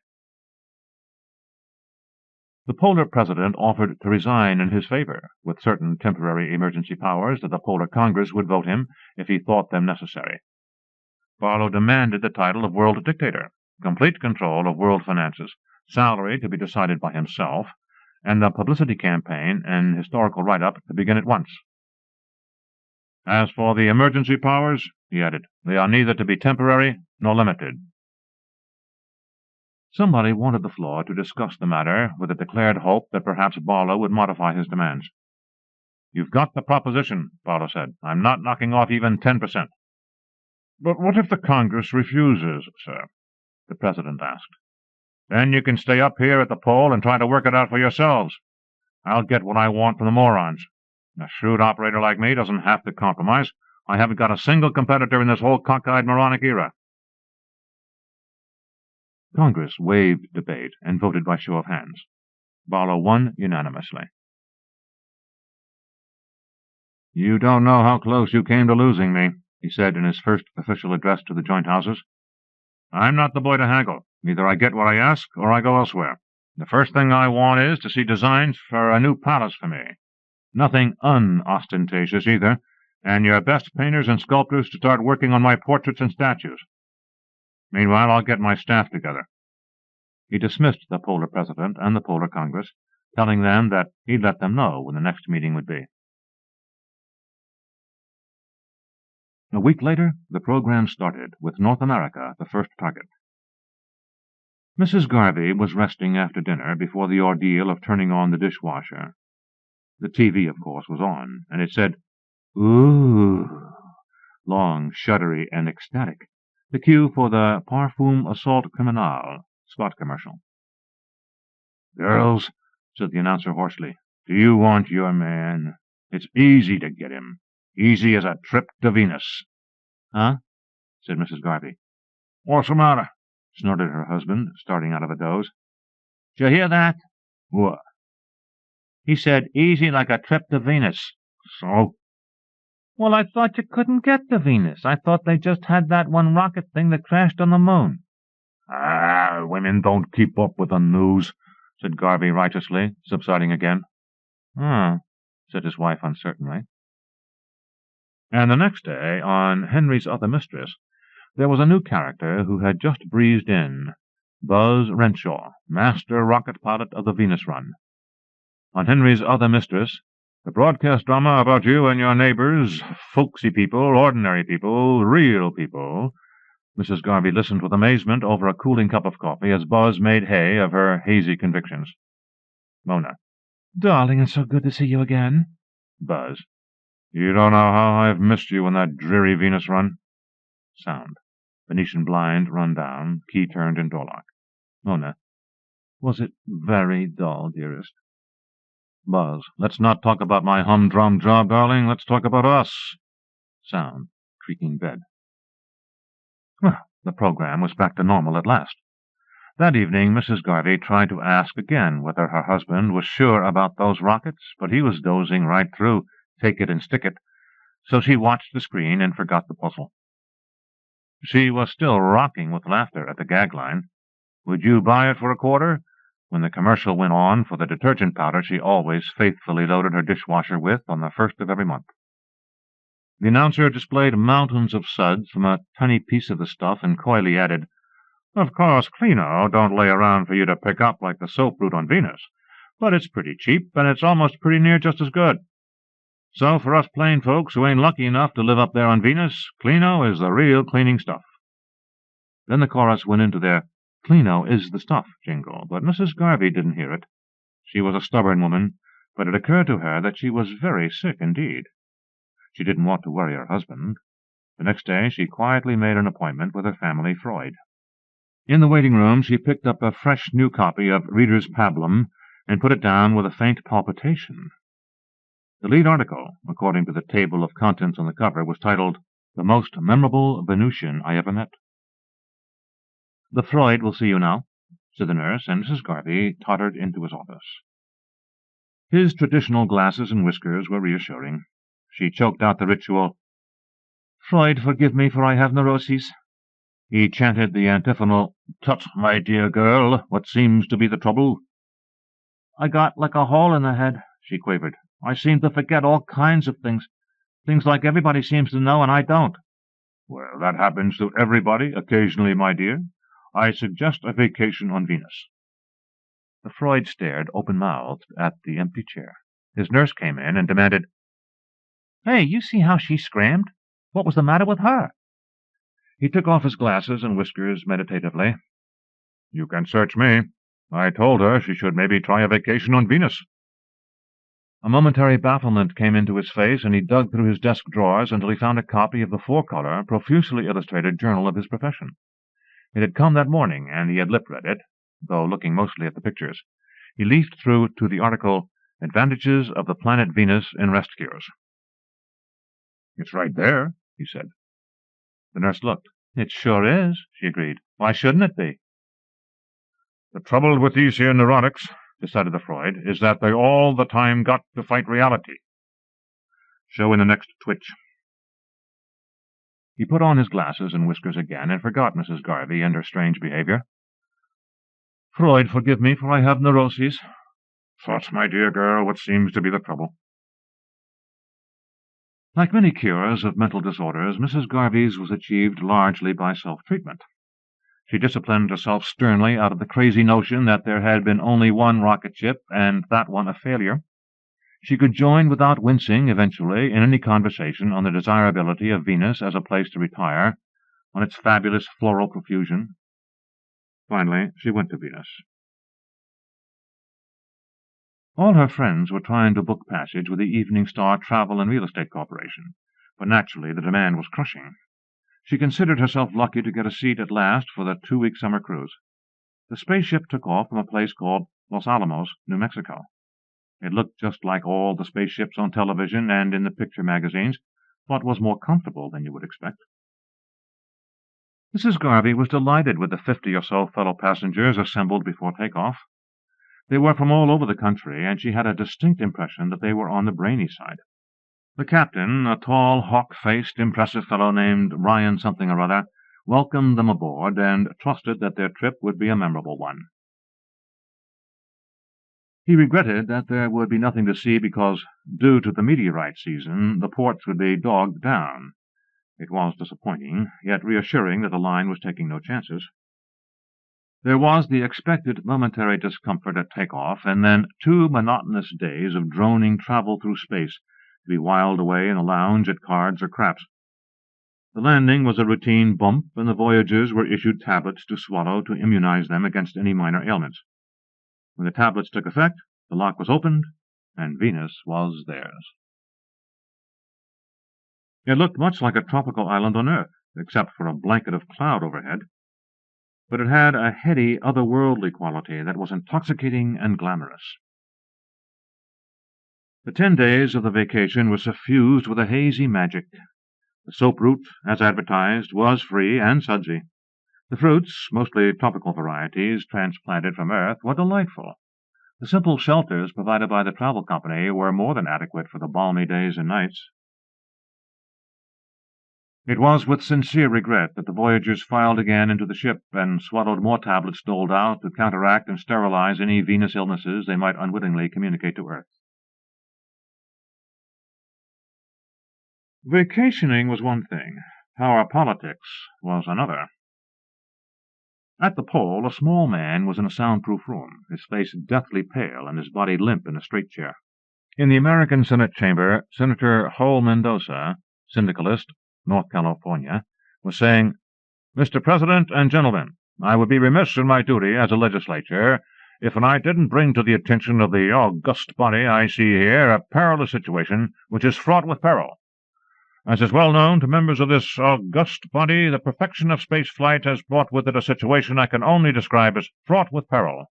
The Polar president offered to resign in his favor, with certain temporary emergency powers that the Polar Congress would vote him if he thought them necessary. Barlow demanded the title of world dictator, complete control of world finances, salary to be decided by himself, and the publicity campaign and historical write-up to begin at once. As for the emergency powers, he added, they are neither to be temporary nor limited. Somebody wanted the floor to discuss the matter with a declared hope that perhaps Barlow would modify his demands. You've got the proposition, Barlow said. I'm not knocking off even 10%. But what if the Congress refuses, sir? The President asked. Then you can stay up here at the poll and try to work it out for yourselves. I'll get what I want from the morons. A shrewd operator like me doesn't have to compromise. I haven't got a single competitor in this whole cockeyed moronic era. Congress waived debate and voted by show of hands. Barlow won unanimously. You don't know how close you came to losing me, he said in his first official address to the joint houses. I'm not the boy to haggle. Either I get what I ask or I go elsewhere. The first thing I want is to see designs for a new palace for me. Nothing unostentatious either, and your best painters and sculptors to start working on my portraits and statues. Meanwhile, I'll get my staff together. He dismissed the Polar President and the Polar Congress, telling them that he'd let them know when the next meeting would be. A week later, the program started, with North America the first target. Mrs. Garvey was resting after dinner before the ordeal of turning on the dishwasher. The TV, of course, was on, and it said, "Ooh," long, shuddery, and ecstatic, the cue for the Parfum Assault Criminal Scott commercial. "Girls," said the announcer hoarsely, "do you want your man? It's easy to get him. Easy as a trip to Venus." "Huh?" said Mrs. Garvey. "What's the matter?" snorted her husband, starting out of a doze. "Did you hear that?" "What?" "He said, easy like a trip to Venus." "So?" "Well, I thought you couldn't get to Venus. I thought they just had that one rocket thing that crashed on the moon." "Ah, women don't keep up with the news," said Garvey righteously, subsiding again. Said his wife uncertainly. And the next day, on Henry's Other Mistress, there was a new character who had just breezed in, Buzz Renshaw, master rocket pilot of the Venus run. On Henry's Other Mistress, the broadcast drama about you and your neighbors, folksy people, ordinary people, real people. Mrs. Garvey listened with amazement over a cooling cup of coffee as Buzz made hay of her hazy convictions. Mona. "Darling, it's so good to see you again." Buzz. You don't know how I've missed you in that dreary Venus run. Sound. Venetian blind run down, key turned in door lock. Mona. "Was it very dull, dearest?" Buzz. Let's not talk about my humdrum job, darling. Let's talk about us. Sound. Creaking bed. Well, the program was back to normal at last. That evening, Mrs. Garvey tried to ask again whether her husband was sure about those rockets, but he was dozing right through, take it and stick it, so she watched the screen and forgot the puzzle. She was still rocking with laughter at the gag line. Would you buy it for a quarter? When the commercial went on for the detergent powder she always faithfully loaded her dishwasher with on the first of every month. The announcer displayed mountains of suds from a tiny piece of the stuff and coyly added, Of course, Clino don't lay around for you to pick up like the soap route on Venus, but it's pretty cheap, and it's almost pretty near just as good. So for us plain folks who ain't lucky enough to live up there on Venus, Clino is the real cleaning stuff. Then the chorus went into their Clino is the stuff jingle, but Mrs. Garvey didn't hear it. She was a stubborn woman, but it occurred to her that she was very sick indeed. She didn't want to worry her husband. The next day she quietly made an appointment with her family Freud. In the waiting room she picked up a fresh new copy of Reader's Pablum and put it down with a faint palpitation. The lead article, according to the table of contents on the cover, was titled, The Most Memorable Venusian I Ever Met. The Freud will see you now, said the nurse, and Mrs. Garvey tottered into his office. His traditional glasses and whiskers were reassuring. She choked out the ritual, Freud, forgive me, for I have neuroses. He chanted the antiphonal, Tut, my dear girl, what seems to be the trouble? I got like a hole in the head, she quavered. I seem to forget all kinds of things like everybody seems to know and I don't. Well, that happens to everybody occasionally, my dear. I suggest a vacation on Venus. The Freud stared open-mouthed at the empty chair. His nurse came in and demanded, "Hey, you see how she scrammed? What was the matter with her?" He took off his glasses and whiskers meditatively. "You can search me. I told her she should maybe try a vacation on Venus." A momentary bafflement came into his face, and he dug through his desk drawers until he found a copy of the four-color, profusely illustrated journal of his profession. It had come that morning, and he had lip-read it, though looking mostly at the pictures. He leafed through to the article, "Advantages of the Planet Venus in Rest Cures." "It's right there," he said. The nurse looked. "It sure is," she agreed. "Why shouldn't it be?" "The trouble with these here neurotics," decided the Freud, "is that they all the time got to fight reality. Show in the next twitch." He put on his glasses and whiskers again, and forgot Mrs. Garvey and her strange behavior. "Freud, forgive me, for I have neuroses." "But, my dear girl, what seems to be the trouble?" Like many cures of mental disorders, Mrs. Garvey's was achieved largely by self-treatment. She disciplined herself sternly out of the crazy notion that there had been only one rocket ship, and that one a failure. She could join without wincing, eventually, in any conversation on the desirability of Venus as a place to retire, on its fabulous floral profusion. Finally, she went to Venus. All her friends were trying to book passage with the Evening Star Travel and Real Estate Corporation, but naturally the demand was crushing. She considered herself lucky to get a seat at last for the 2-week summer cruise. The spaceship took off from a place called Los Alamos, New Mexico. It looked just like all the spaceships on television and in the picture magazines, but was more comfortable than you would expect. Mrs. Garvey was delighted with the 50 or so fellow passengers assembled before takeoff. They were from all over the country, and she had a distinct impression that they were on the brainy side. The captain, a tall, hawk-faced, impressive fellow named Ryan something or other, welcomed them aboard and trusted that their trip would be a memorable one. He regretted that there would be nothing to see because, due to the meteorite season, the ports would be dogged down. It was disappointing, yet reassuring that the line was taking no chances. There was the expected momentary discomfort at takeoff, and then 2 monotonous days of droning travel through space, to be whiled away in a lounge at cards or craps. The landing was a routine bump, and the voyagers were issued tablets to swallow to immunize them against any minor ailments. When the tablets took effect, the lock was opened, and Venus was theirs. It looked much like a tropical island on Earth, except for a blanket of cloud overhead, but it had a heady, otherworldly quality that was intoxicating and glamorous. The 10 days of the vacation were suffused with a hazy magic. The soap route, as advertised, was free and sudsy. The fruits, mostly tropical varieties transplanted from Earth, were delightful. The simple shelters provided by the travel company were more than adequate for the balmy days and nights. It was with sincere regret that the voyagers filed again into the ship and swallowed more tablets doled out to counteract and sterilize any Venus illnesses they might unwittingly communicate to Earth. Vacationing was one thing. Power politics was another. At the pole, a small man was in a soundproof room, his face deathly pale and his body limp in a straight chair. In the American Senate chamber, Senator Joel Mendoza, syndicalist, North California, was saying, "Mr. President and gentlemen, I would be remiss in my duty as a legislator if I didn't bring to the attention of the august body I see here a perilous situation which is fraught with peril. As is well known to members of this august body, the perfection of space flight has brought with it a situation I can only describe as fraught with peril.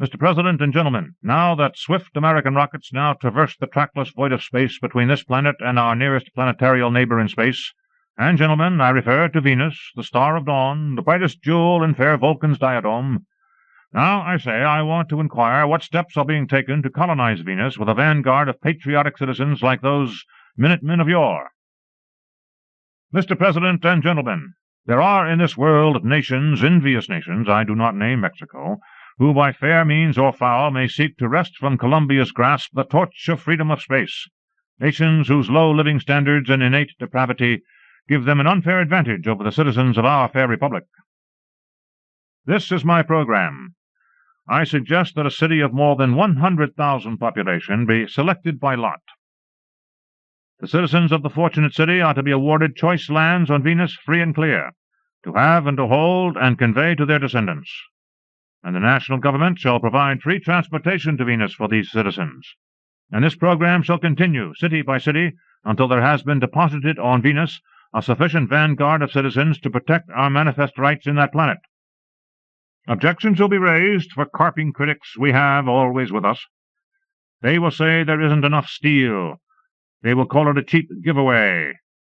Mr. President and gentlemen, now that swift American rockets now traverse the trackless void of space between this planet and our nearest planetarial neighbor in space, and gentlemen, I refer to Venus, the star of dawn, the brightest jewel in fair Vulcan's diadem. Now, I say, I want to inquire what steps are being taken to colonize Venus with a vanguard of patriotic citizens like those Minutemen of yore. Mr. President and gentlemen, there are in this world nations, envious nations, I do not name Mexico, who by fair means or foul may seek to wrest from Columbia's grasp the torch of freedom of space, nations whose low living standards and innate depravity give them an unfair advantage over the citizens of our fair republic. This is my program. I suggest that a city of more than 100,000 population be selected by lot. The citizens of the fortunate city are to be awarded choice lands on Venus free and clear, to have and to hold and convey to their descendants. And the national government shall provide free transportation to Venus for these citizens. And this program shall continue, city by city, until there has been deposited on Venus a sufficient vanguard of citizens to protect our manifest rights in that planet. Objections will be raised, for carping critics we have always with us. They will say there isn't enough steel. They will call it a cheap giveaway.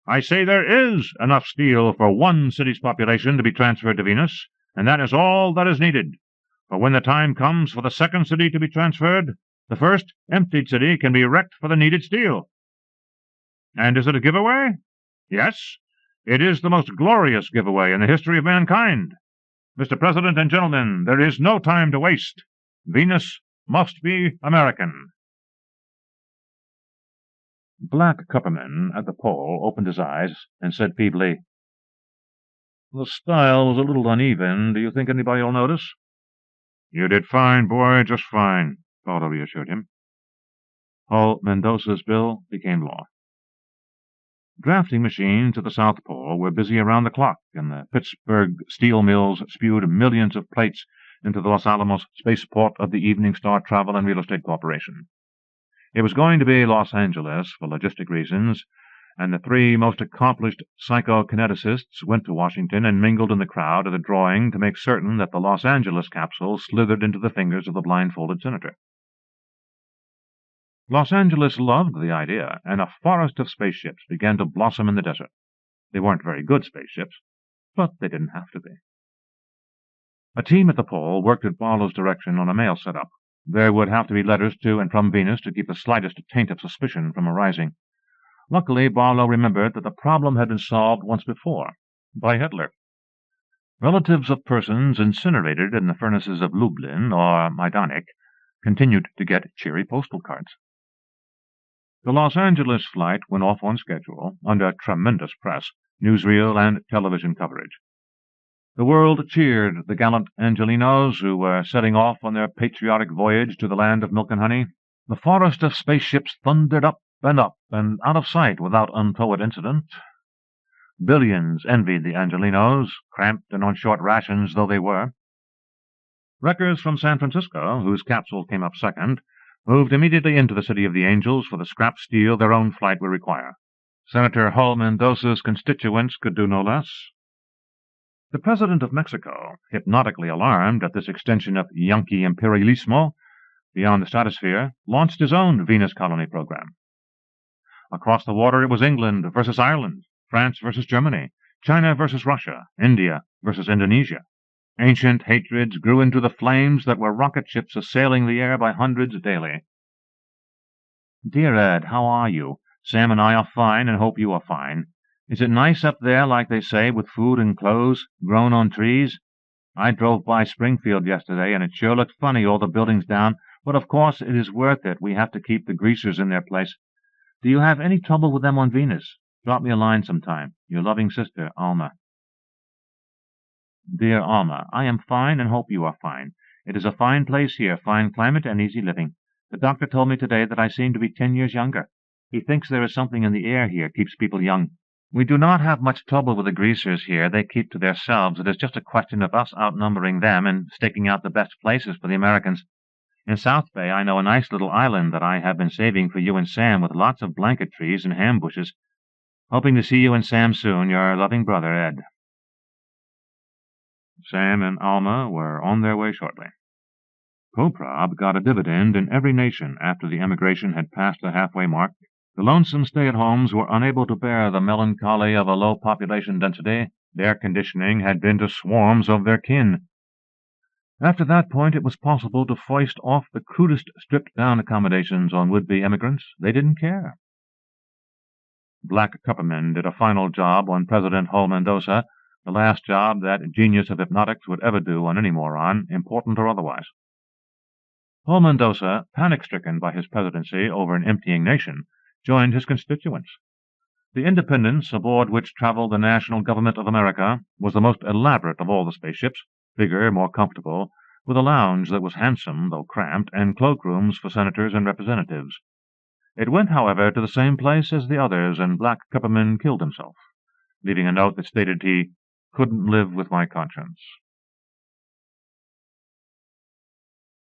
I say there is enough steel for one city's population to be transferred to Venus, and that is all that is needed. For when the time comes for the second city to be transferred, the first emptied city can be wrecked for the needed steel. And is it a giveaway? Yes, it is the most glorious giveaway in the history of mankind. Mr. President and gentlemen, there is no time to waste. Venus must be American. Black Cupperman at the pole opened his eyes and said feebly, "The style was a little uneven. Do you think anybody will notice?" "You did fine, boy, just fine," Paulo reassured him. Hull Mendoza's bill became law. Drafting machines at the South Pole were busy around the clock, and the Pittsburgh steel mills spewed millions of plates into the Los Alamos spaceport of the Evening Star Travel and Real Estate Corporation. It was going to be Los Angeles for logistic reasons, and the three most accomplished psychokineticists went to Washington and mingled in the crowd at a drawing to make certain that the Los Angeles capsule slithered into the fingers of the blindfolded senator. Los Angeles loved the idea, and a forest of spaceships began to blossom in the desert. They weren't very good spaceships, but they didn't have to be. A team at the pole worked at Barlow's direction on a mail setup. There would have to be letters to and from Venus to keep the slightest taint of suspicion from arising. Luckily, Barlow remembered that the problem had been solved once before, by Hitler. Relatives of persons incinerated in the furnaces of Lublin or Majdanek continued to get cheery postal cards. The Los Angeles flight went off on schedule, under tremendous press, newsreel, and television coverage. The world cheered the gallant Angelinos who were setting off on their patriotic voyage to the land of milk and honey. The forest of spaceships thundered up and out of sight without untoward incident. Billions envied the Angelinos, cramped and on short rations though they were. Wreckers from San Francisco, whose capsule came up second, moved immediately into the City of the Angels for the scrap steel their own flight would require. Senator Hull Mendoza's constituents could do no less. The President of Mexico, hypnotically alarmed at this extension of Yankee imperialismo beyond the stratosphere, launched his own Venus colony program. Across the water it was England versus Ireland, France versus Germany, China versus Russia, India versus Indonesia. Ancient hatreds grew into the flames that were rocket ships assailing the air by hundreds daily. "Dear Ed, how are you? Sam and I are fine and hope you are fine. Is it nice up there, like they say, with food and clothes grown on trees? I drove by Springfield yesterday, and it sure looked funny, all the buildings down, but of course it is worth it. We have to keep the greasers in their place. Do you have any trouble with them on Venus? Drop me a line sometime. Your loving sister, Alma." "Dear Alma, I am fine and hope you are fine. It is a fine place here, fine climate and easy living. The doctor told me today that I seem to be 10 years younger. He thinks there is something in the air here keeps people young. We do not have much trouble with the greasers here. They keep to themselves. It is just a question of us outnumbering them and staking out the best places for the Americans. In South Bay I know a nice little island that I have been saving for you and Sam with lots of blanket trees and ham bushes. Hoping to see you and Sam soon. Your loving brother, Ed." Sam and Alma were on their way shortly. Poprob got a dividend in every nation after the emigration had passed the halfway mark. The lonesome stay-at-homes were unable to bear the melancholy of a low population density. Their conditioning had been to swarms of their kin. After that point it was possible to foist off the crudest stripped-down accommodations on would-be emigrants. They didn't care. Black Cupperman did a final job on President Hull Mendoza, the last job that genius of hypnotics would ever do on any moron, important or otherwise. Hull Mendoza, panic-stricken by his presidency over an emptying nation, joined his constituents. The Independence, aboard which traveled the national government of America, was the most elaborate of all the spaceships, bigger, more comfortable, with a lounge that was handsome, though cramped, and cloakrooms for senators and representatives. It went, however, to the same place as the others, and Black Pepperman killed himself, leaving a note that stated he couldn't live with my conscience.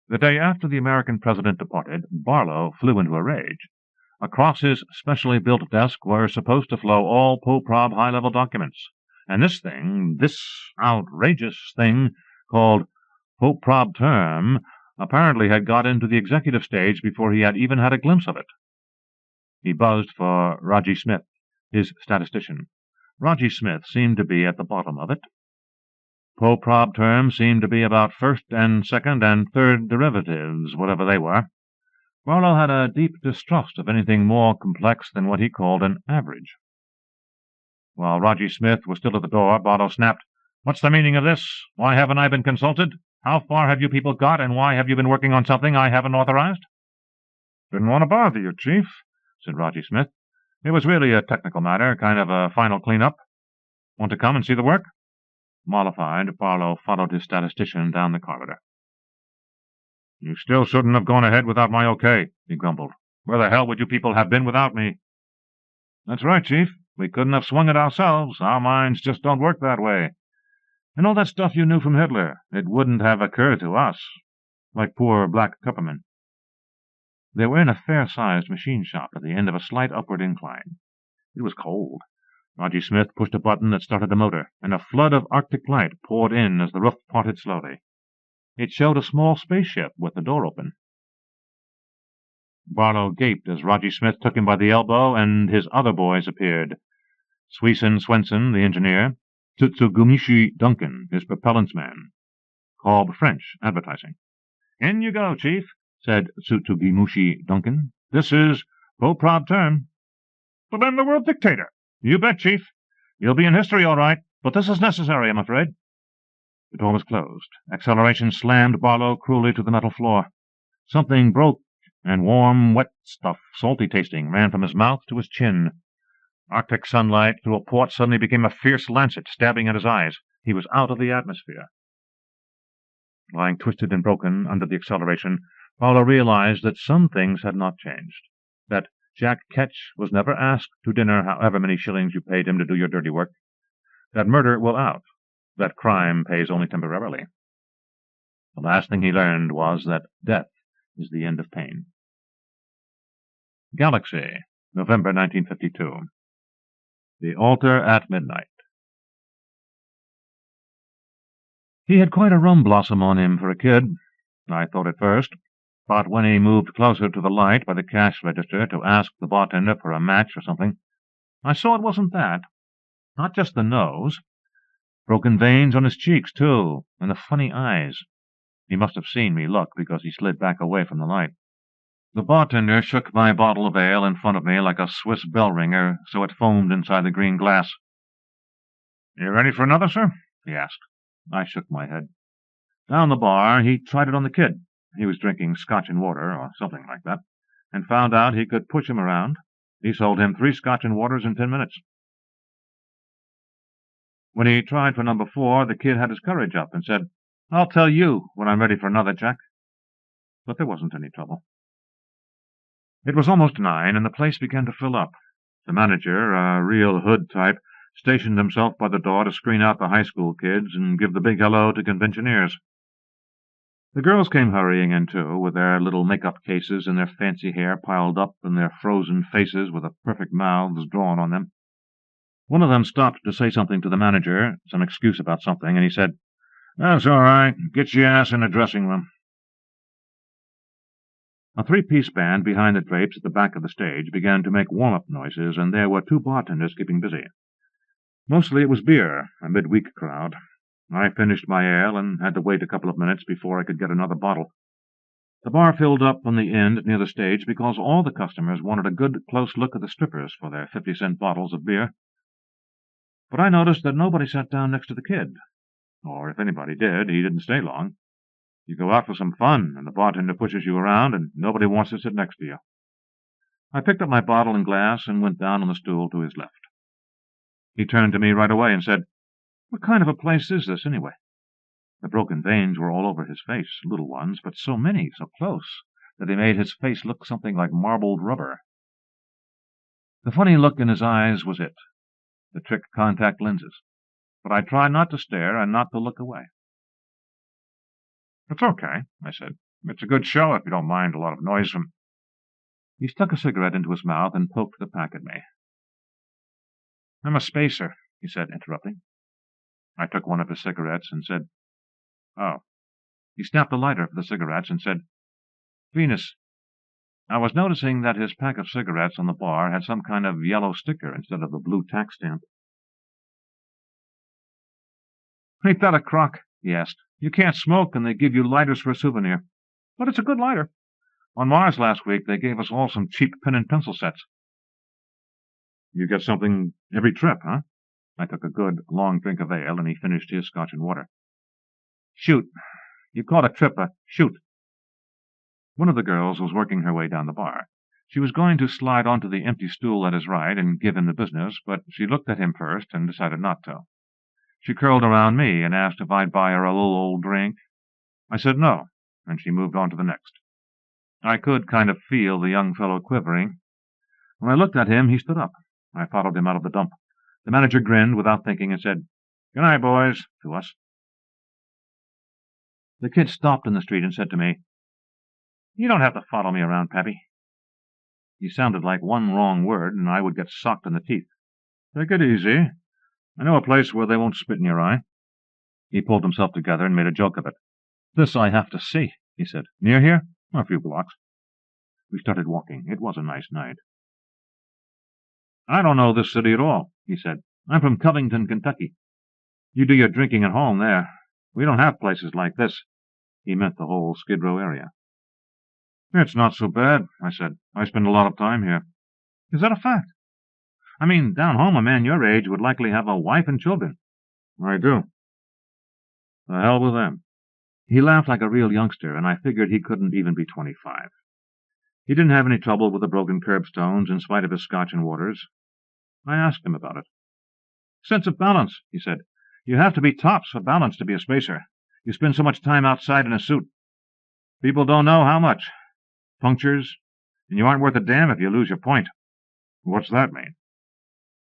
The day after the American president departed, Barlow flew into a rage. Across his specially built desk were supposed to flow all POPROB high-level documents, and this outrageous thing called POPROB term, apparently had got into the executive stage before he had even had a glimpse of it. He buzzed for Raji Smith, his statistician. Raji Smith seemed to be at the bottom of it. POPROB terms seemed to be about first and second and third derivatives, whatever they were. Barlow had a deep distrust of anything more complex than what he called an average. While Raji Smith was still at the door, Barlow snapped, "What's the meaning of this? Why haven't I been consulted? How far have you people got, and why have you been working on something I haven't authorized?" "Didn't want to bother you, Chief," said Raji Smith. "It was really a technical matter, kind of a final clean-up. Want to come and see the work?" Mollified, Barlow followed his statistician down the corridor. "You still shouldn't have gone ahead without my okay," he grumbled. "Where the hell would you people have been without me?" "That's right, Chief. We couldn't have swung it ourselves. Our minds just don't work that way. And all that stuff you knew from Hitler, it wouldn't have occurred to us. Like poor Black Pepperman." They were in a fair-sized machine shop at the end of a slight upward incline. It was cold. Raji Smith pushed a button that started the motor, and a flood of Arctic light poured in as the roof parted slowly. It showed a small spaceship with the door open. Barlow gaped as Raji Smith took him by the elbow, and his other boys appeared. Swenson, the engineer, Tsutsugumishi Duncan, his propellants man. Cobb French, advertising. "In you go, Chief," said Tsutsugumishi Duncan. "This is POPROB term." "But I'm the world dictator." "You bet, Chief. You'll be in history all right, but this is necessary, I'm afraid." The door was closed. Acceleration slammed Barlow cruelly to the metal floor. Something broke, and warm, wet stuff, salty-tasting, ran from his mouth to his chin. Arctic sunlight through a port suddenly became a fierce lancet, stabbing at his eyes. He was out of the atmosphere. Lying twisted and broken under the acceleration, Barlow realized that some things had not changed. That Jack Ketch was never asked to dinner however many shillings you paid him to do your dirty work. That murder will out. That crime pays only temporarily. The last thing he learned was that death is the end of pain. Galaxy, November 1952. The Altar at Midnight. He had quite a rum blossom on him for a kid, I thought at first, but when he moved closer to the light by the cash register to ask the bartender for a match or something, I saw it wasn't that. Not just the nose. Broken veins on his cheeks, too, and the funny eyes. He must have seen me look, because he slid back away from the light. The bartender shook my bottle of ale in front of me like a Swiss bell ringer, so it foamed inside the green glass. "You ready for another, sir?" he asked. I shook my head. Down the bar, he tried it on the kid. He was drinking scotch and water, or something like that, and found out he could push him around. He sold him 3 scotch and waters in 10 minutes. When he tried for number 4, the kid had his courage up and said, "I'll tell you when I'm ready for another, Jack." But there wasn't any trouble. It was almost 9, and the place began to fill up. The manager, a real hood type, stationed himself by the door to screen out the high school kids and give the big hello to conventioneers. The girls came hurrying in, too, with their little make-up cases and their fancy hair piled up and their frozen faces with the perfect mouths drawn on them. One of them stopped to say something to the manager, some excuse about something, and he said, "That's all right. Get your ass in the dressing room." A 3-piece band behind the drapes at the back of the stage began to make warm-up noises, and there were 2 bartenders keeping busy. Mostly it was beer, a mid-week crowd. I finished my ale and had to wait a couple of minutes before I could get another bottle. The bar filled up on the end near the stage because all the customers wanted a good close look at the strippers for their 50-cent bottles of beer. But I noticed that nobody sat down next to the kid. Or if anybody did, he didn't stay long. You go out for some fun, and the bartender pushes you around, and nobody wants to sit next to you. I picked up my bottle and glass and went down on the stool to his left. He turned to me right away and said, "What kind of a place is this, anyway?" The broken veins were all over his face, little ones, but so many, so close, that they made his face look something like marbled rubber. The funny look in his eyes was it, the trick contact lenses, but I tried not to stare and not to look away. "It's okay," I said. "It's a good show if you don't mind a lot of noise from—" He stuck a cigarette into his mouth and poked the pack at me. "I'm a spacer," he said, interrupting. I took one of his cigarettes and said, "Oh." He snapped a lighter for the cigarettes and said, "Venus, I was noticing that his pack of cigarettes on the bar had some kind of yellow sticker instead of the blue tax stamp." "Ain't that a crock?" he asked. "You can't smoke, and they give you lighters for a souvenir. But it's a good lighter. On Mars last week they gave us all some cheap pen and pencil sets." "You get something every trip, huh?" I took a good, long drink of ale, and he finished his scotch and water. "Shoot. You caught a trip a shoot." One of the girls was working her way down the bar. She was going to slide onto the empty stool at his right and give him the business, but she looked at him first and decided not to. She curled around me and asked if I'd buy her a little old drink. I said no, and she moved on to the next. I could kind of feel the young fellow quivering. When I looked at him, he stood up. I followed him out of the dump. The manager grinned without thinking and said, "Good night, boys," to us. The kid stopped in the street and said to me, "You don't have to follow me around, Pappy." He sounded like one wrong word, and I would get socked in the teeth. "Take it easy. I know a place where they won't spit in your eye." He pulled himself together and made a joke of it. "This I have to see," he said. "Near here?" "A few blocks." We started walking. It was a nice night. "I don't know this city at all," he said. "I'm from Covington, Kentucky. You do your drinking at home there. We don't have places like this." He meant the whole Skid Row area. "It's not so bad," I said. "I spend a lot of time here." "Is that a fact? I mean, down home a man your age would likely have a wife and children." "I do." "The hell with them." He laughed like a real youngster, and I figured he couldn't even be 25. He didn't have any trouble with the broken curbstones in spite of his scotch and waters. I asked him about it. "Sense of balance," he said. "You have to be tops for balance to be a spacer. You spend so much time outside in a suit. People don't know how much. Punctures, and you aren't worth a damn if you lose your point." "What's that mean?"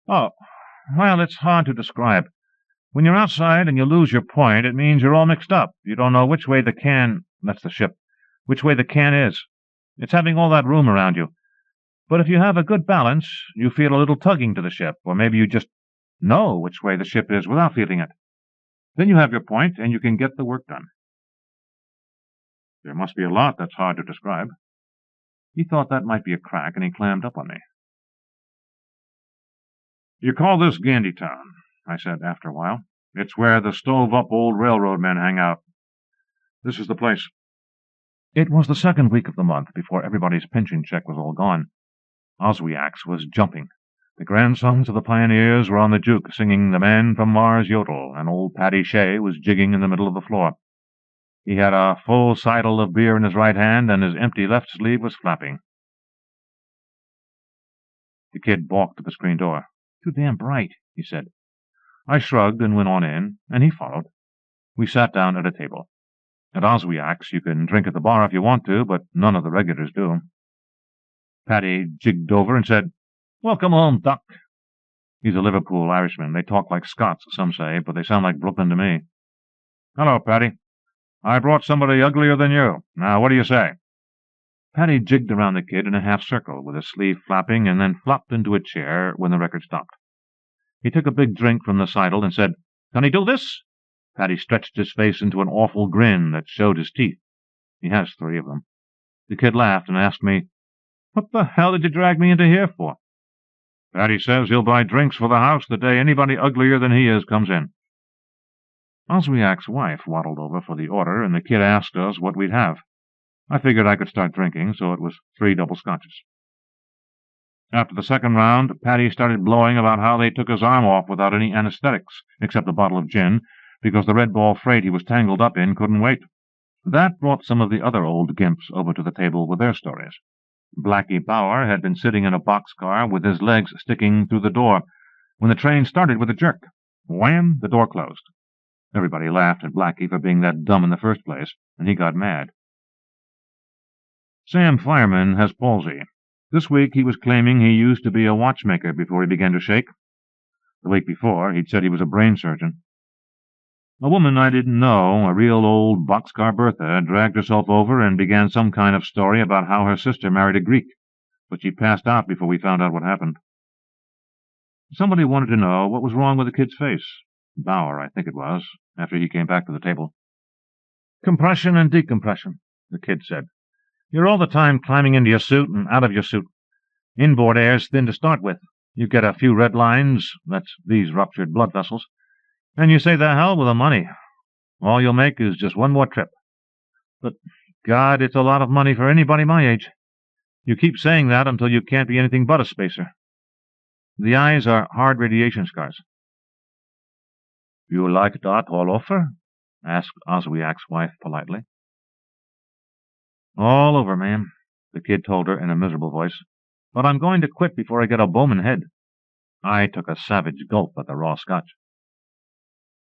"Oh, well, it's hard to describe. When you're outside and you lose your point, it means you're all mixed up. You don't know which way the can—that's the ship—which way the can is. It's having all that room around you. But if you have a good balance, you feel a little tugging to the ship, or maybe you just know which way the ship is without feeling it. Then you have your point, and you can get the work done." "There must be a lot that's hard to describe." He thought that might be a crack, and he clammed up on me. "You call this Gandytown," I said after a while. "It's where the stove-up old railroad men hang out. This is the place." It was the second week of the month, before everybody's pension check was all gone. Oswiak's was jumping. The grandsons of the pioneers were on the juke, singing "The Man from Mars Yodel," and old Paddy Shea was jigging in the middle of the floor. He had a full seidel of beer in his right hand, and his empty left sleeve was flapping. The kid balked at the screen door. "Too damn bright," he said. I shrugged and went on in, and he followed. We sat down at a table. At Oswiak's you can drink at the bar if you want to, but none of the regulars do. Paddy jigged over and said, "Welcome home, Duck." He's a Liverpool Irishman. They talk like Scots, some say, but they sound like Brooklyn to me. "Hello, Paddy. I brought somebody uglier than you. Now, what do you say?" Paddy jigged around the kid in a half-circle, with his sleeve flapping, and then flopped into a chair when the record stopped. He took a big drink from the seidel and said, "Can he do this?" Paddy stretched his face into an awful grin that showed his teeth. He has 3 of them. The kid laughed and asked me, "What the hell did you drag me into here for?" "Paddy says he'll buy drinks for the house the day anybody uglier than he is comes in." Oswiak's wife waddled over for the order, and the kid asked us what we'd have. I figured I could start drinking, so it was 3 double scotches. After the second round, Paddy started blowing about how they took his arm off without any anesthetics, except a bottle of gin, because the red ball freight he was tangled up in couldn't wait. That brought some of the other old gimps over to the table with their stories. Blackie Bauer had been sitting in a boxcar with his legs sticking through the door when the train started with a jerk. Wham! The door closed. Everybody laughed at Blackie for being that dumb in the first place, and he got mad. Sam Fireman has palsy. This week he was claiming he used to be a watchmaker before he began to shake. The week before he'd said he was a brain surgeon. A woman I didn't know, a real old boxcar Bertha, dragged herself over and began some kind of story about how her sister married a Greek, but she passed out before we found out what happened. Somebody wanted to know what was wrong with the kid's face. Bauer, I think it was, after he came back to the table. "Compression and decompression," the kid said. "You're all the time climbing into your suit and out of your suit. Inboard air's thin to start with. You get a few red lines, that's these ruptured blood vessels, and you say the hell with the money. All you'll make is just one more trip. But, God, it's a lot of money for anybody my age. You keep saying that until you can't be anything but a spacer. The eyes are hard radiation scars." "You like that all over?" asked Oswiak's wife politely. "All over, ma'am," the kid told her in a miserable voice. "But I'm going to quit before I get a Bowman head." I took a savage gulp at the raw Scotch.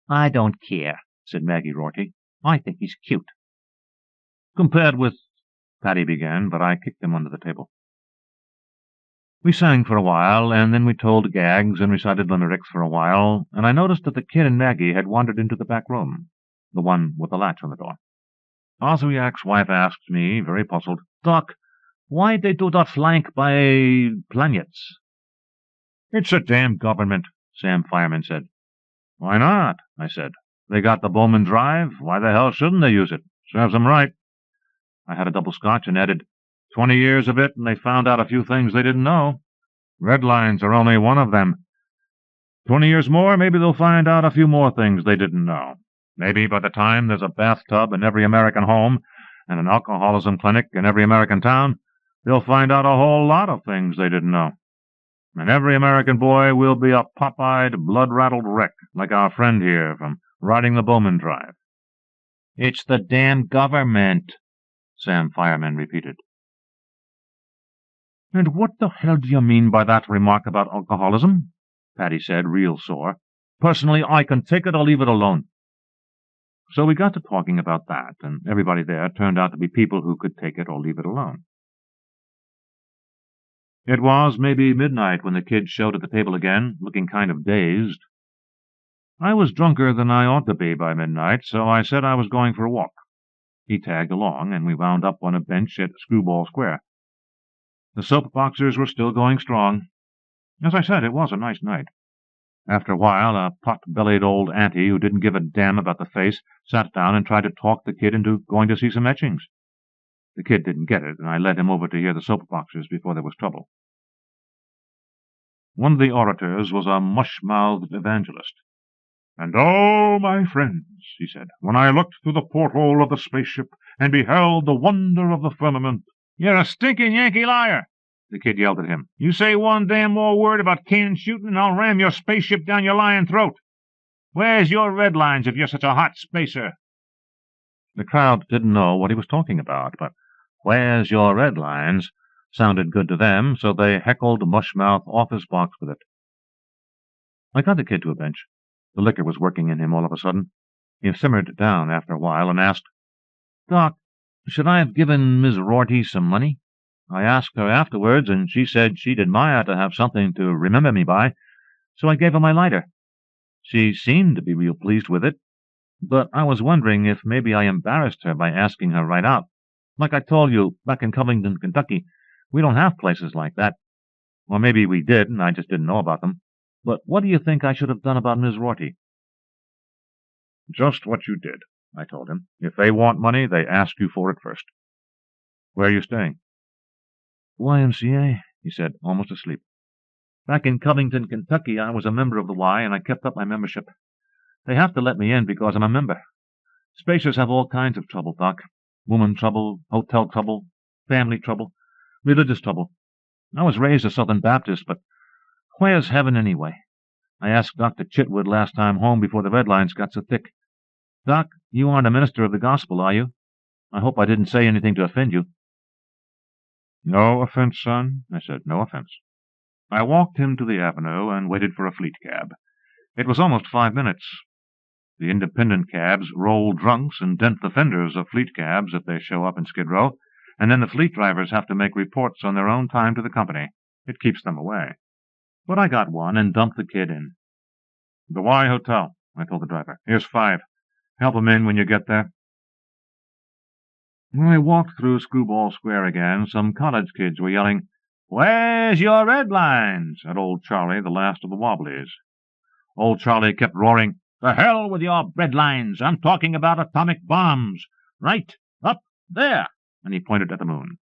"I don't care," said Maggie Rorty. "I think he's cute." "Compared with—" Paddy began, but I kicked him under the table. We sang for a while, and then we told gags and recited limericks for a while, and I noticed that the kid and Maggie had wandered into the back room, the one with the latch on the door. Oswiak's wife asked me, very puzzled, "Doc, why they do that flank by planets?" "It's a damn government," Sam Fireman said. "Why not?" I said. "They got the Bowman Drive. Why the hell shouldn't they use it? Serves them right." I had a double Scotch and added, 20 years of it, and they found out a few things they didn't know. Red lines are only one of them. 20 years more, maybe they'll find out a few more things they didn't know. Maybe by the time there's a bathtub in every American home and an alcoholism clinic in every American town, they'll find out a whole lot of things they didn't know. And every American boy will be a pop-eyed, blood-rattled wreck, like our friend here from riding the Bowman Drive." "It's the damn government," Sam Fireman repeated. "And what the hell do you mean by that remark about alcoholism?" Paddy said, real sore. "Personally, I can take it or leave it alone." So we got to talking about that, and everybody there turned out to be people who could take it or leave it alone. It was maybe midnight when the kid showed at the table again, looking kind of dazed. I was drunker than I ought to be by midnight, so I said I was going for a walk. He tagged along, and we wound up on a bench at Screwball Square. The soap boxers were still going strong. As I said, it was a nice night. After a while, a pot-bellied old auntie who didn't give a damn about the face sat down and tried to talk the kid into going to see some etchings. The kid didn't get it, and I led him over to hear the soap boxers before there was trouble. One of the orators was a mush-mouthed evangelist. "And oh, my friends," he said, "when I looked through the porthole of the spaceship and beheld the wonder of the firmament—" "You're a stinking Yankee liar!" the kid yelled at him. "You say one damn more word about can shooting, and I'll ram your spaceship down your lying throat. Where's your red lines if you're such a hot spacer?" The crowd didn't know what he was talking about, but "where's your red lines" sounded good to them, so they heckled Mushmouth off his box with it. I got the kid to a bench. The liquor was working in him all of a sudden. He simmered down after a while and asked, "Doc, should I have given Miss Rorty some money? I asked her afterwards, and she said she'd admire to have something to remember me by, so I gave her my lighter. She seemed to be real pleased with it, but I was wondering if maybe I embarrassed her by asking her right out. Like I told you, back in Covington, Kentucky, we don't have places like that. Or maybe we did, and I just didn't know about them. But what do you think I should have done about Miss Rorty?" "Just what you did," I told him. "If they want money, they ask you for it first. Where are you staying?" "YMCA," he said, almost asleep. "Back in Covington, Kentucky, I was a member of the Y, and I kept up my membership. They have to let me in because I'm a member. Spacers have all kinds of trouble, Doc. Woman trouble, hotel trouble, family trouble, religious trouble. I was raised a Southern Baptist, but where's heaven anyway? I asked Dr. Chitwood last time home before the red lines got so thick. Doc, you aren't a minister of the gospel, are you? I hope I didn't say anything to offend you." "No offense, son," I said, "no offense." I walked him to the avenue and waited for a fleet cab. It was almost 5 minutes. The independent cabs roll drunks and dent the fenders of fleet cabs if they show up in Skid Row, and then the fleet drivers have to make reports on their own time to the company. It keeps them away. But I got one and dumped the kid in. "The Y Hotel," I told the driver. "Here's 5. Help him in when you get there." When I walked through Screwball Square again, some college kids were yelling, "Where's your red lines?" at old Charlie, the last of the Wobblies. Old Charlie kept roaring, "The hell with your red lines! I'm talking about atomic bombs! Right up there!" And he pointed at the moon.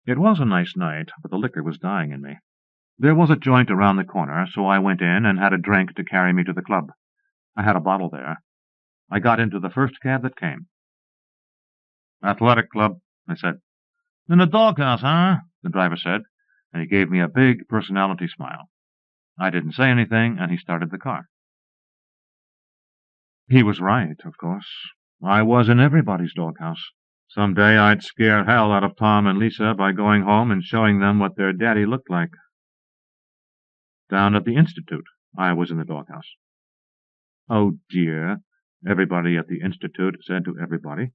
It was a nice night, but the liquor was dying in me. There was a joint around the corner, so I went in and had a drink to carry me to the club. I had a bottle there. I got into the first cab that came. "Athletic Club," I said. "In the doghouse, huh?" the driver said, and he gave me a big personality smile. I didn't say anything, and he started the car. He was right, of course. I was in everybody's doghouse. Some day I'd scare hell out of Tom and Lisa by going home and showing them what their daddy looked like. Down at the Institute, I was in the doghouse. "Oh, dear," everybody at the Institute said to everybody.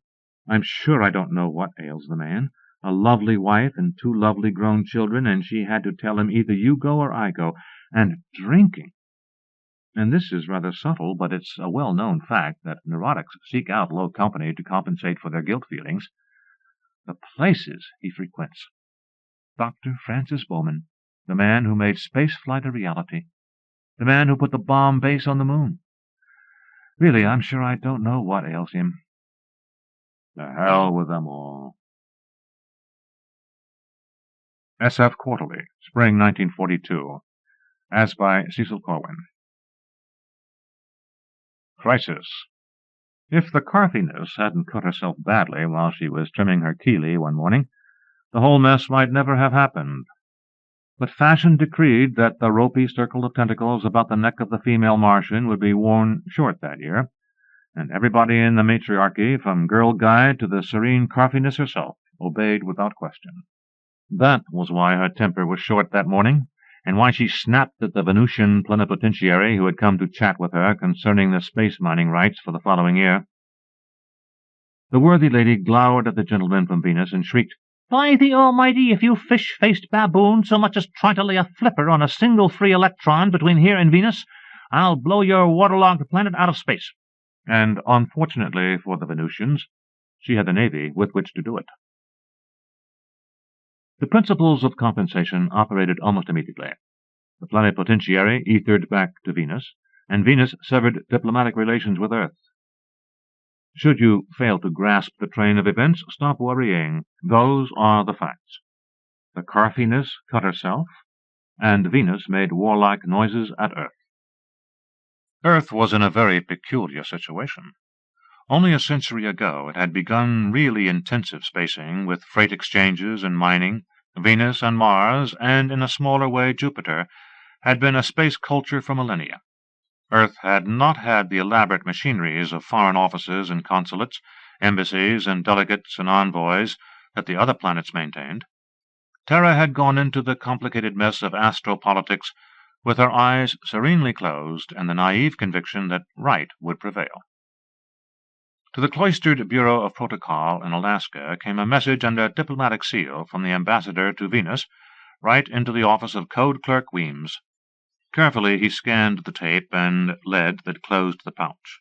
"I'm sure I don't know what ails the man. A lovely wife and 2 lovely grown children, and she had to tell him either you go or I go. And drinking. And this is rather subtle, but it's a well-known fact that neurotics seek out low company to compensate for their guilt feelings. The places he frequents. Dr. Francis Bowman, the man who made spaceflight a reality, the man who put the bomb base on the moon. Really, I'm sure I don't know what ails him. The hell with them all." SF Quarterly, Spring 1942. As by Cecil Corwin. Crisis. If the Carthiness hadn't cut herself badly while she was trimming her Keeley one morning, the whole mess might never have happened. But fashion decreed that the ropey circle of tentacles about the neck of the female Martian would be worn short that year, and everybody in the matriarchy, from Girl Guide to the serene Carthiness herself, obeyed without question. That was why her temper was short that morning, and why she snapped at the Venusian plenipotentiary who had come to chat with her concerning the space mining rights for the following year. The worthy lady glowered at the gentleman from Venus and shrieked, "By the Almighty, if you fish-faced baboon so much as try to lay a flipper on a single free electron between here and Venus, I'll blow your waterlogged planet out of space." And, unfortunately for the Venusians, she had the Navy with which to do it. The principles of compensation operated almost immediately. The plenipotentiary ethered back to Venus, and Venus severed diplomatic relations with Earth. Should you fail to grasp the train of events, stop worrying. Those are the facts. The Carthiness cut herself, and Venus made warlike noises at Earth. Earth was in a very peculiar situation. Only a century ago it had begun really intensive spacing, with freight exchanges and mining. Venus and Mars, and in a smaller way Jupiter, had been a space culture for millennia. Earth had not had the elaborate machineries of foreign offices and consulates, embassies and delegates and envoys that the other planets maintained. Terra had gone into the complicated mess of astropolitics with her eyes serenely closed and the naive conviction that right would prevail. To the cloistered Bureau of Protocol in Alaska came a message under diplomatic seal from the ambassador to Venus, right into the office of Code Clerk Weems. Carefully he scanned the tape and lead that closed the pouch.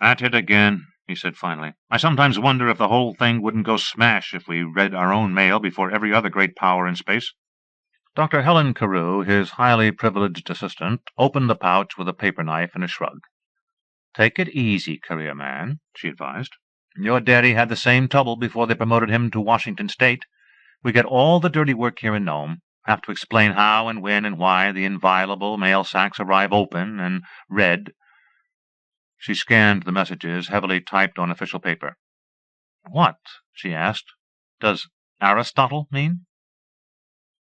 "At it again," he said finally. "I sometimes wonder if the whole thing wouldn't go smash if we read our own mail before every other great power in space." Dr. Helen Carew, his highly privileged assistant, opened the pouch with a paper knife and a shrug. "Take it easy, career man," she advised. "Your daddy had the same trouble before they promoted him to Washington State. We get all the dirty work here in Nome, have to explain how and when and why the inviolable mail sacks arrive open and read." She scanned the messages, heavily typed on official paper. "What?" she asked. "Does Aristotle mean?"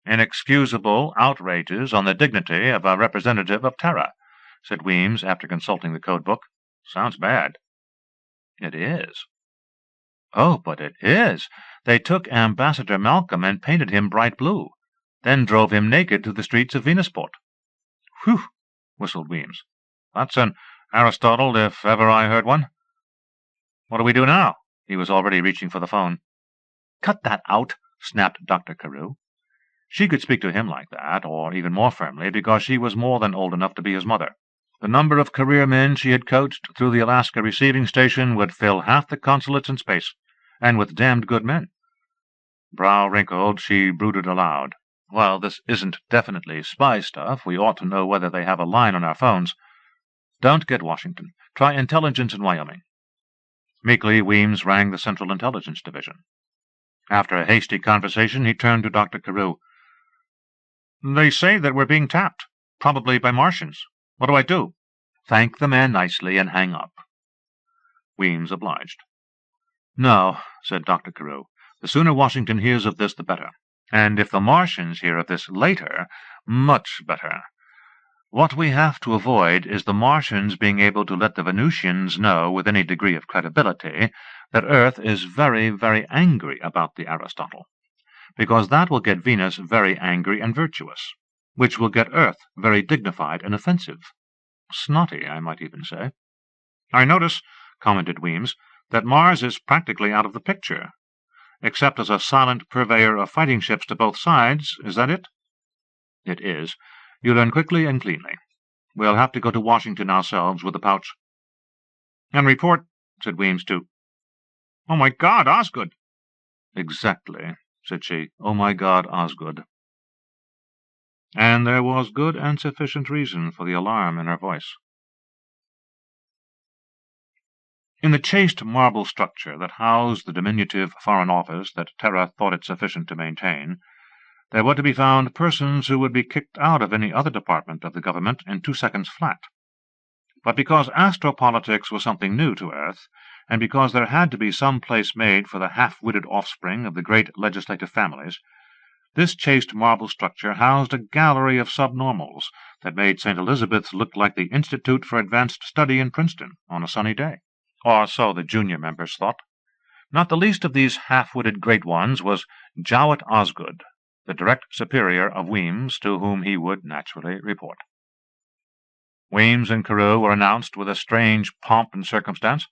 "Inexcusable outrages on the dignity of a representative of Terra," said Weems after consulting the code book. "Sounds bad." "It is." "Oh, but it is. They took Ambassador Malcolm and painted him bright blue, then drove him naked to the streets of Venusport." "Whew!" whistled Weems. "That's an Aristotle, if ever I heard one. What do we do now? He was already reaching for the phone. Cut that out, snapped Dr. Carew. She could speak to him like that, or even more firmly, because she was more than old enough to be his mother. The number of career men she had coached through the Alaska receiving station would fill half the consulates in space, and with damned good men. Brow wrinkled, she brooded aloud. Well, this isn't definitely spy stuff. We ought to know whether they have a line on our phones. Don't get Washington. Try intelligence in Wyoming. Meekly, Weems rang the Central Intelligence Division. After a hasty conversation, he turned to Dr. Carew. They say that we're being tapped, probably by Martians. What do I do? Thank the man nicely and hang up. Weems obliged. No, said Dr. Carew. The sooner Washington hears of this, the better. And if the Martians hear of this later, much better. What we have to avoid is the Martians being able to let the Venusians know with any degree of credibility that Earth is very, very angry about the Aristotle, because that will get Venus very angry and virtuous, which will get Earth very dignified and offensive. Snotty, I might even say. I notice, commented Weems, that Mars is practically out of the picture, except as a silent purveyor of fighting ships to both sides. Is that it? It is. You learn quickly and cleanly. We'll have to go to Washington ourselves with the pouch. And report, said Weems, too. Oh, my God, Osgood! Exactly, said she. Oh, my God, Osgood. And there was good and sufficient reason for the alarm in her voice. In the chaste marble structure that housed the diminutive Foreign Office that Terra thought it sufficient to maintain, there were to be found persons who would be kicked out of any other department of the government in 2 seconds flat. But because astropolitics was something new to Earth, and because there had to be some place made for the half-witted offspring of the great legislative families, this chaste marble structure housed a gallery of subnormals that made St. Elizabeth's look like the Institute for Advanced Study in Princeton on a sunny day. Or so the junior members thought. Not the least of these half-witted great ones was Jowett Osgood, the direct superior of Weems, to whom he would naturally report. Weems and Carew were announced with a strange pomp and circumstance.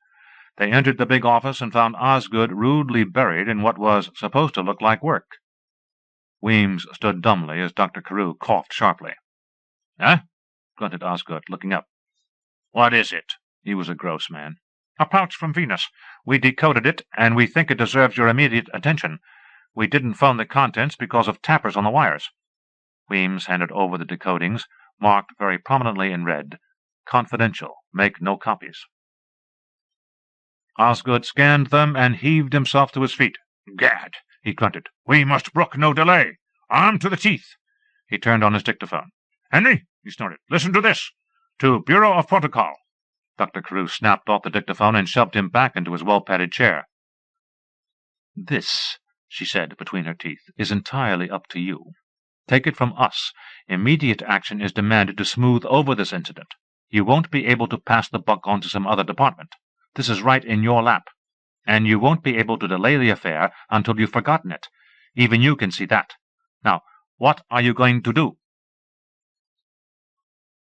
They entered the big office and found Osgood rudely buried in what was supposed to look like work. Weems stood dumbly as Dr. Carew coughed sharply. "Eh?" grunted Osgood, looking up. "What is it?" He was a gross man. "A pouch from Venus. We decoded it, and we think it deserves your immediate attention. We didn't phone the contents because of tappers on the wires." Weems handed over the decodings, marked very prominently in red, "Confidential. Make no copies." Osgood scanned them and heaved himself to his feet. "Gad!" he grunted. "We must brook no delay. Armed to the teeth." He turned on his dictaphone. "Henry," he snorted, "listen to this. To Bureau of Protocol." Dr. Carew snapped off the dictaphone and shoved him back into his well-padded chair. "This," she said between her teeth, "is entirely up to you. Take it from us. Immediate action is demanded to smooth over this incident. You won't be able to pass the buck on to some other department. This is right in your lap. And you won't be able to delay the affair until you've forgotten it. Even you can see that. Now, what are you going to do?"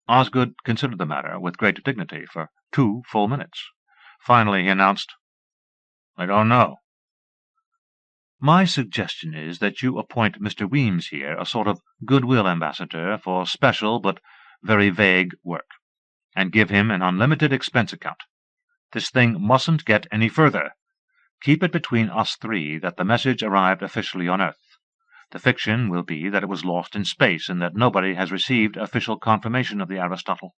Osgood considered the matter with great dignity for 2 full minutes. Finally he announced, "I don't know." "My suggestion is that you appoint Mr. Weems here a sort of goodwill ambassador for special but very vague work, and give him an unlimited expense account. This thing mustn't get any further. Keep it between us three that the message arrived officially on Earth. The fiction will be that it was lost in space and that nobody has received official confirmation of the Aristotle.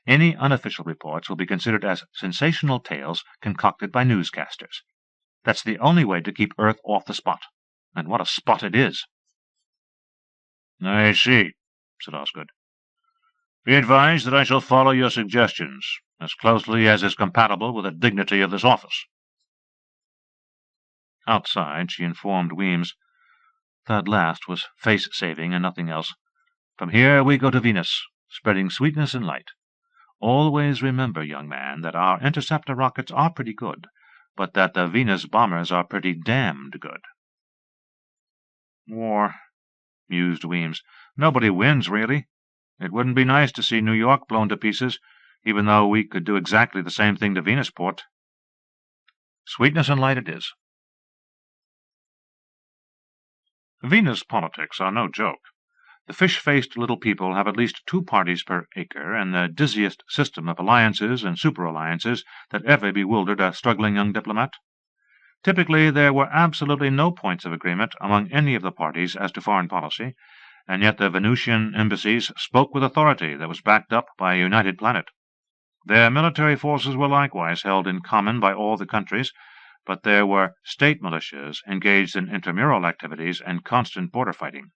Any unofficial reports will be considered as sensational tales concocted by newscasters. That's the only way to keep Earth off the spot. And what a spot it is." "I see," said Osgood. "Be advised that I shall follow your suggestions as closely as is compatible with the dignity of this office." Outside, she informed Weems. That last was face-saving and nothing else. "From here we go to Venus, spreading sweetness and light. Always remember, young man, that our interceptor rockets are pretty good, but that the Venus bombers are pretty damned good." "War," mused Weems. "Nobody wins, really. It wouldn't be nice to see New York blown to pieces. even though we could do exactly the same thing to Venusport. Sweetness and light it is. Venus politics are no joke. The fish-faced little people have at least 2 parties per acre, and the dizziest system of alliances and super-alliances that ever bewildered a struggling young diplomat. Typically, there were absolutely no points of agreement among any of the parties as to foreign policy, and yet the Venusian embassies spoke with authority that was backed up by a united planet. Their military forces were likewise held in common by all the countries, but there were state militias engaged in intramural activities and constant border fighting.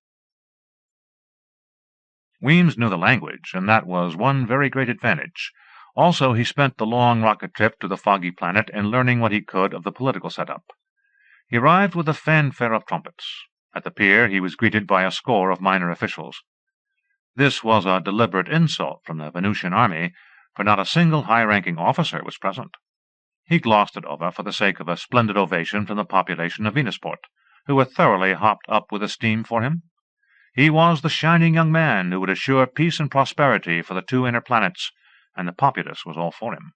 Weems knew the language, and that was one very great advantage. Also, he spent the long rocket trip to the foggy planet in learning what he could of the political setup. He arrived with a fanfare of trumpets. At the pier he was greeted by a score of minor officials. This was a deliberate insult from the Venusian army, for not a single high-ranking officer was present. He glossed it over for the sake of a splendid ovation from the population of Venusport, who were thoroughly hopped up with esteem for him. He was the shining young man who would assure peace and prosperity for the 2 inner planets, and the populace was all for him.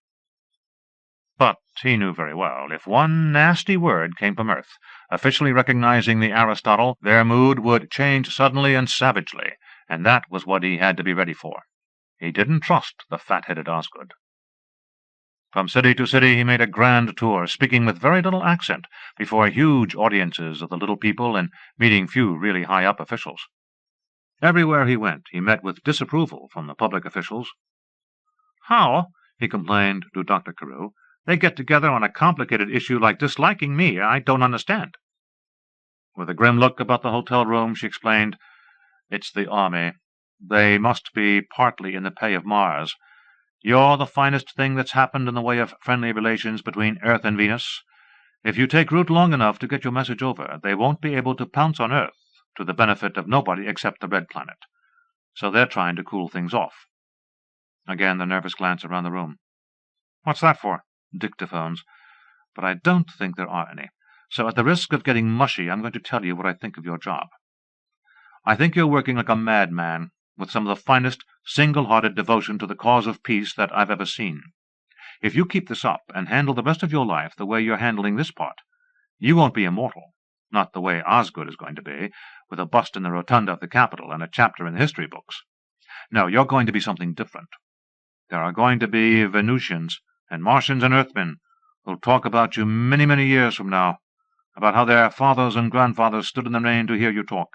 But he knew very well, if one nasty word came from Earth, officially recognizing the Aristotle, their mood would change suddenly and savagely, and that was what he had to be ready for. He didn't trust the fat-headed Osgood. From city to city he made a grand tour, speaking with very little accent, before huge audiences of the little people and meeting few really high-up officials. Everywhere he went, he met with disapproval from the public officials. "How," he complained to Dr. Carew, "they get together on a complicated issue like disliking me, I don't understand." With a grim look about the hotel room, she explained, "It's the army. They must be partly in the pay of Mars. You're the finest thing that's happened in the way of friendly relations between Earth and Venus. If you take root long enough to get your message over, they won't be able to pounce on Earth, to the benefit of nobody except the Red Planet. So they're trying to cool things off." Again the nervous glance around the room. "What's that for?" "Dictaphones. But I don't think there are any. So at the risk of getting mushy, I'm going to tell you what I think of your job. I think you're working like a madman, with some of the finest single-hearted devotion to the cause of peace that I've ever seen. If you keep this up and handle the rest of your life the way you're handling this part, you won't be immortal, not the way Osgood is going to be, with a bust in the rotunda of the Capitol and a chapter in the history books. No, you're going to be something different. There are going to be Venusians and Martians and Earthmen who'll talk about you many, many years from now, about how their fathers and grandfathers stood in the rain to hear you talk."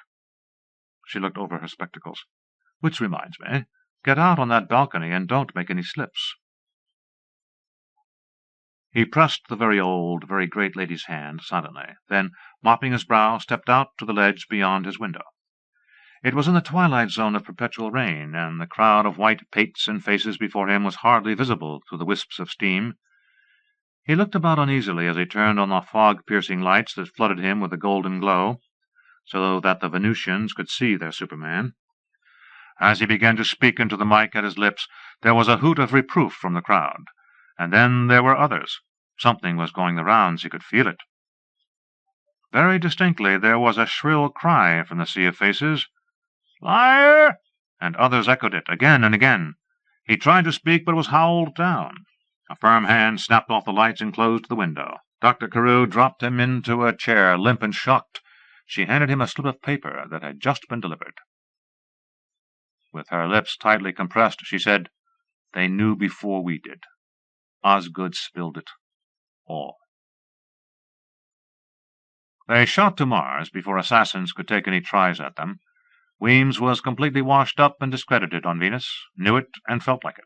She looked over her spectacles. "Which reminds me, get out on that balcony and don't make any slips." He pressed the very old, very great lady's hand silently, then, mopping his brow, stepped out to the ledge beyond his window. It was in the twilight zone of perpetual rain, and the crowd of white pates and faces before him was hardly visible through the wisps of steam. He looked about uneasily as he turned on the fog-piercing lights that flooded him with a golden glow, so that the Venusians could see their Superman. As he began to speak into the mic at his lips, there was a hoot of reproof from the crowd, and then there were others. Something was going the rounds, he could feel it. Very distinctly there was a shrill cry from the sea of faces, "Liar!" and others echoed it again and again. He tried to speak, but was howled down. A firm hand snapped off the lights and closed the window. Dr. Carew dropped him into a chair, limp and shocked. She handed him a slip of paper that had just been delivered. With her lips tightly compressed, she said, "They knew before we did. Osgood spilled it. All." They shot to Mars before assassins could take any tries at them. Weems was completely washed up and discredited on Venus, knew it and felt like it.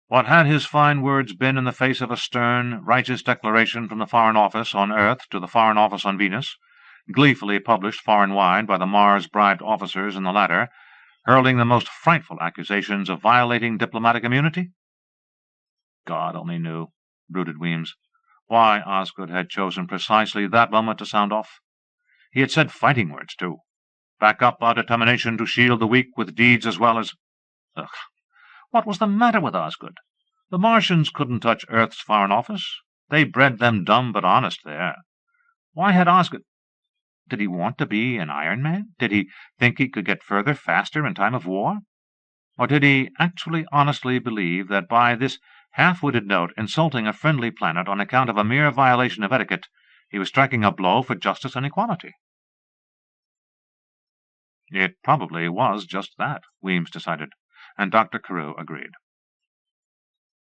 What had his fine words been in the face of a stern, righteous declaration from the Foreign Office on Earth to the Foreign Office on Venus, gleefully published far and wide by the Mars-bribed officers in the latter, hurling the most frightful accusations of violating diplomatic immunity? God only knew, brooded Weems, why Osgood had chosen precisely that moment to sound off. He had said fighting words, too. Back up our determination to shield the weak with deeds as well as— Ugh! What was the matter with Osgood? The Martians couldn't touch Earth's Foreign Office. They bred them dumb but honest there. Why had Osgood— Did he want to be an Iron Man? Did he think he could get further faster in time of war? Or did he actually honestly believe that by this half-witted note insulting a friendly planet on account of a mere violation of etiquette, he was striking a blow for justice and equality? It probably was just that, Weems decided, and Dr. Carew agreed.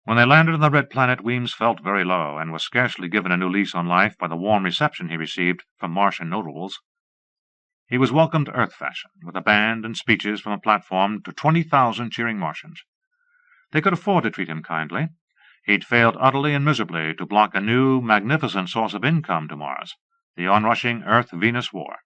When they landed on the red planet, Weems felt very low, and was scarcely given a new lease on life by the warm reception he received from Martian notables. He was welcomed Earth fashion, with a band and speeches from a platform to 20,000 cheering Martians. They could afford to treat him kindly. He'd failed utterly and miserably to block a new, magnificent source of income to Mars, the onrushing Earth-Venus war.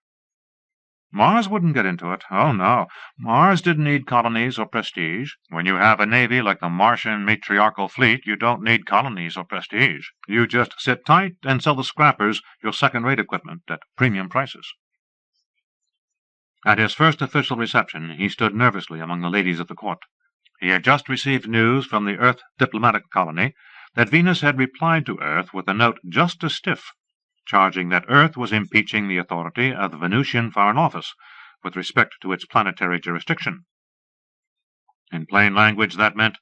Mars wouldn't get into it. Oh, no. Mars didn't need colonies or prestige. When you have a navy like the Martian matriarchal fleet, you don't need colonies or prestige. You just sit tight and sell the scrappers your second-rate equipment at premium prices. At his first official reception, he stood nervously among the ladies of the court. He had just received news from the Earth diplomatic colony that Venus had replied to Earth with a note just as stiff, charging that Earth was impeaching the authority of the Venusian Foreign Office with respect to its planetary jurisdiction. In plain language, that meant,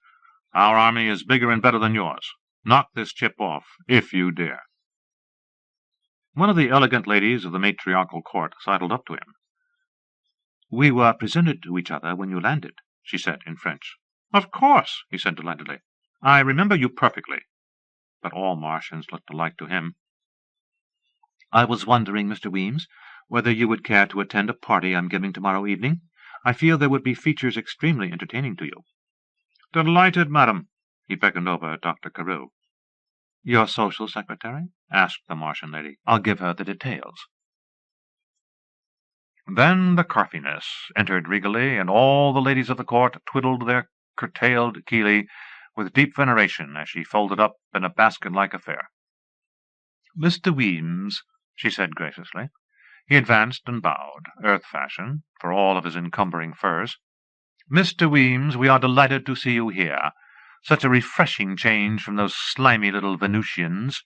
"Our army is bigger and better than yours. Knock this chip off, if you dare." One of the elegant ladies of the matriarchal court sidled up to him. "We were presented to each other when you landed," she said in French. "Of course," he said delightedly. "I remember you perfectly." But all Martians looked alike to him. "I was wondering, Mr. Weems, whether you would care to attend a party I'm giving tomorrow evening. I feel there would be features extremely entertaining to you." "Delighted, madam." He beckoned over Dr. Carew. "Your social secretary?" asked the Martian lady. "I'll give her the details." Then the Carfiness entered regally, and all the ladies of the court twiddled their curtailed Keeley with deep veneration as she folded up in a basket-like affair. "Mr. Weems," she said graciously. He advanced and bowed, Earth fashion, for all of his encumbering furs. "Mr. Weems, we are delighted to see you here. Such a refreshing change from those slimy little Venusians."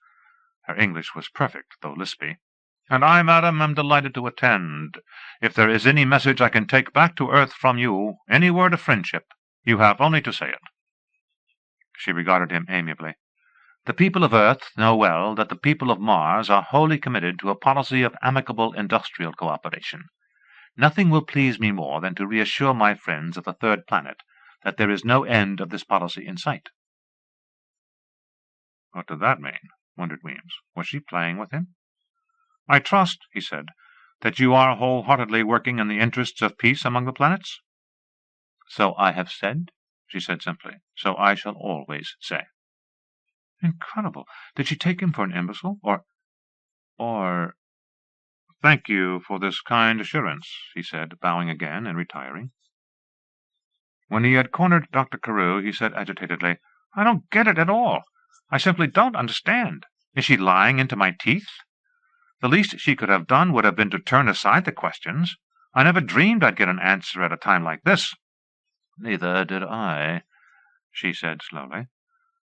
Her English was perfect, though lispy. "And I, madam, am delighted to attend. If there is any message I can take back to Earth from you, any word of friendship, you have only to say it." She regarded him amiably. "The people of Earth know well that the people of Mars are wholly committed to a policy of amicable industrial cooperation. Nothing will please me more than to reassure my friends of the third planet that there is no end of this policy in sight." What did that mean? Wondered Weems. Was she playing with him? "I trust," he said, "that you are wholeheartedly working in the interests of peace among the planets?" "So I have said," she said simply. "So I shall always say." Incredible. Did she take him for an imbecile? Or... "Thank you for this kind assurance," he said, bowing again and retiring. When he had cornered Dr. Carew, he said agitatedly, "I don't get it at all. I simply don't understand. Is she lying into my teeth? The least she could have done would have been to turn aside the questions. I never dreamed I'd get an answer at a time like this." "Neither did I," she said slowly.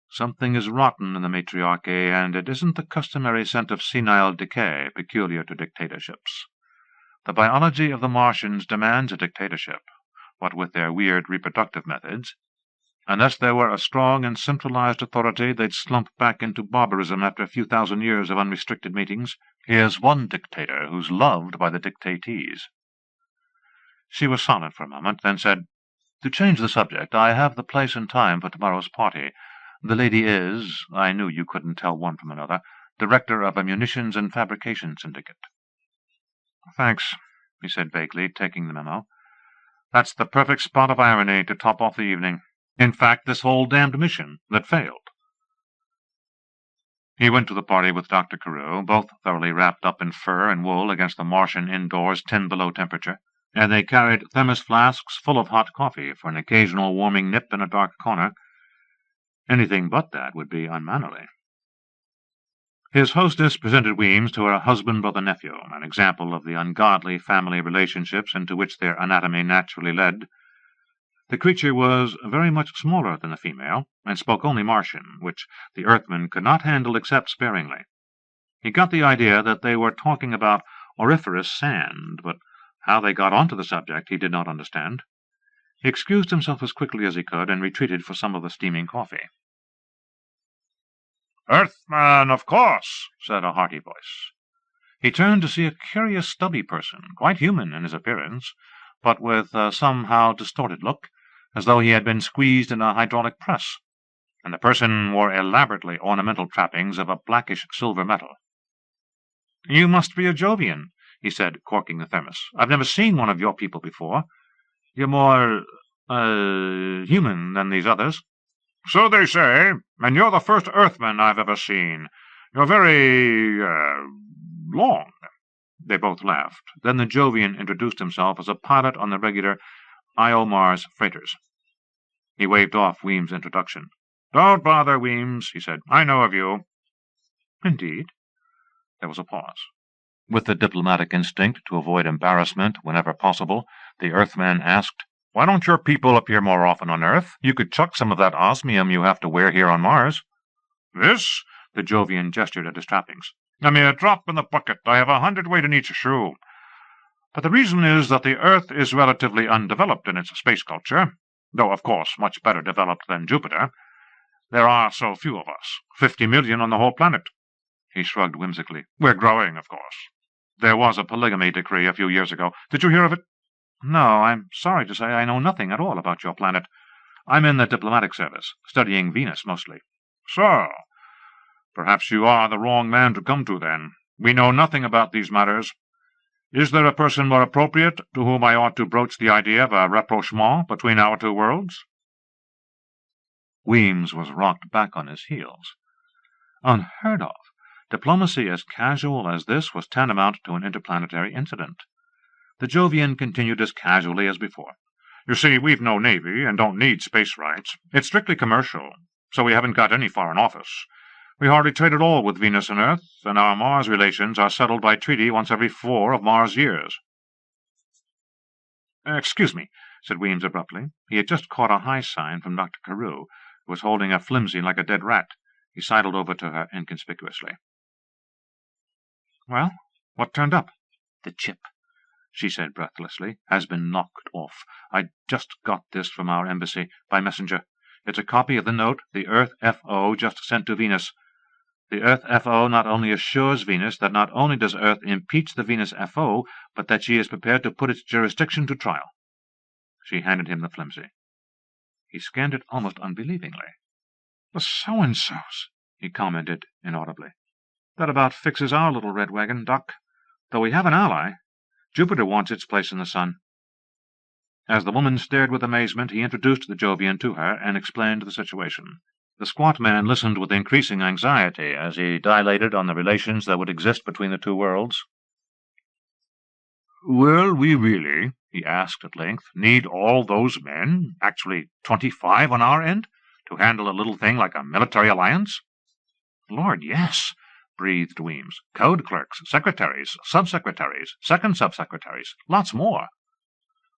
"Something is rotten in the matriarchy, and it isn't the customary scent of senile decay peculiar to dictatorships. The biology of the Martians demands a dictatorship, what with their weird reproductive methods. Unless there were a strong and centralized authority, they'd slump back into barbarism after a few thousand years of unrestricted meetings. Here's one dictator who's loved by the dictatees." She was silent for a moment, then said, "To change the subject, I have the place and time for tomorrow's party. The lady is, I knew you couldn't tell one from another, director of a munitions and fabrication syndicate." "Thanks," he said vaguely, taking the memo. "That's the perfect spot of irony to top off the evening. In fact, this whole damned mission that failed." He went to the party with Dr. Carew, both thoroughly wrapped up in fur and wool against the Martian indoors 10 below temperature, and they carried thermos flasks full of hot coffee for an occasional warming nip in a dark corner. Anything but that would be unmannerly. His hostess presented Weems to her husband-brother-nephew, an example of the ungodly family relationships into which their anatomy naturally led. The creature was very much smaller than the female, and spoke only Martian, which the Earthman could not handle except sparingly. He got the idea that they were talking about auriferous sand, but how they got onto the subject he did not understand. He excused himself as quickly as he could and retreated for some of the steaming coffee. "Earthman, of course," said a hearty voice. He turned to see a curious stubby person, quite human in his appearance, but with a somehow distorted look, as though he had been squeezed in a hydraulic press, and the person wore elaborately ornamental trappings of a blackish silver metal. "You must be a Jovian," he said, corking the thermos. "I've never seen one of your people before. You're more, human than these others." "So they say, and you're the first Earthman I've ever seen. You're very, long." They both laughed. Then the Jovian introduced himself as a pilot on the regular Mars freighters. He waved off Weems's introduction. "Don't bother, Weems," he said. "I know of you." "Indeed?" There was a pause. With the diplomatic instinct to avoid embarrassment whenever possible, the Earthman asked, "Why don't your people appear more often on Earth? You could chuck some of that osmium you have to wear here on Mars." "This?" The Jovian gestured at his trappings. "A mere drop in the bucket. I have 100 weight in each shoe. But the reason is that the Earth is relatively undeveloped in its space culture, though, of course, much better developed than Jupiter. There are so few of us, 50 million on the whole planet." He shrugged whimsically. "We're growing, of course. There was a polygamy decree a few years ago. Did you hear of it?" "No, I'm sorry to say I know nothing at all about your planet. I'm in the diplomatic service, studying Venus mostly." "So, perhaps you are the wrong man to come to, then. We know nothing about these matters. Is there a person more appropriate to whom I ought to broach the idea of a rapprochement between our two worlds?" Weems was rocked back on his heels. Unheard of. Diplomacy as casual as this was tantamount to an interplanetary incident. The Jovian continued as casually as before. "You see, we've no navy and don't need space rights. It's strictly commercial, so we haven't got any foreign office. We hardly trade at all with Venus and Earth, and our Mars relations are settled by treaty once every 4 of Mars' years." "Excuse me," said Weems abruptly. He had just caught a high sign from Dr. Carew, who was holding a flimsy like a dead rat. He sidled over to her inconspicuously. "Well, what turned up?" "The chip," she said breathlessly, "has been knocked off. I just got this from our embassy, by messenger. It's a copy of the note the Earth F.O. just sent to Venus. The Earth F.O. not only assures Venus that not only does Earth impeach the Venus F.O., but that she is prepared to put its jurisdiction to trial." She handed him the flimsy. He scanned it almost unbelievingly. "The so-and-sos," he commented inaudibly. "That about fixes our little red wagon, Doc. Though we have an ally. Jupiter wants its place in the sun." As the woman stared with amazement, he introduced the Jovian to her and explained the situation. The squat man listened with increasing anxiety as he dilated on the relations that would exist between the two worlds. "Will we really," he asked at length, "need all those men, actually 25 on our end, to handle a little thing like a military alliance?" "Lord, yes," breathed Weems. "Code clerks, secretaries, subsecretaries, second subsecretaries, lots more."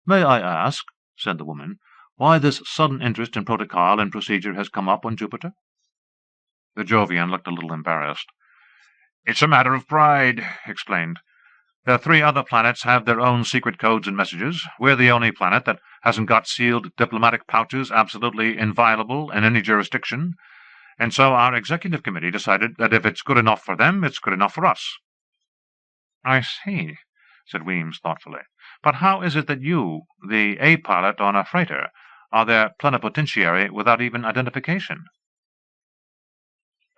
"May I ask," said the woman, "why this sudden interest in protocol and procedure has come up on Jupiter?" The Jovian looked a little embarrassed. "It's a matter of pride," he explained. "The 3 other planets have their own secret codes and messages. We're the only planet that hasn't got sealed diplomatic pouches absolutely inviolable in any jurisdiction, and so our executive committee decided that if it's good enough for them, it's good enough for us." "I see," said Weems thoughtfully. "But how is it that you, the A-pilot on a freighter, are their plenipotentiary without even identification?"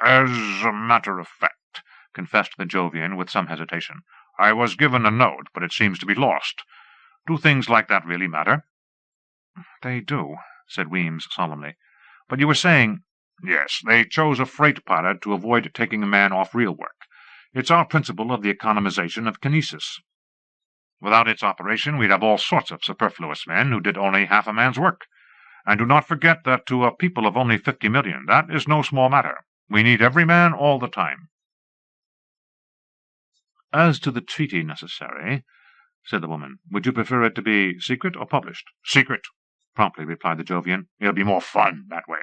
"As a matter of fact," confessed the Jovian with some hesitation, "I was given a note, but it seems to be lost. Do things like that really matter?" "They do," said Weems solemnly. "But you were saying—" "Yes, they chose a freight pilot to avoid taking a man off real work. It's our principle of the economization of kinesis. Without its operation, we'd have all sorts of superfluous men who did only half a man's work. And do not forget that to a people of only 50 million, that is no small matter. We need every man all the time." "As to the treaty necessary," said the woman, "would you prefer it to be secret or published?" "Secret," promptly replied the Jovian. "It'll be more fun that way."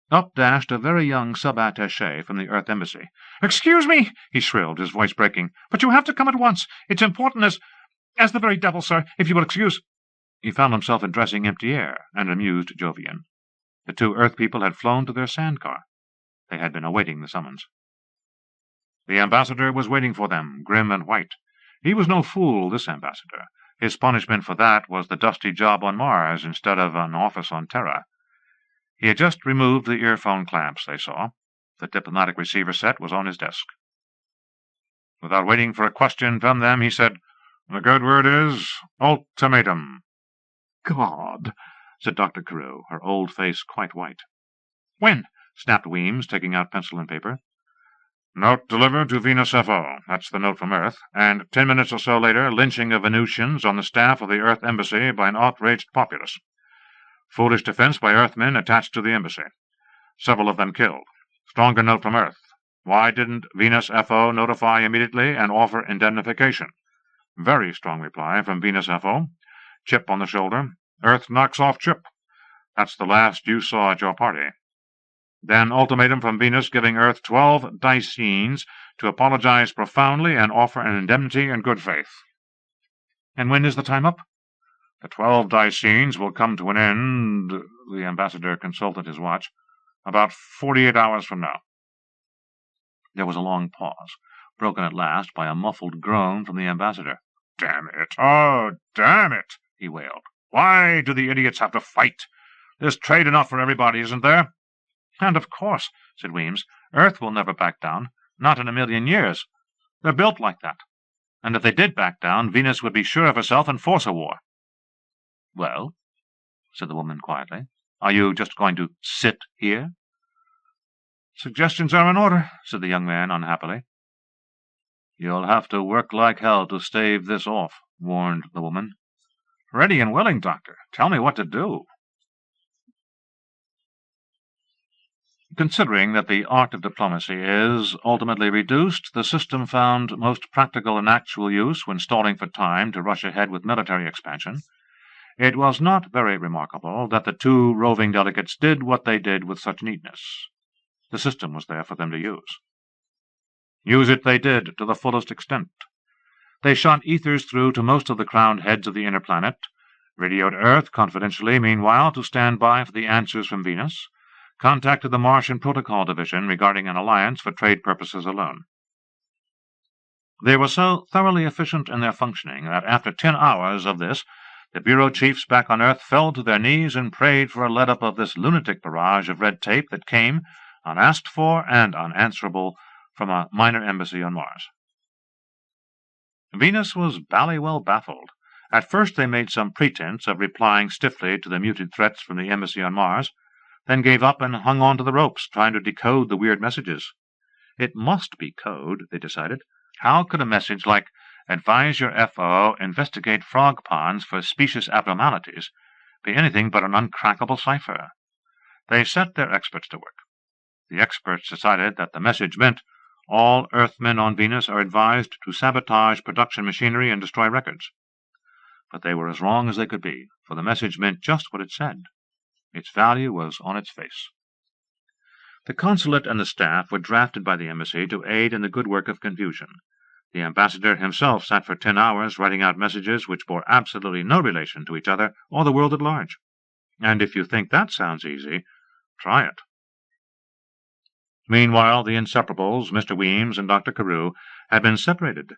Up dashed a very young sub-attaché from the Earth Embassy. "Excuse me," he shrilled, his voice breaking, "but you have to come at once. It's important as the very devil, sir, if you will excuse—" he found himself addressing empty air and amused Jovian. The two Earth people had flown to their sandcar. They had been awaiting the summons. The ambassador was waiting for them, grim and white. He was no fool, this ambassador. His punishment for that was the dusty job on Mars instead of an office on Terra. He had just removed the earphone clamps, they saw. The diplomatic receiver set was on his desk. Without waiting for a question from them, he said, "The good word is ultimatum." God, said Dr. Carew, her old face quite white. "When?" snapped Weems, taking out pencil and paper. "Note delivered to Venus FO. That's the note from Earth. And 10 minutes or so later, lynching of Venusians on the staff of the Earth Embassy by an outraged populace. Foolish defense by Earthmen attached to the embassy. Several of them killed. Stronger note from Earth. Why didn't Venus FO notify immediately and offer indemnification? Very strong reply from Venus FO. Chip on the shoulder. Earth knocks off Chip. That's the last you saw at your party. Then ultimatum from Venus giving Earth 12 dicenes to apologize profoundly and offer an indemnity in good faith." "And when is the time up?" "The 12 dicenes will come to an end," the ambassador consulted his watch, "about 48 hours from now." There was a long pause, broken at last by a muffled groan from the ambassador. "Damn it! Oh, damn it!" he wailed. "Why do the idiots have to fight? There's trade enough for everybody, isn't there?" "And of course," said Weems, "Earth will never back down. Not in a million years. They're built like that. And if they did back down, Venus would be sure of herself and force a war." "Well," said the woman quietly, "are you just going to sit here?" "Suggestions are in order," said the young man unhappily. "You'll have to work like hell to stave this off," warned the woman. "Ready and willing, Doctor. Tell me what to do." Considering that the art of diplomacy is ultimately reduced, the system found most practical in actual use when stalling for time to rush ahead with military expansion, it was not very remarkable that the two roving delegates did what they did with such neatness. The system was there for them to use. Use it they did to the fullest extent. They shot ethers through to most of the crowned heads of the inner planet, radioed Earth confidentially meanwhile to stand by for the answers from Venus, contacted the Martian Protocol Division regarding an alliance for trade purposes alone. They were so thoroughly efficient in their functioning that after 10 hours of this, the bureau chiefs back on Earth fell to their knees and prayed for a let-up of this lunatic barrage of red tape that came, unasked for and unanswerable, from a minor embassy on Mars. Venus was bally-well baffled. At first they made some pretense of replying stiffly to the muted threats from the embassy on Mars, then gave up and hung on to the ropes, trying to decode the weird messages. It must be code, they decided. How could a message like, "Advise your FO, investigate frog ponds for specious abnormalities," be anything but an uncrackable cipher? They set their experts to work. The experts decided that the message meant, "All Earthmen on Venus are advised to sabotage production machinery and destroy records." But they were as wrong as they could be, for the message meant just what it said. Its value was on its face. The consulate and the staff were drafted by the embassy to aid in the good work of confusion. The ambassador himself sat for 10 hours writing out messages which bore absolutely no relation to each other or the world at large. And if you think that sounds easy, try it. Meanwhile, the inseparables, Mr. Weems and Dr. Carew, had been separated.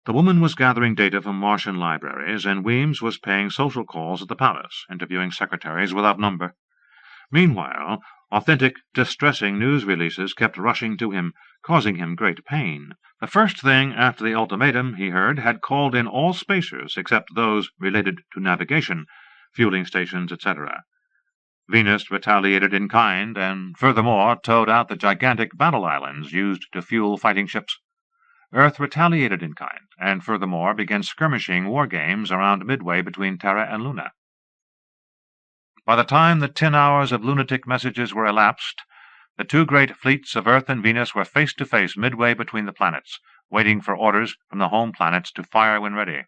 The woman was gathering data from Martian libraries, and Weems was paying social calls at the palace, interviewing secretaries without number. Meanwhile, authentic, distressing news releases kept rushing to him, causing him great pain. The first thing after the ultimatum, he heard, had called in all spacers except those related to navigation, fueling stations, etc. Venus retaliated in kind, and furthermore towed out the gigantic battle islands used to fuel fighting ships. Earth retaliated in kind, and furthermore began skirmishing war games around midway between Terra and Luna. By the time the 10 hours of lunatic messages were elapsed, the two great fleets of Earth and Venus were face to face midway between the planets, waiting for orders from the home planets to fire when ready.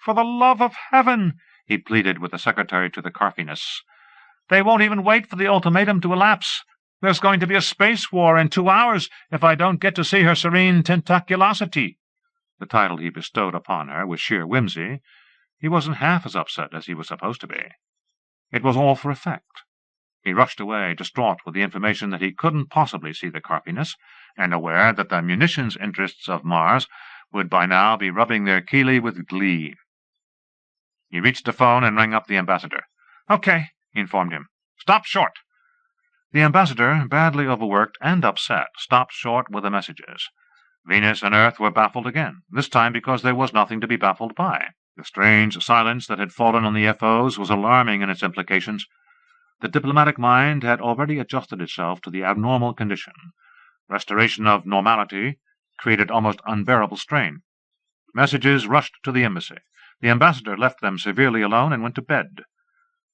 "For the love of heaven," he pleaded with the secretary to the Carfinus, "they won't even wait for the ultimatum to elapse. There's going to be a space war in 2 hours if I don't get to see her serene tentaculosity." The title he bestowed upon her was sheer whimsy. he wasn't half as upset as he was supposed to be. It was all for effect. He rushed away, distraught with the information that he couldn't possibly see the Carpiness, and aware that the munitions interests of Mars would by now be rubbing their keely with glee. He reached a phone and rang up the ambassador. "Okay," he informed him. "Stop short." The ambassador, badly overworked and upset, stopped short with the messages. Venus and Earth were baffled again, this time because there was nothing to be baffled by. The strange silence that had fallen on the FOs was alarming in its implications. The diplomatic mind had already adjusted itself to the abnormal condition. Restoration of normality created almost unbearable strain. Messages rushed to the embassy. The ambassador left them severely alone and went to bed.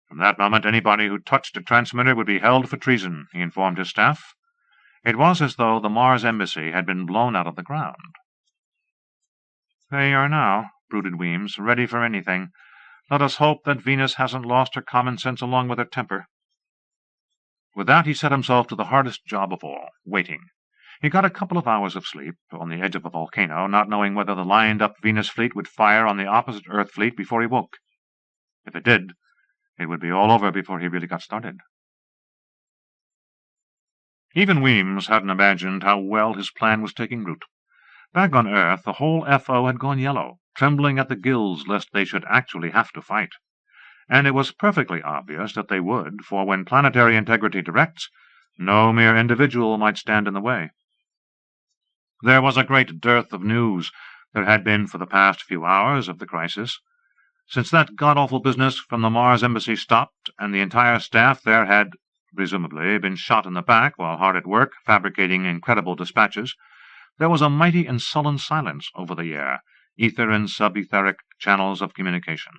From that moment anybody who touched a transmitter would be held for treason, he informed his staff. It was as though the Mars embassy had been blown out of the ground. "There you are now," brooded Weems, "ready for anything. Let us hope that Venus hasn't lost her common sense along with her temper." With that he set himself to the hardest job of all, waiting. He got a couple of hours of sleep on the edge of a volcano, not knowing whether the lined-up Venus fleet would fire on the opposite Earth fleet before he woke. If it did, it would be all over before he really got started. Even Weems hadn't imagined how well his plan was taking root. Back on Earth, the whole FO had gone yellow, trembling at the gills lest they should actually have to fight. And it was perfectly obvious that they would, for when planetary integrity directs, no mere individual might stand in the way. There was a great dearth of news. There had been for the past few hours of the crisis. Since that god-awful business from the Mars embassy stopped, and the entire staff there had, presumably, been shot in the back while hard at work, fabricating incredible dispatches, there was a mighty and sullen silence over the air, ether and sub-etheric channels of communication.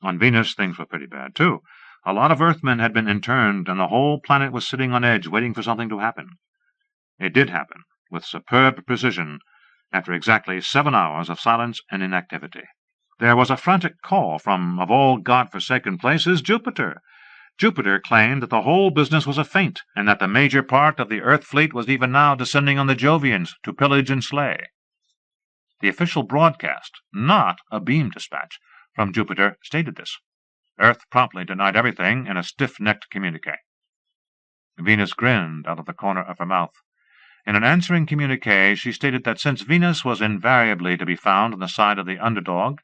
On Venus, things were pretty bad, too. A lot of Earthmen had been interned, and the whole planet was sitting on edge, waiting for something to happen. It did happen, with superb precision, after exactly 7 hours of silence and inactivity. There was a frantic call from, of all God-forsaken places, Jupiter. Jupiter claimed that the whole business was a feint, and that the major part of the Earth fleet was even now descending on the Jovians to pillage and slay. The official broadcast, not a beam dispatch, from Jupiter stated this. Earth promptly denied everything in a stiff-necked communique. Venus grinned out of the corner of her mouth. In an answering communique, she stated that since Venus was invariably to be found on the side of the underdog,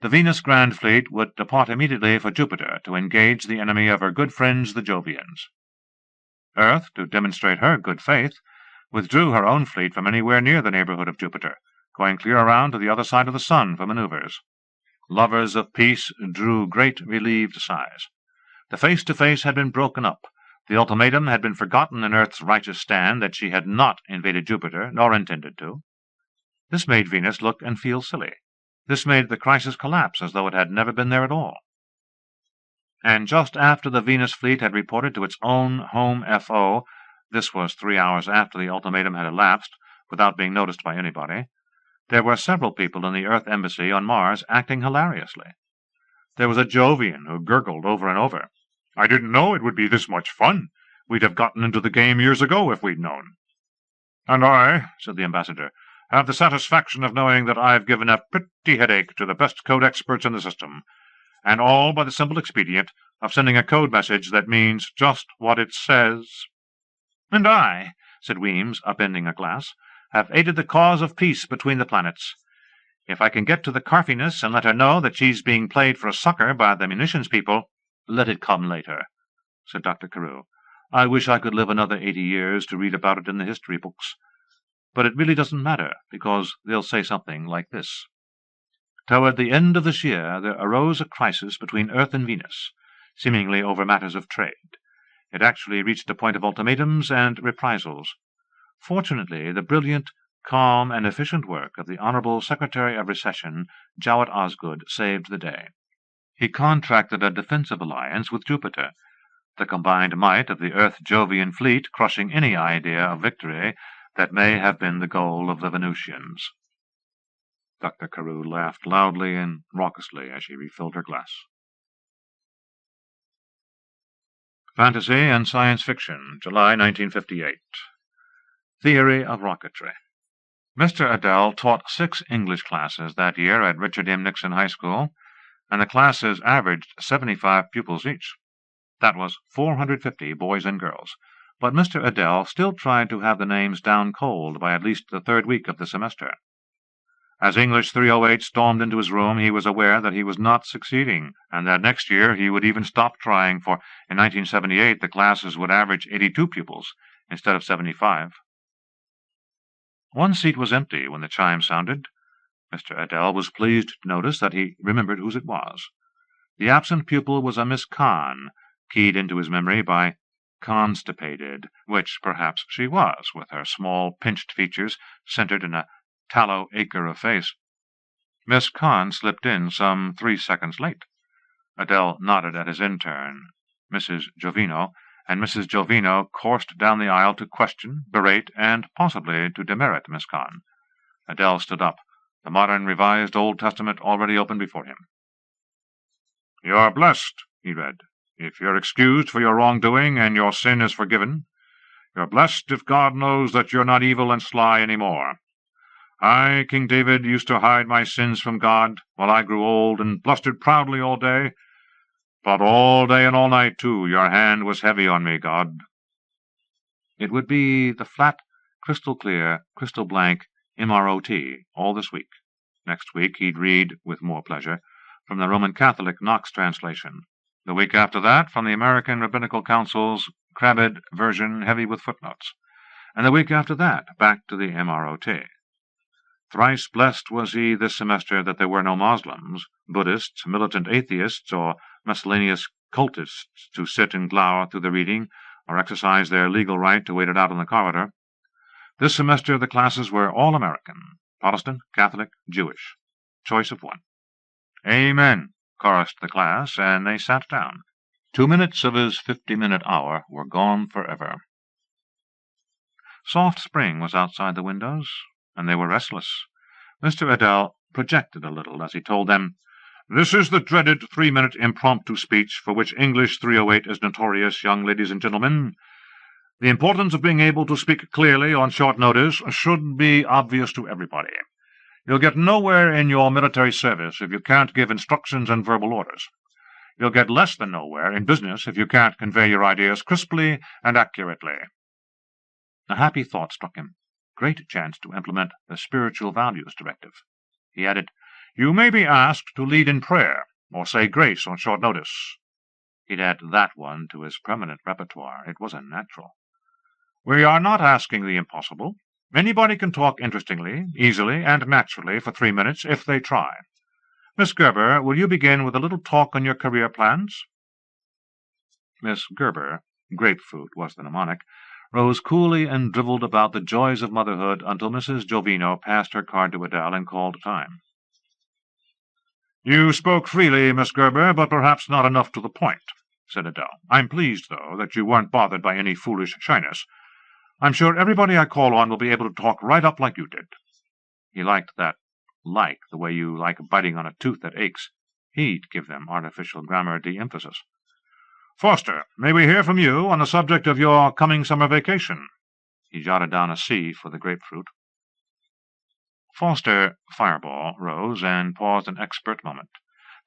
the Venus Grand Fleet would depart immediately for Jupiter to engage the enemy of her good friends the Jovians. Earth, to demonstrate her good faith, withdrew her own fleet from anywhere near the neighborhood of Jupiter, going clear around to the other side of the sun for maneuvers. Lovers of peace drew great relieved sighs. The face-to-face had been broken up. The ultimatum had been forgotten in Earth's righteous stand that she had not invaded Jupiter, nor intended to. This made Venus look and feel silly. This made the crisis collapse as though it had never been there at all. And just after the Venus fleet had reported to its own home FO, this was 3 hours after the ultimatum had elapsed, without being noticed by anybody, there were several people in the Earth embassy on Mars acting hilariously. There was a Jovian who gurgled over and over, "I didn't know it would be this much fun. We'd have gotten into the game years ago if we'd known." "And I," said the ambassador, "have the satisfaction of knowing that I've given a pretty headache to the best code experts in the system, and all by the simple expedient of sending a code message that means just what it says." "And I," said Weems, upending a glass, "have aided the cause of peace between the planets. If I can get to the Carpiness and let her know that she's being played for a sucker by the munitions people—" "Let it come later," said Dr. Carew. "I wish I could live another 80 years to read about it in the history books. But it really doesn't matter, because they'll say something like this. Toward the end of this year there arose a crisis between Earth and Venus, seemingly over matters of trade. It actually reached a point of ultimatums and reprisals. Fortunately, the brilliant, calm, and efficient work of the Honorable Secretary of Recession, Jowett Osgood, saved the day. He contracted a defensive alliance with Jupiter, the combined might of the Earth-Jovian fleet crushing any idea of victory that may have been the goal of the Venusians. Dr. Carew laughed loudly and raucously as she refilled her glass. Fantasy and Science Fiction, July 1958. Theory of Rocketry. Mr. Adele taught 6 English classes that year at Richard M. Nixon High School, and the classes averaged 75 pupils each. That was 450 boys and girls, but Mr. Adele still tried to have the names down cold by at least the 3rd week of the semester. As English 308 stormed into his room, he was aware that he was not succeeding, and that next year he would even stop trying, for in 1978 the classes would average 82 pupils instead of 75. One seat was empty when the chime sounded. Mr. Adele was pleased to notice that he remembered whose it was. The absent pupil was a Miss Kahn, keyed into his memory by constipated, which perhaps she was, with her small, pinched features centered in a tallow acre of face. Miss Kahn slipped in some 3 seconds late. Adele nodded at his intern, Mrs. Jovino, and Mrs. Jovino coursed down the aisle to question, berate, and possibly to demerit Miss Kahn. Adele stood up, the modern Revised Old Testament already open before him. "You are blessed," he read, "if you're excused for your wrongdoing and your sin is forgiven. You're blessed if God knows that you're not evil and sly any more. I, King David, used to hide my sins from God while I grew old and blustered proudly all day. But all day and all night, too, your hand was heavy on me, God." It would be the flat, crystal-clear, crystal-blank MROT all this week. Next week he'd read, with more pleasure, from the Roman Catholic Knox translation. The week after that, from the American Rabbinical Council's crabbed version heavy with footnotes. And the week after that, back to the MROT. Thrice blessed was he this semester that there were no Moslems, Buddhists, militant atheists, or miscellaneous cultists to sit and glower through the reading, or exercise their legal right to wait it out in the corridor. This semester the classes were all American, Protestant, Catholic, Jewish. Choice of one. "Amen," chorused the class, and they sat down. 2 minutes of his 50-minute hour were gone forever. Soft spring was outside the windows, and they were restless. Mr. Adele projected a little as he told them, "This is the dreaded 3-minute impromptu speech for which English 308 is notorious, young ladies and gentlemen. The importance of being able to speak clearly on short notice should be obvious to everybody. You'll get nowhere in your military service if you can't give instructions and verbal orders. You'll get less than nowhere in business if you can't convey your ideas crisply and accurately." A happy thought struck him. Great chance to implement the Spiritual Values Directive. He added, "You may be asked to lead in prayer, or say grace on short notice." He'd add that one to his permanent repertoire. It was a natural. "We are not asking the impossible. Anybody can talk interestingly, easily, and naturally for 3 minutes if they try. Miss Gerber, will you begin with a little talk on your career plans?" Miss Gerber, grapefruit was the mnemonic, rose coolly and drivelled about the joys of motherhood until Mrs. Jovino passed her card to Adele and called time. "You spoke freely, Miss Gerber, but perhaps not enough to the point," said Adele. "I'm pleased, though, that you weren't bothered by any foolish shyness. I'm sure everybody I call on will be able to talk right up like you did." He liked that "like" the way you like biting on a tooth that aches. He'd give them artificial grammar de-emphasis. "Foster, may we hear from you on the subject of your coming summer vacation?" He jotted down a C for the grapefruit. Foster Fireball rose and paused an expert moment.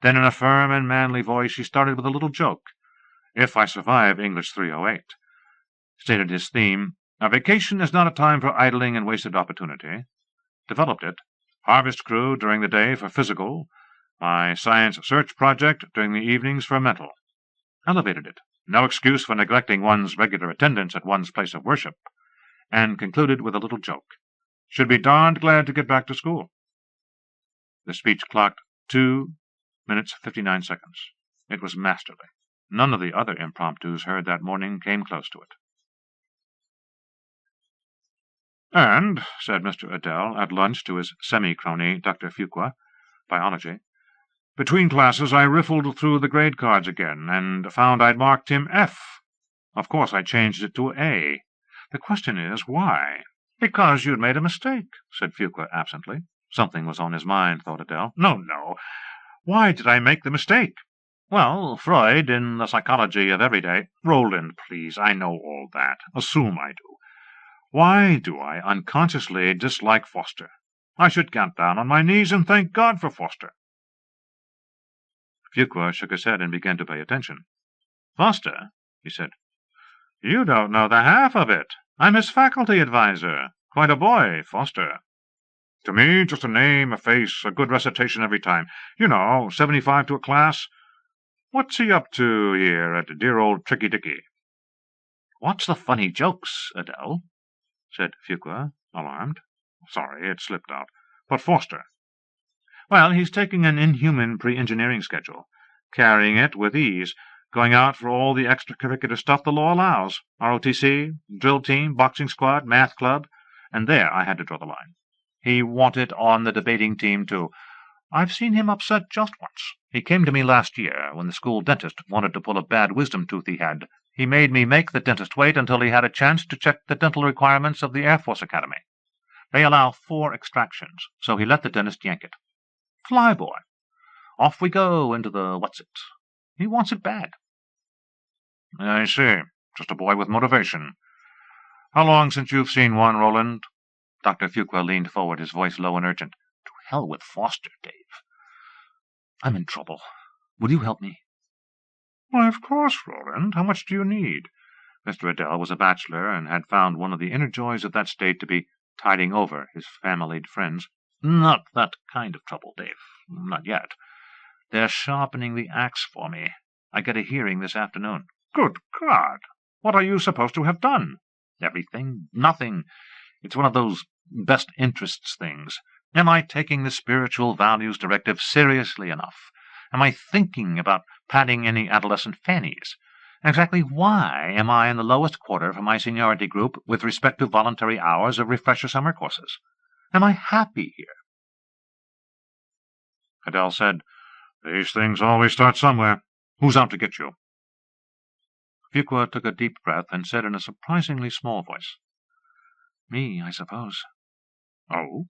Then, in a firm and manly voice, he started with a little joke. "If I survive English 308. Stated his theme, "A vacation is not a time for idling and wasted opportunity." Developed it. Harvest crew during the day for physical, my science search project during the evenings for mental. Elevated it. No excuse for neglecting one's regular attendance at one's place of worship. And concluded with a little joke. "Should be darned glad to get back to school." The speech clocked 2 minutes 59 seconds. It was masterly. None of the other impromptus heard that morning came close to it. "And," said Mr. Adele at lunch to his semi-crony, Dr. Fuqua, biology, "between classes I riffled through the grade cards again, and found I'd marked him F. Of course I changed it to A. The question is, why?" "Because you'd made a mistake," said Fuqua absently. Something was on his mind, thought Adele. No. Why did I make the mistake? Well, Freud, in the psychology of everyday— "Roland, please, I know all that. Assume I do. Why do I unconsciously dislike Foster? I should get down on my knees and thank God for Foster." Fuqua shook his head and began to pay attention. "Foster?" he said. "You don't know the half of it. I'm his faculty advisor. Quite a boy, Foster. To me, just a name, a face, a good recitation every time. 75 to a class. What's he up to here at dear old Tricky Dicky?" "What's the funny jokes, Adele?" said Fuqua, alarmed. "Sorry, it slipped out. But Foster?" "Well, he's taking an inhuman pre-engineering schedule, carrying it with ease, going out for all the extracurricular stuff the law allows. ROTC, drill team, boxing squad, math club, and there I had to draw the line. He wanted on the debating team, too. I've seen him upset just once. He came to me last year when the school dentist wanted to pull a bad wisdom tooth he had. He made me make the dentist wait until he had a chance to check the dental requirements of the Air Force Academy. They allow 4 extractions, so he let the dentist yank it. Fly boy. Off we go into the what's-it. He wants it bad." "I see. Just a boy with motivation. How long since you've seen one, Roland?" Dr. Fuqua leaned forward, his voice low and urgent. "To hell with Foster, Dave. I'm in trouble. Will you help me?" "Why, of course, Roland. How much do you need?" Mr. Adele was a bachelor, and had found one of the inner joys of that state to be tiding over his family friends. "Not that kind of trouble, Dave. Not yet. They're sharpening the axe for me. I get a hearing this afternoon." "Good God! What are you supposed to have done?" "Everything. Nothing. It's one of those best interests things. Am I taking the spiritual values directive seriously enough? Am I thinking about patting any adolescent fannies? Exactly why am I in the lowest quarter for my seniority group with respect to voluntary hours of refresher summer courses? Am I happy here?" Adele said, "These things always start somewhere. Who's out to get you?" Fuqua took a deep breath and said in a surprisingly small voice, "Me, I suppose." "Oh?"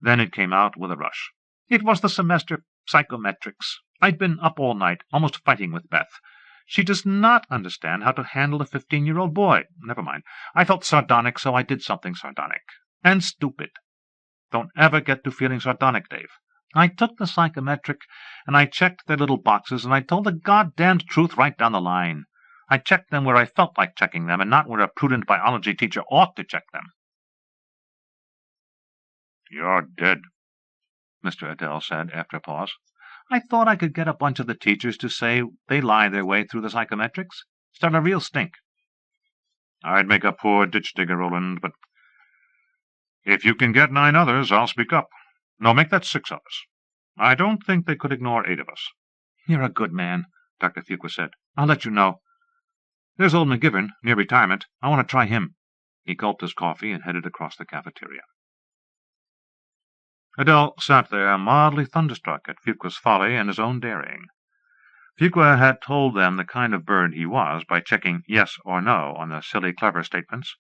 Then it came out with a rush. "It was the semester psychometrics. I'd been up all night, almost fighting with Beth. She does not understand how to handle a 15-year-old boy. Never mind. I felt sardonic, so I did something sardonic. And stupid. Don't ever get to feeling sardonic, Dave. I took the psychometric, and I checked their little boxes, and I told the goddamned truth right down the line. I checked them where I felt like checking them, and not where a prudent biology teacher ought to check them." "You're dead," Mr. Adele said after a pause. "I thought I could get a bunch of the teachers to say they lie their way through the psychometrics. Start a real stink." "I'd make a poor ditch-digger, Roland, but if you can get 9 others, I'll speak up. No, make that 6 of us. I don't think they could ignore 8 of us." "You're a good man," Dr. Fuqua said. "I'll let you know. There's old McGivern, near retirement. I want to try him." He gulped his coffee and headed across the cafeteria. Adele sat there, mildly thunderstruck at Fuqua's folly and his own daring. Fuqua had told them the kind of bird he was by checking yes or no on the silly clever statements.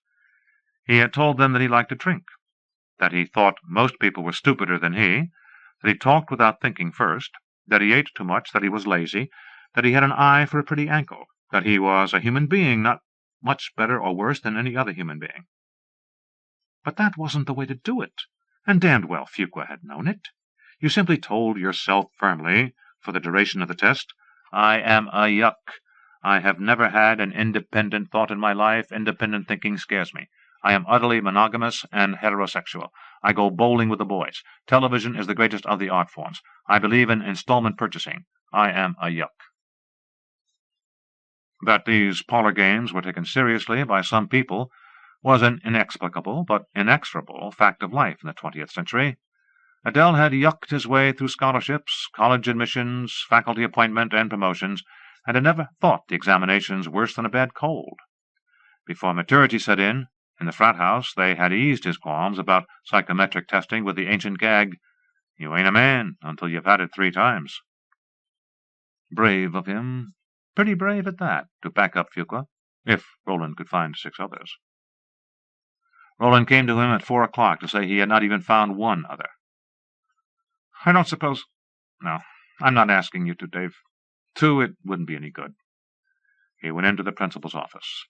He had told them that he liked to drink, that he thought most people were stupider than he, that he talked without thinking first, that he ate too much, that he was lazy, that he had an eye for a pretty ankle, that he was a human being, not much better or worse than any other human being. But that wasn't the way to do it, and damned well Fuqua had known it. You simply told yourself firmly, for the duration of the test, "I am a yuck. I have never had an independent thought in my life. Independent thinking scares me. I am utterly monogamous and heterosexual. I go bowling with the boys. Television is the greatest of the art forms. I believe in installment purchasing. I am a yuck." That these parlor games were taken seriously by some people was an inexplicable but inexorable fact of life in the 20th century. Adele had yucked his way through scholarships, college admissions, faculty appointment, and promotions, and had never thought the examinations worse than a bad cold. Before maturity set in the frat house, they had eased his qualms about psychometric testing with the ancient gag, "You ain't a man until you've had it 3 times." Brave of him, pretty brave at that, to back up Fuqua, if Roland could find 6 others. Roland came to him at 4 o'clock to say he had not even found 1 other. "I don't suppose— No, I'm not asking you to, Dave. 2, it wouldn't be any good." He went into the principal's office.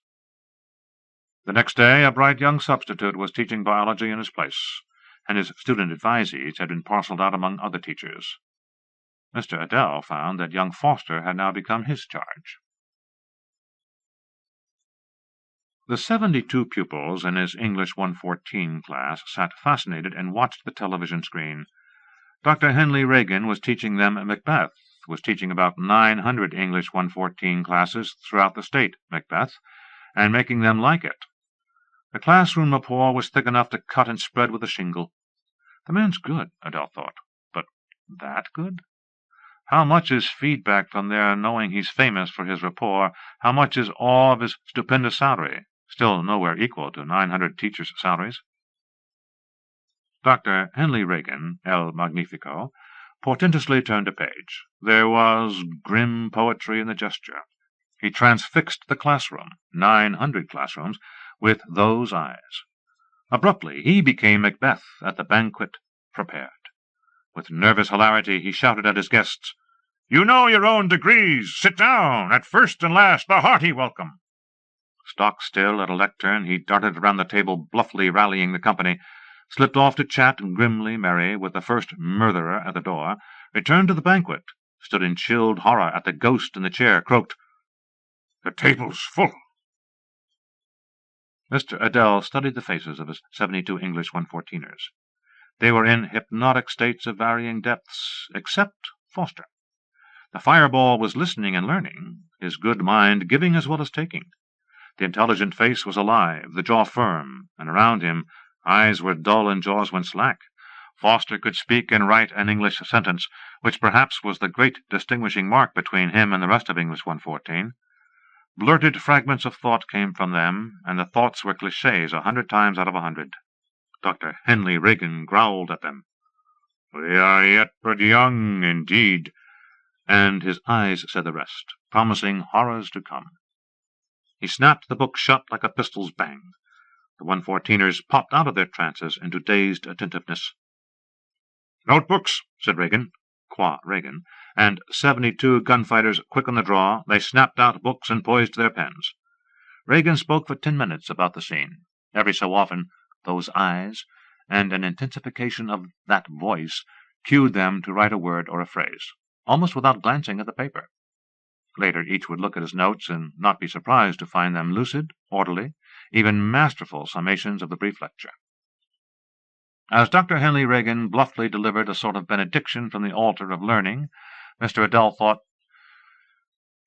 The next day, a bright young substitute was teaching biology in his place, and his student advisees had been parceled out among other teachers. Mr. Adele found that young Foster had now become his charge. The 72 pupils in his English 114 class sat fascinated and watched the television screen. Dr. Henley Reagan was teaching them Macbeth, was teaching about 900 English 114 classes throughout the state Macbeth, and making them like it. The classroom rapport was thick enough to cut and spread with a shingle. The man's good, Adele thought, but that good? How much is feedback from their knowing he's famous for his rapport? How much is awe of his stupendous salary? Still nowhere equal to 900 teachers' salaries. Dr. Henley Reagan, El Magnifico, portentously turned a page. There was grim poetry in the gesture. He transfixed the classroom, 900 classrooms, with those eyes. Abruptly he became Macbeth at the banquet prepared. With nervous hilarity he shouted at his guests, "You know your own degrees! Sit down! At first and last, the hearty welcome!" Stock still at a lectern, he darted around the table, bluffly rallying the company, slipped off to chat grimly merry with the first murderer at the door, returned to the banquet, stood in chilled horror at the ghost in the chair, croaked, "The table's full." Mr. Adele studied the faces of his 72 English 114ers. They were in hypnotic states of varying depths, except Foster. The fireball was listening and learning, his good mind giving as well as taking. The intelligent face was alive, the jaw firm, and around him eyes were dull and jaws went slack. Foster could speak and write an English sentence, which perhaps was the great distinguishing mark between him and the rest of English 114. Blurted fragments of thought came from them, and the thoughts were clichés 100 times out of 100. Dr. Henley Reagan growled at them. "We are yet but young, indeed," and his eyes said the rest, promising horrors to come. He snapped the book shut like a pistol's bang. The 114ers popped out of their trances into dazed attentiveness. "Notebooks," said Reagan, qua Reagan, and 72 gunfighters quick on the draw, they snapped out books and poised their pens. Reagan spoke for 10 minutes about the scene. Every so often, those eyes, and an intensification of that voice, cued them to write a word or a phrase, almost without glancing at the paper. Later each would look at his notes and not be surprised to find them lucid, orderly, even masterful summations of the brief lecture. As Dr. Henley Reagan bluffly delivered a sort of benediction from the altar of learning, Mr. Adele thought,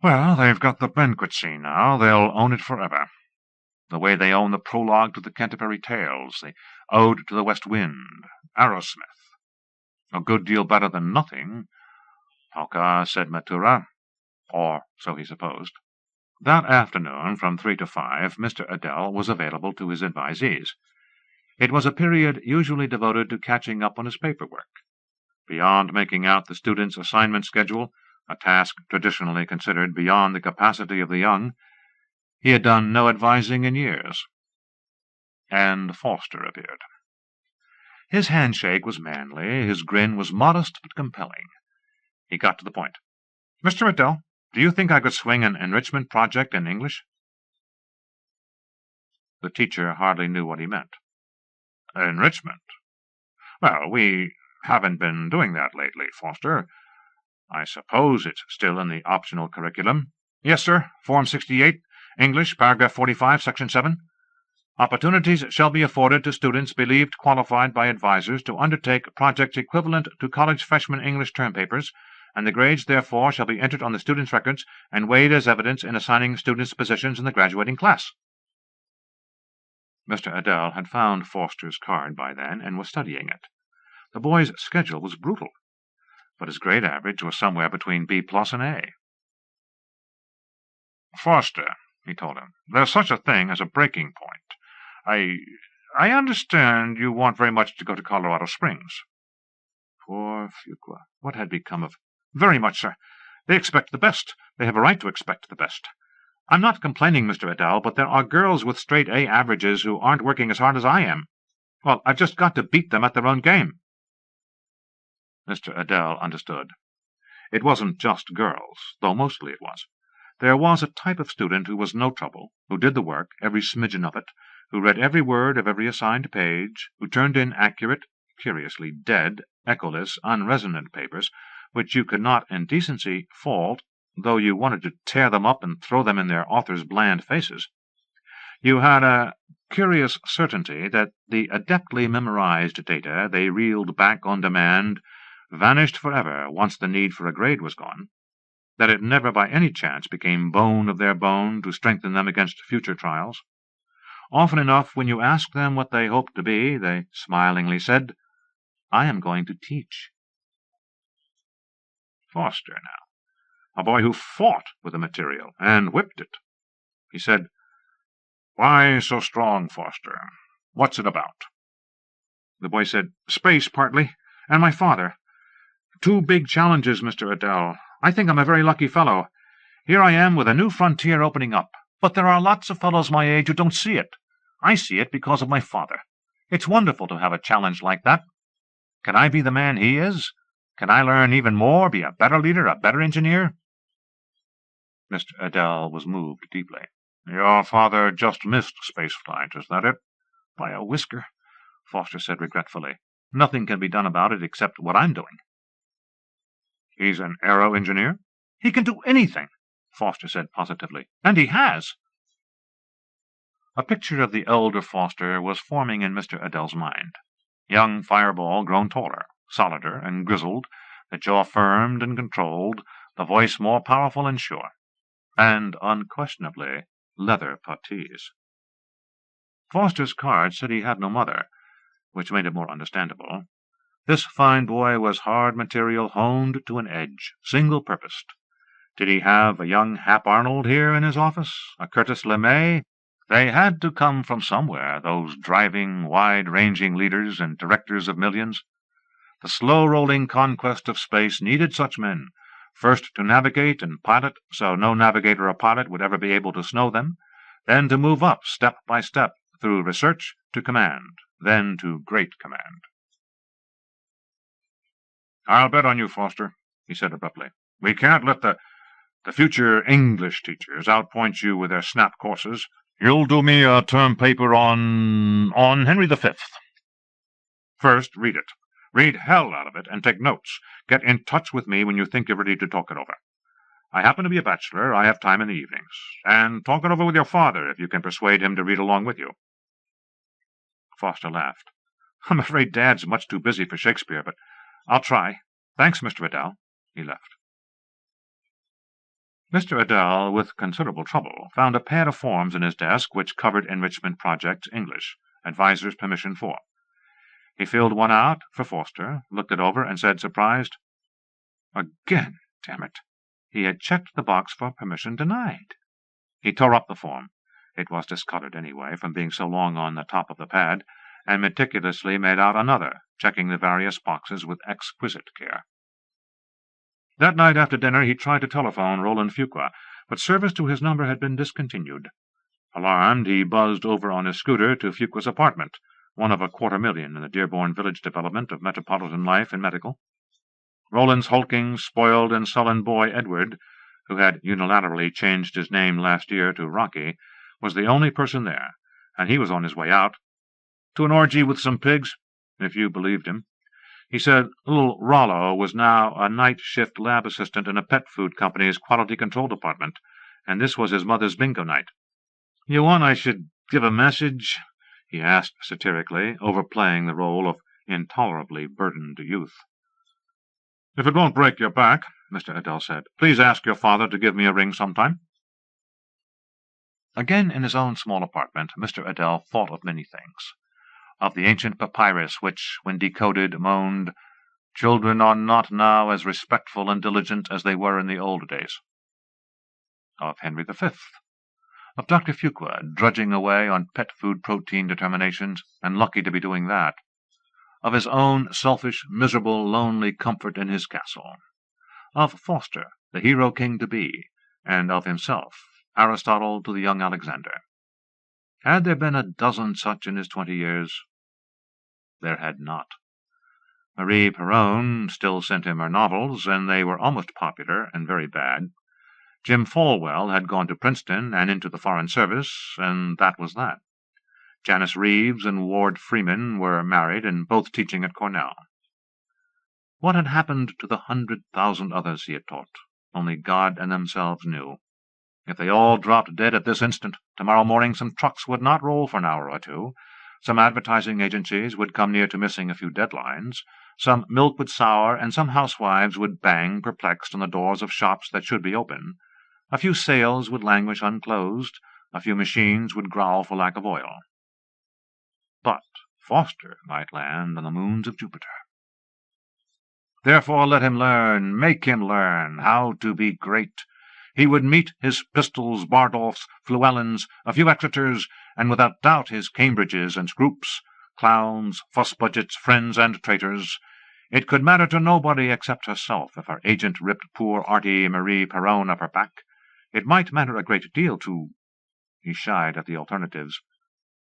"Well, they've got the banquet scene now. They'll own it forever. The way they own the prologue to the Canterbury Tales, the Ode to the West Wind, Arrowsmith. A good deal better than nothing, Pauca sed matura, or so he supposed." That afternoon, from 3 to 5, Mr. Adele was available to his advisees. It was a period usually devoted to catching up on his paperwork. Beyond making out the student's assignment schedule, a task traditionally considered beyond the capacity of the young, he had done no advising in years. And Foster appeared. His handshake was manly, his grin was modest but compelling. He got to the point. "Mr. Adele, do you think I could swing an enrichment project in English?" The teacher hardly knew what he meant. "Enrichment? Well, we haven't been doing that lately, Foster. I suppose it's still in the optional curriculum." "Yes, sir. Form 68, English, paragraph 45, section 7. Opportunities shall be afforded to students believed qualified by advisers to undertake projects equivalent to college freshman English term papers, and the grades therefore shall be entered on the students' records and weighed as evidence in assigning students positions in the graduating class." Mr. Adele had found Foster's card by then and was studying it. The boy's schedule was brutal, but his grade average was somewhere between B+ and A. "Foster," he told him, "there's such a thing as a breaking point. I understand you want very much to go to Colorado Springs." Poor Fuqua. What had become of— "Very much, sir. They expect the best. They have a right to expect the best. I'm not complaining, Mr. Adele, but there are girls with straight A averages who aren't working as hard as I am. Well, I've just got to beat them at their own game." Mr. Adele understood. It wasn't just girls, though mostly it was. There was a type of student who was no trouble, who did the work, every smidgen of it, who read every word of every assigned page, who turned in accurate, curiously dead, echoless, unresonant papers, which you could not in decency fault, though you wanted to tear them up and throw them in their authors' bland faces. You had a curious certainty that the adeptly memorized data they reeled back on demand vanished forever once the need for a grade was gone, that it never by any chance became bone of their bone to strengthen them against future trials. Often enough, when you asked them what they hoped to be, they smilingly said, "I am going to teach." Foster, now, a boy who fought with the material and whipped it. He said, "Why so strong, Foster? What's it about?" The boy said, "Space, partly, and my father. 2 big challenges, Mr. Adele. I think I'm a very lucky fellow. Here I am with a new frontier opening up, but there are lots of fellows my age who don't see it. I see it because of my father. It's wonderful to have a challenge like that. Can I be the man he is? Can I learn even more, be a better leader, a better engineer?" Mr. Adele was moved deeply. "Your father just missed spaceflight, is that it?" "By a whisker," Foster said regretfully. "Nothing can be done about it except what I'm doing." "He's an aero engineer?" "He can do anything," Foster said positively. "And he has." A picture of the elder Foster was forming in Mr. Adele's mind. Young Fireball grown taller, solider, and grizzled, the jaw firmed and controlled, the voice more powerful and sure, and unquestionably leather puttees. Foster's card said he had no mother, which made it more understandable. This fine boy was hard material honed to an edge, single-purposed. Did he have a young Hap Arnold here in his office, a Curtis LeMay? They had to come from somewhere, those driving, wide-ranging leaders and directors of millions. The slow-rolling conquest of space needed such men, first to navigate and pilot so no navigator or pilot would ever be able to snow them, then to move up step by step through research to command, then to great command. "I'll bet on you, Foster," he said abruptly. "We can't let the future English teachers outpoint you with their snap courses. You'll do me a term paper on Henry V. First, read it. Read hell out of it and take notes. Get in touch with me when you think you're ready to talk it over. I happen to be a bachelor. I have time in the evenings. And talk it over with your father if you can persuade him to read along with you." Foster laughed. "I'm afraid Dad's much too busy for Shakespeare, but I'll try. Thanks, Mr. Adele." He left. Mr. Adele, with considerable trouble, found a pad of forms in his desk which covered Enrichment Projects English, Advisor's Permission 4. He filled one out for Foster, looked it over, and said, surprised, "Again, damn it." He had checked the box for permission denied. He tore up the form. It was discolored anyway, from being so long on the top of the pad, and meticulously made out another, checking the various boxes with exquisite care. That night after dinner he tried to telephone Roland Fuqua, but service to his number had been discontinued. Alarmed, he buzzed over on his scooter to Fuqua's apartment, one of 250,000 in the Dearborn Village development of metropolitan life and medical. Roland's hulking, spoiled, and sullen boy Edward, who had unilaterally changed his name last year to Rocky, was the only person there, and he was on his way out. To an orgy with some pigs, if you believed him. He said little Rollo was now a night-shift lab assistant in a pet food company's quality control department, and this was his mother's bingo night. "You want I should give a message?" he asked satirically, overplaying the role of intolerably burdened youth. "If it won't break your back," Mr. Adele said, "please ask your father to give me a ring sometime." Again in his own small apartment, Mr. Adele thought of many things. Of the ancient papyrus which, when decoded, moaned, "Children are not now as respectful and diligent as they were in the old days." Of Henry V. Of Dr. Fuqua, drudging away on pet food protein determinations, and lucky to be doing that. Of his own selfish, miserable, lonely comfort in his castle. Of Foster, the hero king to be, and of himself, Aristotle to the young Alexander. Had there been a dozen such in his 20 years? There had not. Marie Perrone still sent him her novels, and they were almost popular and very bad. Jim Falwell had gone to Princeton and into the Foreign Service, and that was that. Janice Reeves and Ward Freeman were married and both teaching at Cornell. What had happened to the 100,000 others he had taught? Only God and themselves knew. If they all dropped dead at this instant, tomorrow morning some trucks would not roll for an hour or two. Some advertising agencies would come near to missing a few deadlines. Some milk would sour, and some housewives would bang, perplexed, on the doors of shops that should be open. A few sales would languish unclosed. A few machines would growl for lack of oil. But Foster might land on the moons of Jupiter. Therefore let him learn, make him learn, how to be great. He would meet his Pistols, Bardolphs, Fluellens, a few Exeters, and without doubt his Cambridges and Scroops, clowns, fuss-budgets, friends and traitors. It could matter to nobody except herself if her agent ripped poor Artie Marie Perrone up her back. It might matter a great deal to— he shied at the alternatives—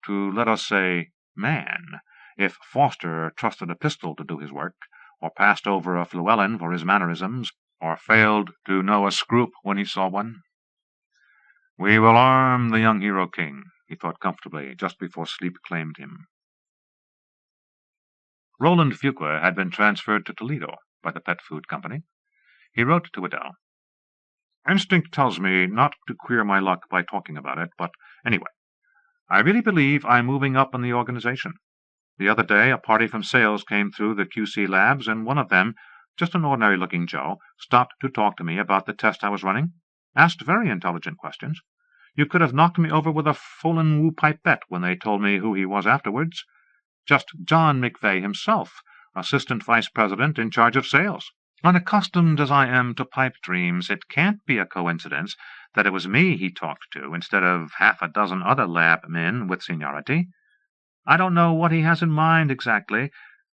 to, let us say, man, if Foster trusted a pistol to do his work, or passed over a Fluellen for his mannerisms, or failed to know a Scroop when he saw one. We will arm the young hero king, he thought comfortably, just before sleep claimed him. Roland Fuqua had been transferred to Toledo by the Pet Food Company. He wrote to Adele, "Instinct tells me not to queer my luck by talking about it, but anyway, I really believe I'm moving up in the organization. The other day a party from sales came through the QC labs, and one of them, just an ordinary-looking Joe, stopped to talk to me about the test I was running. Asked very intelligent questions. You could have knocked me over with a Folan-Woo pipette when they told me who he was afterwards. Just John McVeigh himself, assistant vice president in charge of sales. Unaccustomed as I am to pipe dreams, it can't be a coincidence that it was me he talked to instead of half a dozen other lab men with seniority. I don't know what he has in mind exactly.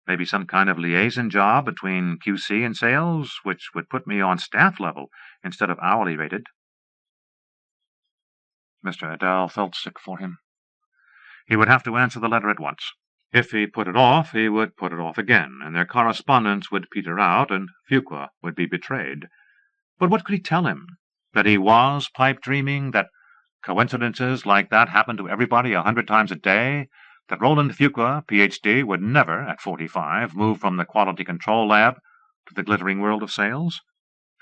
Maybe some kind of liaison job between QC and sales, which would put me on staff level instead of hourly rated." Mr. Adele felt sick for him. He would have to answer the letter at once. If he put it off, he would put it off again, and their correspondence would peter out, and Fuqua would be betrayed. But what could he tell him? That he was pipe-dreaming? That coincidences like that happened to everybody 100 times a day? That Roland Fuqua, Ph.D., would never, at 45, move from the quality control lab to the glittering world of sales?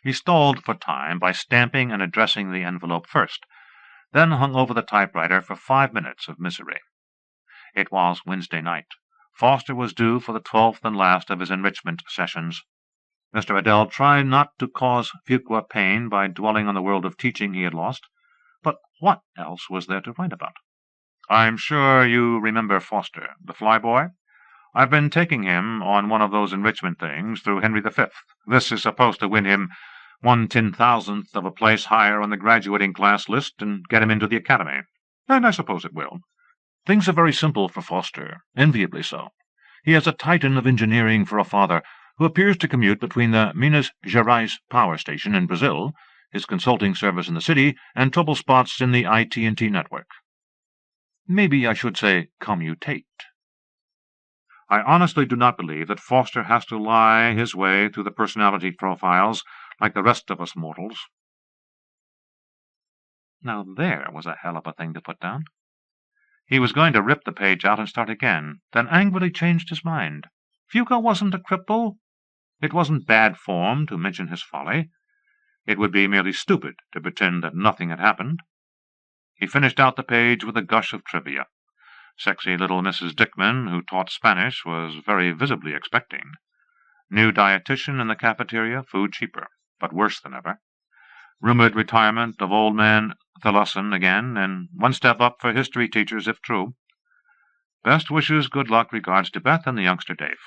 He stalled for time by stamping and addressing the envelope first, then hung over the typewriter for 5 minutes of misery. It was Wednesday night. Foster was due for the 12th and last of his enrichment sessions. Mr. Adele tried not to cause Fuqua pain by dwelling on the world of teaching he had lost, but what else was there to write about? "I'm sure you remember Foster, the flyboy. I've been taking him on one of those enrichment things through Henry V. This is supposed to win him 1/10,000th of a place higher on the graduating class list and get him into the academy. And I suppose it will. Things are very simple for Foster, enviably so. He has a titan of engineering for a father, who appears to commute between the Minas Gerais power station in Brazil, his consulting service in the city, and trouble spots in the IT&T network. Maybe I should say commutate. I honestly do not believe that Foster has to lie his way through the personality profiles like the rest of us mortals." Now there was a hell of a thing to put down. He was going to rip the page out and start again, then angrily changed his mind. Fuqua wasn't a cripple. It wasn't bad form to mention his folly. It would be merely stupid to pretend that nothing had happened. He finished out the page with a gush of trivia. Sexy little Mrs. Dickman, who taught Spanish, was very visibly expecting. New dietitian in the cafeteria, food cheaper, but worse than ever. Rumored retirement of old man Thellusson again, and one step up for history teachers if true. Best wishes, good luck, regards to Beth and the youngster Dave.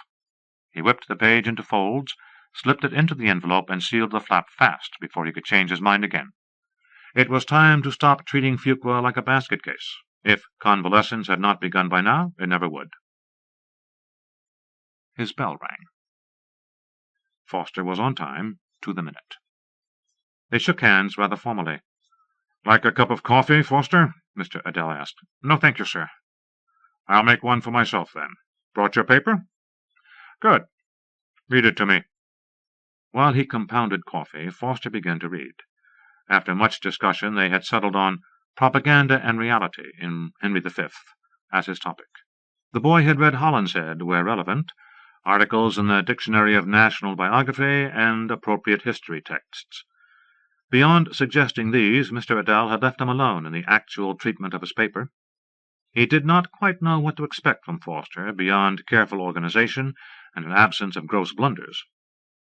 He whipped the page into folds, slipped it into the envelope, and sealed the flap fast before he could change his mind again. It was time to stop treating Fuqua like a basket case. If convalescence had not begun by now, it never would. His bell rang. Foster was on time, to the minute. They shook hands rather formally. "Like a cup of coffee, Foster?" Mr. Adele asked. "No, thank you, sir." "I'll make one for myself, then. Brought your paper?" "Good. Read it to me." While he compounded coffee, Foster began to read. After much discussion, they had settled on Propaganda and Reality in Henry V, as his topic. The boy had read Hollinshead, where relevant, articles in the Dictionary of National Biography, and appropriate history texts. Beyond suggesting these, Mr. Adele had left him alone in the actual treatment of his paper. He did not quite know what to expect from Foster beyond careful organization and an absence of gross blunders.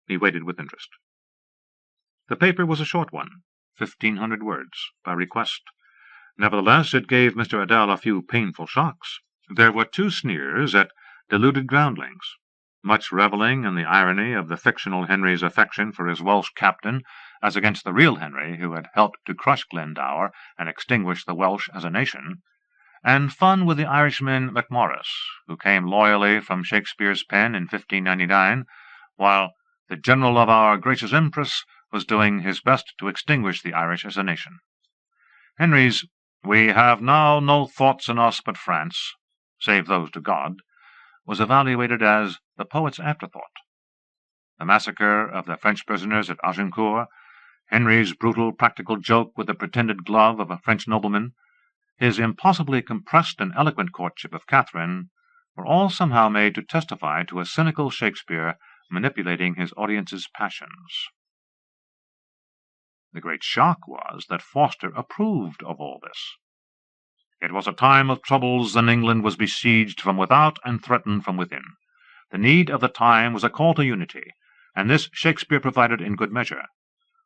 He waited with interest. The paper was a short one, 1,500 words, by request. Nevertheless, it gave Mr. Adele a few painful shocks. There were 2 sneers at deluded groundlings, much reveling in the irony of the fictional Henry's affection for his Welsh captain as against the real Henry who had helped to crush Glendower and extinguish the Welsh as a nation, and fun with the Irishman Macmorris, who came loyally from Shakespeare's pen in 1599, while the general of our gracious Empress was doing his best to extinguish the Irish as a nation. Henry's "We have now no thoughts in us but France, save those to God," was evaluated as the poet's afterthought. The massacre of the French prisoners at Agincourt, Henry's brutal practical joke with the pretended glove of a French nobleman, his impossibly compressed and eloquent courtship of Catherine, were all somehow made to testify to a cynical Shakespeare manipulating his audience's passions. The great shock was that Foster approved of all this. It was a time of troubles, and England was besieged from without and threatened from within. The need of the time was a call to unity, and this Shakespeare provided in good measure.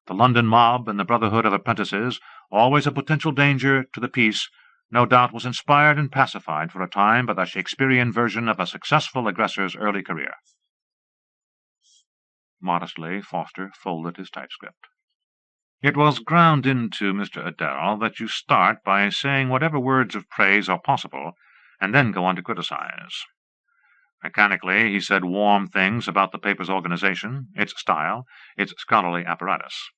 The London mob and the Brotherhood of Apprentices, always a potential danger to the peace, no doubt was inspired and pacified for a time by the Shakespearean version of a successful aggressor's early career. Modestly, Foster folded his typescript. It was ground into, Mr. Adele, that you start by saying whatever words of praise are possible, and then go on to criticize. Mechanically, he said warm things about the paper's organization, its style, its scholarly apparatus.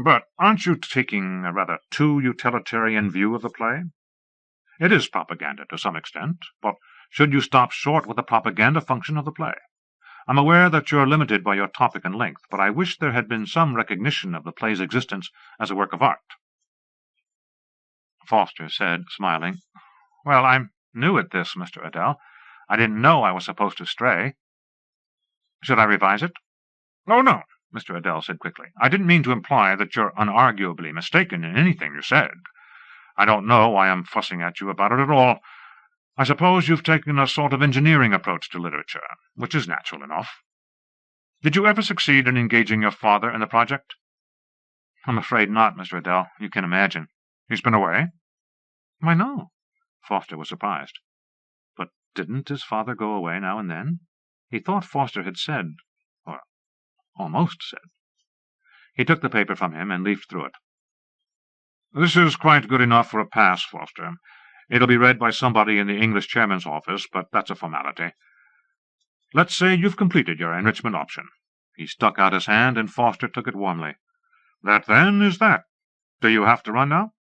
But aren't you taking a rather too utilitarian view of the play? It is propaganda to some extent, but should you stop short with the propaganda function of the play? I'm aware that you're limited by your topic and length, but I wish there had been some recognition of the play's existence as a work of art. Foster said, smiling, Well, I'm new at this, Mr. Adele. I didn't know I was supposed to stray. Should I revise it? Oh, no, Mr. Adele said quickly. I didn't mean to imply that you're unarguably mistaken in anything you said. I don't know why I'm fussing at you about it at all. I suppose you've taken a sort of engineering approach to literature, which is natural enough. Did you ever succeed in engaging your father in the project? I'm afraid not, Mr. Adele. You can imagine. He's been away? Why, no. Foster was surprised. But didn't his father go away now and then? He thought Foster had said, or almost said. He took the paper from him and leafed through it. This is quite good enough for a pass, Foster. It'll be read by somebody in the English chairman's office, but that's a formality. Let's say you've completed your enrichment option. He stuck out his hand, and Foster took it warmly. That, then, is that. Do you have to run now?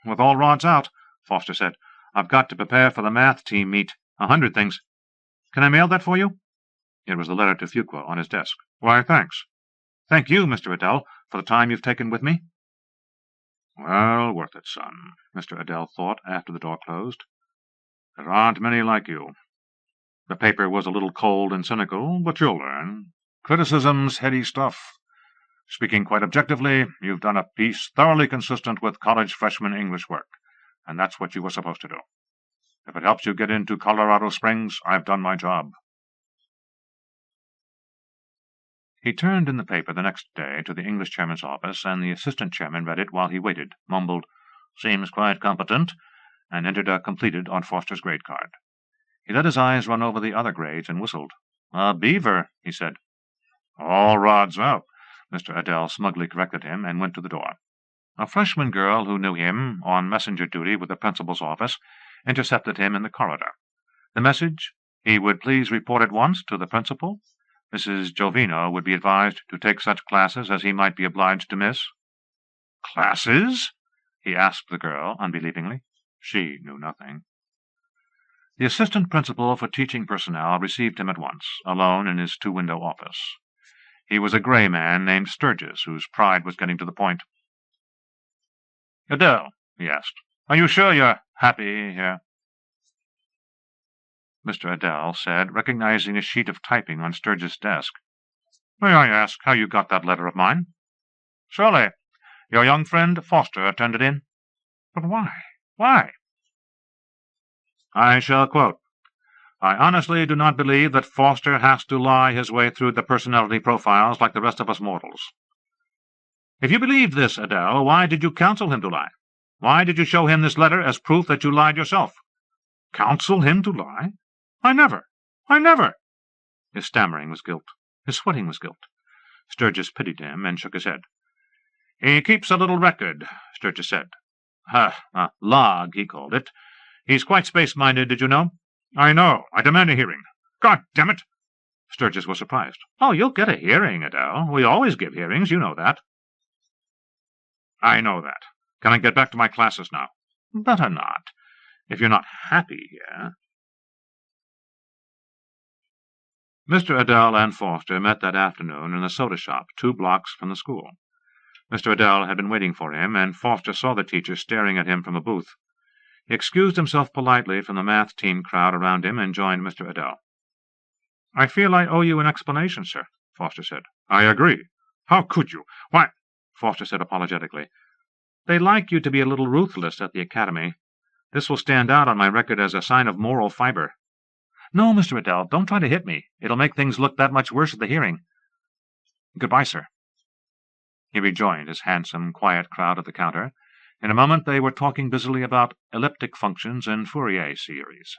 With all rods out, Foster said. I've got to prepare for the math team meet. 100 things. Can I mail that for you? It was the letter to Fuqua on his desk. Why, thanks. Thank you, Mr. Adele, for the time you've taken with me. Well, worth it, son, Mr. Adele thought after the door closed. There aren't many like you. The paper was a little cold and cynical, but you'll learn. Criticism's heady stuff. Speaking quite objectively, you've done a piece thoroughly consistent with college freshman English work, and that's what you were supposed to do. If it helps you get into Colorado Springs, I've done my job. He turned in the paper the next day to the English chairman's office, and the assistant chairman read it while he waited, mumbled, Seems quite competent, and entered a completed on Foster's grade card. He let his eyes run over the other grades and whistled. A beaver, he said. All rods out, Mr. Adele smugly corrected him, and went to the door. A freshman girl who knew him, on messenger duty with the principal's office, intercepted him in the corridor. The message, he would please report at once to the principal. Mrs. Jovino would be advised to take such classes as he might be obliged to miss. Classes? He asked the girl, unbelievingly. She knew nothing. The assistant principal for teaching personnel received him at once, alone in his two-window office. He was a gray man named Sturgis, whose pride was getting to the point. Adele, he asked, are you sure you're happy here? Mr. Adele said, recognizing a sheet of typing on Sturgis's desk. "May I ask how you got that letter of mine?" "Surely. Your young friend Foster turned it in." "But why? Why?" I shall quote. "I honestly do not believe that Foster has to lie his way through the personality profiles like the rest of us mortals." "If you believed this, Adele, why did you counsel him to lie? Why did you show him this letter as proof that you lied yourself?" "Counsel him to lie? I never! His stammering was guilt. His sweating was guilt. Sturgis pitied him and shook his head. "He keeps a little record," Sturgis said. "A log, he called it. He's quite space-minded, did you know?" "I know. I demand a hearing." "God damn it!" Sturgis was surprised. "Oh, you'll get a hearing, Adele. We always give hearings, you know that." "I know that. Can I get back to my classes now?" "Better not, if you're not happy here." Mr. Adele and Foster met that afternoon in the soda shop 2 blocks from the school. Mr. Adele had been waiting for him, and Foster saw the teacher staring at him from a booth. He excused himself politely from the math team crowd around him and joined Mr. Adele. "I feel I owe you an explanation, sir," Foster said. "I agree. How could you? Why—" Foster said apologetically. "They like you to be a little ruthless at the academy. This will stand out on my record as a sign of moral fiber." "No, Mr. Adele, don't try to hit me. It'll make things look that much worse at the hearing. Goodbye, sir." He rejoined his handsome, quiet crowd at the counter. In a moment they were talking busily about elliptic functions and Fourier series.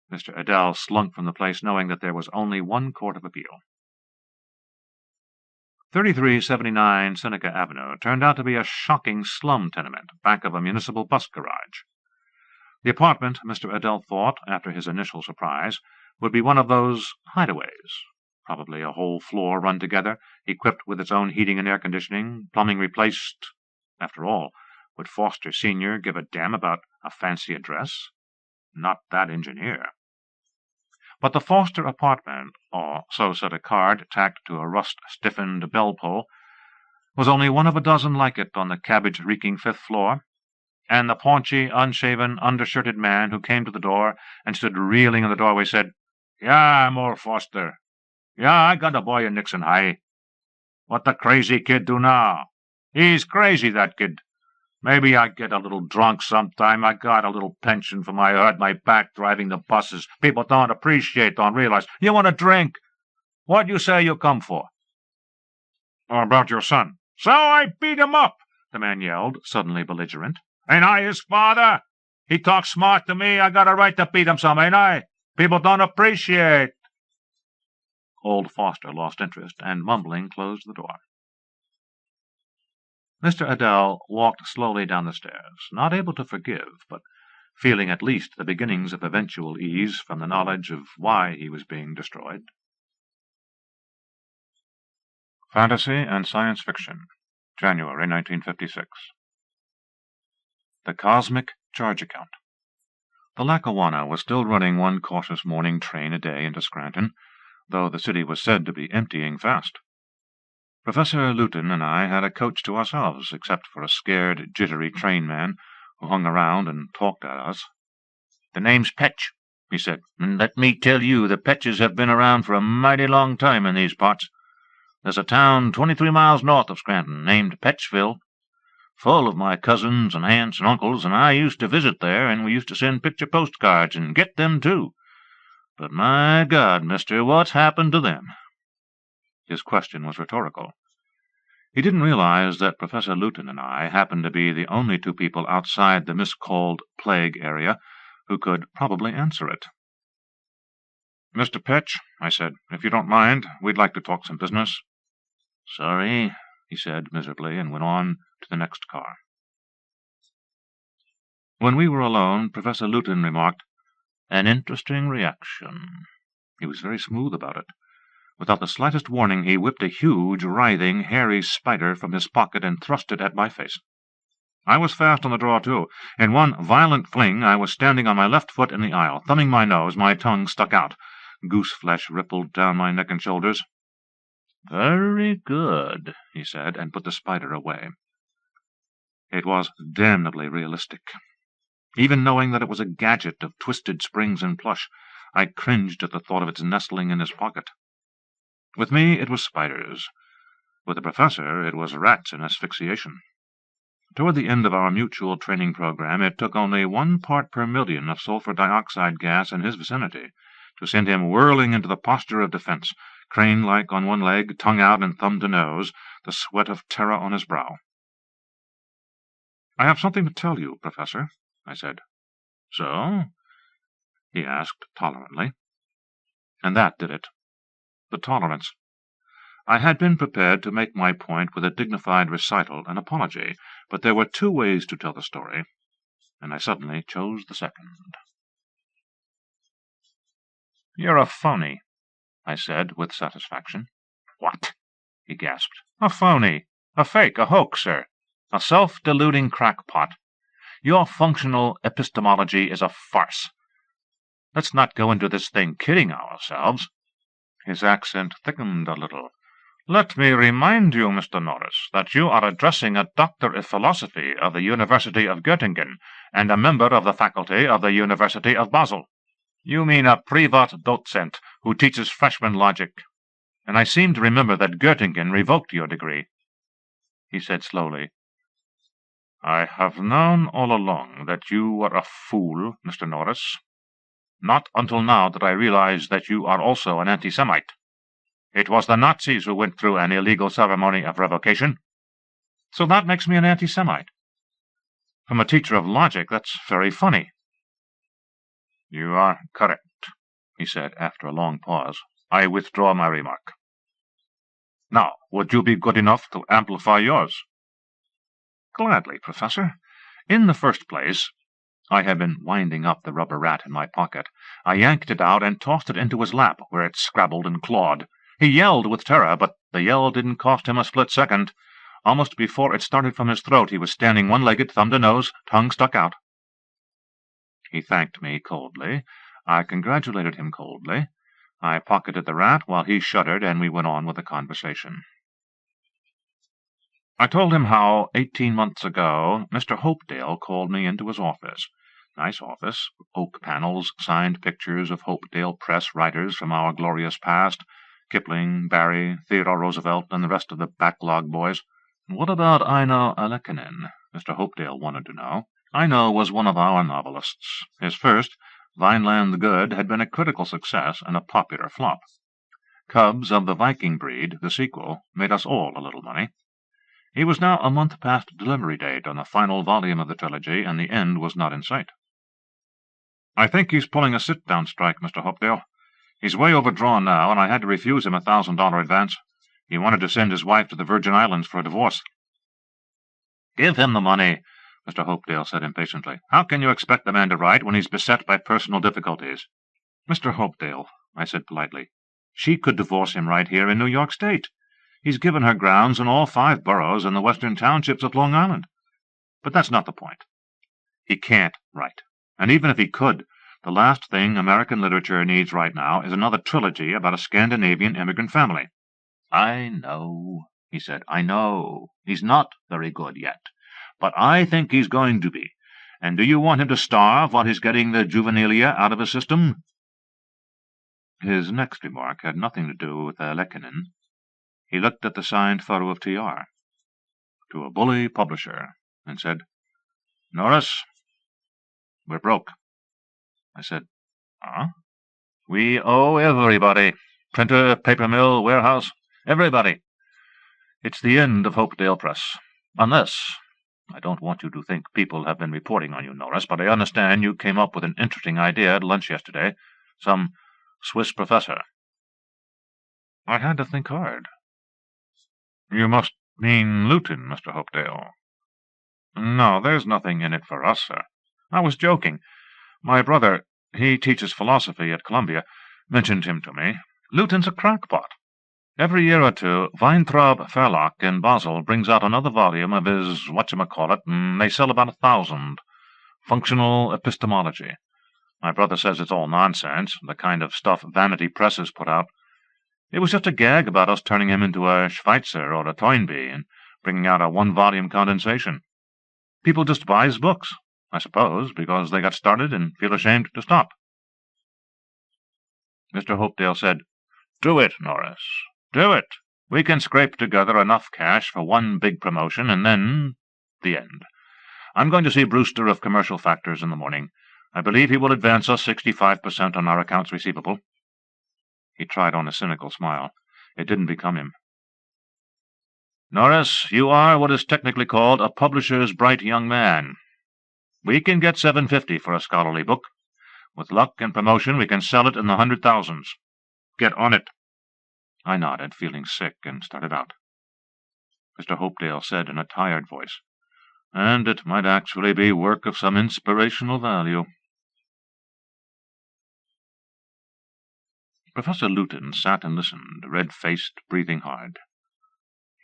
Mr. Adele slunk from the place, knowing that there was only one court of appeal. 3379 Seneca Avenue turned out to be a shocking slum tenement back of a municipal bus garage. The apartment, Mr. Adele thought, after his initial surprise, would be one of those hideaways. Probably a whole floor run together, equipped with its own heating and air conditioning, plumbing replaced. After all, would Foster Sr. give a damn about a fancy address? Not that engineer. But the Foster apartment, or so said a card tacked to a rust-stiffened bell-pull, was only one of a dozen like it on the cabbage-reeking 5th floor, and the paunchy, unshaven, undershirted man who came to the door and stood reeling in the doorway said, "Yeah, I'm old Foster. Yeah, I got a boy in Nixon High. What the crazy kid do now? He's crazy, that kid. Maybe I get a little drunk sometime. I got a little pension from I hurt my back driving the buses. People don't appreciate, don't realize. You want a drink? What you say you come for?" "Or about your son?" "So I beat him up," the man yelled, suddenly belligerent. "Ain't I his father? He talks smart to me. I got a right to beat him some, ain't I? People don't appreciate." Old Foster lost interest, and mumbling closed the door. Mr. Adele walked slowly down the stairs, not able to forgive, but feeling at least the beginnings of eventual ease from the knowledge of why he was being destroyed. Fantasy and Science Fiction, January 1956. The Cosmic Charge Account. The Lackawanna was still running one cautious morning train a day into Scranton, though the city was said to be emptying fast. Professor Luton and I had a coach to ourselves, except for a scared, jittery trainman who hung around and talked at us. "The name's Petch," he said, "and let me tell you, the Petches have been around for a mighty long time in these parts. There's a town 23 miles north of Scranton named Petchville, full of my cousins and aunts and uncles, and I used to visit there, and we used to send picture postcards and get them, too. But my God, mister, what's happened to them?" His question was rhetorical. He didn't realize that Professor Luton and I happened to be the only 2 people outside the miscalled plague area who could probably answer it. "Mr. Petch," I said, "if you don't mind, we'd like to talk some business." "Sorry," he said miserably, and went on to the next car. When we were alone, Professor Luton remarked, "An interesting reaction." He was very smooth about it. Without the slightest warning, he whipped a huge, writhing, hairy spider from his pocket and thrust it at my face. I was fast on the draw, too. In one violent fling, I was standing on my left foot in the aisle, thumbing my nose, my tongue stuck out. Goose-flesh rippled down my neck and shoulders. "Very good," he said, and put the spider away. It was damnably realistic. Even knowing that it was a gadget of twisted springs and plush, I cringed at the thought of its nestling in his pocket. With me it was spiders. With the professor it was rats in asphyxiation. Toward the end of our mutual training program, it took only 1 part per million of sulfur dioxide gas in his vicinity to send him whirling into the posture of defense, crane-like on one leg, tongue out and thumb to nose, the sweat of terror on his brow. "I have something to tell you, Professor," I said. "So?" he asked tolerantly. And that did it. The tolerance. I had been prepared to make my point with a dignified recital and apology, but there were 2 ways to tell the story, and I suddenly chose the second. "You're a phony," I said with satisfaction. "What?" he gasped. "A phony. A fake, a hoaxer, a self-deluding crackpot. Your functional epistemology is a farce. Let's not go into this thing kidding ourselves." His accent thickened a little. "Let me remind you, Mr. Norris, that you are addressing a doctor of philosophy of the University of Göttingen and a member of the faculty of the University of Basel. You mean a privat docent who teaches freshman logic. And I seem to remember that Göttingen revoked your degree." He said slowly, "I have known all along that you were a fool, Mr. Norris. Not until now did I realize that you are also an anti-Semite. It was the Nazis who went through an illegal ceremony of revocation." "So that makes me an anti-Semite. From a teacher of logic, that's very funny." "You are correct," he said after a long pause. "I withdraw my remark. Now, would you be good enough to amplify yours?" "Gladly, Professor. In the first place—" I had been winding up the rubber rat in my pocket. I yanked it out and tossed it into his lap, where it scrabbled and clawed. He yelled with terror, but the yell didn't cost him a split second. Almost before it started from his throat, he was standing one-legged, thumb to nose, tongue stuck out. He thanked me coldly. I congratulated him coldly. I pocketed the rat while he shuddered, and we went on with the conversation. I told him how, 18 months ago, Mr. Hopedale called me into his office. Nice office, oak panels, signed pictures of Hopedale Press writers from our glorious past, Kipling, Barrie, Theodore Roosevelt, and the rest of the backlog boys. "What about Aino Alekinen?" Mr. Hopedale wanted to know. Aino was one of our novelists. His first, Vineland the Good, had been a critical success and a popular flop. Cubs of the Viking breed, the sequel, made us all a little money. He was now a month past delivery date on the final volume of the trilogy, and the end was not in sight. "I think he's pulling a sit-down strike, Mr. Hopedale. He's way overdrawn now, and I had to refuse him a $1,000 advance. He wanted to send his wife to the Virgin Islands for a divorce." "Give him the money," Mr. Hopedale said impatiently. "How can you expect the man to write when he's beset by personal difficulties?" "Mr. Hopedale," I said politely, "she could divorce him right here in New York State. He's given her grounds in all 5 boroughs in the western townships of Long Island. But that's not the point. He can't write. And even if he could, the last thing American literature needs right now is another trilogy about a Scandinavian immigrant family." "I know," he said. "I know. He's not very good yet. But I think he's going to be. And do you want him to starve while he's getting the juvenilia out of his system?" His next remark had nothing to do with Alekinen. He looked at the signed photo of T.R. "To a bully publisher," and said, "Norris, we're broke." I said, "Huh?" "We owe everybody. Printer, paper mill, warehouse, everybody. It's the end of Hopedale Press. Unless— I don't want you to think people have been reporting on you, Norris, but I understand you came up with an interesting idea at lunch yesterday. Some Swiss professor." I had to think hard. "You must mean Luton, Mr. Hopedale." "No, there's nothing in it for us, sir. I was joking. My brother, he teaches philosophy at Columbia, mentioned him to me. Luton's a crackpot. Every year or 2, Weintraub Verlag in Basel brings out another volume of his whatchamacallit, and they sell about 1,000. Functional epistemology. My brother says it's all nonsense, the kind of stuff vanity presses put out. It was just a gag about us turning him into a Schweitzer or a Toynbee and bringing out a 1-volume condensation. People just buy his books, I suppose, because they got started and feel ashamed to stop." Mr. Hopedale said, "Do it, Norris. Do it. We can scrape together enough cash for one big promotion, and then the end. I'm going to see Brewster of Commercial Factors in the morning. I believe he will advance us 65% on our accounts receivable." He tried on a cynical smile. It didn't become him. "Norris, you are what is technically called a publisher's bright young man. We can get $750 for a scholarly book. With luck and promotion, we can sell it in the 100,000s. Get on it." I nodded, feeling sick, and started out. Mr. Hopedale said in a tired voice, "And it might actually be work of some inspirational value." Professor Luton sat and listened, red-faced, breathing hard.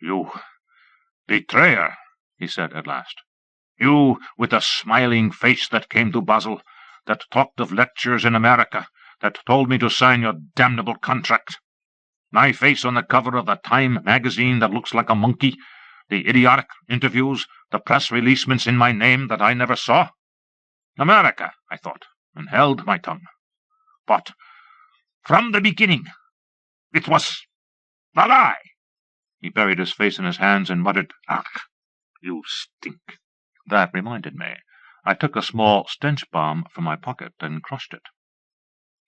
"You betrayer," he said at last. "You with the smiling face that came to Basel, that talked of lectures in America, that told me to sign your damnable contract. My face on the cover of the Time magazine that looks like a monkey, the idiotic interviews, the press releasements in my name that I never saw. America, I thought, and held my tongue. But from the beginning, it was a lie." He buried his face in his hands and muttered, "Ach, you stink." That reminded me. I took a small stench bomb from my pocket and crushed it.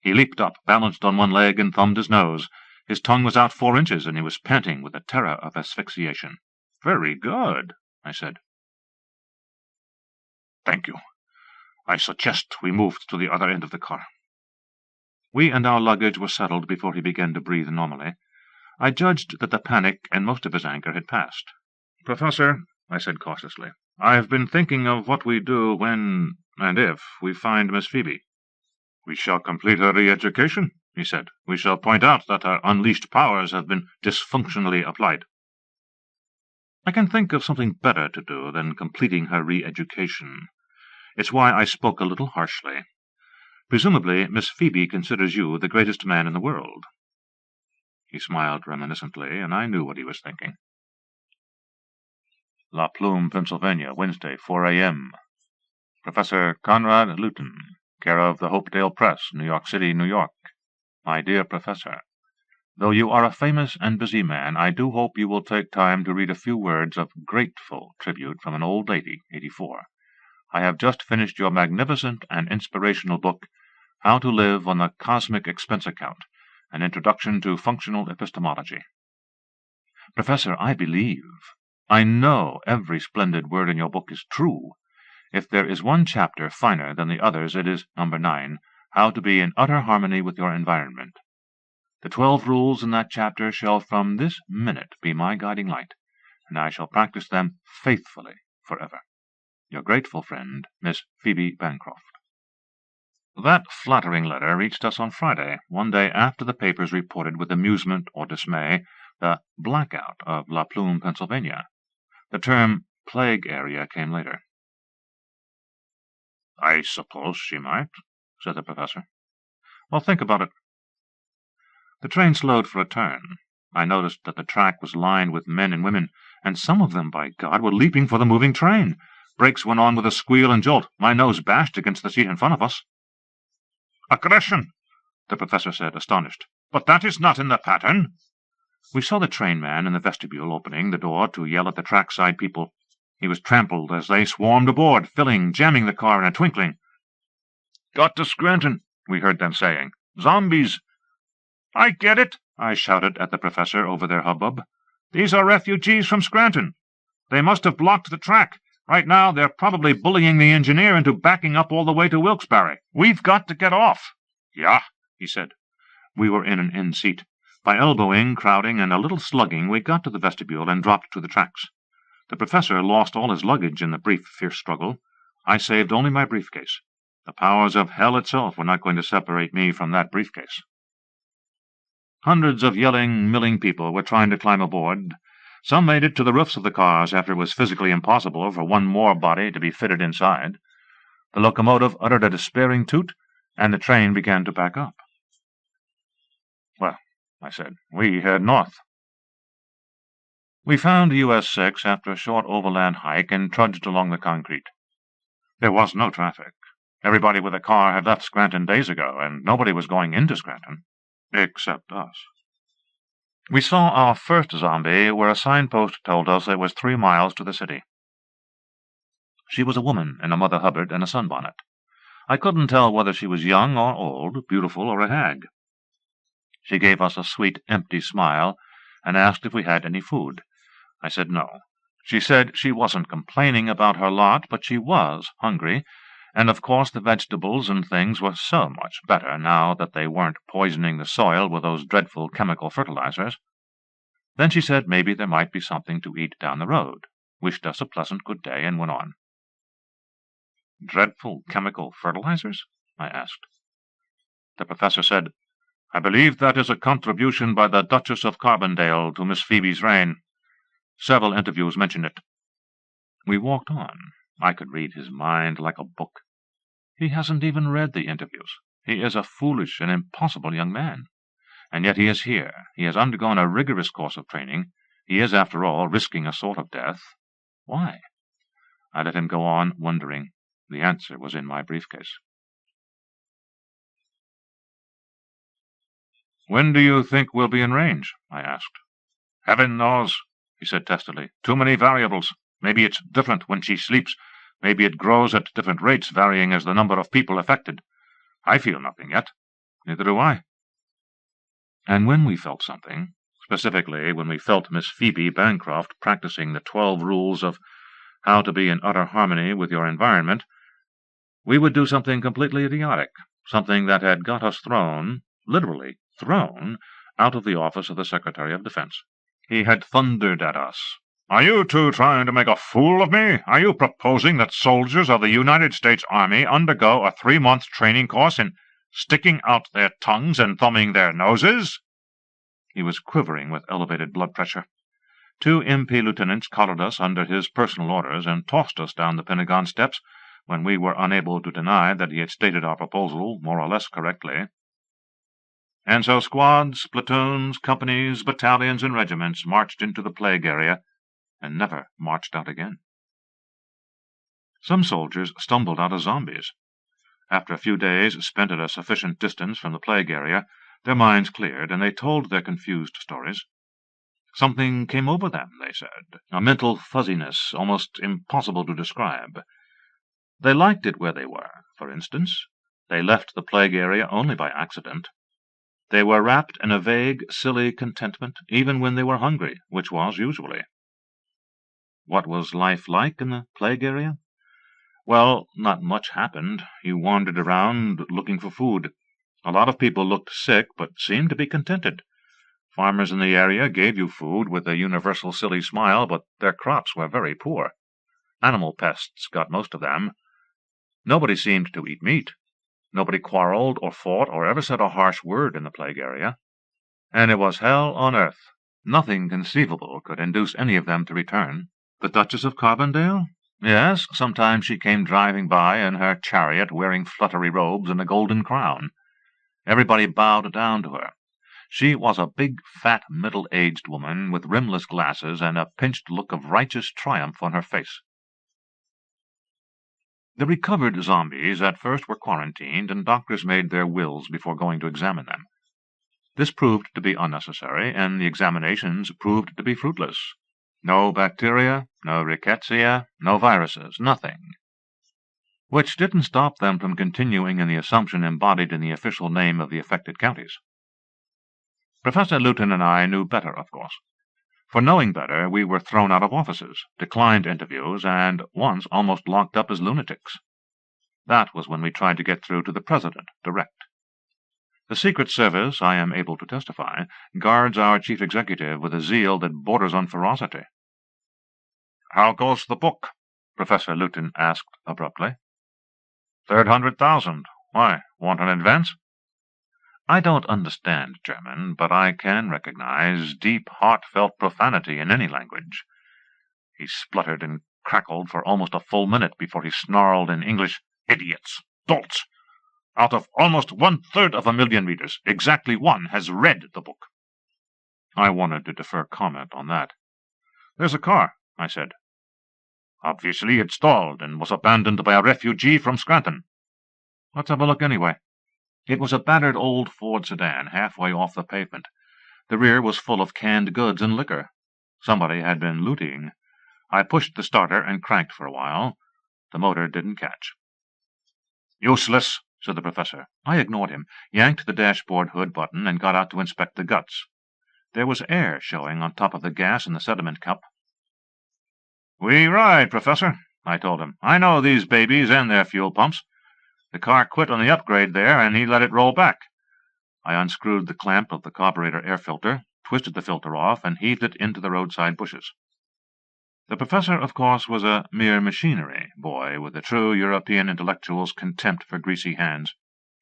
He leaped up, balanced on one leg, and thumbed his nose. His tongue was out 4 inches, and he was panting with the terror of asphyxiation. "Very good," I said. "Thank you. I suggest we move to the other end of the car." We and our luggage were settled before he began to breathe normally. I judged that the panic and most of his anger had passed. "Professor," I said cautiously, "I've been thinking of what we do when, and if, we find Miss Phoebe." "We shall complete her re-education," he said. "We shall point out that her unleashed powers have been dysfunctionally applied." I can think of something better to do than completing her re-education. It's why I spoke a little harshly. Presumably, Miss Phoebe considers you the greatest man in the world. He smiled reminiscently, and I knew what he was thinking. La Plume, Pennsylvania, Wednesday, 4 a.m. Professor Conrad Luton, care of the Hopedale Press, New York City, New York. My dear Professor, though you are a famous and busy man, I do hope you will take time to read a few words of grateful tribute from an old lady, 84. I have just finished your magnificent and inspirational book, How to Live on the Cosmic Expense Account, an Introduction to Functional Epistemology. Professor, I believe, I know every splendid word in your book is true. If there is one chapter finer than the others, it is number 9, How to Be in Utter Harmony with Your Environment. The 12 rules in that chapter shall from this minute be my guiding light, and I shall practice them faithfully forever. Your grateful friend, Miss Phoebe Bancroft. That flattering letter reached us on Friday, one day after the papers reported with amusement or dismay the blackout of La Plume, Pennsylvania. The term plague area came later. "I suppose she might," said the professor. "Well, think about it." The train slowed for a turn. I noticed that the track was lined with men and women, and some of them, by God, were leaping for the moving train. Brakes went on with a squeal and jolt. My nose bashed against the seat in front of us. "Aggression," the professor said, astonished. "But that is not in the pattern." We saw the trainman in the vestibule opening the door to yell at the trackside people. He was trampled as they swarmed aboard, jamming the car in a twinkling. "Got to Scranton," we heard them saying. "Zombies." "I get it," I shouted at the professor over their hubbub. "These are refugees from Scranton. They must have blocked the track. Right now they're probably bullying the engineer into backing up all the way to Wilkes-Barre. We've got to get off." "Yeah," he said. We were in an end seat. By elbowing, crowding, and a little slugging, we got to the vestibule and dropped to the tracks. The professor lost all his luggage in the brief, fierce struggle. I saved only my briefcase. The powers of hell itself were not going to separate me from that briefcase. Hundreds of yelling, milling people were trying to climb aboard. Some made it to the roofs of the cars after it was physically impossible for one more body to be fitted inside. The locomotive uttered a despairing toot, and the train began to back up. "Well," I said, "we head north." We found US 6 after a short overland hike and trudged along the concrete. There was no traffic. Everybody with a car had left Scranton days ago, and nobody was going into Scranton. Except us. We saw our first zombie where a signpost told us it was 3 miles to the city. She was a woman in a Mother Hubbard and a sunbonnet. I couldn't tell whether she was young or old, beautiful or a hag. She gave us a sweet, empty smile and asked if we had any food. I said no. She said she wasn't complaining about her lot, but she was hungry, and of course the vegetables and things were so much better now that they weren't poisoning the soil with those dreadful chemical fertilizers. Then she said maybe there might be something to eat down the road, wished us a pleasant good day, and went on. Dreadful chemical fertilizers? I asked. The professor said, I believe that is a contribution by the Duchess of Carbondale to Miss Phoebe's reign. Several interviews mention it. We walked on. I could read his mind like a book. He hasn't even read the interviews. He is a foolish and impossible young man. And yet he is here. He has undergone a rigorous course of training. He is, after all, risking a sort of death. Why? I let him go on, wondering. The answer was in my briefcase. When do you think we'll be in range? I asked. Heaven knows, he said testily. Too many variables. Maybe it's different when she sleeps. Maybe it grows at different rates, varying as the number of people affected. I feel nothing yet. Neither do I. And when we felt something, specifically when we felt Miss Phoebe Bancroft practicing the 12 rules of how to be in utter harmony with your environment, we would do something completely idiotic, something that had got us thrown, literally thrown, out of the office of the Secretary of Defense. He had thundered at us. Are you two trying to make a fool of me? Are you proposing that soldiers of the United States Army undergo a 3-month training course in sticking out their tongues and thumbing their noses? He was quivering with elevated blood pressure. 2 MP lieutenants collared us under his personal orders and tossed us down the Pentagon steps when we were unable to deny that he had stated our proposal more or less correctly. And so squads, platoons, companies, battalions, and regiments marched into the plague area and never marched out again. Some soldiers stumbled out as zombies. After a few days spent at a sufficient distance from the plague area, their minds cleared, and they told their confused stories. Something came over them, they said, a mental fuzziness almost impossible to describe. They liked it where they were, for instance. They left the plague area only by accident. They were wrapped in a vague, silly contentment, even when they were hungry, which was usually. What was life like in the plague area? Well, not much happened. You wandered around looking for food. A lot of people looked sick, but seemed to be contented. Farmers in the area gave you food with a universal silly smile, but their crops were very poor. Animal pests got most of them. Nobody seemed to eat meat. Nobody quarreled or fought or ever said a harsh word in the plague area. And it was hell on earth. Nothing conceivable could induce any of them to return. The Duchess of Carbondale? Yes, sometimes she came driving by in her chariot wearing fluttery robes and a golden crown. Everybody bowed down to her. She was a big, fat, middle-aged woman with rimless glasses and a pinched look of righteous triumph on her face. The recovered zombies at first were quarantined, and doctors made their wills before going to examine them. This proved to be unnecessary, and the examinations proved to be fruitless. No bacteria, no rickettsia, no viruses, nothing. Which didn't stop them from continuing in the assumption embodied in the official name of the affected counties. Professor Luton and I knew better, of course. For knowing better, we were thrown out of offices, declined interviews, and once almost locked up as lunatics. That was when we tried to get through to the President, direct. The Secret Service, I am able to testify, guards our chief executive with a zeal that borders on ferocity. "How goes the book?" Professor Luton asked abruptly. 300,000. Why, want an advance? I don't understand German, but I can recognize deep, heartfelt profanity in any language. He spluttered and crackled for almost a full minute before he snarled in English, "Idiots! Dolts! Out of almost 1/3 of a million readers, exactly 1 has read the book." I wanted to defer comment on that. "There's a car," I said. "Obviously it stalled and was abandoned by a refugee from Scranton." "Let's have a look anyway." It was a battered old Ford sedan, halfway off the pavement. The rear was full of canned goods and liquor. Somebody had been looting. I pushed the starter and cranked for a while. The motor didn't catch. "Useless," said the professor. I ignored him, yanked the dashboard hood button, and got out to inspect the guts. There was air showing on top of the gas in the sediment cup. "We ride, Professor," I told him. "I know these babies and their fuel pumps. The car quit on the upgrade there, and he let it roll back." I unscrewed the clamp of the carburetor air filter, twisted the filter off, and heaved it into the roadside bushes. The professor, of course, was a mere machinery boy, with a true European intellectual's contempt for greasy hands.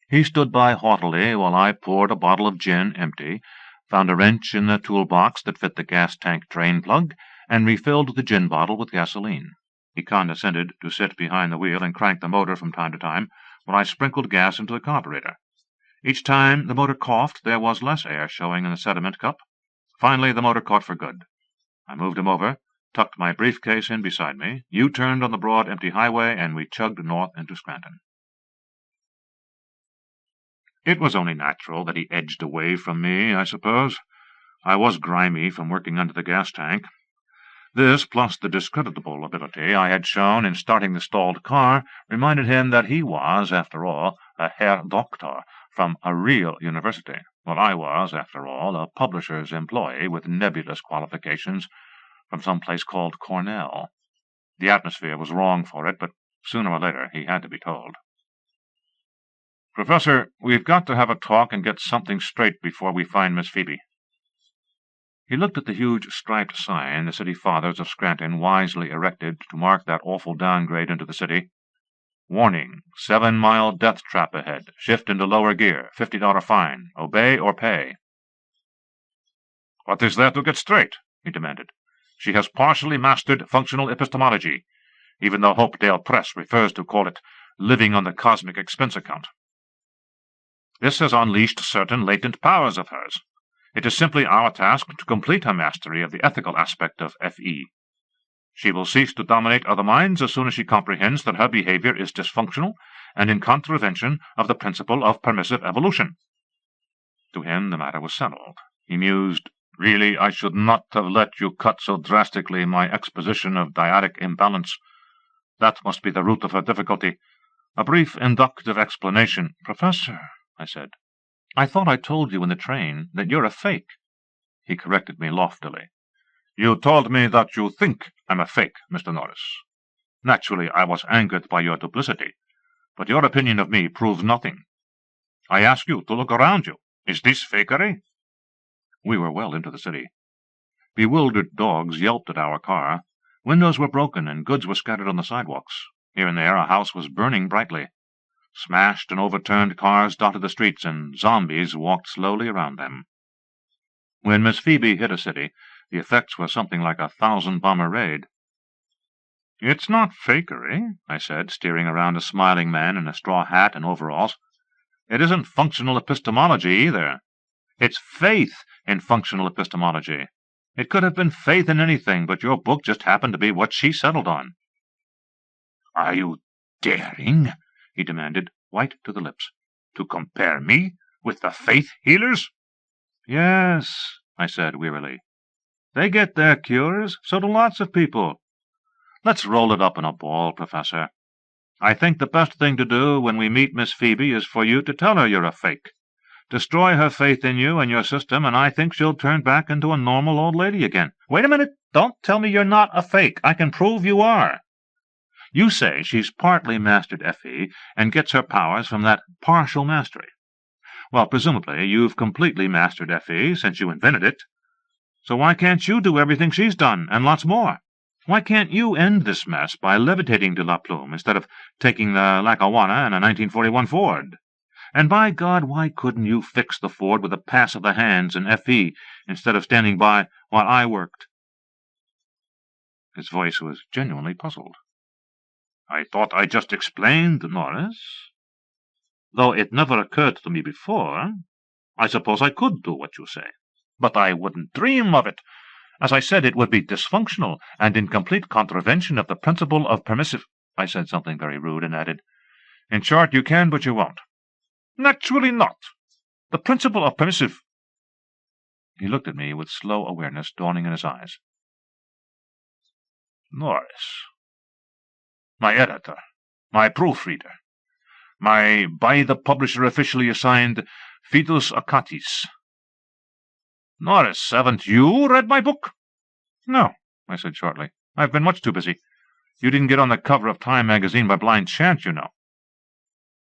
He stood by haughtily while I poured a bottle of gin empty, found a wrench in the toolbox that fit the gas tank drain plug, and refilled the gin bottle with gasoline. He condescended to sit behind the wheel and crank the motor from time to time, while I sprinkled gas into the carburetor. Each time the motor coughed, there was less air showing in the sediment cup. Finally, the motor caught for good. I moved him over, tucked my briefcase in beside me, U-turned on the broad, empty highway, and we chugged north into Scranton. It was only natural that he edged away from me, I suppose. I was grimy from working under the gas tank. This, plus the discreditable ability I had shown in starting the stalled car, reminded him that he was, after all, a Herr Doctor from a real university, while I was, after all, a publisher's employee with nebulous qualifications from some place called Cornell. The atmosphere was wrong for it, but sooner or later he had to be told. "Professor, we've got to have a talk and get something straight before we find Miss Phoebe." He looked at the huge striped sign the city fathers of Scranton wisely erected to mark that awful downgrade into the city. "Warning, 7-mile death trap ahead. Shift into lower gear. $50 fine. Obey or pay." "What is there to get straight?" he demanded. "She has partially mastered functional epistemology, even though Hopedale Press refers to call it living on the cosmic expense account. This has unleashed certain latent powers of hers. It is simply our task to complete her mastery of the ethical aspect of F.E. She will cease to dominate other minds as soon as she comprehends that her behavior is dysfunctional and in contravention of the principle of permissive evolution." To him the matter was settled. He mused, "Really, I should not have let you cut so drastically my exposition of dyadic imbalance. That must be the root of her difficulty. A brief inductive explanation—" "Professor," I said, "I thought I told you in the train that you're a fake." He corrected me loftily. "You told me that you think I'm a fake, Mr. Norris. Naturally, I was angered by your duplicity, but your opinion of me proves nothing. I ask you to look around you. Is this fakery?" We were well into the city. Bewildered dogs yelped at our car. Windows were broken and goods were scattered on the sidewalks. Here and there a house was burning brightly. Smashed and overturned cars dotted the streets, and zombies walked slowly around them. When Miss Phoebe hit a city, the effects were something like a 1,000-bomber raid. "It's not fakery," I said, steering around a smiling man in a straw hat and overalls. "It isn't functional epistemology either. It's faith in functional epistemology. It could have been faith in anything, but your book just happened to be what she settled on." "Are you daring," he demanded, white to the lips, "to compare me with the faith healers?" "Yes," I said wearily. "They get their cures, so do lots of people. Let's roll it up in a ball, Professor. I think the best thing to do when we meet Miss Phoebe is for you to tell her you're a fake. Destroy her faith in you and your system, and I think she'll turn back into a normal old lady again." "Wait a minute! Don't tell me you're not a fake. I can prove you are. You say she's partly mastered F.E. and gets her powers from that partial mastery. Well, presumably you've completely mastered F.E. since you invented it. So why can't you do everything she's done, and lots more? Why can't you end this mess by levitating to La Plume instead of taking the Lackawanna in a 1941 Ford? And by God, why couldn't you fix the Ford with a pass of the hands in F.E. instead of standing by while I worked?" His voice was genuinely puzzled. "I thought I just explained, Norris. Though it never occurred to me before, I suppose I could do what you say. But I wouldn't dream of it. As I said, it would be dysfunctional and in complete contravention of the principle of permissive—" I said something very rude and added, "In short, you can, but you won't." Naturally not. The principle of permissive—" He looked at me with slow awareness dawning in his eyes. "Norris, my editor, my proofreader, my by the publisher officially assigned Fidus Achates. Norris, haven't you read my book?" "No," I said shortly. "I've been much too busy. You didn't get on the cover of Time magazine by blind chance, you know."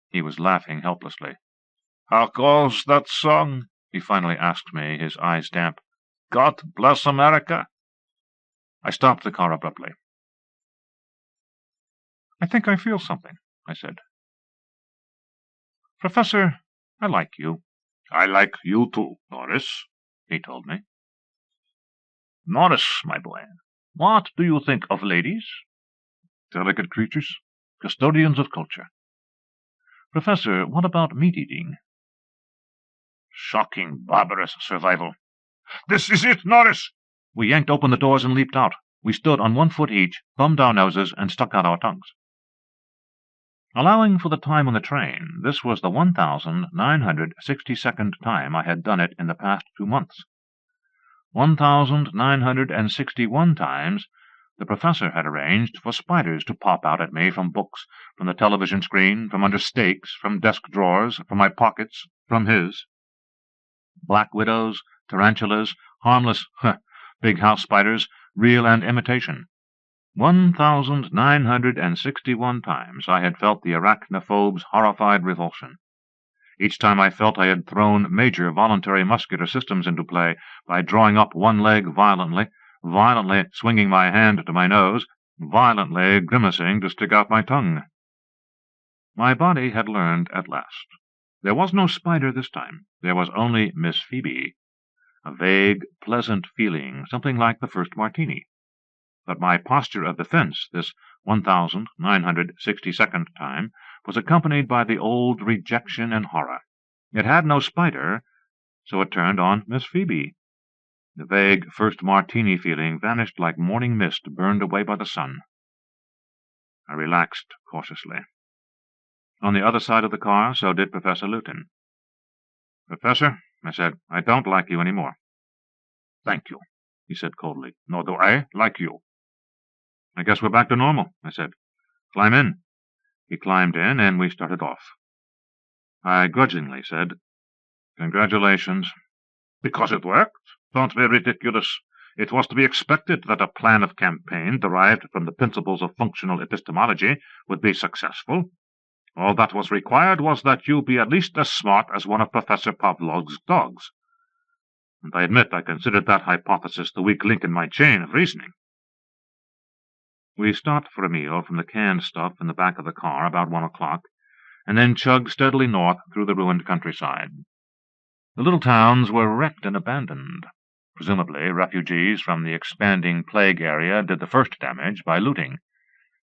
He was laughing helplessly. "How goes that song?" he finally asked me, his eyes damp. "God bless America." I stopped the car abruptly. "I think I feel something," I said. "Professor, I like you." "I like you too, Norris," he told me. "Norris, my boy, what do you think of ladies?" "Delicate creatures, custodians of culture." "Professor, what about meat-eating?" "Shocking, barbarous survival." "This is it, Norris!" We yanked open the doors and leaped out. We stood on 1 foot each, thumbed our noses, and stuck out our tongues. Allowing for the time on the train, this was the 1,962nd time I had done it in the past 2 months. 1,961 times the professor had arranged for spiders to pop out at me from books, from the television screen, from under stakes, from desk drawers, from my pockets, from his. Black widows, tarantulas, harmless, big house spiders, real and imitation. 1,961 times I had felt the arachnophobe's horrified revulsion. Each time I felt I had thrown major voluntary muscular systems into play by drawing up one leg violently, violently swinging my hand to my nose, violently grimacing to stick out my tongue. My body had learned at last. There was no spider this time. There was only Miss Phoebe. A vague, pleasant feeling, something like the first martini. But my posture of defense, this 1,962nd time, was accompanied by the old rejection and horror. It had no spider, so it turned on Miss Phoebe. The vague first martini feeling vanished like morning mist burned away by the sun. I relaxed cautiously. On the other side of the car, so did Professor Luton. "Professor," I said, "I don't like you any more." "Thank you," he said coldly. "Nor do I like you." "I guess we're back to normal," I said. "Climb in." He climbed in, and we started off. I grudgingly said, "Congratulations." "Because it worked? Don't be ridiculous. It was to be expected that a plan of campaign derived from the principles of functional epistemology would be successful. All that was required was that you be at least as smart as one of Professor Pavlov's dogs. And I admit I considered that hypothesis the weak link in my chain of reasoning." We stopped for a meal from the canned stuff in the back of the car about 1 o'clock, and then chugged steadily north through the ruined countryside. The little towns were wrecked and abandoned. Presumably, refugees from the expanding plague area did the first damage by looting.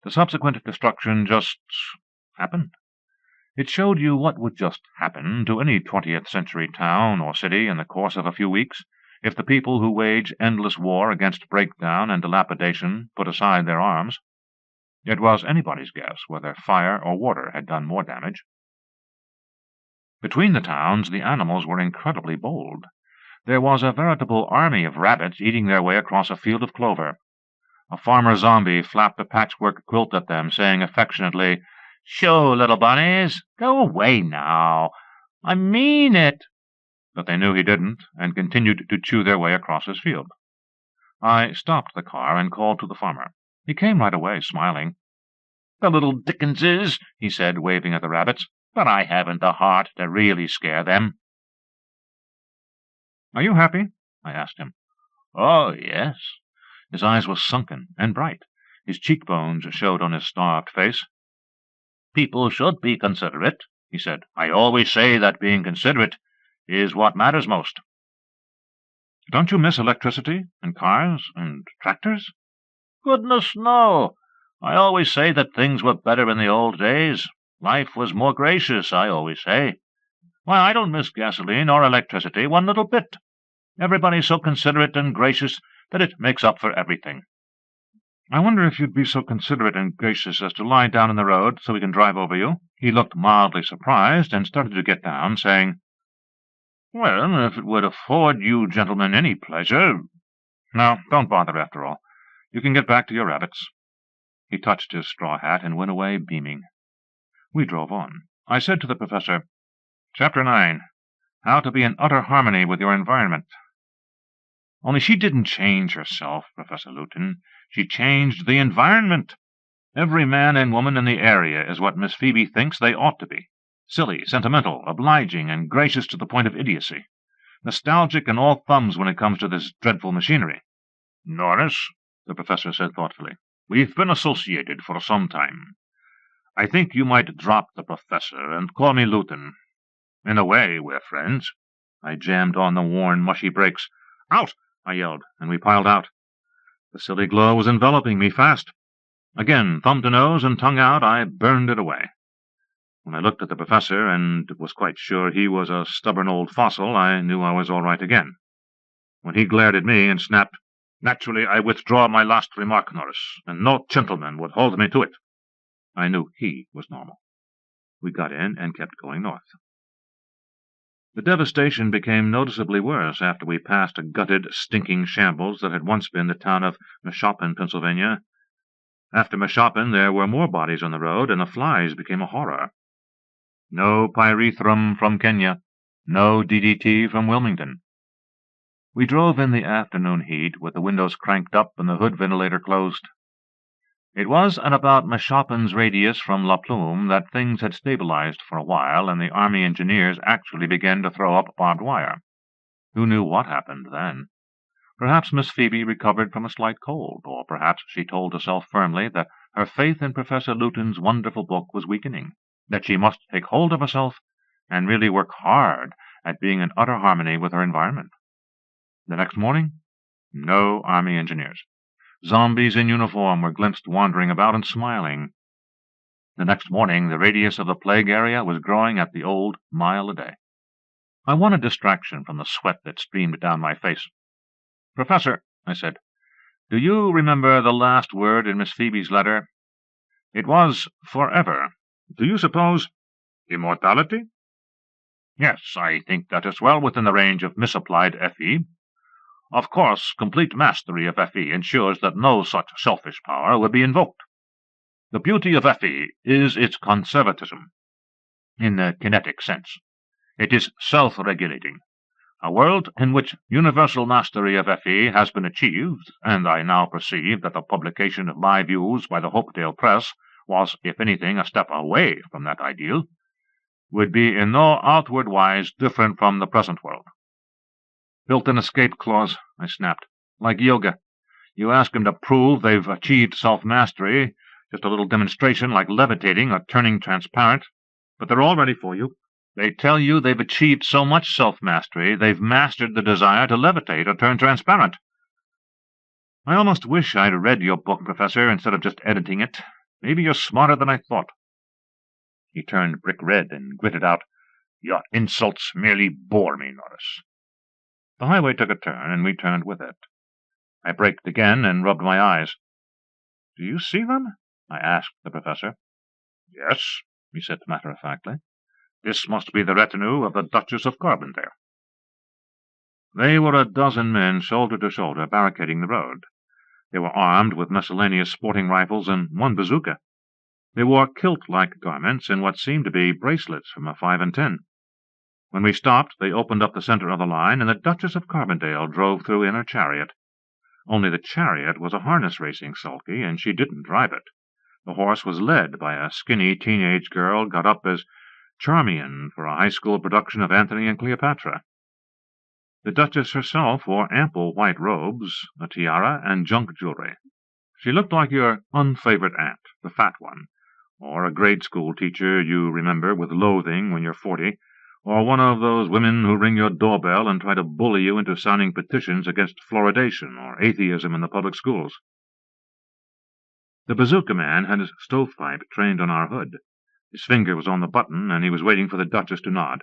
The subsequent destruction just happened. It showed you what would just happen to any 20th-century town or city in the course of a few weeks, if the people who wage endless war against breakdown and dilapidation put aside their arms. It was anybody's guess whether fire or water had done more damage. Between the towns, the animals were incredibly bold. There was a veritable army of rabbits eating their way across a field of clover. A farmer zombie flapped a patchwork quilt at them, saying affectionately, "Shoo, little bunnies, go away now. I mean it." But they knew he didn't, and continued to chew their way across his field. I stopped the car and called to the farmer. He came right away, smiling. "The little Dickenses," he said, waving at the rabbits, "but I haven't the heart to really scare them." "Are you happy?" I asked him. "Oh, yes." His eyes were sunken and bright. His cheekbones showed on his starved face. "People should be considerate," he said. "I always say that being considerate is what matters most." "Don't you miss electricity, and cars, and tractors?" "Goodness, no. I always say that things were better in the old days. Life was more gracious, I always say. Why, I don't miss gasoline or electricity one little bit. Everybody's so considerate and gracious that it makes up for everything." "I wonder if you'd be so considerate and gracious as to lie down in the road so we can drive over you," He looked mildly surprised and started to get down, saying, "Well, if it would afford you gentlemen any pleasure— No, don't bother after all. You can get back to your rabbits." He touched his straw hat and went away beaming. We drove on. I said to the professor, "Chapter 9. How to be in utter harmony with your environment." "Only she didn't change herself, Professor Luton. She changed the environment. Every man and woman in the area is what Miss Phoebe thinks they ought to be. Silly, sentimental, obliging, and gracious to the point of idiocy. Nostalgic and all thumbs when it comes to this dreadful machinery." "Norris," the professor said thoughtfully, "we've been associated for some time. I think you might drop the professor and call me Luton. In a way, we're friends." I jammed on the worn, mushy brakes. "Out!" I yelled, and we piled out. The silly glow was enveloping me fast. Again, thumb to nose and tongue out, I burned it away. When I looked at the professor and was quite sure he was a stubborn old fossil, I knew I was all right again. When he glared at me and snapped, "Naturally, I withdraw my last remark, Norris, and no gentleman would hold me to it," I knew he was normal. We got in and kept going north. The devastation became noticeably worse after we passed a gutted, stinking shambles that had once been the town of Mashopin, Pennsylvania. After Mashopin, there were more bodies on the road, and the flies became a horror. No pyrethrum from Kenya, no DDT from Wilmington. We drove in the afternoon heat with the windows cranked up and the hood ventilator closed. It was at about Mashopin's radius from La Plume that things had stabilized for a while, and the Army engineers actually began to throw up barbed wire. Who knew what happened then? Perhaps Miss Phoebe recovered from a slight cold, or perhaps she told herself firmly that her faith in Professor Luton's wonderful book was weakening, that she must take hold of herself and really work hard at being in utter harmony with her environment. The next morning, no Army engineers. Zombies in uniform were glimpsed wandering about and smiling. The next morning, the radius of the plague area was growing at the old mile a day. I wanted distraction from the sweat that streamed down my face. "Professor," I said, "do you remember the last word in Miss Phoebe's letter? It was forever. Do you suppose—" "Immortality?" "Yes, I think that is well within the range of misapplied FE. Of course, complete mastery of FE ensures that no such selfish power would be invoked. The beauty of FE is its conservatism, in the kinetic sense. It is self-regulating. A world in which universal mastery of FE has been achieved, and I now perceive that the publication of my views by the Hopedale Press was, if anything, a step away from that ideal, would be in no outward wise different from the present world." "Built-in escape clause," I snapped. "Like yoga. You ask them to prove they've achieved self-mastery, just a little demonstration like levitating or turning transparent, but they're all ready for you. They tell you they've achieved so much self-mastery they've mastered the desire to levitate or turn transparent. I almost wish I'd read your book, Professor, instead of just editing it. Maybe you're smarter than I thought." He turned brick red and gritted out, "Your insults merely bore me, Norris." The highway took a turn, and we turned with it. I braked again and rubbed my eyes. "Do you see them?" I asked the professor. "Yes," he said matter-of-factly. "This must be the retinue of the Duchess of Carbondale." They were a dozen men, shoulder to shoulder, barricading the road. They were armed with miscellaneous sporting rifles and one bazooka. They wore kilt-like garments and what seemed to be bracelets from a 5 and 10. When we stopped, they opened up the center of the line, and the Duchess of Carbondale drove through in her chariot. Only the chariot was a harness-racing sulky, and she didn't drive it. The horse was led by a skinny teenage girl got up as Charmian for a high school production of Antony and Cleopatra. The Duchess herself wore ample white robes, a tiara, and junk jewelry. She looked like your unfavored aunt, the fat one, or a grade school teacher you remember with loathing when you're 40, or one of those women who ring your doorbell and try to bully you into signing petitions against fluoridation or atheism in the public schools. The bazooka man had his stovepipe trained on our hood. His finger was on the button, and he was waiting for the Duchess to nod.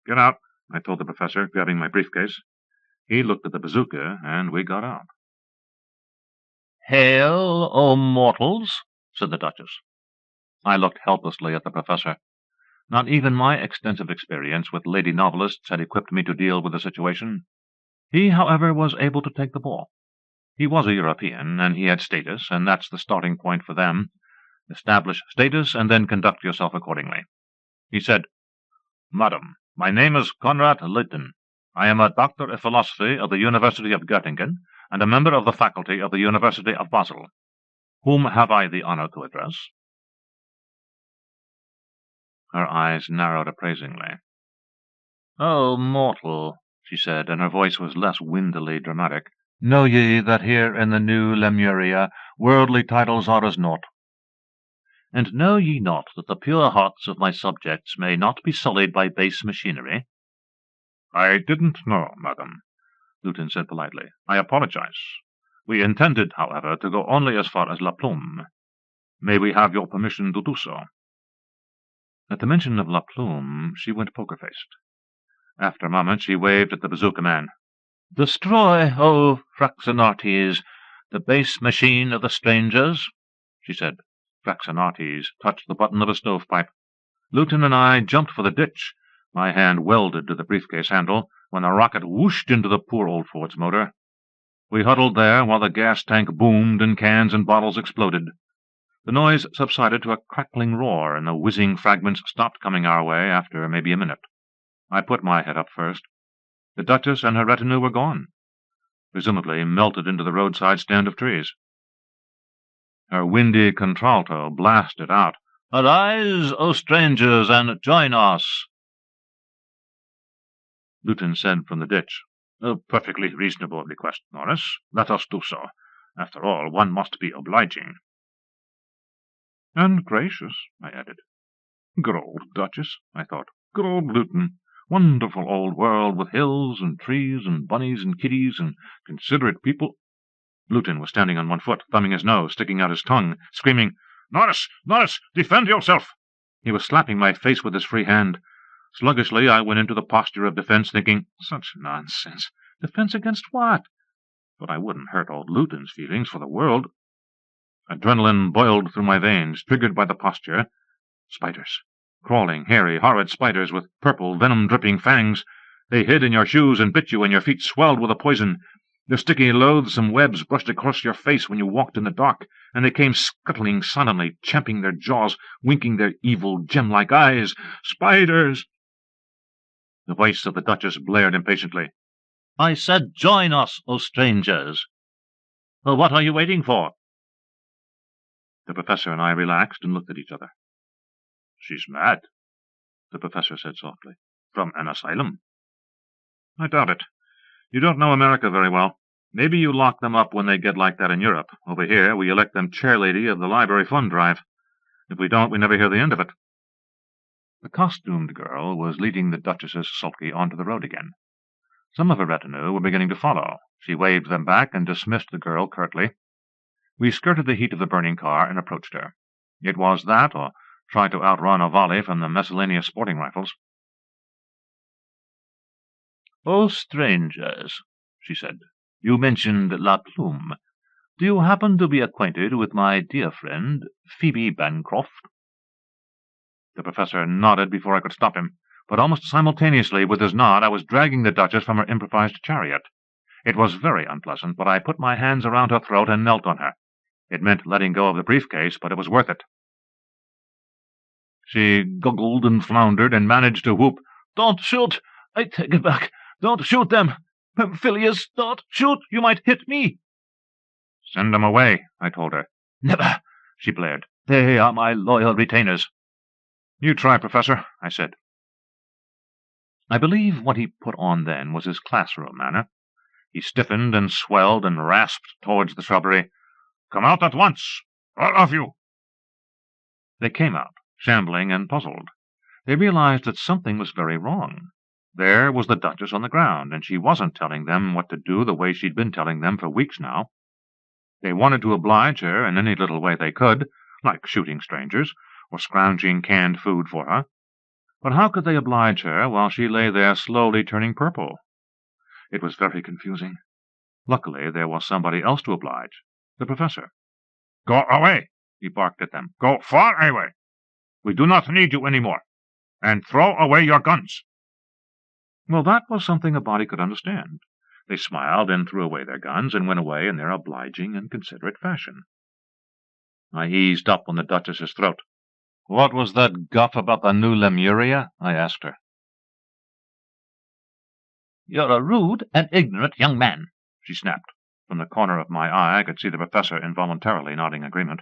"Get out," I told the professor, grabbing my briefcase. He looked at the bazooka, and we got out. "Hail, O mortals," said the Duchess. I looked helplessly at the professor. Not even my extensive experience with lady novelists had equipped me to deal with the situation. He, however, was able to take the ball. He was a European, and he had status, and that's the starting point for them. Establish status, and then conduct yourself accordingly. He said, "Madam, my name is Konrad Litten. I am a doctor of philosophy of the University of Göttingen, and a member of the faculty of the University of Basel. Whom have I the honor to address?" Her eyes narrowed appraisingly. "Oh, mortal," she said, and her voice was less windily dramatic. "Know ye that here in the new Lemuria worldly titles are as naught? And know ye not that the pure hearts of my subjects may not be sullied by base machinery?" "I didn't know, madam," Lutin said politely. "I apologize. We intended, however, to go only as far as La Plume. May we have your permission to do so?" At the mention of La Plume, she went poker-faced. After a moment, she waved at the bazooka man. "Destroy, O Fraxinartes, the base machine of the strangers," she said. Fraxinartes touched the button of a stovepipe. Lutin and I jumped for the ditch, my hand welded to the briefcase handle, when a rocket whooshed into the poor old Ford's motor. We huddled there while the gas tank boomed and cans and bottles exploded. The noise subsided to a crackling roar, and the whizzing fragments stopped coming our way after maybe a minute. I put my head up first. The Duchess and her retinue were gone, presumably melted into the roadside stand of trees. Her windy contralto blasted out, "Arise, O strangers, and join us!" Lutin said from the ditch, "A perfectly reasonable request, Norris. Let us do so. After all, one must be obliging." "And gracious," I added. "Good old Duchess," I thought. "Good old Lutin. Wonderful old world, with hills and trees and bunnies and kitties and considerate people." Lutin was standing on one foot, thumbing his nose, sticking out his tongue, screaming, "Norris! Norris! Defend yourself!" He was slapping my face with his free hand. Sluggishly, I went into the posture of defense, thinking, such nonsense. Defense against what? But I wouldn't hurt old Lutin's feelings for the world. Adrenaline boiled through my veins, triggered by the posture. Spiders. Crawling, hairy, horrid spiders with purple, venom-dripping fangs. They hid in your shoes and bit you, and your feet swelled with the poison. Their sticky, loathsome webs brushed across your face when you walked in the dark, and they came scuttling silently, champing their jaws, winking their evil, gem-like eyes. Spiders! The voice of the Duchess blared impatiently. "I said join us, O strangers! Well, what are you waiting for?" The Professor and I relaxed and looked at each other. "She's mad," the Professor said softly. "From an asylum." "I doubt it. You don't know America very well. Maybe you lock them up when they get like that in Europe. Over here, we elect them chairlady of the library fund drive. If we don't, we never hear the end of it." The costumed girl was leading the Duchess's sulky onto the road again. Some of her retinue were beginning to follow. She waved them back and dismissed the girl curtly. We skirted the heat of the burning car and approached her. It was that, or tried to outrun a volley from the miscellaneous sporting rifles. "Oh, strangers," she said, "you mentioned La Plume. Do you happen to be acquainted with my dear friend, Phoebe Bancroft?" The Professor nodded before I could stop him, but almost simultaneously with his nod I was dragging the Duchess from her improvised chariot. It was very unpleasant, but I put my hands around her throat and knelt on her. It meant letting go of the briefcase, but it was worth it. She guggled and floundered and managed to whoop, "Don't shoot! I take it back! Don't shoot them! Phileas, don't shoot! You might hit me!" "Send them away," I told her. "Never!" she blared. "They are my loyal retainers." "You try, Professor," I said. I believe what he put on then was his classroom manner. He stiffened and swelled and rasped towards the shrubbery. "Come out at once! All of you!" They came out, shambling and puzzled. They realized that something was very wrong. There was the Duchess on the ground, and she wasn't telling them what to do the way she'd been telling them for weeks now. They wanted to oblige her in any little way they could, like shooting strangers, or scrounging canned food for her. But how could they oblige her while she lay there slowly turning purple? It was very confusing. Luckily, there was somebody else to oblige, the Professor. "Go away!" he barked at them. "Go far away! We do not need you any more. And throw away your guns." Well, that was something a body could understand. They smiled and threw away their guns and went away in their obliging and considerate fashion. I eased up on the Duchess's throat. "What was that guff about the new Lemuria?" I asked her. "You're a rude and ignorant young man," she snapped. From the corner of my eye I could see the professor involuntarily nodding agreement.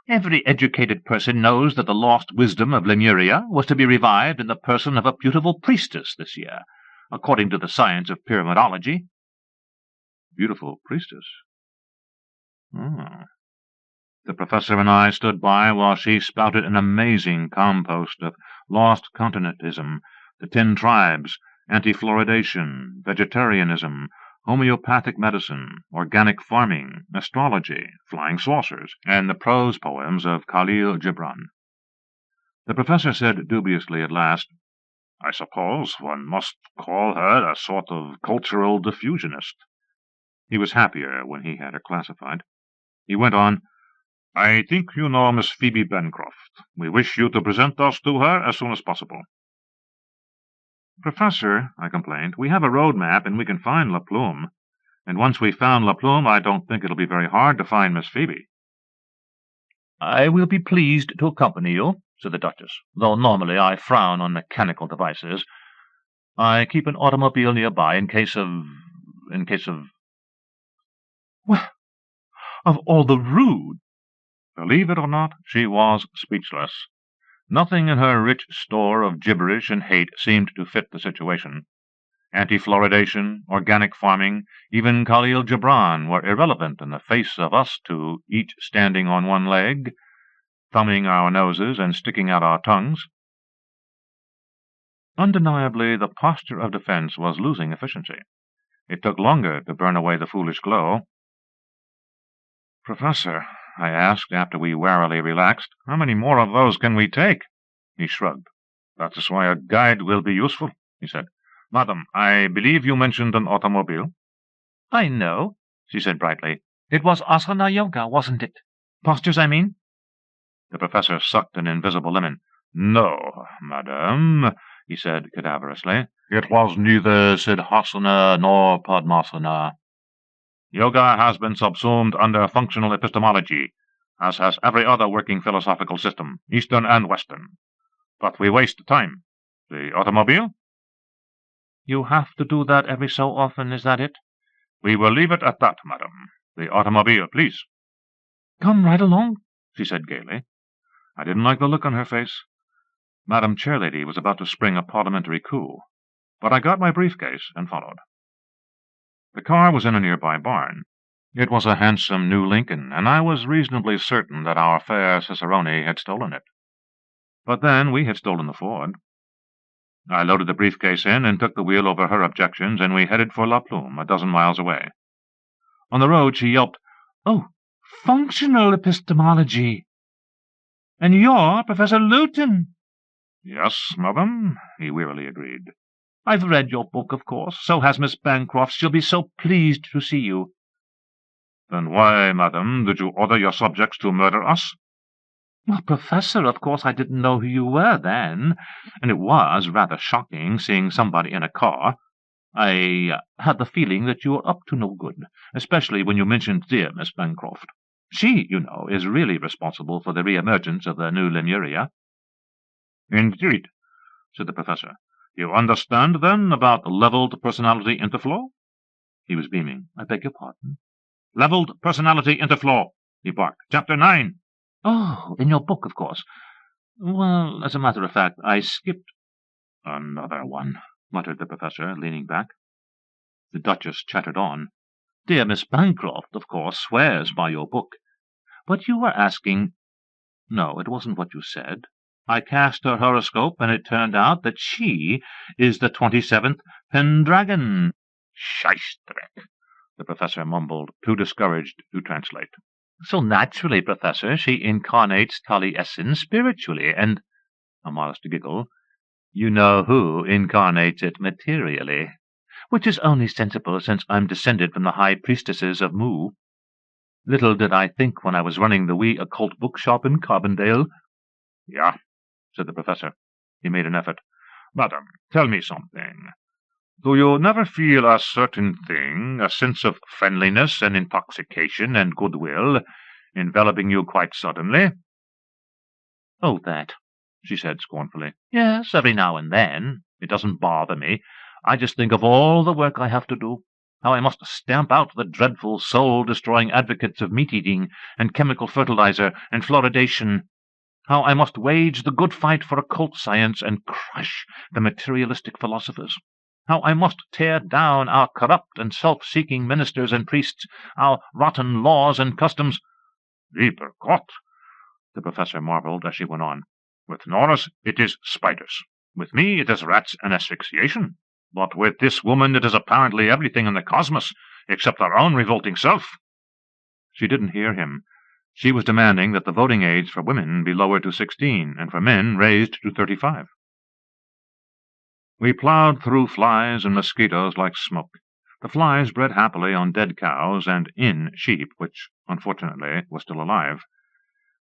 "Every educated person knows that the lost wisdom of Lemuria was to be revived in the person of a beautiful priestess this year, according to the science of pyramidology." Beautiful priestess? The professor and I stood by while she spouted an amazing compost of lost continentism, the 10 tribes, anti-fluoridation, vegetarianism, homeopathic medicine, organic farming, astrology, flying saucers, and the prose poems of Khalil Gibran. The professor said dubiously at last, "I suppose one must call her a sort of cultural diffusionist." He was happier when he had her classified. He went on, "I think you know Miss Phoebe Bancroft. We wish you to present us to her as soon as possible." "Professor," I complained, "we have a road map and we can find La Plume. And once we've found La Plume, I don't think it'll be very hard to find Miss Phoebe." "I will be pleased to accompany you," said the Duchess, "though normally I frown on mechanical devices. I keep an automobile nearby in case of... Well, of all the rude—" Believe it or not, she was speechless. Nothing in her rich store of gibberish and hate seemed to fit the situation. Anti-fluoridation, organic farming, even Khalil Gibran were irrelevant in the face of us two, each standing on one leg, thumbing our noses and sticking out our tongues. Undeniably, the posture of defense was losing efficiency. It took longer to burn away the foolish glow. "Professor," I asked after we warily relaxed, "how many more of those can we take?" He shrugged. "That is why a guide will be useful," he said. "Madam, I believe you mentioned an automobile." "I know," she said brightly. "It was asana yoga, wasn't it? Postures, I mean." The professor sucked an invisible lemon. "No, madam," he said cadaverously. "It was neither Siddhasana nor Padmasana. Yoga has been subsumed under functional epistemology, as has every other working philosophical system, Eastern and Western. But we waste time. The automobile?" "You have to do that every so often, is that it?" "We will leave it at that, madam. The automobile, please." "Come right along," she said gaily. I didn't like the look on her face. Madam Chairlady was about to spring a parliamentary coup, but I got my briefcase and followed. The car was in a nearby barn. It was a handsome new Lincoln, and I was reasonably certain that our fair cicerone had stolen it. But then we had stolen the Ford. I loaded the briefcase in and took the wheel over her objections, and we headed for La Plume, a dozen miles away. On the road she yelped, "Oh, functional epistemology! And you're Professor Luton!" "Yes, madam," he wearily agreed. "I've read your book, of course. So has Miss Bancroft. She'll be so pleased to see you." "Then why, madam, did you order your subjects to murder us?" "Well, Professor, of course I didn't know who you were then, and it was rather shocking seeing somebody in a car. I had the feeling that you were up to no good, especially when you mentioned dear Miss Bancroft. She, you know, is really responsible for the re-emergence of the new Lemuria." "Indeed," said the professor. "You understand, then, about leveled personality interflow?" He was beaming. "I beg your pardon?" "Leveled personality interflow," he barked. "Chapter 9. "Oh, in your book, of course. Well, as a matter of fact, I skipped—" "Another one," muttered the professor, leaning back. The Duchess chattered on. "Dear Miss Bancroft, of course, swears by your book. But you were asking— No, it wasn't what you said. I cast her horoscope, and it turned out that she is the 27th Pendragon." "Scheissdreck," the professor mumbled, too discouraged to translate. "So naturally, Professor, she incarnates Taliesin spiritually, and—" a modest giggle— "you know who incarnates it materially, which is only sensible since I'm descended from the high priestesses of Mu. Little did I think when I was running the wee occult bookshop in Carbondale." "Yeah, said the professor. He made an effort. "Madam, tell me something. Do you never feel a certain thing, a sense of friendliness and intoxication and goodwill, enveloping you quite suddenly?" "Oh, that," she said scornfully. "Yes, every now and then. It doesn't bother me. I just think of all the work I have to do, how I must stamp out the dreadful soul-destroying advocates of meat-eating and chemical fertilizer and fluoridation, how I must wage the good fight for occult science and crush the materialistic philosophers, how I must tear down our corrupt and self-seeking ministers and priests, our rotten laws and customs." "Lieber Gott!" the professor marveled as she went on. "With Norris it is spiders. With me it is rats and asphyxiation. But with this woman it is apparently everything in the cosmos, except our own revolting self." She didn't hear him. She was demanding that the voting age for women be lowered to 16, and for men raised to 35. We plowed through flies and mosquitoes like smoke. The flies bred happily on dead cows and in sheep, which, unfortunately, was still alive.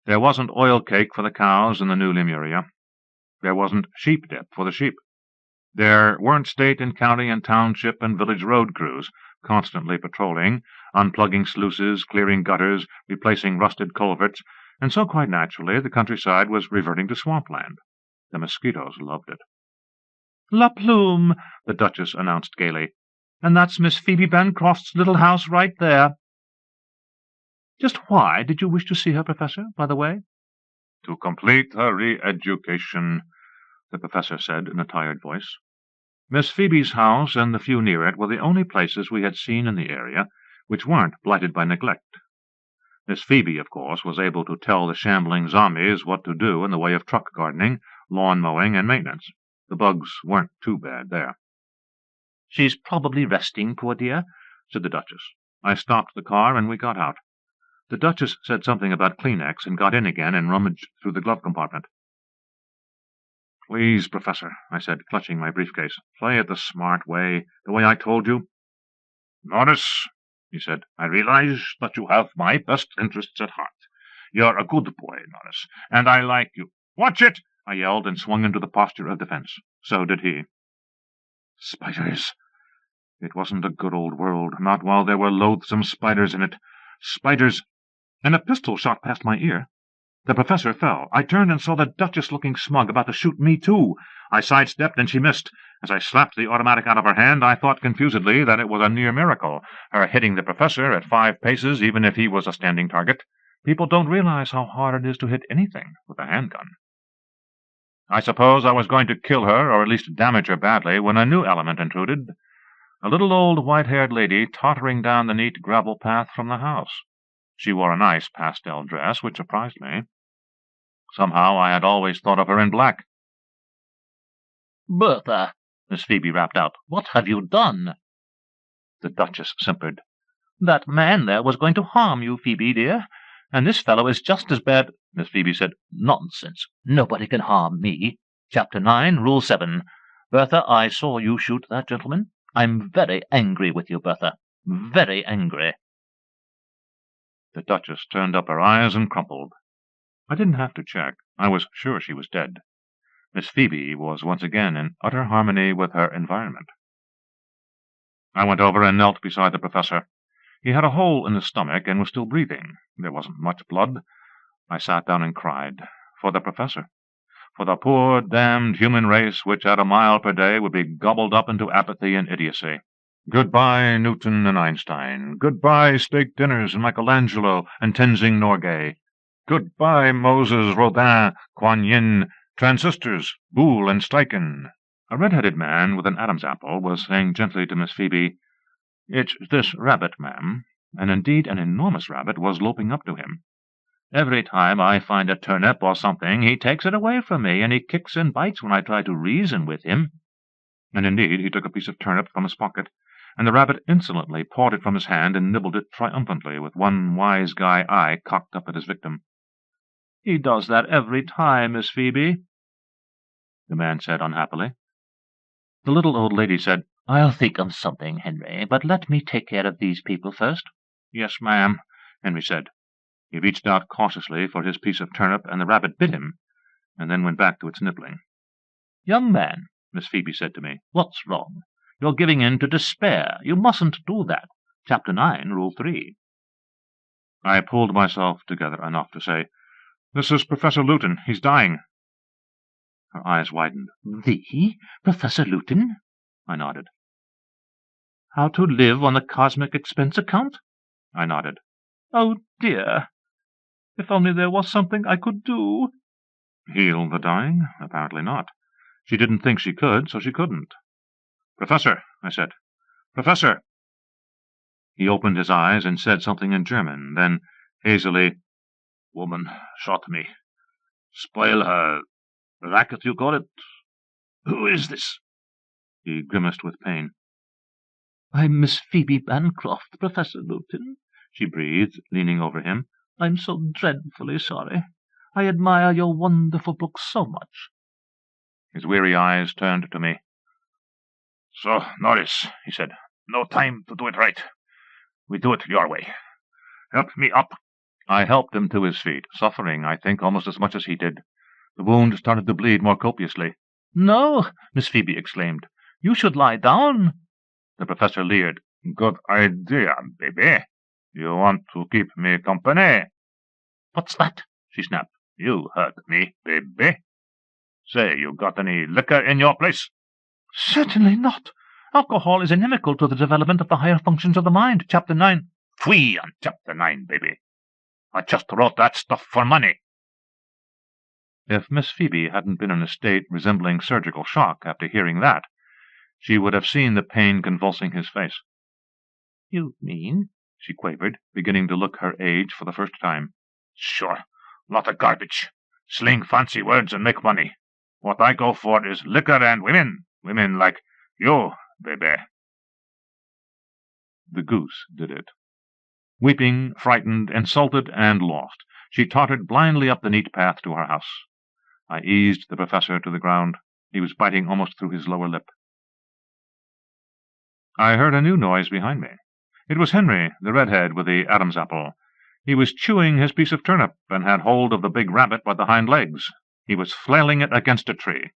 There wasn't oil cake for the cows in the new Lemuria. There wasn't sheep dip for the sheep. There weren't state and county and township and village road crews constantly patrolling, unplugging sluices, clearing gutters, replacing rusted culverts, and so quite naturally the countryside was reverting to swampland. The mosquitoes loved it. "La Plume," the Duchess announced gaily. "And that's Miss Phoebe Bancroft's little house right there." "Just why did you wish to see her, Professor, by the way?" "To complete her re-education," the professor said in a tired voice. Miss Phoebe's house and the few near it were the only places we had seen in the area which weren't blighted by neglect. Miss Phoebe, of course, was able to tell the shambling zombies what to do in the way of truck gardening, lawn mowing, and maintenance. The bugs weren't too bad there. "She's probably resting, poor dear," said the Duchess. I stopped the car and we got out. The Duchess said something about Kleenex and got in again and rummaged through the glove compartment. "Please, Professor," I said, clutching my briefcase, "play it the smart way, the way I told you." "Norris," he said, "I realize that you have my best interests at heart. You're a good boy, Norris, and I like you." "Watch it!" I yelled and swung into the posture of defense. So did he. Spiders! It wasn't a good old world, not while there were loathsome spiders in it. Spiders! And a pistol shot past my ear. The professor fell. I turned and saw the Duchess looking smug, about to shoot me too. I sidestepped and she missed. As I slapped the automatic out of her hand, I thought confusedly that it was a near miracle, her hitting the professor at 5 paces, even if he was a standing target. People don't realize how hard it is to hit anything with a handgun. I suppose I was going to kill her, or at least damage her badly, when a new element intruded. A little old white-haired lady tottering down the neat gravel path from the house. She wore a nice pastel dress, which surprised me. Somehow I had always thought of her in black. "Bertha," Miss Phoebe rapped out, "what have you done?" The Duchess simpered. "That man there was going to harm you, Phoebe, dear, and this fellow is just as bad." Miss Phoebe said, "Nonsense. Nobody can harm me. Chapter 9, Rule 7. Bertha, I saw you shoot that gentleman. I'm very angry with you, Bertha. Very angry." The Duchess turned up her eyes and crumpled. I didn't have to check. I was sure she was dead. Miss Phoebe was once again in utter harmony with her environment. I went over and knelt beside the professor. He had a hole in his stomach and was still breathing. There wasn't much blood. I sat down and cried. For the professor. For the poor, damned human race which at a mile per day would be gobbled up into apathy and idiocy. Goodbye, Newton and Einstein. Goodbye, steak dinners and Michelangelo and Tenzing Norgay. Goodbye, Moses, Rodin, Kuan Yin, transistors, Boole and Steichen. A red-headed man with an Adam's apple was saying gently to Miss Phoebe, "It's this rabbit, ma'am," and indeed an enormous rabbit was loping up to him. "Every time I find a turnip or something, he takes it away from me, and he kicks and bites when I try to reason with him." And indeed he took a piece of turnip from his pocket, and the rabbit insolently pawed it from his hand and nibbled it triumphantly, with one wise guy eye cocked up at his victim. "He does that every time, Miss Phoebe," the man said unhappily. The little old lady said, "I'll think of something, Henry, but let me take care of these people first." "Yes, ma'am," Henry said. He reached out cautiously for his piece of turnip, and the rabbit bit him. and then went back to its nibbling. "Young man," Miss Phoebe said to me, "what's wrong? You're giving in to despair. You mustn't do that. Chapter 9, Rule 3. I pulled myself together enough to say, "This is Professor Luton. He's dying." Her eyes widened. "The Professor Luton?" I nodded. "How to live on the cosmic expense account?" I nodded. "Oh, dear. If only there was something I could do." Heal the dying? Apparently not. She didn't think she could, so she couldn't. "Professor," I said. "Professor!" He opened his eyes and said something in German. Then, hazily, "Woman shot me. Spoil her racket, you call it? Who is this?" He grimaced with pain. "I'm Miss Phoebe Bancroft, Professor Luton," she breathed, leaning over him. "I'm so dreadfully sorry. I admire your wonderful book so much." His weary eyes turned to me. "So, Norris," he said, "no time to do it right. We do it your way. Help me up." I helped him to his feet, suffering, I think, almost as much as he did. The wound started to bleed more copiously. "No," Miss Phoebe exclaimed. "You should lie down." The professor leered. "Good idea, baby. You want to keep me company?" "What's that?" she snapped. "You heard me, baby. Say, you got any liquor in your place?" "Certainly not. Alcohol is inimical to the development of the higher functions of the mind. Chapter 9. Fui on Chapter 9, baby. I just wrote that stuff for money." If Miss Phoebe hadn't been in a state resembling surgical shock after hearing that, she would have seen the pain convulsing his face. "You mean?" she quavered, beginning to look her age for the first time. "Sure. Lot of garbage. Sling fancy words and make money. What I go for is liquor and women. Women like you, baby." The goose did it. Weeping, frightened, insulted, and lost, she tottered blindly up the neat path to her house. I eased the professor to the ground. He was biting almost through his lower lip. I heard a new noise behind me. It was Henry, the redhead with the Adam's apple. He was chewing his piece of turnip and had hold of the big rabbit by the hind legs. He was flailing it against a tree.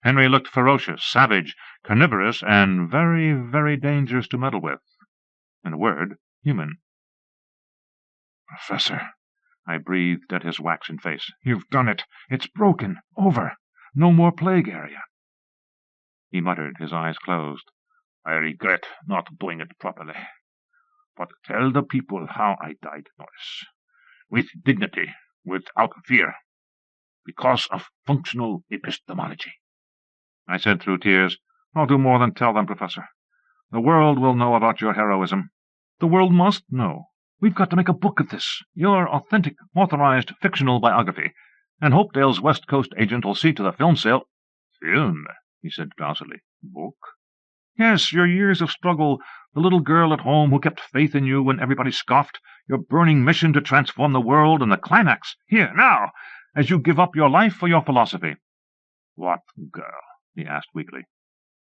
Henry looked ferocious, savage, carnivorous, and very, very dangerous to meddle with. In a word, human. "Professor," I breathed at his waxen face, "you've done it. It's broken. Over. No more plague area." He muttered, his eyes closed. "I regret not doing it properly. But tell the people how I died, Norris. With dignity, without fear. Because of functional epistemology." I said through tears, "I'll do more than tell them, Professor. The world will know about your heroism. The world must know. We've got to make a book of this, your authentic, authorized, fictional biography, and Hopedale's West Coast agent will see to the film sale." "Film?" he said drowsily. "Book?" "Yes, your years of struggle, the little girl at home who kept faith in you when everybody scoffed, your burning mission to transform the world, and the climax, here, now, as you give up your life for your philosophy." "What girl?" he asked weakly.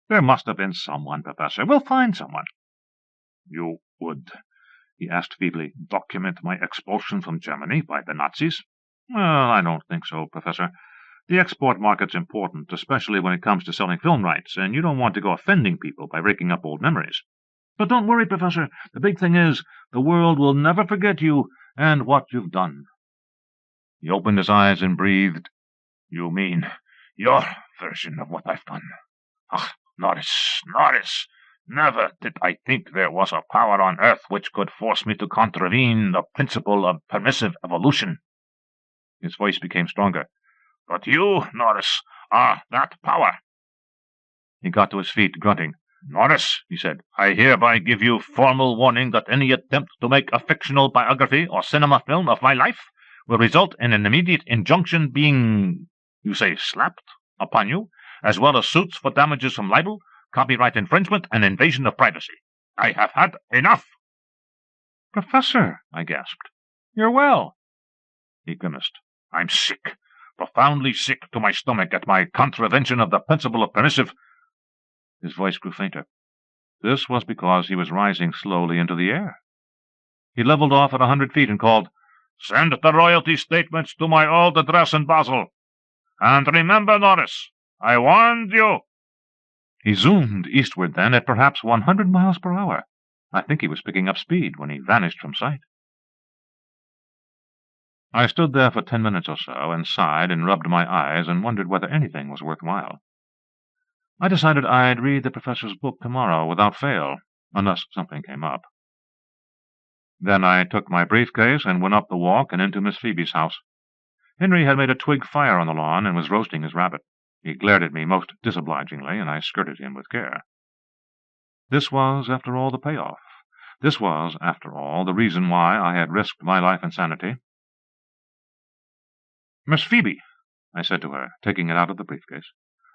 "There must have been someone, Professor. We'll find someone." "You would," he asked feebly, "document my expulsion from Germany by the Nazis?" "Well, I don't think so, Professor. The export market's important, especially when it comes to selling film rights, and you don't want to go offending people by raking up old memories. But don't worry, Professor. The big thing is, the world will never forget you and what you've done." He opened his eyes and breathed. "You mean your version of what I've done? Ah, Norris, Norris! Never did I think there was a power on earth which could force me to contravene the principle of permissive evolution." His voice became stronger. "But you, Norris, are that power." He got to his feet, grunting. "Norris," he said, "I hereby give you formal warning that any attempt to make a fictional biography or cinema film of my life will result in an immediate injunction being, you say, slapped upon you, as well as suits for damages from libel, copyright infringement, and invasion of privacy. I have had enough." "Professor," I gasped, "you're well." He grimaced. "I'm sick, profoundly sick to my stomach at my contravention of the principle of permissive—" His voice grew fainter. This was because he was rising slowly into the air. He leveled off at 100 feet and called, "Send the royalty statements to my old address in Basel." And remember, Norris, I warned you." He zoomed eastward then at perhaps 100 miles per hour. I think he was picking up speed when he vanished from sight. I stood there for 10 minutes or so and sighed and rubbed my eyes and wondered whether anything was worthwhile. I decided I'd read the professor's book tomorrow without fail, unless something came up. Then I took my briefcase and went up the walk and into Miss Phoebe's house. Henry had made a twig fire on the lawn and was roasting his rabbit. He glared at me most disobligingly, and I skirted him with care. This was, after all, the payoff. This was, after all, the reason why I had risked my life and sanity. "Miss Phoebe," I said to her, taking it out of the briefcase,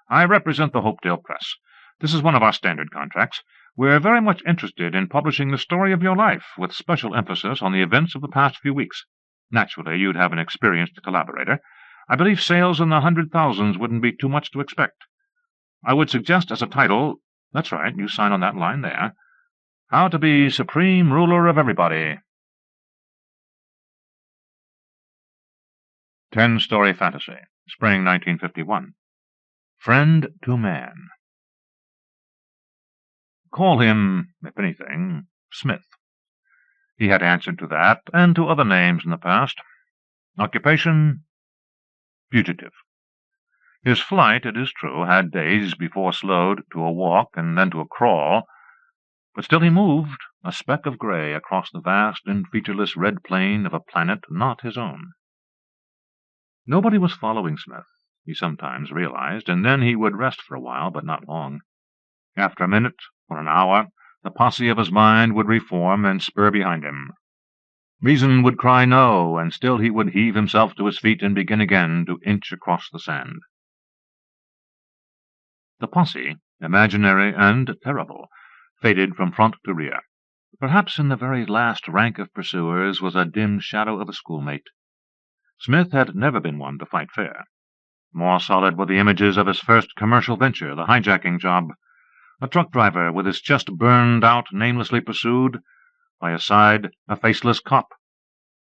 "I represent the Hopedale Press. This is one of our standard contracts. We're very much interested in publishing the story of your life, with special emphasis on the events of the past few weeks. Naturally, you'd have an experienced collaborator. I believe sales in the 100,000s wouldn't be too much to expect. I would suggest as a title— that's right, you sign on that line there— How to Be Supreme Ruler of Everybody." 10-story fantasy, spring 1951. Friend to Man. Call him, if anything, Smith. He had answered to that and to other names in the past. Occupation— fugitive. His flight, it is true, had days before slowed to a walk and then to a crawl, but still he moved, a speck of gray, across the vast and featureless red plain of a planet not his own. Nobody was following Smith, he sometimes realized, and then he would rest for a while, but not long. After a minute or an hour, the posse of his mind would reform and spur behind him. Reason would cry no, and still he would heave himself to his feet and begin again to inch across the sand. The posse, imaginary and terrible, faded from front to rear. Perhaps in the very last rank of pursuers was a dim shadow of a schoolmate. Smith had never been one to fight fair. More solid were the images of his first commercial venture, the hijacking job. A truck driver with his chest burned out, namelessly pursued. By his side, a faceless cop.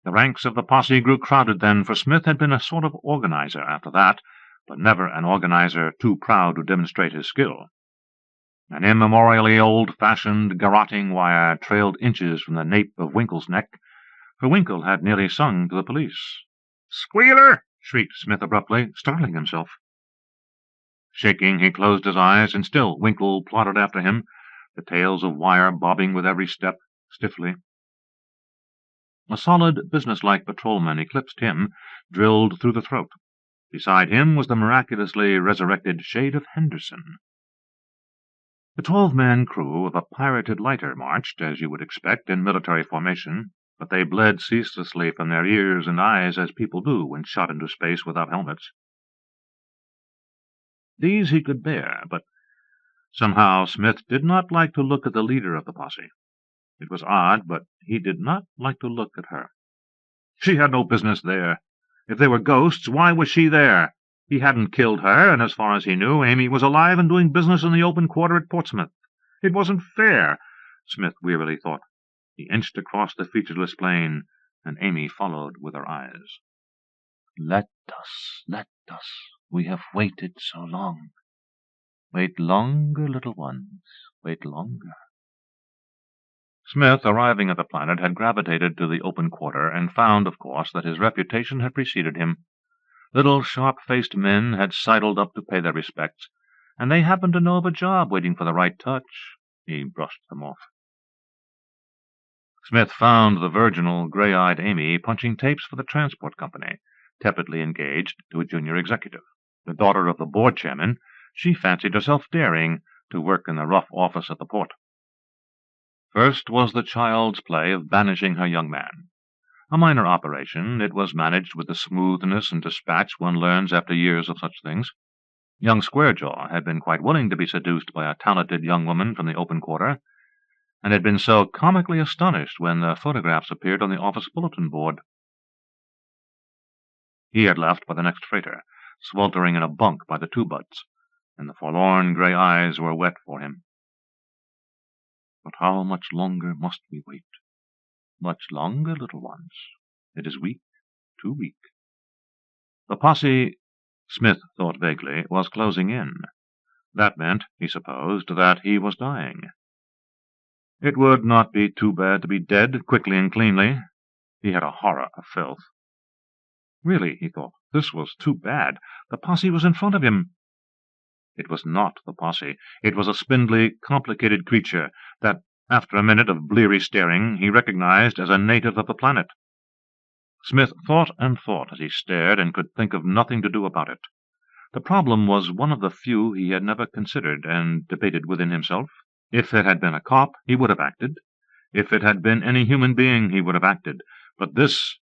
The ranks of the posse grew crowded then, for Smith had been a sort of organizer after that, but never an organizer too proud to demonstrate his skill. An immemorially old-fashioned garroting wire trailed inches from the nape of Winkle's neck, for Winkle had nearly sung to the police. "Squealer!" shrieked Smith abruptly, startling himself. Shaking, he closed his eyes, and still Winkle plodded after him, the tails of wire bobbing with every step, stiffly. A solid, businesslike patrolman eclipsed him, drilled through the throat. Beside him was the miraculously resurrected shade of Henderson. The 12-man crew of a pirated lighter marched, as you would expect, in military formation, but they bled ceaselessly from their ears and eyes as people do when shot into space without helmets. These he could bear, but somehow Smith did not like to look at the leader of the posse. It was odd, but he did not like to look at her. She had no business there. If they were ghosts, why was she there? He hadn't killed her, and as far as he knew, Amy was alive and doing business in the open quarter at Portsmouth. It wasn't fair, Smith wearily thought. He inched across the featureless plain, and Amy followed with her eyes. Let us. We have waited so long. Wait longer, little ones, wait longer. Smith, arriving at the planet, had gravitated to the open quarter, and found, of course, that his reputation had preceded him. Little sharp-faced men had sidled up to pay their respects, and they happened to know of a job waiting for the right touch. He brushed them off. Smith found the virginal, gray-eyed Amy punching tapes for the transport company, tepidly engaged to a junior executive. The daughter of the board chairman, she fancied herself daring to work in the rough office at the port. First was the child's play of banishing her young man. A minor operation, it was managed with the smoothness and dispatch one learns after years of such things. Young Squarejaw had been quite willing to be seduced by a talented young woman from the open quarter, and had been so comically astonished when the photographs appeared on the office bulletin board. He had left by the next freighter, sweltering in a bunk by the two butts, and the forlorn gray eyes were wet for him. But how much longer must we wait? Much longer, little ones. It is weak, too weak. The posse Smith thought vaguely, was closing in. That meant, he supposed, that he was dying. It would not be too bad to be dead, quickly and cleanly. He had a horror of filth. Really, he thought, this was too bad. The posse was in front of him. It was not the posse. It was a spindly, complicated creature that, after a minute of bleary staring, he recognized as a native of the planet. Smith thought and thought as he stared, and could think of nothing to do about it. The problem was one of the few he had never considered and debated within himself. If it had been a cop, he would have acted. If it had been any human being, he would have acted. But this...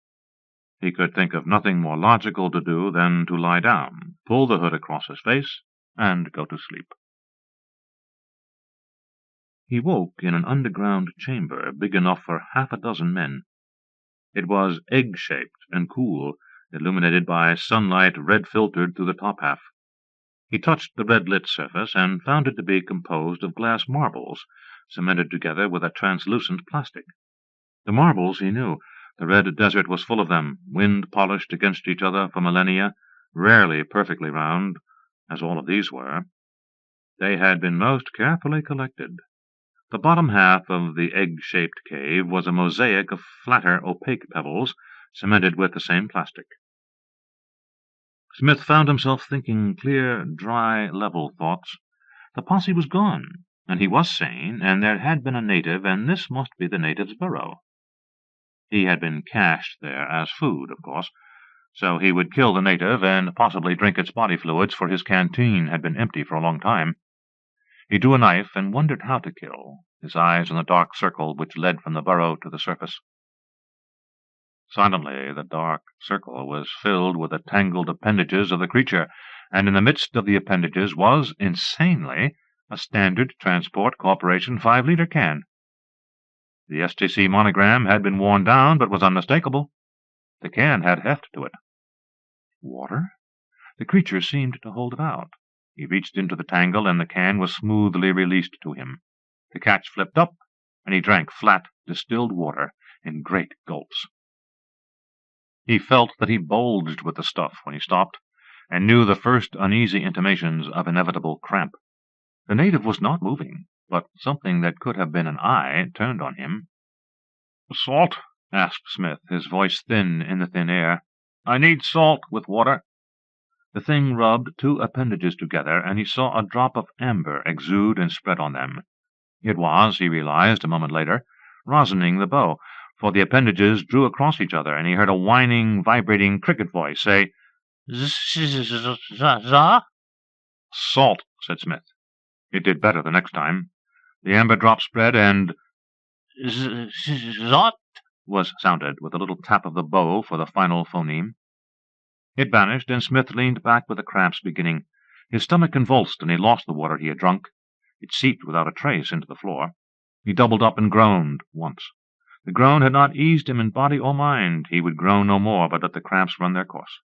He could think of nothing more logical to do than to lie down, pull the hood across his face, and go to sleep. He woke in an underground chamber big enough for 6 men. It was egg-shaped and cool, illuminated by sunlight red-filtered through the top half. He touched the red-lit surface and found it to be composed of glass marbles, cemented together with a translucent plastic. The marbles he knew. The red desert was full of them, wind-polished against each other for millennia, rarely perfectly round, as all of these were. They had been most carefully collected. The bottom half of the egg-shaped cave was a mosaic of flatter, opaque pebbles, cemented with the same plastic. Smith found himself thinking clear, dry, level thoughts. The posse was gone, and he was sane, and there had been a native, and this must be the native's burrow. He had been cached there as food, of course, so he would kill the native and possibly drink its body fluids, for his canteen had been empty for a long time. He drew a knife and wondered how to kill, his eyes on the dark circle which led from the burrow to the surface. Suddenly the dark circle was filled with the tangled appendages of the creature, and in the midst of the appendages was, insanely, a Standard Transport Corporation 5-liter can. The STC monogram had been worn down, but was unmistakable. The can had heft to it. Water? The creature seemed to hold it out. He reached into the tangle, and the can was smoothly released to him. The catch flipped up, and he drank flat, distilled water in great gulps. He felt that he bulged with the stuff when he stopped, and knew the first uneasy intimations of inevitable cramp. The native was not moving, but something that could have been an eye turned on him. "Salt?" asked Smith, his voice thin in the thin air. "I need salt with water." The thing rubbed 2 appendages together, and he saw a drop of amber exude and spread on them. It was, he realized a moment later, rosining the bow, for the appendages drew across each other, and he heard a whining, vibrating cricket voice say, "Za?" "Salt," said Smith. It did better the next time. The amber drop spread, and "Zot" was sounded, with a little tap of the bow for the final phoneme. It vanished, and Smith leaned back with the cramps beginning. His stomach convulsed, and he lost the water he had drunk. It seeped without a trace into the floor. He doubled up and groaned once. The groan had not eased him in body or mind. He would groan no more, but let the cramps run their course.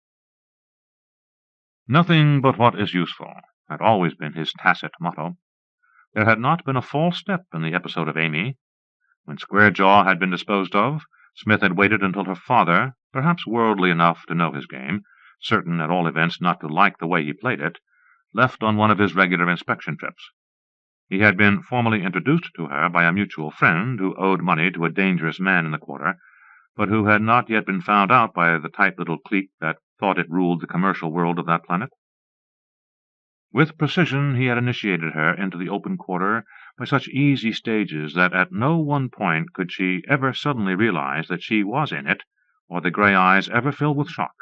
Nothing but what is useful had always been his tacit motto. There had not been a false step in the episode of Amy. When Square Jaw had been disposed of, Smith had waited until her father, perhaps worldly enough to know his game, certain at all events not to like the way he played it, left on one of his regular inspection trips. He had been formally introduced to her by a mutual friend who owed money to a dangerous man in the quarter, but who had not yet been found out by the tight little clique that thought it ruled the commercial world of that planet. With precision he had initiated her into the open quarter by such easy stages that at no one point could she ever suddenly realize that she was in it, or the gray eyes ever fill with shock.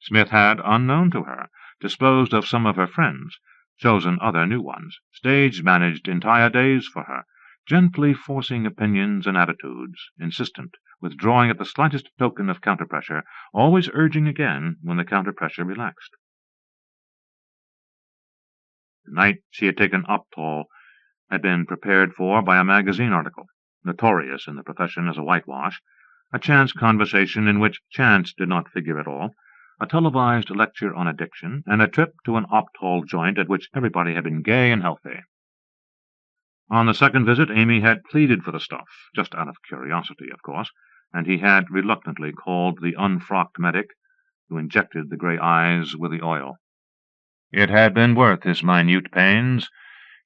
Smith had, unknown to her, disposed of some of her friends, chosen other new ones, stage-managed entire days for her, gently forcing opinions and attitudes, insistent, withdrawing at the slightest token of counter-pressure, always urging again when the counter-pressure relaxed. The night she had taken Optol had been prepared for by a magazine article, notorious in the profession as a whitewash, a chance conversation in which chance did not figure at all, a televised lecture on addiction, and a trip to an Optol joint at which everybody had been gay and healthy. On the second visit, Amy had pleaded for the stuff, just out of curiosity, of course, and he had reluctantly called the unfrocked medic, who injected the gray eyes with the oil. It had been worth his minute pains.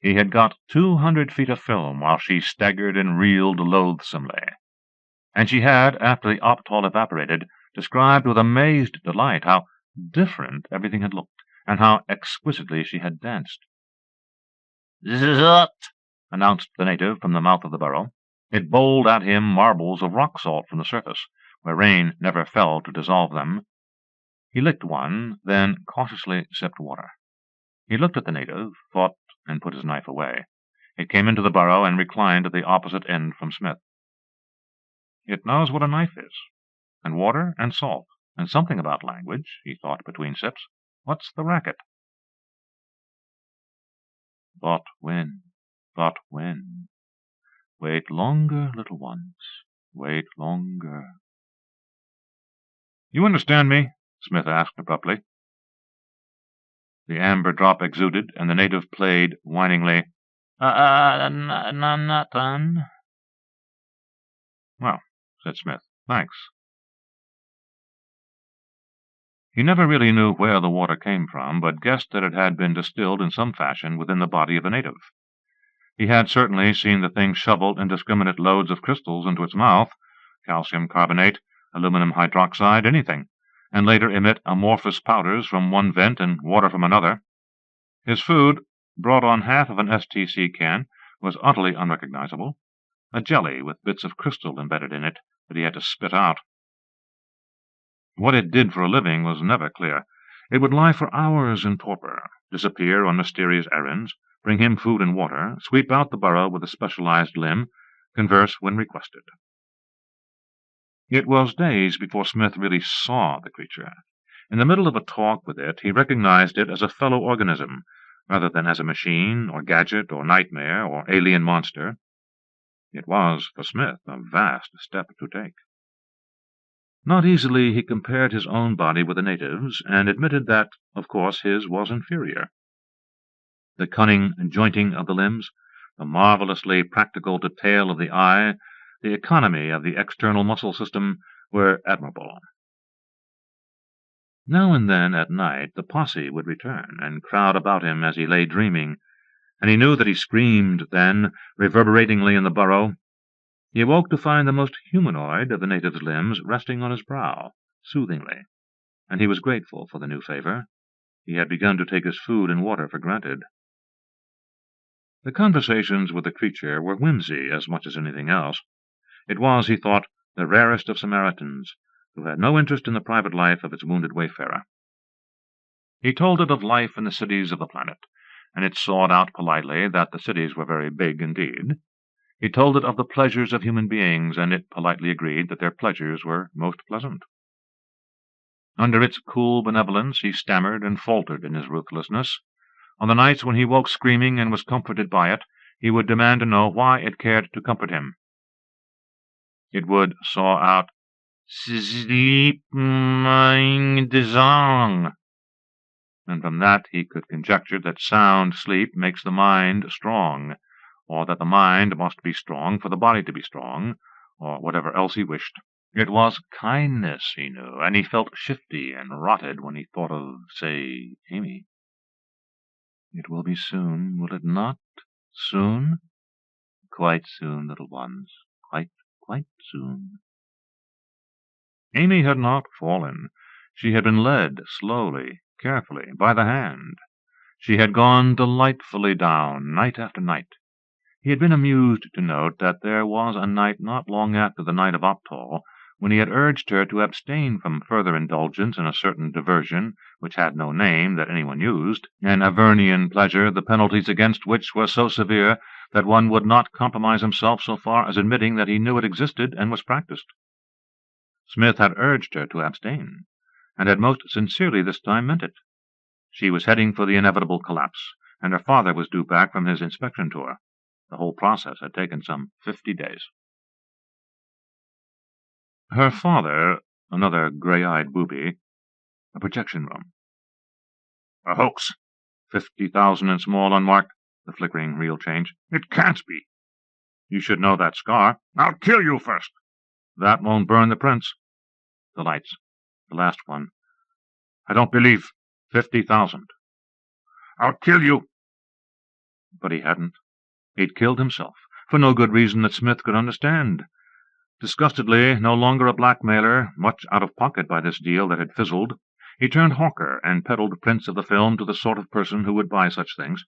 He had got 200 feet of film while she staggered and reeled loathsomely. And she had, after the optol evaporated, described with amazed delight how different everything had looked, and how exquisitely she had danced. "Zot!" announced the native from the mouth of the burrow. It bowled at him marbles of rock salt from the surface, where rain never fell to dissolve them. He licked one, then cautiously sipped water. He looked at the native, thought, and put his knife away. It came into the burrow and reclined at the opposite end from Smith. It knows what a knife is, and water and salt, and something about language, he thought between sips. What's the racket? Thought when. Wait longer, little ones. Wait longer. You understand me? Smith asked abruptly. The amber drop exuded, and the native played whiningly. Nothing. Well, said Smith, thanks. He never really knew where the water came from, but guessed that it had been distilled in some fashion within the body of the native. He had certainly seen the thing shovel indiscriminate loads of crystals into its mouth, calcium carbonate, aluminum hydroxide, anything, and later emit amorphous powders from one vent and water from another. His food, brought on half of an STC can, was utterly unrecognizable, a jelly with bits of crystal embedded in it that he had to spit out. What it did for a living was never clear. It would lie for hours in torpor, disappear on mysterious errands, bring him food and water, sweep out the burrow with a specialized limb, converse when requested. It was days before Smith really saw the creature. In the middle of a talk with it, he recognized it as a fellow organism, rather than as a machine, or gadget, or nightmare, or alien monster. It was, for Smith, a vast step to take. Not easily he compared his own body with the native's, and admitted that, of course, his was inferior. The cunning jointing of the limbs, the marvelously practical detail of the eye, the economy of the external muscle system were admirable. Now and then at night the posse would return and crowd about him as he lay dreaming, and he knew that he screamed then, reverberatingly in the burrow. He awoke to find the most humanoid of the native's limbs resting on his brow, soothingly, and he was grateful for the new favor. He had begun to take his food and water for granted. The conversations with the creature were whimsy as much as anything else. It was, he thought, the rarest of Samaritans, who had no interest in the private life of its wounded wayfarer. He told it of life in the cities of the planet, and it sawed out politely that the cities were very big indeed. He told it of the pleasures of human beings, and it politely agreed that their pleasures were most pleasant. Under its cool benevolence he stammered and faltered in his ruthlessness. On the nights when he woke screaming and was comforted by it, he would demand to know why it cared to comfort him. It would saw out, "Sleep, mein Gesang," and from that he could conjecture that sound sleep makes the mind strong, or that the mind must be strong for the body to be strong, or whatever else he wished. It was kindness, he knew, and he felt shifty and rotted when he thought of, say, Amy. It will be soon, will it not? Soon? Quite soon, little ones, quite soon. Amy had not fallen. She had been led slowly, carefully, by the hand. She had gone delightfully down, night after night. He had been amused to note that there was a night not long after the night of Optol, when he had urged her to abstain from further indulgence in a certain diversion which had no name that anyone used, an Avernian pleasure, the penalties against which were so severe that one would not compromise himself so far as admitting that he knew it existed and was practiced. Smith had urged her to abstain, and had most sincerely this time meant it. She was heading for the inevitable collapse, and her father was due back from his inspection tour. The whole process had taken some 50 days. Her father, another gray-eyed booby, a projection room. A hoax. 50,000 in small unmarked, the flickering reel change. It can't be. You should know that scar. I'll kill you first. That won't burn the prints. The lights. The last one. I don't believe. 50,000. I'll kill you." But he hadn't. He'd killed himself, for no good reason that Smith could understand. Disgustedly, no longer a blackmailer, much out of pocket by this deal that had fizzled, he turned hawker and peddled prints of the film to the sort of person who would buy such things.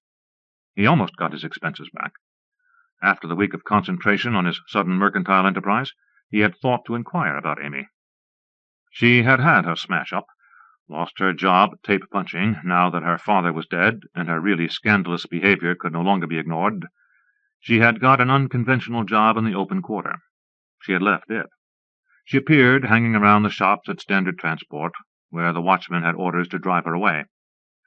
He almost got his expenses back. After the week of concentration on his sudden mercantile enterprise, he had thought to inquire about Amy. She had had her smash-up, lost her job tape-punching now that her father was dead and her really scandalous behavior could no longer be ignored. She had got an unconventional job in the open quarter. She had left it. She appeared hanging around the shops at Standard Transport, where the watchman had orders to drive her away.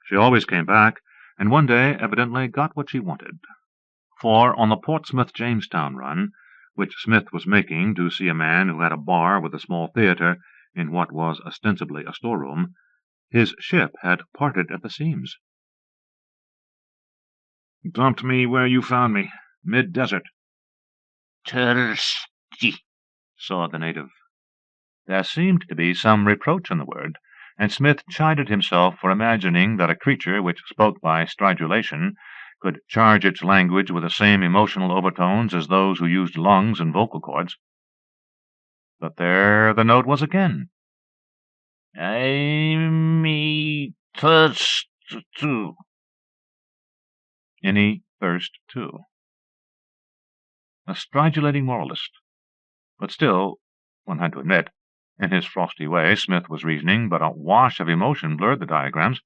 She always came back, and one day evidently got what she wanted. For on the Portsmouth-Jamestown run, which Smith was making to see a man who had a bar with a small theatre in what was ostensibly a storeroom, his ship had parted at the seams. "Dumped me where you found me, mid-desert." "Thirsty," saw the native. There seemed to be some reproach in the word, and Smith chided himself for imagining that a creature which spoke by stridulation could charge its language with the same emotional overtones as those who used lungs and vocal cords. But there the note was again. "Me thirst too." Any thirst too. A stridulating moralist. But still, one had to admit, in his frosty way, Smith was reasoning, but a wash of emotion blurred the diagrams,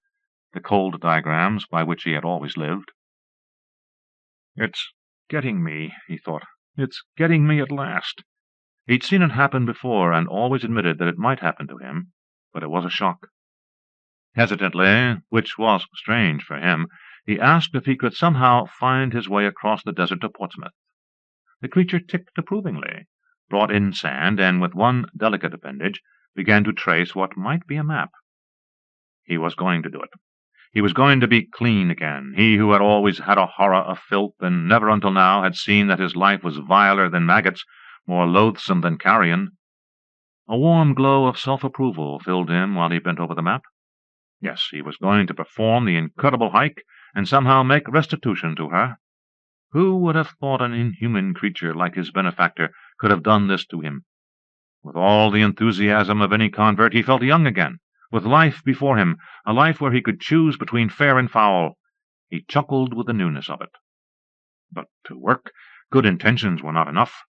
the cold diagrams by which he had always lived. "It's getting me," he thought. "It's getting me at last." He'd seen it happen before, and always admitted that it might happen to him, but it was a shock. Hesitantly, which was strange for him, he asked if he could somehow find his way across the desert to Portsmouth. The creature ticked approvingly, brought in sand, and with one delicate appendage began to trace what might be a map. He was going to do it. He was going to be clean again, he who had always had a horror of filth, and never until now had seen that his life was viler than maggots, more loathsome than carrion. A warm glow of self-approval filled him while he bent over the map. Yes, he was going to perform the incredible hike, and somehow make restitution to her. Who would have thought an inhuman creature like his benefactor could have done this to him? With all the enthusiasm of any convert, he felt young again, with life before him, a life where he could choose between fair and foul. He chuckled with the newness of it. But to work, good intentions were not enough.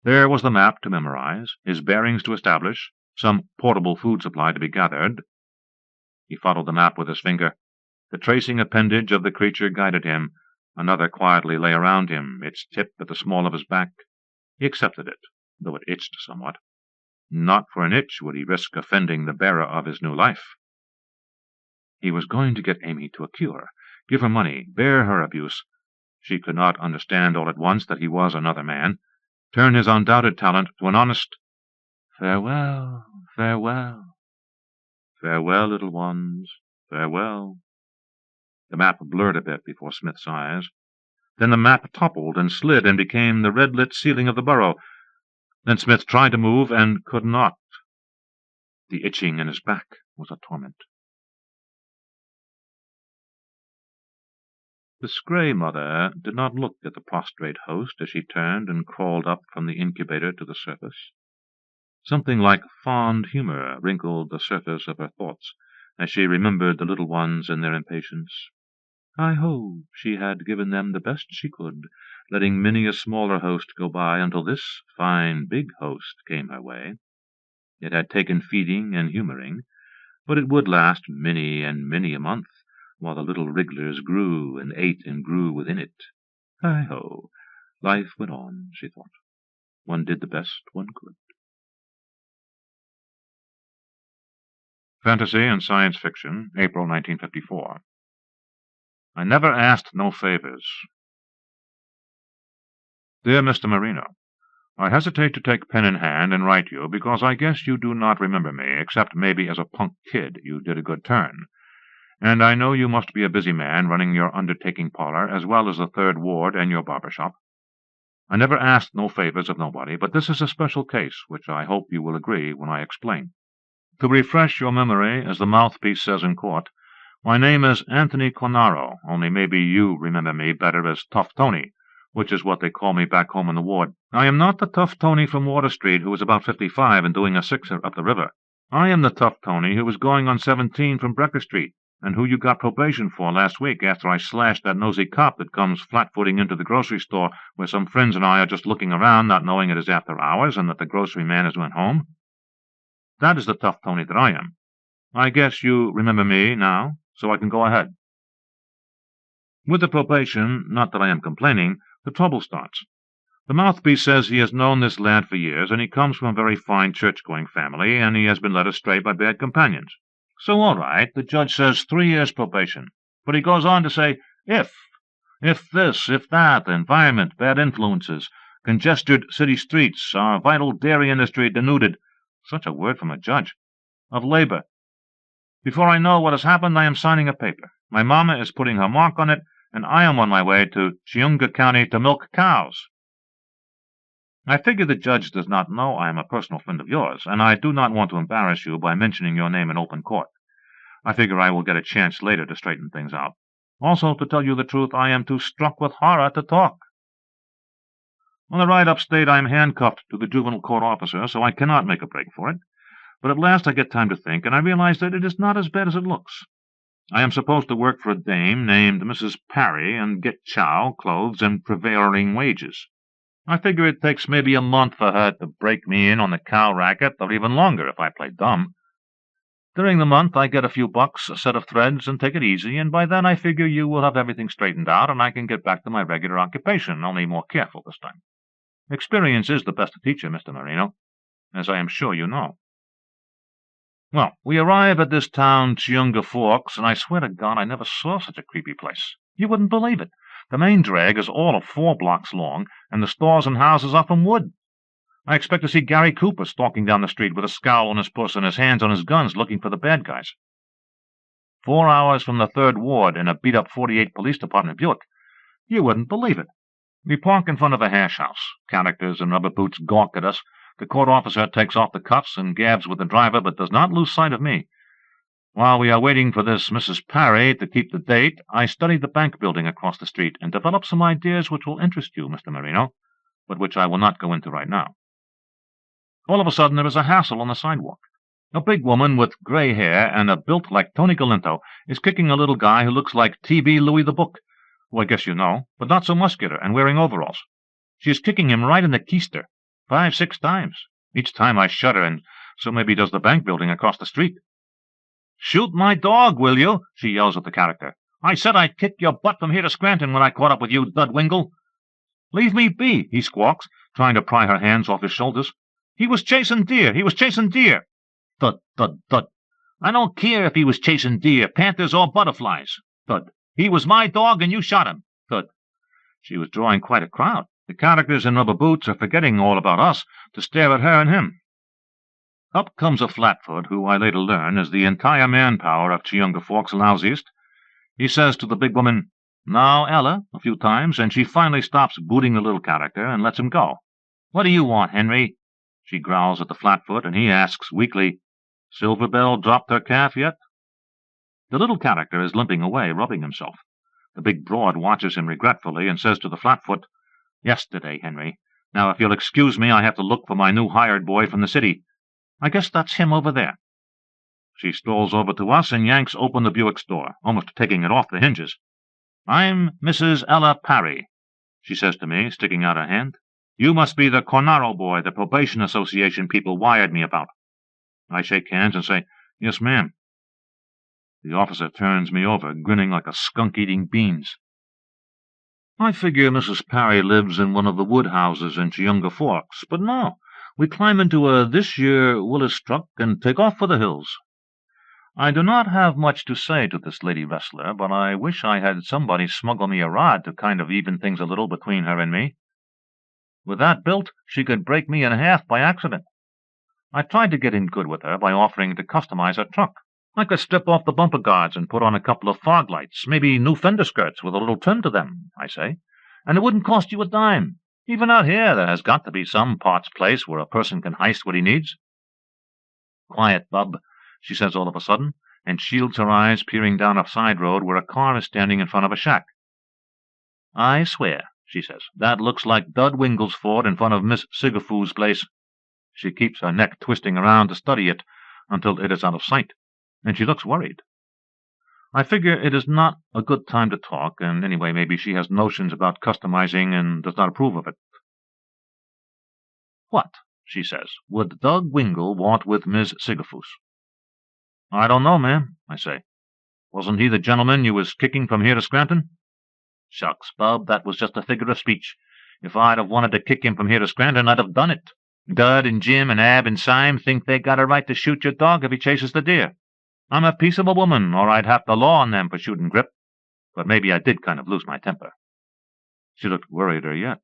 There was the map to memorize, his bearings to establish, some portable food supply to be gathered. He followed the map with his finger. The tracing appendage of the creature guided him. Another quietly lay around him, its tip at the small of his back. He accepted it, though it itched somewhat. Not for an itch would he risk offending the bearer of his new life. He was going to get Amy to a cure, give her money, bear her abuse. She could not understand all at once that he was another man, turn his undoubted talent to an honest farewell, farewell. Farewell, little ones, farewell. The map blurred a bit before Smith's eyes. Then the map toppled and slid and became the red-lit ceiling of the burrow. Then Smith tried to move and could not. The itching in his back was a torment. The Scray mother did not look at the prostrate host as she turned and crawled up from the incubator to the surface. Something like fond humor wrinkled the surface of her thoughts as she remembered the little ones and their impatience. Hi-ho, she had given them the best she could, letting many a smaller host go by until this fine big host came her way. It had taken feeding and humoring, but it would last many and many a month, while the little wrigglers grew and ate and grew within it. Hi-ho, life went on, she thought. One did the best one could. Fantasy and Science Fiction, April 1954. I Never Ast No Favors. Dear Mr. Marino, I hesitate to take pen in hand and write you because I guess you do not remember me, except maybe as a punk kid you did a good turn. And I know you must be a busy man running your undertaking parlor as well as the Third Ward and your barber shop. I never asked no favors of nobody, but this is a special case, which I hope you will agree when I explain. To refresh your memory, as the mouthpiece says in court, My name is Anthony Cornaro, only maybe you remember me better as Tough Tony, which is what they call me back home in the ward. I am not the Tough Tony from Water Street who was about 55 and doing a sixer up the river. I am the Tough Tony who was going on 17 from Brecker Street, and who you got probation for last week after I slashed that nosy cop that comes flat-footing into the grocery store where some friends and I are just looking around, not knowing it is after hours and that the grocery man has went home. That is the Tough Tony that I am. I guess you remember me now, so I can go ahead. With the probation, not that I am complaining, the trouble starts. The mouthpiece says he has known this lad for years, and he comes from a very fine church-going family, and he has been led astray by bad companions. So, all right, the judge says 3 years probation, but he goes on to say, if this, if that, environment, bad influences, congested city streets, our vital dairy industry denuded, such a word from a judge, of labor. Before I know what has happened, I am signing a paper. My mama is putting her mark on it, and I am on my way to Chiunga County to milk cows. I figure the judge does not know I am a personal friend of yours, and I do not want to embarrass you by mentioning your name in open court. I figure I will get a chance later to straighten things out. Also, to tell you the truth, I am too struck with horror to talk. On the ride upstate, I am handcuffed to the juvenile court officer, so I cannot make a break for it. But at last I get time to think, and I realize that it is not as bad as it looks. I am supposed to work for a dame named Mrs. Parry and get chow, clothes, and prevailing wages. I figure it takes maybe a month for her to break me in on the cow racket, or even longer if I play dumb. During the month I get a few bucks, a set of threads, and take it easy, and by then I figure you will have everything straightened out, and I can get back to my regular occupation, only more careful this time. Experience is the best teacher, Mr. Marino, as I am sure you know. Well, we arrive at this town, Chiunga Forks, and I swear to God I never saw such a creepy place. You wouldn't believe it. The main drag is all of 4 blocks long, and the stores and houses are from wood. I expect to see Gary Cooper stalking down the street with a scowl on his puss and his hands on his guns looking for the bad guys. 4 hours from the 3rd Ward in a beat-up 48 Police Department Buick. You wouldn't believe it. We park in front of a hash house. Characters in rubber boots gawk at us. The court officer takes off the cuffs and gabs with the driver, but does not lose sight of me. While we are waiting for this Mrs. Parry to keep the date, I study the bank building across the street and develop some ideas which will interest you, Mr. Marino, but which I will not go into right now. All of a sudden there is a hassle on the sidewalk. A big woman with gray hair and a built like Tony Galinto is kicking a little guy who looks like T.B. Louis the Book, who I guess you know, but not so muscular and wearing overalls. She is kicking him right in the keister, 5-6 times. Each time I shudder, and so maybe does the bank building across the street. "Shoot my dog, will you?" she yells at the character. "I said I'd kick your butt from here to Scranton when I caught up with you, Dudwingle." "Leave me be," he squawks, trying to pry her hands off his shoulders. "He was chasing deer. He was chasing deer." Thud, thud, thud. "I don't care if he was chasing deer, panthers, or butterflies." Thud. "He was my dog, and you shot him." Thud. She was drawing quite a crowd. The characters in rubber boots are forgetting all about us to stare at her and him. Up comes a flatfoot, who I later learn is the entire manpower of Chiunga Forks lousiest. He says to the big woman, "Now, Ella," a few times, and she finally stops booting the little character and lets him go. "What do you want, Henry?" She growls at the flatfoot, and he asks weakly, "Silver Bell dropped her calf yet?" The little character is limping away, rubbing himself. The big broad watches him regretfully and says to the flatfoot, "Yesterday, Henry. Now, if you'll excuse me, I have to look for my new hired boy from the city. I guess that's him over there." She strolls over to us and yanks open the Buick's door, almost taking it off the hinges. "I'm Mrs. Ella Parry," she says to me, sticking out her hand. "You must be the Cornaro boy the Probation Association people wired me about." I shake hands and say, "Yes, ma'am." The officer turns me over, grinning like a skunk eating beans. I figure Mrs. Parry lives in one of the wood houses in Chiunga Forks, but no. We climb into a this year Willis truck and take off for the hills. I do not have much to say to this lady wrestler, but I wish I had somebody smuggle me a rod to kind of even things a little between her and me. With that built, she could break me in half by accident. I tried to get in good with her by offering to customize her truck. I could strip off the bumper guards and put on a couple of fog lights, maybe new fender skirts with a little trim to them, I say, and it wouldn't cost you a dime. Even out here there has got to be some parts place where a person can heist what he needs. "Quiet, bub," she says all of a sudden, and shields her eyes peering down a side road where a car is standing in front of a shack. "I swear," she says, "that looks like Dud Wingle's fort in front of Miss Sigafoo's place." She keeps her neck twisting around to study it until it is out of sight, and she looks worried. I figure it is not a good time to talk, and anyway, maybe she has notions about customizing and does not approve of it. "What," she says, "would Doug Wingle want with Miss Sigafoos?" "I don't know, ma'am," I say. "Wasn't he the gentleman you was kicking from here to Scranton?" "Shucks, Bub, that was just a figure of speech. If I'd have wanted to kick him from here to Scranton, I'd have done it. Dud and Jim and Ab and Syme think they got a right to shoot your dog if he chases the deer. I'm a peace of a woman, or I'd have the law on them for shooting Grip. But maybe I did kind of lose my temper." She looked worrieder yet.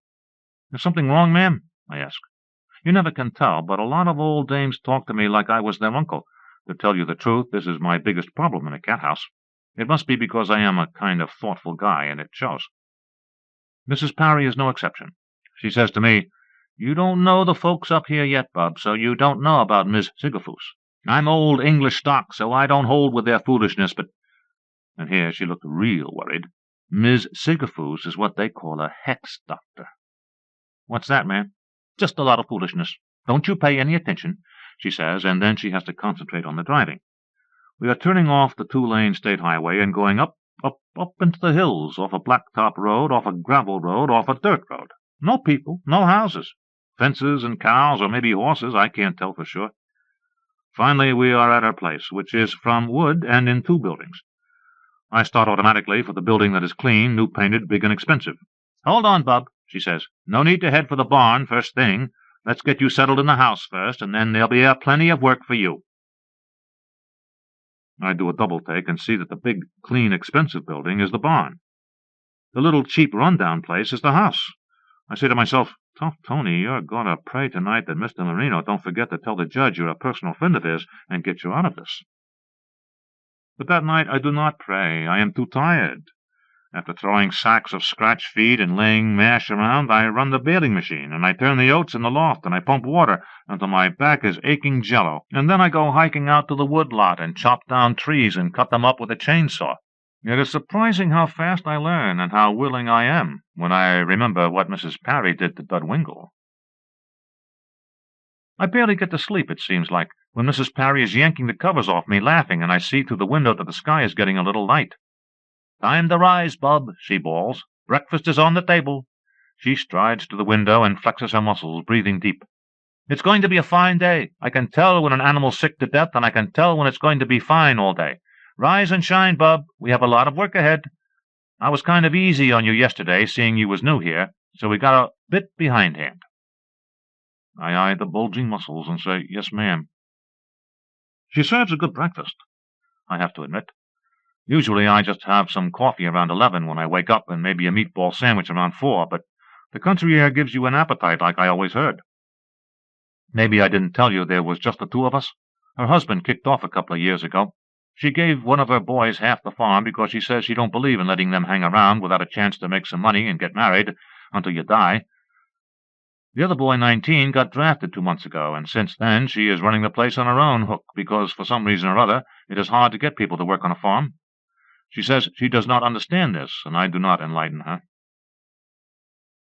"Is something wrong, ma'am?" I asked. "You never can tell, but a lot of old dames talk to me like I was their uncle. To tell you the truth, this is my biggest problem in a cat house. It must be because I am a kind of thoughtful guy, and it shows." Mrs. Parry is no exception. She says to me, "You don't know the folks up here yet, Bub, so you don't know about Miss Sigafoos. I'm old English stock, so I don't hold with their foolishness, but—" And here she looked real worried. "Miss Sigafoos is what they call a hex doctor." "What's that, man?" "Just a lot of foolishness. Don't you pay any attention," she says, and then she has to concentrate on the driving. We are turning off the 2-lane state highway and going up into the hills, off a blacktop road, off a gravel road, off a dirt road. No people, no houses. Fences and cows, or maybe horses, I can't tell for sure. Finally, we are at our place, which is from wood and in 2 buildings. I start automatically for the building that is clean, new painted, big and expensive. "Hold on, Bub," she says. "No need to head for the barn first thing. Let's get you settled in the house first, and then there'll be plenty of work for you." I do a double-take and see that the big, clean, expensive building is the barn. The little, cheap, run-down place is the house. I say to myself, "Tough Tony, you're going to pray tonight that Mr. Marino don't forget to tell the judge you're a personal friend of his and get you out of this." But that night I do not pray. I am too tired. After throwing sacks of scratch feed and laying mash around, I run the baling machine, and I turn the oats in the loft, and I pump water until my back is aching jello, and then I go hiking out to the wood lot and chop down trees and cut them up with a chainsaw. It is surprising how fast I learn and how willing I am when I remember what Mrs. Parry did to Dud Wingle. I barely get to sleep, it seems like, when Mrs. Parry is yanking the covers off me, laughing, and I see through the window that the sky is getting a little light. "Time to rise, Bub," she bawls. "Breakfast is on the table." She strides to the window and flexes her muscles, breathing deep. "It's going to be a fine day. I can tell when an animal's sick to death, and I can tell when it's going to be fine all day. Rise and shine, Bub. We have a lot of work ahead. I was kind of easy on you yesterday, seeing you was new here, so we got a bit behindhand." I eye the bulging muscles and say, "Yes, ma'am." She serves a good breakfast, I have to admit. Usually I just have some coffee around 11 when I wake up, and maybe a meatball sandwich around 4, but the country air gives you an appetite like I always heard. Maybe I didn't tell you there was just the 2 of us. Her husband kicked off a couple of years ago. She gave one of her boys half the farm because she says she don't believe in letting them hang around without a chance to make some money and get married until you die. The other boy, 19, got drafted 2 months ago, and since then she is running the place on her own hook because, for some reason or other, it is hard to get people to work on a farm. She says she does not understand this, and I do not enlighten her.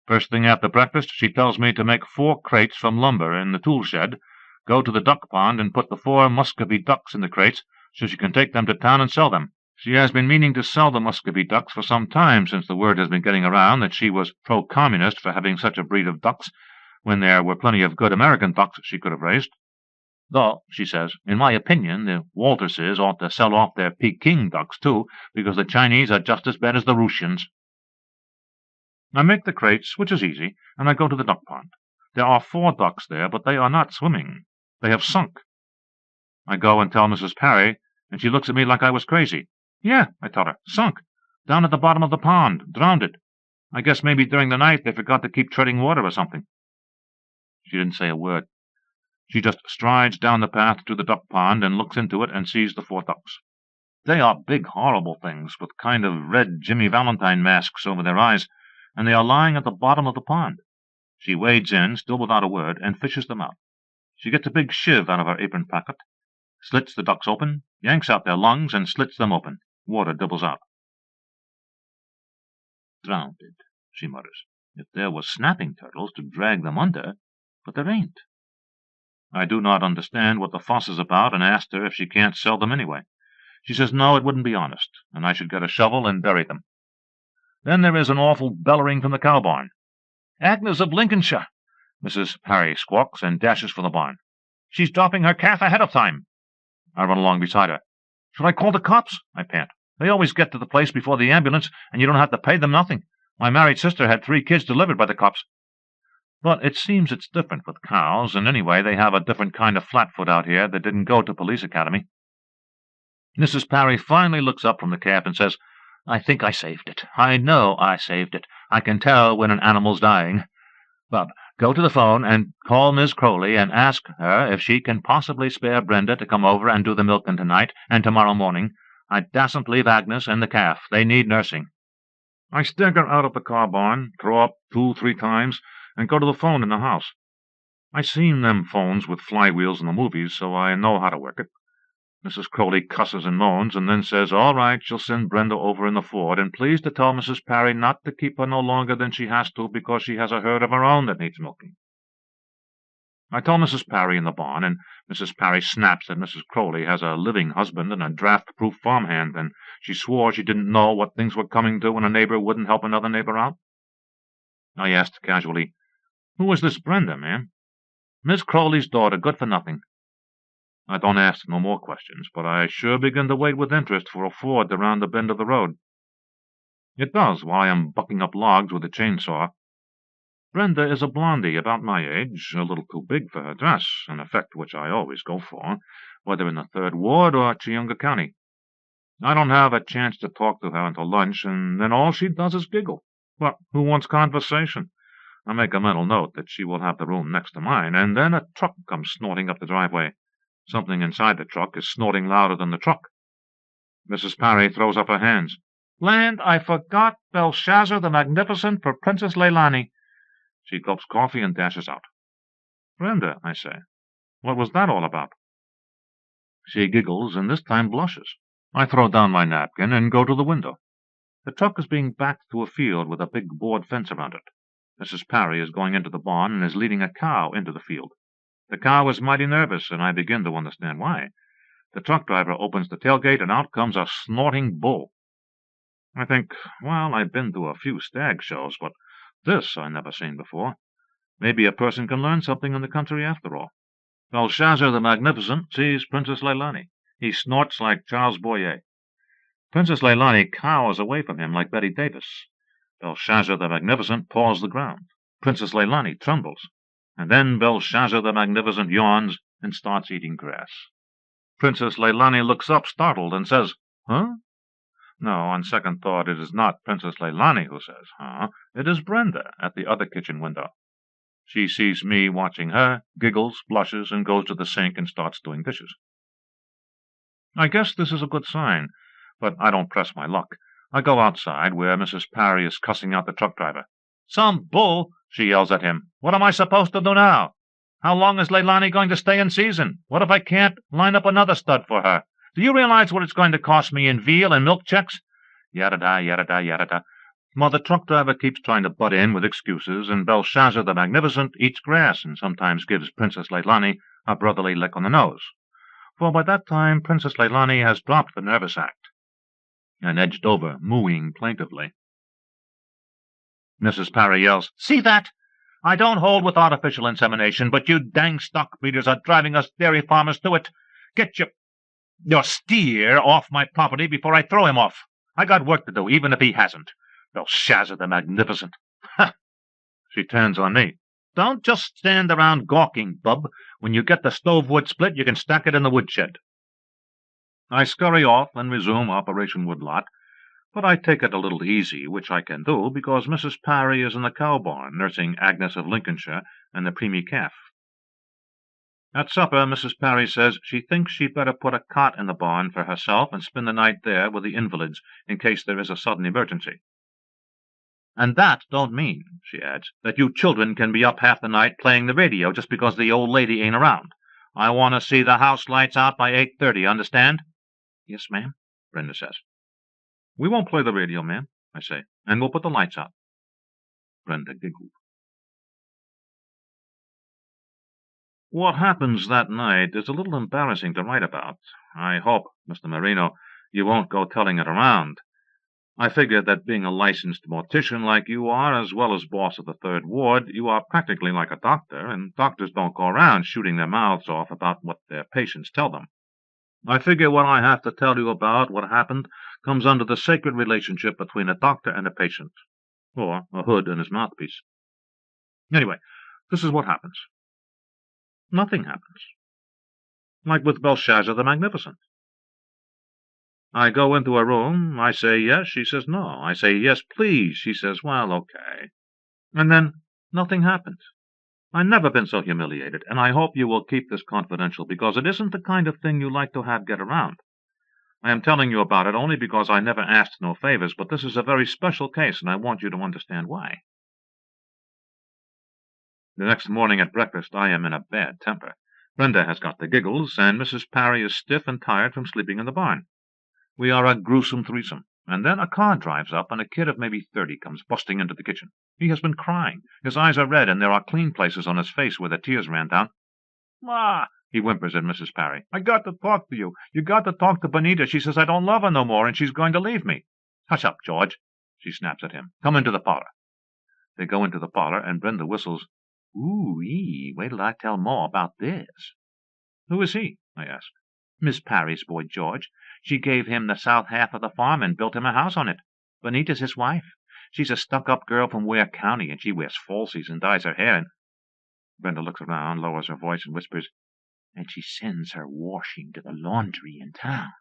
First thing after breakfast, she tells me to make 4 crates from lumber in the tool shed, go to the duck pond and put the 4 Muscovy ducks in the crates so she can take them to town and sell them. She has been meaning to sell the Muscovy ducks for some time, since the word has been getting around that she was pro-communist for having such a breed of ducks, when there were plenty of good American ducks she could have raised. Though, she says, in my opinion, the Walterses ought to sell off their Peking ducks, too, because the Chinese are just as bad as the Russians. I make the crates, which is easy, and I go to the duck pond. There are 4 ducks there, but they are not swimming. They have sunk. I go and tell Mrs. Parry, and she looks at me like I was crazy. "Yeah," I tell her, "sunk. Down at the bottom of the pond. Drowned. I guess maybe during the night they forgot to keep treading water or something." She didn't say a word. She just strides down the path to the duck pond and looks into it and sees the 4 ducks. They are big, horrible things, with kind of red Jimmy Valentine masks over their eyes, and they are lying at the bottom of the pond. She wades in, still without a word, and fishes them out. She gets a big shiv out of her apron pocket, slits the ducts open, yanks out their lungs, and slits them open. Water dribbles out. "Drowned," she mutters. "If there was snapping turtles to drag them under, but there ain't." I do not understand what the fuss is about, and asked her if she can't sell them anyway. She says no, it wouldn't be honest, and I should get a shovel and bury them. Then there is an awful bellowing from the cow barn. "Agnes of Lincolnshire!" Mrs. Parry squawks and dashes for the barn. "She's dropping her calf ahead of time." I run along beside her. "Should I call the cops?" I pant. "They always get to the place before the ambulance, and you don't have to pay them nothing. My married sister had 3 kids delivered by the cops." But it seems it's different with cows, and anyway they have a different kind of flatfoot out here that didn't go to police academy. Mrs. Parry finally looks up from the calf and says, "I think I saved it. I know I saved it. I can tell when an animal's dying. Bub, go to the phone and call Miss Crowley and ask her if she can possibly spare Brenda to come over and do the milking tonight and tomorrow morning. I dasn't leave Agnes and the calf. They need nursing." I stagger out of the car barn, throw up 2-3 times, and go to the phone in the house. I seen them phones with flywheels in the movies, so I know how to work it. Mrs. Crowley cusses and moans, and then says, all right, she'll send Brenda over in the Ford, and please to tell Mrs. Parry not to keep her no longer than she has to, because she has a herd of her own that needs milking. I tell Mrs. Parry in the barn, and Mrs. Parry snaps that Mrs. Crowley has a living husband and a draft-proof farmhand, and she swore she didn't know what things were coming to when a neighbor wouldn't help another neighbor out. I asked casually, "Who is this Brenda, ma'am?" "Miss Crowley's daughter, good for nothing." I don't ask no more questions, but I sure begin to wait with interest for a Ford to round the bend of the road. It does while I am bucking up logs with a chainsaw. Brenda is a blondie about my age, a little too big for her dress, an effect which I always go for, whether in the 3rd Ward or Chiyunga County. I don't have a chance to talk to her until lunch, and then all she does is giggle. But who wants conversation? I make a mental note that she will have the room next to mine, and then a truck comes snorting up the driveway. Something inside the truck is snorting louder than the truck. Mrs. Parry throws up her hands. "Land, I forgot Belshazzar the Magnificent for Princess Leilani." She gulps coffee and dashes out. "Brenda," I say, "what was that all about?" She giggles and this time blushes. I throw down my napkin and go to the window. The truck is being backed to a field with a big board fence around it. Mrs. Parry is going into the barn and is leading a cow into the field. The cow is mighty nervous, and I begin to understand why. The truck driver opens the tailgate, and out comes a snorting bull. I think, well, I've been to a few stag shows, but this I never seen before. Maybe a person can learn something in the country after all. Belshazzar the Magnificent sees Princess Leilani. He snorts like Charles Boyer. Princess Leilani cowers away from him like Betty Davis. Belshazzar the Magnificent paws the ground. Princess Leilani trembles. And then Belshazzar the Magnificent yawns and starts eating grass. Princess Leilani looks up startled and says, "Huh?" No, on second thought, it is not Princess Leilani who says, "Huh?" It is Brenda at the other kitchen window. She sees me watching her, giggles, blushes, and goes to the sink and starts doing dishes. I guess this is a good sign, but I don't press my luck. I go outside, where Mrs. Parry is cussing out the truck driver. "Some bull!" she yells at him. "What am I supposed to do now? How long is Leilani going to stay in season? What if I can't line up another stud for her? Do you realize what it's going to cost me in veal and milk checks?" Yada-da, yada-da, yada-da. Well, the truck driver keeps trying to butt in with excuses, and Belshazzar the Magnificent eats grass and sometimes gives Princess Leilani a brotherly lick on the nose. For by that time Princess Leilani has dropped the nervous act and edged over, mooing plaintively. Mrs. Parry yells, "See that? I don't hold with artificial insemination, but you dang stock breeders are driving us dairy farmers to it. Get your steer off my property before I throw him off. I got work to do, even if he hasn't. Belshazzar the Magnificent." Ha! She turns on me. "Don't just stand around gawking, bub. When you get the stove wood split, you can stack it in the woodshed." I scurry off and resume Operation Woodlot, but I take it a little easy, which I can do, because Mrs. Parry is in the cow barn nursing Agnes of Lincolnshire and the preemie calf. At supper, Mrs. Parry says she thinks she'd better put a cot in the barn for herself and spend the night there with the invalids in case there is a sudden emergency. "And that don't mean," she adds, "that you children can be up half the night playing the radio just because the old lady ain't around. I want to see the house lights out by 8:30, understand?" "Yes, ma'am," Brenda says. "We won't play the radio, ma'am," I say, "and we'll put the lights out." Brenda giggled. What happens that night is a little embarrassing to write about. I hope, Mr. Marino, you won't go telling it around. I figure that being a licensed mortician like you are, as well as boss of the 3rd Ward, you are practically like a doctor, and doctors don't go around shooting their mouths off about what their patients tell them. I figure what I have to tell you about what happened comes under the sacred relationship between a doctor and a patient, or a hood and his mouthpiece. Anyway, this is what happens. Nothing happens. Like with Belshazzar the Magnificent. I go into her room, I say yes, she says no. I say yes, please, she says, well, okay. And then nothing happens. I've never been so humiliated, and I hope you will keep this confidential, because it isn't the kind of thing you like to have get around. I am telling you about it only because I never asked no favors, but this is a very special case, and I want you to understand why. The next morning at breakfast I am in a bad temper. Brenda has got the giggles, and Mrs. Parry is stiff and tired from sleeping in the barn. We are a gruesome threesome, and then a car drives up, and a kid of maybe 30 comes busting into the kitchen. He has been crying. His eyes are red, and there are clean places on his face where the tears ran down. "Ma," he whimpers at Mrs. Parry, "I got to talk to you. You got to talk to Benita. She says I don't love her no more, and she's going to leave me." "Hush up, George," she snaps at him. "Come into the parlor." They go into the parlor, and Brenda whistles. "Ooh-ee, wait till I tell Ma about this." "Who is he?" I ask. "Miss Parry's boy, George. She gave him the south half of the farm and built him a house on it. Benita's his wife. She's a stuck-up girl from Ware County, and she wears falsies and dyes her hair, and—" Brenda looks around, lowers her voice, and whispers, "and she sends her washing to the laundry in town."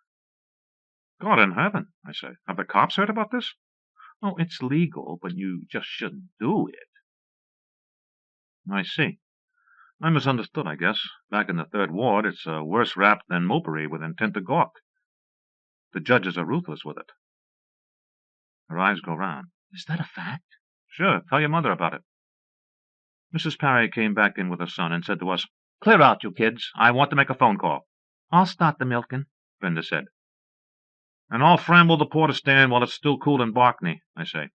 "God in heaven," I say. "Have the cops heard about this?" "Oh, it's legal, but you just shouldn't do it." "I see. I misunderstood, I guess. Back in the 3rd Ward, it's a worse rap than mopery with intent to gawk. The judges are ruthless with it." Her eyes go round. "Is that a fact?" "Sure. Tell your mother about it." Mrs. Parry came back in with her son and said to us, "Clear out, you kids. I want to make a phone call." "I'll start the milking," Brenda said. "And I'll framble the porter stand while it's still cool in Barkney," I say.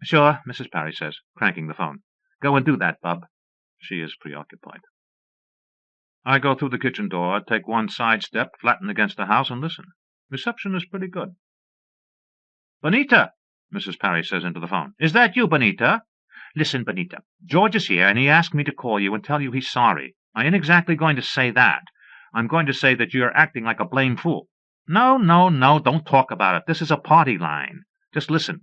"Sure," Mrs. Parry says, cranking the phone. "Go and do that, bub." She is preoccupied. I go through the kitchen door, take one side step, flatten against the house, and listen. Reception is pretty good. "Benita," Mrs. Parry says into the phone. "Is that you, Benita? Listen, Benita, George is here, and he asked me to call you and tell you he's sorry. I ain't exactly going to say that. I'm going to say that you're acting like a blame fool." No, don't talk about it. This is a party line. Just listen.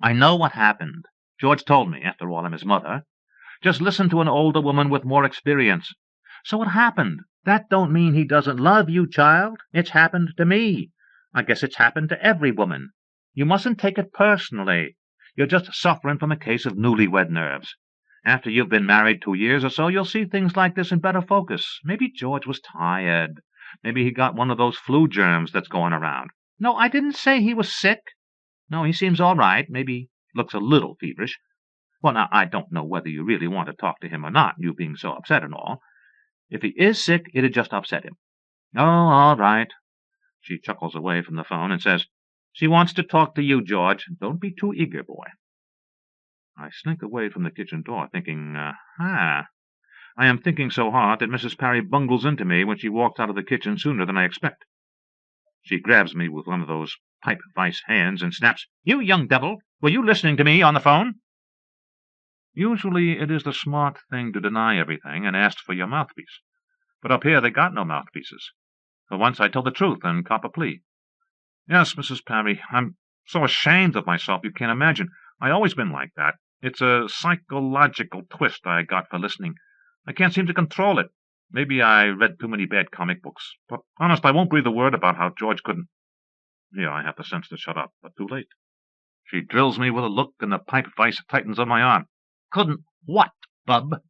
"I know what happened. George told me. After all, I'm his mother. Just listen to an older woman with more experience." "So what happened? That don't mean he doesn't love you, child. It's happened to me. I guess it's happened to every woman. You mustn't take it personally. You're just suffering from a case of newlywed nerves. After you've been married 2 years or so, you'll see things like this in better focus. Maybe George was tired. Maybe he got one of those flu germs that's going around." "No, I didn't say he was sick." "No, he seems all right. Maybe looks a little feverish. Well, now, I don't know whether you really want to talk to him or not, you being so upset and all. If he is sick, it'd just upset him." "Oh, all right." She chuckles away from the phone and says, "She wants to talk to you, George. Don't be too eager, boy." I slink away from the kitchen door, thinking, I am thinking so hard that Mrs. Parry bungles into me when she walks out of the kitchen sooner than I expect. She grabs me with one of those pipe vice hands and snaps, "You young devil, were you listening to me on the phone?" Usually it is the smart thing to deny everything and ask for your mouthpiece. But up here they got no mouthpieces. For once I tell the truth and cop a plea. "Yes, Mrs. Parry, I'm so ashamed of myself you can't imagine. I always been like that. It's a psychological twist I got for listening. I can't seem to control it. Maybe I read too many bad comic books. But honest, I won't breathe a word about how George couldn't—" Here I have the sense to shut up, but too late. She drills me with a look, and the pipe vice tightens on my arm. "Couldn't what, bub?"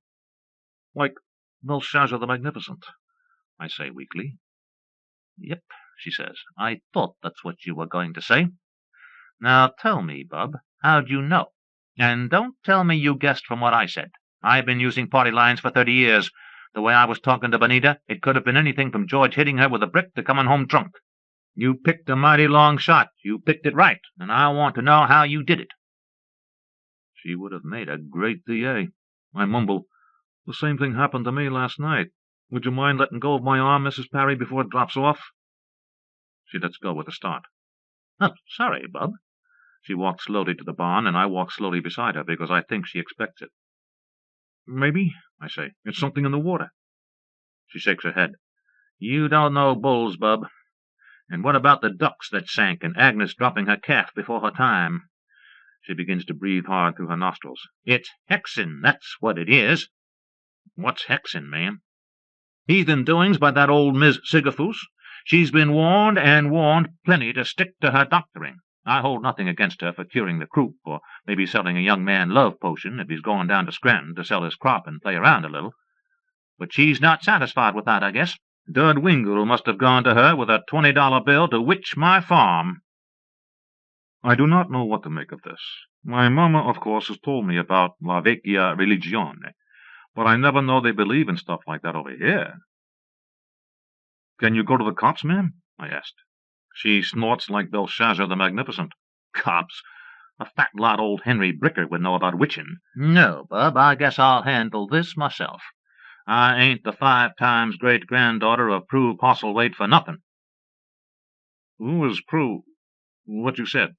"Like Belshazzar the Magnificent," I say weakly. "Yep," she says. "I thought that's what you were going to say. Now tell me, bub, how'd you know? And don't tell me you guessed from what I said. I've been using party lines for 30 years. The way I was talking to Bonita, it could have been anything from George hitting her with a brick to coming home drunk. You picked a mighty long shot. You picked it right, and I want to know how you did it." She would have made a great DA. I mumble, "The same thing happened to me last night. Would you mind letting go of my arm, Mrs. Parry, before it drops off?" She lets go with a start. "Oh, sorry, Bub." She walks slowly to the barn, and I walk slowly beside her, because I think she expects it. "Maybe," I say, "it's something in the water." She shakes her head. "You don't know bulls, Bub. And what about the ducks that sank, and Agnes dropping her calf before her time?" She begins to breathe hard through her nostrils. "It's hexing, that's what it is." "What's hexing, ma'am?" "Heathen doings by that old Miss Sigafoose. She's been warned and warned plenty to stick to her doctoring. I hold nothing against her for curing the croup, or maybe selling a young man love potion if he's going down to Scranton to sell his crop and play around a little. But she's not satisfied with that, I guess. Dud Wingle must have gone to her with a $20 bill to witch my farm." I do not know what to make of this. My mamma, of course, has told me about la vecchia religione, but I never know they believe in stuff like that over here. "Can you go to the cops, ma'am?" I asked. She snorts like Belshazzar the Magnificent. "Cops? A fat lot old Henry Bricker would know about witching. No, Bub, I guess I'll handle this myself. I ain't the 5 times great-granddaughter of Prue Postlethwaite for nothing." "Who was Prue? What you said?"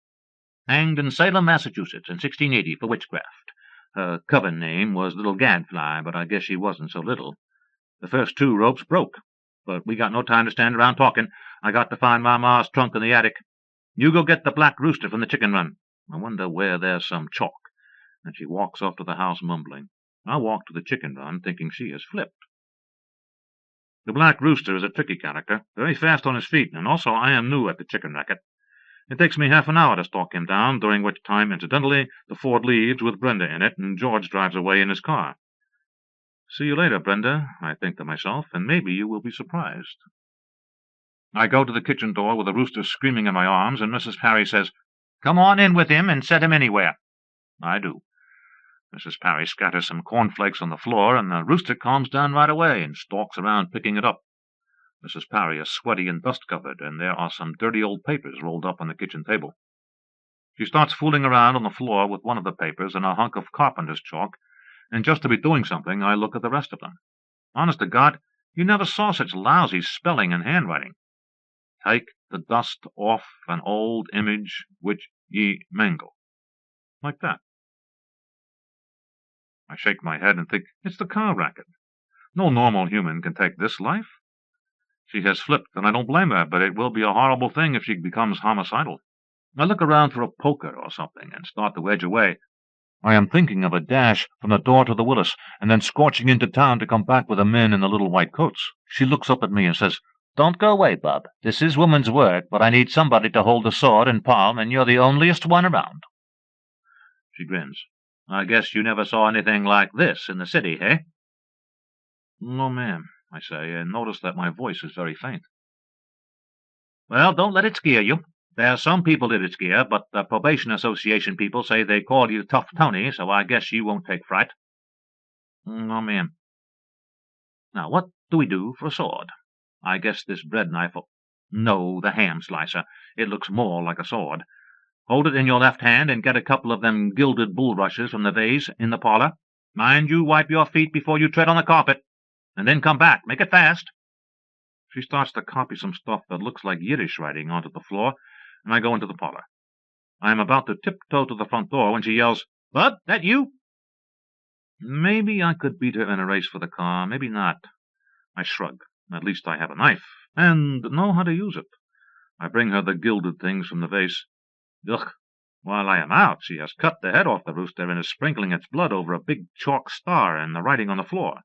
"Hanged in Salem, Massachusetts, in 1680 for witchcraft. Her coven name was Little Gadfly, but I guess she wasn't so little. The first 2 ropes broke. But we got no time to stand around talking. I got to find my ma's trunk in the attic. You go get the black rooster from the chicken run. I wonder where there's some chalk." And she walks off to the house mumbling. I walk to the chicken run, thinking she has flipped. The black rooster is a tricky character, very fast on his feet, and also I am new at the chicken racket. It takes me half an hour to stalk him down, during which time, incidentally, the Ford leaves with Brenda in it, and George drives away in his car. "See you later, Brenda," I think to myself, "and maybe you will be surprised." I go to the kitchen door with the rooster screaming in my arms, and Mrs. Parry says, "Come on in with him and set him anywhere." I do. Mrs. Parry scatters some cornflakes on the floor, and the rooster calms down right away and stalks around picking it up. Mrs. Parry is sweaty and dust-covered, and there are some dirty old papers rolled up on the kitchen table. She starts fooling around on the floor with one of the papers and a hunk of carpenter's chalk, and just to be doing something, I look at the rest of them. Honest to God, you never saw such lousy spelling and handwriting. "Take the dust off an old image which ye mangle." Like that. I shake my head and think, it's the car racket. No normal human can take this life. She has flipped, and I don't blame her, but it will be a horrible thing if she becomes homicidal. I look around for a poker or something and start to edge away. I am thinking of a dash from the door to the Willis, and then scorching into town to come back with the men in the little white coats. She looks up at me and says, "Don't go away, Bub. This is woman's work, but I need somebody to hold the sword and palm, and you're the onlyest one around." She grins. "I guess you never saw anything like this in the city, eh?" "No, ma'am," I say, and notice that my voice is very faint. "Well, don't let it scare you. There's some people it'd scare, but the Probation Association people say they call you Tough Tony, so I guess you won't take fright." "No, ma'am." "Now, what do we do for a sword? I guess this bread knife will— No, the ham slicer. It looks more like a sword. Hold it in your left hand and get a couple of them gilded bulrushes from the vase in the parlor. Mind you wipe your feet before you tread on the carpet. And then come back. Make it fast." She starts to copy some stuff that looks like Yiddish writing onto the floor, and I go into the parlor. I am about to tiptoe to the front door when she yells, "Bub, that you?" Maybe I could beat her in a race for the car, maybe not. I shrug. At least I have a knife, and know how to use it. I bring her the gilded things from the vase. Ugh! While I am out, she has cut the head off the rooster and is sprinkling its blood over a big chalk star and the writing on the floor.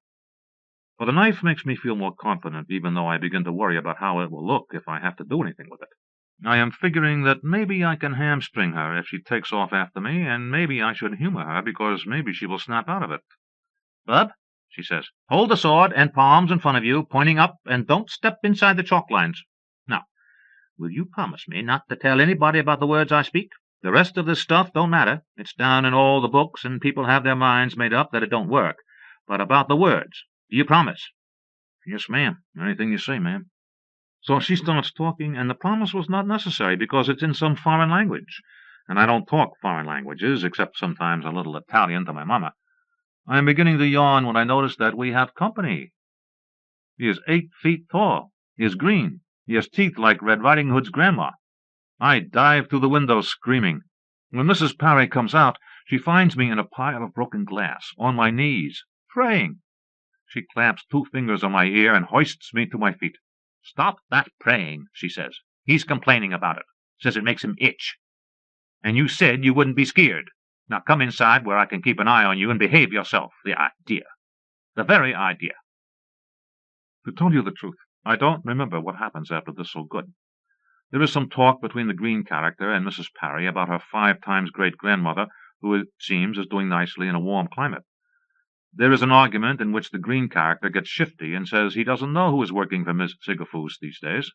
But the knife makes me feel more confident, even though I begin to worry about how it will look if I have to do anything with it. I am figuring that maybe I can hamstring her if she takes off after me, and maybe I should humor her because maybe she will snap out of it. "Bub," she says, "hold the sword and palms in front of you, pointing up, and don't step inside the chalk lines. Now, will you promise me not to tell anybody about the words I speak? The rest of this stuff don't matter. It's down in all the books, and people have their minds made up that it don't work. But about the words, do you promise?" Yes, ma'am. Anything you say, ma'am. So she starts talking, and the promise was not necessary because it's in some foreign language, and I don't talk foreign languages, except sometimes a little Italian to my mama. I am beginning to yawn when I notice that we have company. He is 8 feet tall. He is green. He has teeth like Red Riding Hood's grandma. I dive through the window screaming. When Mrs. Parry comes out, she finds me in a pile of broken glass, on my knees, praying. She clamps 2 fingers on my ear and hoists me to my feet. "Stop that praying," she says. "He's complaining about it. Says it makes him itch. And you said you wouldn't be scared. Now come inside where I can keep an eye on you and behave yourself. The idea. The very idea." To tell you the truth, I don't remember what happens after this so good. There is some talk between the green character and Mrs. Parry about her 5 times great-grandmother, who, it seems, is doing nicely in a warm climate. There is an argument in which the green character gets shifty and says he doesn't know who is working for Miss Sigafoos these days.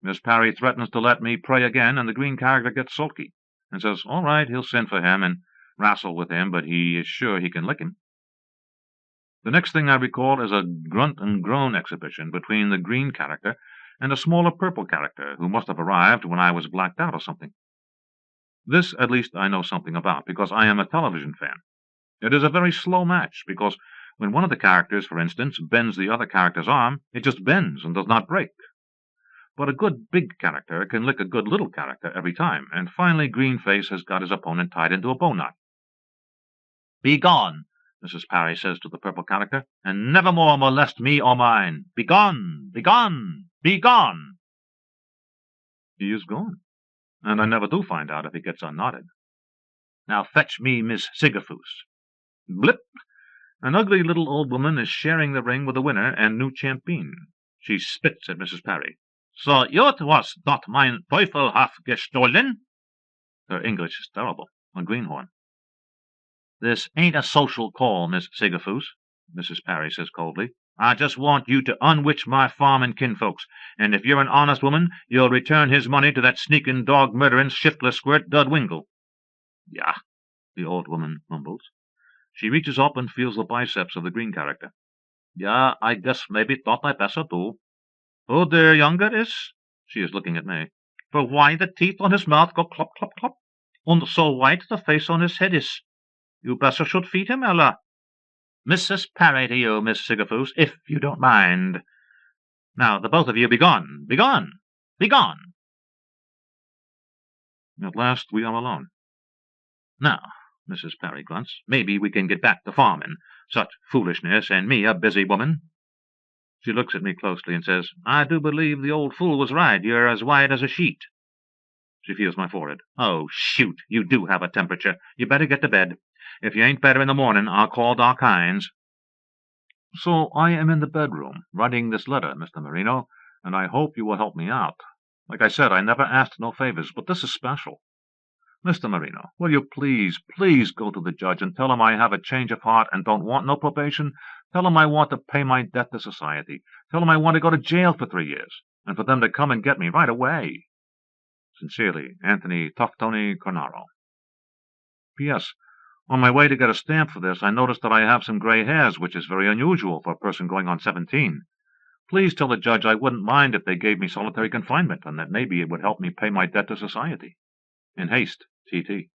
Miss Parry threatens to let me pray again, and the green character gets sulky and says, all right, he'll send for him and wrestle with him, but he is sure he can lick him. The next thing I recall is a grunt and groan exhibition between the green character and a smaller purple character who must have arrived when I was blacked out or something. This, at least, I know something about, because I am a television fan. It is a very slow match, because when one of the characters, for instance, bends the other character's arm, it just bends and does not break. But a good big character can lick a good little character every time, and finally Greenface has got his opponent tied into a bow knot. "Begone," Mrs. Parry says to the purple character, "and never more molest me or mine. Begone, begone, begone." He is gone, and I never do find out if he gets unknotted. "Now fetch me Miss Sigafoos." Blip! An ugly little old woman is sharing the ring with the winner and new champion. She spits at Mrs. Parry. "So it was not mein Teufel haf gestohlen?" Her English is terrible, a greenhorn. "This ain't a social call, Miss Sigafoos," Mrs. Parry says coldly. "I just want you to unwitch my farm and kinfolks, and if you're an honest woman, you'll return his money to that sneaking, dog-murdering, shiftless squirt, Dudwingle." "Yeah," the old woman mumbles. She reaches up and feels the biceps of the green character. "Yeah, I guess maybe thought I better do. Who the younger is?" She is looking at me. "For why the teeth on his mouth go clop, clop, clop, and so white the face on his head is. You better should feed him, Ella. Mrs. Parry to you, Miss Sigafoos, if you don't mind. Now, the both of you, begone, begone, begone." At last we are alone. "Now," Mrs. Parry grunts, "maybe we can get back to farming. Such foolishness, and me a busy woman." She looks at me closely and says, "I do believe the old fool was right. You're as white as a sheet." She feels my forehead. "Oh, shoot, you do have a temperature. You better get to bed. If you ain't better in the morning, I'll call Doc Hines." So I am in the bedroom, writing this letter, Mr. Marino, and I hope you will help me out. Like I said, I never asked no favors, but this is special. Mr. Marino, will you please go to the judge and tell him I have a change of heart and don't want no probation? Tell him I want to pay my debt to society. Tell him I want to go to jail for 3 years, and for them to come and get me right away. Sincerely, Anthony Tuftoni Cornaro. P.S. On my way to get a stamp for this, I noticed that I have some gray hairs, which is very unusual for a person going on 17. Please tell the judge I wouldn't mind if they gave me solitary confinement, and that maybe it would help me pay my debt to society. In haste, T.T.